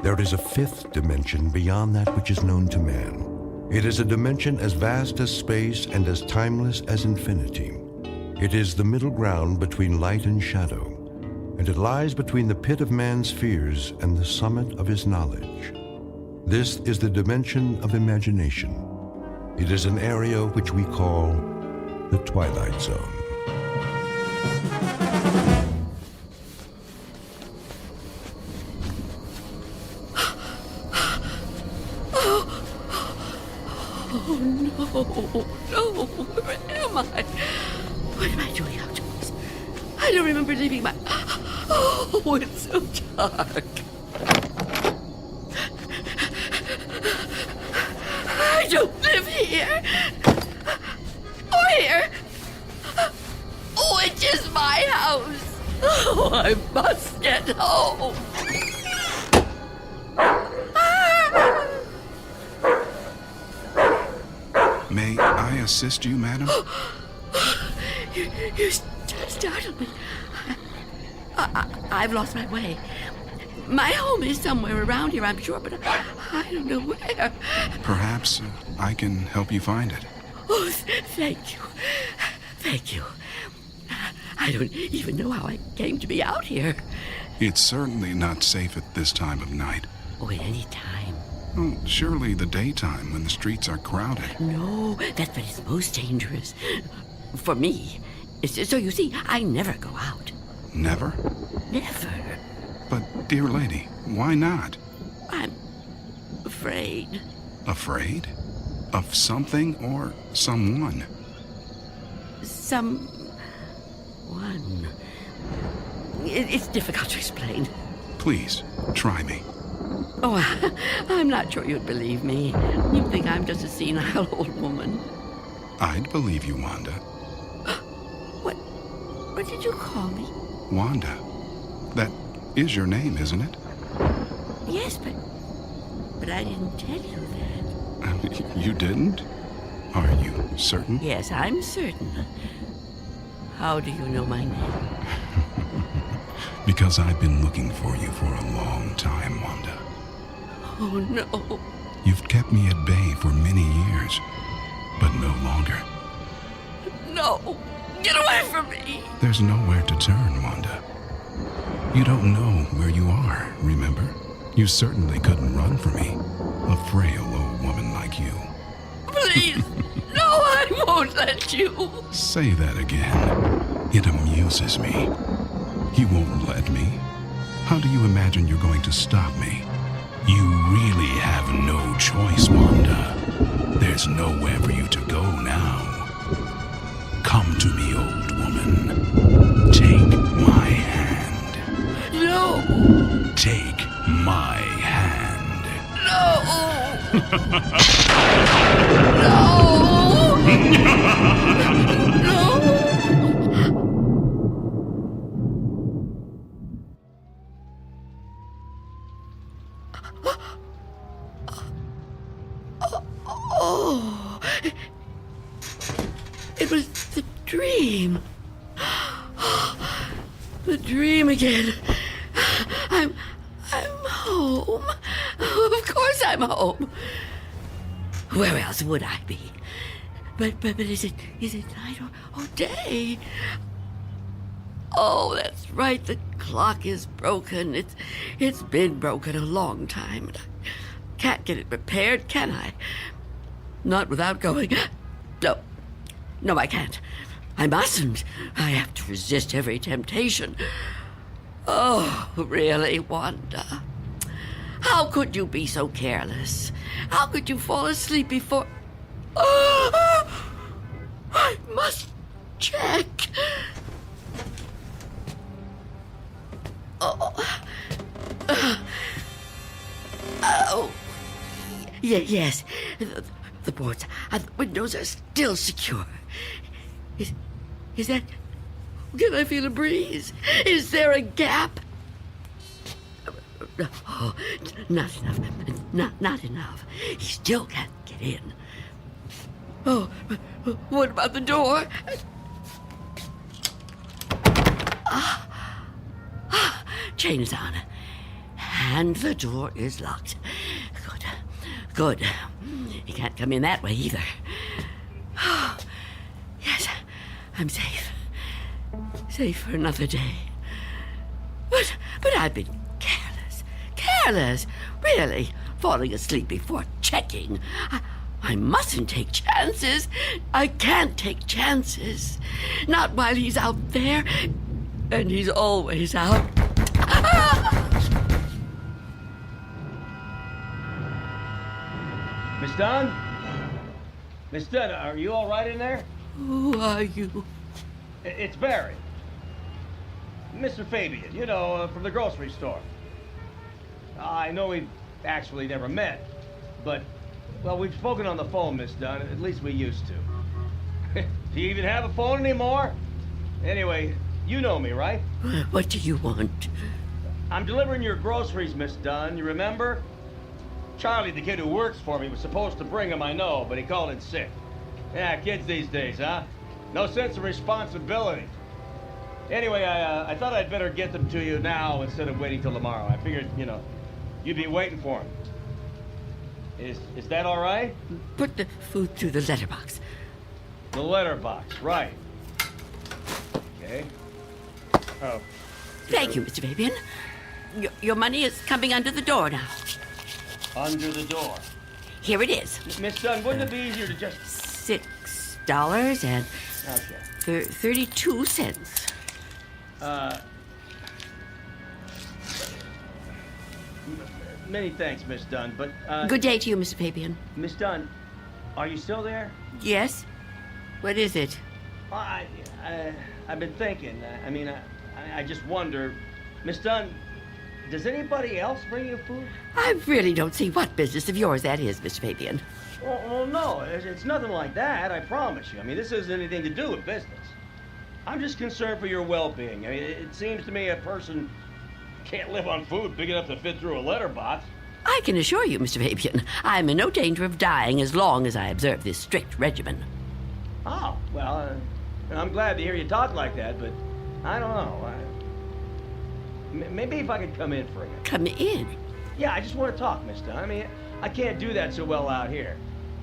There is a fifth dimension beyond that which is known to man. It is a dimension as vast as space and as timeless as infinity. It is the middle ground between light and shadow, and it lies between the pit of man's fears and the summit of his knowledge. This is the dimension of imagination. It is an area which we call the Twilight Zone. No, where am I? What am I doing outdoors? I don't remember leaving my... Oh, it's so dark. I don't live here. Or here. Oh, it is my house. Oh, I must get home. May I assist you, madam? You startled me. I've lost my way. My home is somewhere around here, I'm sure, but I don't know where. Perhaps I can help you find it. Oh, thank you. Thank you. I don't even know how I came to be out here. It's certainly not safe at this time of night. Oh, at any time. Well, surely the daytime when the streets are crowded. No, that's when it's most dangerous. For me. So you see, I never go out. Never? Never. But, dear lady, why not? I'm afraid. Afraid? Of something or someone? Someone. It's difficult to explain. Please, try me. Oh, I'm not sure you'd believe me. You'd think I'm just a senile old woman. I'd believe you, Wanda. What did you call me? Wanda. That is your name, isn't it? Yes, but I didn't tell you that. You didn't? Are you certain? Yes, I'm certain. How do you know my name? Because I've been looking for you for a long time, Wanda. Oh, no. You've kept me at bay for many years, but no longer. No. Get away from me. There's nowhere to turn, Wanda. You don't know where you are, remember? You certainly couldn't run from me, a frail old woman like you. Please. No, I won't let you. Say that again. It amuses me. You won't let me? How do you imagine you're going to stop me? You really have no choice, Wanda. There's nowhere for you to go now. Come to me, old woman. Take my hand. No. Take my hand. No. No. Oh, it was the dream. The dream again. I'm home. Of course I'm home. Where else would I be? But is it night or day? Oh, that's right. The clock is broken. It's been broken a long time. And I can't get it repaired, can I? Not without going. No, I can't. I mustn't. I have to resist every temptation. Oh, really, Wanda? How could you be so careless? How could you fall asleep before... I must check. Yes. The boards and the windows are still secure. Is that... Can I feel a breeze? Is there a gap? Oh, not enough. Not enough. He still can't get in. Oh, what about the door? Chain is on. And the door is locked. Good. He can't come in that way either. Yes, I'm safe. Safe for another day. But I've been careless. Really, falling asleep before checking. I mustn't take chances. I can't take chances. Not while he's out there. And he's always out. Miss Dunn? Miss Dunn, are you all right in there? Who are you? It's Barry. Mr. Fabian, you know, from the grocery store. I know we've actually never met, but, well, we've spoken on the phone, Miss Dunn. At least we used to. Do you even have a phone anymore? Anyway, you know me, right? What do you want? I'm delivering your groceries, Miss Dunn. You remember? Charlie, the kid who works for me, was supposed to bring them, I know, but he called in sick. Yeah, kids these days, huh? No sense of responsibility. Anyway, I thought I'd better get them to you now instead of waiting till tomorrow. I figured, you know, you'd be waiting for them. Is that all right? Put the food through the letterbox. The letterbox, right. Okay. Oh. Thank you, Mr. Fabian. Your money is coming under the door now. Under the door? Here it is. Miss Dunn, wouldn't it be easier to just... $6 and... Okay. 32 cents. Many thanks, Miss Dunn, but, Good day to you, Mr. Fabian. Miss Dunn, are you still there? Yes? What is it? Well, I've been thinking. I just wonder, Miss Dunn, does anybody else bring you food? I really don't see what business of yours that is, Mr. Fabian. Well, no, it's nothing like that, I promise you. I mean, this has anything to do with business. I'm just concerned for your well-being. I mean, it seems to me a person can't live on food big enough to fit through a letterbox. I can assure you, Mr. Fabian, I'm in no danger of dying as long as I observe this strict regimen. Oh, well, I'm glad to hear you talk like that, but I don't know. Maybe if I could come in for you. Come in? Yeah, I just want to talk, Miss Dunn. I mean, I can't do that so well out here.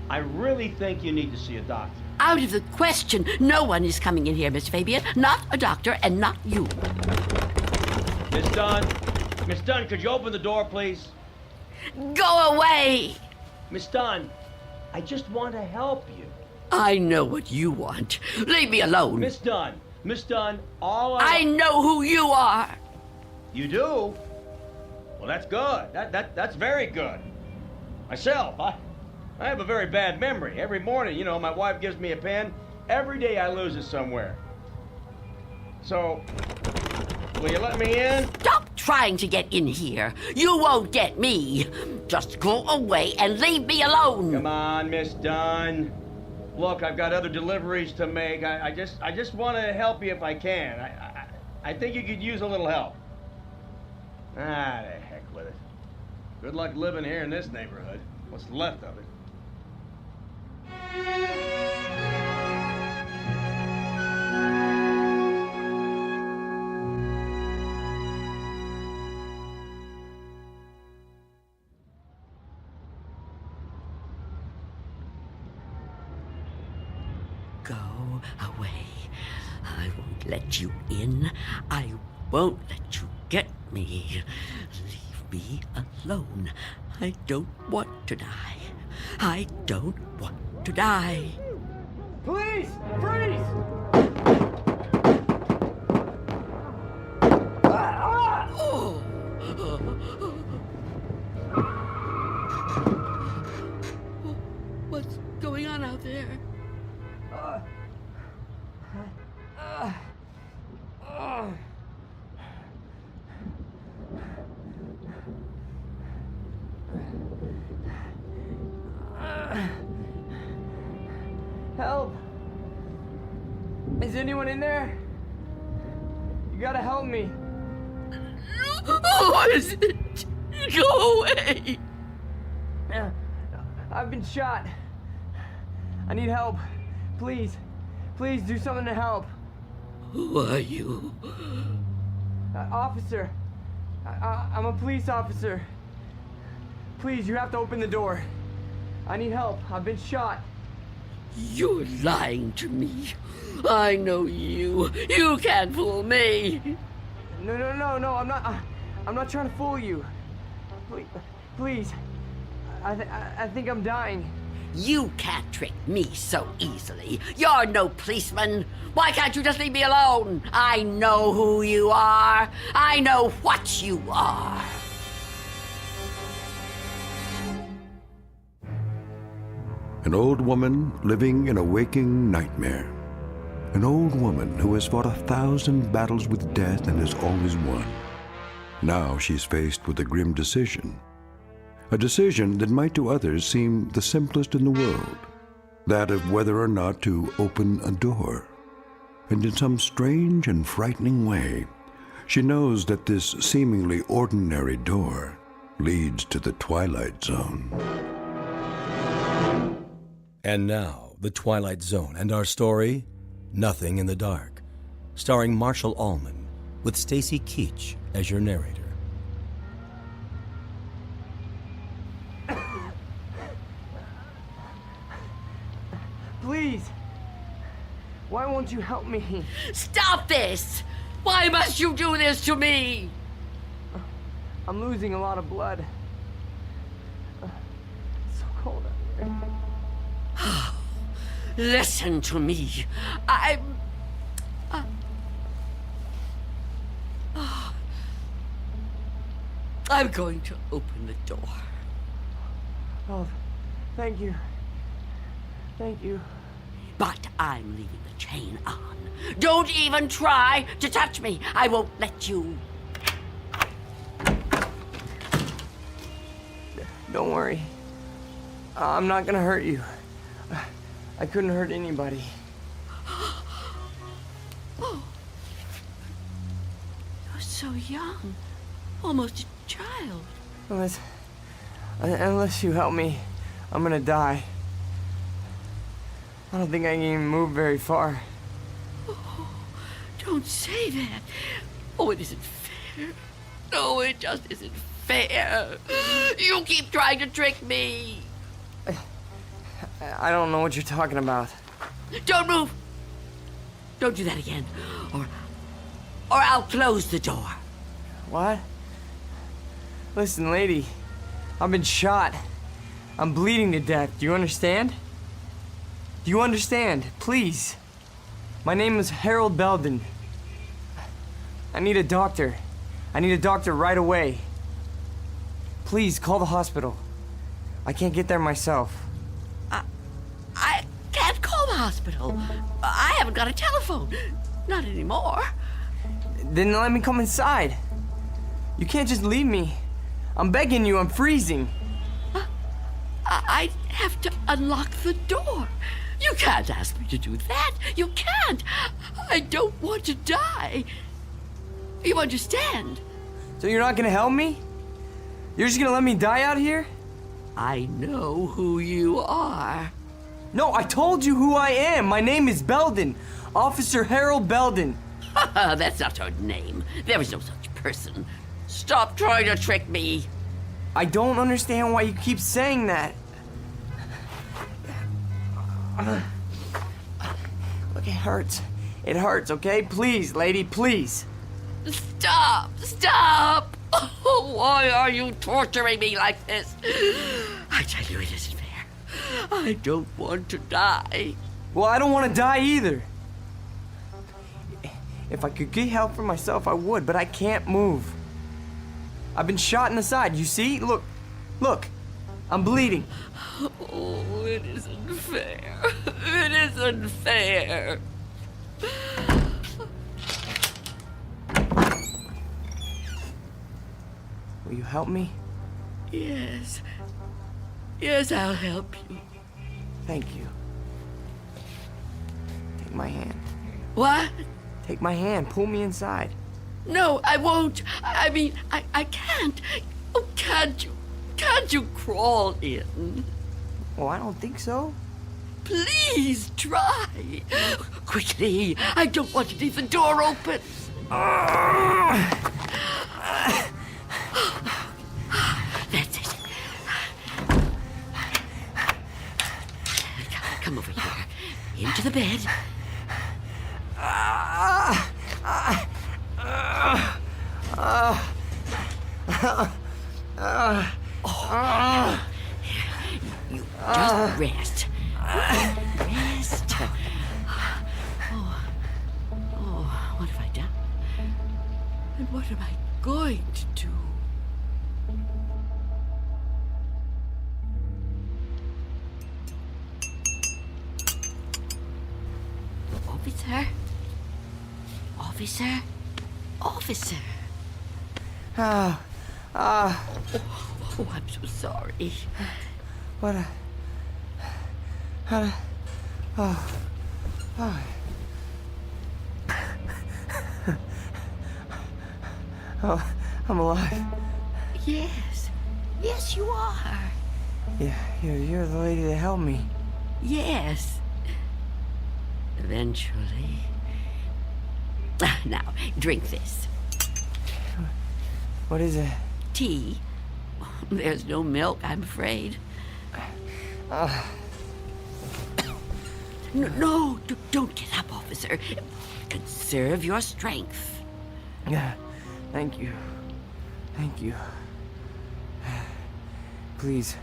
I really think you need to see a doctor. Out of the question. No one is coming in here, Mr. Fabian. Not a doctor and not you. Miss Dunn, could you open the door, please? Go away! Miss Dunn, I just want to help you. I know what you want. Leave me alone. Miss Dunn, all I know who you are. You do? Well, that's good. That's very good. Myself, I have a very bad memory. Every morning, you know, my wife gives me a pen. Every day I lose it somewhere. So, will you let me in? Stop trying to get in here. You won't get me. Just go away and leave me alone. Come on, Miss Dunn. Look, I've got other deliveries to make. I just want to help you if I can. I think you could use a little help. Ah, the heck with it. Good luck living here in this neighborhood. What's left of it. Go away. I won't let you in. I won't let you get me. Leave me alone. I don't want to die. I don't want to die. Please, freeze! Oh. What's going on out there? Help! Is anyone in there? You gotta help me. What is it? Go away! I've been shot. I need help. Please. Please do something to help. Who are you? Officer. I'm a police officer. Please, you have to open the door. I need help. I've been shot. You're lying to me. I know you. You can't fool me. No, I'm not trying to fool you. Please. I think I'm dying. You can't trick me so easily. You're no policeman. Why can't you just leave me alone? I know who you are. I know what you are. An old woman living in a waking nightmare. An old woman who has fought 1,000 battles with death and has always won. Now she's faced with a grim decision. A decision that might to others seem the simplest in the world. That of whether or not to open a door. And in some strange and frightening way, she knows that this seemingly ordinary door leads to the Twilight Zone. And now, The Twilight Zone and our story, Nothing in the Dark, starring Marshall Allman, with Stacy Keach as your narrator. Please. Why won't you help me? Stop this! Why must you do this to me? I'm losing a lot of blood. It's so cold out here. Listen to me. I'm going to open the door. Oh, thank you. Thank you. But I'm leaving the chain on. Don't even try to touch me. I won't let you. Don't worry. I'm not gonna hurt you. I couldn't hurt anybody. Oh. You're so young. Almost a child. Unless you help me, I'm gonna die. I don't think I can even move very far. Oh, don't say that. Oh, it isn't fair. No, it just isn't fair. You keep trying to trick me. I don't know what you're talking about. Don't move. Don't do that again. Or I'll close the door. What? Listen, lady. I've been shot. I'm bleeding to death. Do you understand? Do you understand? Please. My name is Harold Belden. I need a doctor. I need a doctor right away. Please, call the hospital. I can't get there myself. I can't call the hospital. I haven't got a telephone. Not anymore. Then let me come inside. You can't just leave me. I'm begging you, I'm freezing. I have to unlock the door. You can't ask me to do that. You can't. I don't want to die. You understand? So you're not gonna help me? You're just gonna let me die out here? I know who you are. No, I told you who I am. My name is Belden. Officer Harold Belden. That's not her name. There is no such person. Stop trying to trick me. I don't understand why you keep saying that. Look, it hurts. It hurts, okay? Please, lady, please. Stop! Stop! Oh, why are you torturing me like this? I tell you, it isn't fair. I don't want to die. Well, I don't want to die either. If I could get help for myself, I would, but I can't move. I've been shot in the side, you see? Look, look, I'm bleeding. Oh, it isn't fair. It isn't fair. Will you help me? Yes. Yes, I'll help you. Thank you. Take my hand. What? Take my hand. Pull me inside. No, I won't. I mean, I can't. Oh, can't you? Can't you crawl in? Well, I don't think so. Please try. Quickly. I don't want to leave the door open. That's it. Come over here. Into the bed. You just rest. Rest. Oh, what have I done? And what am I going to do? Officer? Officer? Officer? Oh, I'm so sorry. What a... Oh. Oh, I'm alive. Yes. Yes, you are. Yeah, you're the lady that helped me. Yes. Eventually. Now, drink this. What is it? Tea. There's no milk, I'm afraid. No, don't get up, officer. Conserve your strength. Yeah, thank you. Thank you. Please,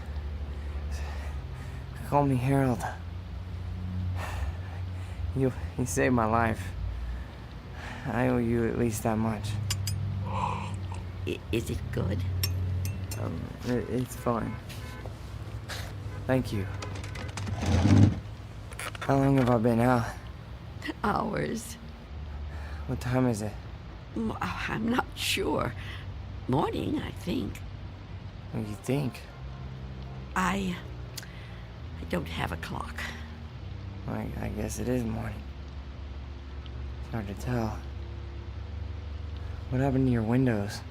call me Harold. You saved my life. I owe you at least that much. Is it good? It's fine. Thank you. How long have I been out? Hours. What time is it? I'm not sure. Morning, I think. What do you think? I don't have a clock. I guess it is morning. It's hard to tell. What happened to your windows?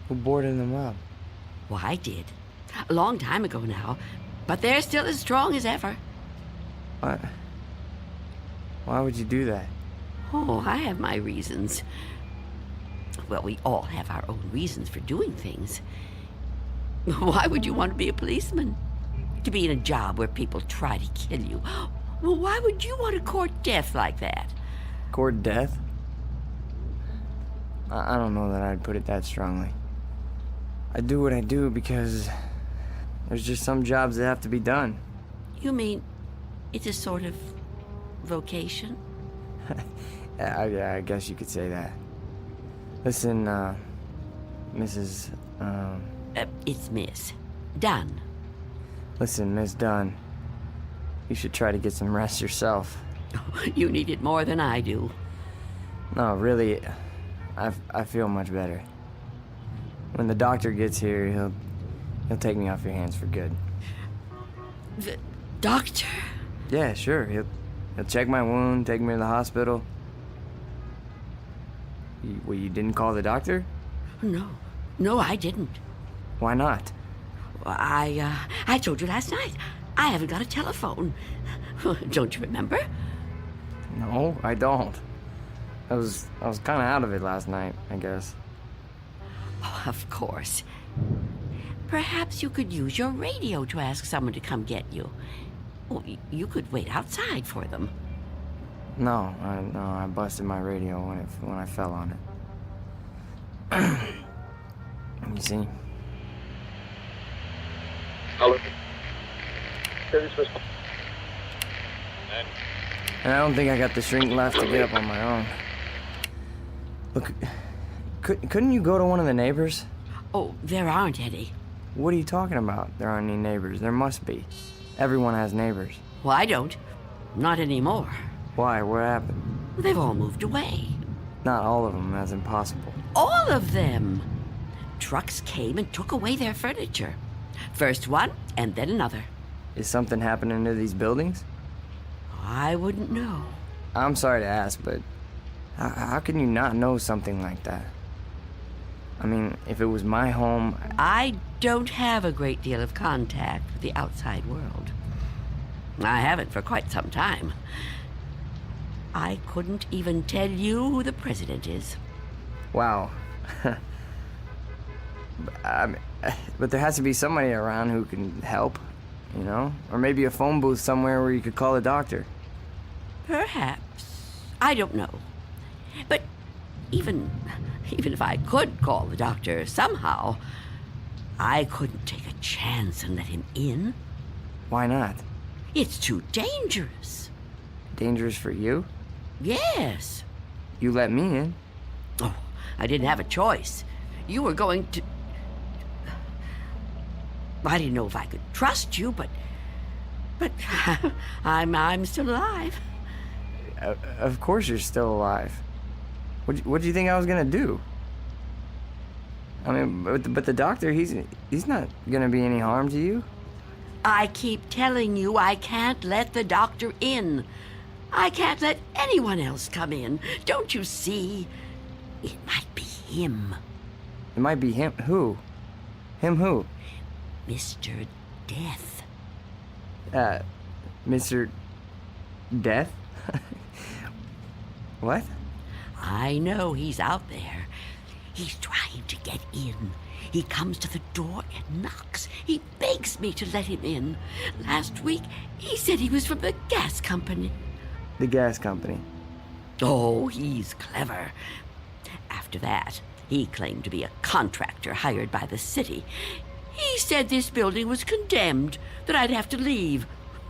Who boarded them up? Well, I did. A long time ago now. But they're still as strong as ever. What? Why would you do that? Oh, I have my reasons. Well, we all have our own reasons for doing things. Why would you want to be a policeman? To be in a job where people try to kill you? Well, why would you want to court death like that? Court death? I don't know that I'd put it that strongly. I do what I do because there's just some jobs that have to be done. You mean it's a sort of vocation? I guess you could say that. Listen, Mrs. It's Miss Dunn. Listen, Miss Dunn. You should try to get some rest yourself. You need it more than I do. No, really, I feel much better. When the doctor gets here, he'll take me off your hands for good. The doctor? Yeah, sure. He'll check my wound, take me to the hospital. You didn't call the doctor? No, I didn't. Why not? I told you last night. I haven't got a telephone. Don't you remember? No, I don't. I was kind of out of it last night, I guess. Oh, of course. Perhaps you could use your radio to ask someone to come get you. Oh, you could wait outside for them. No, I busted my radio when I fell on it. You see? Hello. And I don't think I got the shrink left to get up on my own. Look, couldn't you go to one of the neighbors? Oh, there aren't any. What are you talking about? There aren't any neighbors. There must be. Everyone has neighbors. Well, I don't. Not anymore. Why? What happened? They've all moved away. Not all of them. That's impossible. All of them. Trucks came and took away their furniture. First one, and then another. Is something happening to these buildings? I wouldn't know. I'm sorry to ask, but how can you not know something like that? I mean, if it was my home... I don't have a great deal of contact with the outside world. I haven't for quite some time. I couldn't even tell you who the president is. Wow. But there has to be somebody around who can help, you know? Or maybe a phone booth somewhere where you could call a doctor. Perhaps. I don't know. But even if I could call the doctor somehow, I couldn't take a chance and let him in. Why not? It's too dangerous. Dangerous for you? Yes. You let me in. Oh, I didn't have a choice. You were going to... I didn't know if I could trust you, but I'm still alive. Of course you're still alive. What do you think I was gonna do? I mean, but the doctor, he's not gonna be any harm to you. I keep telling you I can't let the doctor in. I can't let anyone else come in. Don't you see? It might be him. It might be him. Who? Him who? Mr. Death. Mr. Death? What? I know he's out there. He's trying to get in. He comes to the door and knocks. He begs me to let him in. Last week, he said he was from the gas company. The gas company? Oh, he's clever. After that, he claimed to be a contractor hired by the city. He said this building was condemned, that I'd have to leave.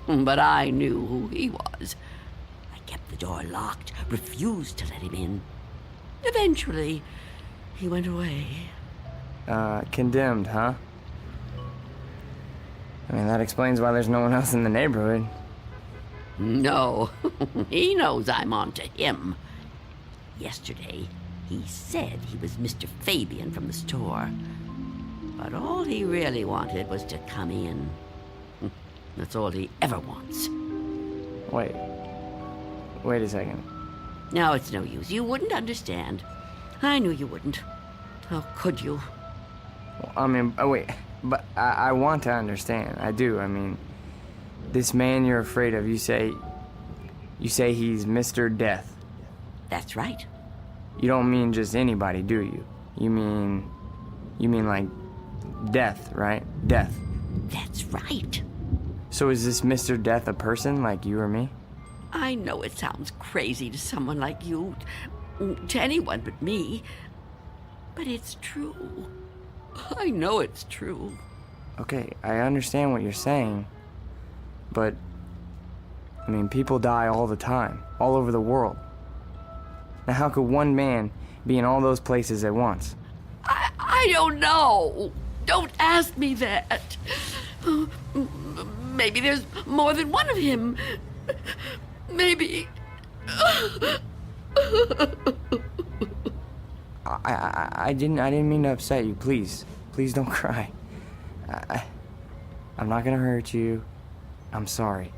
But I knew who he was. I kept the door locked, refused to let him in. Eventually, he went away. Condemned, huh? I mean, that explains why there's no one else in the neighborhood. No, he knows I'm on to him. Yesterday, he said he was Mr. Fabian from the store. But all he really wanted was to come in. That's all he ever wants. Wait a second. No, it's no use. You wouldn't understand. I knew you wouldn't. How could you? Well, I mean, wait, but I want to understand. I do. I mean, this man you're afraid of, you say he's Mr. Death. That's right. You don't mean just anybody, do you? You mean like death, right? Death. That's right. So is this Mr. Death a person like you or me? I know it sounds crazy to someone like you, to anyone but me, but it's true. I know it's true. Okay, I understand what you're saying, but, I mean, people die all the time, all over the world. Now, how could one man be in all those places at once? I don't know. Don't ask me that. Maybe there's more than one of him. Maybe. I didn't mean to upset you. Please don't cry. I'm not gonna hurt you. I'm sorry.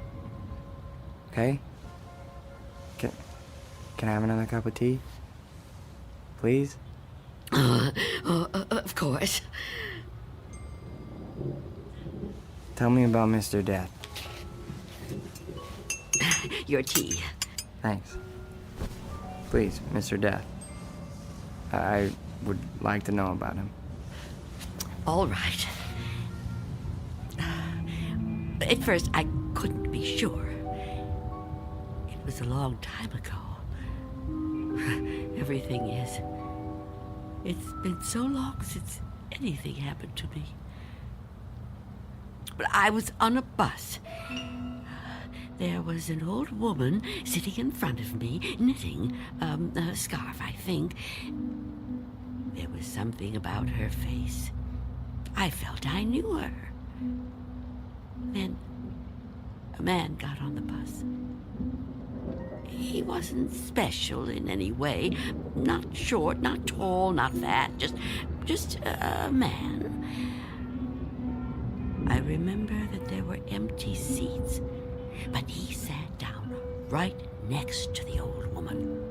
Okay? Can I have another cup of tea? Please? Of course. Tell me about Mr. Death. Your tea. Thanks. Please, Mr. Death. I would like to know about him. All right. At first, I couldn't be sure. It was a long time ago. Everything is. It's been so long since anything happened to me. But I was on a bus. There was an old woman sitting in front of me, knitting a scarf, I think. There was something about her face. I felt I knew her. Then a man got on the bus. He wasn't special in any way. Not short, not tall, not fat, just a man. I remember that there were empty seats, but he sat down right next to the old woman.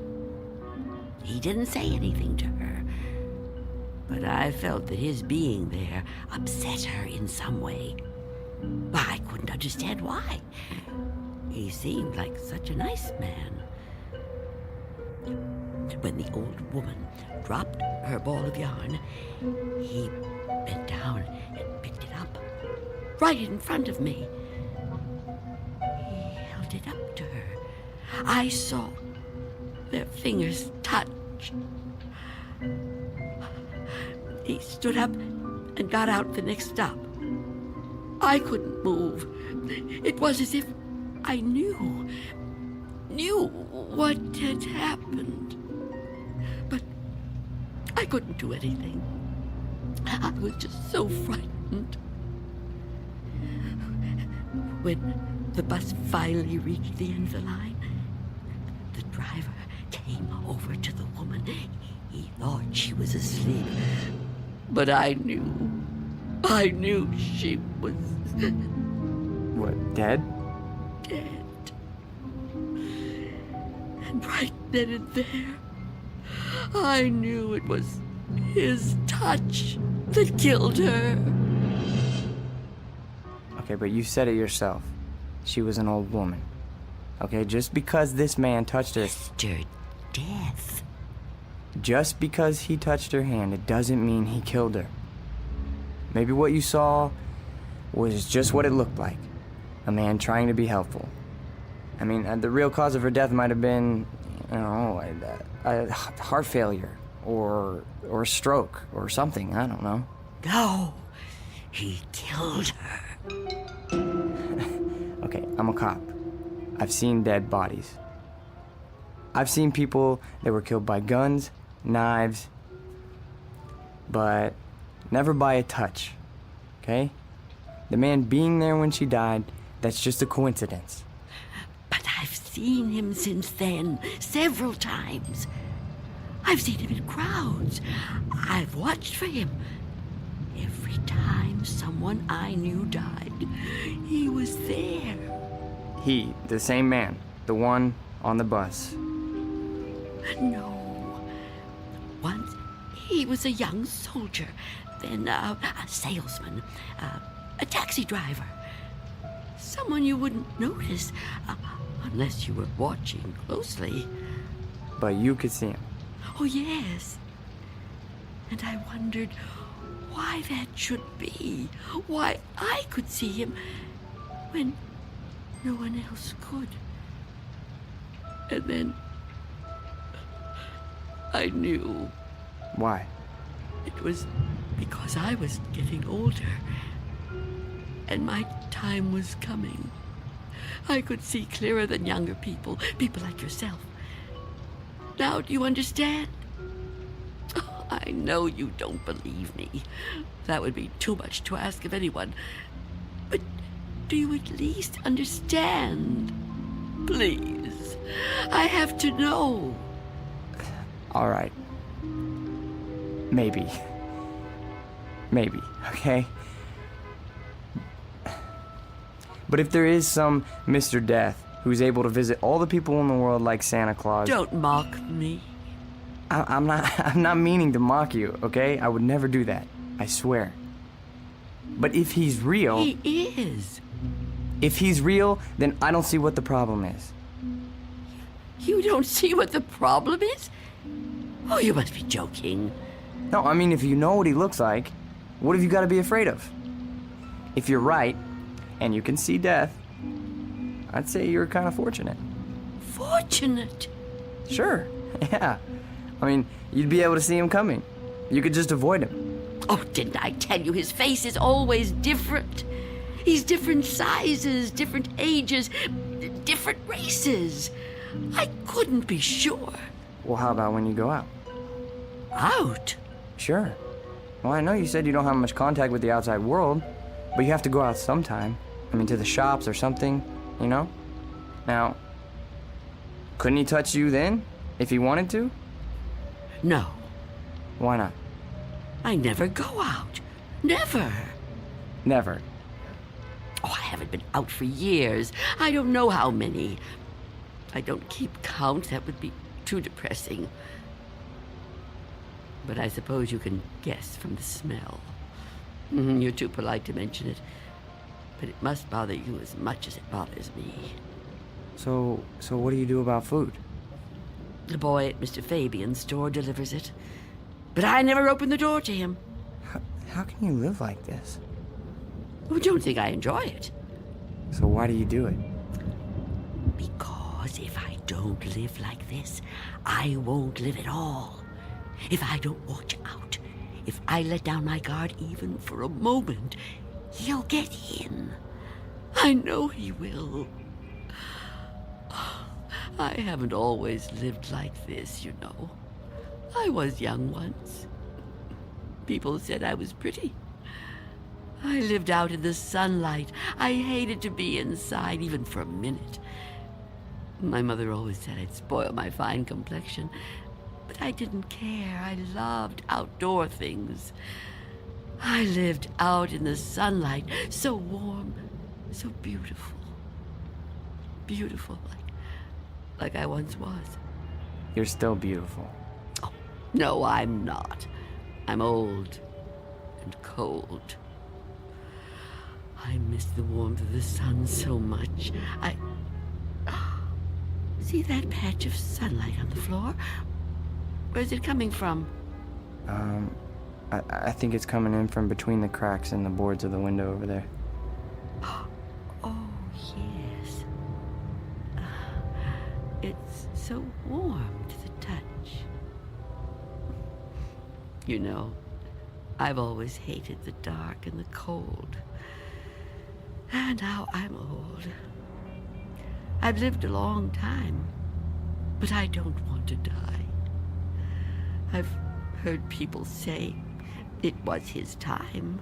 He didn't say anything to her, but I felt that his being there upset her in some way. I couldn't understand why. He seemed like such a nice man. When the old woman dropped her ball of yarn, he bent down and picked it up, right in front of me. He held it up to her. I saw their fingers touch. He stood up and got out the next stop. I couldn't move. It was as if I knew what had happened. But I couldn't do anything. I was just so frightened. When the bus finally reached the end of the line, the driver came over to the woman. He thought she was asleep. But I knew she was... What, dead? Dead. And right then and there, I knew it was his touch that killed her. Okay, but you said it yourself. She was an old woman. Okay, just because this man touched her... Mr. Death. Just because he touched her hand, it doesn't mean he killed her. Maybe what you saw was just what it looked like. A man trying to be helpful. I mean, the real cause of her death might have been, a heart failure or a stroke or something. I don't know. No, he killed her. Okay, I'm a cop. I've seen dead bodies. I've seen people that were killed by guns, knives, but never by a touch, okay? The man being there when she died, that's just a coincidence. But I've seen him since then, several times. I've seen him in crowds. I've watched for him. Every time someone I knew died, he was there. He, the same man, the one on the bus. No. Once he was a young soldier, then a salesman, a taxi driver. Someone you wouldn't notice unless you were watching closely. But you could see him. Oh, yes. And I wondered why that should be. Why I could see him when no one else could. And then I knew. Why? It was because I was getting older. And my time was coming. I could see clearer than younger people like yourself. Now, do you understand? Oh, I know you don't believe me. That would be too much to ask of anyone. But do you at least understand? Please, I have to know. All right. Maybe, okay? But if there is some Mr. Death who's able to visit all the people in the world like Santa Claus... Don't mock me. I'm not meaning to mock you, okay? I would never do that. I swear. But if he's real... He is. If he's real, then I don't see what the problem is. You don't see what the problem is? Oh, you must be joking. No, I mean, if you know what he looks like, what have you got to be afraid of? If you're right, and you can see death, I'd say you're kind of fortunate. Fortunate? Sure, yeah. I mean, you'd be able to see him coming. You could just avoid him. Oh, didn't I tell you his face is always different? He's different sizes, different ages, different races. I couldn't be sure. Well, how about when you go out? Out? Sure. Well, I know you said you don't have much contact with the outside world, but you have to go out sometime. I mean, to the shops or something, you know? Now, couldn't he touch you then, if he wanted to? No. Why not? I never go out. Never. Never. Oh, I haven't been out for years. I don't know how many. I don't keep count. That would be too depressing. But I suppose you can guess from the smell. You're too polite to mention it. But it must bother you as much as it bothers me. So what do you do about food? The boy at Mr. Fabian's store delivers it. But I never open the door to him. How can you live like this? Oh, don't think I enjoy it. So why do you do it? Because if I don't live like this, I won't live at all. If I don't watch out, if I let down my guard even for a moment, he'll get in. I know he will. I haven't always lived like this, you know. I was young once. People said I was pretty. I lived out in the sunlight. I hated to be inside, even for a minute. My mother always said I'd spoil my fine complexion, but I didn't care. I loved outdoor things. I lived out in the sunlight, so warm, so beautiful. Beautiful, like I once was. You're still beautiful. Oh, no, I'm not. I'm old and cold. I miss the warmth of the sun so much. See that patch of sunlight on the floor? Where's it coming from? I think it's coming in from between the cracks in the boards of the window over there. Oh, yes. It's so warm to the touch. You know, I've always hated the dark and the cold. And now I'm old. I've lived a long time, but I don't want to die. I've heard people say it was his time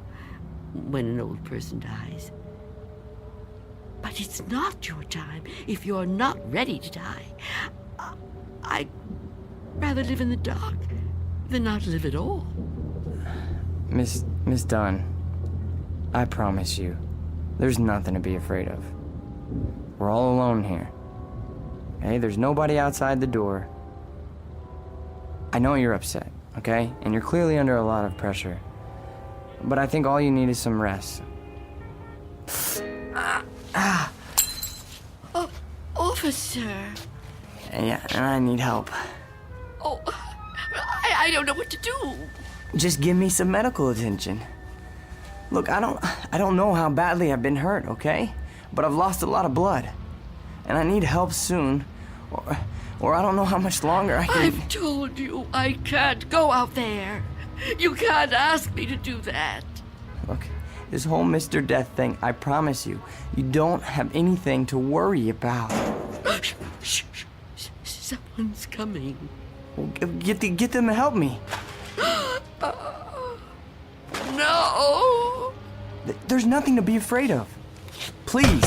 when an old person dies. But it's not your time if you're not ready to die. I'd rather live in the dark than not live at all. Miss Dunn, I promise you, there's nothing to be afraid of. We're all alone here. Okay, there's nobody outside the door. I know you're upset, okay? And you're clearly under a lot of pressure. But I think all you need is some rest. Officer. Yeah, and I need help. Oh, I don't know what to do. Just give me some medical attention. Look, I don't know how badly I've been hurt, okay? But I've lost a lot of blood. And I need help soon. Or I don't know how much longer I can... I've told you I can't go out there. You can't ask me to do that. Look, this whole Mr. Death thing, I promise you, you don't have anything to worry about. Shh. Someone's coming. Well, get them to help me. No! There's nothing to be afraid of. Please,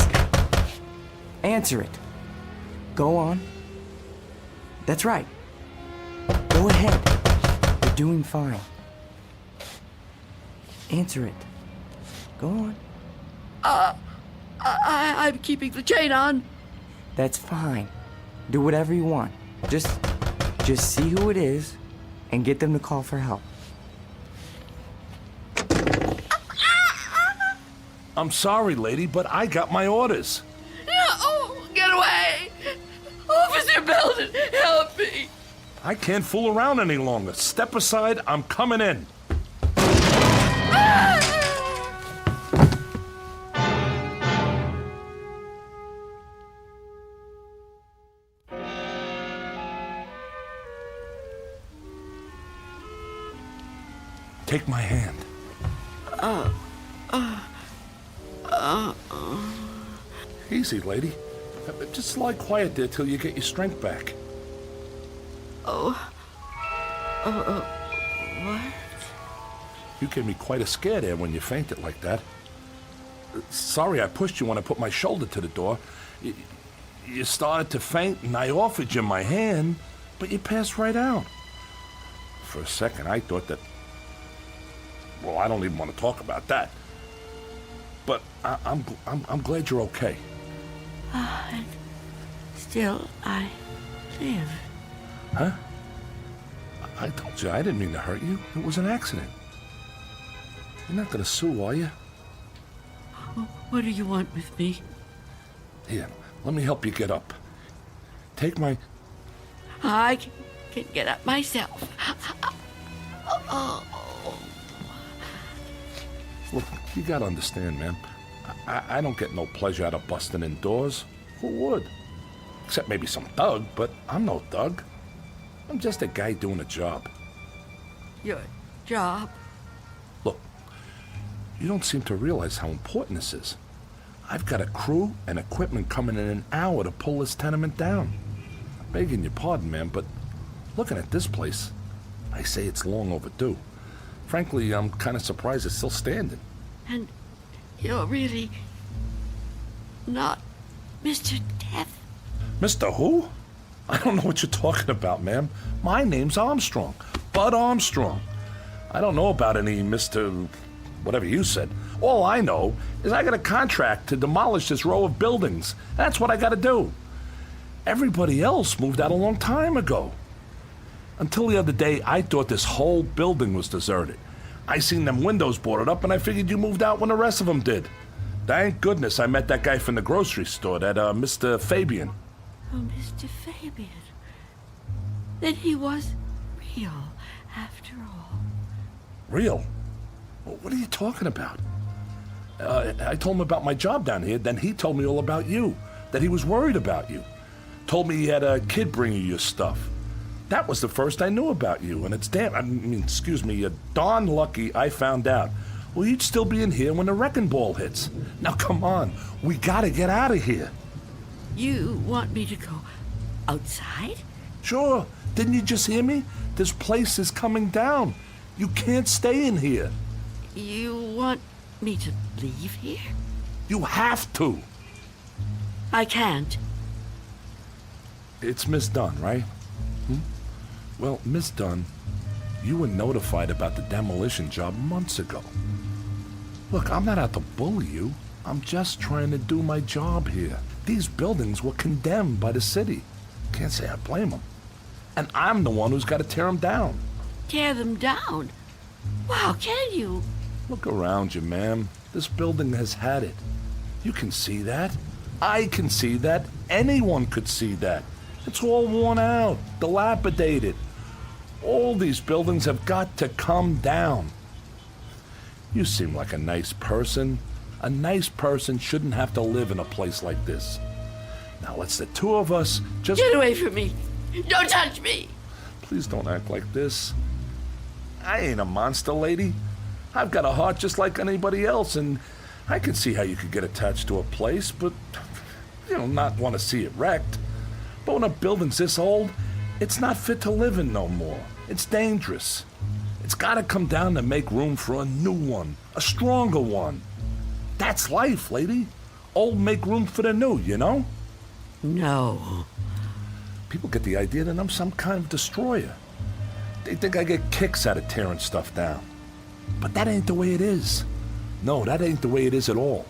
answer it. Go on. That's right. Go ahead. You're doing fine. Answer it. Go on. I'm keeping the chain on. That's fine. Do whatever you want. Just see who it is and get them to call for help. I'm sorry, lady, but I got my orders. No! Get away! Officer Belden! I can't fool around any longer. Step aside, I'm coming in. Take my hand. Easy, lady. Just lie quiet there till you get your strength back. What? You gave me quite a scare there when you fainted like that. Sorry I pushed you when I put my shoulder to the door. You started to faint and I offered you my hand, but you passed right out. For a second I thought that... Well, I don't even want to talk about that. But I'm glad you're okay. And still I live. Huh? I told you I didn't mean to hurt you. It was an accident. You're not gonna sue, are you? What do you want with me? Here, let me help you get up. Take my... I can get up myself. Look, you gotta understand, man. I don't get no pleasure out of busting in doors. Who would? Except maybe some thug, but I'm no thug. I'm just a guy doing a job. Your job? Look, you don't seem to realize how important this is. I've got a crew and equipment coming in an hour to pull this tenement down. Begging your pardon, man, but looking at this place, I say it's long overdue. Frankly, I'm kind of surprised it's still standing. And you're really not Mr. Death? Mr. Who? I don't know what you're talking about, ma'am. My name's Armstrong. Bud Armstrong. I don't know about any Mr. whatever you said. All I know is I got a contract to demolish this row of buildings. That's what I got to do. Everybody else moved out a long time ago. Until the other day, I thought this whole building was deserted. I seen them windows boarded up, and I figured you moved out when the rest of them did. Thank goodness I met that guy from the grocery store, that Mr. Fabian. Oh, Mr. Fabian. Then he was real, after all. Real? What are you talking about? I told him about my job down here, then he told me all about you, that he was worried about you. Told me he had a kid bring you your stuff. That was the first I knew about you, and it's you're darn lucky I found out. Well, you'd still be in here when the wrecking ball hits. Now, come on, we gotta get out of here. You want me to go outside? Sure. Didn't you just hear me? This place is coming down. You can't stay in here. You want me to leave here? You have to. I can't. It's Miss Dunn, right? Well, Miss Dunn, you were notified about the demolition job months ago. Look, I'm not out to bully you. I'm just trying to do my job here. These buildings were condemned by the city. Can't say I blame them. And I'm the one who's got to tear them down. Tear them down? Wow, can you? Look around you, ma'am. This building has had it. You can see that. I can see that. Anyone could see that. It's all worn out, dilapidated. All these buildings have got to come down. You seem like a nice person. A nice person shouldn't have to live in a place like this. Now let's the two of us just... Get away from me! Don't touch me! Please don't act like this. I ain't a monster, lady. I've got a heart just like anybody else, and I can see how you could get attached to a place, but, not want to see it wrecked. But when a building's this old, it's not fit to live in no more. It's dangerous. It's got to come down to make room for a new one, a stronger one. That's life, lady. Old make room for the new, you know? No. People get the idea that I'm some kind of destroyer. They think I get kicks out of tearing stuff down. But that ain't the way it is. No, that ain't the way it is at all.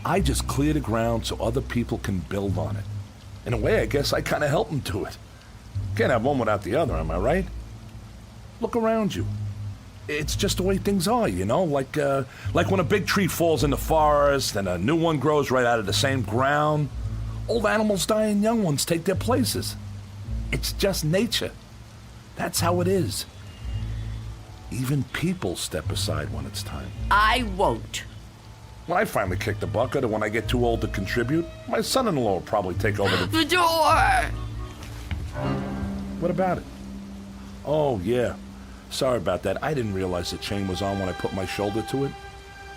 I just clear the ground so other people can build on it. In a way, I guess I kind of help them do it. Can't have one without the other, am I right? Look around you. It's just the way things are, like when a big tree falls in the forest and a new one grows right out of the same ground. Old animals die and young ones take their places. It's just nature. That's how it is. Even people step aside when it's time. I won't. When I finally kick the bucket, or when I get too old to contribute, my son-in-law will probably take over The door! What about it? Oh, yeah. Sorry about that. I didn't realize the chain was on when I put my shoulder to it.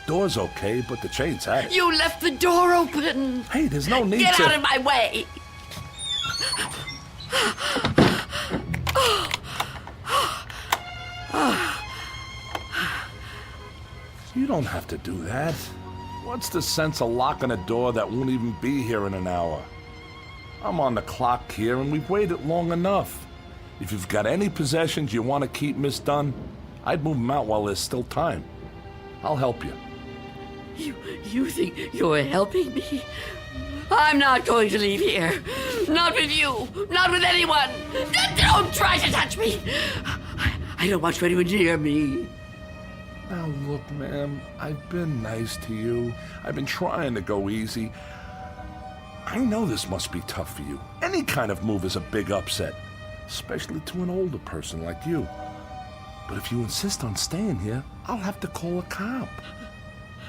Door's okay, but the chain's had it. You left the door open! Hey, there's no need Get to... out of my way! You don't have to do that. What's the sense of locking a door that won't even be here in an hour? I'm on the clock here, and we've waited long enough. If you've got any possessions you want to keep, Miss Dunn, I'd move them out while there's still time. I'll help you. You think you're helping me? I'm not going to leave here. Not with you. Not with anyone. Don't try to touch me. I don't want you anywhere near me. Now look, ma'am, I've been nice to you. I've been trying to go easy. I know this must be tough for you. Any kind of move is a big upset, especially to an older person like you. But if you insist on staying here, I'll have to call a cop.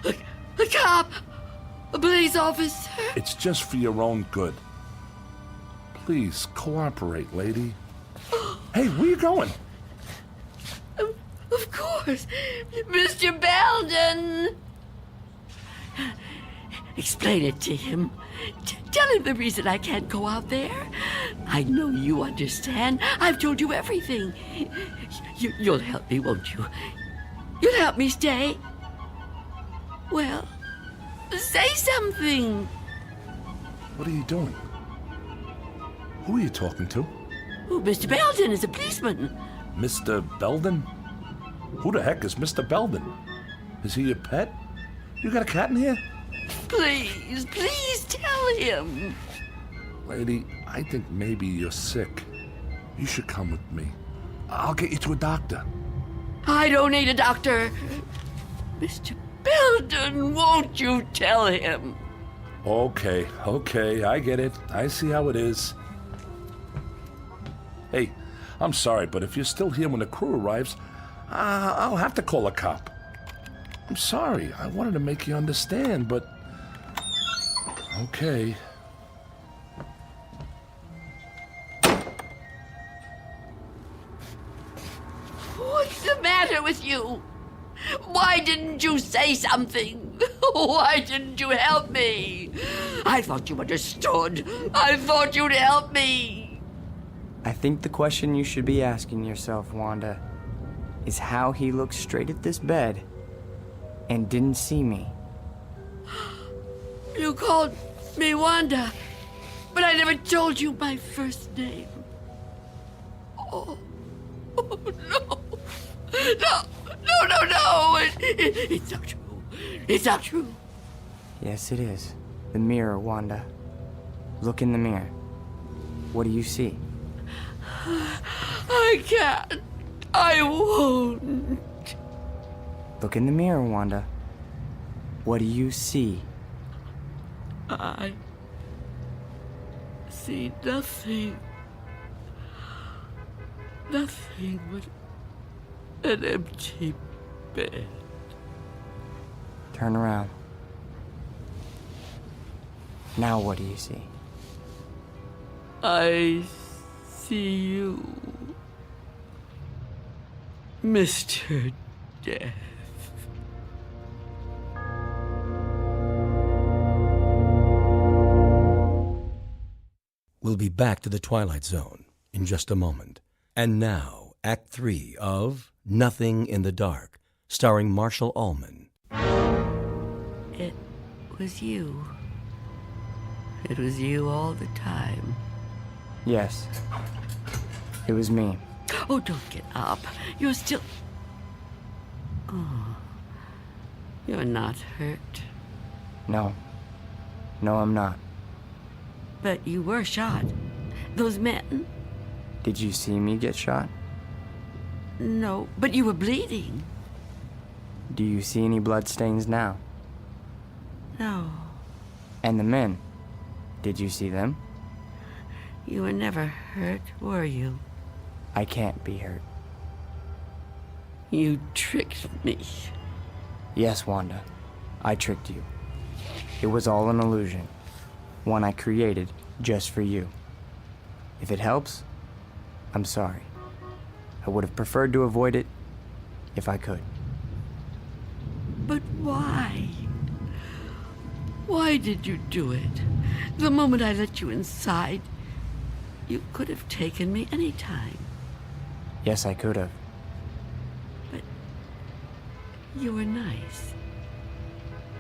A cop? A police officer? It's just for your own good. Please, cooperate, lady. Hey, where you going? Of course. Mr. Belden! Explain it to him. Tell him the reason I can't go out there. I know you understand. I've told you everything. You'll help me, won't you? You'll help me stay? Well, say something. What are you doing? Who are you talking to? Oh, Mr. Belden is a policeman. Mr. Belden? Who the heck is Mr. Belden? Is he your pet? You got a cat in here? Please tell him. Lady, I think maybe you're sick. You should come with me. I'll get you to a doctor. I don't need a doctor. Mr. Belden, won't you tell him? Okay, I get it. I see how it is. Hey, I'm sorry, but if you're still here when the crew arrives, I'll have to call a cop. I'm sorry. I wanted to make you understand, but... Okay. What's the matter with you? Why didn't you say something? Why didn't you help me? I thought you understood. I thought you'd help me. I think the question you should be asking yourself, Wanda, is how he looked straight at this bed and didn't see me. You called me Wanda, but I never told you my first name. Oh no. No. It's not true. It's not true. Yes, it is. The mirror, Wanda. Look in the mirror. What do you see? I can't. I won't. Look in the mirror, Wanda. What do you see? I see nothing. Nothing but an empty bed. Turn around. Now what do you see? I see you, Mr. Death. We'll be back to the Twilight Zone in just a moment. And now, Act 3 of Nothing in the Dark, starring Marshall Allman. It was you. It was you all the time. Yes. It was me. Oh, don't get up. You're still... Oh. You're not hurt. No. No, I'm not. But you were shot. Those men... Did you see me get shot? No, but you were bleeding. Do you see any bloodstains now? No. And the men? Did you see them? You were never hurt, were you? I can't be hurt. You tricked me. Yes, Wanda, I tricked you. It was all an illusion, one I created just for you. If it helps, I'm sorry. I would have preferred to avoid it if I could. But why? Why did you do it? The moment I let you inside, you could have taken me any time. Yes, I could have. You were nice.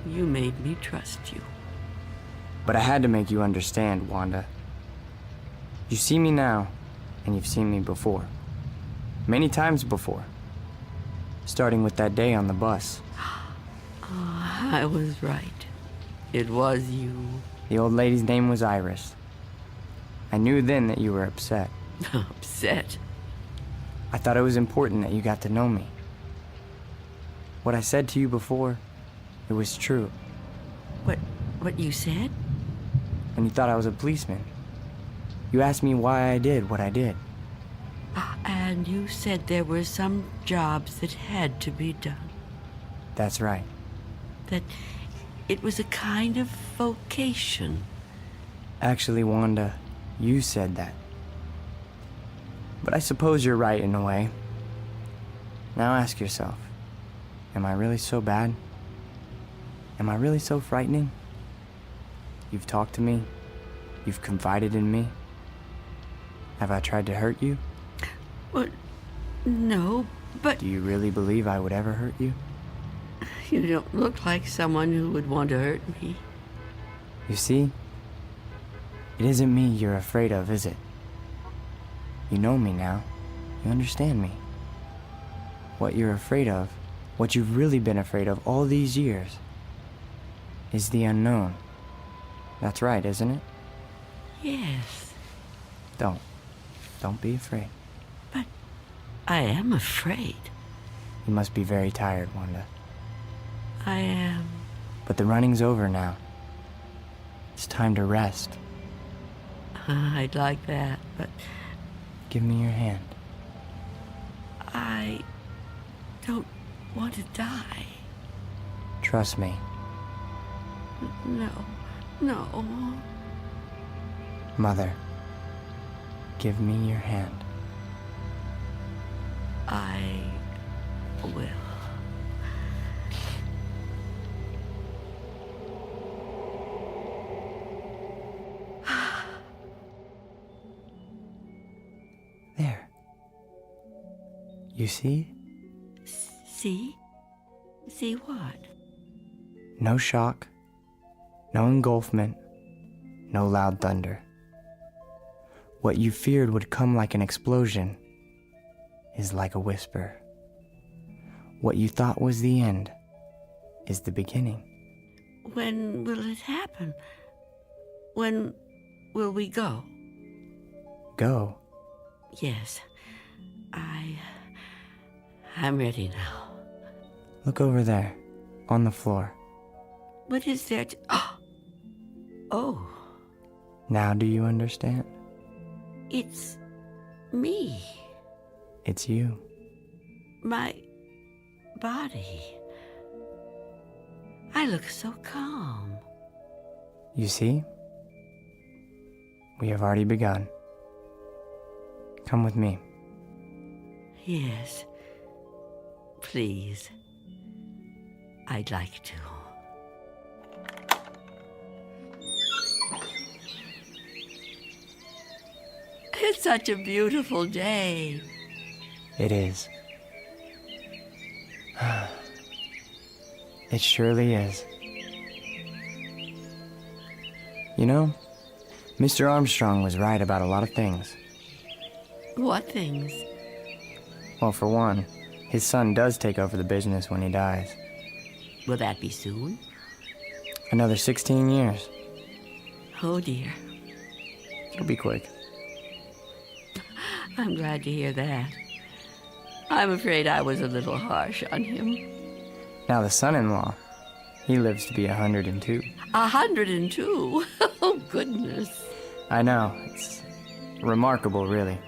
You made me trust you. But I had to make you understand, Wanda. You see me now, and you've seen me before. Many times before. Starting with that day on the bus. Oh, I was right. It was you. The old lady's name was Iris. I knew then that you were upset. Upset? I thought it was important that you got to know me. What I said to you before, it was true. What you said? When you thought I was a policeman. You asked me why I did what I did. And you said there were some jobs that had to be done. That's right. That it was a kind of vocation. Actually, Wanda, you said that. But I suppose you're right in a way. Now ask yourself, am I really so bad? Am I really so frightening? You've talked to me. You've confided in me. Have I tried to hurt you? Well, no, but... Do you really believe I would ever hurt you? You don't look like someone who would want to hurt me. You see? It isn't me you're afraid of, is it? You know me now. You understand me. What you're afraid of, what you've really been afraid of all these years, is the unknown. That's right, isn't it? Yes. Don't be afraid. But I am afraid. You must be very tired, Wanda. I am. But the running's over now. It's time to rest. I'd like that, but... Give me your hand. I don't want to die. Trust me. No. Mother, give me your hand. I will. There. You see? See? See what? No shock, no engulfment, no loud thunder. What you feared would come like an explosion is like a whisper. What you thought was the end is the beginning. When will it happen? When will we go? Go? Yes. I'm ready now. Look over there, on the floor. What is there to... Oh. Now do you understand? It's me. It's you. My body. I look so calm. You see? We have already begun. Come with me. Yes. Please. I'd like to. It's such a beautiful day. It is. It surely is. You know, Mr. Armstrong was right about a lot of things. What things? Well, for one, his son does take over the business when he dies. Will that be soon? Another 16 years. Oh, dear. It'll be quick. I'm glad to hear that. I'm afraid I was a little harsh on him. Now the son-in-law, he lives to be 102. 102? Oh, goodness. I know. It's remarkable, really.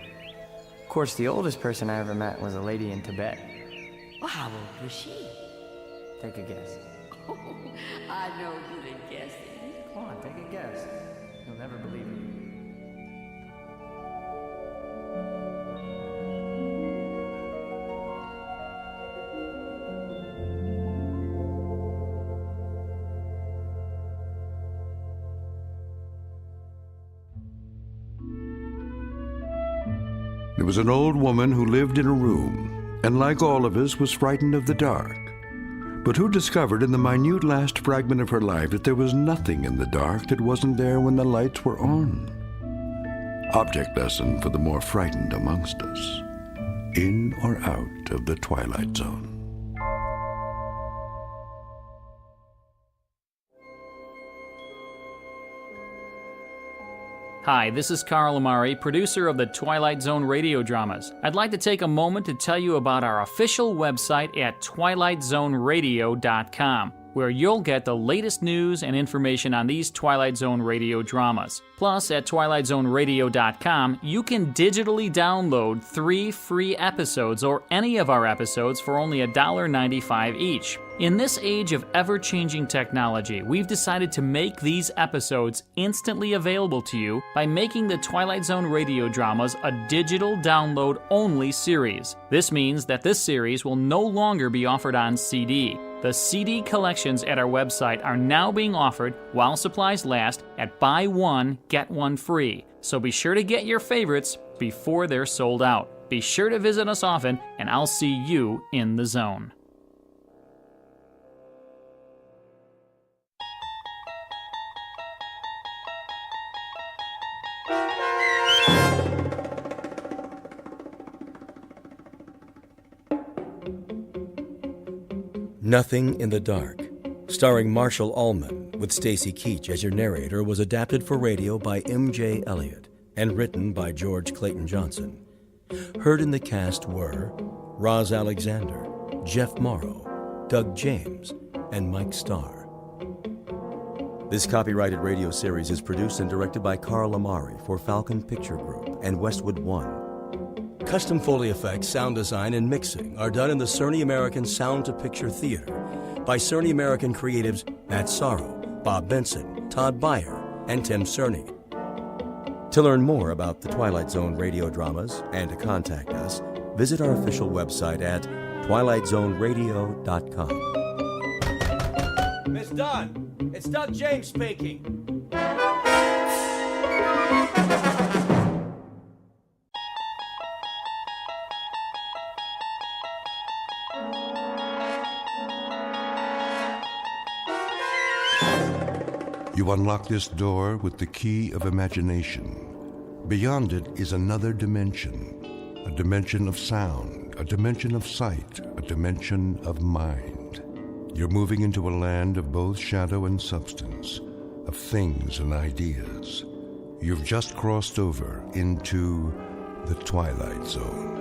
course, the oldest person I ever met was a lady in Tibet. Well, how old was she? Take a guess. Oh, I know you didn't guess it. Come on, take a guess. You'll never believe it. There was an old woman who lived in a room, and like all of us, was frightened of the dark, but who discovered in the minute last fragment of her life that there was nothing in the dark that wasn't there when the lights were on. Object lesson for the more frightened amongst us. In or out of the Twilight Zone. Hi, this is Carl Amari, producer of the Twilight Zone radio dramas. I'd like to take a moment to tell you about our official website at twilightzoneradio.com, where you'll get the latest news and information on these Twilight Zone radio dramas. Plus, at twilightzoneradio.com, you can digitally download 3 free episodes or any of our episodes for only $1.95 each. In this age of ever-changing technology, we've decided to make these episodes instantly available to you by making the Twilight Zone radio dramas a digital download-only series. This means that this series will no longer be offered on CD. The CD collections at our website are now being offered, while supplies last, at buy one, get one free. So be sure to get your favorites before they're sold out. Be sure to visit us often, and I'll see you in the zone. Nothing in the Dark, starring Marshall Allman, with Stacy Keach as your narrator, was adapted for radio by M.J. Elliott and written by George Clayton Johnson. Heard in the cast were Roz Alexander, Jeff Morrow, Doug James, and Mike Starr. This copyrighted radio series is produced and directed by Carl Amari for Falcon Picture Group and Westwood One. Custom Foley effects, sound design, and mixing are done in the Cerny American Sound to Picture Theater by Cerny American creatives Matt Sorrow, Bob Benson, Todd Beyer, and Tim Cerny. To learn more about the Twilight Zone radio dramas and to contact us, visit our official website at twilightzoneradio.com. Miss Dunn, it's Doug James speaking. You unlock this door with the key of imagination. Beyond it is another dimension, a dimension of sound, a dimension of sight, a dimension of mind. You're moving into a land of both shadow and substance, of things and ideas. You've just crossed over into the Twilight Zone.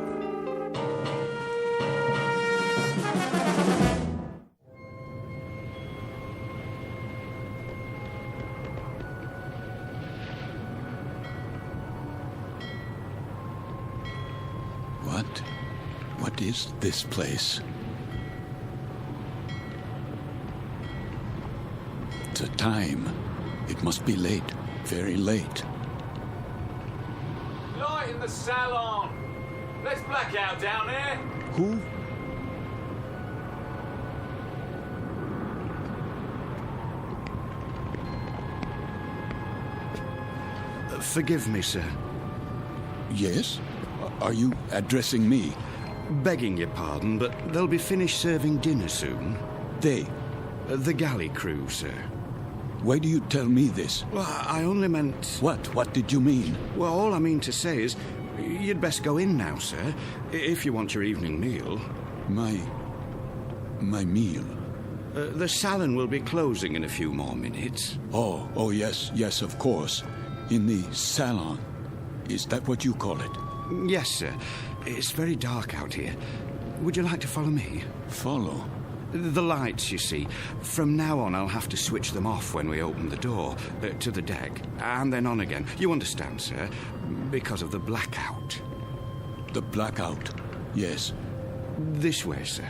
What is this place? The time. It must be late. Very late. Light in the salon. Let's black out down there. Who? Forgive me, sir. Yes? Are you addressing me? Begging your pardon, but they'll be finished serving dinner soon. They? The galley crew, sir. Why do you tell me this? Well, I only meant... What? What did you mean? Well, all I mean to say is, you'd best go in now, sir, if you want your evening meal. My meal? The salon will be closing in a few more minutes. Oh, yes, of course. In the salon. Is that what you call it? Yes, sir. It's very dark out here. Would you like to follow me? Follow? The lights, you see. From now on, I'll have to switch them off when we open the door to the deck, and then on again. You understand, sir? Because of the blackout. The blackout. Yes. This way, sir.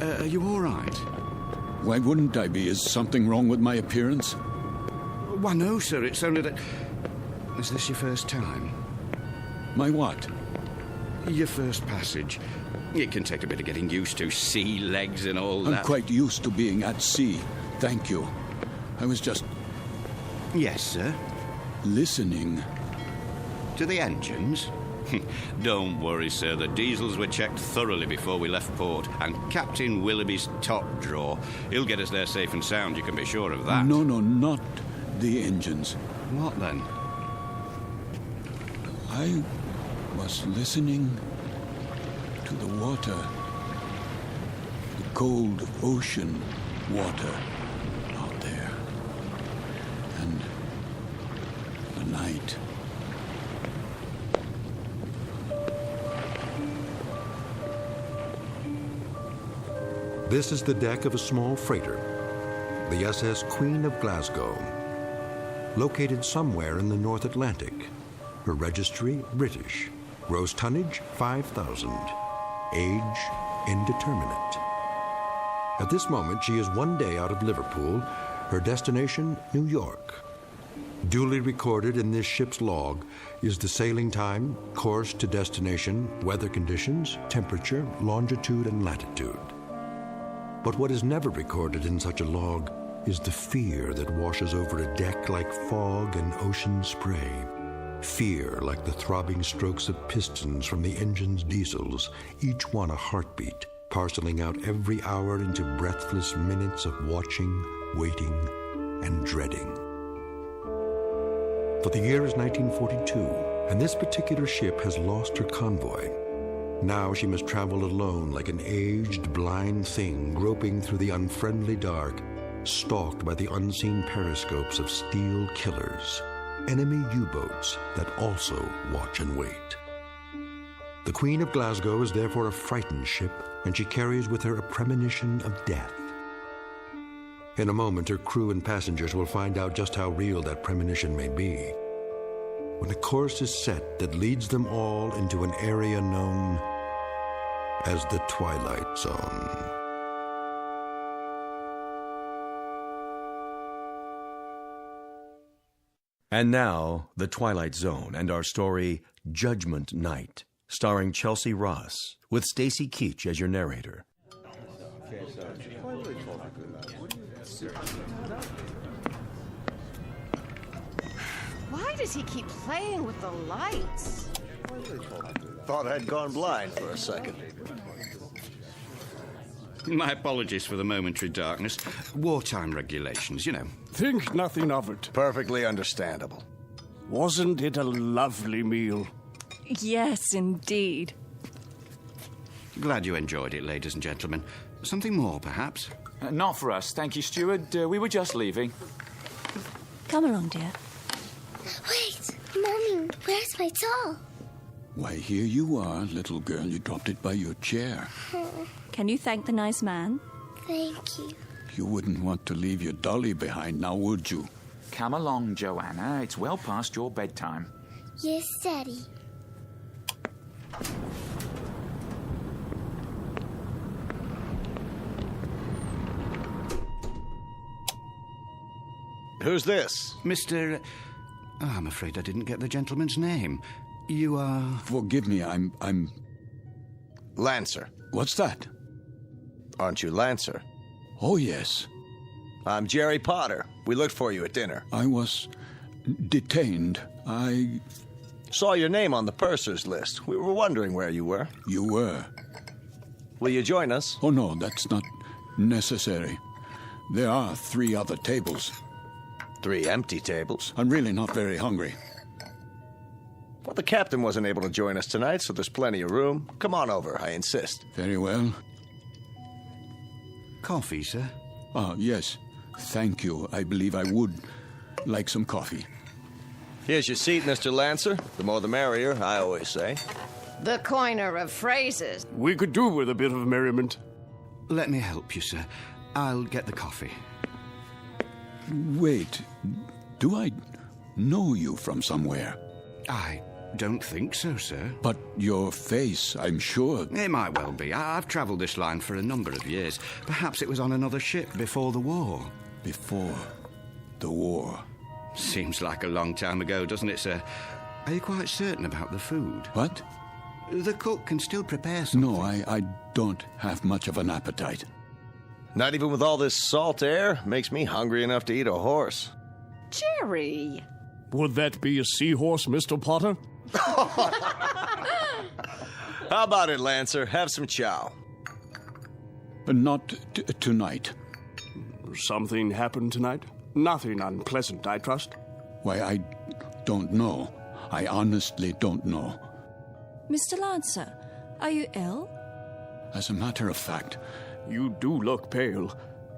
Are you all right? Why wouldn't I be? Is something wrong with my appearance? Why, no, sir. It's only that... Is this your first time? My what? Your first passage. It can take a bit of getting used to. Sea legs and all that. I'm quite used to being at sea. Thank you. I was just... Yes, sir? Listening. To the engines? Don't worry, sir. The diesels were checked thoroughly before we left port, and Captain Willoughby's top drawer. He'll get us there safe and sound, you can be sure of that. No, not the engines. What then? I was listening to the water. The cold ocean water out there. And the night. This is the deck of a small freighter, the SS Queen of Glasgow, located somewhere in the North Atlantic. Her registry, British. Gross tonnage, 5,000. Age, indeterminate. At this moment, she is one day out of Liverpool, her destination, New York. Duly recorded in this ship's log is the sailing time, course to destination, weather conditions, temperature, longitude, and latitude. But what is never recorded in such a log is the fear that washes over a deck like fog and ocean spray. Fear like the throbbing strokes of pistons from the engine's diesels, each one a heartbeat, parceling out every hour into breathless minutes of watching, waiting, and dreading. For the year is 1942, and this particular ship has lost her convoy. Now she must travel alone like an aged, blind thing groping through the unfriendly dark, stalked by the unseen periscopes of steel killers, enemy U-boats that also watch and wait. The Queen of Glasgow is therefore a frightened ship, and she carries with her a premonition of death. In a moment, her crew and passengers will find out just how real that premonition may be, when a course is set that leads them all into an area known as the Twilight Zone. And now, The Twilight Zone and our story, Judgment Night, starring Chelsea Ross, with Stacy Keach as your narrator. Why does he keep playing with the lights? Thought I'd gone blind for a second. My apologies for the momentary darkness. Wartime regulations, you know. Think nothing of it. Perfectly understandable. Wasn't it a lovely meal? Yes, indeed. Glad you enjoyed it, ladies and gentlemen. Something more, perhaps? Not for us, thank you, steward. We were just leaving. Come along, dear. Wait, Mommy, where's my doll? Why, here you are, little girl. You dropped it by your chair. Can you thank the nice man? Thank you. You wouldn't want to leave your dolly behind now, would you? Come along, Joanna. It's well past your bedtime. Yes, Daddy. Who's this? Mr. I'm afraid I didn't get the gentleman's name. You are... Forgive me, I'm... Lancer. What's that? Aren't you Lancer? Oh, yes. I'm Jerry Potter. We looked for you at dinner. I was detained. I saw your name on the purser's list. We were wondering where you were. You were. Will you join us? Oh, no, that's not necessary. There are 3 other tables. 3 empty tables? I'm really not very hungry. Well, the captain wasn't able to join us tonight, so there's plenty of room. Come on over, I insist. Very well. Coffee, sir? Yes. Thank you. I believe I would like some coffee. Here's your seat, Mr. Lancer. The more the merrier, I always say. The coiner of phrases. We could do with a bit of merriment. Let me help you, sir. I'll get the coffee. Wait. Do I know you from somewhere? I don't think so, sir. But your face, I'm sure. It might well be. I've travelled this line for a number of years. Perhaps it was on another ship before the war. Before the war. Seems like a long time ago, doesn't it, sir? Are you quite certain about the food? What? The cook can still prepare something. No, I don't have much of an appetite. Not even with all this salt air? Makes me hungry enough to eat a horse. Jerry! Would that be a seahorse, Mr. Potter? How about it, Lancer? Have some chow. Not tonight. Something happened tonight? Nothing unpleasant, I trust? Why, I don't know. I honestly don't know. Mr. Lancer, are you ill? As a matter of fact... You do look pale.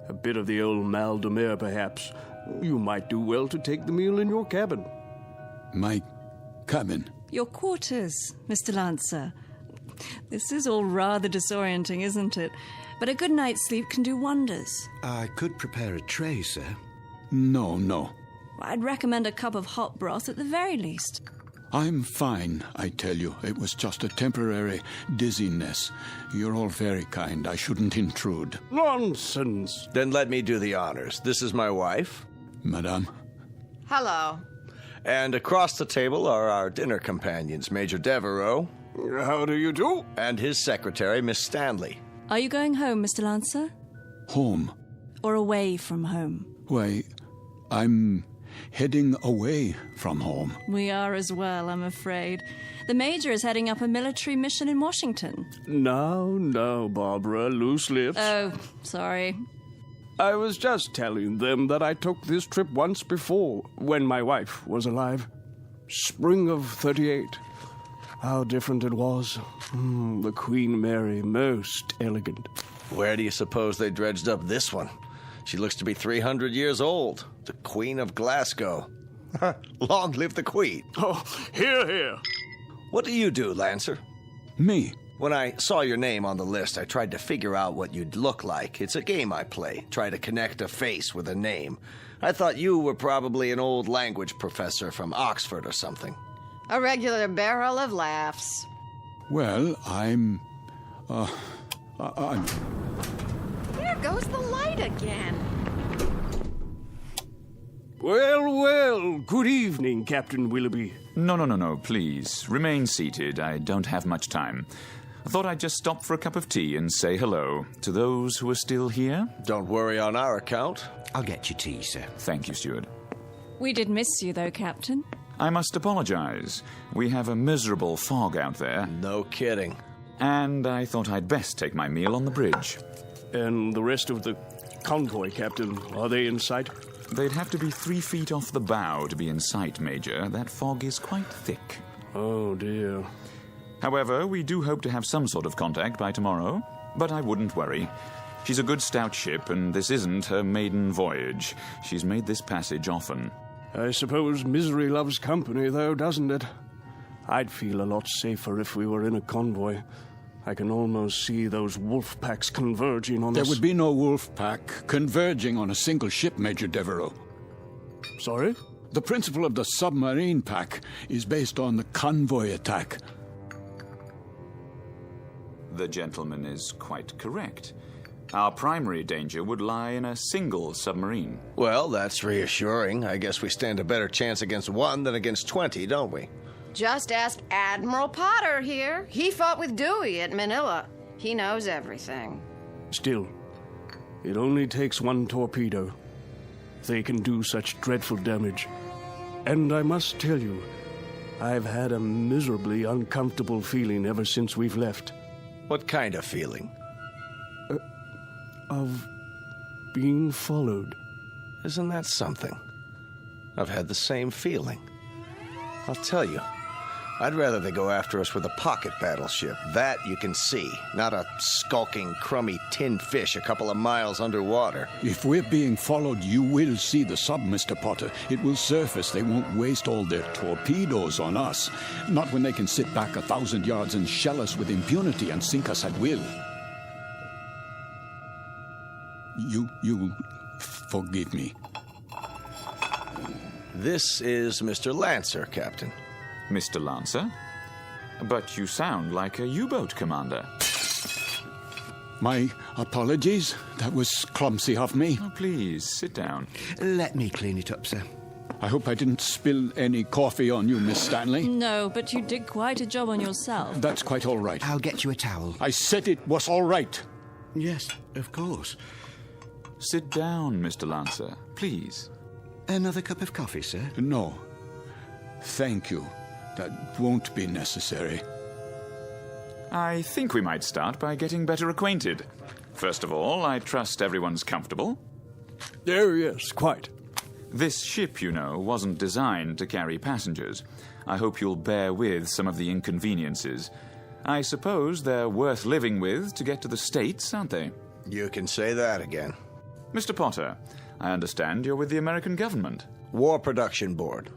A bit of the old mal de mer, perhaps. You might do well to take the meal in your cabin. My cabin? Your quarters, Mr. Lancer. This is all rather disorienting, isn't it? But a good night's sleep can do wonders. I could prepare a tray, sir. No. I'd recommend a cup of hot broth at the very least. I'm fine, I tell you. It was just a temporary dizziness. You're all very kind. I shouldn't intrude. Nonsense. Then let me do the honors. This is my wife. Madame. Hello. And across the table are our dinner companions, Major Devereaux. How do you do? And his secretary, Miss Stanley. Are you going home, Mr. Lancer? Home? Or away from home? Why, I'm heading away from home. We are as well, I'm afraid. The Major is heading up a military mission in Washington. Now, Barbara, loose lips. Oh, sorry. I was just telling them that I took this trip once before, when my wife was alive. Spring of 38. How different it was. The Queen Mary, most elegant. Where do you suppose they dredged up this one? She looks to be 300 years old. The Queen of Glasgow. Long live the Queen. Oh, hear, hear. What do you do, Lancer? Me? When I saw your name on the list, I tried to figure out what you'd look like. It's a game I play. Try to connect a face with a name. I thought you were probably an old language professor from Oxford or something. A regular barrel of laughs. Well, I'm... There goes the light again. Well, good evening, Captain Willoughby. No, please. Remain seated. I don't have much time. I thought I'd just stop for a cup of tea and say hello to those who are still here. Don't worry on our account. I'll get you tea, sir. Thank you, steward. We did miss you, though, Captain. I must apologize. We have a miserable fog out there. No kidding. And I thought I'd best take my meal on the bridge. And the rest of the convoy, Captain, are they in sight? They'd have to be 3 feet off the bow to be in sight, Major. That fog is quite thick. Oh, dear. However, we do hope to have some sort of contact by tomorrow. But I wouldn't worry. She's a good stout ship, and this isn't her maiden voyage. She's made this passage often. I suppose misery loves company, though, doesn't it? I'd feel a lot safer if we were in a convoy. I can almost see those wolf packs converging on us. There would be no wolf pack converging on a single ship, Major Devereaux. Sorry? The principle of the submarine pack is based on the convoy attack. The gentleman is quite correct. Our primary danger would lie in a single submarine. Well, that's reassuring. I guess we stand a better chance against one than against 20, don't we? Just ask Admiral Potter here. He fought with Dewey at Manila. He knows everything. Still, it only takes one torpedo. They can do such dreadful damage. And I must tell you, I've had a miserably uncomfortable feeling ever since we've left. What kind of feeling? Of being followed. Isn't that something? I've had the same feeling. I'll tell you, I'd rather they go after us with a pocket battleship. That you can see, not a skulking, crummy tin fish a couple of miles underwater. If we're being followed, you will see the sub, Mr. Potter. It will surface. They won't waste all their torpedoes on us. Not when they can sit back 1,000 yards and shell us with impunity and sink us at will. You forgive me. This is Mr. Lancer, Captain. Mr. Lancer? But you sound like a U-boat commander. My apologies. That was clumsy of me. Oh, please, sit down. Let me clean it up, sir. I hope I didn't spill any coffee on you, Miss Stanley. No, but you did quite a job on yourself. That's quite all right. I'll get you a towel. I said it was all right. Yes, of course. Sit down, Mr. Lancer, please. Another cup of coffee, sir? No. Thank you. That won't be necessary. I think we might start by getting better acquainted. First of all, I trust everyone's comfortable. Yes, quite. This ship, you know, wasn't designed to carry passengers. I hope you'll bear with some of the inconveniences. I suppose they're worth living with to get to the States, aren't they? You can say that again. Mr. Potter, I understand you're with the American government. War Production Board.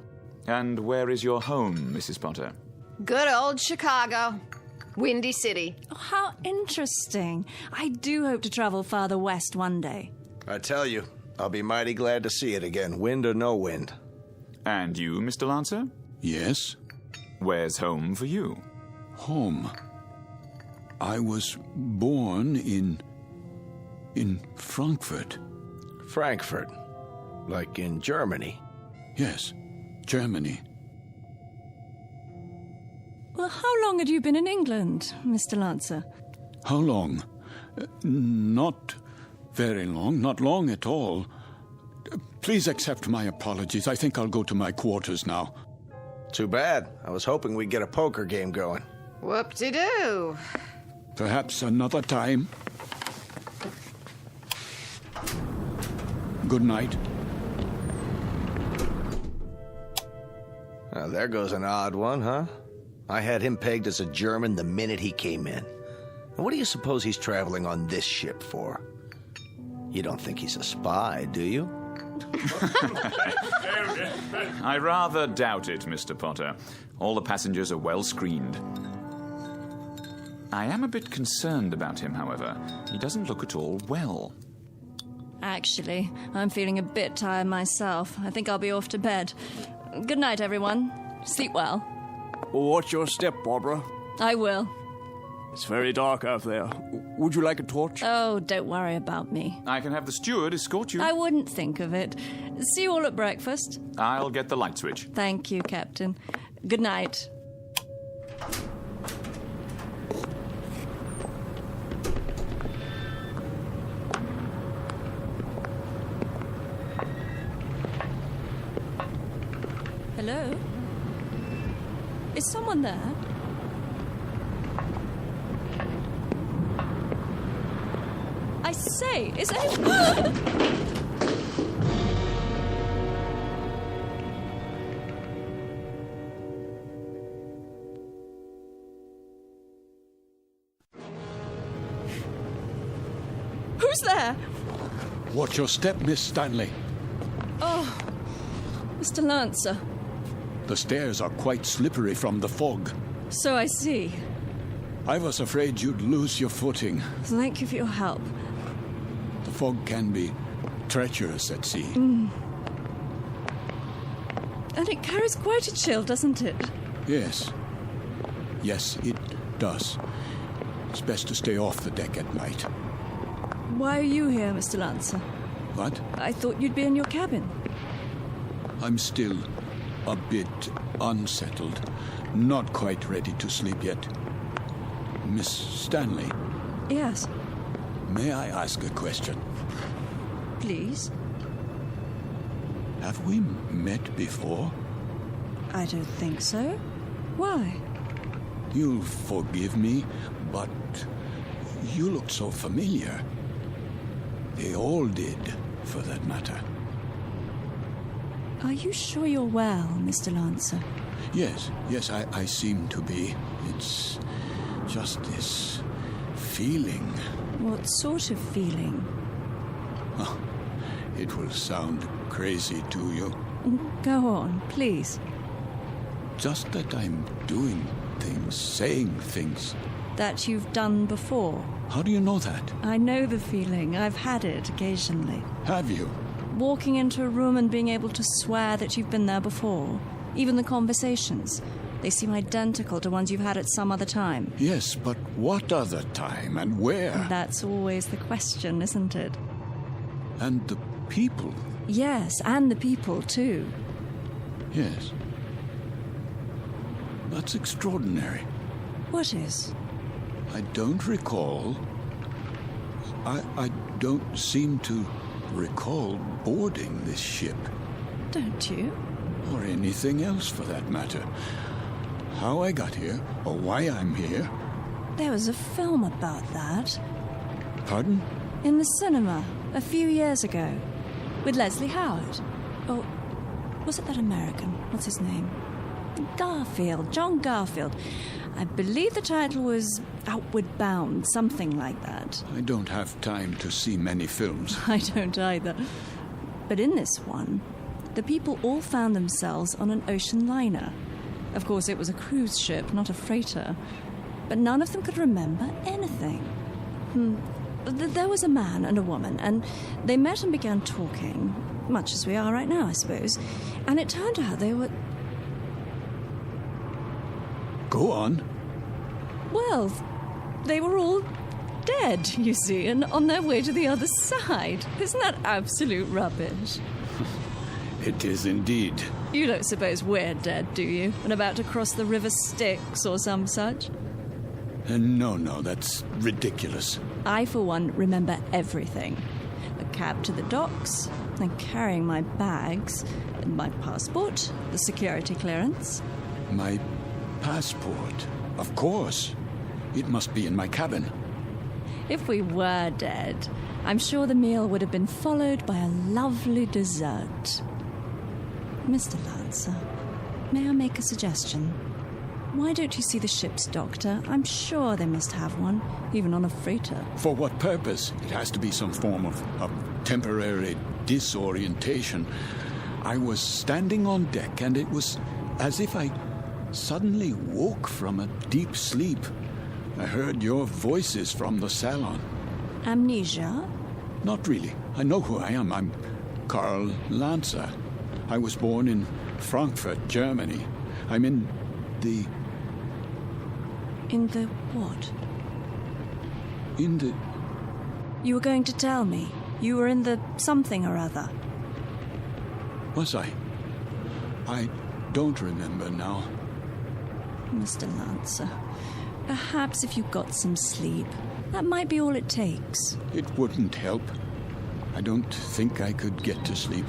And where is your home, Mrs. Potter? Good old Chicago. Windy City. Oh, how interesting. I do hope to travel farther west one day. I tell you, I'll be mighty glad to see it again, wind or no wind. And you, Mr. Lancer? Yes? Where's home for you? Home? I was born in Frankfurt. Frankfurt? Like in Germany? Yes, Germany. Well, how long had you been in England, Mr. Lancer? How long? Not very long, not long at all. Please accept my apologies. I think I'll go to my quarters now. Too bad. I was hoping we'd get a poker game going. Whoop-de-doo. Perhaps another time. Good night. Now, there goes an odd one, huh? I had him pegged as a German the minute he came in. And what do you suppose he's traveling on this ship for? You don't think he's a spy, do you? I rather doubt it, Mr. Potter. All the passengers are well screened. I am a bit concerned about him, however. He doesn't look at all well. Actually, I'm feeling a bit tired myself. I think I'll be off to bed. Good night, everyone. Sleep well. Watch your step, Barbara. I will. It's very dark out there. Would you like a torch? Oh, don't worry about me. I can have the steward escort you. I wouldn't think of it. See you all at breakfast. I'll get the light switch. Thank you, Captain. Good night. Hello? Is someone there? I say, is anyone... Who's there? Watch your step, Miss Stanley. Oh, Mr. Lancer. The stairs are quite slippery from the fog. So I see. I was afraid you'd lose your footing. Thank you for your help. The fog can be treacherous at sea. And it carries quite a chill, doesn't it? Yes. Yes, it does. It's best to stay off the deck at night. Why are you here, Mr. Lancer? What? I thought you'd be in your cabin. I'm still a bit unsettled. Not quite ready to sleep yet. Miss Stanley. Yes. May I ask a question? Please. Have we met before? I don't think so. Why? You'll forgive me, but you look so familiar. They all did, for that matter. Are you sure you're well, Mr. Lancer? Yes, I seem to be. It's just this feeling. What sort of feeling? Oh, it will sound crazy to you. Go on, please. Just that I'm doing things, saying things. That you've done before. How do you know that? I know the feeling. I've had it occasionally. Have you? Walking into a room and being able to swear that you've been there before. Even the conversations. They seem identical to ones you've had at some other time. Yes, but what other time and where? That's always the question, isn't it? And the people? Yes, and the people, too. Yes. That's extraordinary. What is? I don't recall. I don't seem to recall boarding this ship. Don't you? Or anything else, for that matter. How I got here, or why I'm here. There was a film about that. Pardon? In the cinema, a few years ago. With Leslie Howard. Or was it that American? What's his name? Garfield. John Garfield. I believe the title was Outward Bound, something like that. I don't have time to see many films. I don't either. But in this one, the people all found themselves on an ocean liner. Of course, it was a cruise ship, not a freighter. But none of them could remember anything. There was a man and a woman, and they met and began talking, much as we are right now, I suppose. And it turned out they were... Go on. Well, they were all dead, you see, and on their way to the other side. Isn't that absolute rubbish? It is indeed. You don't suppose we're dead, do you? And about to cross the River Styx or some such? No, that's ridiculous. I, for one, remember everything. The cab to the docks, and carrying my bags, my passport, the security clearance. My passport? Of course. It must be in my cabin. If we were dead, I'm sure the meal would have been followed by a lovely dessert. Mr. Lancer, may I make a suggestion? Why don't you see the ship's doctor? I'm sure they must have one, even on a freighter. For what purpose? It has to be some form of temporary disorientation. I was standing on deck, and it was as if I suddenly woke from a deep sleep. I heard your voices from the salon. Amnesia? Not really. I know who I am. I'm Karl Lancer. I was born in Frankfurt, Germany. I'm in the... In the what? In the... You were going to tell me. You were in the something or other. Was I? I don't remember now. Mr. Lancer, perhaps if you got some sleep, that might be all it takes. It wouldn't help. I don't think I could get to sleep.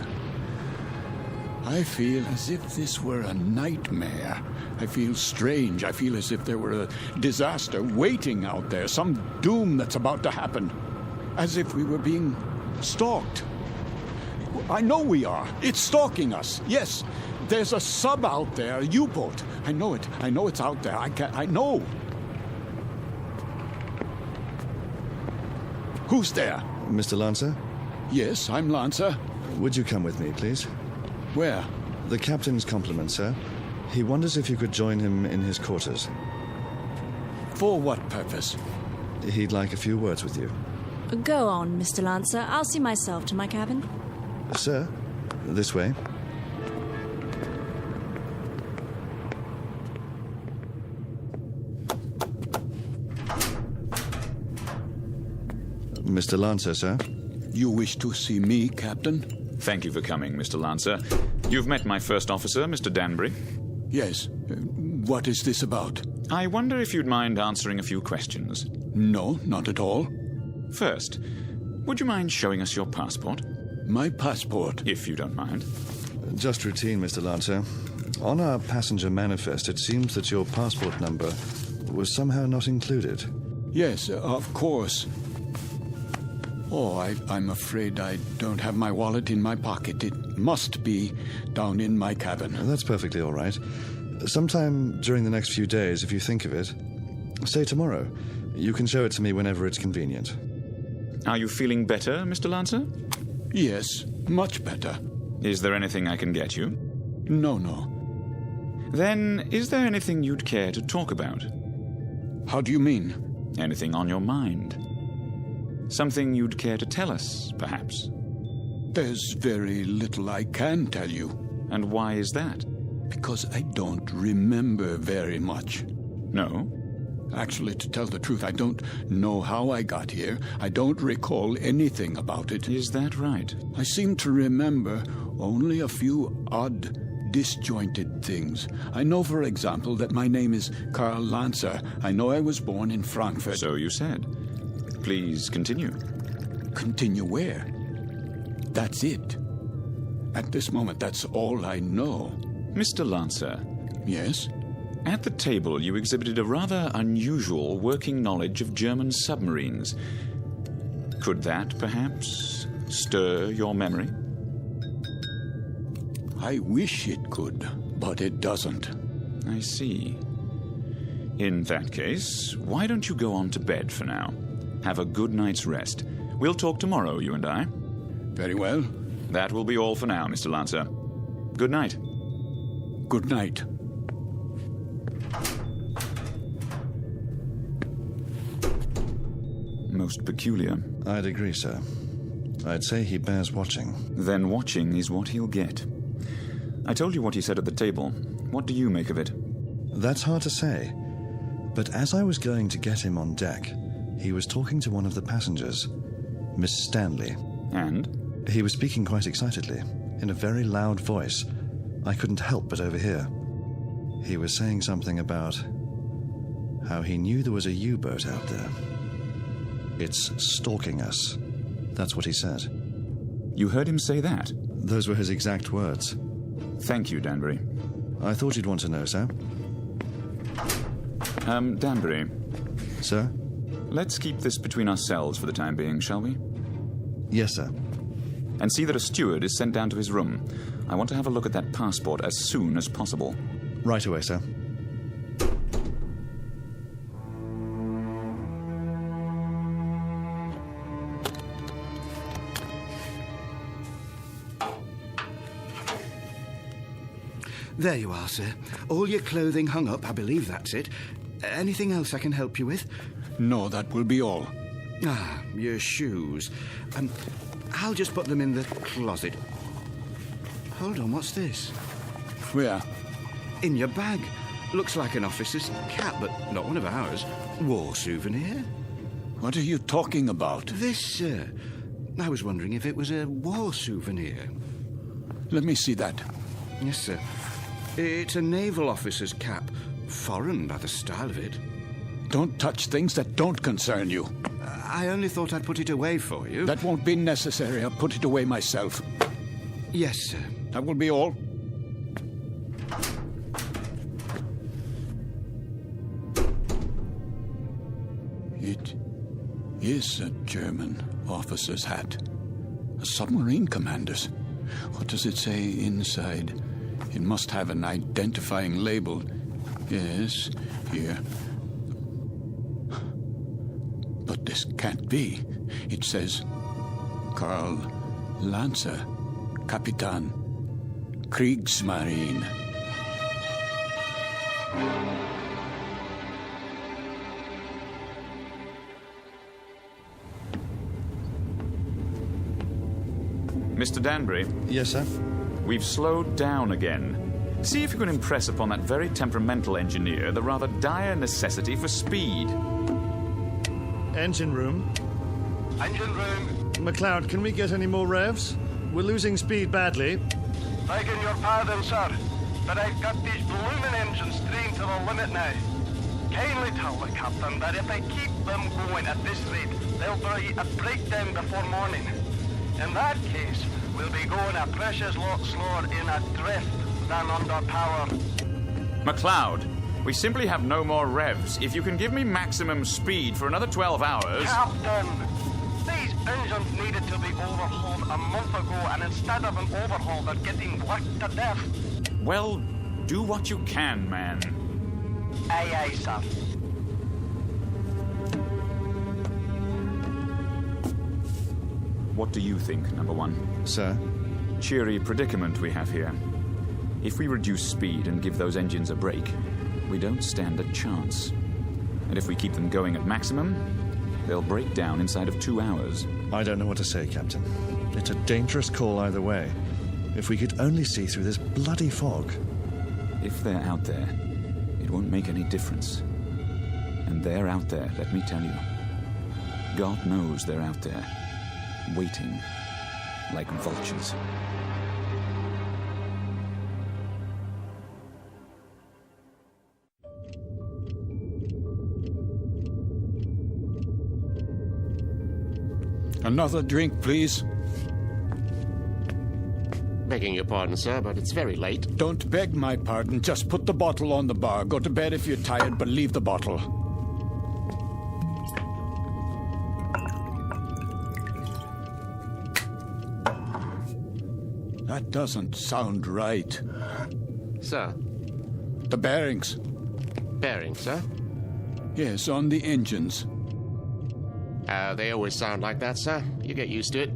I feel as if this were a nightmare. I feel strange. I feel as if there were a disaster waiting out there, some doom that's about to happen. As if we were being stalked. I know we are. It's stalking us. Yes, there's a sub out there, a U-boat. I know it. I know it's out there. I know. Who's there? Mr. Lancer? Yes, I'm Lancer. Would you come with me, please? Where? The captain's compliments, sir. He wonders if you could join him in his quarters. For what purpose? He'd like a few words with you. Go on, Mr. Lancer. I'll see myself to my cabin. Sir, this way. Mr. Lancer, sir. You wish to see me, Captain? Thank you for coming, Mr. Lancer. You've met my first officer, Mr. Danbury. Yes. What is this about? I wonder if you'd mind answering a few questions. No, not at all. First, would you mind showing us your passport? My passport? If you don't mind. Just routine, Mr. Lancer. On our passenger manifest, it seems that your passport number was somehow not included. Yes, of course. Oh, I'm afraid I don't have my wallet in my pocket. It must be down in my cabin. That's perfectly all right. Sometime during the next few days, if you think of it, say tomorrow, you can show it to me whenever it's convenient. Are you feeling better, Mr. Lancer? Yes, much better. Is there anything I can get you? No. Then, is there anything you'd care to talk about? How do you mean? Anything on your mind? Something you'd care to tell us, perhaps? There's very little I can tell you. And why is that? Because I don't remember very much. No? Actually, to tell the truth, I don't know how I got here. I don't recall anything about it. Is that right? I seem to remember only a few odd, disjointed things. I know, for example, that my name is Karl Lancer. I know I was born in Frankfurt. So you said. Please continue. Continue where? That's it. At this moment, that's all I know. Mr. Lancer. Yes? At the table, you exhibited a rather unusual working knowledge of German submarines. Could that, perhaps, stir your memory? I wish it could, but it doesn't. I see. In that case, why don't you go on to bed for now? Have a good night's rest. We'll talk tomorrow, you and I. Very well. That will be all for now, Mr. Lancer. Good night. Good night. Most peculiar. I'd agree, sir. I'd say he bears watching. Then watching is what he'll get. I told you what he said at the table. What do you make of it? That's hard to say. But as I was going to get him on deck, he was talking to one of the passengers, Miss Stanley. And? He was speaking quite excitedly, in a very loud voice. I couldn't help but overhear. He was saying something about how he knew there was a U-boat out there. It's stalking us. That's what he said. You heard him say that? Those were his exact words. Thank you, Danbury. I thought you'd want to know, sir. Danbury. Sir? Let's keep this between ourselves for the time being, shall we? Yes, sir. And see that a steward is sent down to his room. I want to have a look at that passport as soon as possible. Right away, sir. There you are, sir. All your clothing hung up, I believe that's it. Anything else I can help you with? No, that will be all. Ah, your shoes. I'll just put them in the closet. Hold on, what's this? Where? In your bag. Looks like an officer's cap, but not one of ours. War souvenir. What are you talking about? This, sir. I was wondering if it was a war souvenir. Let me see that. Yes, sir. It's a naval officer's cap. Foreign by the style of it. Don't touch things that don't concern you. I only thought I'd put it away for you. That won't be necessary. I'll put it away myself. Yes, sir. That will be all. It is a German officer's hat. A submarine commander's. What does it say inside? It must have an identifying label. Yes, here. But this can't be. It says, Karl Lancer, Kapitan, Kriegsmarine. Mr. Danbury? Yes, sir? We've slowed down again. See if you can impress upon that very temperamental engineer the rather dire necessity for speed. Engine room. Engine room. McLeod, can we get any more revs? We're losing speed badly. Begging your pardon, sir, but I've got these blooming engines trained to the limit now. Kindly tell the captain that if I keep them going at this rate, there'll be a breakdown before morning. In that case, we'll be going a precious lot slower in a drift than under power. McLeod, we simply have no more revs. If you can give me maximum speed for another 12 hours... Captain! These engines needed to be overhauled a month ago, and instead of an overhaul, they're getting worked to death. Well, do what you can, man. Aye, aye, sir. What do you think, number one? Sir? Cheery predicament we have here. If we reduce speed and give those engines a break, we don't stand a chance. And if we keep them going at maximum, they'll break down inside of 2 hours. I don't know what to say, Captain. It's a dangerous call either way. If we could only see through this bloody fog. If they're out there, it won't make any difference. And they're out there, let me tell you. God knows they're out there, waiting like vultures. Another drink, please. Begging your pardon, sir, but it's very late. Don't beg my pardon. Just put the bottle on the bar. Go to bed if you're tired, but leave the bottle. That doesn't sound right. Sir? The bearings. Bearings, sir? Yes, on the engines. They always sound like that, sir. You get used to it.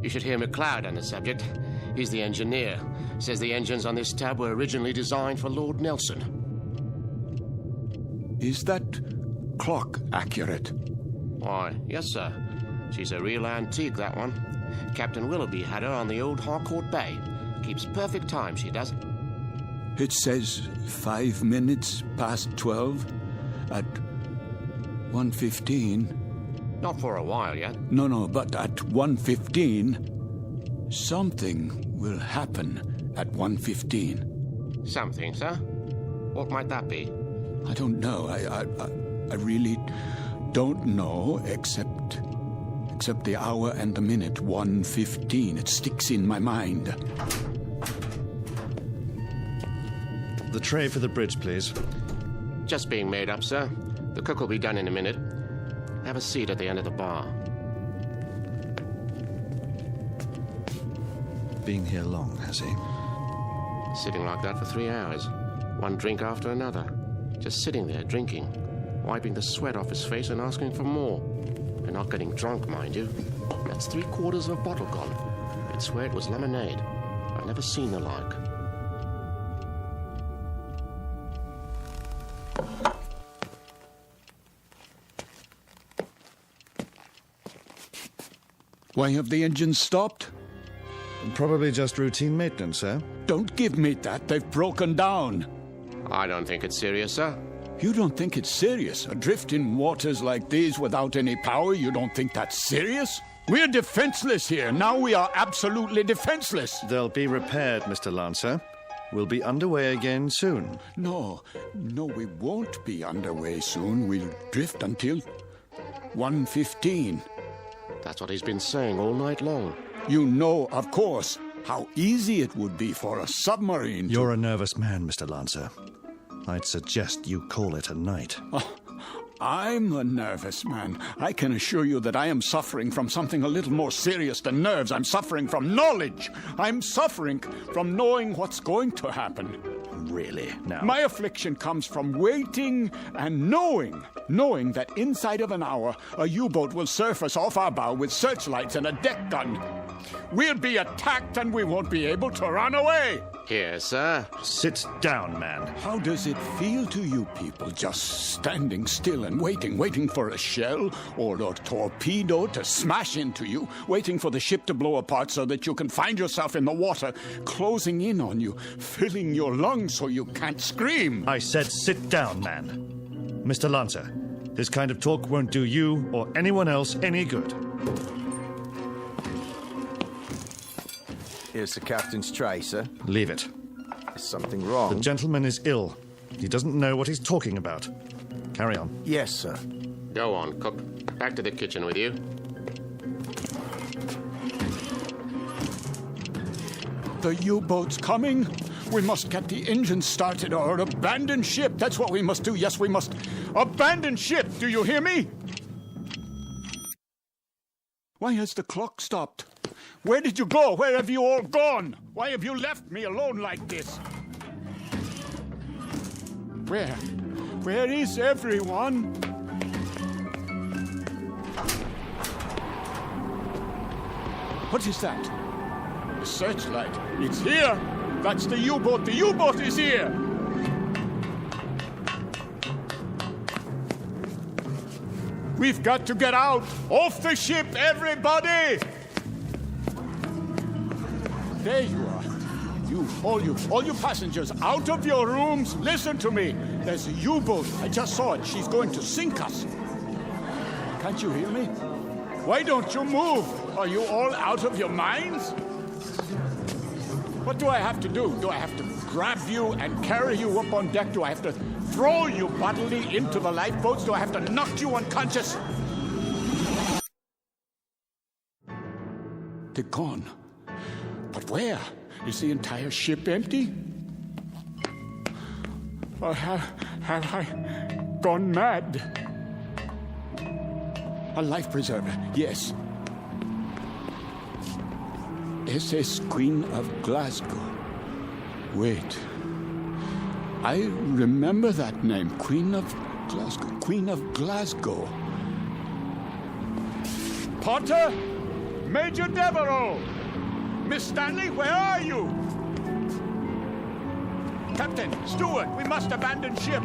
You should hear McLeod on the subject. He's the engineer. Says the engines on this tab were originally designed for Lord Nelson. Is that clock accurate? Why, yes, sir. She's a real antique, that one. Captain Willoughby had her on the old Harcourt Bay. Keeps perfect time, she does. It says 5 minutes past 12 at 1:15. Not for a while yet. No, but at 1:15, something will happen at 1:15. Something, sir? What might that be? I don't know. I really don't know, except the hour and the minute, 1:15. It sticks in my mind. The tray for the bridge, please. Just being made up, sir. The cook will be done in a minute. Have a seat at the end of the bar. Been here long, has he? Sitting like that for 3 hours. One drink after another. Just sitting there, drinking. Wiping the sweat off his face and asking for more. And not getting drunk, mind you. That's 3/4 of a bottle gone. I'd swear it was lemonade. I've never seen the like. Why have the engines stopped? Probably just routine maintenance, sir. Don't give me that. They've broken down. I don't think it's serious, sir. You don't think it's serious? Adrift in waters like these without any power, you don't think that's serious? We're defenseless here. Now we are absolutely defenseless. They'll be repaired, Mr. Lancer. We'll be underway again soon. No, we won't be underway soon. We'll drift until 1:15. That's what he's been saying all night long. You know, of course, how easy it would be for a submarine to... You're a nervous man, Mr. Lancer. I'd suggest you call it a night. Oh, I'm a nervous man. I can assure you that I am suffering from something a little more serious than nerves. I'm suffering from knowledge. I'm suffering from knowing what's going to happen. Really? Now? My affliction comes from waiting and knowing that inside of an hour, a U-boat will surface off our bow with searchlights and a deck gun. We'll be attacked and we won't be able to run away. Here, sir. Sit down, man. How does it feel to you people just standing still and waiting for a shell or a torpedo to smash into you, waiting for the ship to blow apart so that you can find yourself in the water, closing in on you, filling your lungs so you can't scream? I said sit down, man. Mr. Lancer, this kind of talk won't do you or anyone else any good. Here's the captain's tray, sir. Leave it. Is something wrong? The gentleman is ill. He doesn't know what he's talking about. Carry on. Yes, sir. Go on, cook. Back to the kitchen with you. The U-boat's coming. We must get the engine started or abandon ship. That's what we must do. Yes, we must abandon ship. Do you hear me? Why has the clock stopped? Where did you go? Where have you all gone? Why have you left me alone like this? Where is everyone? What is that? The searchlight. It's here. That's the U-boat. The U-boat is here. We've got to get out. Off the ship, everybody. There you are. All you passengers, out of your rooms, listen to me. There's a U-boat. I just saw it. She's going to sink us. Can't you hear me? Why don't you move? Are you all out of your minds? What do I have to do? Do I have to grab you and carry you up on deck? Do I have to throw you bodily into the lifeboats? Do I have to knock you unconscious? They're gone. But where? Is the entire ship empty? Or have I gone mad? A life preserver, yes. SS Queen of Glasgow. Wait. I remember that name. Queen of Glasgow. Queen of Glasgow. Potter? Major Devereaux! Miss Stanley, where are you? Captain, steward, we must abandon ship.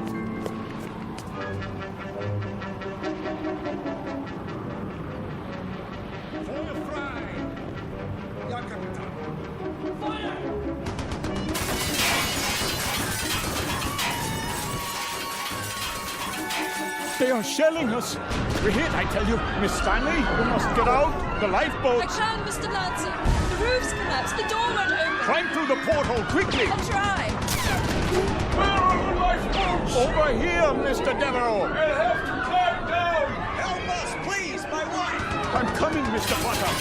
Feuer frei! Ja, Kapitän. Feuer! They are shelling us. We're hit, I tell you. Miss Stanley, we must get out. The lifeboat. I can, Mr. Lancer. The roof's collapsed. The door won't open. Climb through the porthole, quickly. I'll try. Where are the lifeboats? Over here, Mr. Devereaux. We'll have to climb down. Help us, please, my wife. I'm coming, Mr. Potter.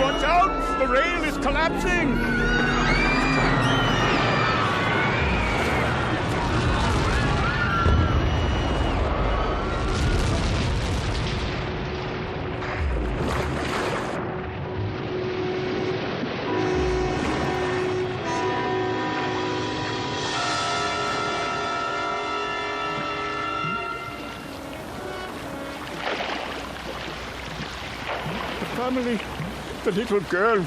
Watch out! The rail is collapsing! Family, the little girl.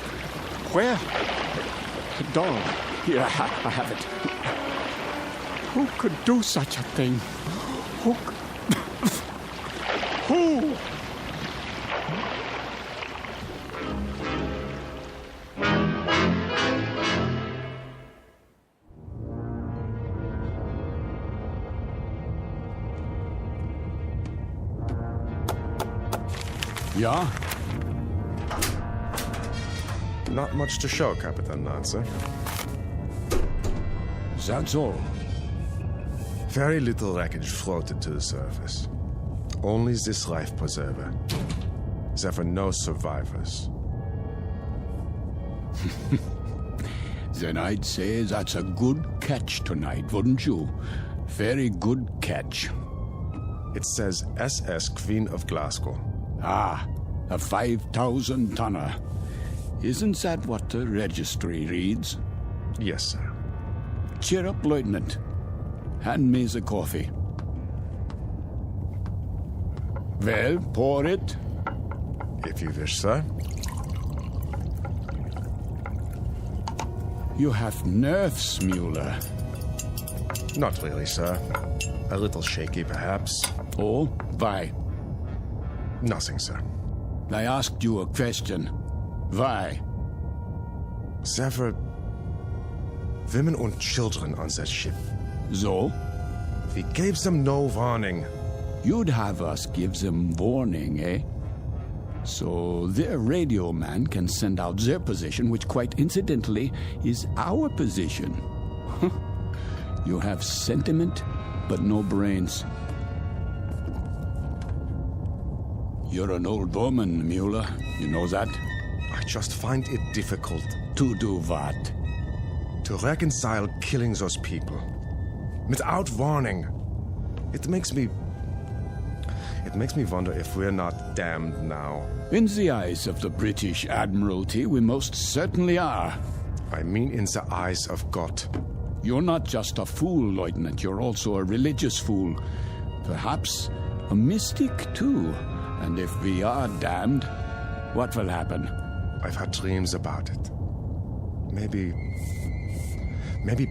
Where? The doll. Here, I have it. Who could do such a thing? Who? Who? Yeah? Not much to show, Captain Lancer. That's all. Very little wreckage floated to the surface. Only this life preserver. There were no survivors. Then I'd say that's a good catch tonight, wouldn't you? Very good catch. It says SS Queen of Glasgow. Ah, a 5,000-tonner. Isn't that what the registry reads? Yes, sir. Cheer up, Lieutenant. Hand me the coffee. Well, pour it. If you wish, sir. You have nerves, Mueller. Not really, sir. A little shaky, perhaps. Oh? Why? Nothing, sir. I asked you a question. Why? There were women and children on that ship. So? We gave them no warning. You'd have us give them warning, eh? So their radio man can send out their position, which quite incidentally is our position. You have sentiment, but no brains. You're an old woman, Mueller. You know that? I just find it difficult. To do what? To reconcile killing those people. Without warning. It makes me wonder if we're not damned now. In the eyes of the British Admiralty, we most certainly are. I mean in the eyes of God. You're not just a fool, Lieutenant. You're also a religious fool. Perhaps a mystic, too. And if we are damned, what will happen? I've had dreams about it. Maybe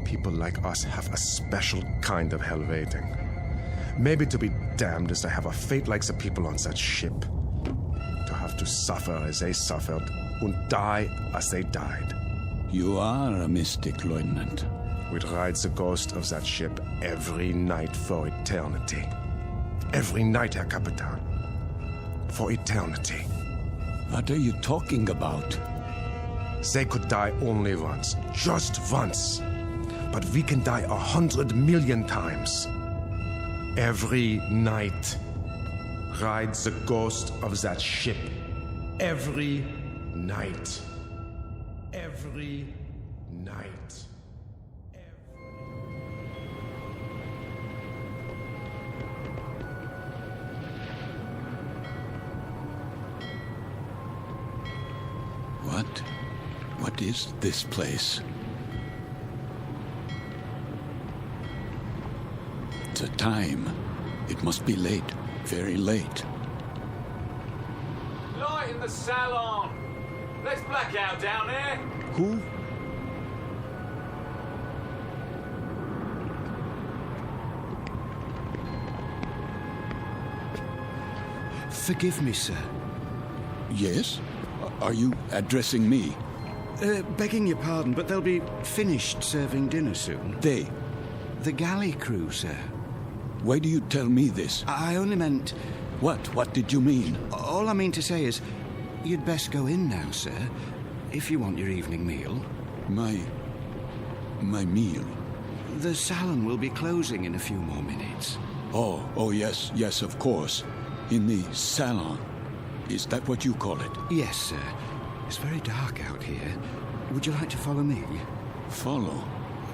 people like us have a special kind of hell waiting. Maybe to be damned is to have a fate like the people on that ship. To have to suffer as they suffered and die as they died. You are a mystic, Lieutenant. We'd ride the ghost of that ship every night for eternity. Every night, Herr Capitan. For eternity. What are you talking about? They could die only once. Just once. But we can die 100 million times. Every night. Ride the ghost of that ship. Every night. Every night. What is this place? The time. It must be late. Very late. Light in the salon. Let's black out down there. Who? Forgive me, sir. Yes? Are you addressing me? Begging your pardon, but they'll be finished serving dinner soon. They? The galley crew, sir. Why do you tell me this? I only meant... What? What did you mean? All I mean to say is, you'd best go in now, sir, if you want your evening meal. My meal? The salon will be closing in a few more minutes. Oh, yes, of course. In the salon. Is that what you call it? Yes, sir. It's very dark out here. Would you like to follow me? Follow?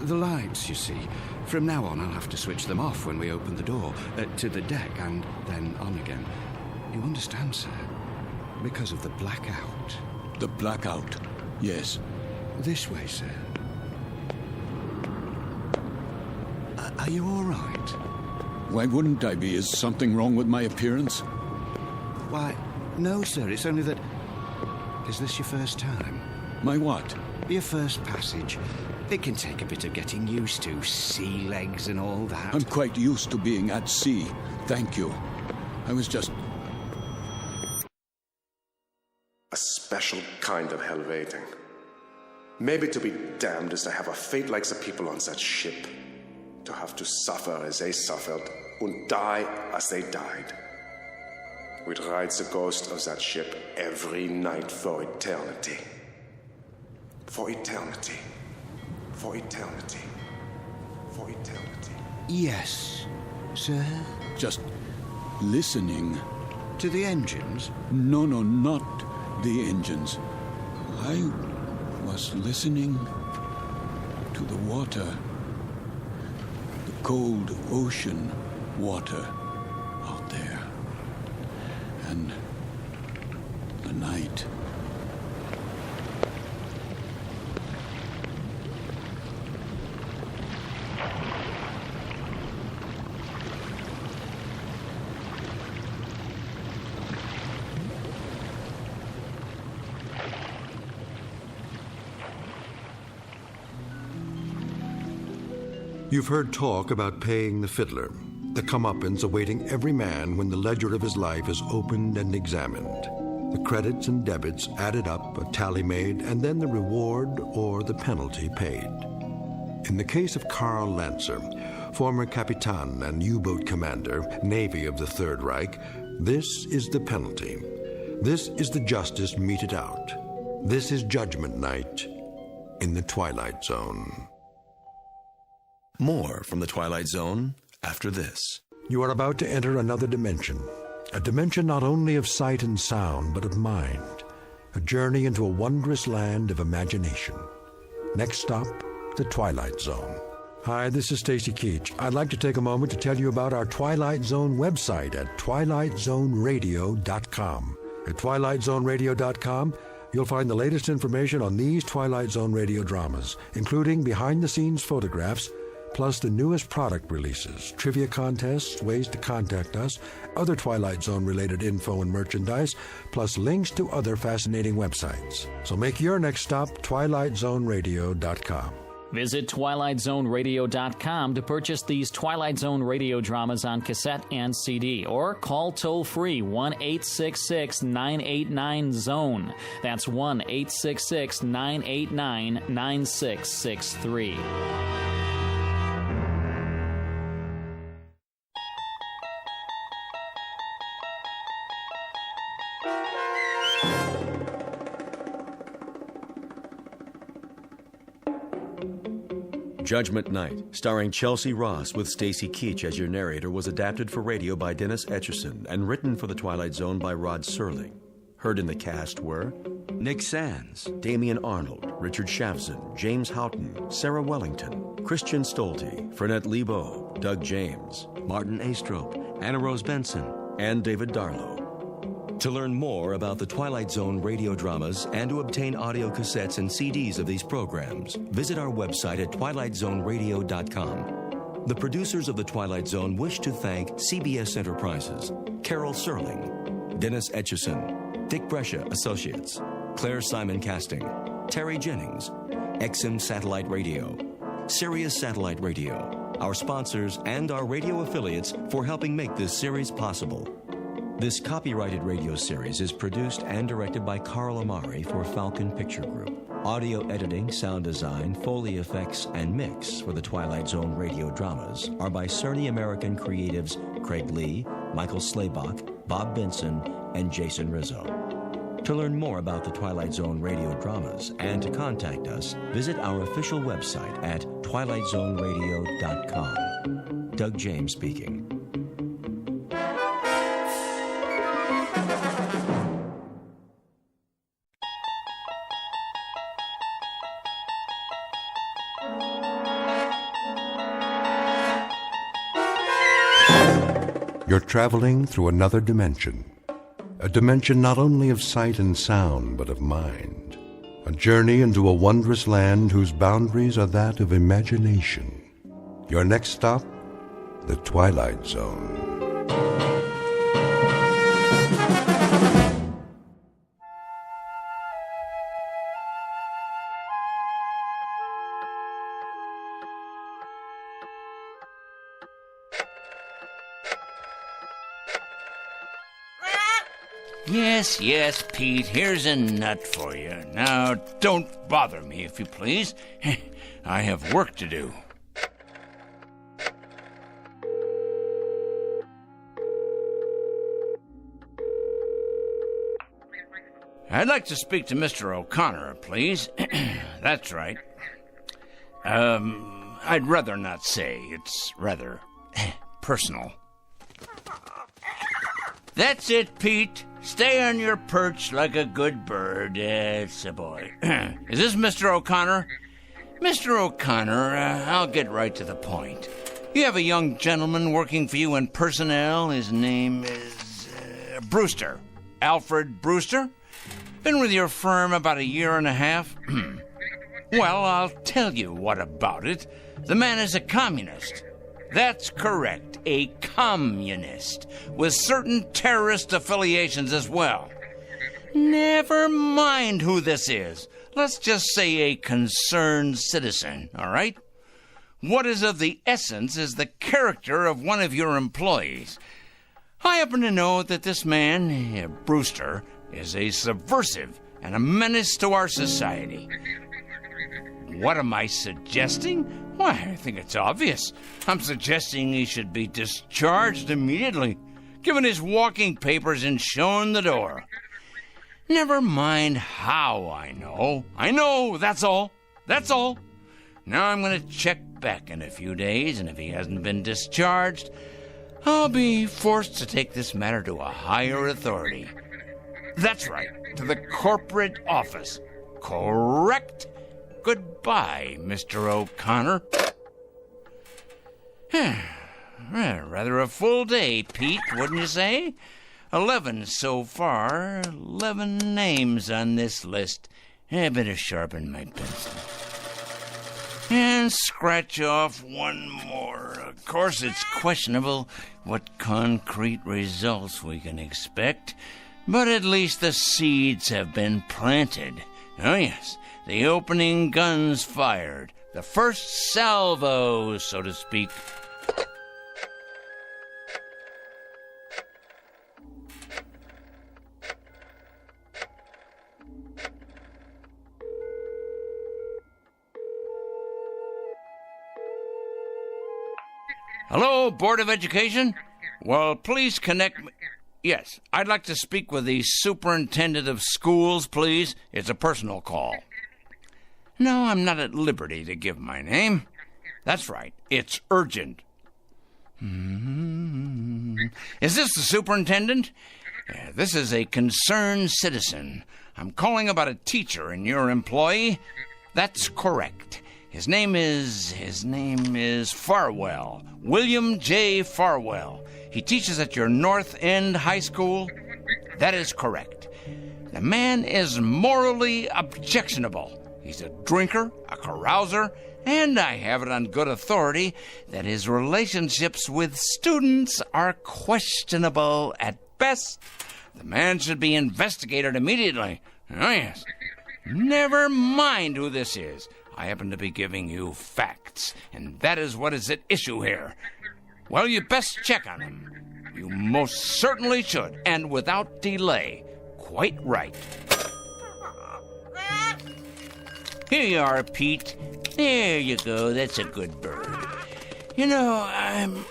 The lights, you see. From now on, I'll have to switch them off when we open the door, to the deck, and then on again. You understand, sir? Because of the blackout. The blackout? Yes. This way, sir. Are you all right? Why wouldn't I be? Is something wrong with my appearance? Why, no, sir. It's only that... Is this your first time? My what? Your first passage. It can take a bit of getting used to. Sea legs and all that. I'm quite used to being at sea. Thank you. I was just... A special kind of hell waiting. Maybe to be damned is to have a fate like the people on that ship. To have to suffer as they suffered and die as they died. We'd ride the ghost of that ship every night for eternity. For eternity. For eternity. For eternity. Yes, sir? Just listening. To the engines? No, not the engines. I was listening to the water. The cold ocean water out there. And the night. You've heard talk about paying the fiddler, the comeuppance awaiting every man when the ledger of his life is opened and examined. The credits and debits added up, a tally made, and then the reward or the penalty paid. In the case of Karl Lancer, former Capitan and U-boat commander, Navy of the Third Reich, this is the penalty. This is the justice meted out. This is Judgment Night in the Twilight Zone. More from the Twilight Zone after this. You are about to enter another dimension. A dimension not only of sight and sound, but of mind. A journey into a wondrous land of imagination. Next stop, the Twilight Zone. Hi, this is Stacy Keach. I'd like to take a moment to tell you about our Twilight Zone website at twilightzoneradio.com. At twilightzoneradio.com, you'll find the latest information on these Twilight Zone radio dramas, including behind-the-scenes photographs, plus the newest product releases, trivia contests, ways to contact us, other Twilight Zone-related info and merchandise, plus links to other fascinating websites. So make your next stop twilightzoneradio.com. Visit TwilightZoneRadio.com to purchase these Twilight Zone radio dramas on cassette and CD, or call toll-free 1-866-989-ZONE. That's 1-866-989-9663. Judgment Night, starring Chelsea Ross with Stacy Keach as your narrator, was adapted for radio by Dennis Etchison and written for The Twilight Zone by Rod Serling. Heard in the cast were Nick Sands, Damian Arnold, Richard Shavzin, James Houghton, Sarah Wellington, Christian Stolte, Fernette Lebo, Doug James, Martin Astrop, Anna Rose Benson, and David Darlow. To learn more about the Twilight Zone radio dramas and to obtain audio cassettes and CDs of these programs, visit our website at twilightzoneradio.com. The producers of The Twilight Zone wish to thank CBS Enterprises, Carol Serling, Dennis Etchison, Dick Brescia Associates, Claire Simon Casting, Terry Jennings, XM Satellite Radio, Sirius Satellite Radio, our sponsors, and our radio affiliates for helping make this series possible. This copyrighted radio series is produced and directed by Carl Amari for Falcon Picture Group. Audio editing, sound design, Foley effects, and mix for the Twilight Zone radio dramas are by Cerny American creatives Craig Lee, Michael Slaybach, Bob Benson, and Jason Rizzo. To learn more about the Twilight Zone radio dramas and to contact us, visit our official website at twilightzoneradio.com. Doug James speaking. You're traveling through another dimension. A dimension not only of sight and sound, but of mind. A journey into a wondrous land whose boundaries are that of imagination. Your next stop, the Twilight Zone. Yes, Pete, here's a nut for you. Now, don't bother me, if you please. I have work to do. I'd like to speak to Mr. O'Connor, please. That's right. I'd rather not say. It's rather personal. That's it, Pete. Stay on your perch like a good bird. It's a boy. Is this Mr. O'Connor? Mr. O'Connor, I'll get right to the point. You have a young gentleman working for you in personnel. His name is Brewster. Alfred Brewster. Been with your firm about 1.5 years. Well, I'll tell you what about it. The man is a communist. That's correct, a communist, with certain terrorist affiliations as well. Never mind who this is. Let's just say a concerned citizen, all right? What is of the essence is the character of one of your employees. I happen to know that this man, Brewster, is a subversive and a menace to our society. What am I suggesting? Why, I think it's obvious. I'm suggesting he should be discharged immediately, given his walking papers and shown the door. Never mind how I know. I know, that's all. That's all. Now I'm going to check back in a few days, and if he hasn't been discharged, I'll be forced to take this matter to a higher authority. That's right, to the corporate office. Correct? Goodbye, Mr. O'Connor. Rather a full day, Pete, wouldn't you say? 11 so far. 11 names on this list. I better sharpen my pencil. And scratch off one more. Of course, it's questionable what concrete results we can expect, but at least the seeds have been planted. Oh, yes. The opening guns fired. The first salvo, so to speak. Hello, Board of Education? Well, please connect me. Yes, I'd like to speak with the superintendent of schools, please. It's a personal call. No, I'm not at liberty to give my name. That's right, it's urgent. Is this the superintendent? This is a concerned citizen. I'm calling about a teacher in your employ. That's correct. His name is Farwell. William J. Farwell. He teaches at your North End High School. That is correct. The man is morally objectionable. He's a drinker, a carouser, and I have it on good authority that his relationships with students are questionable at best. The man should be investigated immediately. Oh, yes. Never mind who this is. I happen to be giving you facts, and that is what is at issue here. Well, you best check on him. You most certainly should, and without delay. Quite right. Here you are, Pete. There you go. That's a good bird. You know, I'm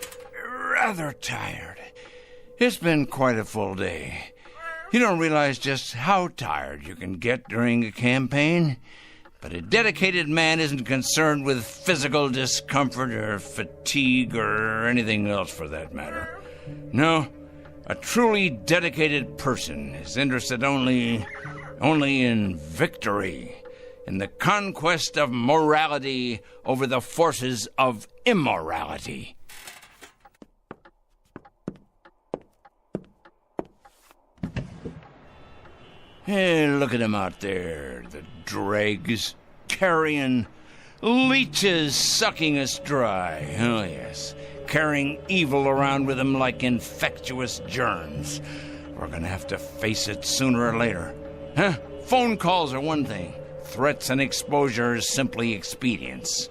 rather tired. It's been quite a full day. You don't realize just how tired you can get during a campaign. But a dedicated man isn't concerned with physical discomfort or fatigue or anything else for that matter. No, a truly dedicated person is interested only in victory, in the conquest of morality over the forces of immorality. Hey, look at him out there, the dregs, carrion, leeches sucking us dry. Oh, yes, carrying evil around with them like infectious germs. We're gonna have to face it sooner or later. Huh? Phone calls are one thing. Threats and exposure is simply expedience.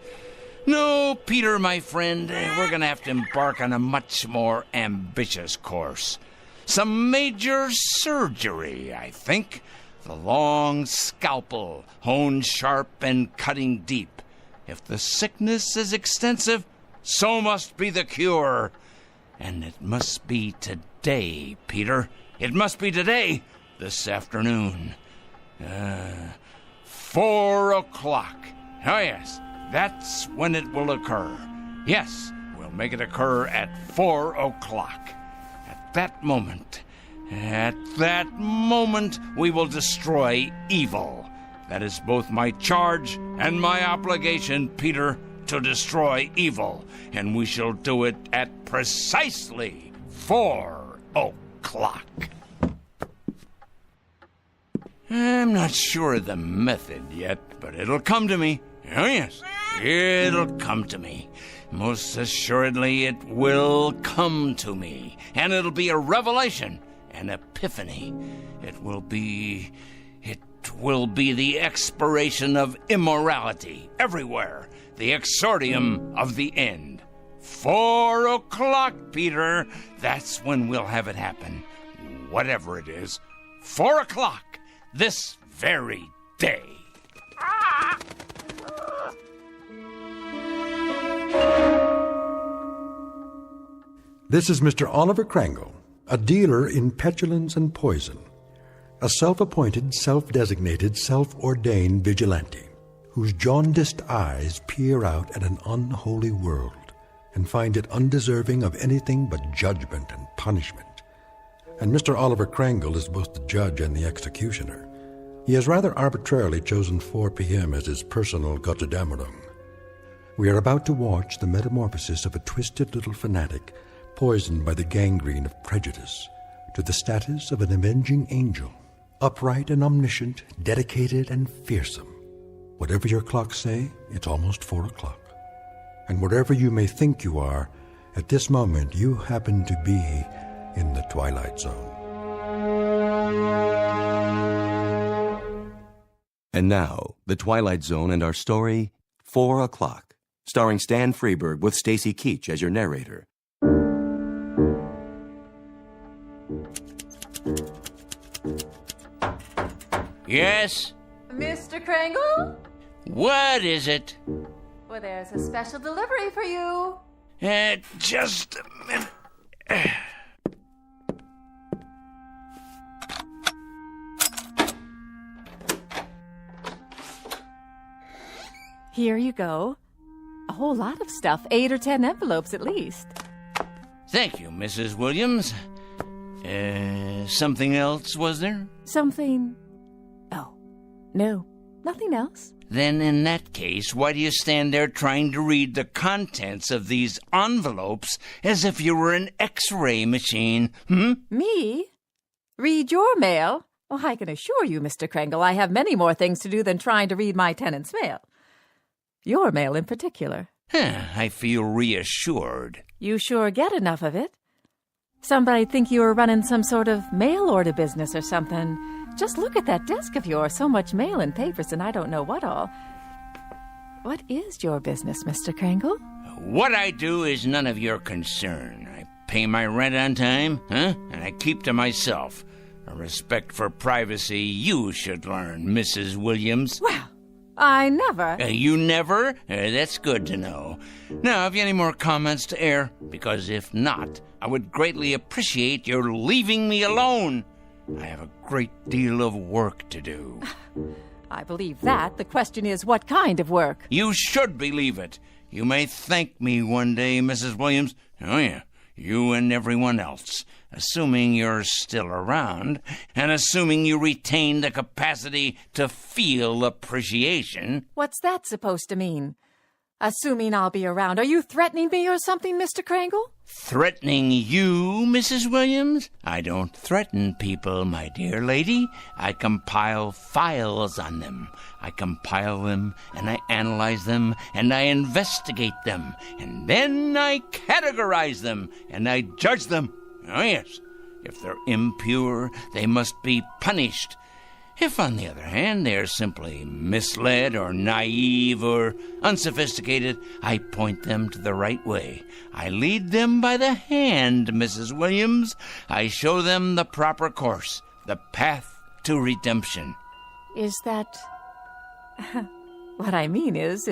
No, Peter, my friend, we're gonna have to embark on a much more ambitious course. Some major surgery, I think. The long scalpel, honed sharp and cutting deep. If the sickness is extensive, so must be the cure. And it must be today, Peter. It must be today, this afternoon. 4 o'clock. Oh, yes, that's when it will occur. Yes, we'll make it occur at 4 o'clock. At that moment, we will destroy evil. That is both my charge and my obligation, Peter, to destroy evil. And we shall do it at precisely 4 o'clock. I'm not sure of the method yet, but it'll come to me. Oh, yes, it'll come to me. Most assuredly, it will come to me. And it'll be a revelation, an epiphany. It will be the expiration of immorality everywhere. The exordium of the end. 4 o'clock, Peter. That's when we'll have it happen. Whatever it is. 4 o'clock. This very day. This is Mr. Oliver Krangle, a dealer in petulance and poison, a self-appointed, self-designated, self-ordained vigilante whose jaundiced eyes peer out at an unholy world and find it undeserving of anything but judgment and punishment. And Mr. Oliver Krangle is both the judge and the executioner. He has rather arbitrarily chosen 4 p.m. as his personal Götterdämmerung. We are about to watch the metamorphosis of a twisted little fanatic poisoned by the gangrene of prejudice to the status of an avenging angel, upright and omniscient, dedicated and fearsome. Whatever your clocks say, it's almost 4 o'clock. And wherever you may think you are, at this moment you happen to be in the Twilight Zone. And now, the Twilight Zone and our story, 4 O'Clock, starring Stan Freberg with Stacy Keach as your narrator. Yes? Mr. Kringle? What is it? Well, there's a special delivery for you. Just a minute. Here you go. A whole lot of stuff, 8 or 10 envelopes at least. Thank you, Mrs. Williams. Something else, was there? Something... Oh, no, nothing else. Then in that case, why do you stand there trying to read the contents of these envelopes as if you were an X-ray machine, Me? Read your mail? Oh, I can assure you, Mr. Kringle, I have many more things to do than trying to read my tenant's mail. Your mail in particular. I feel reassured. You sure get enough of it. Somebody'd think you were running some sort of mail order business or something. Just look at that desk of yours. So much mail and papers and I don't know what all. What is your business, Mr. Kringle? What I do is none of your concern. I pay my rent on time, and I keep to myself. A respect for privacy you should learn, Mrs. Williams. Well, I never... You never? That's good to know. Now, have you any more comments to air? Because if not, I would greatly appreciate your leaving me alone. I have a great deal of work to do. I believe that. The question is, what kind of work? You should believe it. You may thank me one day, Mrs. Williams. Oh, yeah. You and everyone else. Assuming you're still around, and assuming you retain the capacity to feel appreciation. What's that supposed to mean? Assuming I'll be around. Are you threatening me or something, Mr. Kringle? Threatening you, Mrs. Williams? I don't threaten people, my dear lady. I compile files on them. I compile them, and I analyze them, and I investigate them. And then I categorize them, and I judge them. Oh, yes. If they're impure, they must be punished. If, on the other hand, they're simply misled or naive or unsophisticated, I point them to the right way. I lead them by the hand, Mrs. Williams. I show them the proper course, the path to redemption. Is that... What I mean is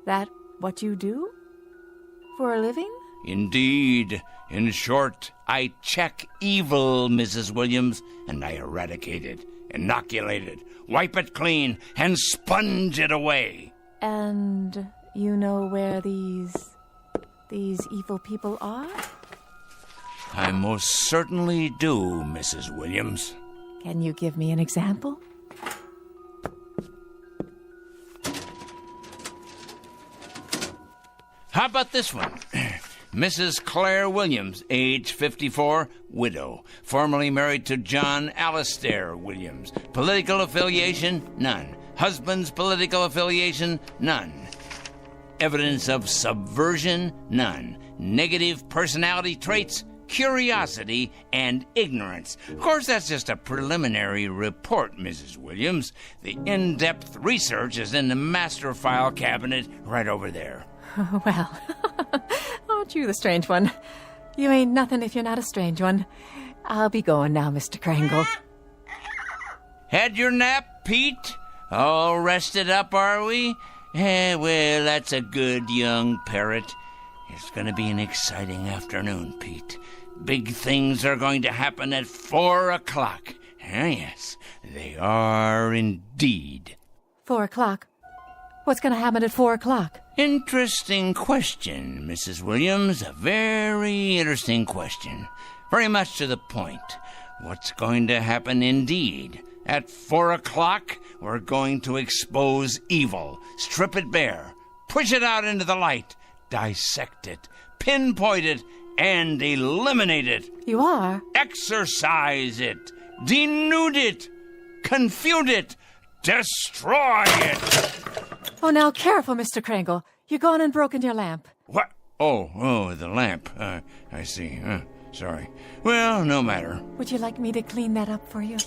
that what you do for a living? Indeed. In short, I check evil, Mrs. Williams, and I eradicate it, inoculate it, wipe it clean, and sponge it away. And you know where these evil people are? I most certainly do, Mrs. Williams. Can you give me an example? How about this one? Mrs. Claire Williams, age 54, widow. Formerly married to John Alistair Williams. Political affiliation? None. Husband's political affiliation? None. Evidence of subversion? None. Negative personality traits? Curiosity and ignorance. Of course, that's just a preliminary report, Mrs. Williams. The in-depth research is in the master file cabinet right over there. Well, aren't you the strange one? You ain't nothing if you're not a strange one. I'll be going now, Mr. Kringle. Had your nap, Pete? All rested up, are we? Well, that's a good young parrot. It's going to be an exciting afternoon, Pete. Big things are going to happen at 4 o'clock. Yes, they are indeed. 4 o'clock? What's going to happen at 4 o'clock? Interesting question, Mrs. Williams. A very interesting question. Very much to the point. What's going to happen indeed? At 4 o'clock, we're going to expose evil, strip it bare, push it out into the light, dissect it, pinpoint it, and eliminate it. You are? Exorcise it, denude it, confute it, destroy it. Oh, now careful, Mr. Kringle. You're gone and broken your lamp. What? Oh, the lamp. I see. Sorry. Well, no matter. Would you like me to clean that up for you?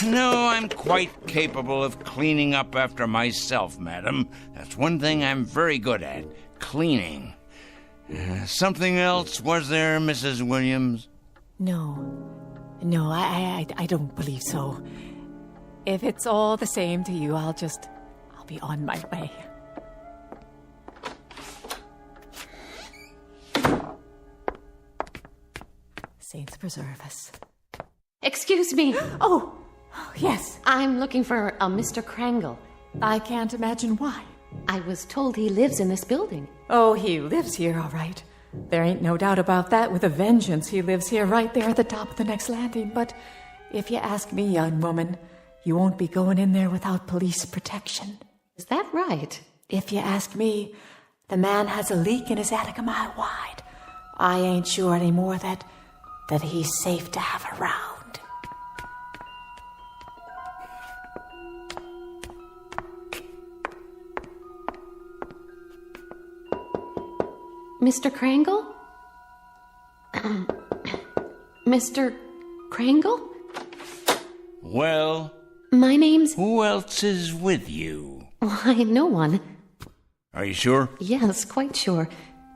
No, I'm quite capable of cleaning up after myself, madam. That's one thing I'm very good at, cleaning. Something else, was there, Mrs. Williams? No, I don't believe so. If it's all the same to you, I'll be on my way. Saints preserve us. Excuse me. Oh, yes. I'm looking for a Mr. Krangle. I can't imagine why. I was told he lives in this building. Oh, he lives here, all right. There ain't no doubt about that. With a vengeance, he lives here right there at the top of the next landing. But if you ask me, young woman, you won't be going in there without police protection. Is that right? If you ask me, the man has a leak in his attic a mile wide. I ain't sure anymore that he's safe to have around. Mr. Krangle? Mr. Krangle? Well? My name's... Who else is with you? Why, no one. Are you sure? Yes, quite sure.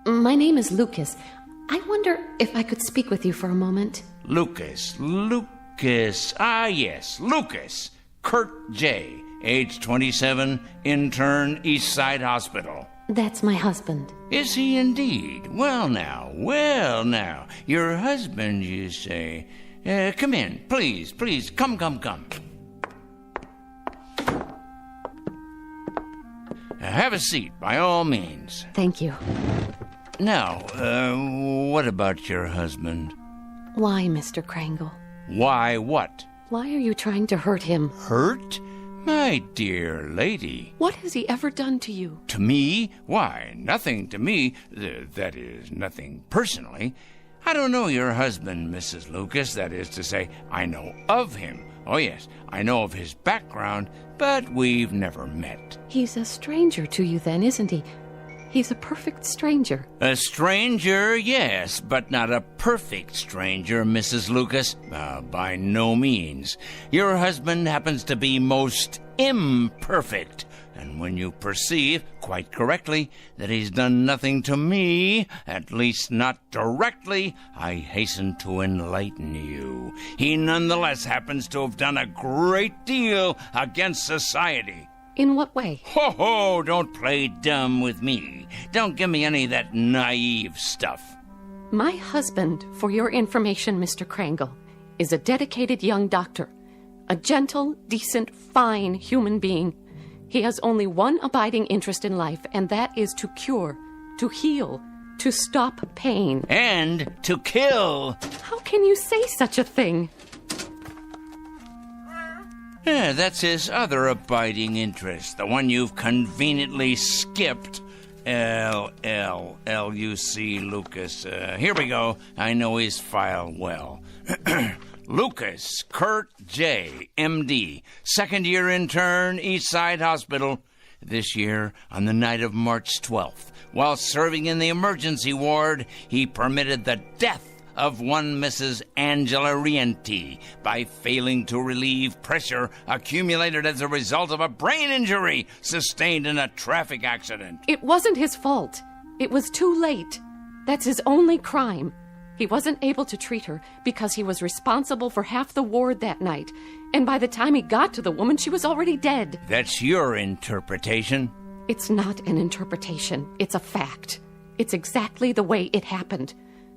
My name is Lucas. I wonder if I could speak with you for a moment. Lucas. Ah, yes, Lucas. Kurt J., age 27, intern, East Side Hospital. That's my husband. Is he indeed? Well now. Your husband, you say. Come in, please. Come. Have a seat, by all means. Thank you. Now, what about your husband? Why, Mr. Krangle? Why what? Why are you trying to hurt him? Hurt? My dear lady. What has he ever done to you? To me? Why, nothing to me. That is, nothing personally. I don't know your husband, Mrs. Lucas. That is to say, I know of him. Oh, yes, I know of his background, but we've never met. He's a stranger to you then, isn't he? He's a perfect stranger. A stranger, yes, but not a perfect stranger, Mrs. Lucas. By no means. Your husband happens to be most imperfect. And when you perceive, quite correctly, that he's done nothing to me, at least not directly, I hasten to enlighten you. He nonetheless happens to have done a great deal against society. In what way? Ho, don't play dumb with me. Don't give me any of that naive stuff. My husband, for your information, Mr. Krangle, is a dedicated young doctor. A gentle, decent, fine human being. He has only one abiding interest in life, and that is to cure, to heal, to stop pain. And to kill. How can you say such a thing? Yeah, that's his other abiding interest, the one you've conveniently skipped. L-U-C, Lucas. Here we go. I know his file well. Lucas Kurt J., M.D., second-year intern, East Side Hospital. This year, on the night of March 12th, while serving in the emergency ward, he permitted the death of one Mrs. Angela Rienti by failing to relieve pressure accumulated as a result of a brain injury sustained in a traffic accident. It wasn't his fault. It was too late. That's his only crime. He wasn't able to treat her because he was responsible for half the ward that night. And by the time he got to the woman, she was already dead. That's your interpretation? It's not an interpretation. It's a fact. It's exactly the way it happened.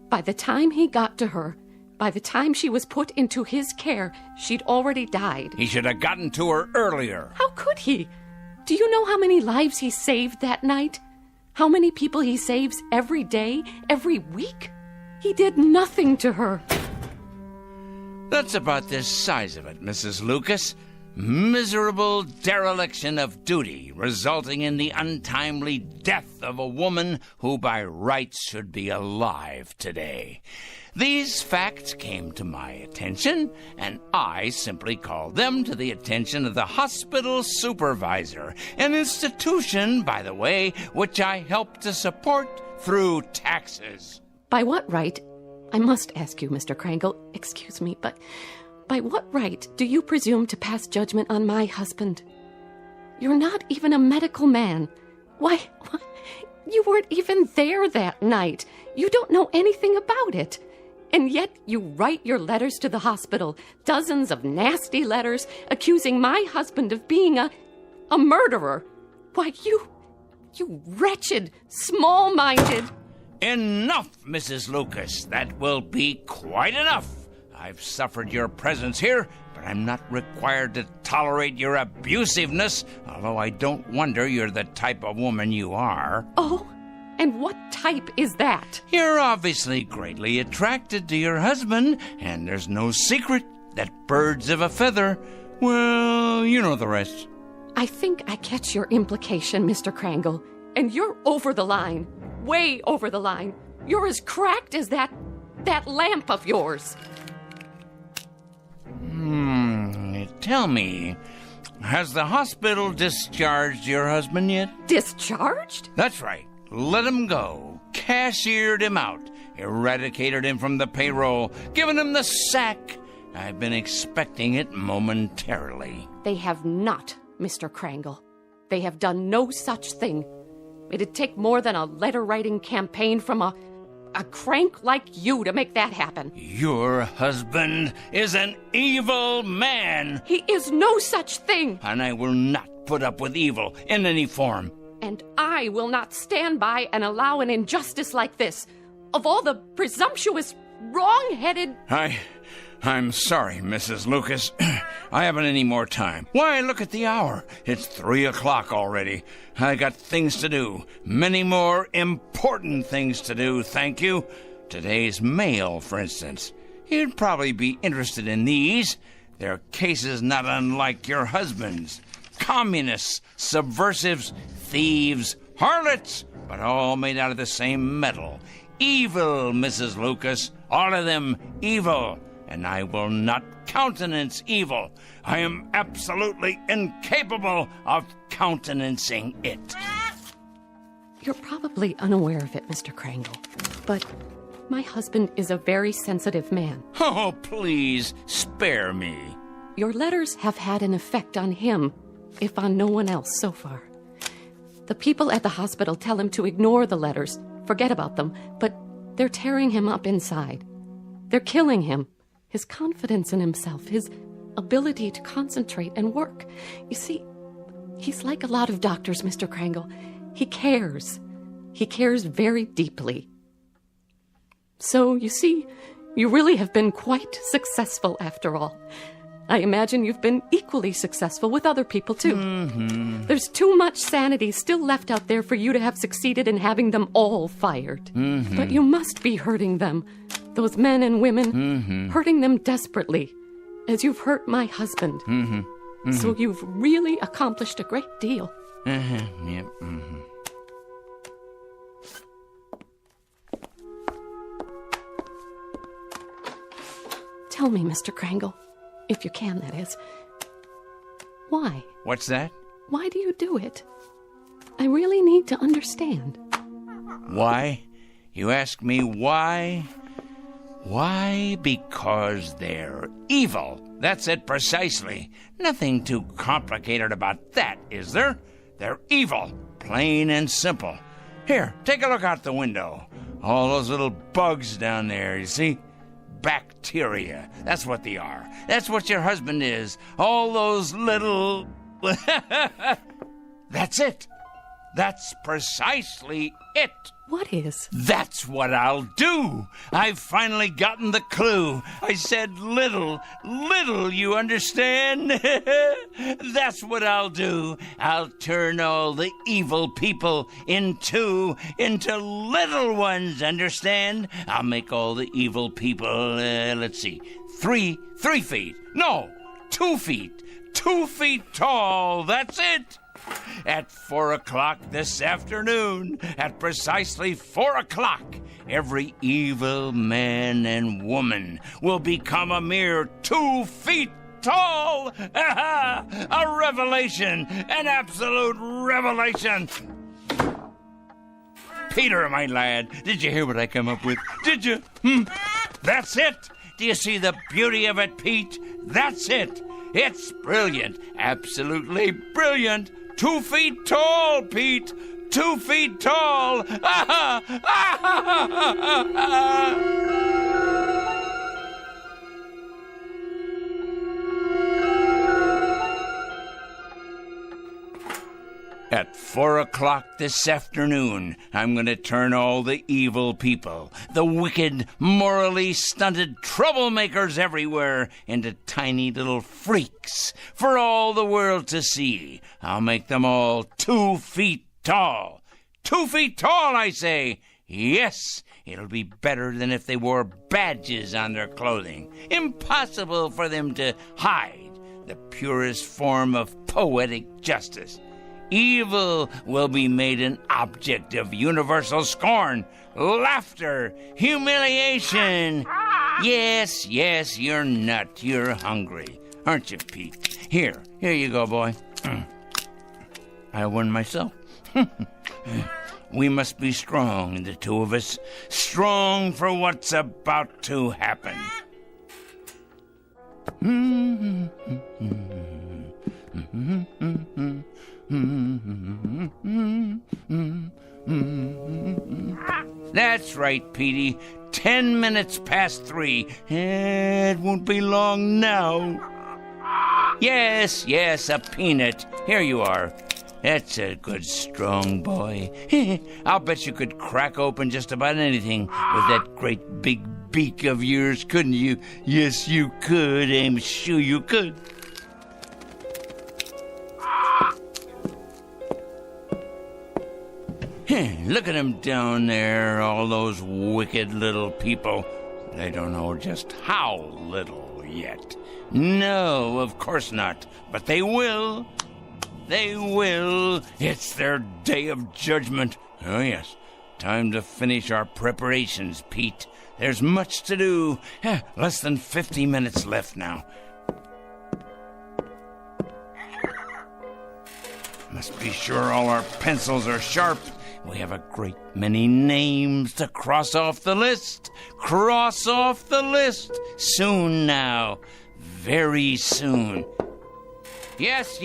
By the time he got to her, by the time she was put into his care, she'd already died. He should have gotten to her earlier. How could he? Do you know how many lives he saved that night? How many people he saves every day, every week? He did nothing to her. That's about the size of it, Mrs. Lucas. Miserable dereliction of duty, resulting in the untimely death of a woman who by rights should be alive today. These facts came to my attention, and I simply called them to the attention of the hospital supervisor, an institution, by the way, which I help to support through taxes. By what right? I must ask you, Mr. Krangle, excuse me, but By what right do you presume to pass judgment on my husband? You're not even a medical man. Why, you weren't even there that night. You don't know anything about it. And yet you write your letters to the hospital, dozens of nasty letters accusing my husband of being a murderer. Why, you wretched, small-minded... Enough, Mrs. Lucas. That will be quite enough. I've suffered your presence here, but I'm not required to tolerate your abusiveness, although I don't wonder you're the type of woman you are. Oh, and what type is that? You're obviously greatly attracted to your husband, and there's no secret that birds of a feather, well, you know the rest. I think I catch your implication, Mr. Krangle, and you're over the line. Way over the line. You're as cracked as that lamp of yours. Tell me, has the hospital discharged your husband yet? Discharged? That's right. Let him go. Cashiered him out. Eradicated him from the payroll. Given him the sack. I've been expecting it momentarily. They have not, Mr. Krangle. They have done no such thing. It'd take more than a letter-writing campaign from a crank like you to make that happen. Your husband is an evil man. He is no such thing. And I will not put up with evil in any form. And I will not stand by and allow an injustice like this. Of all the presumptuous, wrong-headed... I'm sorry, Mrs. Lucas. I haven't any more time. Why, look at the hour. It's 3 o'clock already. I got things to do. Many more important things to do, thank you. Today's mail, for instance. You'd probably be interested in these. They're cases not unlike your husband's. Communists, subversives, thieves, harlots, but all made out of the same metal. Evil, Mrs. Lucas. All of them evil. And I will not countenance evil. I am absolutely incapable of countenancing it. You're probably unaware of it, Mr. Krangle, but my husband is a very sensitive man. Oh, please, spare me. Your letters have had an effect on him, if on no one else so far. The people at the hospital tell him to ignore the letters, forget about them, but they're tearing him up inside. They're killing him. His confidence in himself, his ability to concentrate and work. You see, he's like a lot of doctors, Mr. Krangle. He cares. He cares very deeply. So, you see, you really have been quite successful after all. I imagine you've been equally successful with other people, too. Mm-hmm. There's too much sanity still left out there for you to have succeeded in having them all fired. Mm-hmm. But you must be hurting them. Those men and women, hurting them desperately, as you've hurt my husband. So you've really accomplished a great deal. Yep. Tell me, Mr. Krangle, if you can, that is. Why? What's that? Why do you do it? I really need to understand. Why? You ask me why? Why? Because they're evil. That's it precisely. Nothing too complicated about that, is there? They're evil. Plain and simple. Here, take a look out the window. All those little bugs down there, you see? Bacteria. That's what they are. That's what your husband is. All those little... That's it. That's precisely it. What is? That's what I'll do. I've finally gotten the clue. I said little, you understand? That's what I'll do. I'll turn all the evil people into little ones, understand? I'll make all the evil people, let's see, 3 feet. No, 2 feet. 2 feet tall. That's it. At 4 o'clock this afternoon, at precisely 4 o'clock, every evil man and woman will become a mere 2 feet tall. A revelation, an absolute revelation. Peter, my lad, did you hear what I come up with? Did you? That's it. Do you see the beauty of it, Pete? That's it. It's brilliant. Absolutely brilliant. 2 feet tall, Pete. 2 feet tall. At 4 o'clock this afternoon, I'm going to turn all the evil people, the wicked, morally stunted troublemakers everywhere, into tiny little freaks for all the world to see. I'll make them all 2 feet tall. 2 feet tall, I say. Yes, it'll be better than if they wore badges on their clothing. Impossible for them to hide the purest form of poetic justice. Evil will be made an object of universal scorn, laughter, humiliation. Yes, you're nut. You're hungry. Aren't you, Pete? Here you go, boy. I won myself. We must be strong, the two of us. Strong for what's about to happen. That's right, Petey. 10 minutes past 3. It won't be long now. Yes, a peanut. Here you are. That's a good, strong boy. I'll bet you could crack open just about anything with that great big beak of yours, couldn't you? Yes, you could. I'm sure you could. Look at them down there, all those wicked little people. They don't know just how little yet. No, of course not. But they will. They will. It's their day of judgment. Oh, yes. Time to finish our preparations, Pete. There's much to do. Less than 50 minutes left now. Must be sure all our pencils are sharp. We have a great many names to cross off the list. Cross off the list. Soon now. Very soon. Yes.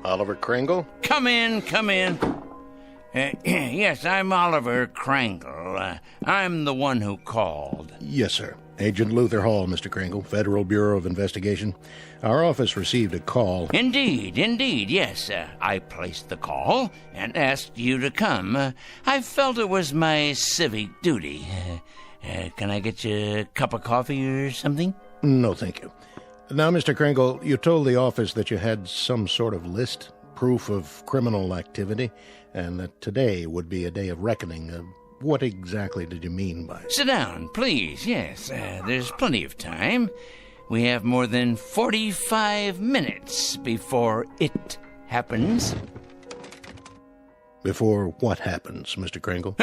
Oliver Kringle? Come in. Yes, I'm Oliver Kringle. I'm the one who called. Yes, sir. Agent Luther Hall, Mr. Kringle, Federal Bureau of Investigation. Our office received a call. Indeed, yes. I placed the call and asked you to come. I felt it was my civic duty. Can I get you a cup of coffee or something? No, thank you. Now, Mr. Kringle, you told the office that you had some sort of list, proof of criminal activity, and that today would be a day of reckoning. What exactly did you mean by it? Sit down, please. Yes, there's plenty of time. We have more than 45 minutes before it happens. Before what happens, Mr. Kringle?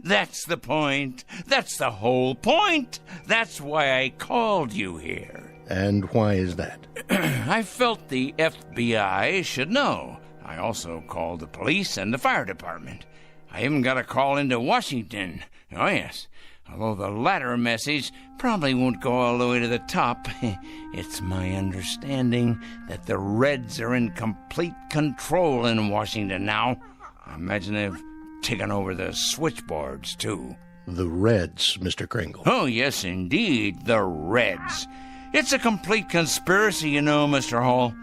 That's the point. That's the whole point. That's why I called you here. And why is that? I felt the FBI should know. I also called the police and the fire department. I even got a call into Washington. Oh, yes. Although the latter message probably won't go all the way to the top. It's my understanding that the Reds are in complete control in Washington now. I imagine they've taken over the switchboards, too. The Reds, Mr. Kringle? Oh, yes, indeed, the Reds. It's a complete conspiracy, you know, Mr. Hall.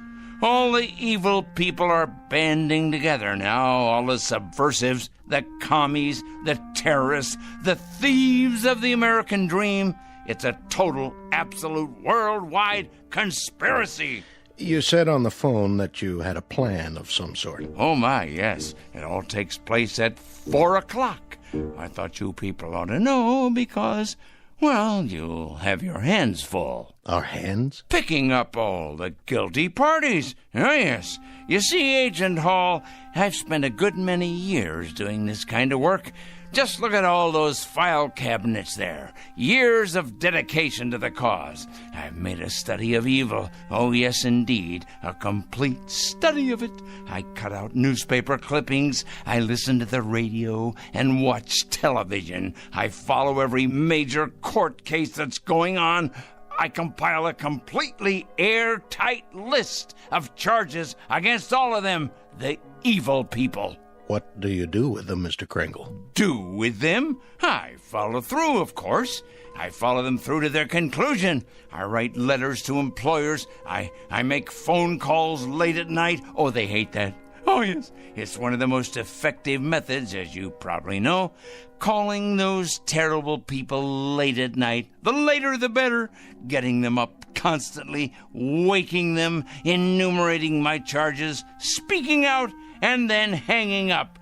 All the evil people are banding together now, all the subversives, the commies, the terrorists, the thieves of the American dream. It's a total, absolute, worldwide conspiracy. You said on the phone that you had a plan of some sort. Oh, my, yes. It all takes place at 4 o'clock. I thought you people ought to know because, well, you'll have your hands full. Our hands? Picking up all the guilty parties. Oh, yes. You see, Agent Hall, I've spent a good many years doing this kind of work, Just look at all those file cabinets there. Years of dedication to the cause. I've made a study of evil. Oh, yes, indeed. A complete study of it. I cut out newspaper clippings. I listen to the radio and watch television. I follow every major court case that's going on. I compile a completely airtight list of charges against all of them, the evil people. What do you do with them, Mr. Kringle? Do with them? I follow through, of course. I follow them through to their conclusion. I write letters to employers. I make phone calls late at night. Oh, they hate that. Oh, yes. It's one of the most effective methods, as you probably know. Calling those terrible people late at night. The later, the better. Getting them up constantly, waking them, enumerating my charges, speaking out, and then hanging up.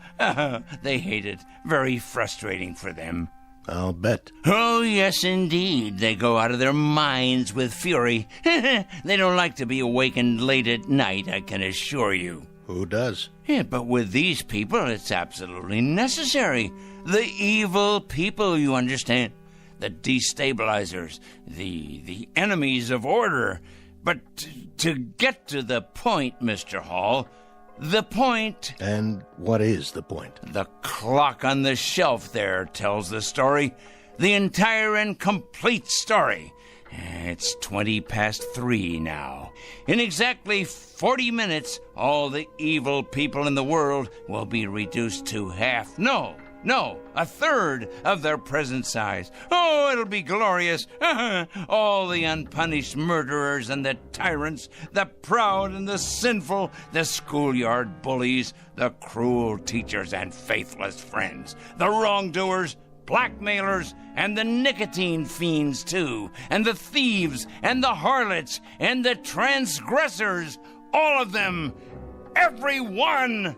They hate it. Very frustrating for them. I'll bet. Oh, yes, indeed. They go out of their minds with fury. They don't like to be awakened late at night, I can assure you. Who does? Yeah, but with these people, it's absolutely necessary. The evil people, you understand. The destabilizers. The enemies of order. But to get to the point, Mr. Hall... The point... And what is the point? The clock on the shelf there tells the story. The entire and complete story. It's 3:20 now. In exactly 40 minutes, all the evil people in the world will be reduced to half. No, a third of their present size. Oh, it'll be glorious. All the unpunished murderers and the tyrants, the proud and the sinful, the schoolyard bullies, the cruel teachers and faithless friends, the wrongdoers, blackmailers, and the nicotine fiends, too, and the thieves, and the harlots, and the transgressors, all of them, every one.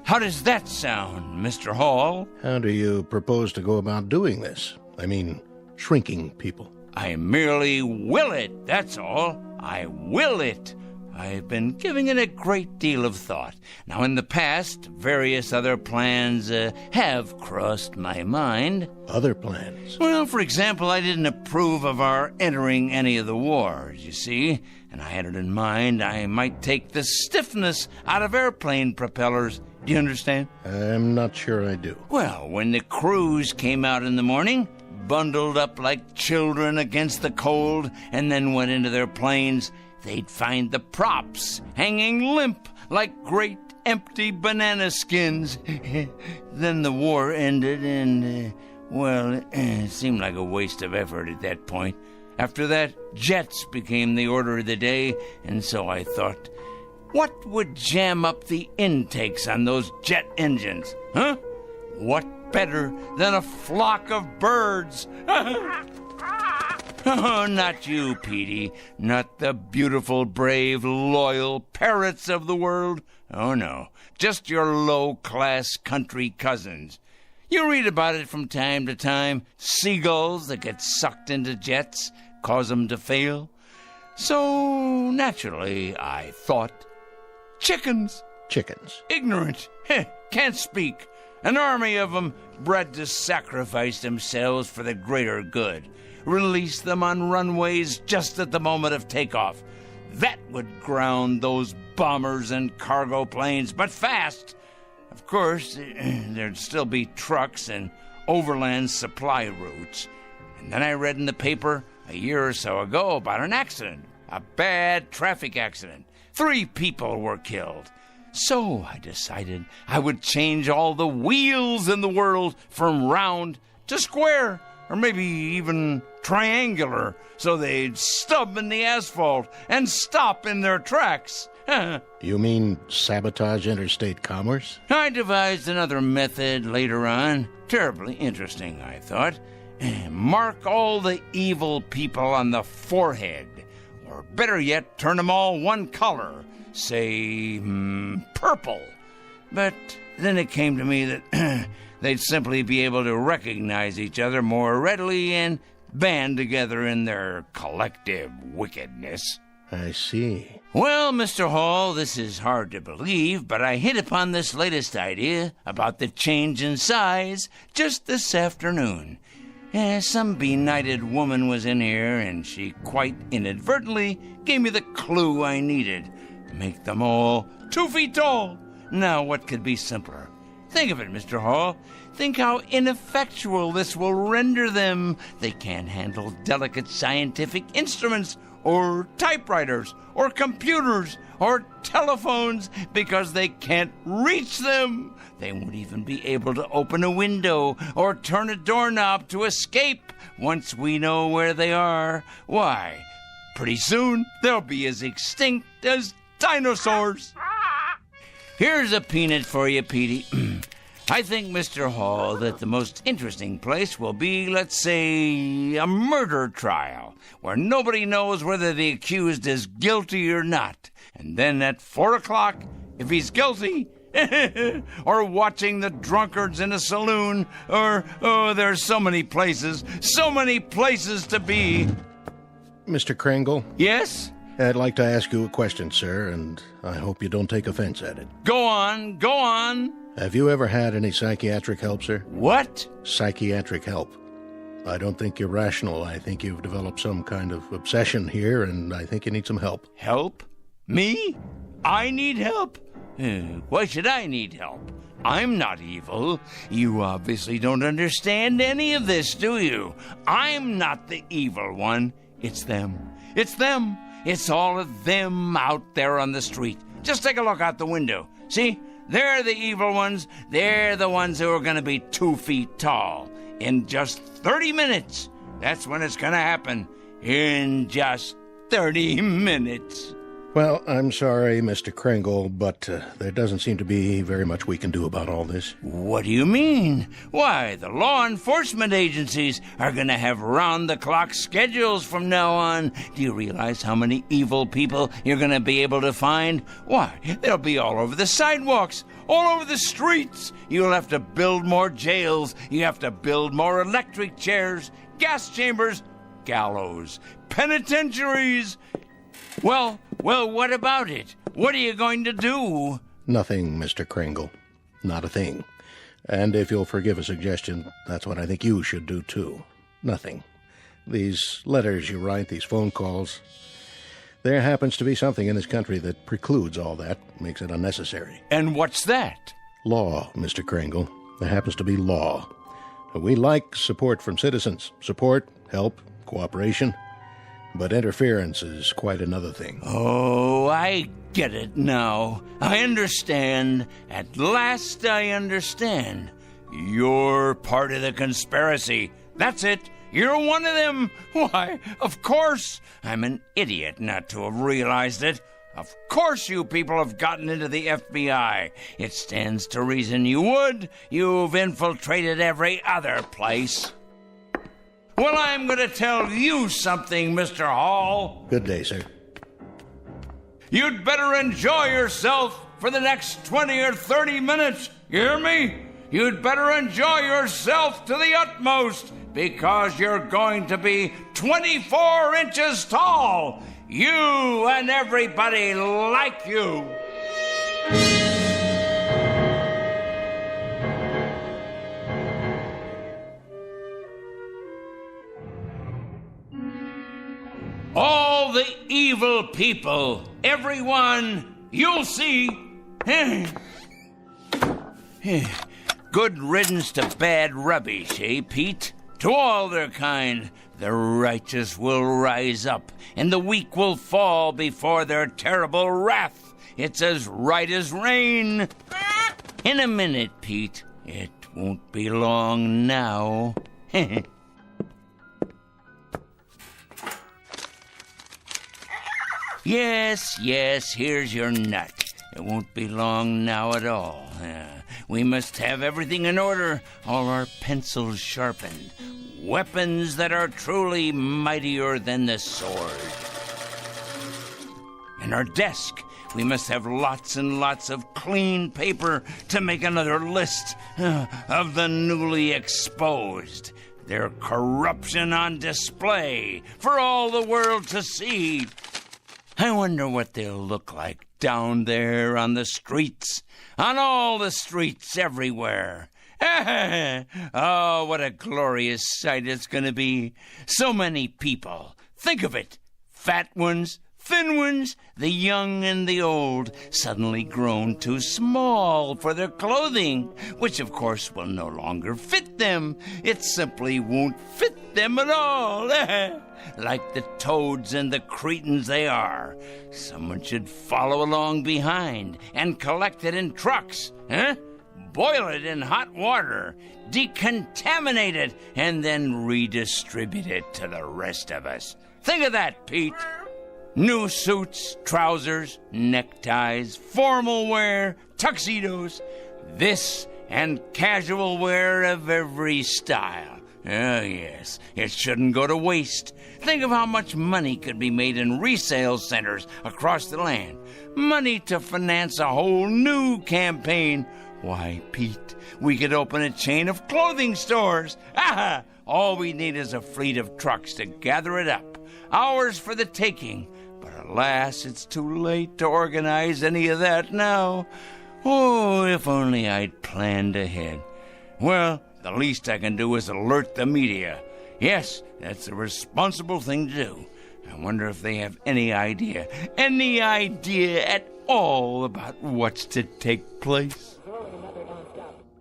How does that sound, Mr. Hall? How do you propose to go about doing this? I mean, shrinking people. I merely will it, that's all. I will it. I've been giving it a great deal of thought. Now, in the past, various other plans have crossed my mind. Other plans? Well, for example, I didn't approve of our entering any of the wars, you see, and I had it in mind I might take the stiffness out of airplane propellers. Do you understand? I'm not sure I do. Well, when the crews came out in the morning, bundled up like children against the cold, and then went into their planes, they'd find the props hanging limp like great empty banana skins. Then the war ended and, it seemed like a waste of effort at that point. After that, jets became the order of the day, and so I thought, what would jam up the intakes on those jet engines? Huh? What better than a flock of birds? Oh, not you, Petey. Not the beautiful, brave, loyal parrots of the world. Oh, no. Just your low-class country cousins. You read about it from time to time. Seagulls that get sucked into jets, cause them to fail. So, naturally, I thought, chickens. Chickens. Ignorant. Can't speak. An army of them bred to sacrifice themselves for the greater good. Release them on runways just at the moment of takeoff. That would ground those bombers and cargo planes, but fast. Of course, there'd still be trucks and overland supply routes. And then I read in the paper a year or so ago about an accident, a bad traffic accident. 3 people were killed. So I decided I would change all the wheels in the world from round to square, or maybe even triangular, so they'd stub in the asphalt and stop in their tracks. You mean sabotage interstate commerce? I devised another method later on. Terribly interesting, I thought. Mark all the evil people on the forehead. Or better yet, turn them all one color. Say, purple. But then it came to me that they'd simply be able to recognize each other more readily and band together in their collective wickedness. I see. Well, Mr. Hall, this is hard to believe, but I hit upon this latest idea about the change in size just this afternoon. Some benighted woman was in here, and she quite inadvertently gave me the clue I needed. Make them all 2 feet tall. Now, what could be simpler? Think of it, Mr. Hall. Think how ineffectual this will render them. They can't handle delicate scientific instruments, or typewriters, or computers, or telephones, because they can't reach them. They won't even be able to open a window or turn a doorknob to escape once we know where they are. Why, pretty soon they'll be as extinct as dinosaurs. Here's a peanut for you, Petey. I think, Mr. Hall, that the most interesting place will be, let's say, a murder trial, where nobody knows whether the accused is guilty or not. And then at 4 o'clock, if he's guilty, or watching the drunkards in a saloon, or, there's so many places to be. Mr. Kringle? Yes? I'd like to ask you a question, sir, and I hope you don't take offense at it. Go on. Have you ever had any psychiatric help, sir? What? Psychiatric help. I don't think you're rational. I think you've developed some kind of obsession here, and I think you need some help. Help? Me? I need help? Why should I need help? I'm not evil. You obviously don't understand any of this, do you? I'm not the evil one. It's them. It's all of them out there on the street. Just take a look out the window. See? They're the evil ones. They're the ones who are going to be 2 feet tall. In just 30 minutes. That's when it's going to happen. In just 30 minutes. Well, I'm sorry, Mr. Kringle, but there doesn't seem to be very much we can do about all this. What do you mean? Why, the law enforcement agencies are going to have round-the-clock schedules from now on. Do you realize how many evil people you're going to be able to find? Why, they'll be all over the sidewalks, all over the streets. You'll have to build more jails. You have to build more electric chairs, gas chambers, gallows, penitentiaries. Well, what about it? What are you going to do? Nothing, Mr. Kringle. Not a thing. And if you'll forgive a suggestion, that's what I think you should do, too. Nothing. These letters you write, these phone calls, there happens to be something in this country that precludes all that, makes it unnecessary. And what's that? Law, Mr. Kringle. There happens to be law. We like support from citizens. Support, help, cooperation. But interference is quite another thing. Oh, I get it now. I understand. At last I understand. You're part of the conspiracy. That's it. You're one of them. Why, of course. I'm an idiot not to have realized it. Of course you people have gotten into the FBI. It stands to reason you would. You've infiltrated every other place. Well, I'm going to tell you something, Mr. Hall. Good day, sir. You'd better enjoy yourself for the next 20 or 30 minutes. You hear me? You'd better enjoy yourself to the utmost, because you're going to be 24 inches tall. You and everybody like you. All the evil people, everyone, you'll see. Good riddance to bad rubbish, eh, Pete? To all their kind, the righteous will rise up, and the weak will fall before their terrible wrath. It's as right as rain. In a minute, Pete. It won't be long now. Yes, here's your nut. It won't be long now at all. We must have everything in order, all our pencils sharpened, weapons that are truly mightier than the sword. And our desk, we must have lots and lots of clean paper to make another list of the newly exposed. Their corruption on display for all the world to see. I wonder what they'll look like down there on the streets, on all the streets everywhere. Oh, what a glorious sight it's going to be. So many people. Think of it. Fat ones, thin ones, the young and the old, suddenly grown too small for their clothing, which of course will no longer fit them. It simply won't fit them at all. Like the toads and the cretins they are. Someone should follow along behind and collect it in trucks, boil it in hot water, decontaminate it, and then redistribute it to the rest of us. Think of that, Pete. New suits, trousers, neckties, formal wear, tuxedos, this and casual wear of every style. Oh, yes, it shouldn't go to waste. Think of how much money could be made in resale centers across the land. Money to finance a whole new campaign. Why, Pete, we could open a chain of clothing stores. Aha! All we need is a fleet of trucks to gather it up. Ours for the taking. But alas, it's too late to organize any of that now. Oh, if only I'd planned ahead. Well, the least I can do is alert the media. Yes, that's the responsible thing to do. I wonder if they have any idea at all about what's to take place.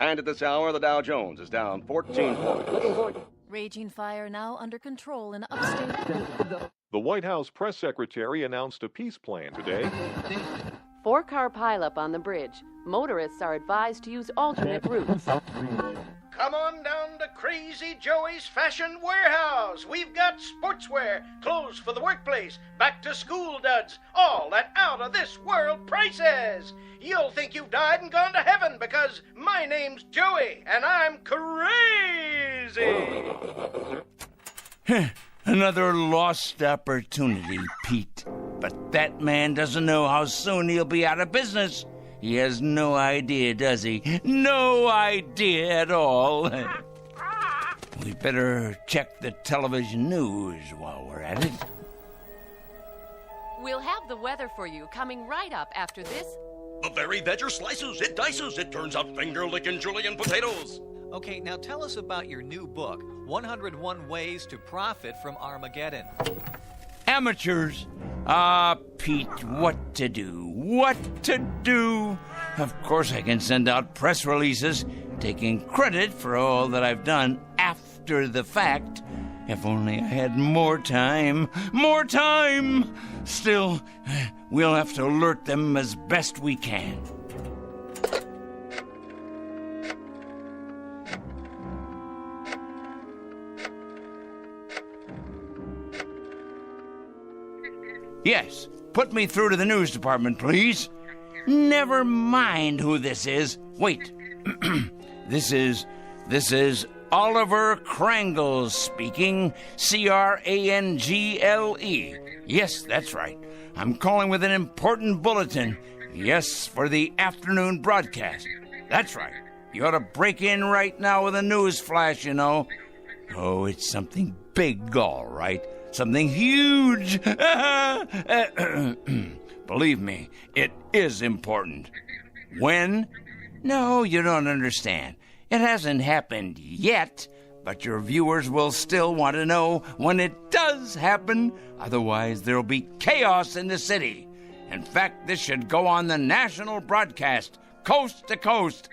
And at this hour, the Dow Jones is down 14 points. Raging fire now under control in upstate. The White House press secretary announced a peace plan today. 4-car pileup on the bridge. Motorists are advised to use alternate routes. Come on down to Crazy Joey's Fashion Warehouse. We've got sportswear, clothes for the workplace, back-to-school duds, all at out-of-this-world prices. You'll think you've died and gone to heaven because my name's Joey and I'm crazy. Another lost opportunity, Pete. But that man doesn't know how soon he'll be out of business. He has no idea, does he? No idea at all. We better check the television news while we're at it. We'll have the weather for you coming right up after this. The very vegger slices, it dices, it turns out finger-licking Julienne potatoes. Okay, now tell us about your new book, 101 Ways to Profit from Armageddon. Amateurs. Pete, what to do? What to do? Of course I can send out press releases taking credit for all that I've done after the fact. If only I had more time. More time! Still, we'll have to alert them as best we can. Yes, put me through to the news department, please. Never mind who this is. Wait. This is Oliver Krangle speaking. Crangle. Yes, that's right. I'm calling with an important bulletin. Yes, for the afternoon broadcast. That's right. You ought to break in right now with a news flash, you know. Oh, it's something big, all right. Something huge. Believe me, it is important. When? No, you don't understand. It hasn't happened yet, but your viewers will still want to know when it does happen. Otherwise, there'll be chaos in the city. In fact, this should go on the national broadcast, coast to coast.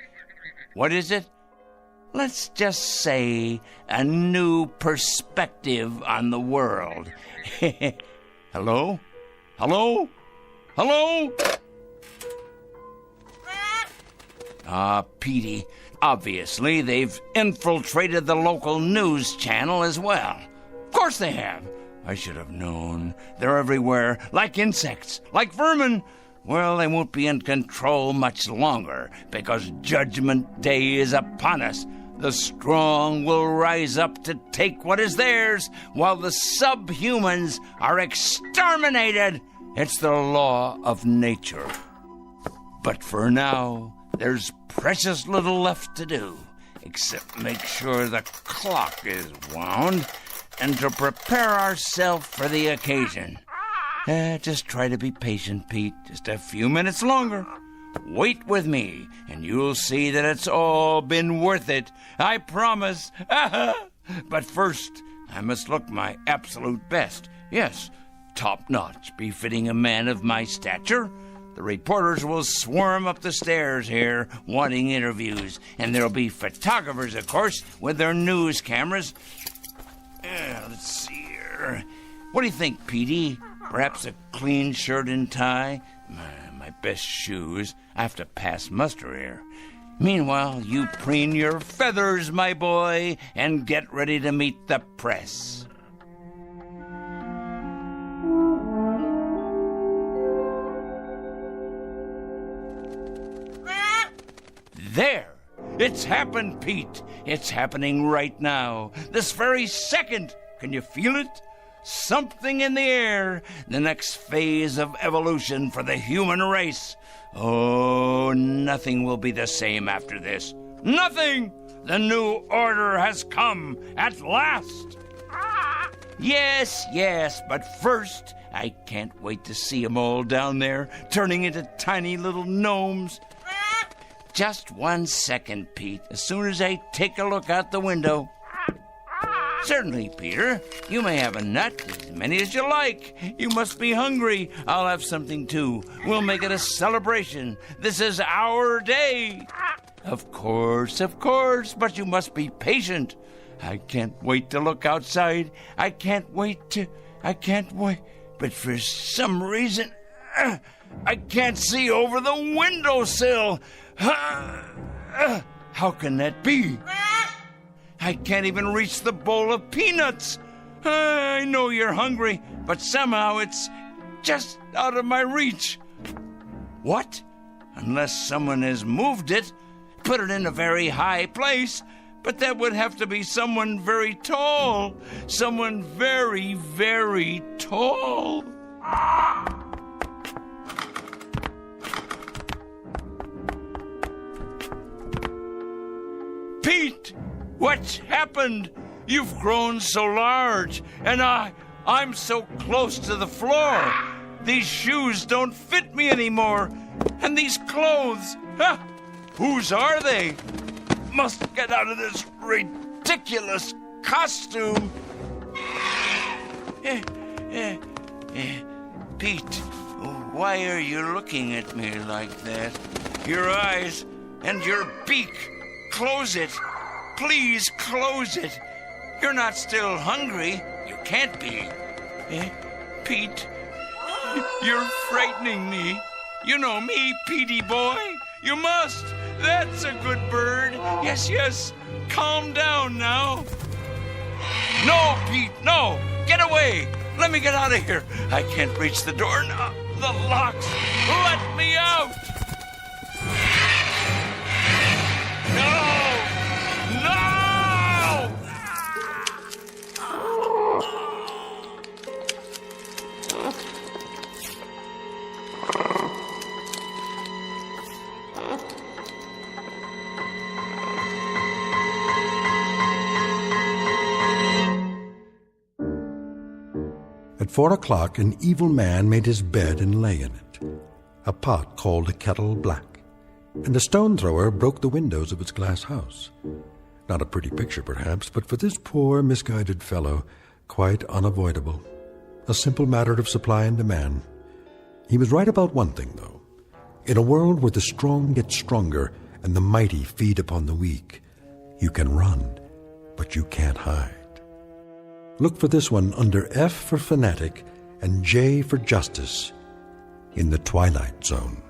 What is it? Let's just say a new perspective on the world. Hello? Hello? Hello? Petey, obviously they've infiltrated the local news channel as well. Of course they have. I should have known. They're everywhere, like insects, like vermin. Well, they won't be in control much longer, because Judgment Day is upon us. The strong will rise up to take what is theirs, while the subhumans are exterminated. It's the law of nature. But for now, there's precious little left to do, except make sure the clock is wound and to prepare ourselves for the occasion. Just try to be patient, Pete. Just a few minutes longer. Wait with me, and you'll see that it's all been worth it. I promise. But first, I must look my absolute best. Yes, top-notch, befitting a man of my stature. The reporters will swarm up the stairs here, wanting interviews. And there'll be photographers, of course, with their news cameras. Let's see here. What do you think, Petey? Perhaps a clean shirt and tie? My best shoes. I have to pass muster here. Meanwhile, you preen your feathers, my boy, and get ready to meet the press. There! It's happened, Pete. It's happening right now. This very second. Can you feel it? Something in the air. The next phase of evolution for the human race. Oh, nothing will be the same after this. Nothing! The new order has come at last. Yes, but first, I can't wait to see them all down there, turning into tiny little gnomes. Just 1 second, Pete, as soon as I take a look out the window. Certainly, Peter. You may have a nut, as many as you like. You must be hungry. I'll have something, too. We'll make it a celebration. This is our day. Of course, but you must be patient. I can't wait to look outside. I can't wait. But for some reason, I can't see over the windowsill. How can that be? I can't even reach the bowl of peanuts. I know you're hungry, but somehow it's just out of my reach. What? Unless someone has moved it, put it in a very high place, but that would have to be someone very tall. Someone very, very tall. Pete! What's happened? You've grown so large, and I'm so close to the floor. These shoes don't fit me anymore. And these clothes, whose are they? Must get out of this ridiculous costume. Pete, why are you looking at me like that? Your eyes and your beak. Close it. Please close it. You're not still hungry. You can't be. Pete, you're frightening me. You know me, Petey boy. You must. That's a good bird. Yes. Calm down now. No, Pete, no. Get away. Let me get out of here. I can't reach the door now. The locks. Let me out. No! At 4 o'clock, an evil man made his bed and lay in it. A pot called a kettle black, and a stone thrower broke the windows of its glass house. Not a pretty picture, perhaps, but for this poor, misguided fellow, quite unavoidable. A simple matter of supply and demand. He was right about one thing, though. In a world where the strong get stronger and the mighty feed upon the weak, you can run, but you can't hide. Look for this one under F for Fanatic and J for Justice in the Twilight Zone.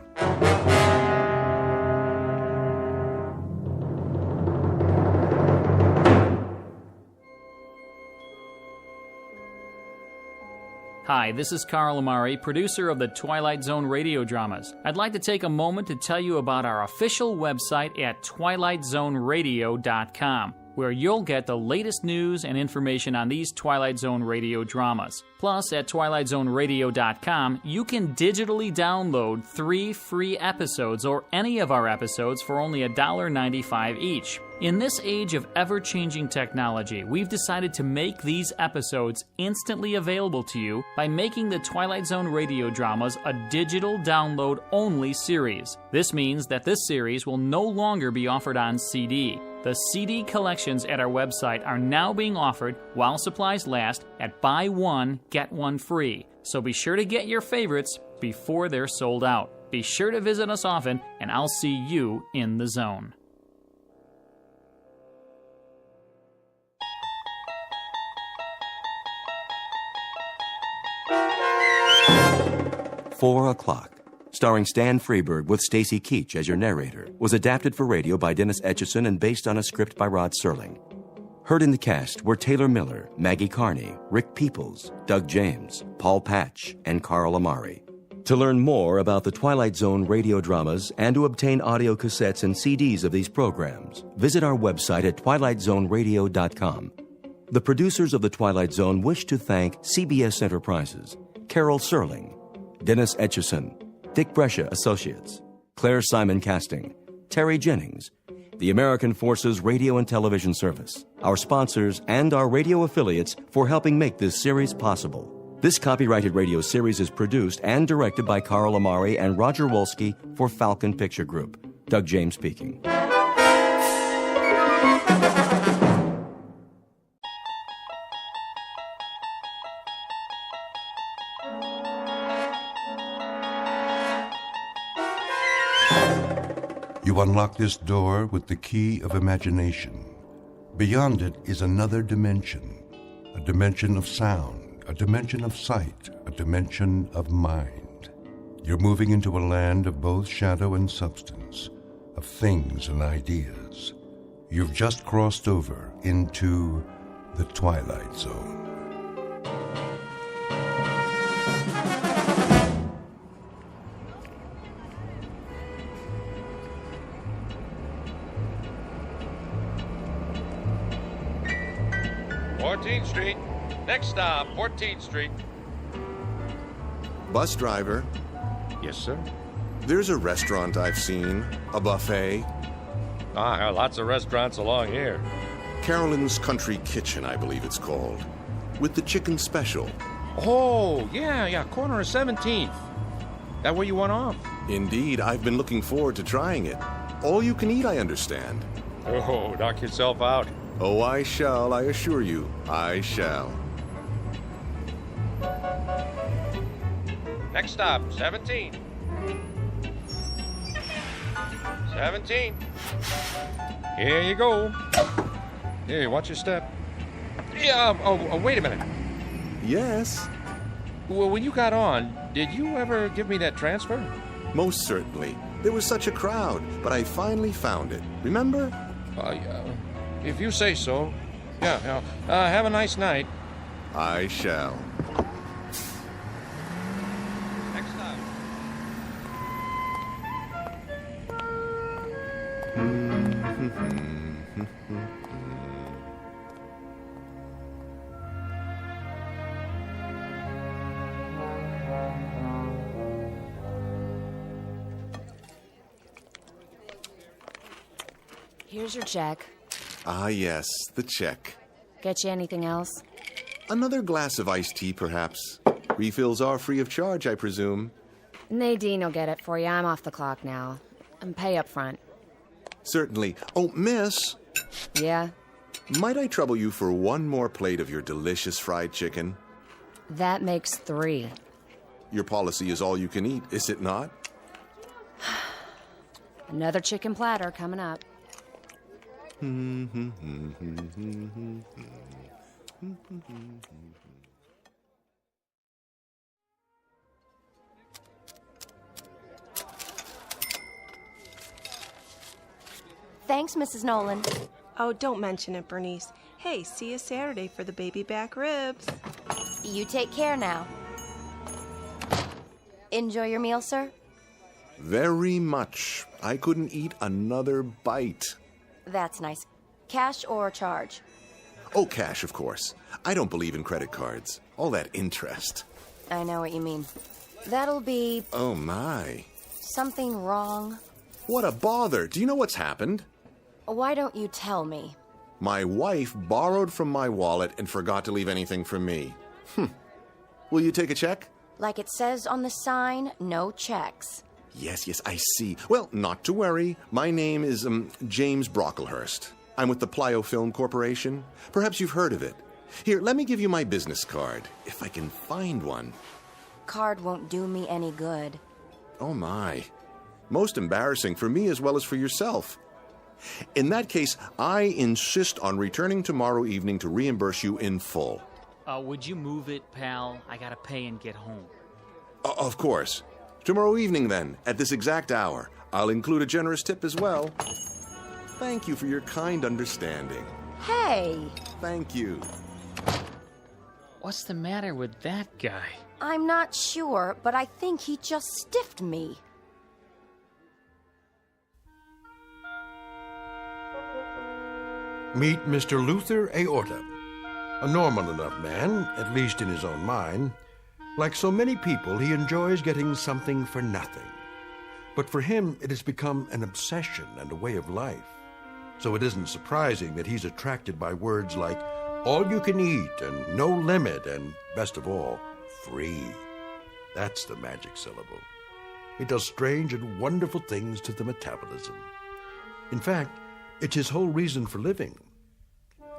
Hi, this is Carl Amari, producer of the Twilight Zone radio dramas. I'd like to take a moment to tell you about our official website at twilightzoneradio.com. where you'll get the latest news and information on these Twilight Zone radio dramas. Plus, at twilightzoneradio.com, you can digitally download 3 free episodes or any of our episodes for only $1.95 each. In this age of ever-changing technology, we've decided to make these episodes instantly available to you by making the Twilight Zone radio dramas a digital download-only series. This means that this series will no longer be offered on CD. The CD collections at our website are now being offered while supplies last at buy one, get one free. So be sure to get your favorites before they're sold out. Be sure to visit us often, and I'll see you in the zone. 4 o'clock, starring Stan Freberg with Stacy Keach as your narrator, was adapted for radio by Dennis Etchison and based on a script by Rod Serling. Heard in the cast were Taylor Miller, Maggie Carney, Rick Peoples, Doug James, Paul Patch, and Carl Amari. To learn more about the Twilight Zone radio dramas and to obtain audio cassettes and CDs of these programs, visit our website at twilightzoneradio.com. The producers of The Twilight Zone wish to thank CBS Enterprises, Carol Serling, Dennis Etchison, Dick Brescia Associates, Claire Simon Casting, Terry Jennings, the American Forces Radio and Television Service, our sponsors, and our radio affiliates for helping make this series possible. This copyrighted radio series is produced and directed by Carl Amari and Roger Wolski for Falcon Picture Group. Doug James speaking. You unlock this door with the key of imagination. Beyond it is another dimension, a dimension of sound, a dimension of sight, a dimension of mind. You're moving into a land of both shadow and substance, of things and ideas. You've just crossed over into the Twilight Zone. Street. Next stop, 14th Street. Bus driver. Yes, sir. There's a restaurant I've seen, a buffet. Lots of restaurants along here. Carolyn's Country Kitchen, I believe it's called, with the chicken special. Oh, yeah, corner of 17th. That where you went off? Indeed, I've been looking forward to trying it. All you can eat, I understand. Oh, knock yourself out. Oh, I shall, I assure you, I shall. Next stop, 17. 17. Here you go. Here, watch your step. Yeah, wait a minute. Yes? Well, when you got on, did you ever give me that transfer? Most certainly. There was such a crowd, but I finally found it. Remember? If you say so. Yeah. Have a nice night. I shall. Next stop. Here's your check. Ah, yes, the check. Get you anything else? Another glass of iced tea, perhaps. Refills are free of charge, I presume. Nadine will get it for you. I'm off the clock now. And pay up front. Certainly. Oh, miss. Yeah? Might I trouble you for one more plate of your delicious fried chicken? That makes 3. Your policy is all you can eat, is it not? Another chicken platter coming up. Thanks, Mrs. Nolan. Oh, don't mention it, Bernice. Hey, see you Saturday for the baby back ribs. You take care now. Enjoy your meal, sir? Very much. I couldn't eat another bite. That's nice. Cash or charge? Oh, cash, of course. I don't believe in credit cards. All that interest. I know what you mean. That'll be... Oh, my. Something wrong. What a bother. Do you know what's happened? Why don't you tell me? My wife borrowed from my wallet and forgot to leave anything for me. Will you take a check? Like it says on the sign, no checks. Yes, I see. Well, not to worry. My name is, James Brocklehurst. I'm with the Plyo Film Corporation. Perhaps you've heard of it. Here, let me give you my business card, if I can find one. Card won't do me any good. Oh, my. Most embarrassing for me as well as for yourself. In that case, I insist on returning tomorrow evening to reimburse you in full. Would you move it, pal? I gotta pay and get home. Of course. Tomorrow evening, then, at this exact hour. I'll include a generous tip as well. Thank you for your kind understanding. Hey! Thank you. What's the matter with that guy? I'm not sure, but I think he just stiffed me. Meet Mr. Luther Aorta, a normal enough man, at least in his own mind. Like so many people, he enjoys getting something for nothing. But for him, it has become an obsession and a way of life. So it isn't surprising that he's attracted by words like all you can eat and no limit and, best of all, free. That's the magic syllable. It does strange and wonderful things to the metabolism. In fact, it's his whole reason for living.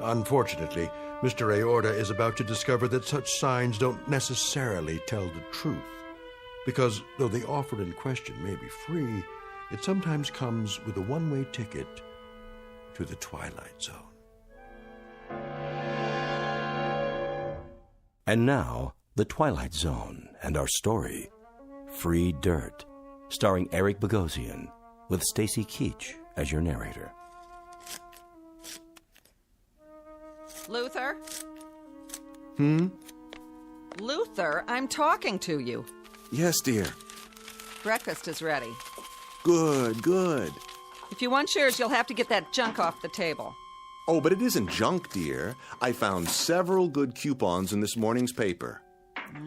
Unfortunately, Mr. Aorta is about to discover that such signs don't necessarily tell the truth. Because though the offer in question may be free, it sometimes comes with a one-way ticket to the Twilight Zone. And now, The Twilight Zone and our story, Free Dirt, starring Eric Bogosian, with Stacy Keach as your narrator. Luther? Luther, I'm talking to you. Yes, dear. Breakfast is ready. Good. If you want yours, you'll have to get that junk off the table. Oh, but it isn't junk, dear. I found several good coupons in this morning's paper.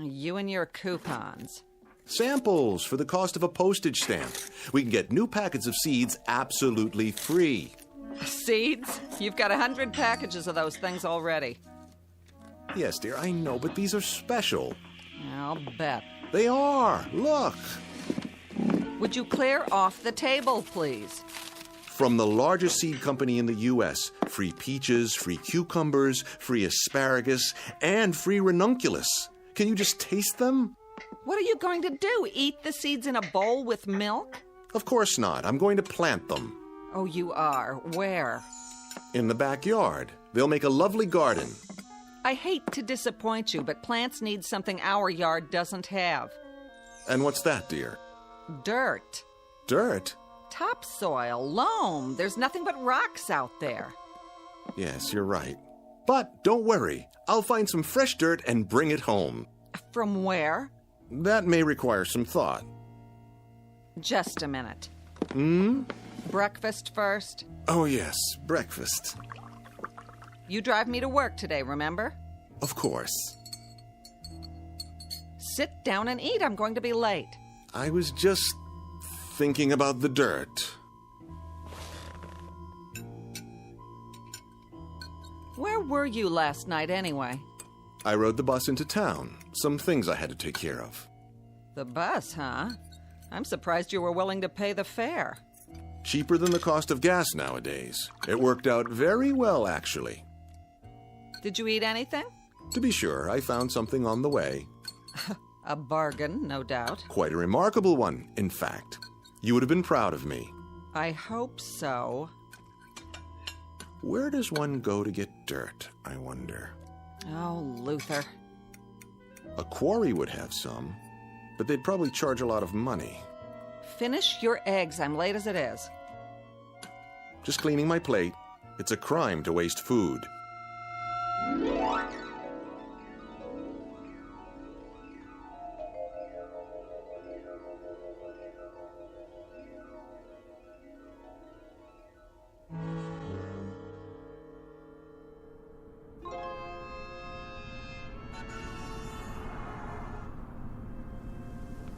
You and your coupons. Samples for the cost of a postage stamp. We can get new packets of seeds absolutely free. Seeds? You've got 100 packages of those things already. Yes, dear, I know, but these are special. I'll bet. They are. Look. Would you clear off the table, please? From the largest seed company in the U.S., free peaches, free cucumbers, free asparagus, and free ranunculus. Can you just taste them? What are you going to do? Eat the seeds in a bowl with milk? Of course not. I'm going to plant them. Oh, you are? Where? In the backyard. They'll make a lovely garden. I hate to disappoint you, but plants need something our yard doesn't have. And what's that, dear? Dirt. Dirt? Topsoil, loam. There's nothing but rocks out there. Yes, you're right. But don't worry. I'll find some fresh dirt and bring it home. From where? That may require some thought. Just a minute. Breakfast first? Oh, yes, breakfast. You drive me to work today, remember? Of course. Sit down and eat. I'm going to be late. I was just thinking about the dirt. Where were you last night, anyway? I rode the bus into town. Some things I had to take care of. The bus, huh? I'm surprised you were willing to pay the fare. Cheaper than the cost of gas nowadays. It worked out very well, actually. Did you eat anything? To be sure, I found something on the way. A bargain, no doubt. Quite a remarkable one, in fact. You would have been proud of me. I hope so. Where does one go to get dirt, I wonder? Oh, Luther. A quarry would have some, but they'd probably charge a lot of money. Finish your eggs. I'm late as it is. Just cleaning my plate. It's a crime to waste food.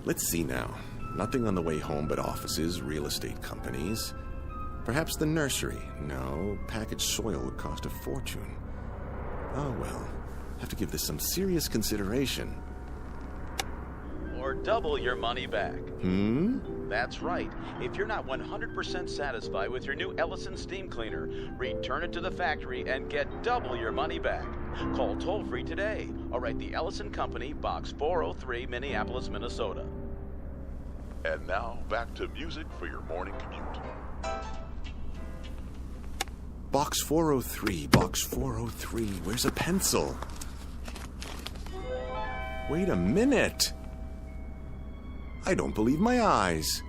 Let's see now. Nothing on the way home but offices, real estate companies. Perhaps the nursery. No, packaged soil would cost a fortune. Oh well, have to give this some serious consideration. Or double your money back. That's right. If you're not 100% satisfied with your new Ellison steam cleaner, return it to the factory and get double your money back. Call toll-free today or write the Ellison Company, Box 403, Minneapolis, Minnesota. And now, back to music for your morning commute. Box 403, Box 403. Where's a pencil? Wait a minute. I don't believe my eyes.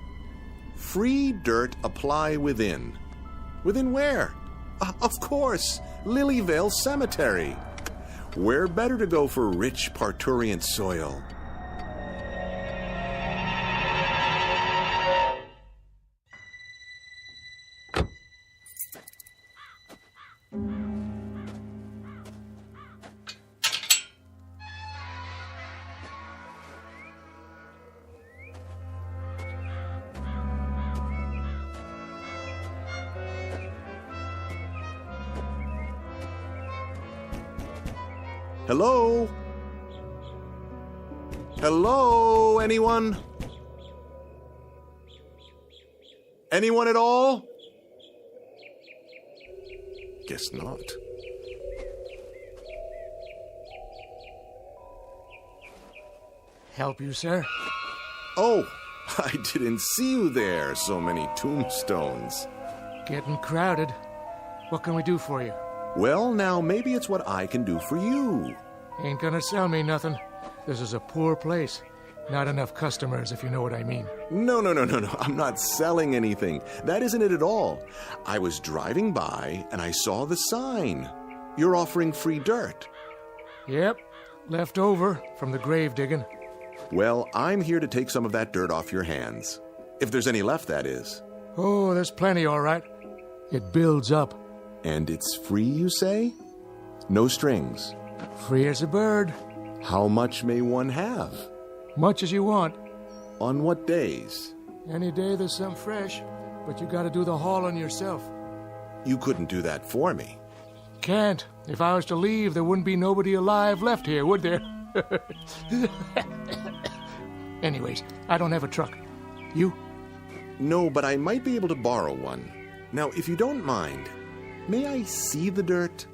Free dirt apply within. Within where? Of course, Lilyvale Cemetery. Where better to go for rich parturient soil? Hello? Hello, anyone? Anyone at all? Guess not. Help you, sir? Oh, I didn't see you there. So many tombstones. Getting crowded. What can we do for you? Well, now, maybe it's what I can do for you. Ain't gonna sell me nothing. This is a poor place. Not enough customers, if you know what I mean. No. I'm not selling anything. That isn't it at all. I was driving by, and I saw the sign. You're offering free dirt. Yep. Left over from the grave digging. Well, I'm here to take some of that dirt off your hands. If there's any left, that is. Oh, there's plenty, all right. It builds up. And it's free, you say? No strings. Free as a bird. How much may one have? Much as you want. On what days? Any day there's some fresh, but you gotta do the hauling yourself. You couldn't do that for me. Can't. If I was to leave, there wouldn't be nobody alive left here, would there? Anyways, I don't have a truck. You? No, but I might be able to borrow one. Now, if you don't mind, may I see the dirt?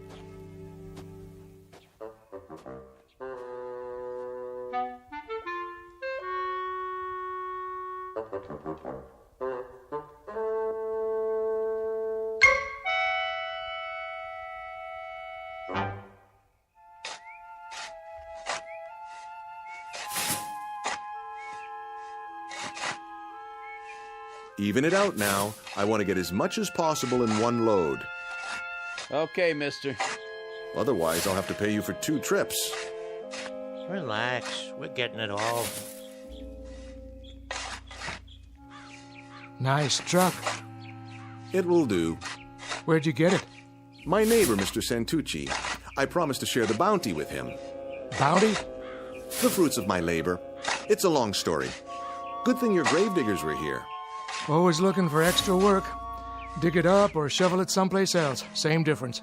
Even it out now. I want to get as much as possible in one load. Okay, mister. Otherwise, I'll have to pay you for 2 trips. Relax. We're getting it all. Nice truck. It will do. Where'd you get it? My neighbor, Mr. Santucci. I promised to share the bounty with him. Bounty? The fruits of my labor. It's a long story. Good thing your gravediggers were here. Always looking for extra work. Dig it up or shovel it someplace else. Same difference.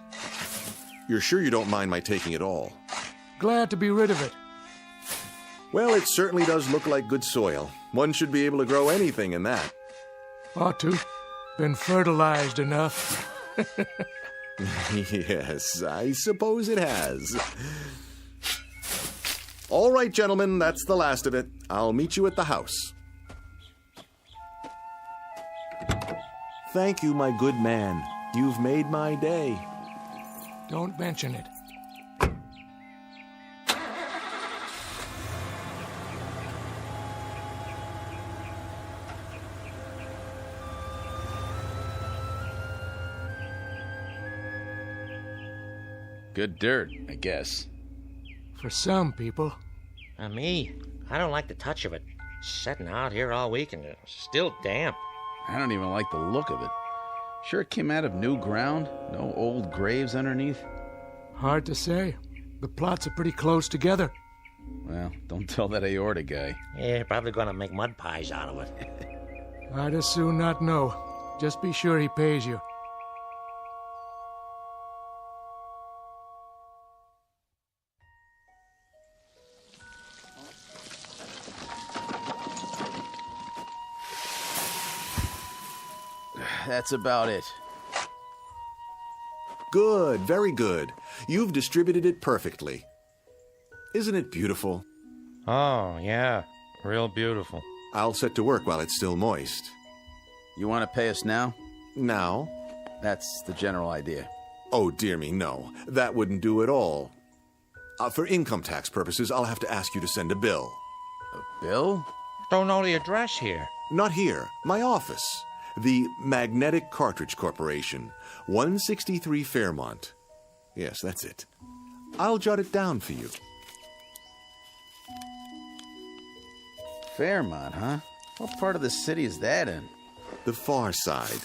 You're sure you don't mind my taking it all? Glad to be rid of it. Well, it certainly does look like good soil. One should be able to grow anything in that. Ought to. Been fertilized enough. Yes, I suppose it has. All right, gentlemen, that's the last of it. I'll meet you at the house. Thank you, my good man. You've made my day. Don't mention it. Good dirt, I guess. For some people. Me, I don't like the touch of it. Setting out here all week and it's still damp. I don't even like the look of it. Sure it came out of new ground? No old graves underneath? Hard to say. The plots are pretty close together. Well, don't tell that aorta guy. Yeah, probably gonna make mud pies out of it. I'd as soon not know. Just be sure he pays you. That's about it. Good, very good. You've distributed it perfectly. Isn't it beautiful? Oh, yeah. Real beautiful. I'll set to work while it's still moist. You want to pay us now? Now? That's the general idea. Oh, dear me, no. That wouldn't do at all. For income tax purposes, I'll have to ask you to send a bill. A bill? Don't know the address here. Not here. My office. The Magnetic Cartridge Corporation, 163 Fairmont. Yes, that's it. I'll jot it down for you. Fairmont, huh? What part of the city is that in? The far side.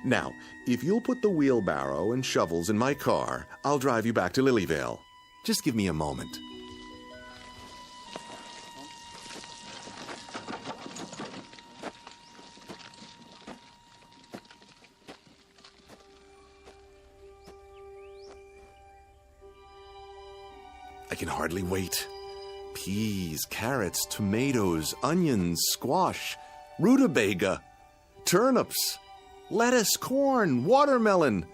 Now, if you'll put the wheelbarrow and shovels in my car, I'll drive you back to Lilyvale. Just give me a moment. I can hardly wait. Peas, carrots, tomatoes, onions, squash, rutabaga, turnips, lettuce, corn, watermelon,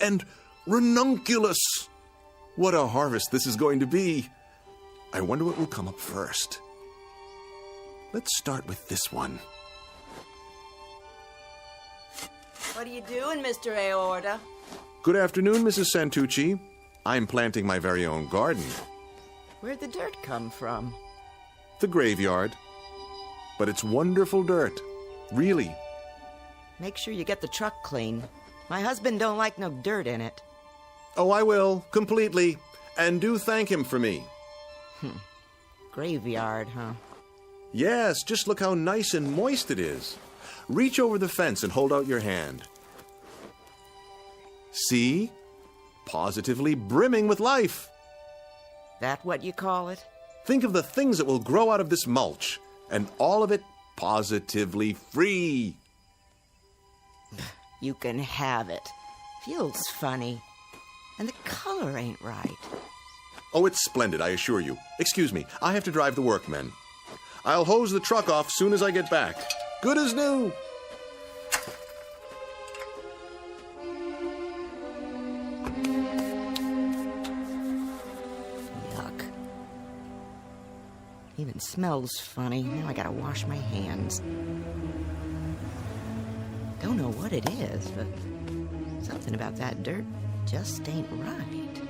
and ranunculus. What a harvest this is going to be. I wonder what will come up first. Let's start with this one. What are you doing, Mr. Aorta? Good afternoon, Mrs. Santucci. I'm planting my very own garden. Where'd the dirt come from? The graveyard. But it's wonderful dirt. Really. Make sure you get the truck clean. My husband don't like no dirt in it. Oh, I will, completely. And do thank him for me. Graveyard, huh? Yes, just look how nice and moist it is. Reach over the fence and hold out your hand. See? Positively brimming with life. That what you call it? Think of the things that will grow out of this mulch, and all of it positively free. You can have it. Feels funny. And the color ain't right. Oh, it's splendid, I assure you. Excuse me, I have to drive the workmen. I'll hose the truck off soon as I get back. Good as new. Even smells funny. Now I gotta wash my hands. Don't know what it is, but something about that dirt just ain't right.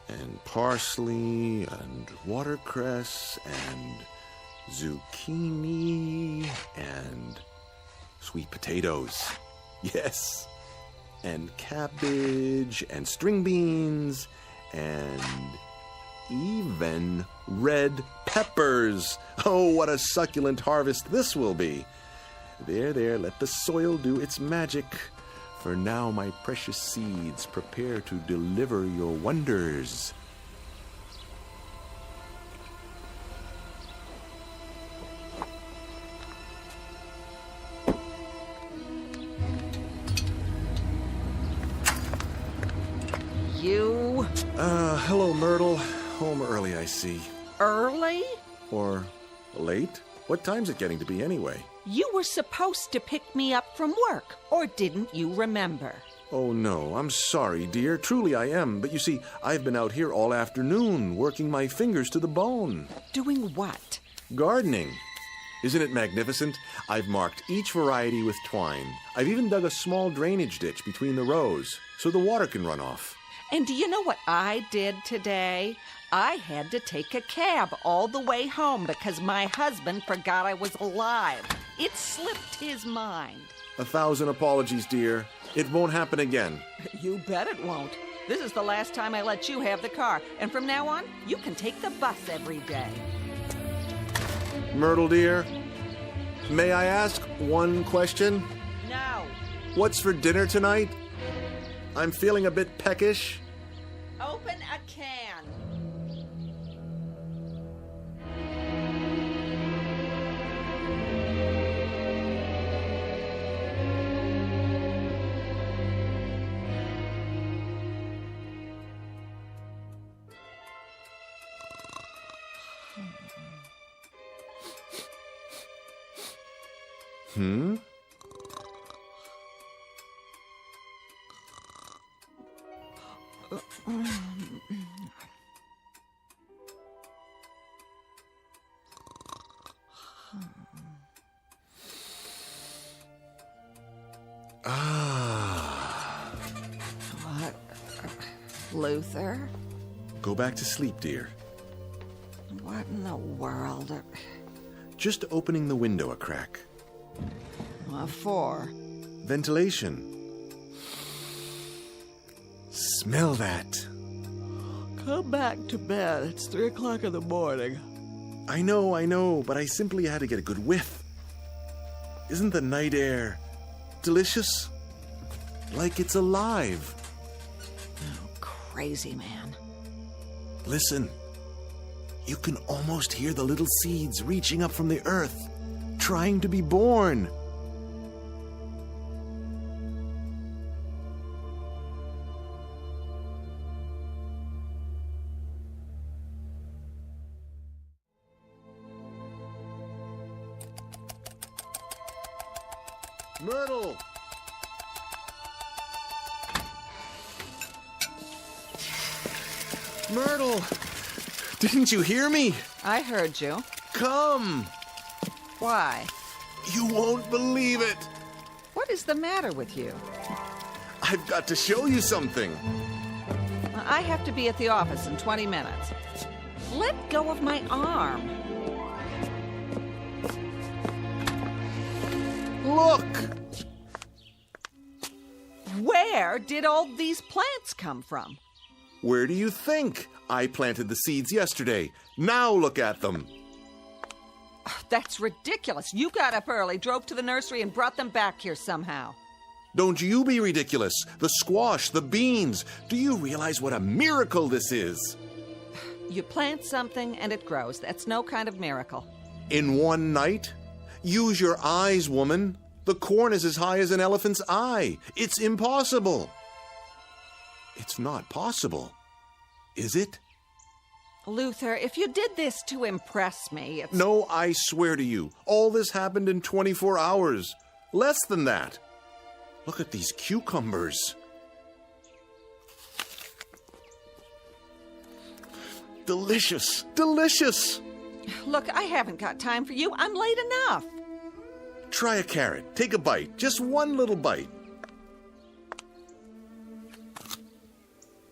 And parsley, and watercress, and zucchini, and sweet potatoes. Yes. And cabbage, and string beans, and even red peppers. Oh, what a succulent harvest this will be. There, let the soil do its magic. For now my precious seeds prepare to deliver your wonders. You? Hello, Myrtle. Home early, I see. Early? Or late? What time's it getting to be anyway? You were supposed to pick me up from work, or didn't you remember? Oh, no, I'm sorry, dear. Truly I am. But you see, I've been out here all afternoon, working my fingers to the bone. Doing what? Gardening. Isn't it magnificent? I've marked each variety with twine. I've even dug a small drainage ditch between the rows, so the water can run off. And do you know what I did today? I had to take a cab all the way home because my husband forgot I was alive. It slipped his mind. 1,000 apologies, dear. It won't happen again. You bet it won't. This is the last time I let you have the car, and from now on, you can take the bus every day. Myrtle, dear, May I ask one question? No. What's for dinner tonight? I'm feeling a bit peckish. Open a can. Hmm? What? Luther? Go back to sleep, dear. What in the world? Just opening the window a crack. What for? Ventilation. Smell that. Come back to bed. It's 3 o'clock in the morning. I know, but I simply had to get a good whiff. Isn't the night air delicious? Like it's alive. Oh, crazy man. Listen. You can almost hear the little seeds reaching up from the earth, trying to be born. Myrtle! Myrtle! Didn't you hear me? I heard you. Come! Why? You won't believe it! What is the matter with you? I've got to show you something. I have to be at the office in 20 minutes. Let go of my arm. Look! Where did all these plants come from? Where do you think? I planted the seeds yesterday. Now look at them. That's ridiculous. You got up early, drove to the nursery, and brought them back here somehow. Don't you be ridiculous. The squash, the beans. Do you realize what a miracle this is? You plant something and it grows. That's no kind of miracle. In one night? Use your eyes, woman. The corn is as high as an elephant's eye. It's impossible. It's not possible, is it? Luther, if you did this to impress me, it's... No, I swear to you, all this happened in 24 hours. Less than that. Look at these cucumbers. Delicious, delicious. Look, I haven't got time for you. I'm late enough. Try a carrot. Take a bite. Just one little bite.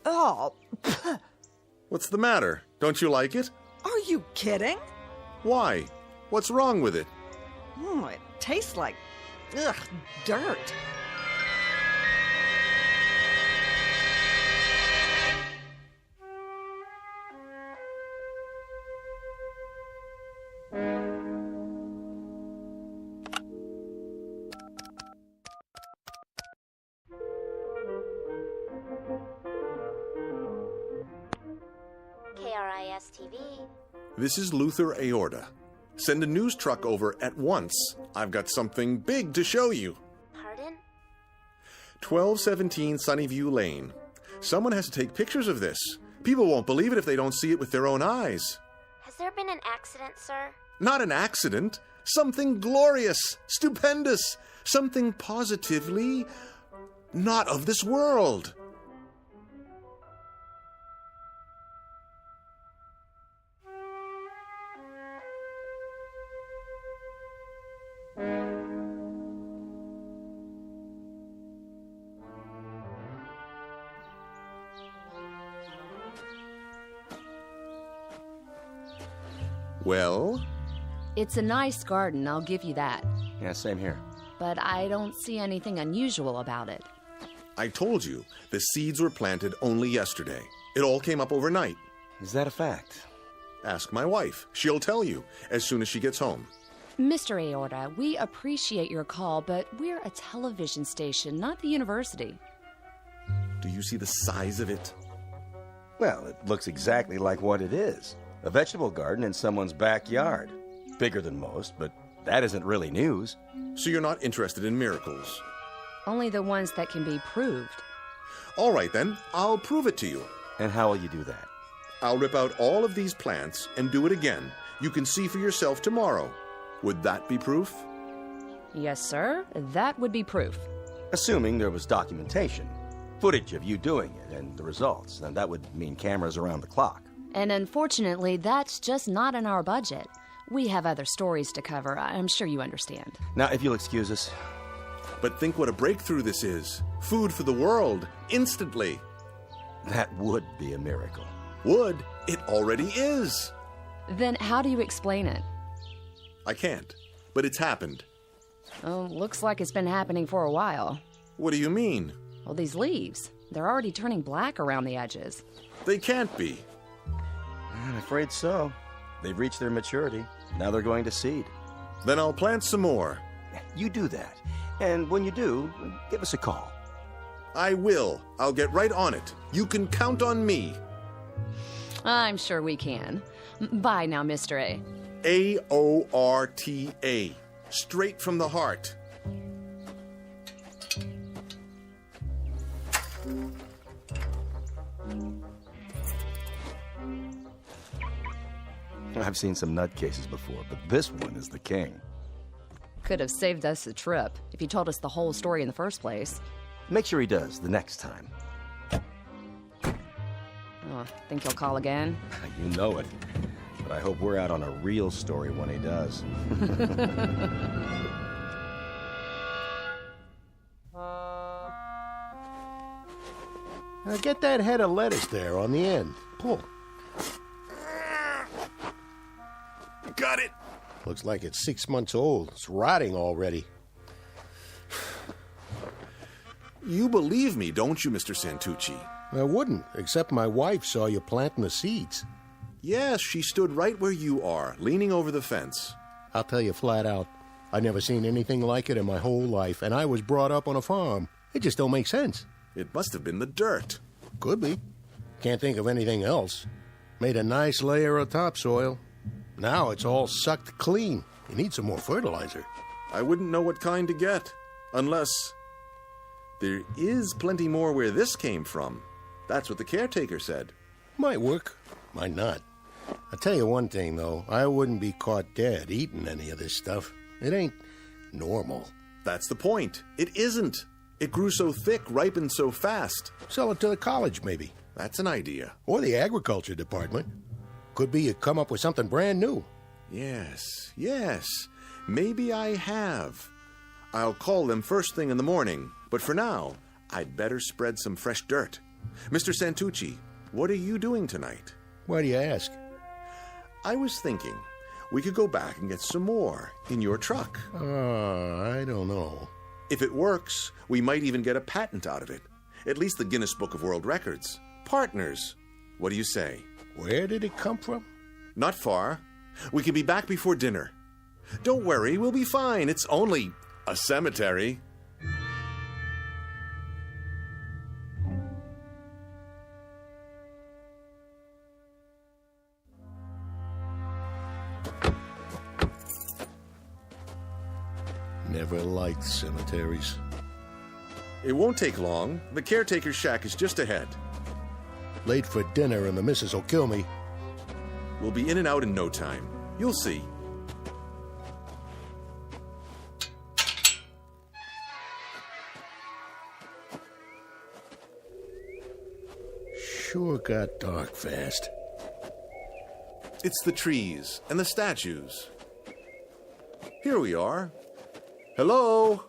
Oh. What's the matter? Don't you like it? Are you kidding? Why? What's wrong with it? It tastes like, dirt. KRIS-TV. This is Luther Aorta. Send a news truck over at once. I've got something big to show you. Pardon? 1217 Sunnyview Lane. Someone has to take pictures of this. People won't believe it if they don't see it with their own eyes. Has there been an accident, sir? Not an accident. Something glorious, stupendous, something positively not of this world. Well? It's a nice garden, I'll give you that. Yeah, same here. But I don't see anything unusual about it. I told you, the seeds were planted only yesterday. It all came up overnight. Is that a fact? Ask my wife. She'll tell you as soon as she gets home. Mr. Aorta, we appreciate your call, but we're a television station, not the university. Do you see the size of it? Well, it looks exactly like what it is. A vegetable garden in someone's backyard. Bigger than most, but that isn't really news. So you're not interested in miracles? Only the ones that can be proved. All right, then. I'll prove it to you. And how will you do that? I'll rip out all of these plants and do it again. You can see for yourself tomorrow. Would that be proof? Yes, sir. That would be proof. Assuming there was documentation. Footage of you doing it and the results. And that would mean cameras around the clock. And unfortunately, that's just not in our budget. We have other stories to cover. I'm sure you understand. Now, if you'll excuse us. But think what a breakthrough this is. Food for the world, instantly. That would be a miracle. Would? It already is. Then how do you explain it? I can't, but it's happened. Oh, looks like it's been happening for a while. What do you mean? Well, these leaves, they're already turning black around the edges. They can't be. I'm afraid so. They've reached their maturity. Now they're going to seed. Then I'll plant some more. You do that. And when you do, give us a call. I will. I'll get right on it. You can count on me. I'm sure we can. Bye now, Mr. A. A-O-R-T-A. Straight from the heart. I've seen some nutcases before, but this one is the king. Could have saved us a trip if he told us the whole story in the first place. Make sure he does the next time. Oh, think he'll call again? You know it. But I hope we're out on a real story when he does. Now get that head of lettuce there on the end. Pull. Got it. Looks like it's 6 months old. It's rotting already. You believe me, don't you, Mr. Santucci? I wouldn't, except my wife saw you planting the seeds. Yes, she stood right where you are, leaning over the fence. I'll tell you flat out, I've never seen anything like it in my whole life, and I was brought up on a farm. It just don't make sense. It must have been the dirt. Could be. Can't think of anything else. Made a nice layer of topsoil. Now it's all sucked clean. You need some more fertilizer. I wouldn't know what kind to get, unless... There is plenty more where this came from. That's what the caretaker said. Might work, might not. I'll tell you one thing, though. I wouldn't be caught dead eating any of this stuff. It ain't normal. That's the point. It isn't. It grew so thick, ripened so fast. Sell it to the college, maybe. That's an idea. Or the agriculture department. Could be you come up with something brand new. Yes. Maybe I have. I'll call them first thing in the morning. But for now, I'd better spread some fresh dirt. Mr. Santucci, what are you doing tonight? Why do you ask? I was thinking we could go back and get some more in your truck. I don't know. If it works, we might even get a patent out of it. At least the Guinness Book of World Records. Partners. What do you say? Where did it come from? Not far. We can be back before dinner. Don't worry, we'll be fine. It's only a cemetery. Never liked cemeteries. It won't take long. The caretaker's shack is just ahead. Late for dinner and the missus will kill me. We'll be in and out in no time. You'll see. Sure got dark fast. It's the trees and the statues. Here we are. Hello?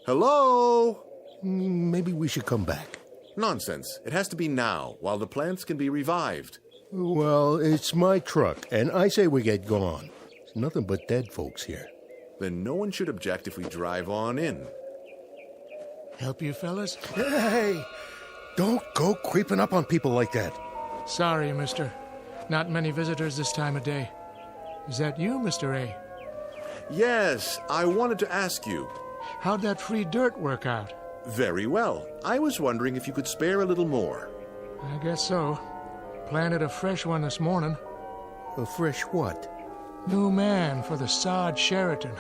Hello? Maybe we should come back. Nonsense. It has to be now, while the plants can be revived. Well, it's my truck, and I say we get gone. There's nothing but dead folks here. Then no one should object if we drive on in. Help you, fellas? Hey! Don't go creeping up on people like that. Sorry, mister. Not many visitors this time of day. Is that you, Mr. A? Yes, I wanted to ask you. How'd that free dirt work out? Very well. I was wondering if you could spare a little more. I guess so. Planted a fresh one this morning. A fresh what? New man for the sod Sheraton.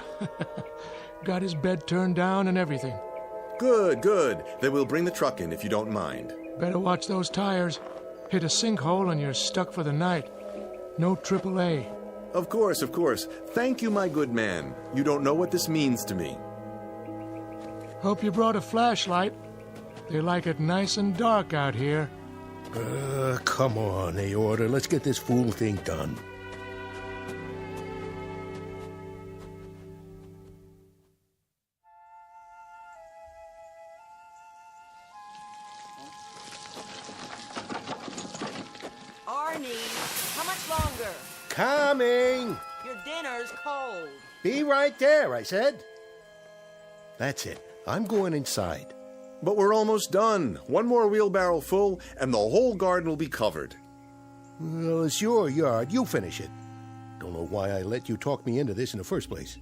Got his bed turned down and everything. Good, good. Then we'll bring the truck in if you don't mind. Better watch those tires. Hit a sinkhole and you're stuck for the night. No AAA. Of course, of course. Thank you, my good man. You don't know what this means to me. Hope you brought a flashlight. They like it nice and dark out here. Come on, Aorta. Let's get this fool thing done. Arnie, how much longer? Coming! Your dinner's cold. Be right there, I said. That's it. I'm going inside. But we're almost done. One more wheelbarrow full, and the whole garden will be covered. Well, it's your yard. You finish it. Don't know why I let you talk me into this in the first place.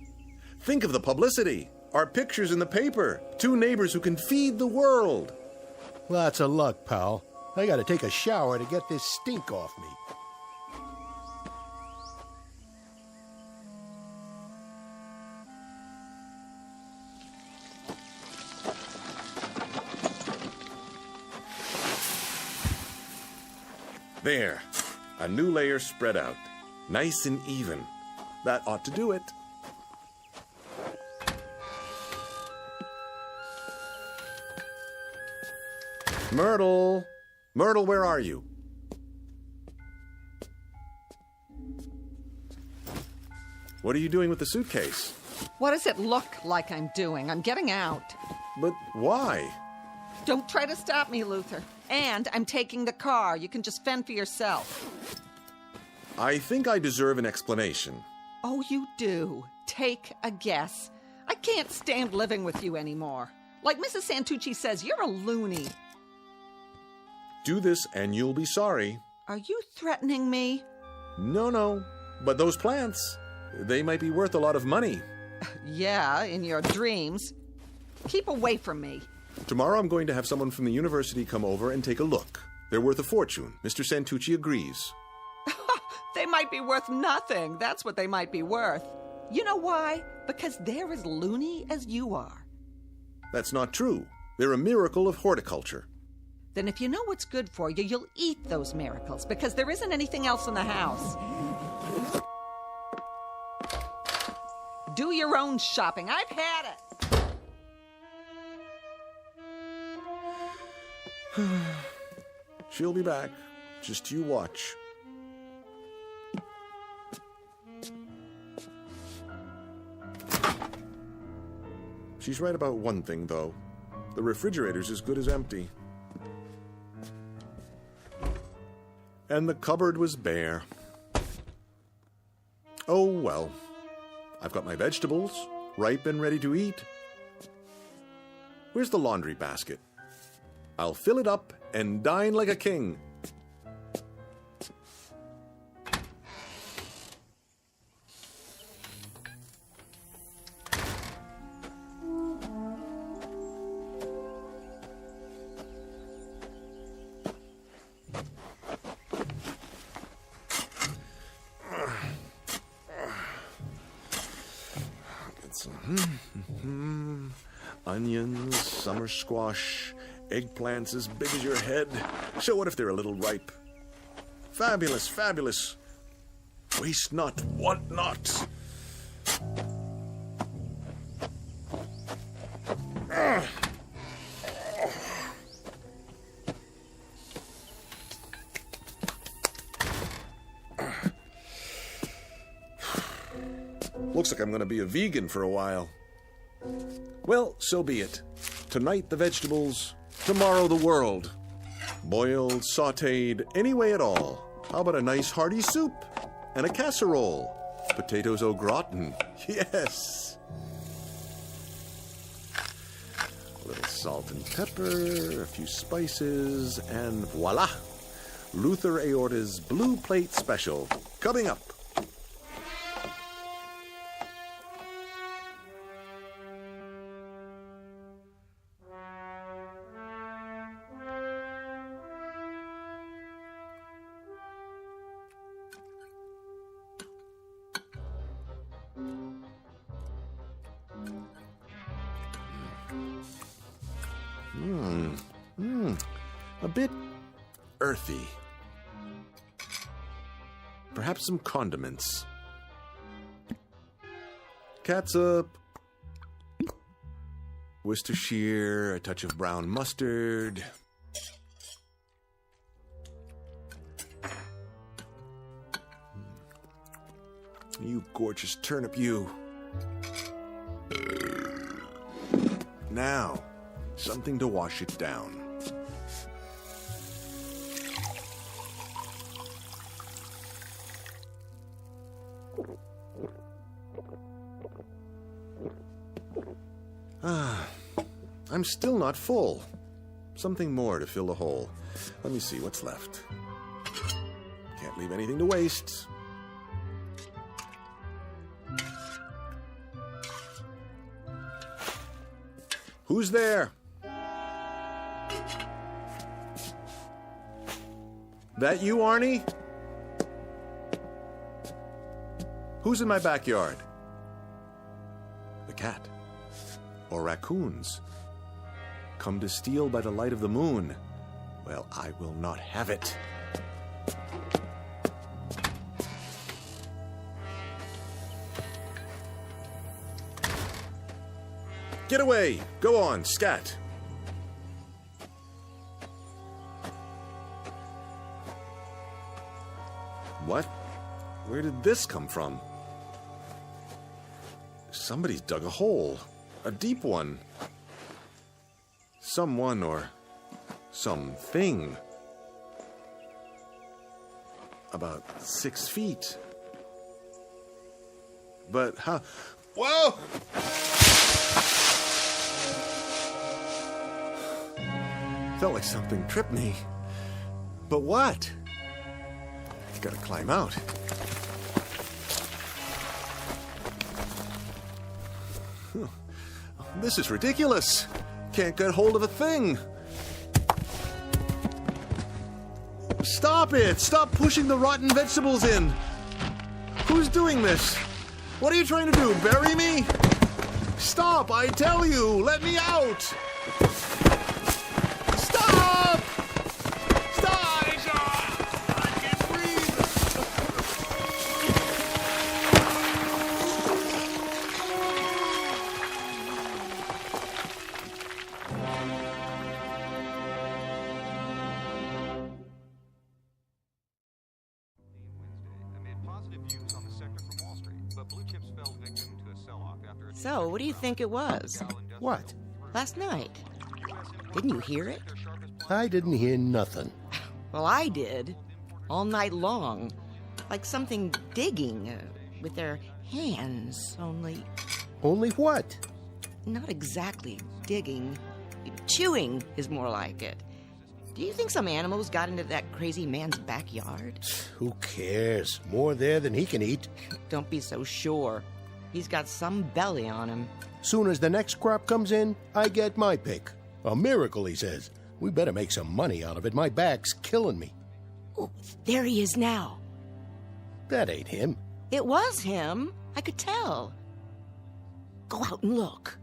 Think of the publicity. Our pictures in the paper. 2 neighbors who can feed the world. Lots of luck, pal. I gotta take a shower to get this stink off me. There. A new layer spread out. Nice and even. That ought to do it. Myrtle! Myrtle, where are you? What are you doing with the suitcase? What does it look like I'm doing? I'm getting out. But why? Don't try to stop me, Luther. And I'm taking the car. You can just fend for yourself. I think I deserve an explanation. Oh, you do. Take a guess. I can't stand living with you anymore. Like Mrs. Santucci says, you're a loony. Do this and you'll be sorry. Are you threatening me? No. But those plants, they might be worth a lot of money. Yeah, in your dreams. Keep away from me. Tomorrow I'm going to have someone from the university come over and take a look. They're worth a fortune. Mr. Santucci agrees. They might be worth nothing. That's what they might be worth. You know why? Because they're as loony as you are. That's not true. They're a miracle of horticulture. Then if you know what's good for you, you'll eat those miracles, because there isn't anything else in the house. Do your own shopping. I've had it. She'll be back. Just you watch. She's right about one thing, though. The refrigerator's as good as empty. And the cupboard was bare. Oh, well. I've got my vegetables, ripe and ready to eat. Where's the laundry basket? I'll fill it up and dine like a king. Onions, summer squash, eggplants as big as your head. So what if they're a little ripe? Fabulous, fabulous. Waste not, want not. Looks like I'm going to be a vegan for a while. Well, so be it. Tonight the vegetables, tomorrow the world. Boiled, sautéed, any way at all. How about a nice hearty soup and a casserole? Potatoes au gratin, yes. A little salt and pepper, a few spices, and voila! Luther Aorta's Blue Plate Special, coming up. A bit earthy. Perhaps some condiments. Catsup. Worcestershire, a touch of brown mustard. You gorgeous turnip, you. Now, something to wash it down. I'm still not full. Something more to fill the hole. Let me see what's left. Can't leave anything to waste. Who's there? That you, Arnie? Who's in my backyard? The cat. Or raccoons. Come to steal by the light of the moon. Well, I will not have it. Get away! Go on, scat! What? Where did this come from? Somebody's dug a hole. A deep one. Someone or something. About 6 feet. But how? Whoa! Felt like something tripped me. But what? Gotta climb out. This is ridiculous. Can't get hold of a thing. Stop it! Stop pushing the rotten vegetables in. Who's doing this? What are you trying to do? Bury me? Stop! I tell you! Let me out! Stop! Stop! I can't breathe! So, what do you think it was? What? Last night. Didn't you hear it? I didn't hear nothing. Well, I did. All night long. Like something digging with their hands, only... Only what? Not exactly digging. Chewing is more like it. Do you think some animals got into that crazy man's backyard? Who cares? More there than he can eat. Don't be so sure. He's got some belly on him. Soon as the next crop comes in, I get my pick. A miracle, he says. We better make some money out of it. My back's killing me. Oh, there he is now. That ain't him. It was him. I could tell. Go out and look.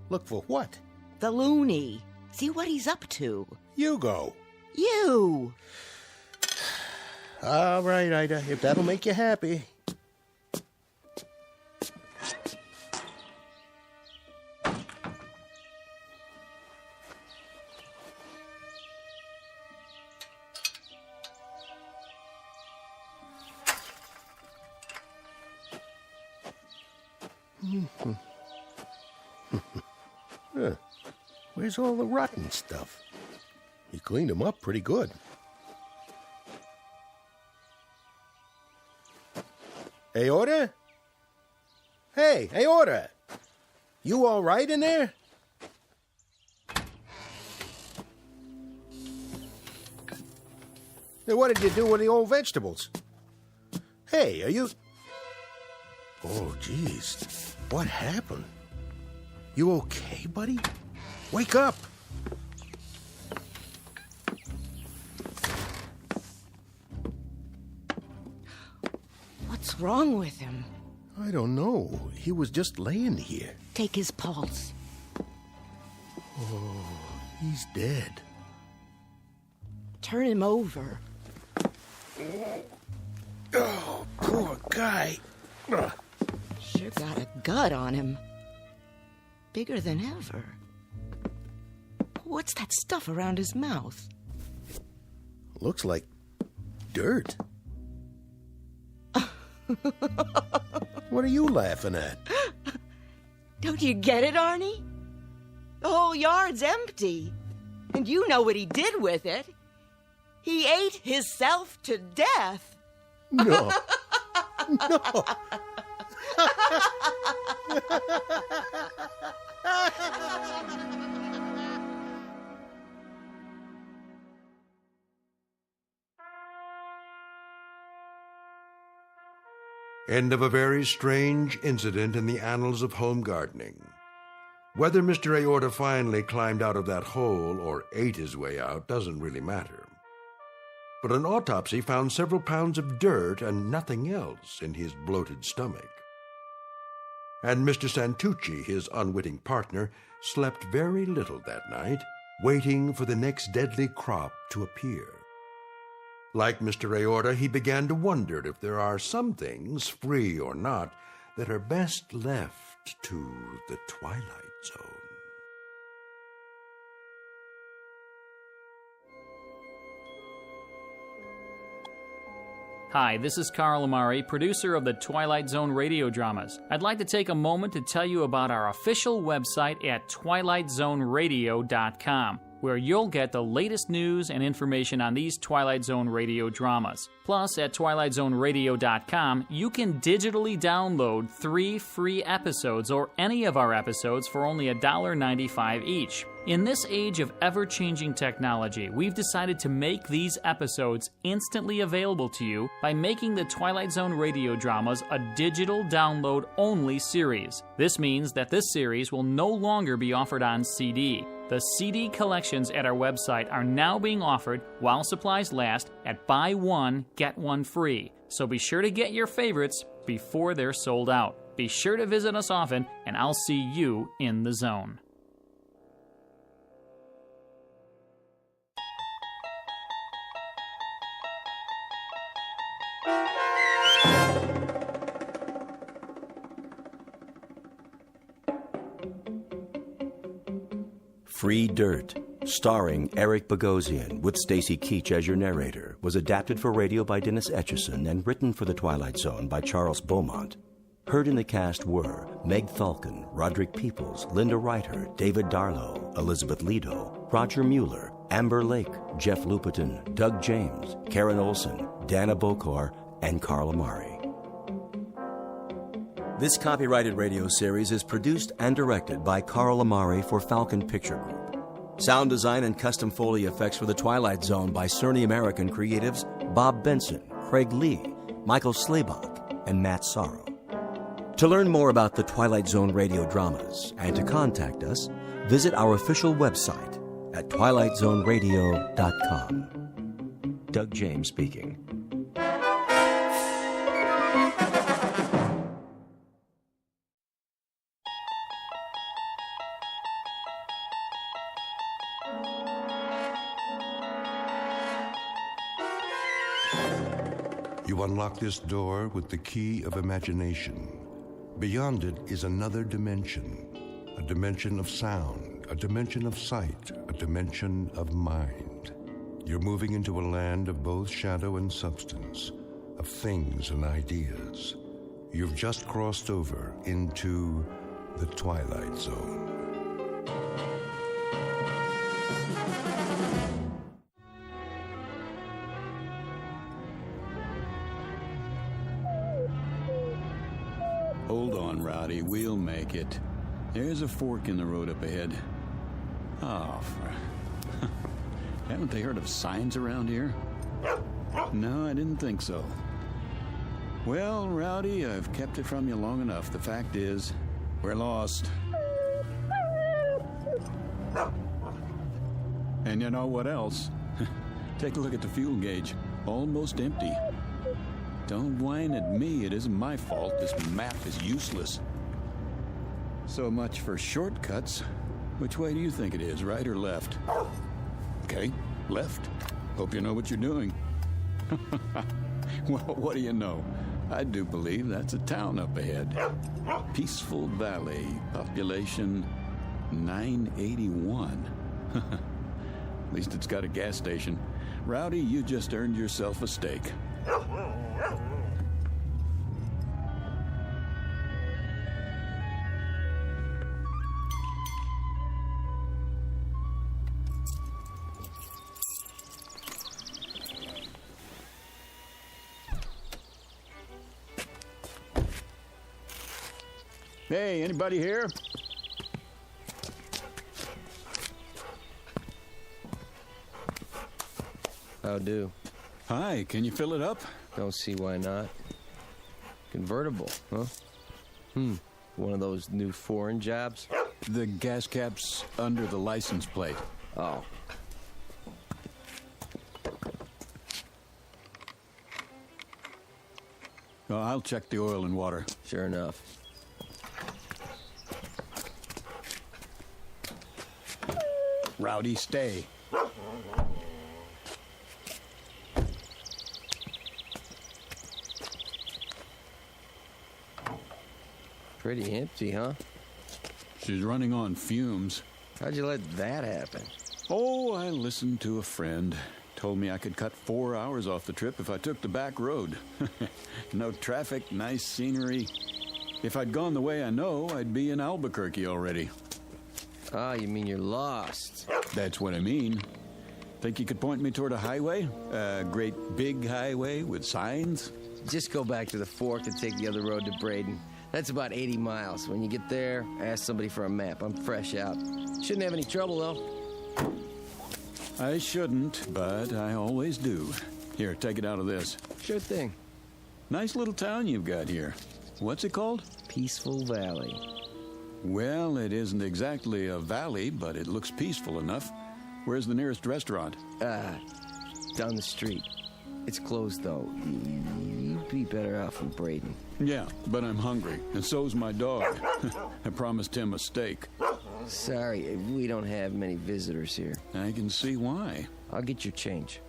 Look for what? The loony. See what he's up to. You go. You. All right, Ida, if that'll make you happy. Where's all the rotten stuff? He cleaned them up pretty good. Aorta? Hey, Aorta! You all right in there? Hey, what did you do with the old vegetables? Hey, are you... Oh, jeez. What happened? You okay, buddy? Wake up! What's wrong with him? I don't know. He was just laying here. Take his pulse. Oh, He's dead. Turn him over. Oh, poor guy. Sure got a gut on him. Bigger than ever. What's that stuff around his mouth? Looks like dirt. What are you laughing at? Don't you get it, Arnie? The whole yard's empty. And you know what he did with it. He ate himself to death. No. No. End of a very strange incident in the annals of home gardening. Whether Mr. Aorta finally climbed out of that hole or ate his way out doesn't really matter. But an autopsy found several pounds of dirt and nothing else in his bloated stomach. And Mr. Santucci, his unwitting partner, slept very little that night, waiting for the next deadly crop to appear. Like Mr. Aorta, he began to wonder if there are some things, free or not, that are best left to the Twilight Zone. Hi, this is Carl Amari, producer of the Twilight Zone radio dramas. I'd like to take a moment to tell you about our official website at twilightzoneradio.com, where you'll get the latest news and information on these Twilight Zone radio dramas. Plus, at twilightzoneradio.com, you can digitally download 3 free episodes or any of our episodes for only $1.95 each. In this age of ever-changing technology, we've decided to make these episodes instantly available to you by making the Twilight Zone radio dramas a digital download-only series. This means that this series will no longer be offered on CD. The CD collections at our website are now being offered while supplies last at buy one, get one free. So be sure to get your favorites before they're sold out. Be sure to visit us often, and I'll see you in the zone. Free Dirt, starring Eric Bogosian with Stacy Keach as your narrator, was adapted for radio by Dennis Etchison and written for The Twilight Zone by Charles Beaumont. Heard in the cast were Meg Thalken, Roderick Peoples, Linda Reiter, David Darlow, Elizabeth Lido, Roger Mueller, Amber Lake, Jeff Lupetin, Doug James, Karen Olson, Dana Bokor, and Carl Amari. This copyrighted radio series is produced and directed by Carl Amari for Falcon Picture Group. Sound design and custom Foley effects for The Twilight Zone by Cerny American creatives Bob Benson, Craig Lee, Michael Slaybach, and Matt Sorrow. To learn more about the Twilight Zone radio dramas and to contact us, visit our official website at twilightzoneradio.com. Doug James speaking. You unlock this door with the key of imagination. Beyond it is another dimension, a dimension of sound, a dimension of sight, a dimension of mind. You're moving into a land of both shadow and substance, of things and ideas. You've just crossed over into the Twilight Zone. Hold on, Rowdy. We'll make it. There's a fork in the road up ahead. Oh, haven't they heard of signs around here? No, I didn't think so. Well, Rowdy, I've kept it from you long enough. The fact is, we're lost. And you know what else? Take a look at the fuel gauge. Almost empty. Don't whine at me. It isn't my fault. This map is useless. So much for shortcuts. Which way do you think it is, right or left? Okay, left. Hope you know what you're doing. Well, what do you know? I do believe that's a town up ahead. Peaceful Valley, population 981. At least it's got a gas station. Rowdy, you just earned yourself a steak. Hey, anybody here? How do? Hi, can you fill it up? Don't see why not. Convertible, huh? One of those new foreign jobs? The gas cap's under the license plate. Oh. Oh, I'll check the oil and water. Sure enough. Rowdy, stay. Pretty empty, huh? She's running on fumes. How'd you let that happen? Oh, I listened to a friend. Told me I could cut 4 hours off the trip if I took the back road. No traffic, nice scenery. If I'd gone the way I know, I'd be in Albuquerque already. Ah, you mean you're lost? That's what I mean. Think you could point me toward a highway? A great big highway with signs? Just go back to the fork and take the other road to Braden. That's about 80 miles. When you get there, ask somebody for a map. I'm fresh out. Shouldn't have any trouble, though. I shouldn't, but I always do. Here, take it out of this. Sure thing. Nice little town you've got here. What's it called? Peaceful Valley. Well, it isn't exactly a valley, but it looks peaceful enough. Where's the nearest restaurant? Down the street. It's closed, though. You'd be better off in Braden. Yeah, but I'm hungry, and so's my dog. I promised him a steak. Sorry, we don't have many visitors here. I can see why. I'll get your change.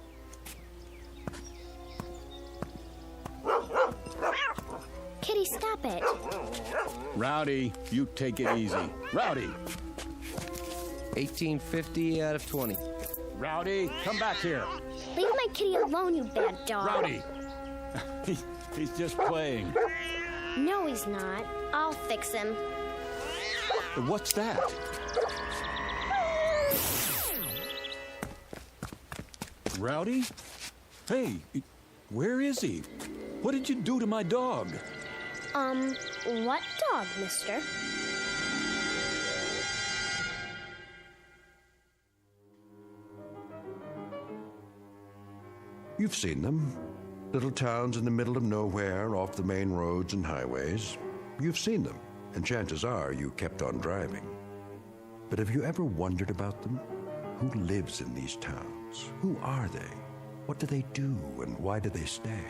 Kitty, stop it. Rowdy, you take it easy. Rowdy! 1850 out of 20. Rowdy, come back here. Leave my kitty alone, you bad dog. Rowdy! He's just playing. No, he's not. I'll fix him. What's that? Rowdy? Hey, where is he? What did you do to my dog? What dog, mister? You've seen them. Little towns in the middle of nowhere, off the main roads and highways. You've seen them, and chances are you kept on driving. But have you ever wondered about them? Who lives in these towns? Who are they? What do they do, and why do they stay?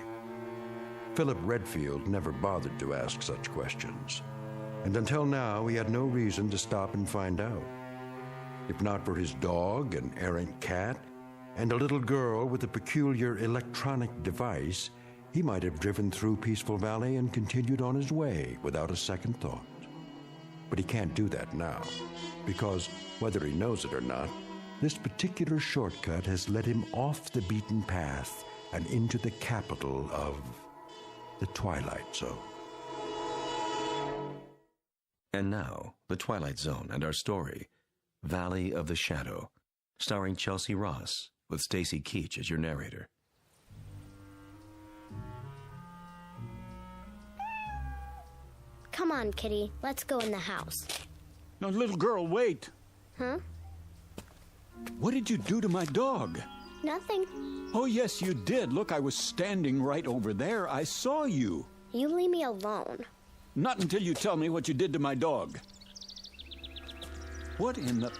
Philip Redfield never bothered to ask such questions, and until now he had no reason to stop and find out. If not for his dog, an errant cat, and a little girl with a peculiar electronic device, he might have driven through Peaceful Valley and continued on his way without a second thought. But he can't do that now, because, whether he knows it or not, this particular shortcut has led him off the beaten path and into the capital of the Twilight Zone. And now, The Twilight Zone and our story, Valley of the Shadow, starring Chelsea Ross, with Stacy Keach as your narrator. Come on, Kitty. Let's go in the house. No, little girl, wait. Huh? What did you do to my dog? Nothing. Oh, yes, you did. Look, I was standing right over there. I saw you. You leave me alone. Not until you tell me what you did to my dog. What in the...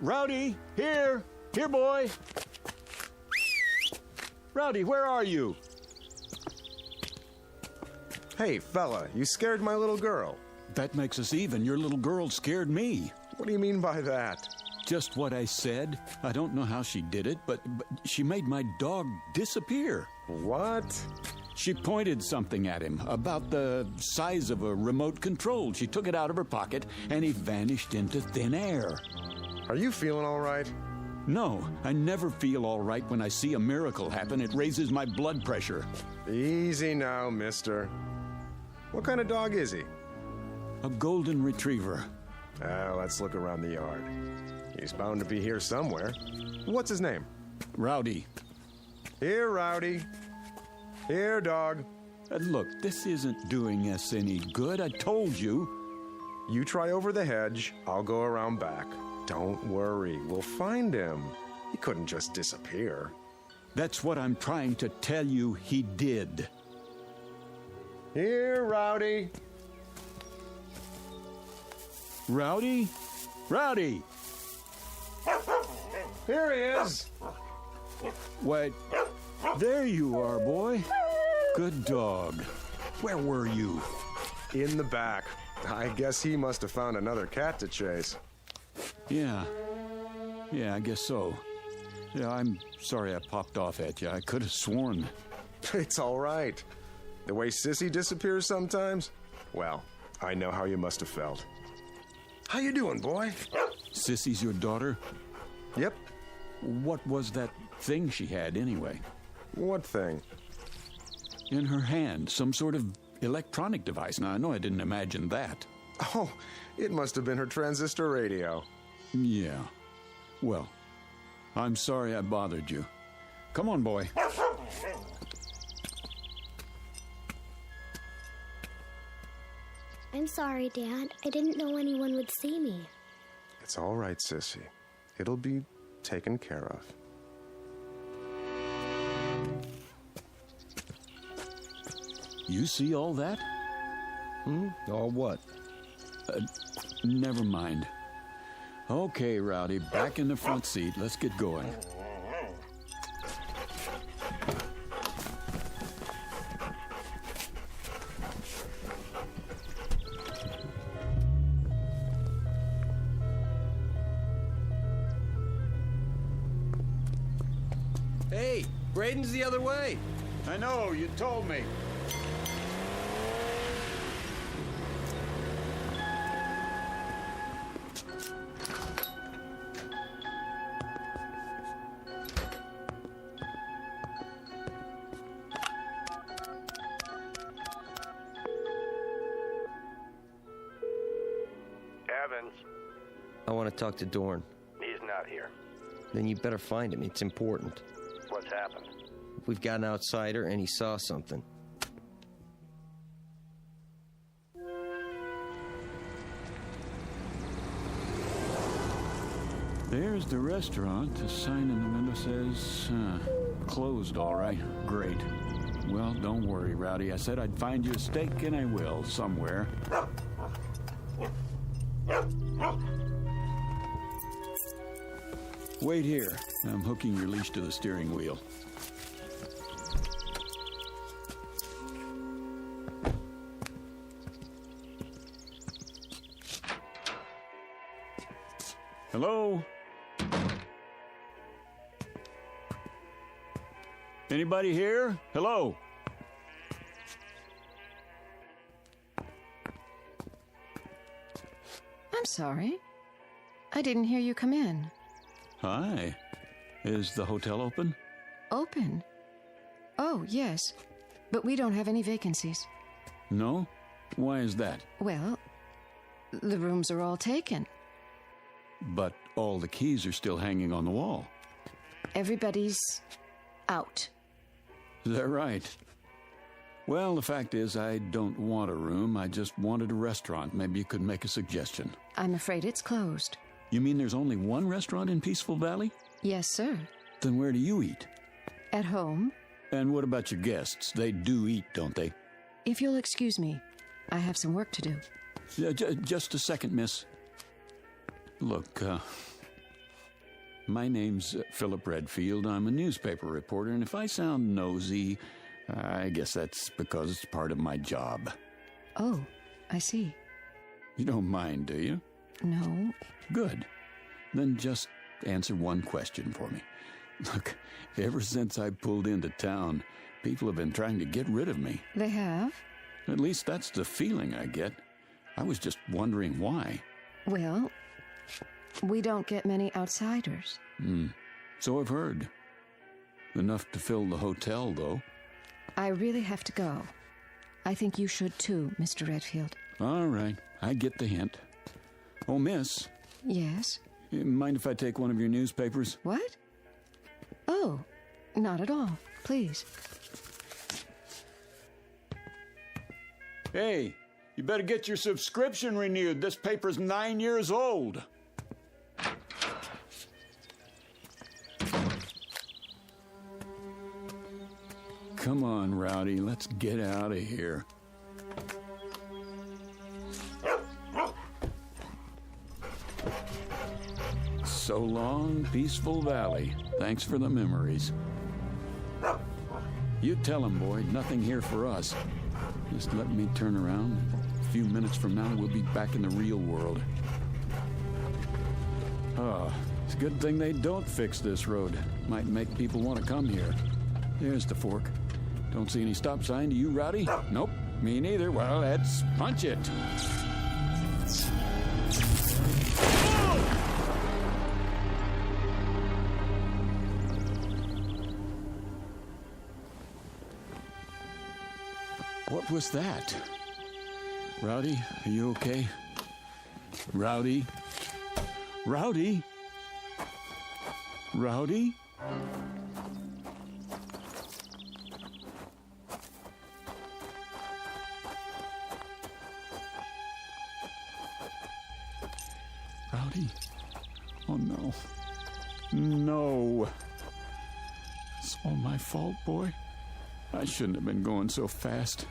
Rowdy, here! Here, boy! Rowdy, where are you? Hey, fella, you scared my little girl. That makes us even. Your little girl scared me. What do you mean by that? Just what I said. I don't know how she did it, but she made my dog disappear. What? She pointed something at him about the size of a remote control. She took it out of her pocket, and he vanished into thin air. Are you feeling all right? No, I never feel all right when I see a miracle happen. It raises my blood pressure. Easy now, mister. What kind of dog is he? A golden retriever. Let's look around the yard. He's bound to be here somewhere. What's his name? Rowdy. Here, Rowdy. Here, dog. Look, this isn't doing us any good. I told you. You try over the hedge. I'll go around back. Don't worry. We'll find him. He couldn't just disappear. That's what I'm trying to tell you he did. Here, Rowdy. Rowdy? Rowdy! Here he is. Wait, there you are, boy. Good dog. Where were you? In the back. I guess he must have found another cat to chase. Yeah, I guess so. Yeah, I'm sorry I popped off at you. I could have sworn. It's all right. The way Sissy disappears sometimes? Well, I know how you must have felt. How you doing, boy? Sissy's your daughter? Yep. What was that thing she had, anyway? What thing? In her hand, some sort of electronic device. Now, I know I didn't imagine that. Oh, it must have been her transistor radio. Yeah. Well, I'm sorry I bothered you. Come on, boy. I'm sorry, Dad. I didn't know anyone would see me. It's all right, Sissy. It'll be taken care of. You see all that? All what? Never mind. Okay, Rowdy, back in the front seat. Let's get going. Hey, Braden's the other way. I know, you told me. Evans. I want to talk to Dorn. He's not here. Then you better find him. It's important. What's happened? We've got an outsider, and he saw something. There's the restaurant. The sign in the window says, closed, all right. Great. Well, don't worry, Rowdy. I said I'd find you a steak, and I will, somewhere. Wait here. I'm hooking your leash to the steering wheel. Hello? Anybody here? Hello? I'm sorry. I didn't hear you come in. Hi. Is the hotel open? Open? Oh, yes. But we don't have any vacancies. No? Why is that? Well, the rooms are all taken. But all the keys are still hanging on the wall. Everybody's out. Is that right? Well, the fact is, I don't want a room. I just wanted a restaurant. Maybe you could make a suggestion. I'm afraid it's closed. You mean there's only one restaurant in Peaceful Valley? Yes, sir. Then where do you eat? At home. And what about your guests? They do eat, don't they? If you'll excuse me, I have some work to do. Just a second, miss. Look, my name's Philip Redfield. I'm a newspaper reporter, and if I sound nosy, I guess that's because it's part of my job. Oh, I see. You don't mind, do you? No. Good. Then just answer one question for me. Look, ever since I pulled into town, people have been trying to get rid of me. They have? At least that's the feeling I get. I was just wondering why. Well, we don't get many outsiders. So I've heard. Enough to fill the hotel, though. I really have to go. I think you should too, Mr. Redfield. All right, I get the hint. Oh, miss. Yes? Mind if I take one of your newspapers? What? Oh, not at all. Please. Hey, you better get your subscription renewed. This paper's 9 years old. Come on, Rowdy, let's get out of here. So long, Peaceful Valley. Thanks for the memories. You tell him, boy, nothing here for us. Just let me turn around. A few minutes from now, we'll be back in the real world. Oh, it's a good thing they don't fix this road. Might make people want to come here. There's the fork. Don't see any stop sign. Do you, Rowdy? Nope. Me neither. Well, let's punch it. What was that? Rowdy, are you okay? Rowdy? Rowdy? Rowdy? Rowdy? Oh, no. No. It's all my fault, boy. I shouldn't have been going so fast.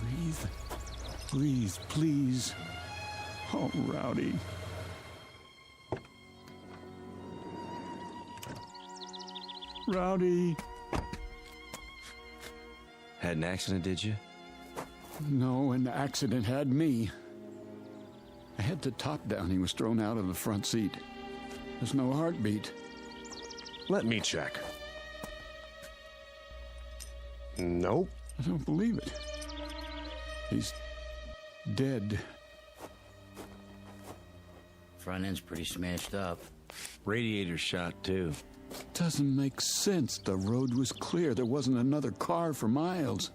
Breathe. Breathe, please. Oh, Rowdy. Rowdy. Had an accident, did you? No, an accident had me. I had the top down. He was thrown out of the front seat. There's no heartbeat. Let me check. Nope. I don't believe it. He's dead. Front end's pretty smashed up. Radiator shot, too. Doesn't make sense. The road was clear. There wasn't another car for miles.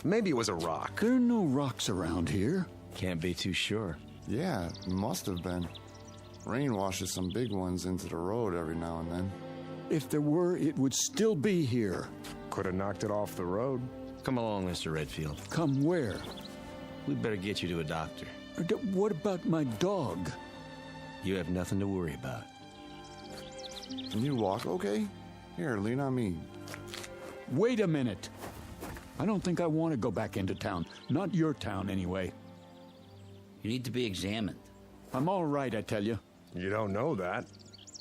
Maybe it was a rock. There are no rocks around here. Can't be too sure. Yeah, must have been. Rain washes some big ones into the road every now and then. If there were, it would still be here. Could have knocked it off the road. Come along, Mr. Redfield. Come where? We'd better get you to a doctor. What about my dog? You have nothing to worry about. Can you walk okay? Here, lean on me. Wait a minute. I don't think I want to go back into town. Not your town, anyway. You need to be examined. I'm all right, I tell you. You don't know that.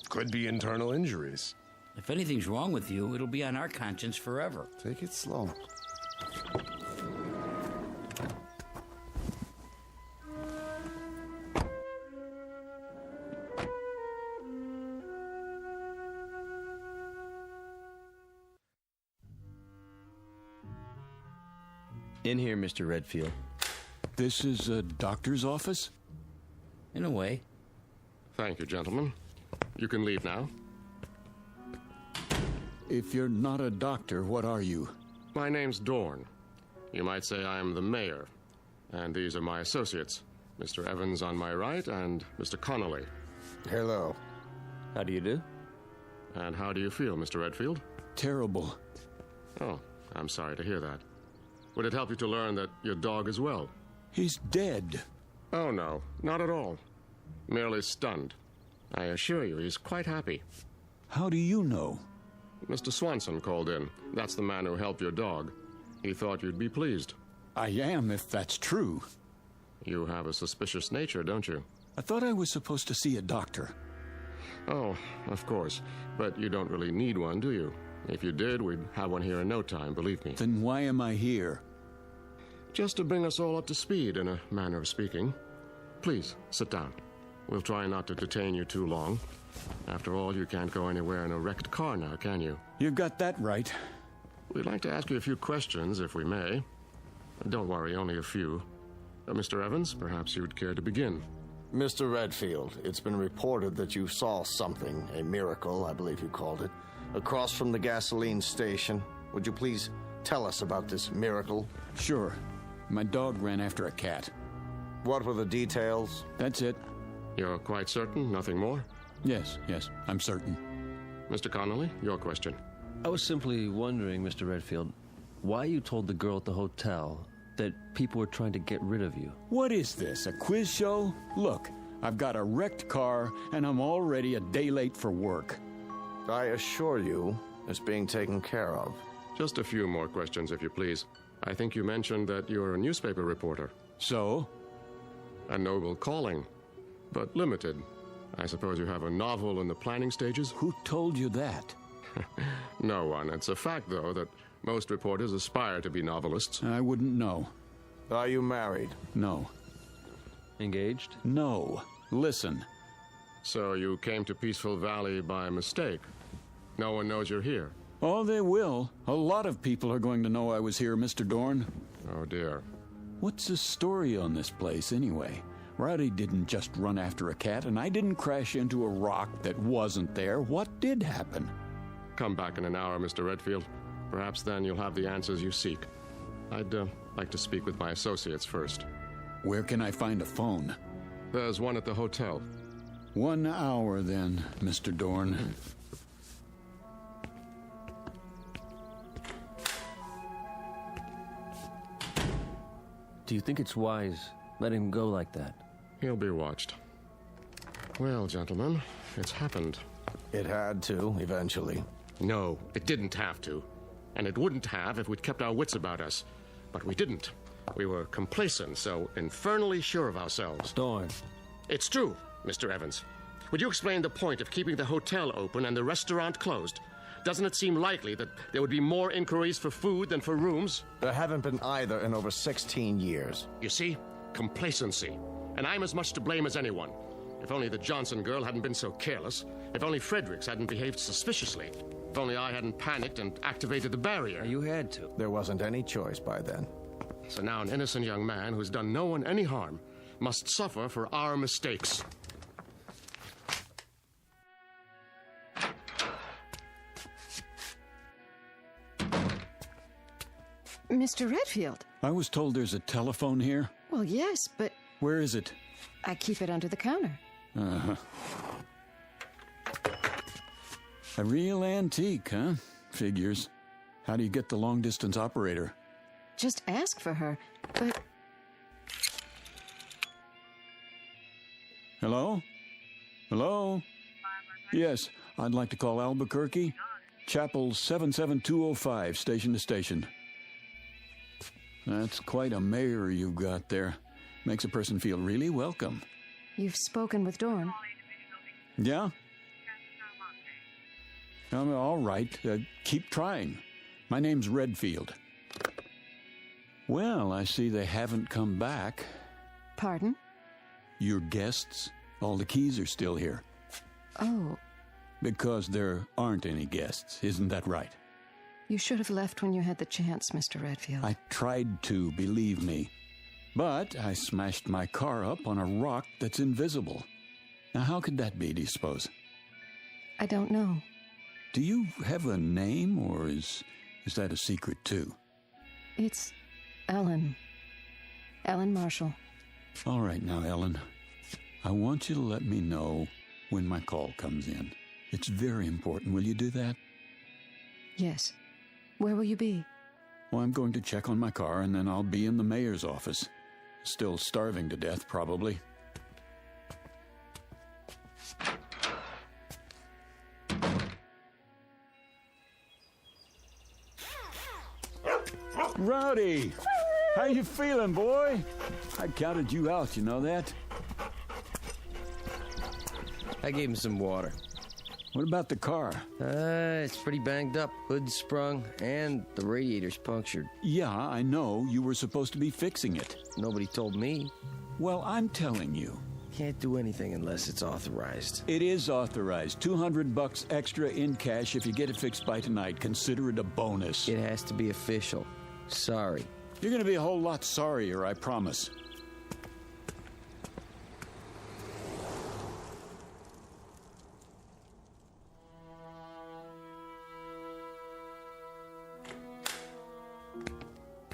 Could be internal injuries. If anything's wrong with you, it'll be on our conscience forever. Take it slow. In here, Mr. Redfield. This is a doctor's office? In a way. Thank you, gentlemen. You can leave now. If you're not a doctor, what are you? My name's Dorn. You might say I'm the mayor. And these are my associates. Mr. Evans on my right and Mr. Connolly. Hello. How do you do? And how do you feel, Mr. Redfield? Terrible. Oh, I'm sorry to hear that. Would it help you to learn that your dog is well? He's dead. Oh, no, not at all. Merely stunned. I assure you, he's quite happy. How do you know? Mr. Swanson called in. That's the man who helped your dog. He thought you'd be pleased. I am, if that's true. You have a suspicious nature, don't you? I thought I was supposed to see a doctor. Oh, of course. But you don't really need one, do you? If you did, we'd have one here in no time, believe me. Then why am I here? Just to bring us all up to speed, in a manner of speaking. Please, sit down. We'll try not to detain you too long. After all, you can't go anywhere in a wrecked car now, can you? You got that right. We'd like to ask you a few questions, if we may. Don't worry, only a few. Mr. Evans, perhaps you'd care to begin. Mr. Redfield, it's been reported that you saw something, a miracle, I believe you called it, across from the gasoline station. Would you please tell us about this miracle? Sure. My dog ran after a cat. What were the details? That's it. You're quite certain? Nothing more? Yes, I'm certain. Mr. Connolly, your question. I was simply wondering, Mr. Redfield, why you told the girl at the hotel that people were trying to get rid of you. What is this, a quiz show? Look, I've got a wrecked car, and I'm already a day late for work. I assure you, it's being taken care of. Just a few more questions, if you please. I think you mentioned that you're a newspaper reporter. So? A noble calling, but limited. I suppose you have a novel in the planning stages? Who told you that? No one. It's a fact, though, that most reporters aspire to be novelists. I wouldn't know. Are you married? No. Engaged? No. Listen. So you came to Peaceful Valley by mistake? No one knows you're here? Oh, they will. A lot of people are going to know I was here, Mr. Dorn. Oh, dear. What's the story on this place, anyway? Rowdy didn't just run after a cat, and I didn't crash into a rock that wasn't there. What did happen? Come back in an hour, Mr. Redfield. Perhaps then you'll have the answers you seek. I'd like to speak with my associates first. Where can I find a phone? There's one at the hotel. 1 hour, then, Mr. Dorn. Do you think it's wise letting him go like that? He'll be watched. Well, gentlemen, it's happened. It had to, eventually. No, it didn't have to. And it wouldn't have if we'd kept our wits about us. But we didn't. We were complacent, so infernally sure of ourselves. Dorn. It's true, Mr. Evans. Would you explain the point of keeping the hotel open and the restaurant closed? Doesn't it seem likely that there would be more inquiries for food than for rooms? There haven't been either in over 16 years. You see? Complacency. And I'm as much to blame as anyone. If only the Johnson girl hadn't been so careless. If only Fredericks hadn't behaved suspiciously. If only I hadn't panicked and activated the barrier. You had to. There wasn't any choice by then. So now an innocent young man who's done no one any harm must suffer for our mistakes. Mr. Redfield. I was told there's a telephone here. Well, yes, but... Where is it? I keep it under the counter. Uh-huh. A real antique, huh? Figures. How do you get the long-distance operator? Just ask for her, but... Hello? Hello? Yes, I'd like to call Albuquerque. Chapel 77205, station to station. That's quite a mayor you've got there. Makes a person feel really welcome. You've spoken with Dorn. Yeah? All right. Keep trying. My name's Redfield. Well, I see they haven't come back. Pardon? Your guests? All the keys are still here. Oh. Because there aren't any guests, isn't that right? You should have left when you had the chance, Mr. Redfield. I tried to, believe me. But I smashed my car up on a rock that's invisible. Now, how could that be, do you suppose? I don't know. Do you have a name, or is that a secret, too? It's Ellen. Ellen Marshall. All right now, Ellen. I want you to let me know when my call comes in. It's very important. Will you do that? Yes. Where will you be? Well, I'm going to check on my car, and then I'll be in the mayor's office. Still starving to death, probably. Rowdy! How you feeling, boy? I counted you out, you know that? I gave him some water. What about the car? It's pretty banged up. Hood's sprung, and the radiator's punctured. Yeah, I know. You were supposed to be fixing it. Nobody told me. Well, I'm telling you. Can't do anything unless it's authorized. It is authorized. $200 extra in cash if you get it fixed by tonight. Consider it a bonus. It has to be official. Sorry. You're going to be a whole lot sorrier, I promise.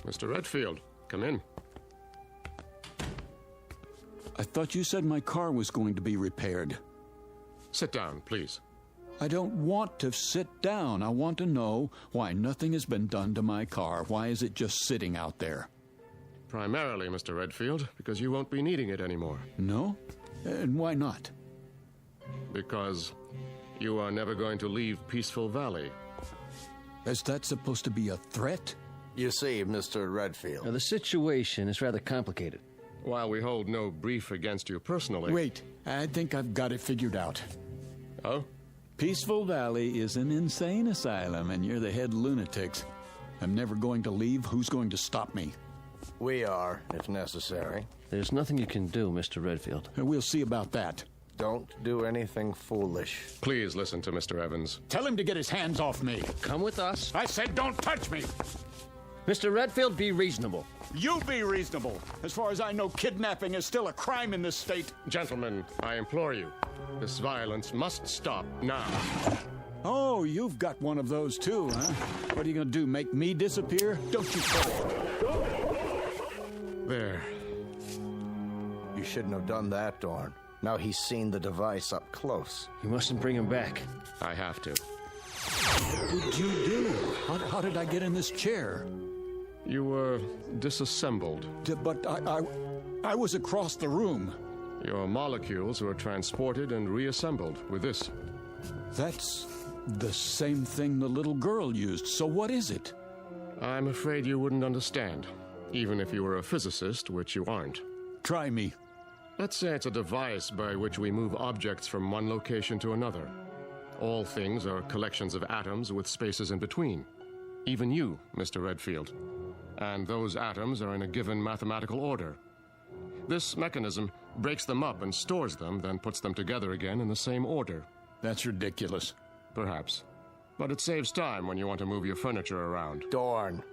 Mr. Redfield, come in. I thought you said my car was going to be repaired. Sit down, please. I don't want to sit down. I want to know why nothing has been done to my car. Why is it just sitting out there? Primarily, Mr. Redfield, because you won't be needing it anymore. No? And why not? Because you are never going to leave Peaceful Valley. Is that supposed to be a threat? You see, Mr. Redfield. Now, the situation is rather complicated. While we hold no brief against you personally... Wait, I think I've got it figured out. Oh? Peaceful Valley is an insane asylum, and you're the head lunatics. I'm never going to leave. Who's going to stop me? We are, if necessary. There's nothing you can do, Mr. Redfield. We'll see about that. Don't do anything foolish. Please listen to Mr. Evans. Tell him to get his hands off me. Come with us. I said don't touch me. Mr. Redfield, be reasonable. You be reasonable. As far as I know, kidnapping is still a crime in this state. Gentlemen, I implore you. This violence must stop now. Oh, you've got one of those too, huh? What are you going to do, make me disappear? Don't you There. You shouldn't have done that, Dorn. Now he's seen the device up close. You mustn't bring him back. I have to. What did you do? How did I get in this chair? You were disassembled. But I was across the room. Your molecules were transported and reassembled with this. That's the same thing the little girl used, so what is it? I'm afraid you wouldn't understand, even if you were a physicist, which you aren't. Try me. Let's say it's a device by which we move objects from one location to another. All things are collections of atoms with spaces in between. Even you, Mr. Redfield. And those atoms are in a given mathematical order. This mechanism breaks them up and stores them, then puts them together again in the same order. That's ridiculous. Perhaps. But it saves time when you want to move your furniture around. Dorn.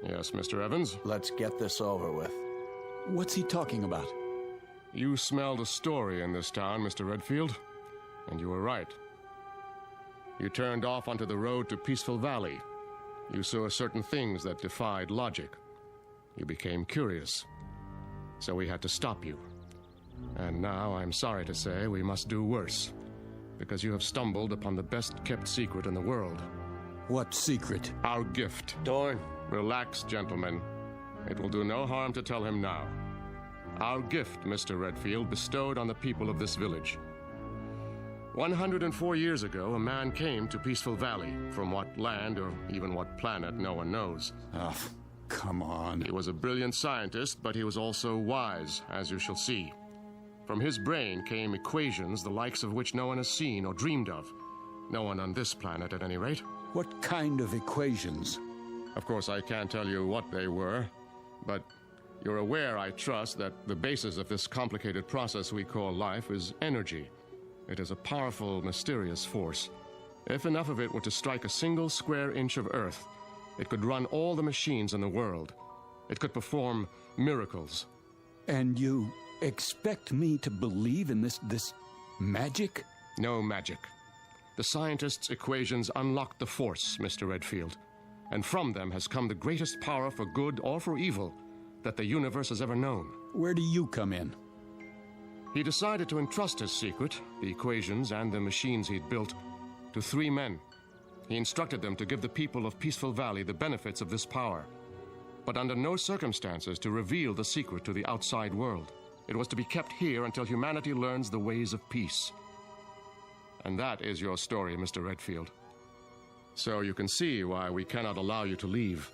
Yes, Mr. Evans? Let's get this over with. What's he talking about? You smelled a story in this town, Mr. Redfield. And you were right. You turned off onto the road to Peaceful Valley. You saw certain things that defied logic. You became curious. So we had to stop you. And now, I'm sorry to say, we must do worse. Because you have stumbled upon the best-kept secret in the world. What secret? Our gift. Dorn. Relax, gentlemen. It will do no harm to tell him now. Our gift, Mr. Redfield, bestowed on the people of this village. 104 years ago, a man came to Peaceful Valley. From what land or even what planet, no one knows. Oh, come on. He was a brilliant scientist, but he was also wise, as you shall see. From his brain came equations the likes of which no one has seen or dreamed of. No one on this planet, at any rate. What kind of equations? Of course, I can't tell you what they were, but you're aware, I trust, that the basis of this complicated process we call life is energy. It is a powerful, mysterious force. If enough of it were to strike a single square inch of Earth, it could run all the machines in the world. It could perform miracles. And you expect me to believe in this magic? No magic. The scientists' equations unlocked the force, Mr. Redfield. And from them has come the greatest power for good or for evil that the universe has ever known. Where do you come in? He decided to entrust his secret, the equations and the machines he'd built, to 3 men. He instructed them to give the people of Peaceful Valley the benefits of this power, but under no circumstances to reveal the secret to the outside world. It was to be kept here until humanity learns the ways of peace. And that is your story, Mr. Redfield. So you can see why we cannot allow you to leave.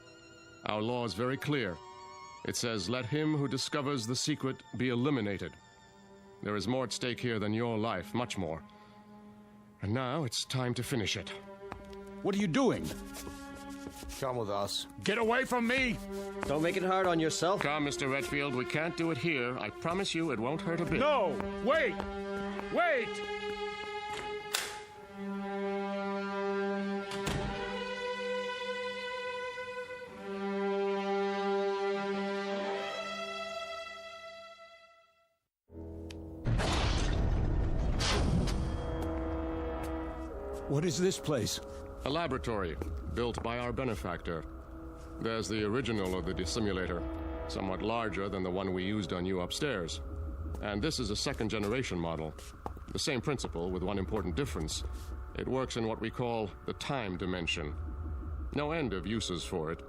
Our law is very clear. It says, let him who discovers the secret be eliminated. There is more at stake here than your life, much more. And now it's time to finish it. What are you doing? Come with us. Get away from me! Don't make it hard on yourself. Come, Mr. Redfield, we can't do it here. I promise you it won't hurt a bit. No! Wait! Wait! What is this place? A laboratory, built by our benefactor. There's the original of the dissimulator, somewhat larger than the one we used on you upstairs. And this is a second-generation model. The same principle, with one important difference. It works in what we call the time dimension. No end of uses for it.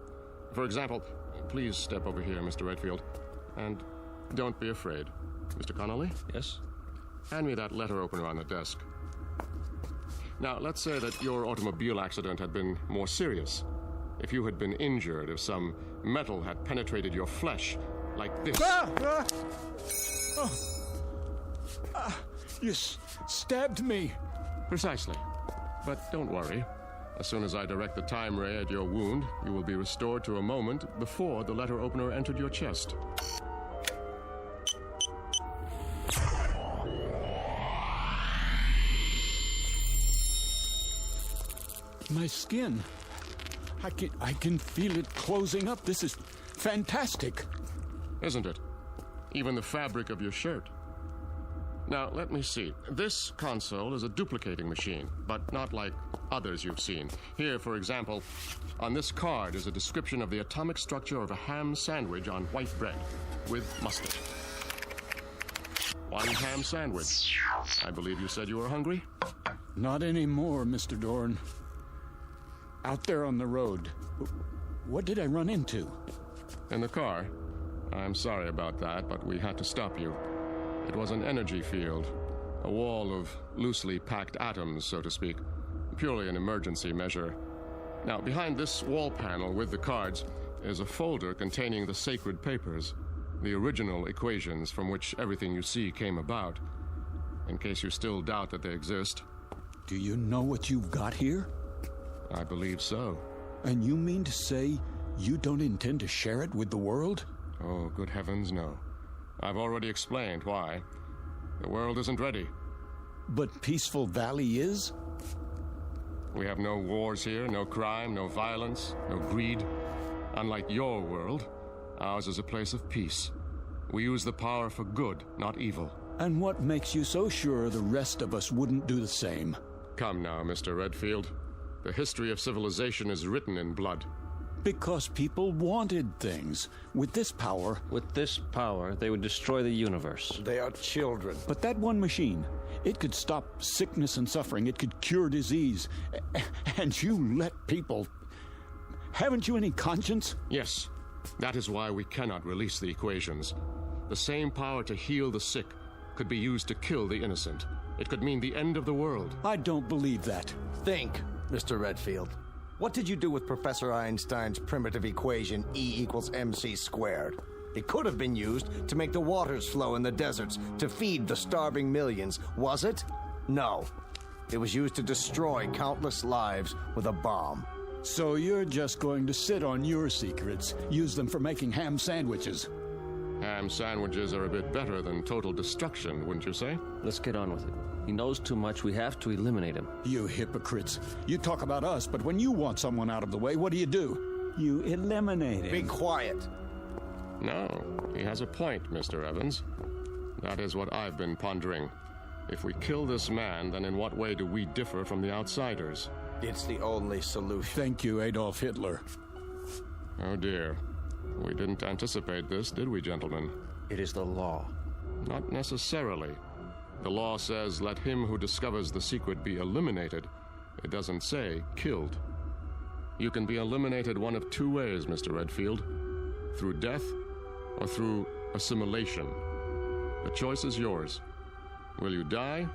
For example, please step over here, Mr. Redfield. And don't be afraid. Mr. Connolly? Yes? Hand me that letter opener on the desk. Now, let's say that your automobile accident had been more serious. If you had been injured, if some metal had penetrated your flesh, like this. You stabbed me. Precisely. But don't worry. As soon as I direct the time ray at your wound, you will be restored to a moment before the letter opener entered your chest. My skin. I can feel it closing up. This is fantastic. Isn't it? Even the fabric of your shirt. Now, let me see. This console is a duplicating machine, but not like others you've seen. Here, for example, on this card is a description of the atomic structure of a ham sandwich on white bread with mustard. One ham sandwich. I believe you said you were hungry? Not anymore, Mr. Dorn. Out there on the road, what did I run into? In the car. I'm sorry about that, but we had to stop you. It was an energy field, a wall of loosely packed atoms, so to speak, purely an emergency measure. Now, behind this wall panel with the cards is a folder containing the sacred papers, the original equations from which everything you see came about, in case you still doubt that they exist. Do you know what you've got here? I believe so. And you mean to say you don't intend to share it with the world? Oh, good heavens, no. I've already explained why. The world isn't ready. But Peaceful Valley is? We have no wars here, no crime, no violence, no greed. Unlike your world, ours is a place of peace. We use the power for good, not evil. And what makes you so sure the rest of us wouldn't do the same? Come now, Mr. Redfield. The history of civilization is written in blood. Because people wanted things. With this power... With this power, they would destroy the universe. They are children. But that one machine, it could stop sickness and suffering. It could cure disease. And you let people... Haven't you any conscience? Yes. That is why we cannot release the equations. The same power to heal the sick could be used to kill the innocent. It could mean the end of the world. I don't believe that. Think, Mr. Redfield. What did you do with Professor Einstein's primitive equation E=mc²? It could have been used to make the waters flow in the deserts to feed the starving millions, was it? No. It was used to destroy countless lives with a bomb. So you're just going to sit on your secrets, use them for making ham sandwiches. Ham sandwiches are a bit better than total destruction, wouldn't you say? Let's get on with it. He knows too much. We have to eliminate him. You hypocrites. You talk about us, but when you want someone out of the way, what do? You eliminate him. Be quiet. No, he has a point, Mr. Evans. That is what I've been pondering. If we kill this man, then in what way do we differ from the outsiders? It's the only solution. Thank you, Adolf Hitler. Oh, dear. We didn't anticipate this, did we, gentlemen? It is the law. Not necessarily. The law says, let him who discovers the secret be eliminated. It doesn't say killed. You can be eliminated one of two ways, Mr. Redfield. Through death or through assimilation. The choice is yours. Will you die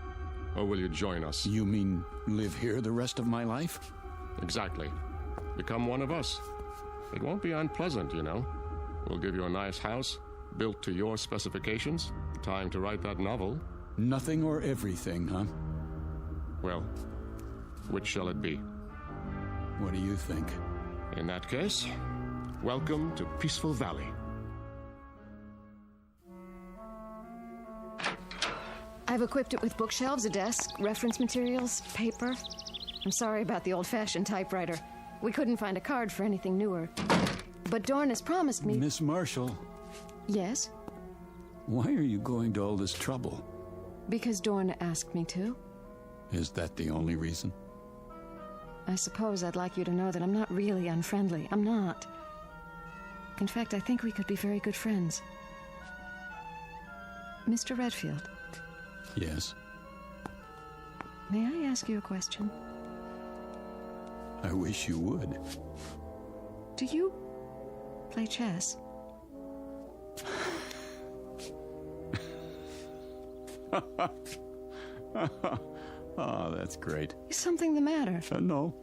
or will you join us? You mean live here the rest of my life? Exactly. Become one of us. It won't be unpleasant, you know. We'll give you a nice house, built to your specifications. Time to write that novel. Nothing or everything, huh? Well, which shall it be? What do you think? In that case, welcome to Peaceful Valley. I've equipped it with bookshelves, a desk, reference materials, paper. I'm sorry about the old-fashioned typewriter. We couldn't find a card for anything newer. But Dorn has promised me... Miss Marshall. Yes? Why are you going to all this trouble? Because Dorn asked me to. Is that the only reason? I suppose I'd like you to know that I'm not really unfriendly. I'm not. In fact, I think we could be very good friends. Mr. Redfield. Yes? May I ask you a question? I wish you would. Do you play chess? Oh, that's great. Is something the matter? No,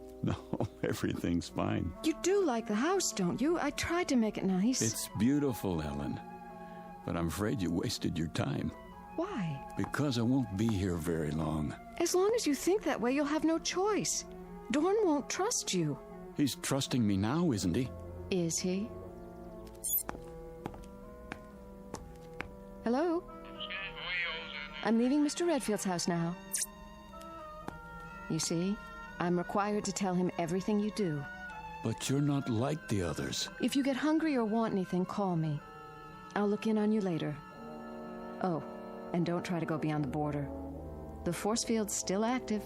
everything's fine. You do like the house, don't you? I tried to make it nice. It's beautiful, Ellen. But I'm afraid you wasted your time. Why? Because I won't be here very long. As long as you think that way, you'll have no choice. Dorn won't trust you. He's trusting me now, isn't he? Is he? Hello? I'm leaving Mr. Redfield's house now. You see, I'm required to tell him everything you do. But you're not like the others. If you get hungry or want anything, call me. I'll look in on you later. Oh, and don't try to go beyond the border. The force field's still active.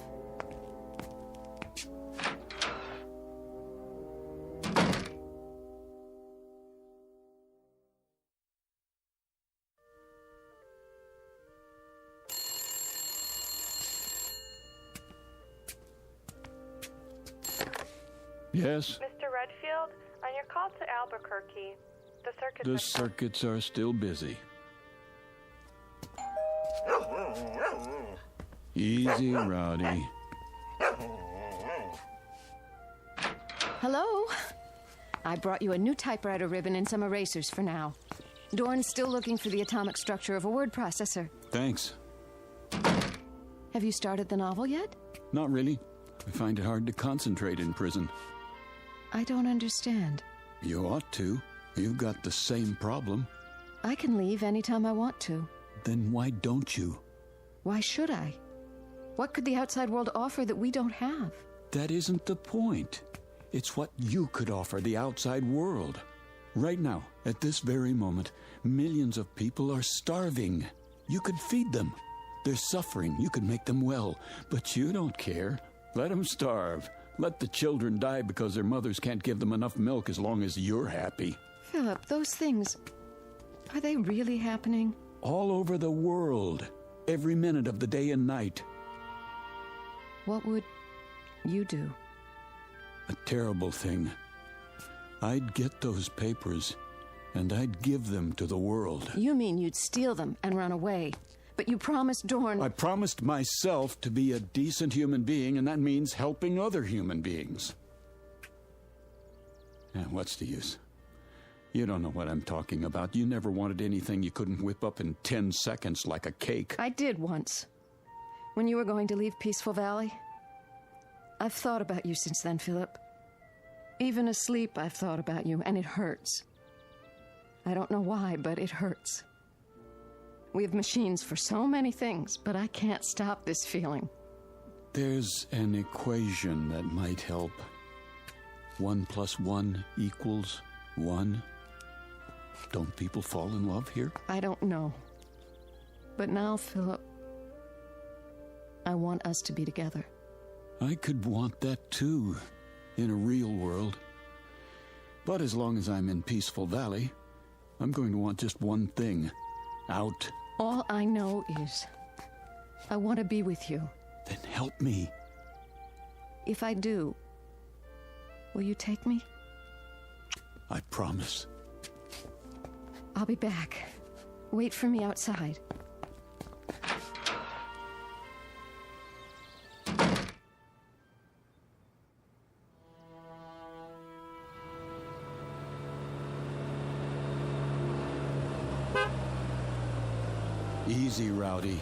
Yes? Mr. Redfield, on your call to Albuquerque, The circuits are still busy. Easy, Rowdy. Hello? I brought you a new typewriter ribbon and some erasers for now. Dorn's still looking for the atomic structure of a word processor. Thanks. Have you started the novel yet? Not really. I find it hard to concentrate in prison. I don't understand. You ought to. You've got the same problem. I can leave anytime I want to. Then why don't you? Why should I? What could the outside world offer that we don't have? That isn't the point. It's what you could offer the outside world. Right now, at this very moment, millions of people are starving. You could feed them. They're suffering. You could make them well. But you don't care. Let them starve. Let the children die because their mothers can't give them enough milk as long as you're happy. Philip, those things, are they really happening? All over the world. Every minute of the day and night. What would you do? A terrible thing. I'd get those papers, and I'd give them to the world. You mean you'd steal them and run away? But you promised Dorn... I promised myself to be a decent human being, and that means helping other human beings. And what's the use? You don't know what I'm talking about. You never wanted anything you couldn't whip up in 10 seconds like a cake. I did once. When you were going to leave Peaceful Valley. I've thought about you since then, Philip. Even asleep, I've thought about you, and it hurts. I don't know why, but it hurts. We have machines for so many things, but I can't stop this feeling. There's an equation that might help. 1 + 1 = 1. Don't people fall in love here? I don't know. But now, Philip, I want us to be together. I could want that too, in a real world. But as long as I'm in Peaceful Valley, I'm going to want just one thing. Out. All I know is I want to be with you. Then help me. If I do, will you take me? I promise. I'll be back. Wait for me outside. Easy, Rowdy.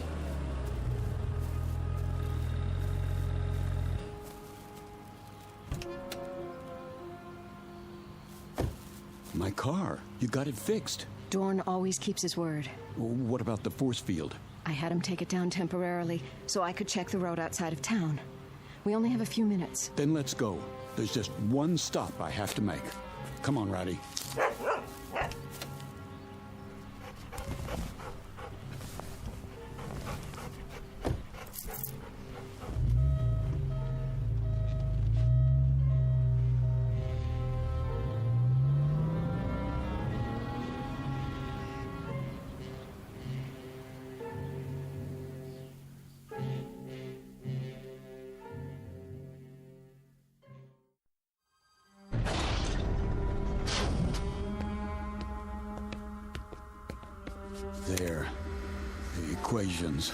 my car. You got it fixed. Dorn always keeps his word. What about the force field? I had him take it down temporarily so I could check the road outside of town. We only have a few minutes. Then let's go. There's just one stop I have to make. Come on, Roddy. There. The equations.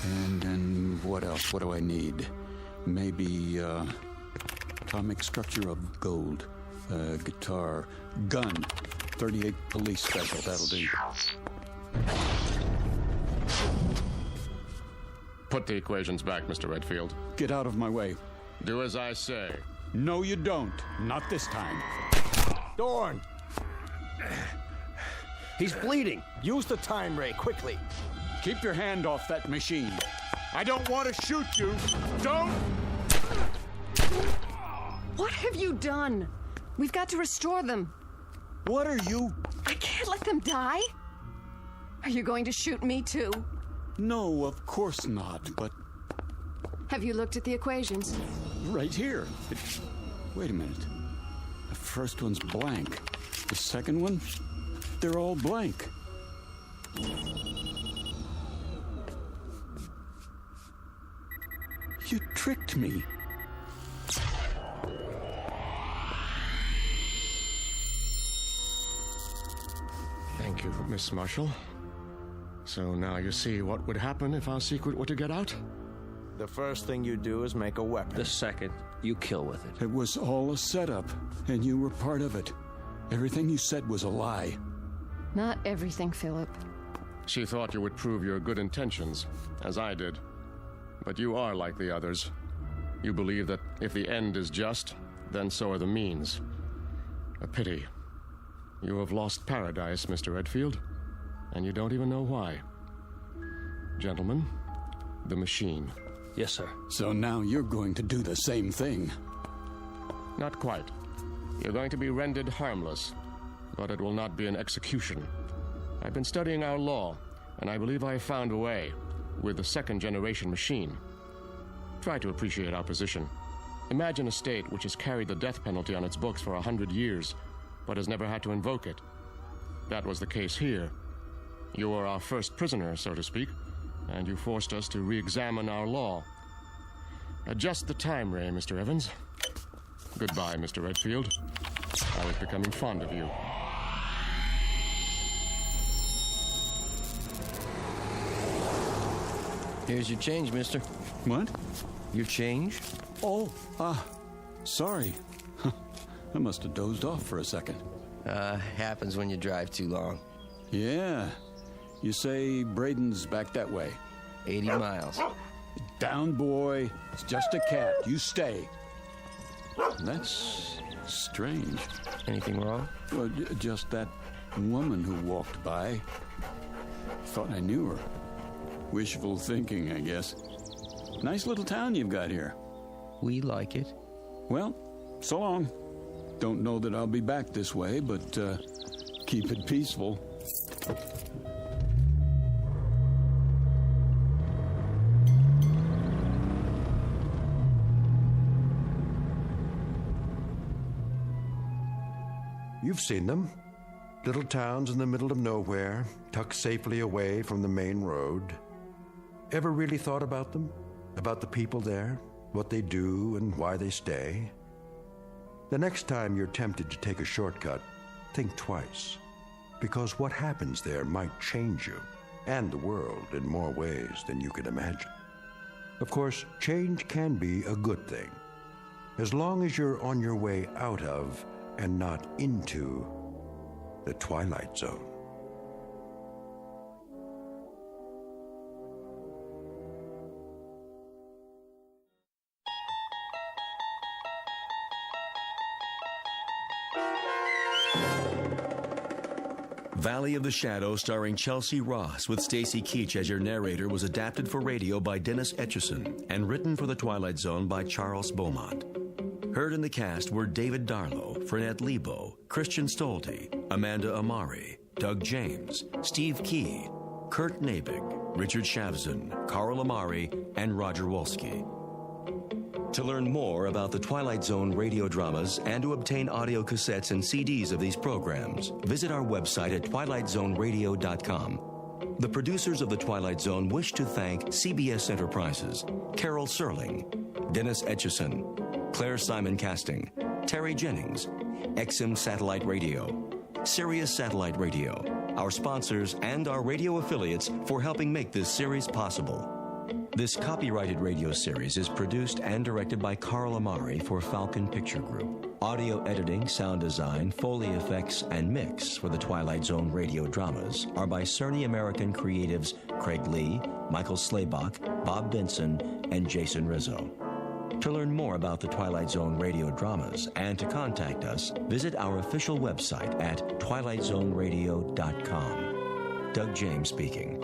And what else? What do I need? Maybe, atomic structure of gold. Guitar. Gun. 38 police special. That'll do. Put the equations back, Mr. Redfield. Get out of my way. Do as I say. No, you don't. Not this time. Dorn! He's bleeding. Use the time ray, quickly. Keep your hand off that machine. I don't want to shoot you. Don't! What have you done? We've got to restore them. What are you? I can't let them die. Are you going to shoot me too? No, of course not, but... Have you looked at the equations? Right here. Wait a minute. The first one's blank. The second one? They're all blank. You tricked me. Thank you, Miss Marshall. So now you see what would happen if our secret were to get out? The first thing you do is make a weapon. The second, you kill with it. It was all a setup, and you were part of it. Everything you said was a lie. Not everything, Philip. She thought you would prove your good intentions, as I did. But you are like the others. You believe that if the end is just, then so are the means. A pity. You have lost paradise, Mr. Redfield, and you don't even know why. Gentlemen, the machine. Yes, sir. So now you're going to do the same thing. Not quite. You're going to be rendered harmless, but it will not be an execution. I've been studying our law, and I believe I have found a way with the second-generation machine. Try to appreciate our position. Imagine a state which has carried the death penalty on its books for 100 years, but has never had to invoke it. That was the case here. You were our first prisoner, so to speak, and you forced us to re-examine our law. Adjust the time ray, Mr. Evans. Goodbye, Mr. Redfield. I was becoming fond of you. Here's your change, mister. What? Your change? Oh, sorry. I must have dozed off for a second. Happens when you drive too long. Yeah. You say Braden's back that way. 80 miles. Down, boy. It's just a cat. You stay. That's strange. Anything wrong? Well, just that woman who walked by. Thought I knew her. Wishful thinking, I guess. Nice little town you've got here. We like it. Well, so long. Don't know that I'll be back this way, but keep it peaceful. You've seen them. Little towns in the middle of nowhere, tucked safely away from the main road. Ever really thought about them? About the people there? What they do and why they stay? The next time you're tempted to take a shortcut, think twice. Because what happens there might change you and the world in more ways than you can imagine. Of course, change can be a good thing, as long as you're on your way out of and not into the Twilight Zone. Valley of the Shadow, starring Chelsea Ross with Stacy Keach as your narrator, was adapted for radio by Dennis Etchison and written for The Twilight Zone by Charles Beaumont. Heard in the cast were David Darlow, Frenette Lebo, Christian Stolte, Amanda Amari, Doug James, Steve Key, Kurt Nabig, Richard Shavzin, Carl Amari, and Roger Wolski. To learn more about the Twilight Zone radio dramas and to obtain audio cassettes and CDs of these programs, visit our website at twilightzoneradio.com. The producers of The Twilight Zone wish to thank CBS Enterprises, Carol Serling, Dennis Etchison, Claire Simon Casting, Terry Jennings, XM Satellite Radio, Sirius Satellite Radio, our sponsors, and our radio affiliates for helping make this series possible. This copyrighted radio series is produced and directed by Carl Amari for Falcon Picture Group. Audio editing, sound design, Foley effects, and mix for the Twilight Zone radio dramas are by Cerny American creatives Craig Lee, Michael Slaybach, Bob Benson, and Jason Rizzo. To learn more about the Twilight Zone radio dramas and to contact us, visit our official website at twilightzoneradio.com. Doug James speaking.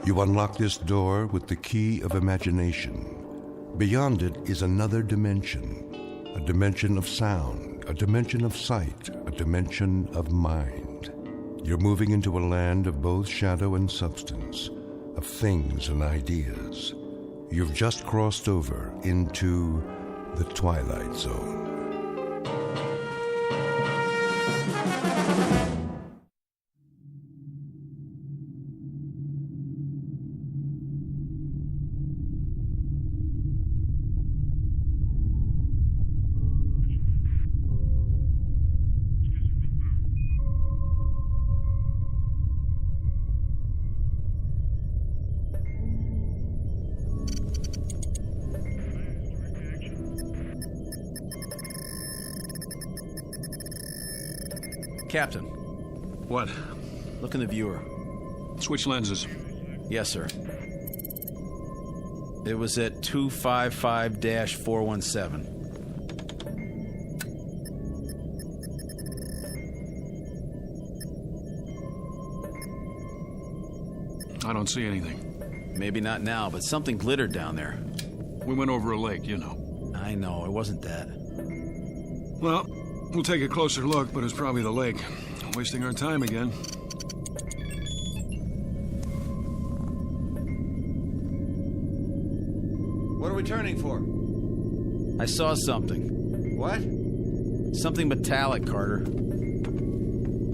You unlock this door with the key of imagination. Beyond it is another dimension, a dimension of sound, a dimension of sight, a dimension of mind. You're moving into a land of both shadow and substance, of things and ideas. You've just crossed over into the Twilight Zone. Captain. What? Look in the viewer. Switch lenses. Yes, sir. It was at 255-417. I don't see anything. Maybe not now, but something glittered down there. We went over a lake, you know. I know, it wasn't that. Well, we'll take a closer look, but it's probably the lake. Wasting our time again. What are we turning for? I saw something. What? Something metallic, Carter.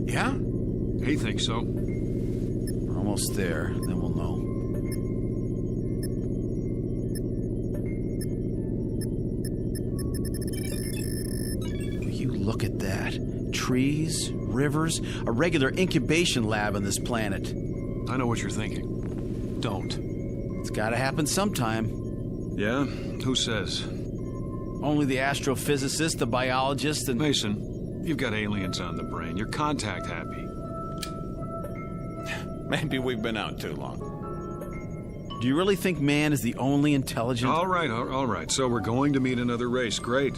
Yeah? He thinks so. We're almost there, then we'll know. Look at that. Trees, rivers, a regular incubation lab on this planet. I know what you're thinking. Don't. It's gotta happen sometime. Yeah? Who says? Only the astrophysicist, the biologist, and... Mason, you've got aliens on the brain. You're contact happy. Maybe we've been out too long. Do you really think man is the only intelligent... All right. So we're going to meet another race. Great.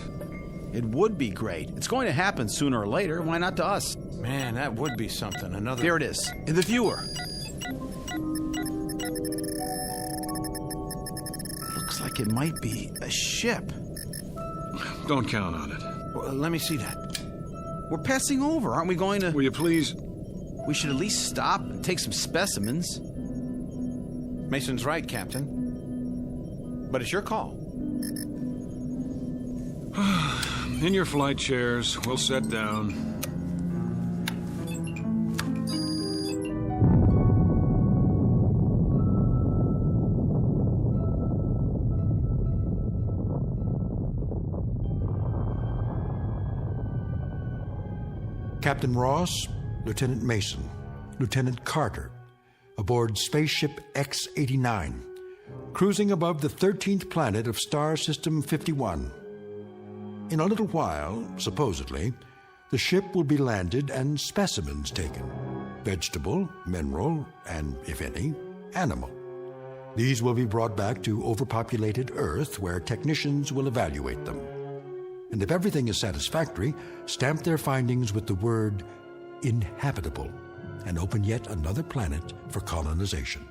It would be great. It's going to happen sooner or later. Why not to us? Man, that would be something. Another... There it is, in the viewer. Looks like it might be a ship. Don't count on it. Well, let me see that. We're passing over, aren't we going to... Will you please... We should at least stop and take some specimens. Mason's right, Captain. But it's your call. In your flight chairs, we'll set down. Captain Ross, Lieutenant Mason, Lieutenant Carter, aboard spaceship X-89, cruising above the 13th planet of Star System 51. In a little while, supposedly, the ship will be landed and specimens taken. Vegetable, mineral, and, if any, animal. These will be brought back to overpopulated Earth, where technicians will evaluate them. And if everything is satisfactory, stamp their findings with the word inhabitable and open yet another planet for colonization.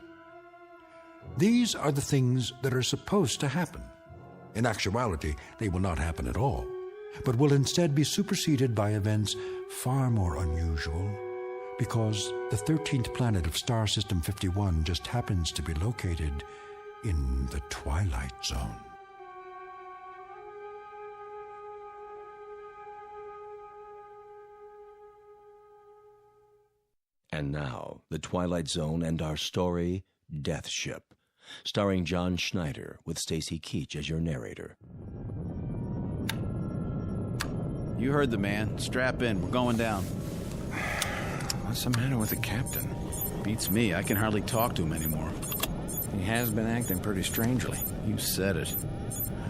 These are the things that are supposed to happen. In actuality, they will not happen at all, but will instead be superseded by events far more unusual, because the 13th planet of Star System 51 just happens to be located in the Twilight Zone. And now, The Twilight Zone and our story, Death Ship, starring John Schneider with Stacy Keach as your narrator. You heard the man. Strap in. We're going down. What's the matter with the captain? Beats me. I can hardly talk to him anymore. He has been acting pretty strangely. You said it.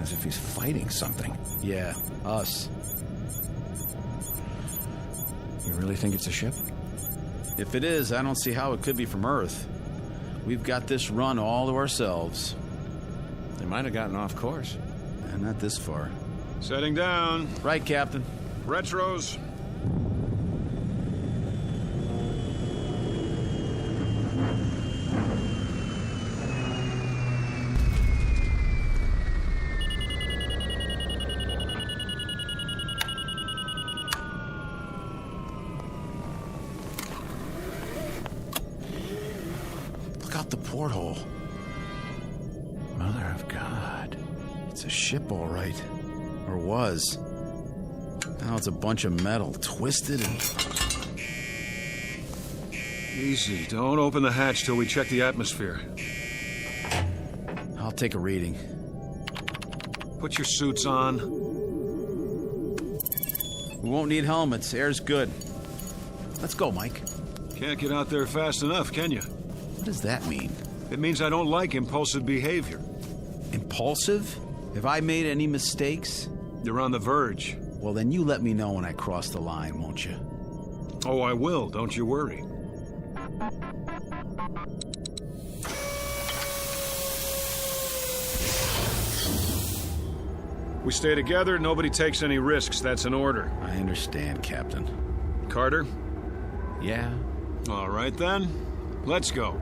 As if he's fighting something. Yeah, us. You really think it's a ship? If it is, I don't see how it could be from Earth. We've got this run all to ourselves. They might have gotten off course. And not this far. Setting down. Right, Captain. Retros. Look out the porthole. Mother of God. It's a ship, all right. Or was. Now it's a bunch of metal, twisted and... Easy. Don't open the hatch till we check the atmosphere. I'll take a reading. Put your suits on. We won't need helmets. Air's good. Let's go, Mike. Can't get out there fast enough, can you? What does that mean? It means I don't like impulsive behavior. Impulsive? Have I made any mistakes? You're on the verge. Well, then you let me know when I cross the line, won't you? Oh, I will. Don't you worry. We stay together, nobody takes any risks. That's an order. I understand, Captain. Carter? Yeah? All right, then. Let's go.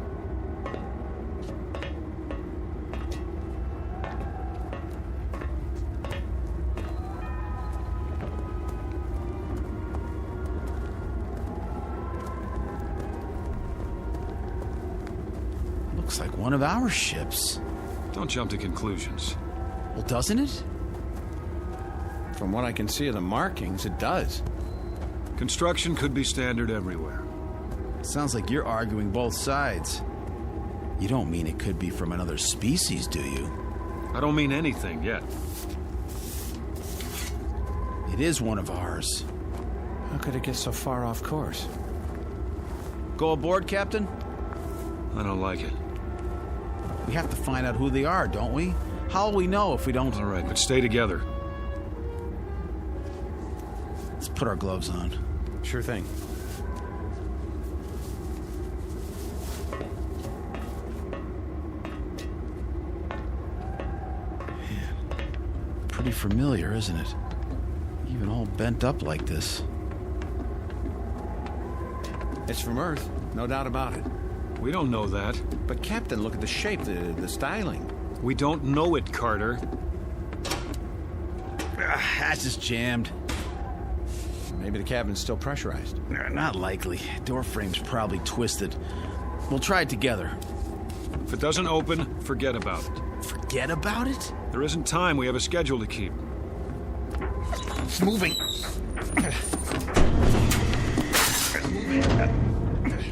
Looks like one of our ships. Don't jump to conclusions. Well, doesn't it? From what I can see of the markings, it does. Construction could be standard everywhere. Sounds like you're arguing both sides. You don't mean it could be from another species, do you? I don't mean anything yet. It is one of ours. How could it get so far off course? Go aboard, Captain? I don't like it. We have to find out who they are, don't we? How will we know if we don't? All right, but stay together. Let's put our gloves on. Sure thing. Pretty familiar, isn't it? Even all bent up like this. It's from Earth, no doubt about it. We don't know that. But Captain, look at the shape, the styling. We don't know it, Carter. Hatch is jammed. Maybe the cabin's still pressurized. Not likely. Door frame's probably twisted. We'll try it together. If it doesn't open, forget about it. Forget about it? There isn't time. We have a schedule to keep. It's moving.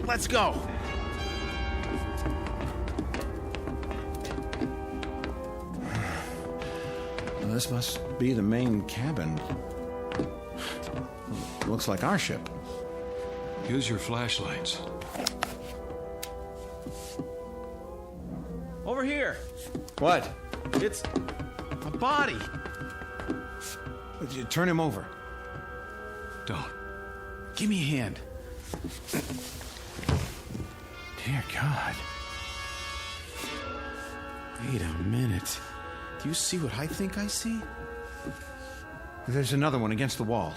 Let's go. Well, this must be the main cabin. Looks like our ship. Use your flashlights. Over here. What? It's a body. Turn him over. Don't. Give me a hand. Dear God. Wait a minute. Do you see what I think I see? There's another one against the wall.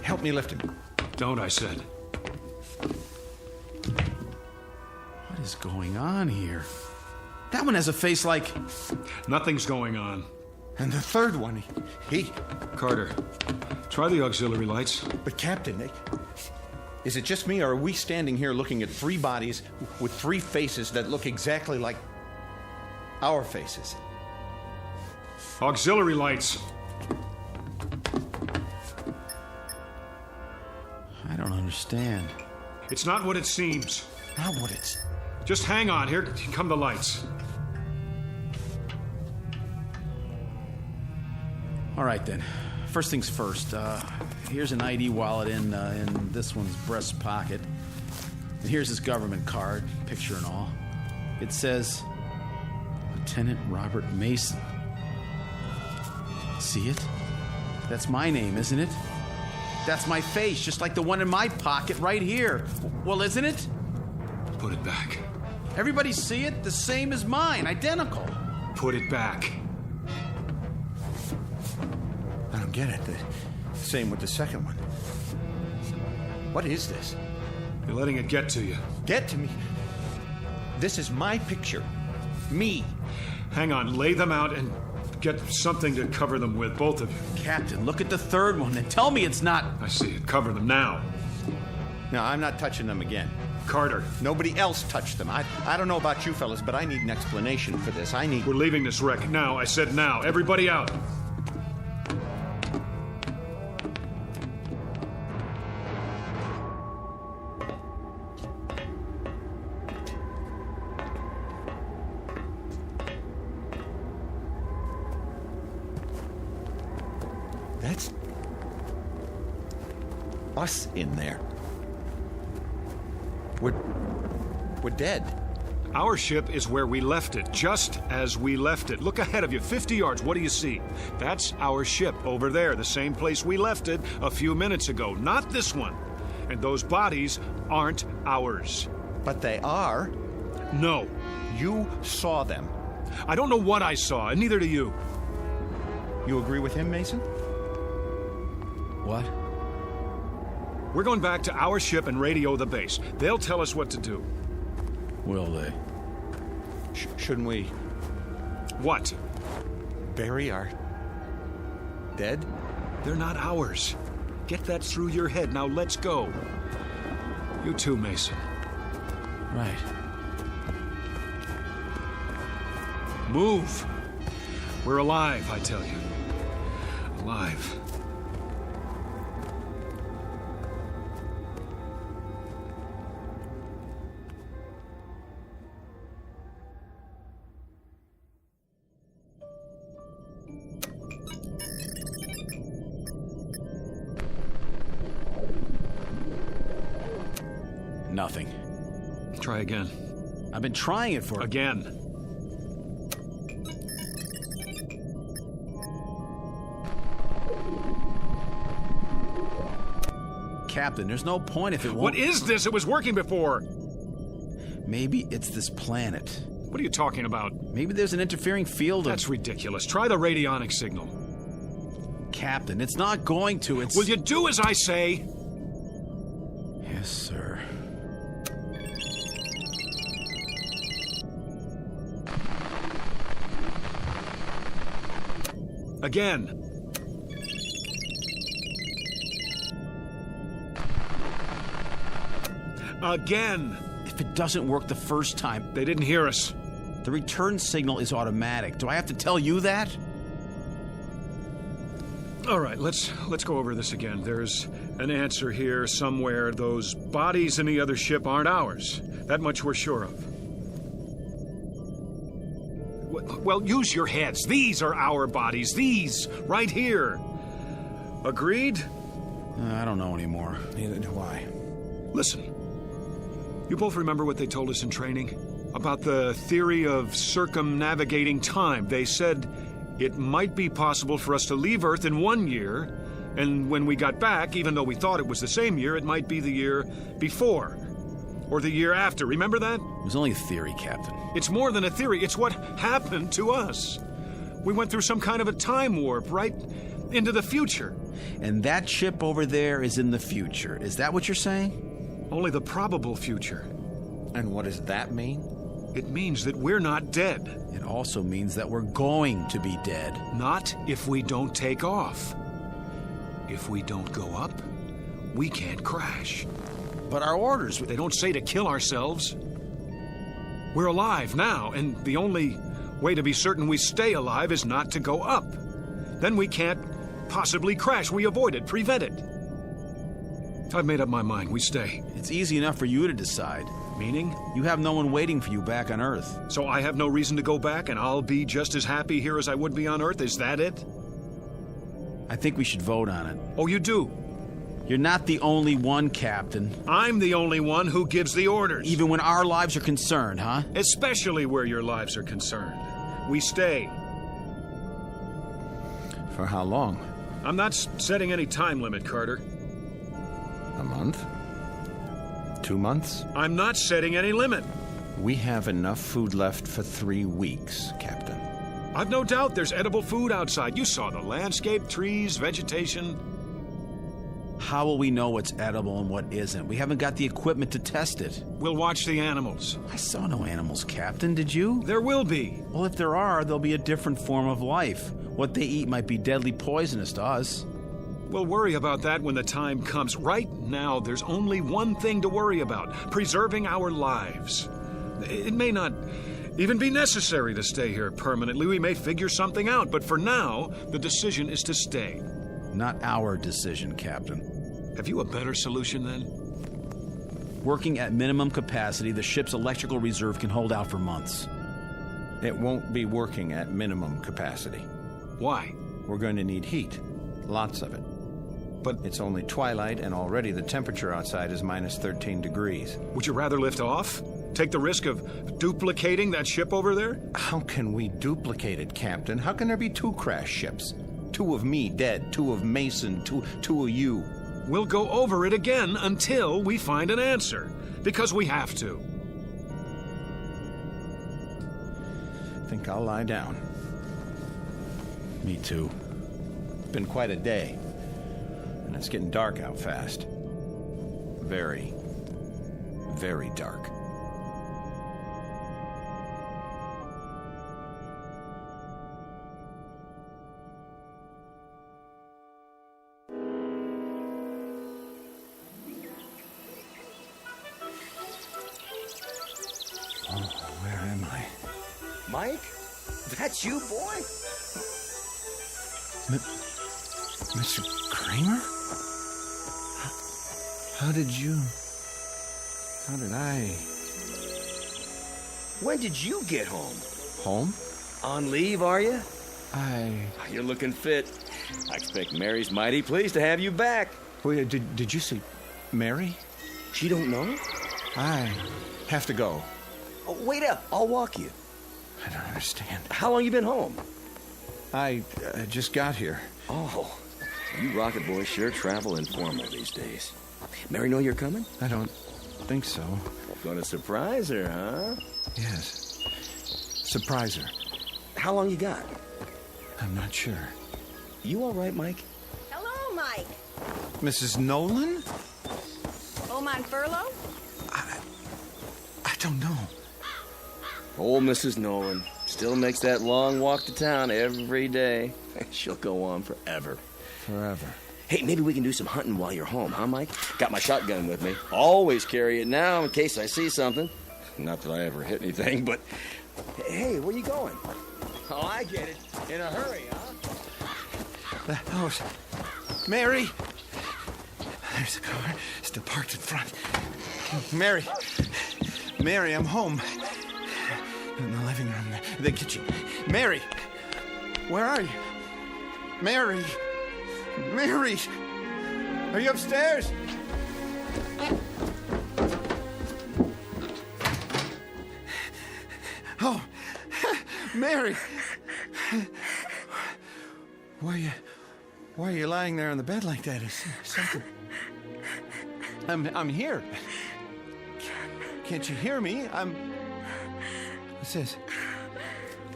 Help me lift him. Don't, I said. What is going on here? That one has a face like... Nothing's going on. And the third one, he... Carter, try the auxiliary lights. But Captain, is it just me, or are we standing here looking at three bodies with three faces that look exactly like our faces? Auxiliary lights. I don't understand. It's not what it seems. Not what it's... Just hang on. Here come the lights. All right, then. First things first. Here's an ID wallet in this one's breast pocket. And here's his government card, picture and all. It says, Lieutenant Robert Mason. See it? That's my name, isn't it? That's my face, just like the one in my pocket right here. Well, isn't it? Put it back. Everybody see it? The same as mine, identical. Put it back. I don't get it. The same with the second one. What is this? You're letting it get to you. Get to me? This is my picture. Me. Hang on, lay them out and get something to cover them with, both of you. Captain, look at the third one and tell me it's not... I see it. Cover them now. No, I'm not touching them again. Carter. Nobody else touched them. I don't know about you fellas, but I need an explanation for this. We're leaving this wreck now. I said now. Everybody out. That's us in there. We're dead. Our ship is where we left it, just as we left it. Look ahead of you, 50 yards. What do you see? That's our ship over there, the same place we left it a few minutes ago. Not this one. And those bodies aren't ours. But they are. No. You saw them. I don't know what I saw, and neither do you. You agree with him, Mason? What? We're going back to our ship and radio the base. They'll tell us what to do. Will they? Shouldn't we... What? Bury our... dead? They're not ours. Get that through your head. Now let's go. You too, Mason. Right. Move. We're alive, I tell you. Alive. Nothing. Try again. I've been trying it for... Again. Captain, there's no point if it won't... What is this? It was working before. Maybe it's this planet. What are you talking about? Maybe there's an interfering field of... That's ridiculous. Try the radionic signal. Captain, it's not going to. It's... Will you do as I say? Yes, sir. Again. Again. If it doesn't work the first time... They didn't hear us. The return signal is automatic. Do I have to tell you that? All right, let's go over this again. There's an answer here somewhere. Those bodies in the other ship aren't ours. That much we're sure of. Well, use your heads. These are our bodies. These, right here. Agreed? I don't know anymore. Neither do I. Listen. You both remember what they told us in training? About the theory of circumnavigating time. They said It might be possible for us to leave Earth in 1 year, and when we got back, even though we thought it was the same year, it might be the year before. Or the year after. Remember that? It was only a theory, Captain. It's more than a theory. It's what happened to us. We went through some kind of a time warp right into the future. And that ship over there is in the future. Is that what you're saying? Only the probable future. And what does that mean? It means that we're not dead. It also means that we're going to be dead. Not if we don't take off. If we don't go up, we can't crash. But our orders... They don't say to kill ourselves. We're alive now, and the only way to be certain we stay alive is not to go up. Then we can't possibly crash. We avoid it, prevent it. I've made up my mind. We stay. It's easy enough for you to decide. Meaning? You have no one waiting for you back on Earth. So I have no reason to go back, and I'll be just as happy here as I would be on Earth? Is that it? I think we should vote on it. Oh, you do? You're not the only one, Captain. I'm the only one who gives the orders. Even when our lives are concerned, huh? Especially where your lives are concerned. We stay. For how long? I'm not setting any time limit, Carter. A month? 2 months? I'm not setting any limit. We have enough food left for 3 weeks, Captain. I've no doubt there's edible food outside. You saw the landscape, trees, vegetation. How will we know what's edible and what isn't? We haven't got the equipment to test it. We'll watch the animals. I saw no animals, Captain. Did you? There will be. Well, if there are, there'll be a different form of life. What they eat might be deadly poisonous to us. We'll worry about that when the time comes. Right now, there's only one thing to worry about: preserving our lives. It may not even be necessary to stay here permanently. We may figure something out, but for now, the decision is to stay. Not our decision, Captain. Have you a better solution, then? Working at minimum capacity, the ship's electrical reserve can hold out for months. It won't be working at minimum capacity. Why? We're going to need heat. Lots of it. But it's only twilight, and already the temperature outside is minus 13 degrees. Would you rather lift off? Take the risk of duplicating that ship over there? How can we duplicate it, Captain? How can there be 2 crash ships? 2 of me dead, 2 of Mason, two of you. We'll go over it again until we find an answer. Because we have to. Think I'll lie down. Me too. It's been quite a day. And it's getting dark out fast. Very, very dark. Mike? That's you, boy? Mr. Kramer? How did I... When did you get home? Home? On leave, are you? You're looking fit. I expect Mary's mighty pleased to have you back. Wait, did you say Mary? She don't know? I have to go. Oh, wait up. I'll walk you. I don't understand. How long you been home? I just got here. Oh, you rocket boys sure travel informal these days. Mary know you're coming? I don't think so. Gonna surprise her, huh? Yes. Surprise her. How long you got? I'm not sure. You all right, Mike? Hello, Mike. Mrs. Nolan? Home on furlough? I don't know. Old Mrs. Nolan still makes that long walk to town every day. She'll go on forever. Forever. Hey, maybe we can do some hunting while you're home, huh, Mike? Got my shotgun with me. Always carry it now in case I see something. Not that I ever hit anything, but... Hey, where you going? Oh, I get it. In a hurry, huh? The house. Mary! There's a car still parked in front. Mary! Mary, I'm home. In the living room, the kitchen. Mary! Where are you? Mary! Mary! Are you upstairs? Oh, Mary! Why are you lying there on the bed like that? Is something... I'm here. Can't you hear me? What's this?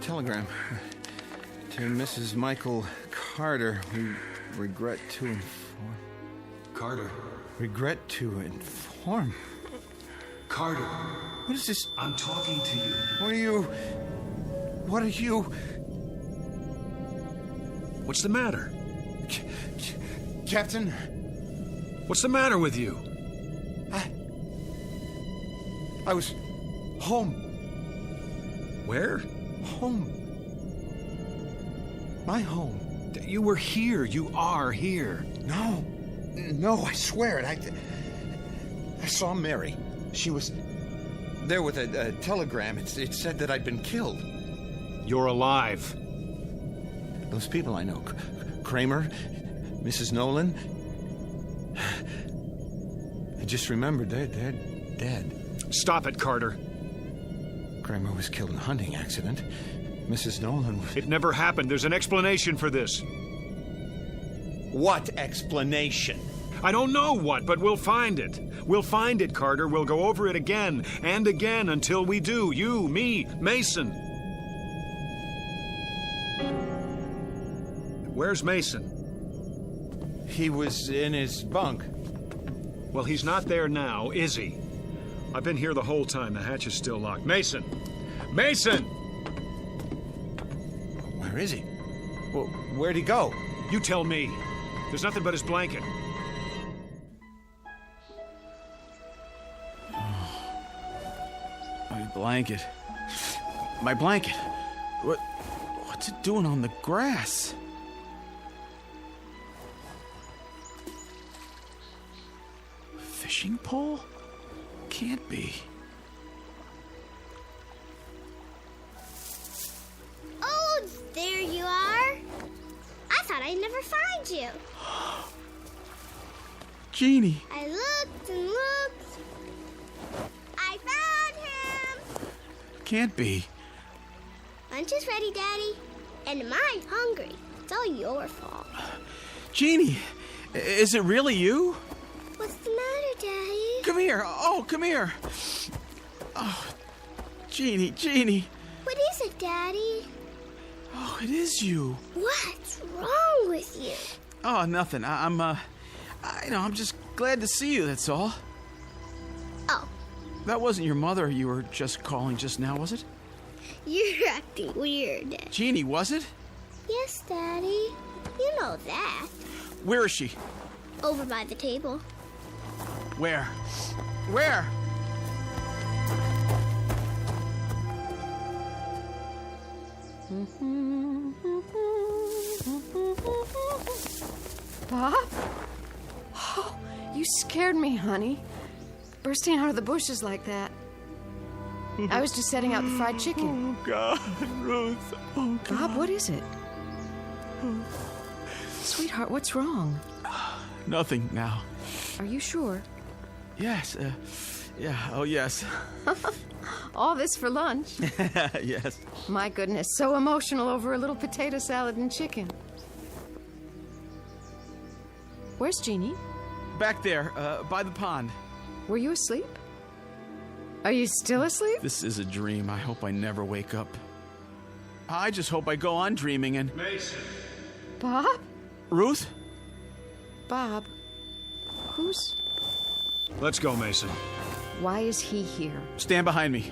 Telegram. To Mrs. Michael Carter. We regret to inform... Carter. Regret to inform... Carter. What is this? I'm talking to you. What are you... What's the matter? Captain? What's the matter with you? I was home. Where? Home. My home. You were here. You are here. No, I swear it. I saw Mary. She was there with a telegram. It said that I'd been killed. You're alive. Those people I know. Kramer, Mrs. Nolan. I just remembered they're dead. Stop it, Carter. Kramer was killed in a hunting accident. Mrs. Nolan was... It never happened. There's an explanation for this. What explanation? I don't know what, but we'll find it. We'll find it, Carter. We'll go over it again and again until we do. You, me, Mason. Where's Mason? He was in his bunk. Well, he's not there now, is he? I've been here the whole time. The hatch is still locked. Mason! Mason! Where is he? Well, where'd he go? You tell me. There's nothing but his blanket. My blanket. What's it doing on the grass? Fishing pole? Can't be. Oh, there you are. I thought I'd never find you. Jeannie. I looked and looked. I found him. Can't be. Lunch is ready, Daddy. And mine's hungry. It's all your fault. Jeannie, is it really you? What's the matter, Daddy? Come here. Oh, come here. Oh, Jeannie. What is it, Daddy? Oh, it is you. What's wrong with you? Oh, nothing. I'm just glad to see you, that's all. Oh. That wasn't your mother you were just calling just now, was it? You're acting weird, Daddy. Jeannie, was it? Yes, Daddy. You know that. Where is she? Over by the table. Where? Bob? Oh, you scared me, honey. Bursting out of the bushes like that. I was just setting out the fried chicken. Oh, God, Ruth. Oh, God. Bob, what is it? Sweetheart, what's wrong? Nothing now. Are you sure? Yes, yes. All this for lunch? Yes. My goodness, so emotional over a little potato salad and chicken. Where's Jeannie? Back there, by the pond. Were you asleep? Are you still asleep? This is a dream. I hope I never wake up. I just hope I go on dreaming and... Mason. Bob? Ruth? Bob, who's... Let's go, Mason. Why is he here? Stand behind me.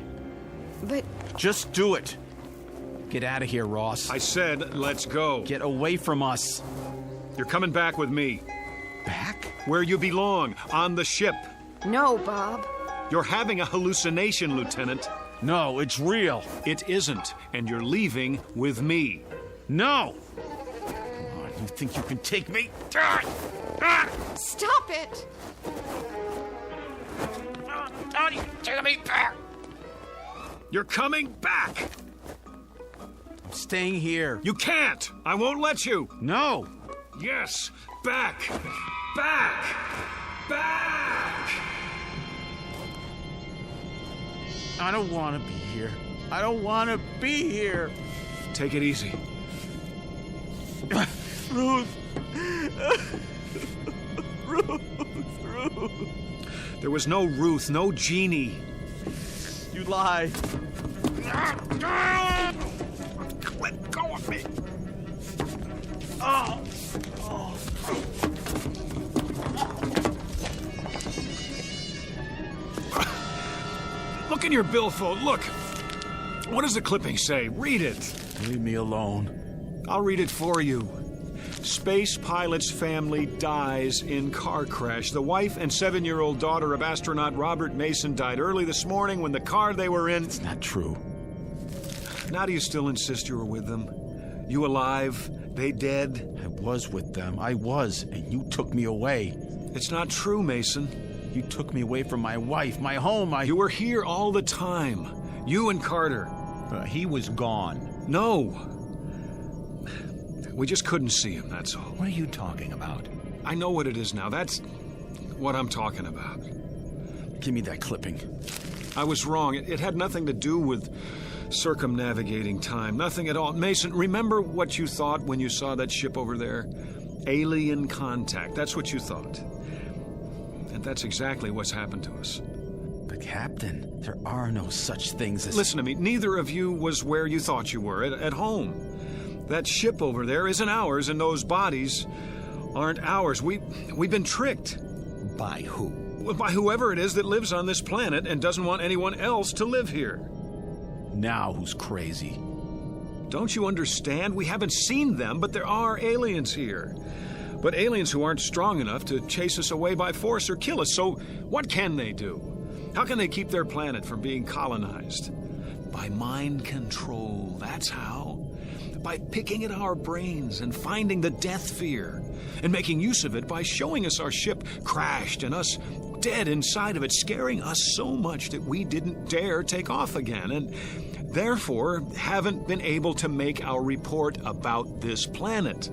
But... Just do it. Get out of here, Ross. I said, let's go. Get away from us. You're coming back with me. Back? Where you belong, on the ship. No, Bob. You're having a hallucination, Lieutenant. No, it's real. It isn't, and you're leaving with me. No! Oh, you think you can take me? Stop it! You take me back! You're coming back! I'm staying here. You can't! I won't let you! No! Yes! Back! Back! Back! I don't want to be here. I don't want to be here. Take it easy. Ruth! Ruth! There was no Ruth, no Jeannie. You lie. Let go of me! Oh! Look in your billfold, look! What does the clipping say? Read it. Leave me alone. I'll read it for you. Space pilot's family dies in car crash. The wife and 7-year-old daughter of astronaut Robert Mason died early this morning when the car they were in... It's not true. Now do you still insist you were with them? You alive? They dead? I was with them. I was, and you took me away. It's not true, Mason. You took me away from my wife, my home, You were here all the time. You and Carter. He was gone. No. We just couldn't see him, that's all. What are you talking about? I know what it is now. That's what I'm talking about. Give me that clipping. I was wrong. It had nothing to do with circumnavigating time. Nothing at all. Mason, remember what you thought when you saw that ship over there? Alien contact. That's what you thought. And that's exactly what's happened to us. But, Captain, there are no such things as... Listen to me. Neither of you was where you thought you were, at home. That ship over there isn't ours, and those bodies aren't ours. We've been tricked. By who? By whoever it is that lives on this planet and doesn't want anyone else to live here. Now who's crazy? Don't you understand? We haven't seen them, but there are aliens here. But aliens who aren't strong enough to chase us away by force or kill us. So what can they do? How can they keep their planet from being colonized? By mind control, that's how. By picking at our brains and finding the death fear, and making use of it by showing us our ship crashed and us dead inside of it, scaring us so much that we didn't dare take off again, and therefore haven't been able to make our report about this planet.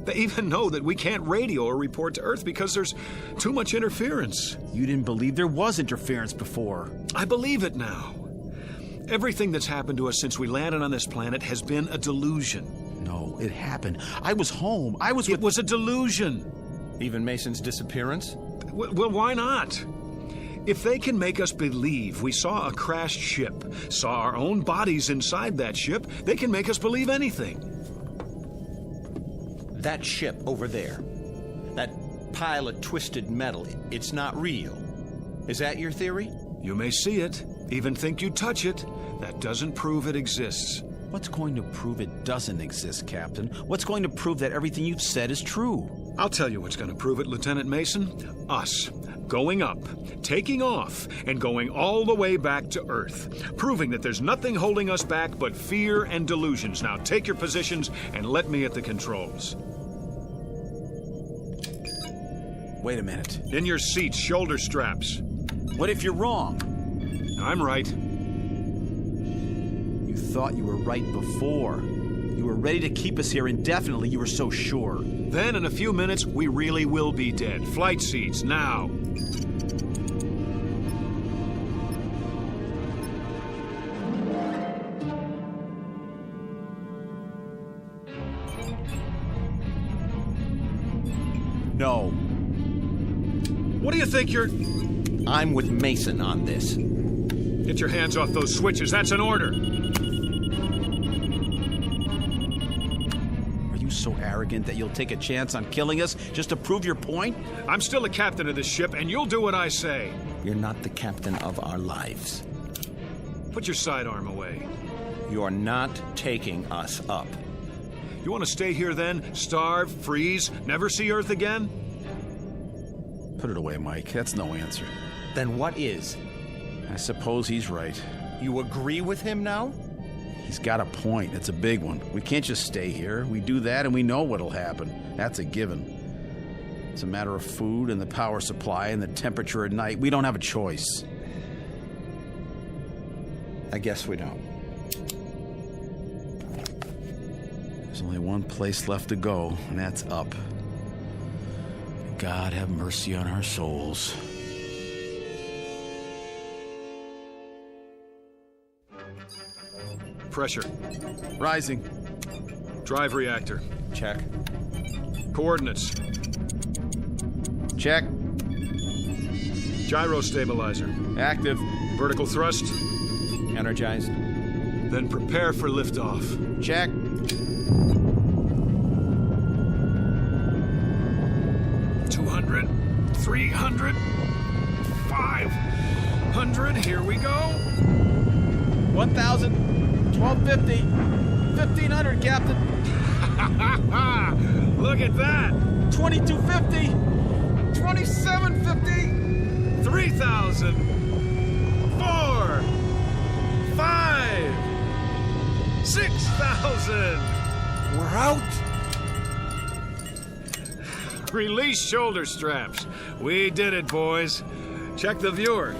They even know that we can't radio or report to Earth because there's too much interference. You didn't believe there was interference before. I believe it now. Everything that's happened to us since we landed on this planet has been a delusion. No, it happened. I was home. It was a delusion. Even Mason's disappearance? Well, why not? If they can make us believe we saw a crashed ship, saw our own bodies inside that ship, they can make us believe anything. That ship over there, that pile of twisted metal, it's not real. Is that your theory? You may see it, even think you touch it. That doesn't prove it exists. What's going to prove it doesn't exist, Captain? What's going to prove that everything you've said is true? I'll tell you what's going to prove it, Lieutenant Mason. Us. Going up, taking off, and going all the way back to Earth. Proving that there's nothing holding us back but fear and delusions. Now take your positions and let me at the controls. Wait a minute. In your seats, shoulder straps. What if you're wrong? I'm right. You thought you were right before. You were ready to keep us here indefinitely. You were so sure. Then, in a few minutes, we really will be dead. Flight seats, now. No. What do you think you're... I'm with Mason on this. Get your hands off those switches. That's an order. Are you so arrogant that you'll take a chance on killing us just to prove your point? I'm still the captain of this ship, and you'll do what I say. You're not the captain of our lives. Put your sidearm away. You're not taking us up. You want to stay here then? Starve, freeze, never see Earth again? Put it away, Mike. That's no answer. Then what is? I suppose he's right. You agree with him now? He's got a point. It's a big one. We can't just stay here. We do that and we know what'll happen. That's a given. It's a matter of food and the power supply and the temperature at night. We don't have a choice. I guess we don't. There's only one place left to go, and that's up. God have mercy on our souls. Pressure. Rising. Drive reactor. Check. Coordinates. Check. Gyro stabilizer. Active. Vertical thrust. Energized. Then prepare for liftoff. Check. $200, $300, $500. Here we go. 1,000, 1,250, 1,500, Captain. Look at that. 2,250, 2,750, 3,000, 4, 5, 6,000. We're out. Release shoulder straps. We did it, boys. Check the viewer.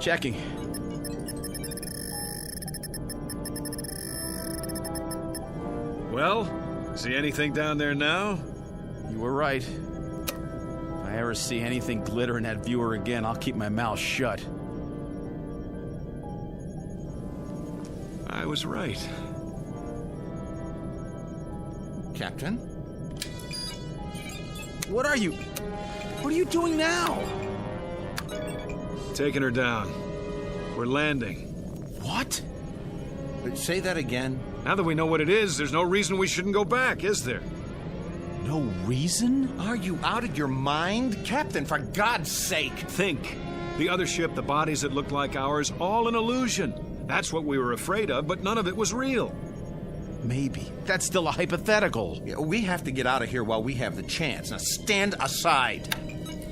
Checking. Well, see anything down there now? You were right. If I ever see anything glitter in that viewer again, I'll keep my mouth shut. I was right. Captain? What are you doing now? Taking her down. We're landing. What? Say that again. Now that we know what it is, there's no reason we shouldn't go back, is there? No reason? Are you out of your mind? Captain, for God's sake! Think. The other ship, the bodies that looked like ours, all an illusion. That's what we were afraid of, but none of it was real. Maybe. That's still a hypothetical. Yeah, we have to get out of here while we have the chance. Now stand aside.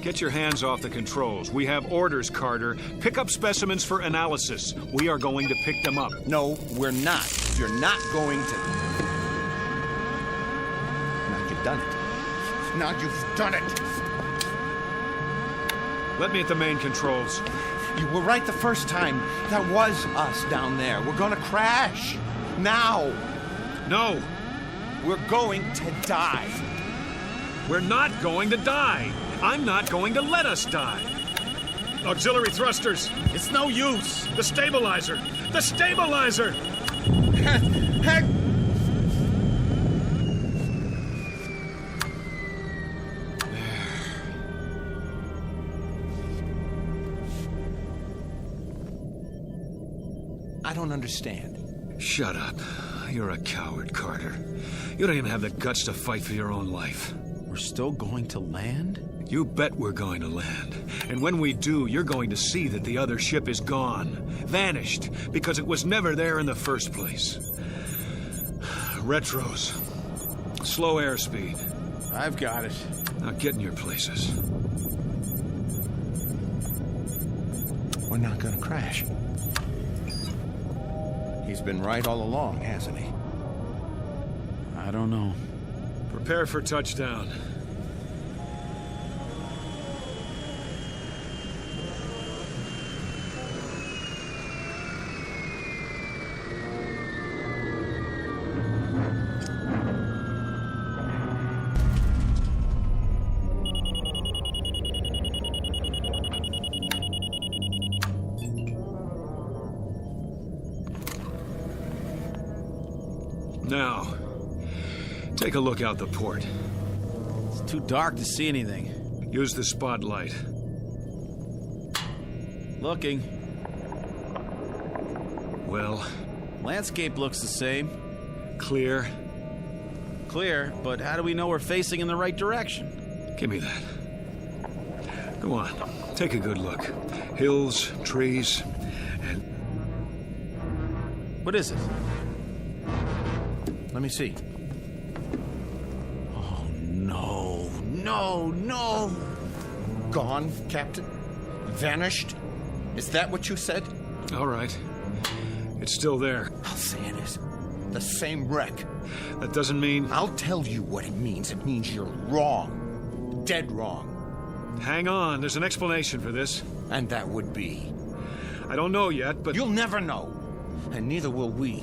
Get your hands off the controls. We have orders, Carter. Pick up specimens for analysis. We are going to pick them up. No, we're not. You're not going to. Now you've done it. Now you've done it. Let me at the main controls. You were right the first time. That was us down there. We're gonna crash. Now. No. We're going to die. We're not going to die. I'm not going to let us die. Auxiliary thrusters. It's no use. The stabilizer. The stabilizer. Heck. I don't understand. Shut up. You're a coward, Carter. You don't even have the guts to fight for your own life. We're still going to land? You bet we're going to land. And when we do, you're going to see that the other ship is gone. Vanished. Because it was never there in the first place. Retros. Slow airspeed. I've got it. Now get in your places. We're not gonna crash. He's been right all along, hasn't he? I don't know. Prepare for touchdown. Now, take a look out the port. It's too dark to see anything. Use the spotlight. Looking. Well? Landscape looks the same. Clear? Clear, but how do we know we're facing in the right direction? Give me that. Go on, take a good look. Hills, trees, and... What is it? Let me see. Oh, no. No, no. Gone, Captain? Vanished? Is that what you said? All right. It's still there. I'll say it is. The same wreck. That doesn't mean... I'll tell you what it means. It means you're wrong. Dead wrong. Hang on. There's an explanation for this. And that would be? I don't know yet, but... You'll never know. And neither will we.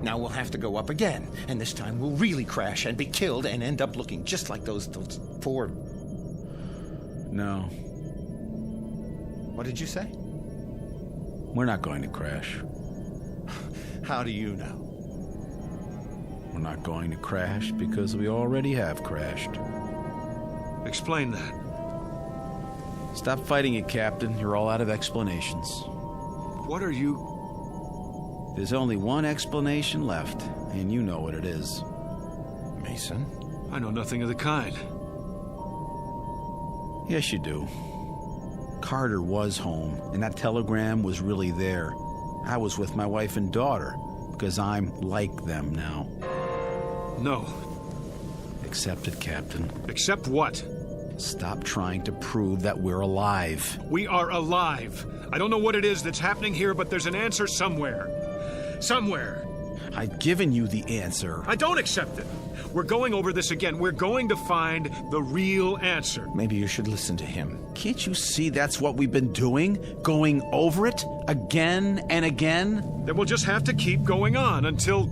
Now we'll have to go up again, and this time we'll really crash and be killed and end up looking just like those four... No. What did you say? We're not going to crash. How do you know? We're not going to crash because we already have crashed. Explain that. Stop fighting it, Captain. You're all out of explanations. What are you... There's only one explanation left, and you know what it is. Mason? I know nothing of the kind. Yes, you do. Carter was home, and that telegram was really there. I was with my wife and daughter, because I'm like them now. No. Accept it, Captain. Accept what? Stop trying to prove that we're alive. We are alive. I don't know what it is that's happening here, but there's an answer somewhere. Somewhere. I've given you the answer. I don't accept it. We're going over this again. We're going to find the real answer. Maybe you should listen to him. Can't you see that's what we've been doing? Going over it again and again? Then we'll just have to keep going on until...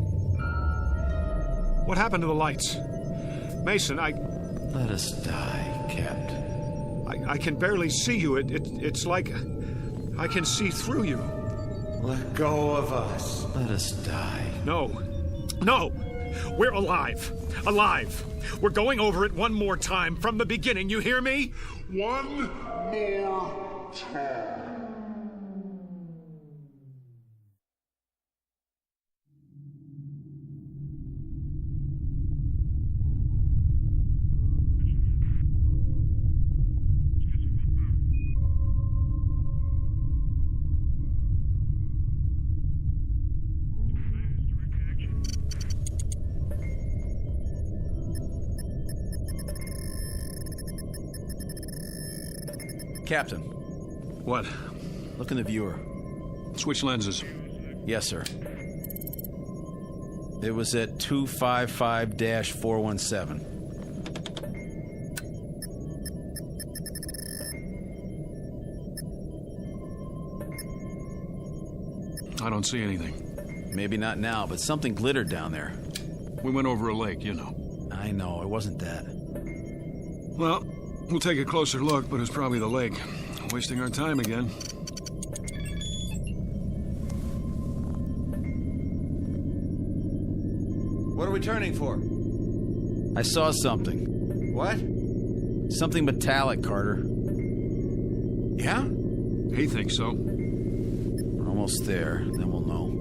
What happened to the lights? Mason, Let us die, Captain. I can barely see you. It's like I can see through you. Let go of us. Let us die. No. We're alive. Alive. We're going over it one more time from the beginning. You hear me? One more time. Captain. What? Look in the viewer. Switch lenses. Yes, sir. It was at 255-417. I don't see anything. Maybe not now, but something glittered down there. We went over a lake, you know. I know, it wasn't that. Well, we'll take a closer look, but it's probably the lake. Wasting our time again. What are we turning for? I saw something. What? Something metallic, Carter. Yeah? He thinks so. We're almost there, then we'll know.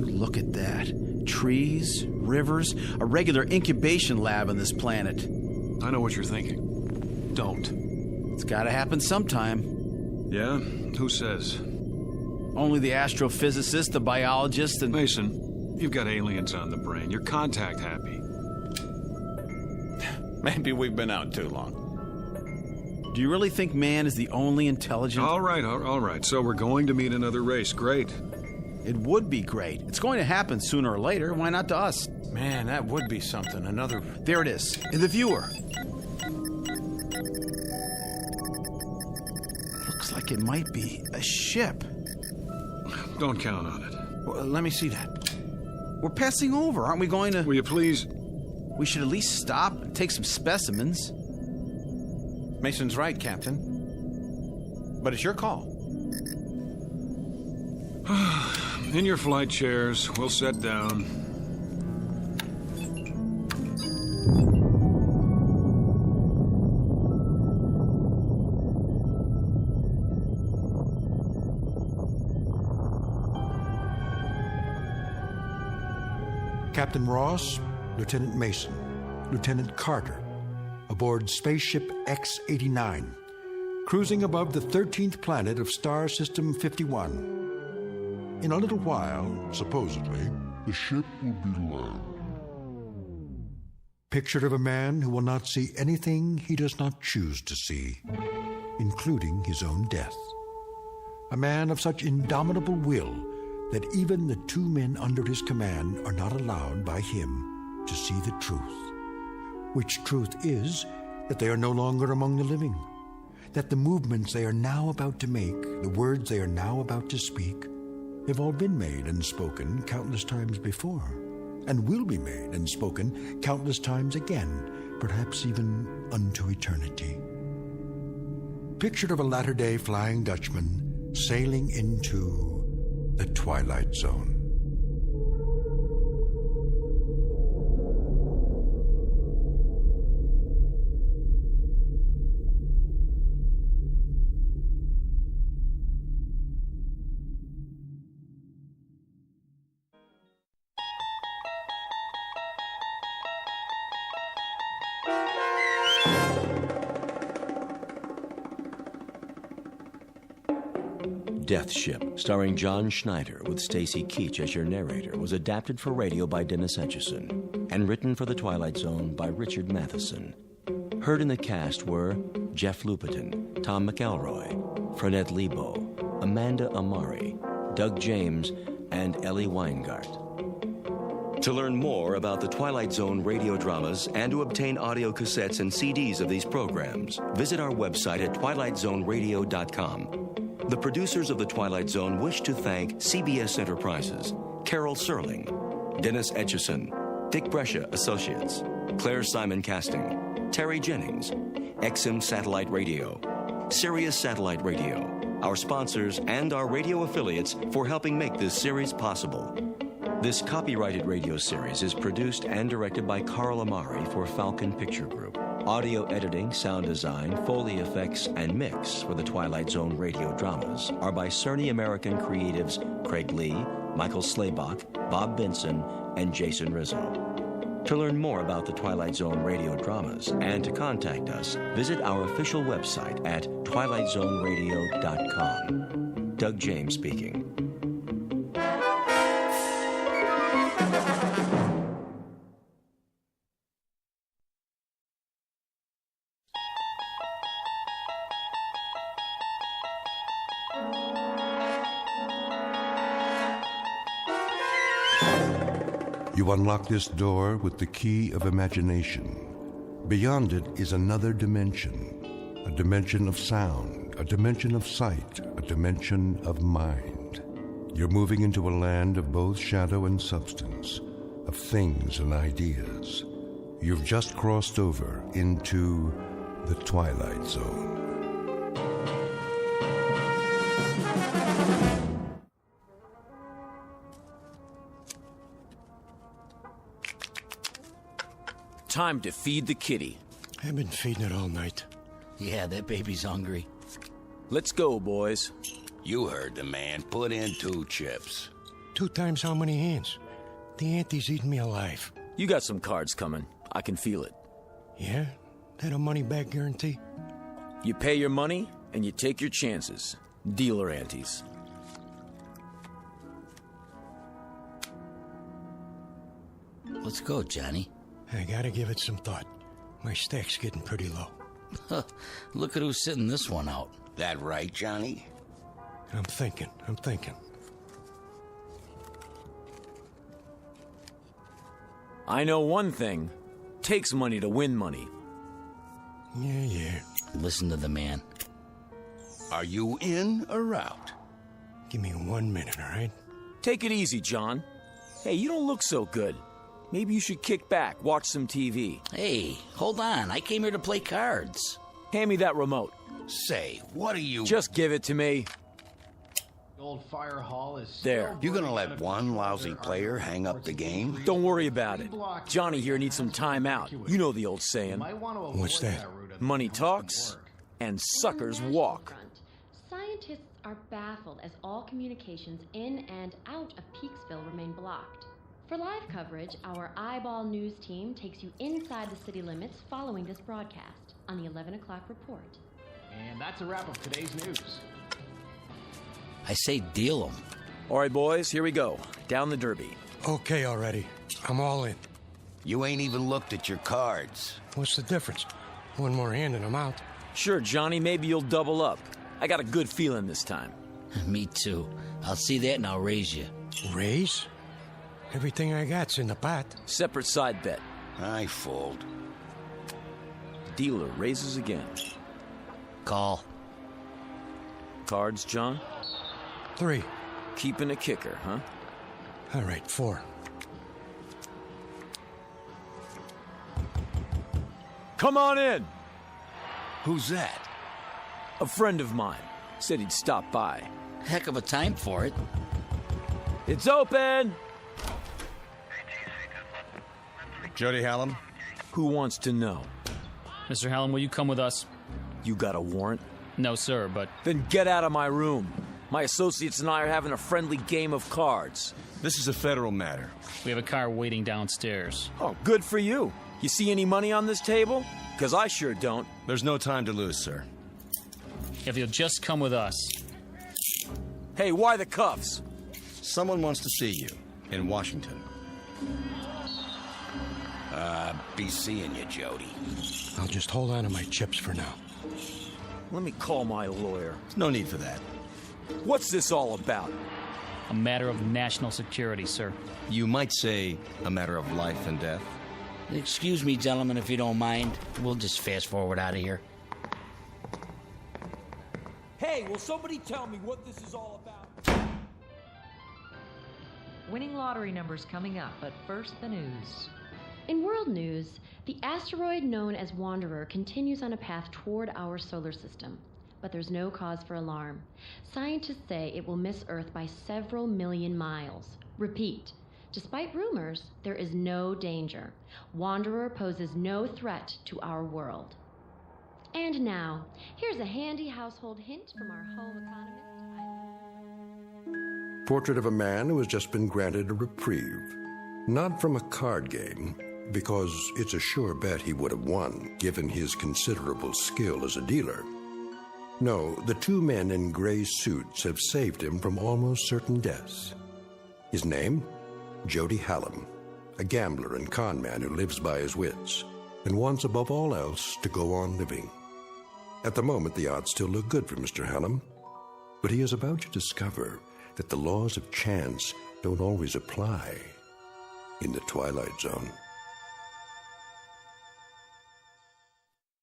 Look at that. Trees, rivers, a regular incubation lab on this planet. I know what you're thinking. Don't. It's gotta happen sometime. Yeah? Who says? Only the astrophysicist, the biologist, and... Mason, you've got aliens on the brain. You're contact happy. Maybe we've been out too long. Do you really think man is the only intelligent... All right. So we're going to meet another race. Great. It would be great. It's going to happen sooner or later. Why not to us? Man, that would be something. Another... There it is, in the viewer. Looks like it might be a ship. Don't count on it. Well, let me see that. We're passing over. Aren't we going to... Will you please... We should at least stop and take some specimens. Mason's right, Captain. But it's your call. In your flight chairs, we'll set down. Captain Ross, Lieutenant Mason, Lieutenant Carter, aboard spaceship X-89, cruising above the 13th planet of Star System 51. In a little while, supposedly, the ship will be low. Picture of a man who will not see anything he does not choose to see, including his own death. A man of such indomitable will that even the two men under his command are not allowed by him to see the truth. Which truth is that they are no longer among the living, that the movements they are now about to make, the words they are now about to speak, have all been made and spoken countless times before, and will be made and spoken countless times again, perhaps even unto eternity. picture of a latter-day Flying Dutchman sailing into the Twilight Zone. Death Ship, starring John Schneider with Stacy Keach as your narrator, was adapted for radio by Dennis Etchison and written for The Twilight Zone by Richard Matheson. Heard in the cast were Jeff Lupetin, Tom McElroy, Frenette Lebo, Amanda Amari, Doug James, and Ellie Weingart. To learn more about the Twilight Zone radio dramas and to obtain audio cassettes and CDs of these programs, visit our website at twilightzoneradio.com. The producers of The Twilight Zone wish to thank CBS Enterprises, Carol Serling, Dennis Etchison, Dick Brescia Associates, Claire Simon Casting, Terry Jennings, XM Satellite Radio, Sirius Satellite Radio, our sponsors, and our radio affiliates for helping make this series possible. This copyrighted radio series is produced and directed by Carl Amari for Falcon Picture Group. Audio editing, sound design, Foley effects, and mix for the Twilight Zone radio dramas are by Cerny American creatives Craig Lee, Michael Slaybach, Bob Benson, and Jason Rizzo. To learn more about the Twilight Zone radio dramas and to contact us, visit our official website at twilightzoneradio.com. Doug James speaking. You unlock this door with the key of imagination. Beyond it is another dimension, a dimension of sound, a dimension of sight, a dimension of mind. You're moving into a land of both shadow and substance, of things and ideas. You've just crossed over into the Twilight Zone. Time to feed the kitty. I've been feeding it all night. Yeah, that baby's hungry. Let's go, boys. You heard the man. Put in 2 chips. 2 times how many hands? The auntie's eating me alive. You got some cards coming. I can feel it. Yeah? That a money-back guarantee? You pay your money, and you take your chances. Dealer aunties. Let's go, Johnny. I gotta give it some thought. My stack's getting pretty low. Look at who's sitting this one out. That right, Johnny? I'm thinking. I know one thing. Takes money to win money. Yeah. Listen to the man. Are you in or out? Give me 1 minute, all right? Take it easy, John. Hey, you don't look so good. Maybe you should kick back, watch some TV. Hey, hold on. I came here to play cards. Hand me that remote. Say, what are you... Just give it to me. Old fire hall is there. You gonna let one lousy player hang up the game? Don't worry about it. Johnny here needs some time out. You know the old saying. What's that? Money talks and suckers walk. Scientists are baffled as all communications in and out of Peaksville remain blocked. For live coverage, our Eyeball News team takes you inside the city limits following this broadcast on the 11 o'clock report. And that's a wrap of today's news. I say deal 'em. All right, boys, here we go. Down the derby. Okay already. I'm all in. You ain't even looked at your cards. What's the difference? 1 more hand and I'm out. Sure, Johnny, maybe you'll double up. I got a good feeling this time. Me too. I'll see that and I'll raise you. Raise? Everything I got's in the pot. Separate side bet. I fold. Dealer raises again. Call. Cards, John? 3. Keeping a kicker, huh? All right, 4. Come on in. Who's that? A friend of mine said he'd stop by. Heck of a time for it. It's open! Jody Hallam? Who wants to know? Mr. Hallam, will you come with us? You got a warrant? No, sir, but... Then get out of my room. My associates and I are having a friendly game of cards. This is a federal matter. We have a car waiting downstairs. Oh, good for you. You see any money on this table? Because I sure don't. There's no time to lose, sir. If you'll just come with us. Hey, why the cuffs? Someone wants to see you in Washington. Be seeing you, Jody. I'll just hold on to my chips for now. Let me call my lawyer. No need for that. What's this all about? A matter of national security, sir. You might say a matter of life and death. Excuse me, gentlemen, if you don't mind. We'll just fast forward out of here. Hey, will somebody tell me what this is all about? Winning lottery numbers coming up, but first the news. In world news, the asteroid known as Wanderer continues on a path toward our solar system. But there's no cause for alarm. Scientists say it will miss Earth by several million miles. Repeat, despite rumors, there is no danger. Wanderer poses no threat to our world. And now, here's a handy household hint from our home economist. Portrait of a man who has just been granted a reprieve. Not from a card game, because it's a sure bet he would have won, given his considerable skill as a dealer. No, the two men in gray suits have saved him from almost certain death. His name? Jody Hallam, a gambler and con man who lives by his wits, and wants above all else to go on living. At the moment, the odds still look good for Mr. Hallam, but he is about to discover that the laws of chance don't always apply in the Twilight Zone.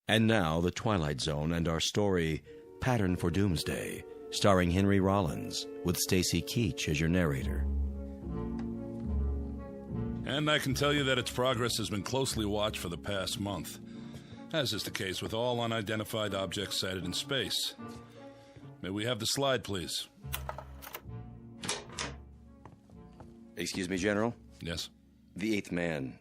And now, The Twilight Zone and our story, Pattern for Doomsday, starring Henry Rollins, with Stacy Keach as your narrator. And I can tell you that its progress has been closely watched for the past month, as is the case with all unidentified objects sighted in space. May we have the slide, please? Excuse me, General? Yes? The eighth man,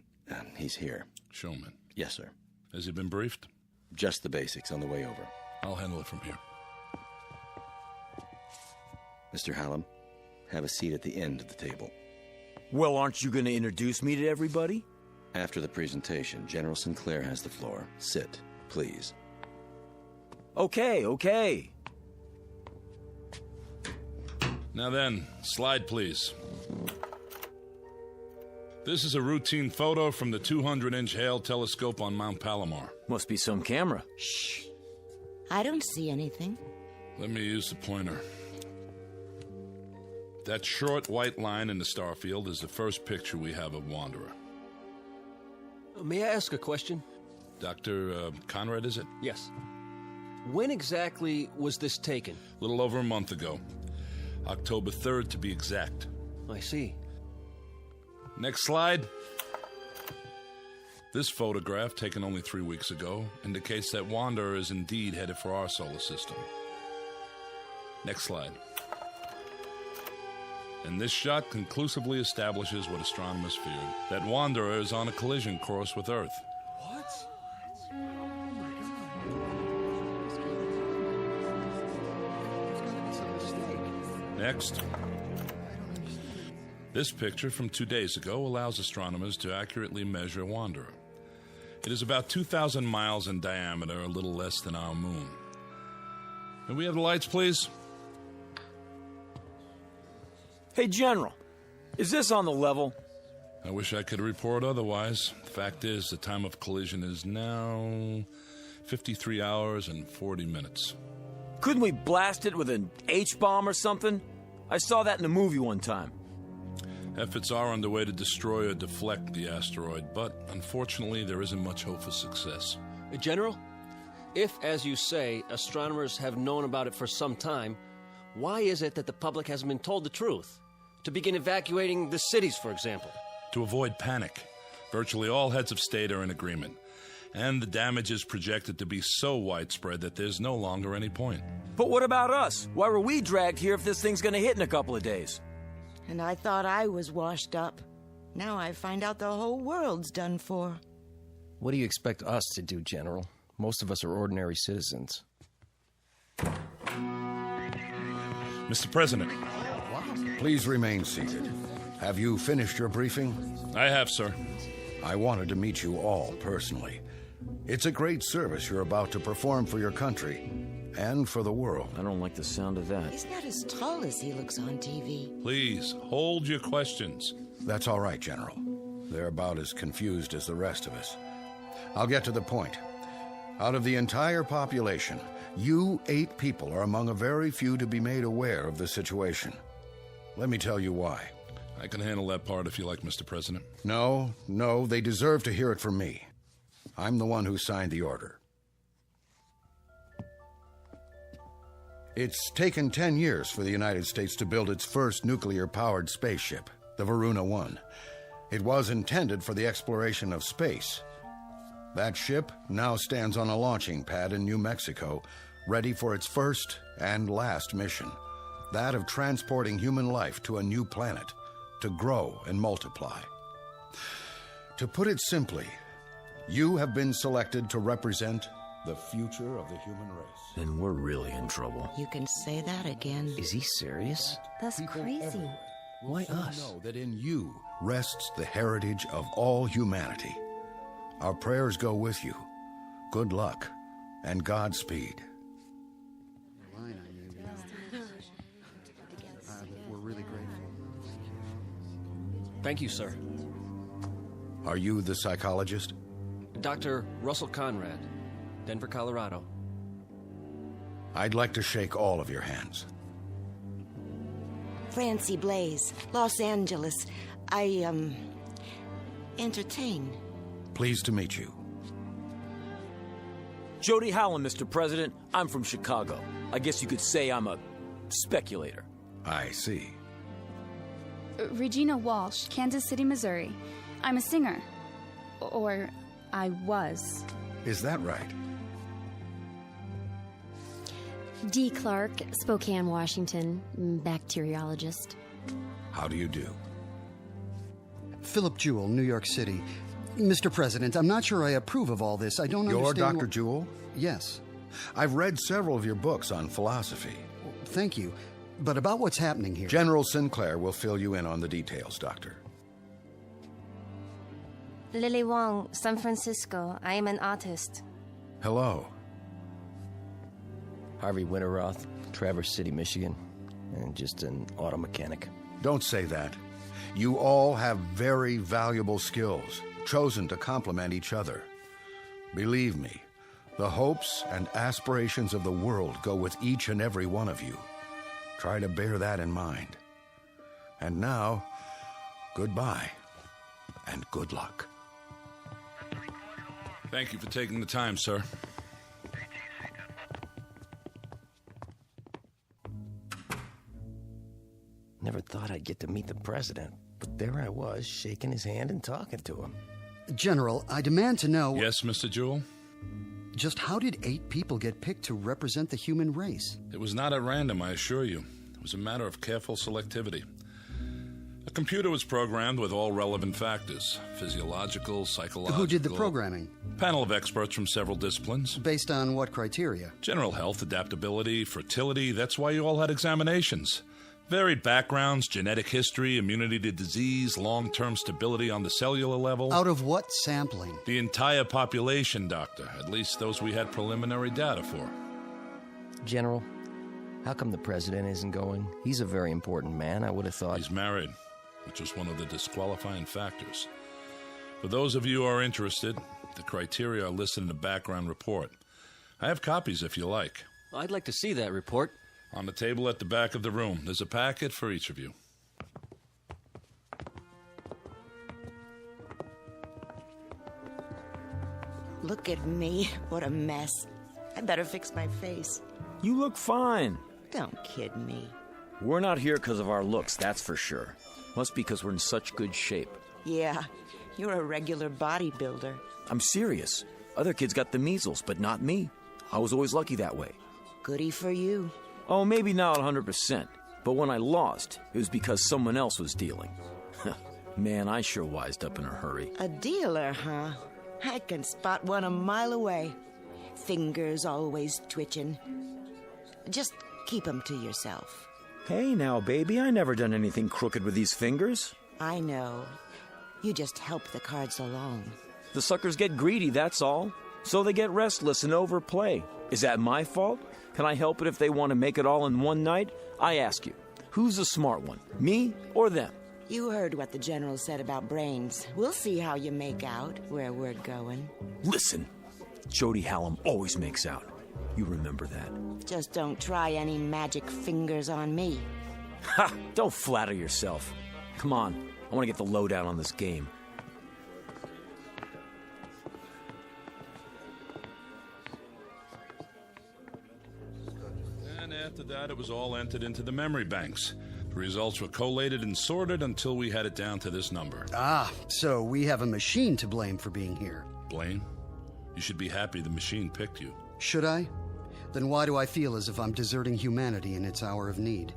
he's here. Showman? Yes, sir. Has he been briefed? Just the basics on the way over. I'll handle it from here. Mr. Hallam, have a seat at the end of the table. Well, aren't you going to introduce me to everybody? After the presentation, General Sinclair has the floor. Sit, please. Okay. Now then, slide, please. This is a routine photo from the 200-inch Hale telescope on Mount Palomar. Must be some camera. Shh. I don't see anything. Let me use the pointer. That short white line in the star field is the first picture we have of Wanderer. May I ask a question? Dr. Conrad, is it? Yes. When exactly was this taken? A little over a month ago. October 3rd, to be exact. I see. Next slide. This photograph, taken only 3 weeks ago, indicates that Wanderer is indeed headed for our solar system. Next slide. And this shot conclusively establishes what astronomers feared, that Wanderer is on a collision course with Earth. What? Next. This picture from 2 days ago allows astronomers to accurately measure Wanderer. It is about 2,000 miles in diameter, a little less than our moon. May we have the lights, please? Hey, General, is this on the level? I wish I could report otherwise. The fact is, the time of collision is now 53 hours and 40 minutes. Couldn't we blast it with an H-bomb or something? I saw that in a movie one time. Efforts are underway to destroy or deflect the asteroid, but unfortunately there isn't much hope for success. General, if, as you say, astronomers have known about it for some time, why is it that the public hasn't been told the truth? To begin evacuating the cities, for example. To avoid panic. Virtually all heads of state are in agreement. And the damage is projected to be so widespread that there's no longer any point. But what about us? Why were we dragged here if this thing's gonna hit in a couple of days? And I thought I was washed up. Now I find out the whole world's done for. What do you expect us to do, General? Most of us are ordinary citizens. Mr. President. Please remain seated. Have you finished your briefing? I have, sir. I wanted to meet you all personally. It's a great service you're about to perform for your country and for the world. I don't like the sound of that. He's not as tall as he looks on TV. Please, hold your questions. That's all right, General. They're about as confused as the rest of us. I'll get to the point. Out of the entire population, you 8 people are among a very few to be made aware of the situation. Let me tell you why. I can handle that part if you like, Mr. President. No, they deserve to hear it from me. I'm the one who signed the order. It's taken 10 years for the United States to build its first nuclear-powered spaceship, the Varuna 1. It was intended for the exploration of space. That ship now stands on a launching pad in New Mexico, ready for its first and last mission, that of transporting human life to a new planet, to grow and multiply. To put it simply, you have been selected to represent the future of the human race. Then we're really in trouble. You can say that again. Is he serious? That's crazy. Why us? Know that in you rests the heritage of all humanity. Our prayers go with you. Good luck and Godspeed. We're really grateful. Thank you, sir. Are you the psychologist? Dr. Russell Conrad, Denver, Colorado. I'd like to shake all of your hands. Francie Blaze, Los Angeles. I, entertain. Pleased to meet you. Jody Howland, Mr. President. I'm from Chicago. I guess you could say I'm a speculator. I see. Regina Walsh, Kansas City, Missouri. I'm a singer. Or I was. Is that right? Dee Clark, Spokane, Washington, bacteriologist. How do you do? Philip Jewell, New York City. Mr. President, I'm not sure I approve of all this. I don't understand. You're Dr. Jewell? Yes. I've read several of your books on philosophy. Thank you. But about what's happening here... General Sinclair will fill you in on the details, Doctor. Lily Wong, San Francisco. I am an artist. Hello. Harvey Winterroth, Traverse City, Michigan, and just an auto mechanic. Don't say that. You all have very valuable skills, chosen to complement each other. Believe me, the hopes and aspirations of the world go with each and every one of you. Try to bear that in mind. And now, goodbye, and good luck. Thank you for taking the time, sir. Never thought I'd get to meet the president, but there I was, shaking his hand and talking to him. General, I demand to know... Yes, Mr. Jewell? Just how did 8 people get picked to represent the human race? It was not at random, I assure you. It was a matter of careful selectivity. A computer was programmed with all relevant factors, physiological, psychological... Who did the programming? Panel of experts from several disciplines. Based on what criteria? General health, adaptability, fertility. That's why you all had examinations. Varied backgrounds, genetic history, immunity to disease, long-term stability on the cellular level. Out of what sampling? The entire population, Doctor. At least those we had preliminary data for. General, how come the president isn't going? He's a very important man. I would have thought... He's married, which was one of the disqualifying factors. For those of you who are interested, the criteria are listed in the background report. I have copies if you like. I'd like to see that report. On the table at the back of the room. There's a packet for each of you. Look at me. What a mess. I better fix my face. You look fine. Don't kid me. We're not here because of our looks, that's for sure. Must be because we're in such good shape. Yeah, you're a regular bodybuilder. I'm serious. Other kids got the measles, but not me. I was always lucky that way. Goody for you. Oh, maybe not 100%. But when I lost, it was because someone else was dealing. Man, I sure wised up in a hurry. A dealer, huh? I can spot one a mile away. Fingers always twitching. Just keep 'em to yourself. Hey now, baby, I never done anything crooked with these fingers. I know. You just help the cards along. The suckers get greedy, that's all. So they get restless and overplay. Is that my fault? Can I help it if they want to make it all in one night? I ask you, who's the smart one, me or them? You heard what the general said about brains. We'll see how you make out where we're going. Listen, Jody Hallam always makes out. You remember that. Just don't try any magic fingers on me. Ha! Don't flatter yourself. Come on, I want to get the lowdown on this game. And after that, it was all entered into the memory banks. The results were collated and sorted until we had it down to this number. Ah, so we have a machine to blame for being here. Blame? You should be happy the machine picked you. Should I? Then why do I feel as if I'm deserting humanity in its hour of need?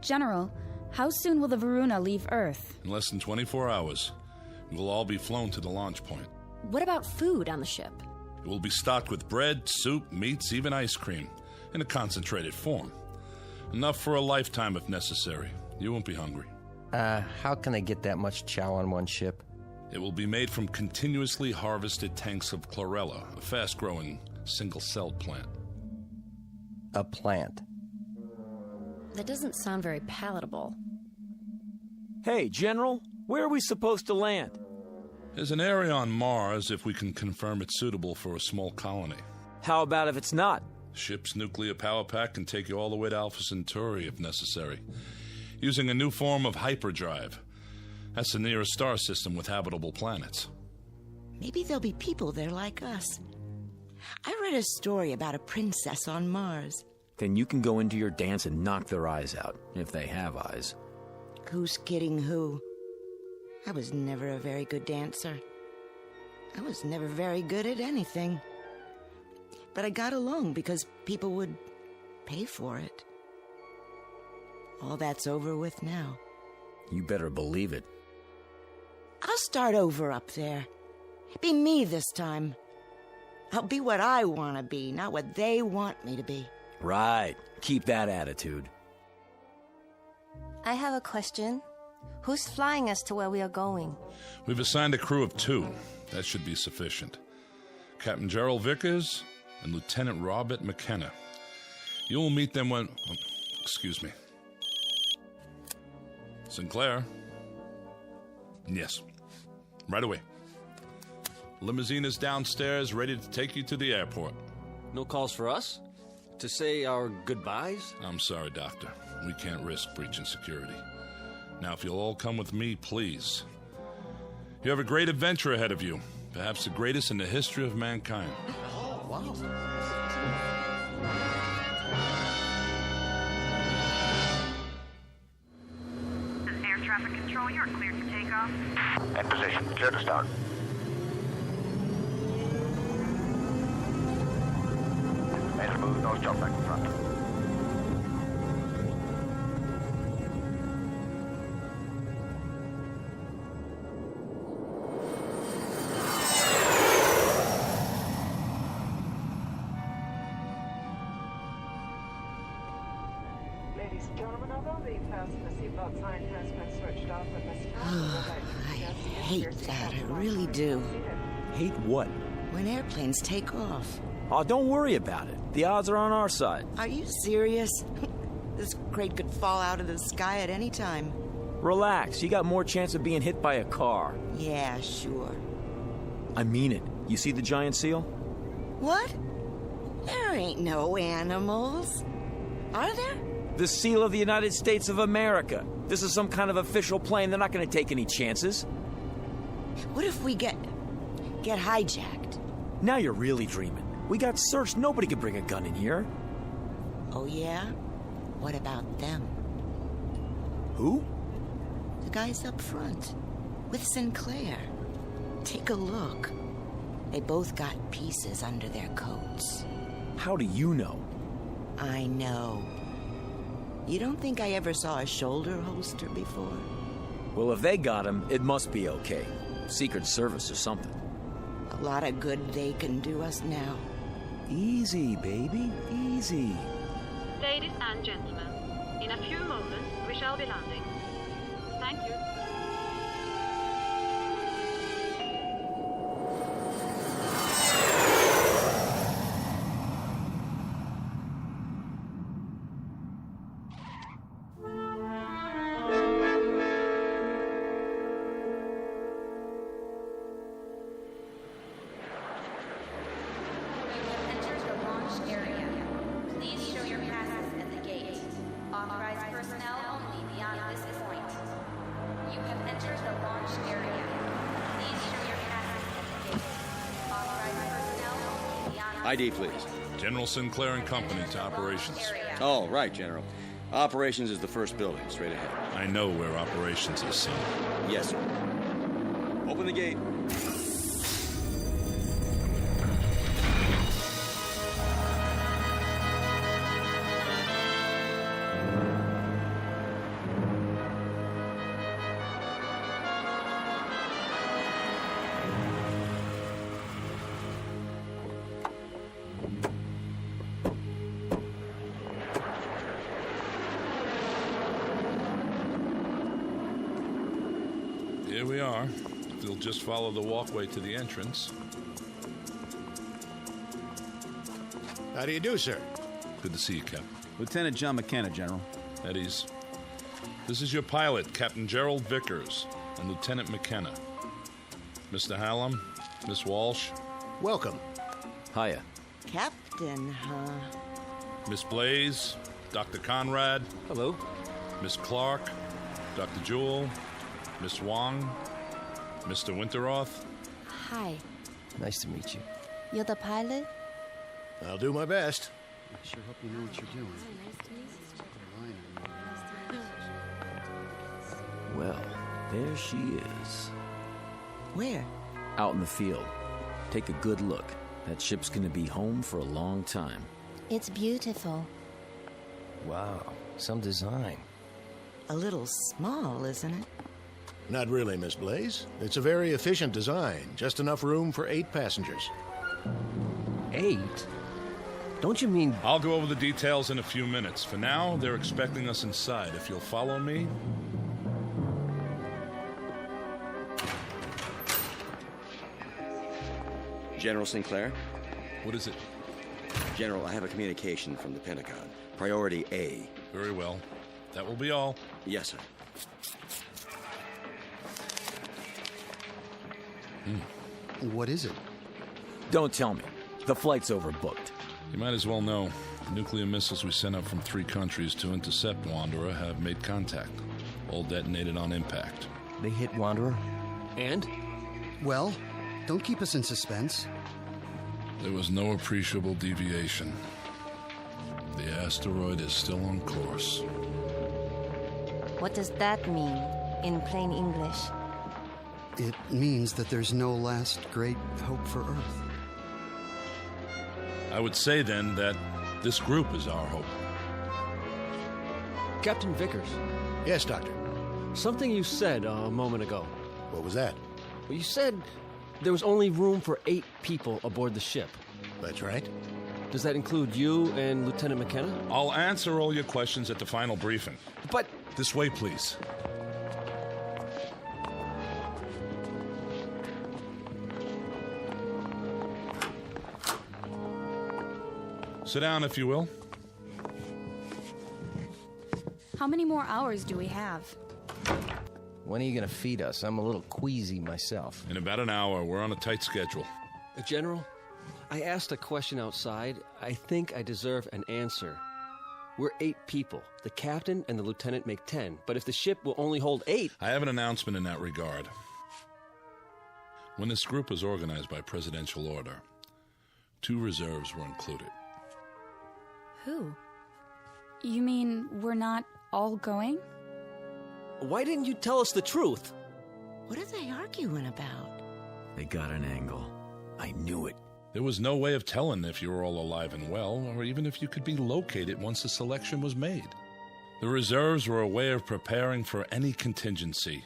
General, how soon will the Varuna leave Earth? In less than 24 hours, you will all be flown to the launch point. What about food on the ship? It will be stocked with bread, soup, meats, even ice cream, in a concentrated form. Enough for a lifetime if necessary. You won't be hungry. How can they get that much chow on one ship? It will be made from continuously harvested tanks of chlorella, a fast-growing, single-celled plant. A plant? That doesn't sound very palatable. Hey, General, where are we supposed to land? There's an area on Mars if we can confirm it's suitable for a small colony. How about if it's not? Ship's nuclear power pack can take you all the way to Alpha Centauri if necessary, using a new form of hyperdrive. That's the nearest star system with habitable planets. Maybe there'll be people there like us. I read a story about a princess on Mars. Then you can go into your dance and knock their eyes out, if they have eyes. Who's kidding who? I was never a very good dancer. I was never very good at anything. But I got along because people would pay for it. All that's over with now. You better believe it. I'll start over up there. Be me this time. I'll be what I want to be, not what they want me to be. Right. Keep that attitude. I have a question. Who's flying us to where we are going? We've assigned a crew of 2. That should be sufficient. Captain Gerald Vickers and Lieutenant Robert McKenna. You will meet them when... excuse me. Sinclair? Yes. Right away. Limousine is downstairs, ready to take you to the airport. No calls for us? To say our goodbyes? I'm sorry, Doctor. We can't risk breaching security. Now, if you'll all come with me, please. You have a great adventure ahead of you. Perhaps the greatest in the history of mankind. Oh, wow. This is air traffic control. You're cleared for takeoff. In position. Clear to start. Made a move. Nose job back in front. Ladies and gentlemen, although the fasten seatbelt sign has been switched off at this time, I hate that. I really do. Hate what? When airplanes take off. Oh, don't worry about it. The odds are on our side. Are you serious? This crate could fall out of the sky at any time. Relax. You got more chance of being hit by a car. Yeah, sure. I mean it. You see the giant seal? What? There ain't no animals. Are there? The seal of the United States of America. This is some kind of official plane. They're not going to take any chances. What if we get hijacked? Now you're really dreaming. We got searched. Nobody could bring a gun in here. Oh, yeah? What about them? Who? The guys up front. With Sinclair. Take a look. They both got pieces under their coats. How do you know? I know. You don't think I ever saw a shoulder holster before? Well, if they got him, it must be okay. Secret Service or something. A lot of good they can do us now. Easy, baby, easy. Ladies and gentlemen, in a few moments we shall be landing. Thank you. ID, please. General Sinclair and Company to operations. Oh, right, General. Operations is the first building, straight ahead. I know where operations is, son. Yes, sir. Open the gate. Here we are. If you'll just follow the walkway to the entrance. How do you do, sir? Good to see you, Captain. Lieutenant John McKenna, General. At ease. This is your pilot, Captain Gerald Vickers, and Lieutenant McKenna. Mr. Hallam, Miss Walsh. Welcome. Hiya. Captain, huh? Miss Blaze, Dr. Conrad. Hello. Miss Clark, Dr. Jewell, Miss Wong, Mr. Winteroth. Hi. Nice to meet you. You're the pilot? I'll do my best. I sure hope you know what you're doing. Well, there she is. Where? Out in the field. Take a good look. That ship's gonna be home for a long time. It's beautiful. Wow, some design. A little small, isn't it? Not really, Miss Blaze. It's a very efficient design. Just enough room for 8 passengers. 8? Don't you mean... I'll go over the details in a few minutes. For now, they're expecting us inside. If you'll follow me... General Sinclair? What is it? General, I have a communication from the Pentagon. Priority A. Very well. That will be all. Yes, sir. What is it? Don't tell me. The flight's overbooked. You might as well know. The nuclear missiles we sent up from 3 countries to intercept Wanderer have made contact. All detonated on impact. They hit Wanderer? And? Well, don't keep us in suspense. There was no appreciable deviation. The asteroid is still on course. What does that mean in plain English? It means that there's no last great hope for Earth. I would say then that this group is our hope. Captain Vickers. Yes, Doctor. Something you said a moment ago. What was that? Well, you said there was only room for 8 people aboard the ship. That's right. Does that include you and Lieutenant McKenna? I'll answer all your questions at the final briefing. But... This way, please. Sit down, if you will. How many more hours do we have? When are you going to feed us? I'm a little queasy myself. In about an hour. We're on a tight schedule. General, I asked a question outside. I think I deserve an answer. We're 8 people. The captain and the lieutenant make 10. But if the ship will only hold 8... I have an announcement in that regard. When this group was organized by presidential order, 2 reserves were included. Who? You mean we're not all going? Why didn't you tell us the truth? What are they arguing about? They got an angle. I knew it. There was no way of telling if you were all alive and well, or even if you could be located once the selection was made. The reserves were a way of preparing for any contingency.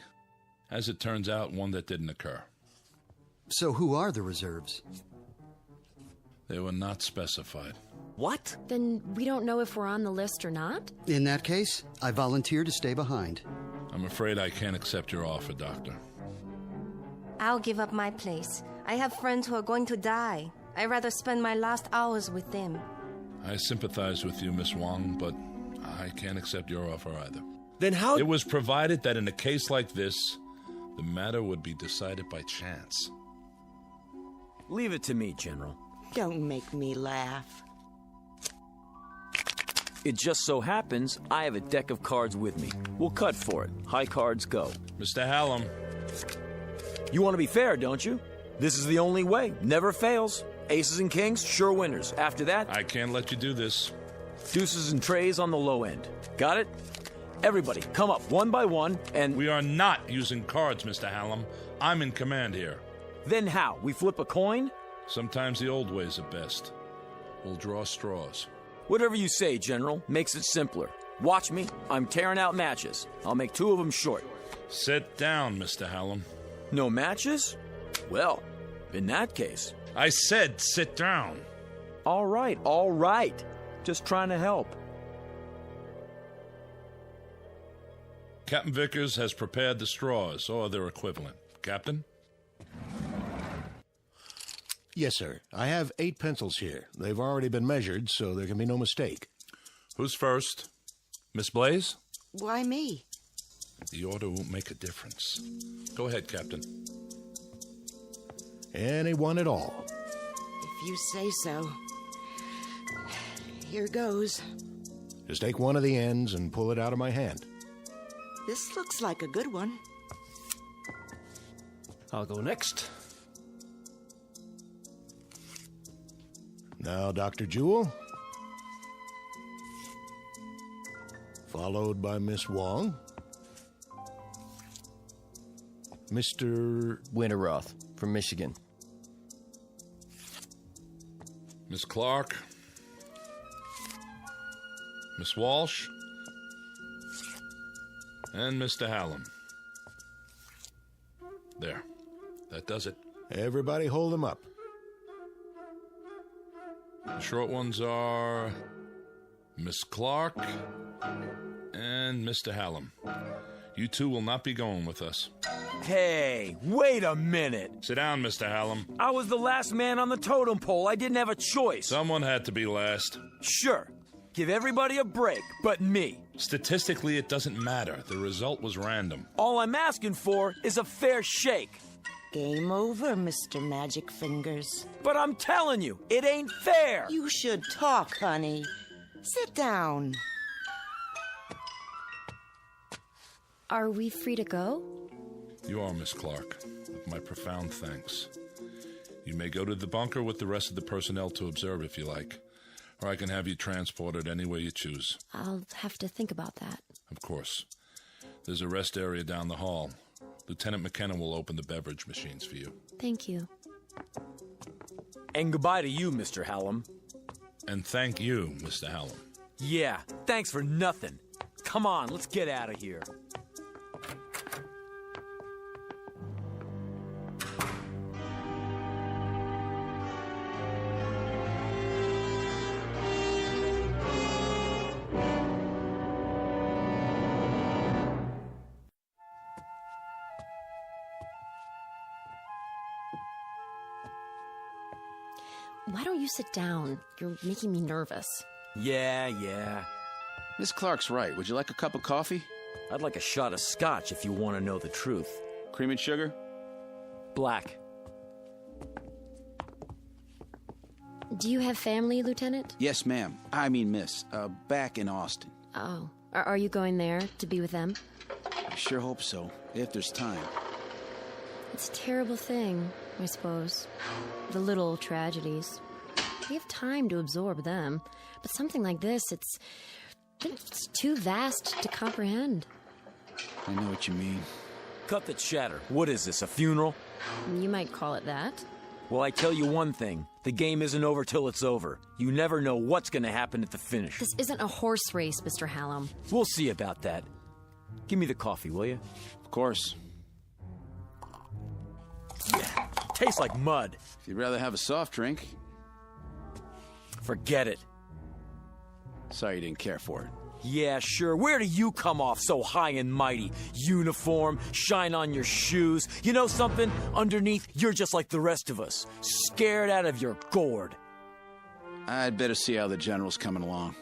As it turns out, one that didn't occur. So who are the reserves? They were not specified. What? Then we don't know if we're on the list or not? In that case, I volunteer to stay behind. I'm afraid I can't accept your offer, Doctor. I'll give up my place. I have friends who are going to die. I'd rather spend my last hours with them. I sympathize with you, Miss Wong, but I can't accept your offer either. Then how... It was provided that in a case like this, the matter would be decided by chance. Leave it to me, General. Don't make me laugh. It just so happens I have a deck of cards with me. We'll cut for it. High cards go. Mr. Hallam. You want to be fair, don't you? This is the only way. Never fails. Aces and kings, sure winners. After that... I can't let you do this. Deuces and trays on the low end. Got it? Everybody, come up one by one and... We are not using cards, Mr. Hallam. I'm in command here. Then how? We flip a coin? Sometimes the old ways are best. We'll draw straws. Whatever you say, General. Makes it simpler. Watch me. I'm tearing out matches. I'll make 2 of them short. Sit down, Mr. Hallam. No matches? Well, in that case... I said sit down. All right, all right. Just trying to help. Captain Vickers has prepared the straws, or their equivalent. Captain? Yes, sir. I have 8 pencils here. They've already been measured, so there can be no mistake. Who's first? Miss Blaze? Why me? The order won't make a difference. Go ahead, Captain. Anyone at all. If you say so. Here goes. Just take one of the ends and pull it out of my hand. This looks like a good one. I'll go next. Now, Dr. Jewell. Followed by Miss Wong. Mr. Winterroth from Michigan. Miss Clark. Miss Walsh. And Mr. Hallam. There. That does it. Everybody hold them up. The short ones are Miss Clark and Mr. Hallam. You two will not be going with us. Hey, wait a minute. Sit down, Mr. Hallam. I was the last man on the totem pole. I didn't have a choice. Someone had to be last. Sure. Give everybody a break, but me. Statistically, it doesn't matter. The result was random. All I'm asking for is a fair shake. Game over, Mr. Magic Fingers. But I'm telling you, it ain't fair. You should talk, honey. Sit down. Are we free to go? You are, Miss Clark, with my profound thanks. You may go to the bunker with the rest of the personnel to observe if you like, or I can have you transported any way you choose. I'll have to think about that. Of course. There's a rest area down the hall. Lieutenant McKenna will open the beverage machines for you. Thank you. And goodbye to you, Mr. Hallam. And thank you, Mr. Hallam. Yeah, thanks for nothing. Come on, let's get out of here. Why don't you sit down? You're making me nervous. Yeah. Miss Clark's right. Would you like a cup of coffee? I'd like a shot of scotch if you want to know the truth. Cream and sugar? Black. Do you have family, Lieutenant? Yes, ma'am. I mean, miss. Back in Austin. Oh. Are you going there to be with them? I sure hope so, if there's time. It's a terrible thing, I suppose. The little tragedies. We have time to absorb them. But something like this, it's too vast to comprehend. I know what you mean. Cut the chatter. What is this, a funeral? You might call it that. Well, I tell you one thing. The game isn't over till it's over. You never know what's going to happen at the finish. This isn't a horse race, Mr. Hallam. We'll see about that. Give me the coffee, will you? Of course. Yeah, tastes like mud. If you'd rather have a soft drink. Forget it. Sorry you didn't care for it. Yeah, sure. Where do you come off so high and mighty? Uniform, shine on your shoes. You know something? Underneath, you're just like the rest of us. Scared out of your gourd. I'd better see how the general's coming along.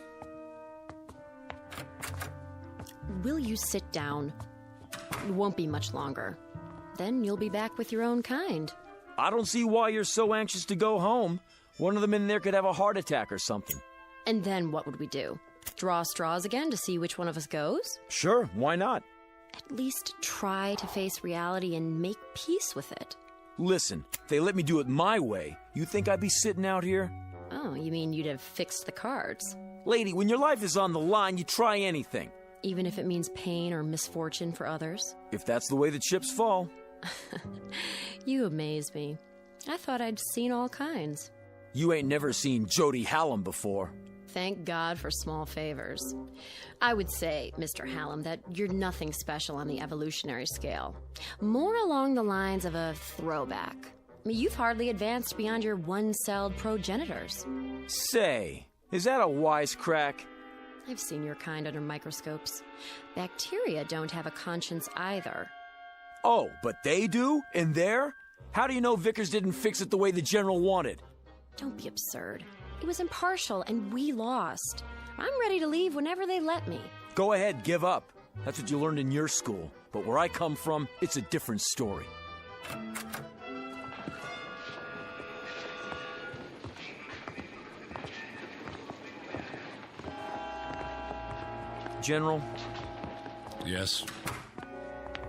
Will you sit down? It won't be much longer. Then you'll be back with your own kind. I don't see why you're so anxious to go home. One of them in there could have a heart attack or something. And then what would we do? Draw straws again to see which one of us goes? Sure, why not? At least try to face reality and make peace with it. Listen, if they let me do it my way, you think I'd be sitting out here? Oh, you mean you'd have fixed the cards? Lady, when your life is on the line, you try anything. Even if it means pain or misfortune for others? If that's the way the chips fall. You amaze me. I thought I'd seen all kinds. You ain't never seen Jody Hallam before. Thank God for small favors. I would say, Mr. Hallam, that you're nothing special on the evolutionary scale. More along the lines of a throwback. You've hardly advanced beyond your one-celled progenitors. Say, is that a wisecrack? I've seen your kind under microscopes. Bacteria don't have a conscience either. Oh, but they do? In there? How do you know Vickers didn't fix it the way the general wanted? Don't be absurd. It was impartial, and we lost. I'm ready to leave whenever they let me. Go ahead, give up. That's what you learned in your school. But where I come from, it's a different story. General? Yes?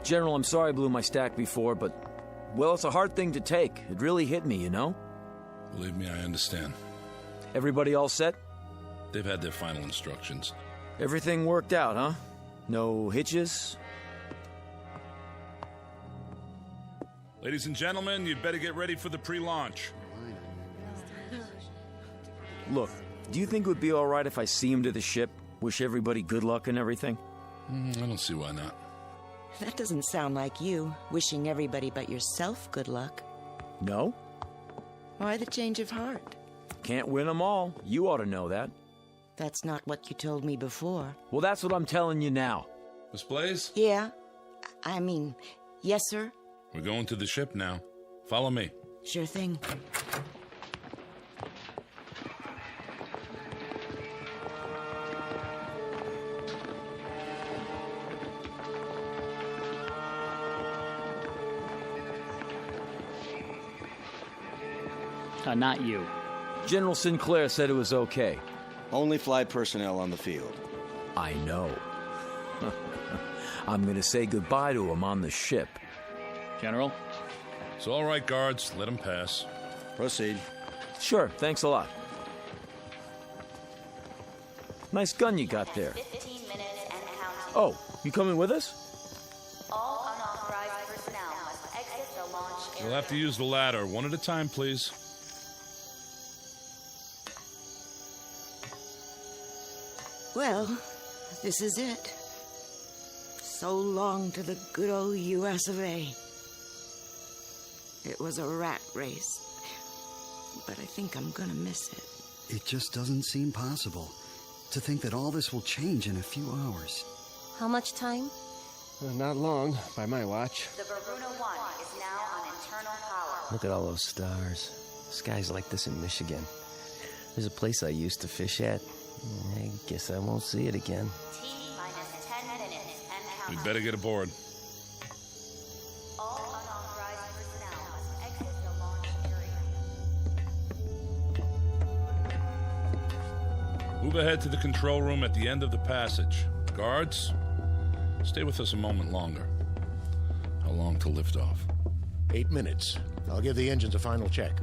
General, I'm sorry I blew my stack before, but, well, it's a hard thing to take. It really hit me, you know? Believe me, I understand. Everybody all set? They've had their final instructions. Everything worked out, huh? No hitches? Ladies and gentlemen, you'd better get ready for the pre-launch. Look, do you think it would be all right if I see him to the ship? Wish everybody good luck and everything? I don't see why not. That doesn't sound like you, wishing everybody but yourself good luck. No? Why the change of heart? Can't win them all. You ought to know that. That's not what you told me before. Well, that's what I'm telling you now. Miss Blaze? Yeah. Yes, sir? We're going to the ship now. Follow me. Sure thing. Not you. General Sinclair said it was okay. Only flight personnel on the field. I know. I'm going to say goodbye to him on the ship. General? It's all right, guards. Let him pass. Proceed. Sure, thanks a lot. Nice gun you got there. Oh, you coming with us? All unauthorized personnel must exit the launch area. You'll have to use the ladder. One at a time, please. Well, this is it. So long to the good old U.S. of A. It was a rat race, but I think I'm gonna miss it. It just doesn't seem possible to think that all this will change in a few hours. How much time? Not long, by my watch. The Varuna 1 is now on internal power. Look at all those stars. Skies like this in Michigan. There's a place I used to fish at. I guess I won't see it again. T-minus 10 minutes and counting. We'd better get aboard. All unauthorized personnel must exit the launch area. Move ahead to the control room at the end of the passage. Guards, stay with us a moment longer. How long to lift off? 8 minutes. I'll give the engines a final check.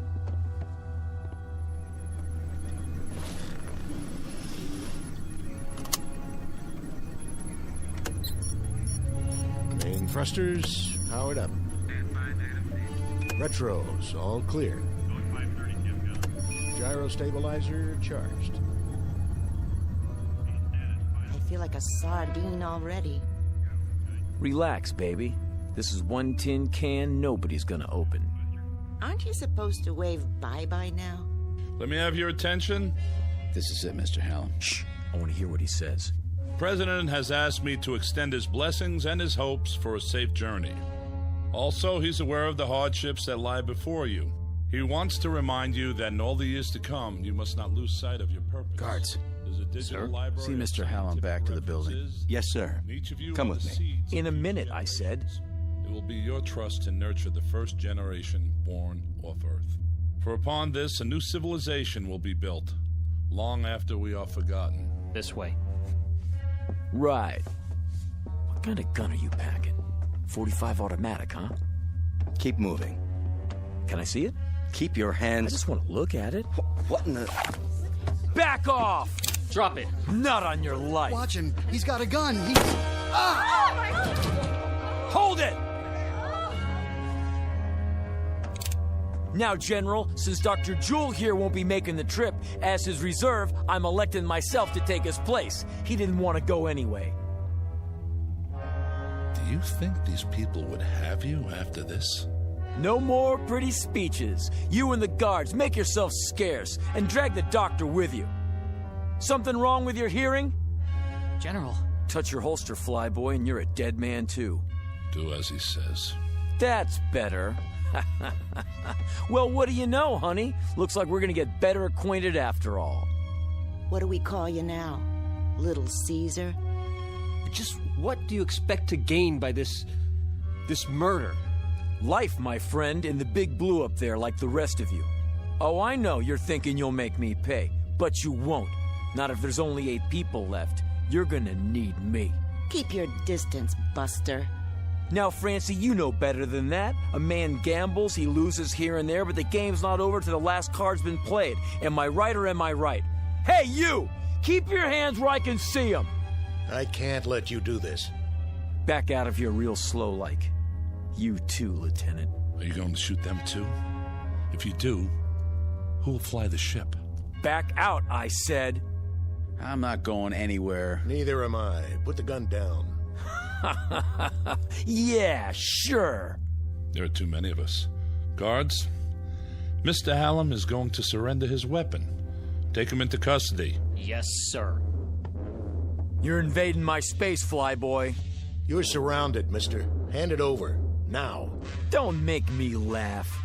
Main thrusters powered up. Retros all clear. Gyro stabilizer charged. I feel like a sardine already. Relax, baby. This is one tin can nobody's gonna open. Aren't you supposed to wave bye-bye now? Let me have your attention. This is it, Mr. Hallam. Shh. I want to hear what he says. President has asked me to extend his blessings and his hopes for a safe journey. Also, he's aware of the hardships that lie before you. He wants to remind you that in all the years to come, you must not lose sight of your purpose. Guards. There's a digital library. See Mr. Hallam back to the building. Yes, sir. Each of you Come are with the me. seeds In a of minute, future I said. It will be your trust to nurture the first generation born off Earth. For upon this, a new civilization will be built, long after we are forgotten. This way. Right. What kind of gun are you packing? 45 automatic, huh? Keep moving. Can I see it? Keep your hands... I just want to look at it. What in the... Back off! Drop it. Not on your life. Watch him. He's got a gun. He's... Ah! Hold it! Now, General, since Dr. Jewell here won't be making the trip, as his reserve, I'm electing myself to take his place. He didn't want to go anyway. Do you think these people would have you after this? No more pretty speeches. You and the guards, make yourselves scarce, and drag the doctor with you. Something wrong with your hearing? General. Touch your holster, flyboy, and you're a dead man, too. Do as he says. That's better. Well, what do you know, honey? Looks like we're gonna get better acquainted after all. What do we call you now? Little Caesar? Just what do you expect to gain by this murder? Life, my friend, in the big blue up there like the rest of you. Oh, I know you're thinking you'll make me pay, but you won't. Not if there's only 8 people left. You're gonna need me. Keep your distance, Buster. Now, Francie, you know better than that. A man gambles, he loses here and there, but the game's not over till the last card's been played. Am I right or am I right? Hey, you! Keep your hands where I can see them! I can't let you do this. Back out of here real slow like. You too, Lieutenant. Are you going to shoot them too? If you do, who will fly the ship? Back out, I said. I'm not going anywhere. Neither am I. Put the gun down. Yeah, sure. There are too many of us. Guards, Mr. Hallam is going to surrender his weapon. Take him into custody. Yes, sir. You're invading my space, flyboy. You're surrounded, mister. Hand it over. Now. Don't make me laugh.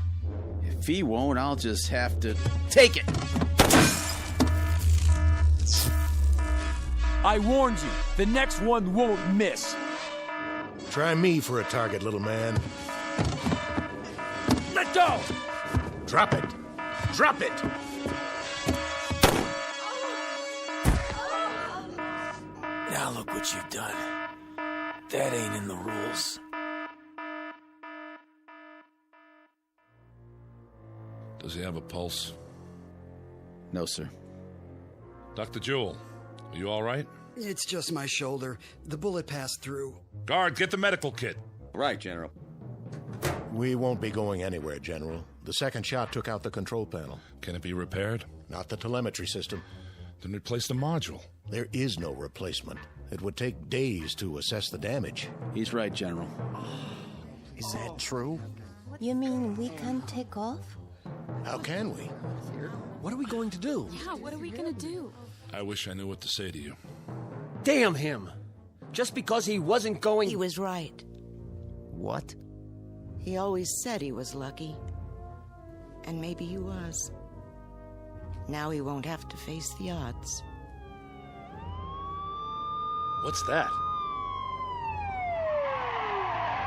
If he won't, I'll just have to take it. I warned you. The next one won't miss. Try me for a target, little man. Let go! Drop it! Drop it! Now look what you've done. That ain't in the rules. Does he have a pulse? No, sir. Dr. Jewell, are you all right? It's just my shoulder. The bullet passed through. Guard, get the medical kit. Right, General. We won't be going anywhere, General. The second shot took out the control panel. Can it be repaired? Not the telemetry system. Then replace the module. There is no replacement. It would take days to assess the damage. He's right, General. Is that true? You mean we can't take off? How can we? What are we going to do? Yeah, what are we gonna do? I wish I knew what to say to you. Damn him! Just because he wasn't going... He was right. What? He always said he was lucky. And maybe he was. Now he won't have to face the odds. What's that?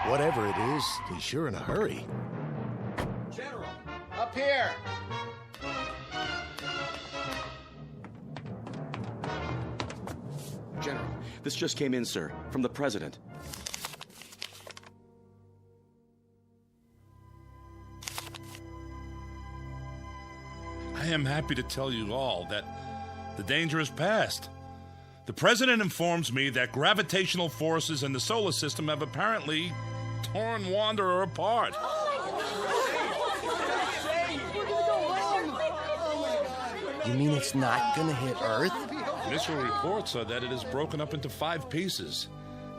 Whatever it is, he's sure in a hurry. General, up here! General, this just came in, sir, from the President. I am happy to tell you all that the danger is past. The President informs me that gravitational forces in the solar system have apparently torn Wanderer apart. You mean it's not gonna hit Earth? Initial reports are that it is broken up into 5 pieces.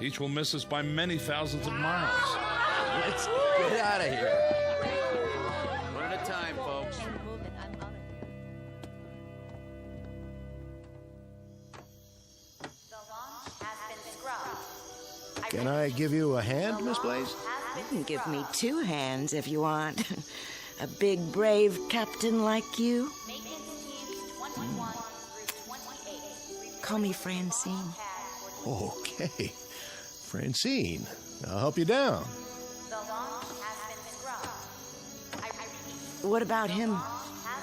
Each will miss us by many thousands of miles. Let's get out of here. One at a time, folks. Can I give you a hand, Miss Blaze? You can give me 2 hands if you want. A big, brave captain like you. Call me Francine. Okay. Francine, I'll help you down. What about him,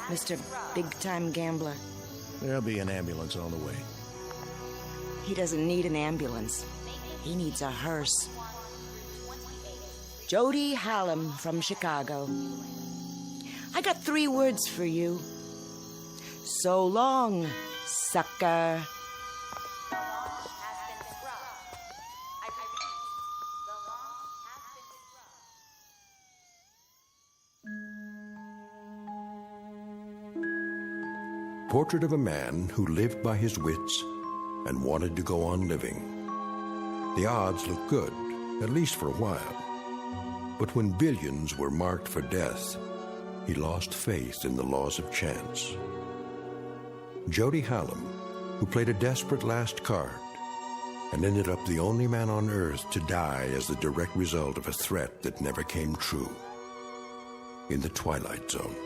Mr. Big-Time Gambler? There'll be an ambulance on the way. He doesn't need an ambulance. He needs a hearse. Jody Hallam from Chicago. I got 3 words for you. So long, sucker. Portrait of a man who lived by his wits and wanted to go on living. The odds looked good, at least for a while. But when billions were marked for death, he lost faith in the laws of chance. Jody Hallam, who played a desperate last card and ended up the only man on Earth to die as the direct result of a threat that never came true. In the Twilight Zone.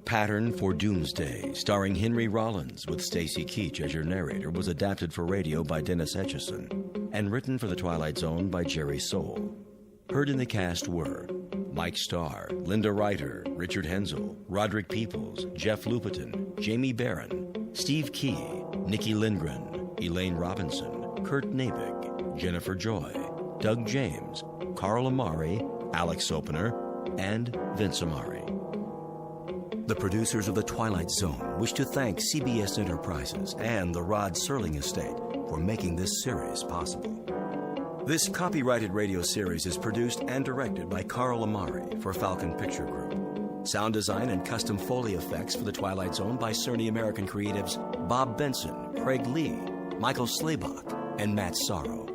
Pattern for Doomsday, starring Henry Rollins with Stacy Keach as your narrator, was adapted for radio by Dennis Etchison and written for The Twilight Zone by Jerry Soule. Heard in the cast were Mike Starr, Linda Ryder, Richard Hensel, Roderick Peoples, Jeff Lupetin, Jamie Barron, Steve Key, Nikki Lindgren, Elaine Robinson, Kurt Nabig, Jennifer Joy, Doug James, Carl Amari, Alex Sopener, and Vince Amari. The producers of The Twilight Zone wish to thank CBS Enterprises and the Rod Serling Estate for making this series possible. This copyrighted radio series is produced and directed by Carl Amari for Falcon Picture Group. Sound design and custom Foley effects for The Twilight Zone by Cerny American creatives Bob Benson, Craig Lee, Michael Slaybach, and Matt Sorrow.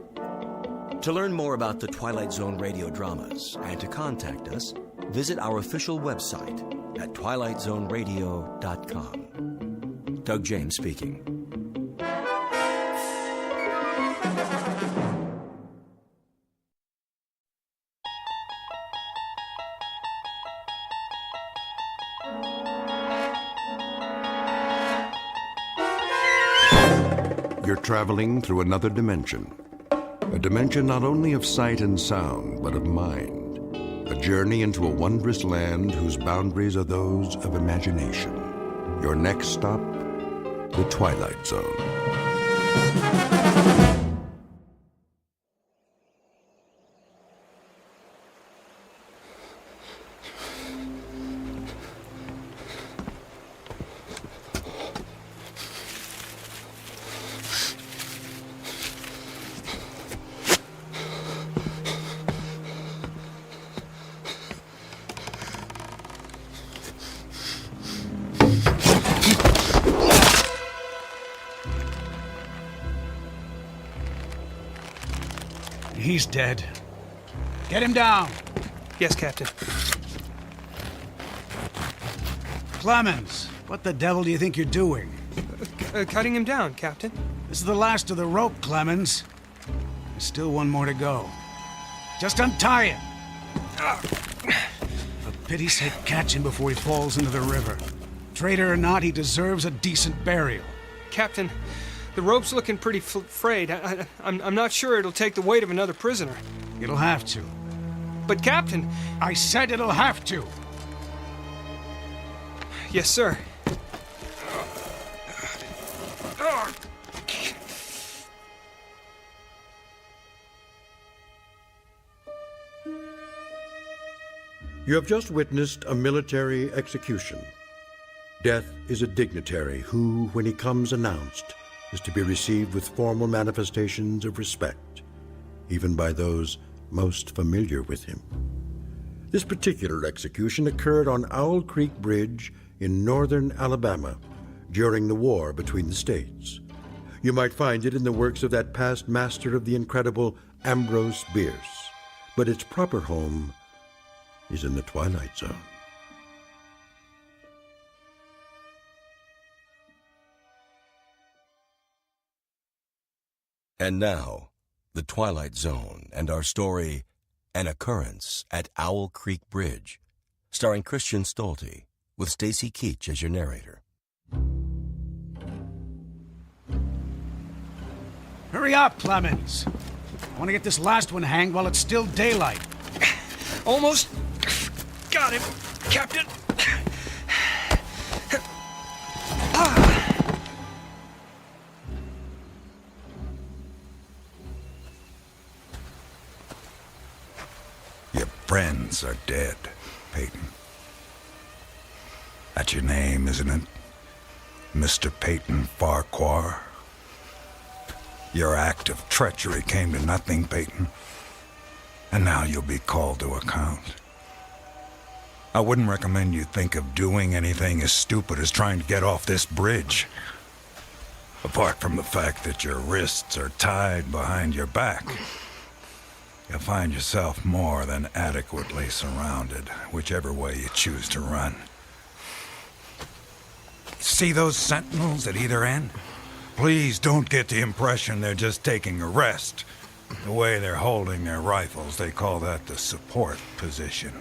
To learn more about the Twilight Zone radio dramas and to contact us, visit our official website at twilightzoneradio.com. Doug James speaking. You're traveling through another dimension. A dimension not only of sight and sound, but of mind. A journey into a wondrous land whose boundaries are those of imagination. Your next stop, the Twilight Zone. He's dead. Get him down. Yes, Captain. Clemens, what the devil do you think you're doing? Cutting him down, Captain. This is the last of the rope, Clemens. There's still one more to go. Just untie him. For pity's sake, catch him before he falls into the river. Traitor or not, he deserves a decent burial. Captain, the rope's looking pretty frayed. I'm not sure it'll take the weight of another prisoner. It'll have to. But, Captain... I said it'll have to. Yes, sir. You have just witnessed a military execution. Death is a dignitary who, when he comes announced, is to be received with formal manifestations of respect, even by those most familiar with him. This particular execution occurred on Owl Creek Bridge in northern Alabama during the war between the states. You might find it in the works of that past master of the incredible Ambrose Bierce, but its proper home is in the Twilight Zone. And now, the Twilight Zone and our story, An Occurrence at Owl Creek Bridge, starring Christian Stolte, with Stacy Keach as your narrator. Hurry up, Clemens. I want to get this last one hanged while it's still daylight. Almost got him, Captain. Your friends are dead, Peyton. That's your name, isn't it? Mr. Peyton Farquhar? Your act of treachery came to nothing, Peyton. And now you'll be called to account. I wouldn't recommend you think of doing anything as stupid as trying to get off this bridge. Apart from the fact that your wrists are tied behind your back, you'll find yourself more than adequately surrounded, whichever way you choose to run. See those sentinels at either end? Please don't get the impression they're just taking a rest. The way they're holding their rifles, they call that the support position.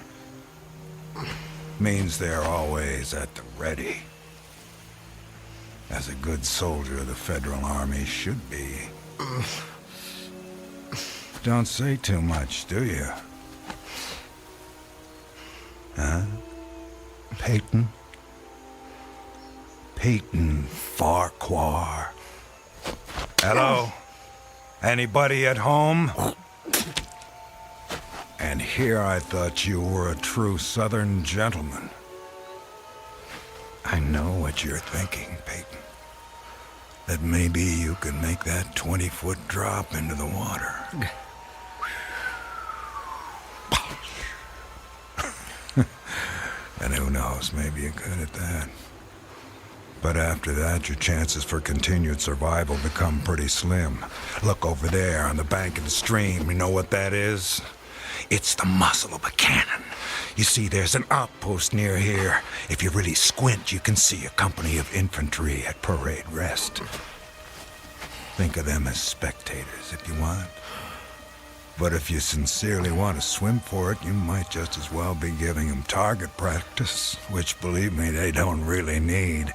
Means they're always at the ready. As a good soldier of the Federal Army should be. Don't say too much, do you? Huh? Peyton? Peyton Farquhar. Hello? Anybody at home? And here I thought you were a true Southern gentleman. I know what you're thinking, Peyton. That maybe you could make that 20-foot drop into the water. And who knows, maybe you could at that. But after that, your chances for continued survival become pretty slim. Look over there on the bank of the stream. You know what that is? It's the muzzle of a cannon. You see, there's an outpost near here. If you really squint, you can see a company of infantry at parade rest. Think of them as spectators if you want. But if you sincerely want to swim for it, you might just as well be giving them target practice, which, believe me, they don't really need.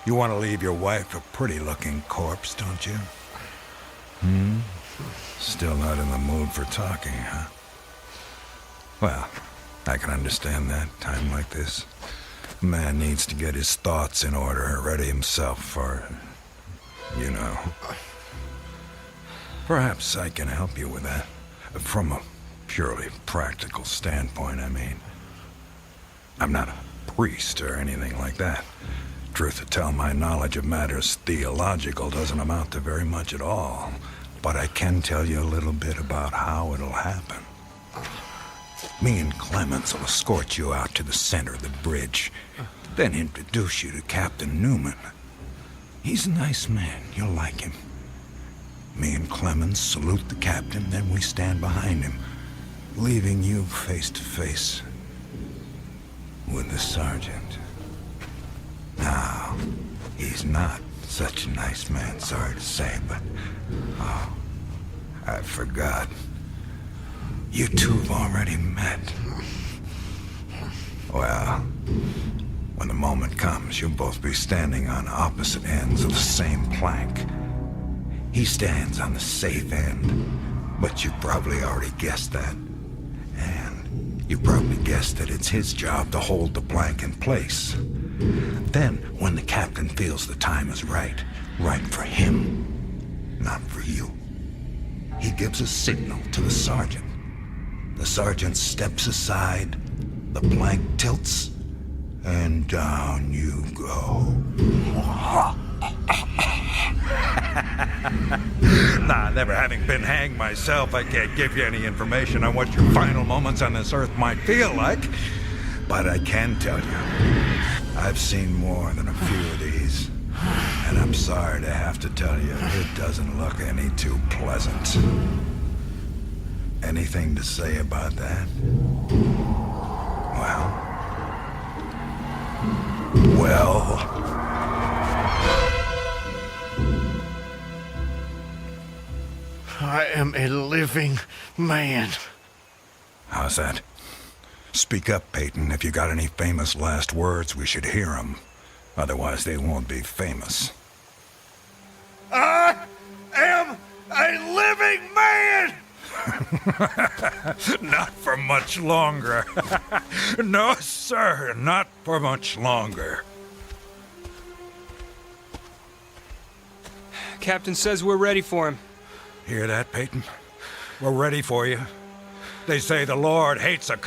You want to leave your wife a pretty-looking corpse, don't you? Still not in the mood for talking, huh? Well, I can understand that, time like this. A man needs to get his thoughts in order, ready himself for, you know. Perhaps I can help you with that. From a purely practical standpoint, I mean. I'm not a priest or anything like that. Truth to tell, my knowledge of matters theological doesn't amount to very much at all. But I can tell you a little bit about how it'll happen. Me and Clemens will escort you out to the center of the bridge, then introduce you to Captain Newman. He's a nice man. You'll like him. Me and Clemens salute the captain, then we stand behind him, leaving you face to face with the sergeant. Now, he's not such a nice man, sorry to say, but... Oh, I forgot. You two have already met. Well, when the moment comes, you'll both be standing on opposite ends of the same plank. He stands on the safe end, but you probably already guessed that. And you probably guessed that it's his job to hold the plank in place. Then, when the captain feels the time is right for him, not for you, he gives a signal to the sergeant. The sergeant steps aside, the plank tilts, and down you go. Nah, never having been hanged myself, I can't give you any information on what your final moments on this earth might feel like. But I can tell you, I've seen more than a few of these. And I'm sorry to have to tell you, it doesn't look any too pleasant. Anything to say about that? Well... I am a living man. How's that? Speak up, Peyton. If you got any famous last words, we should hear them. Otherwise, they won't be famous. I am a living man! Not for much longer. No, sir, not for much longer. Captain says we're ready for him. Hear that, Peyton? We're ready for you. They say the Lord hates a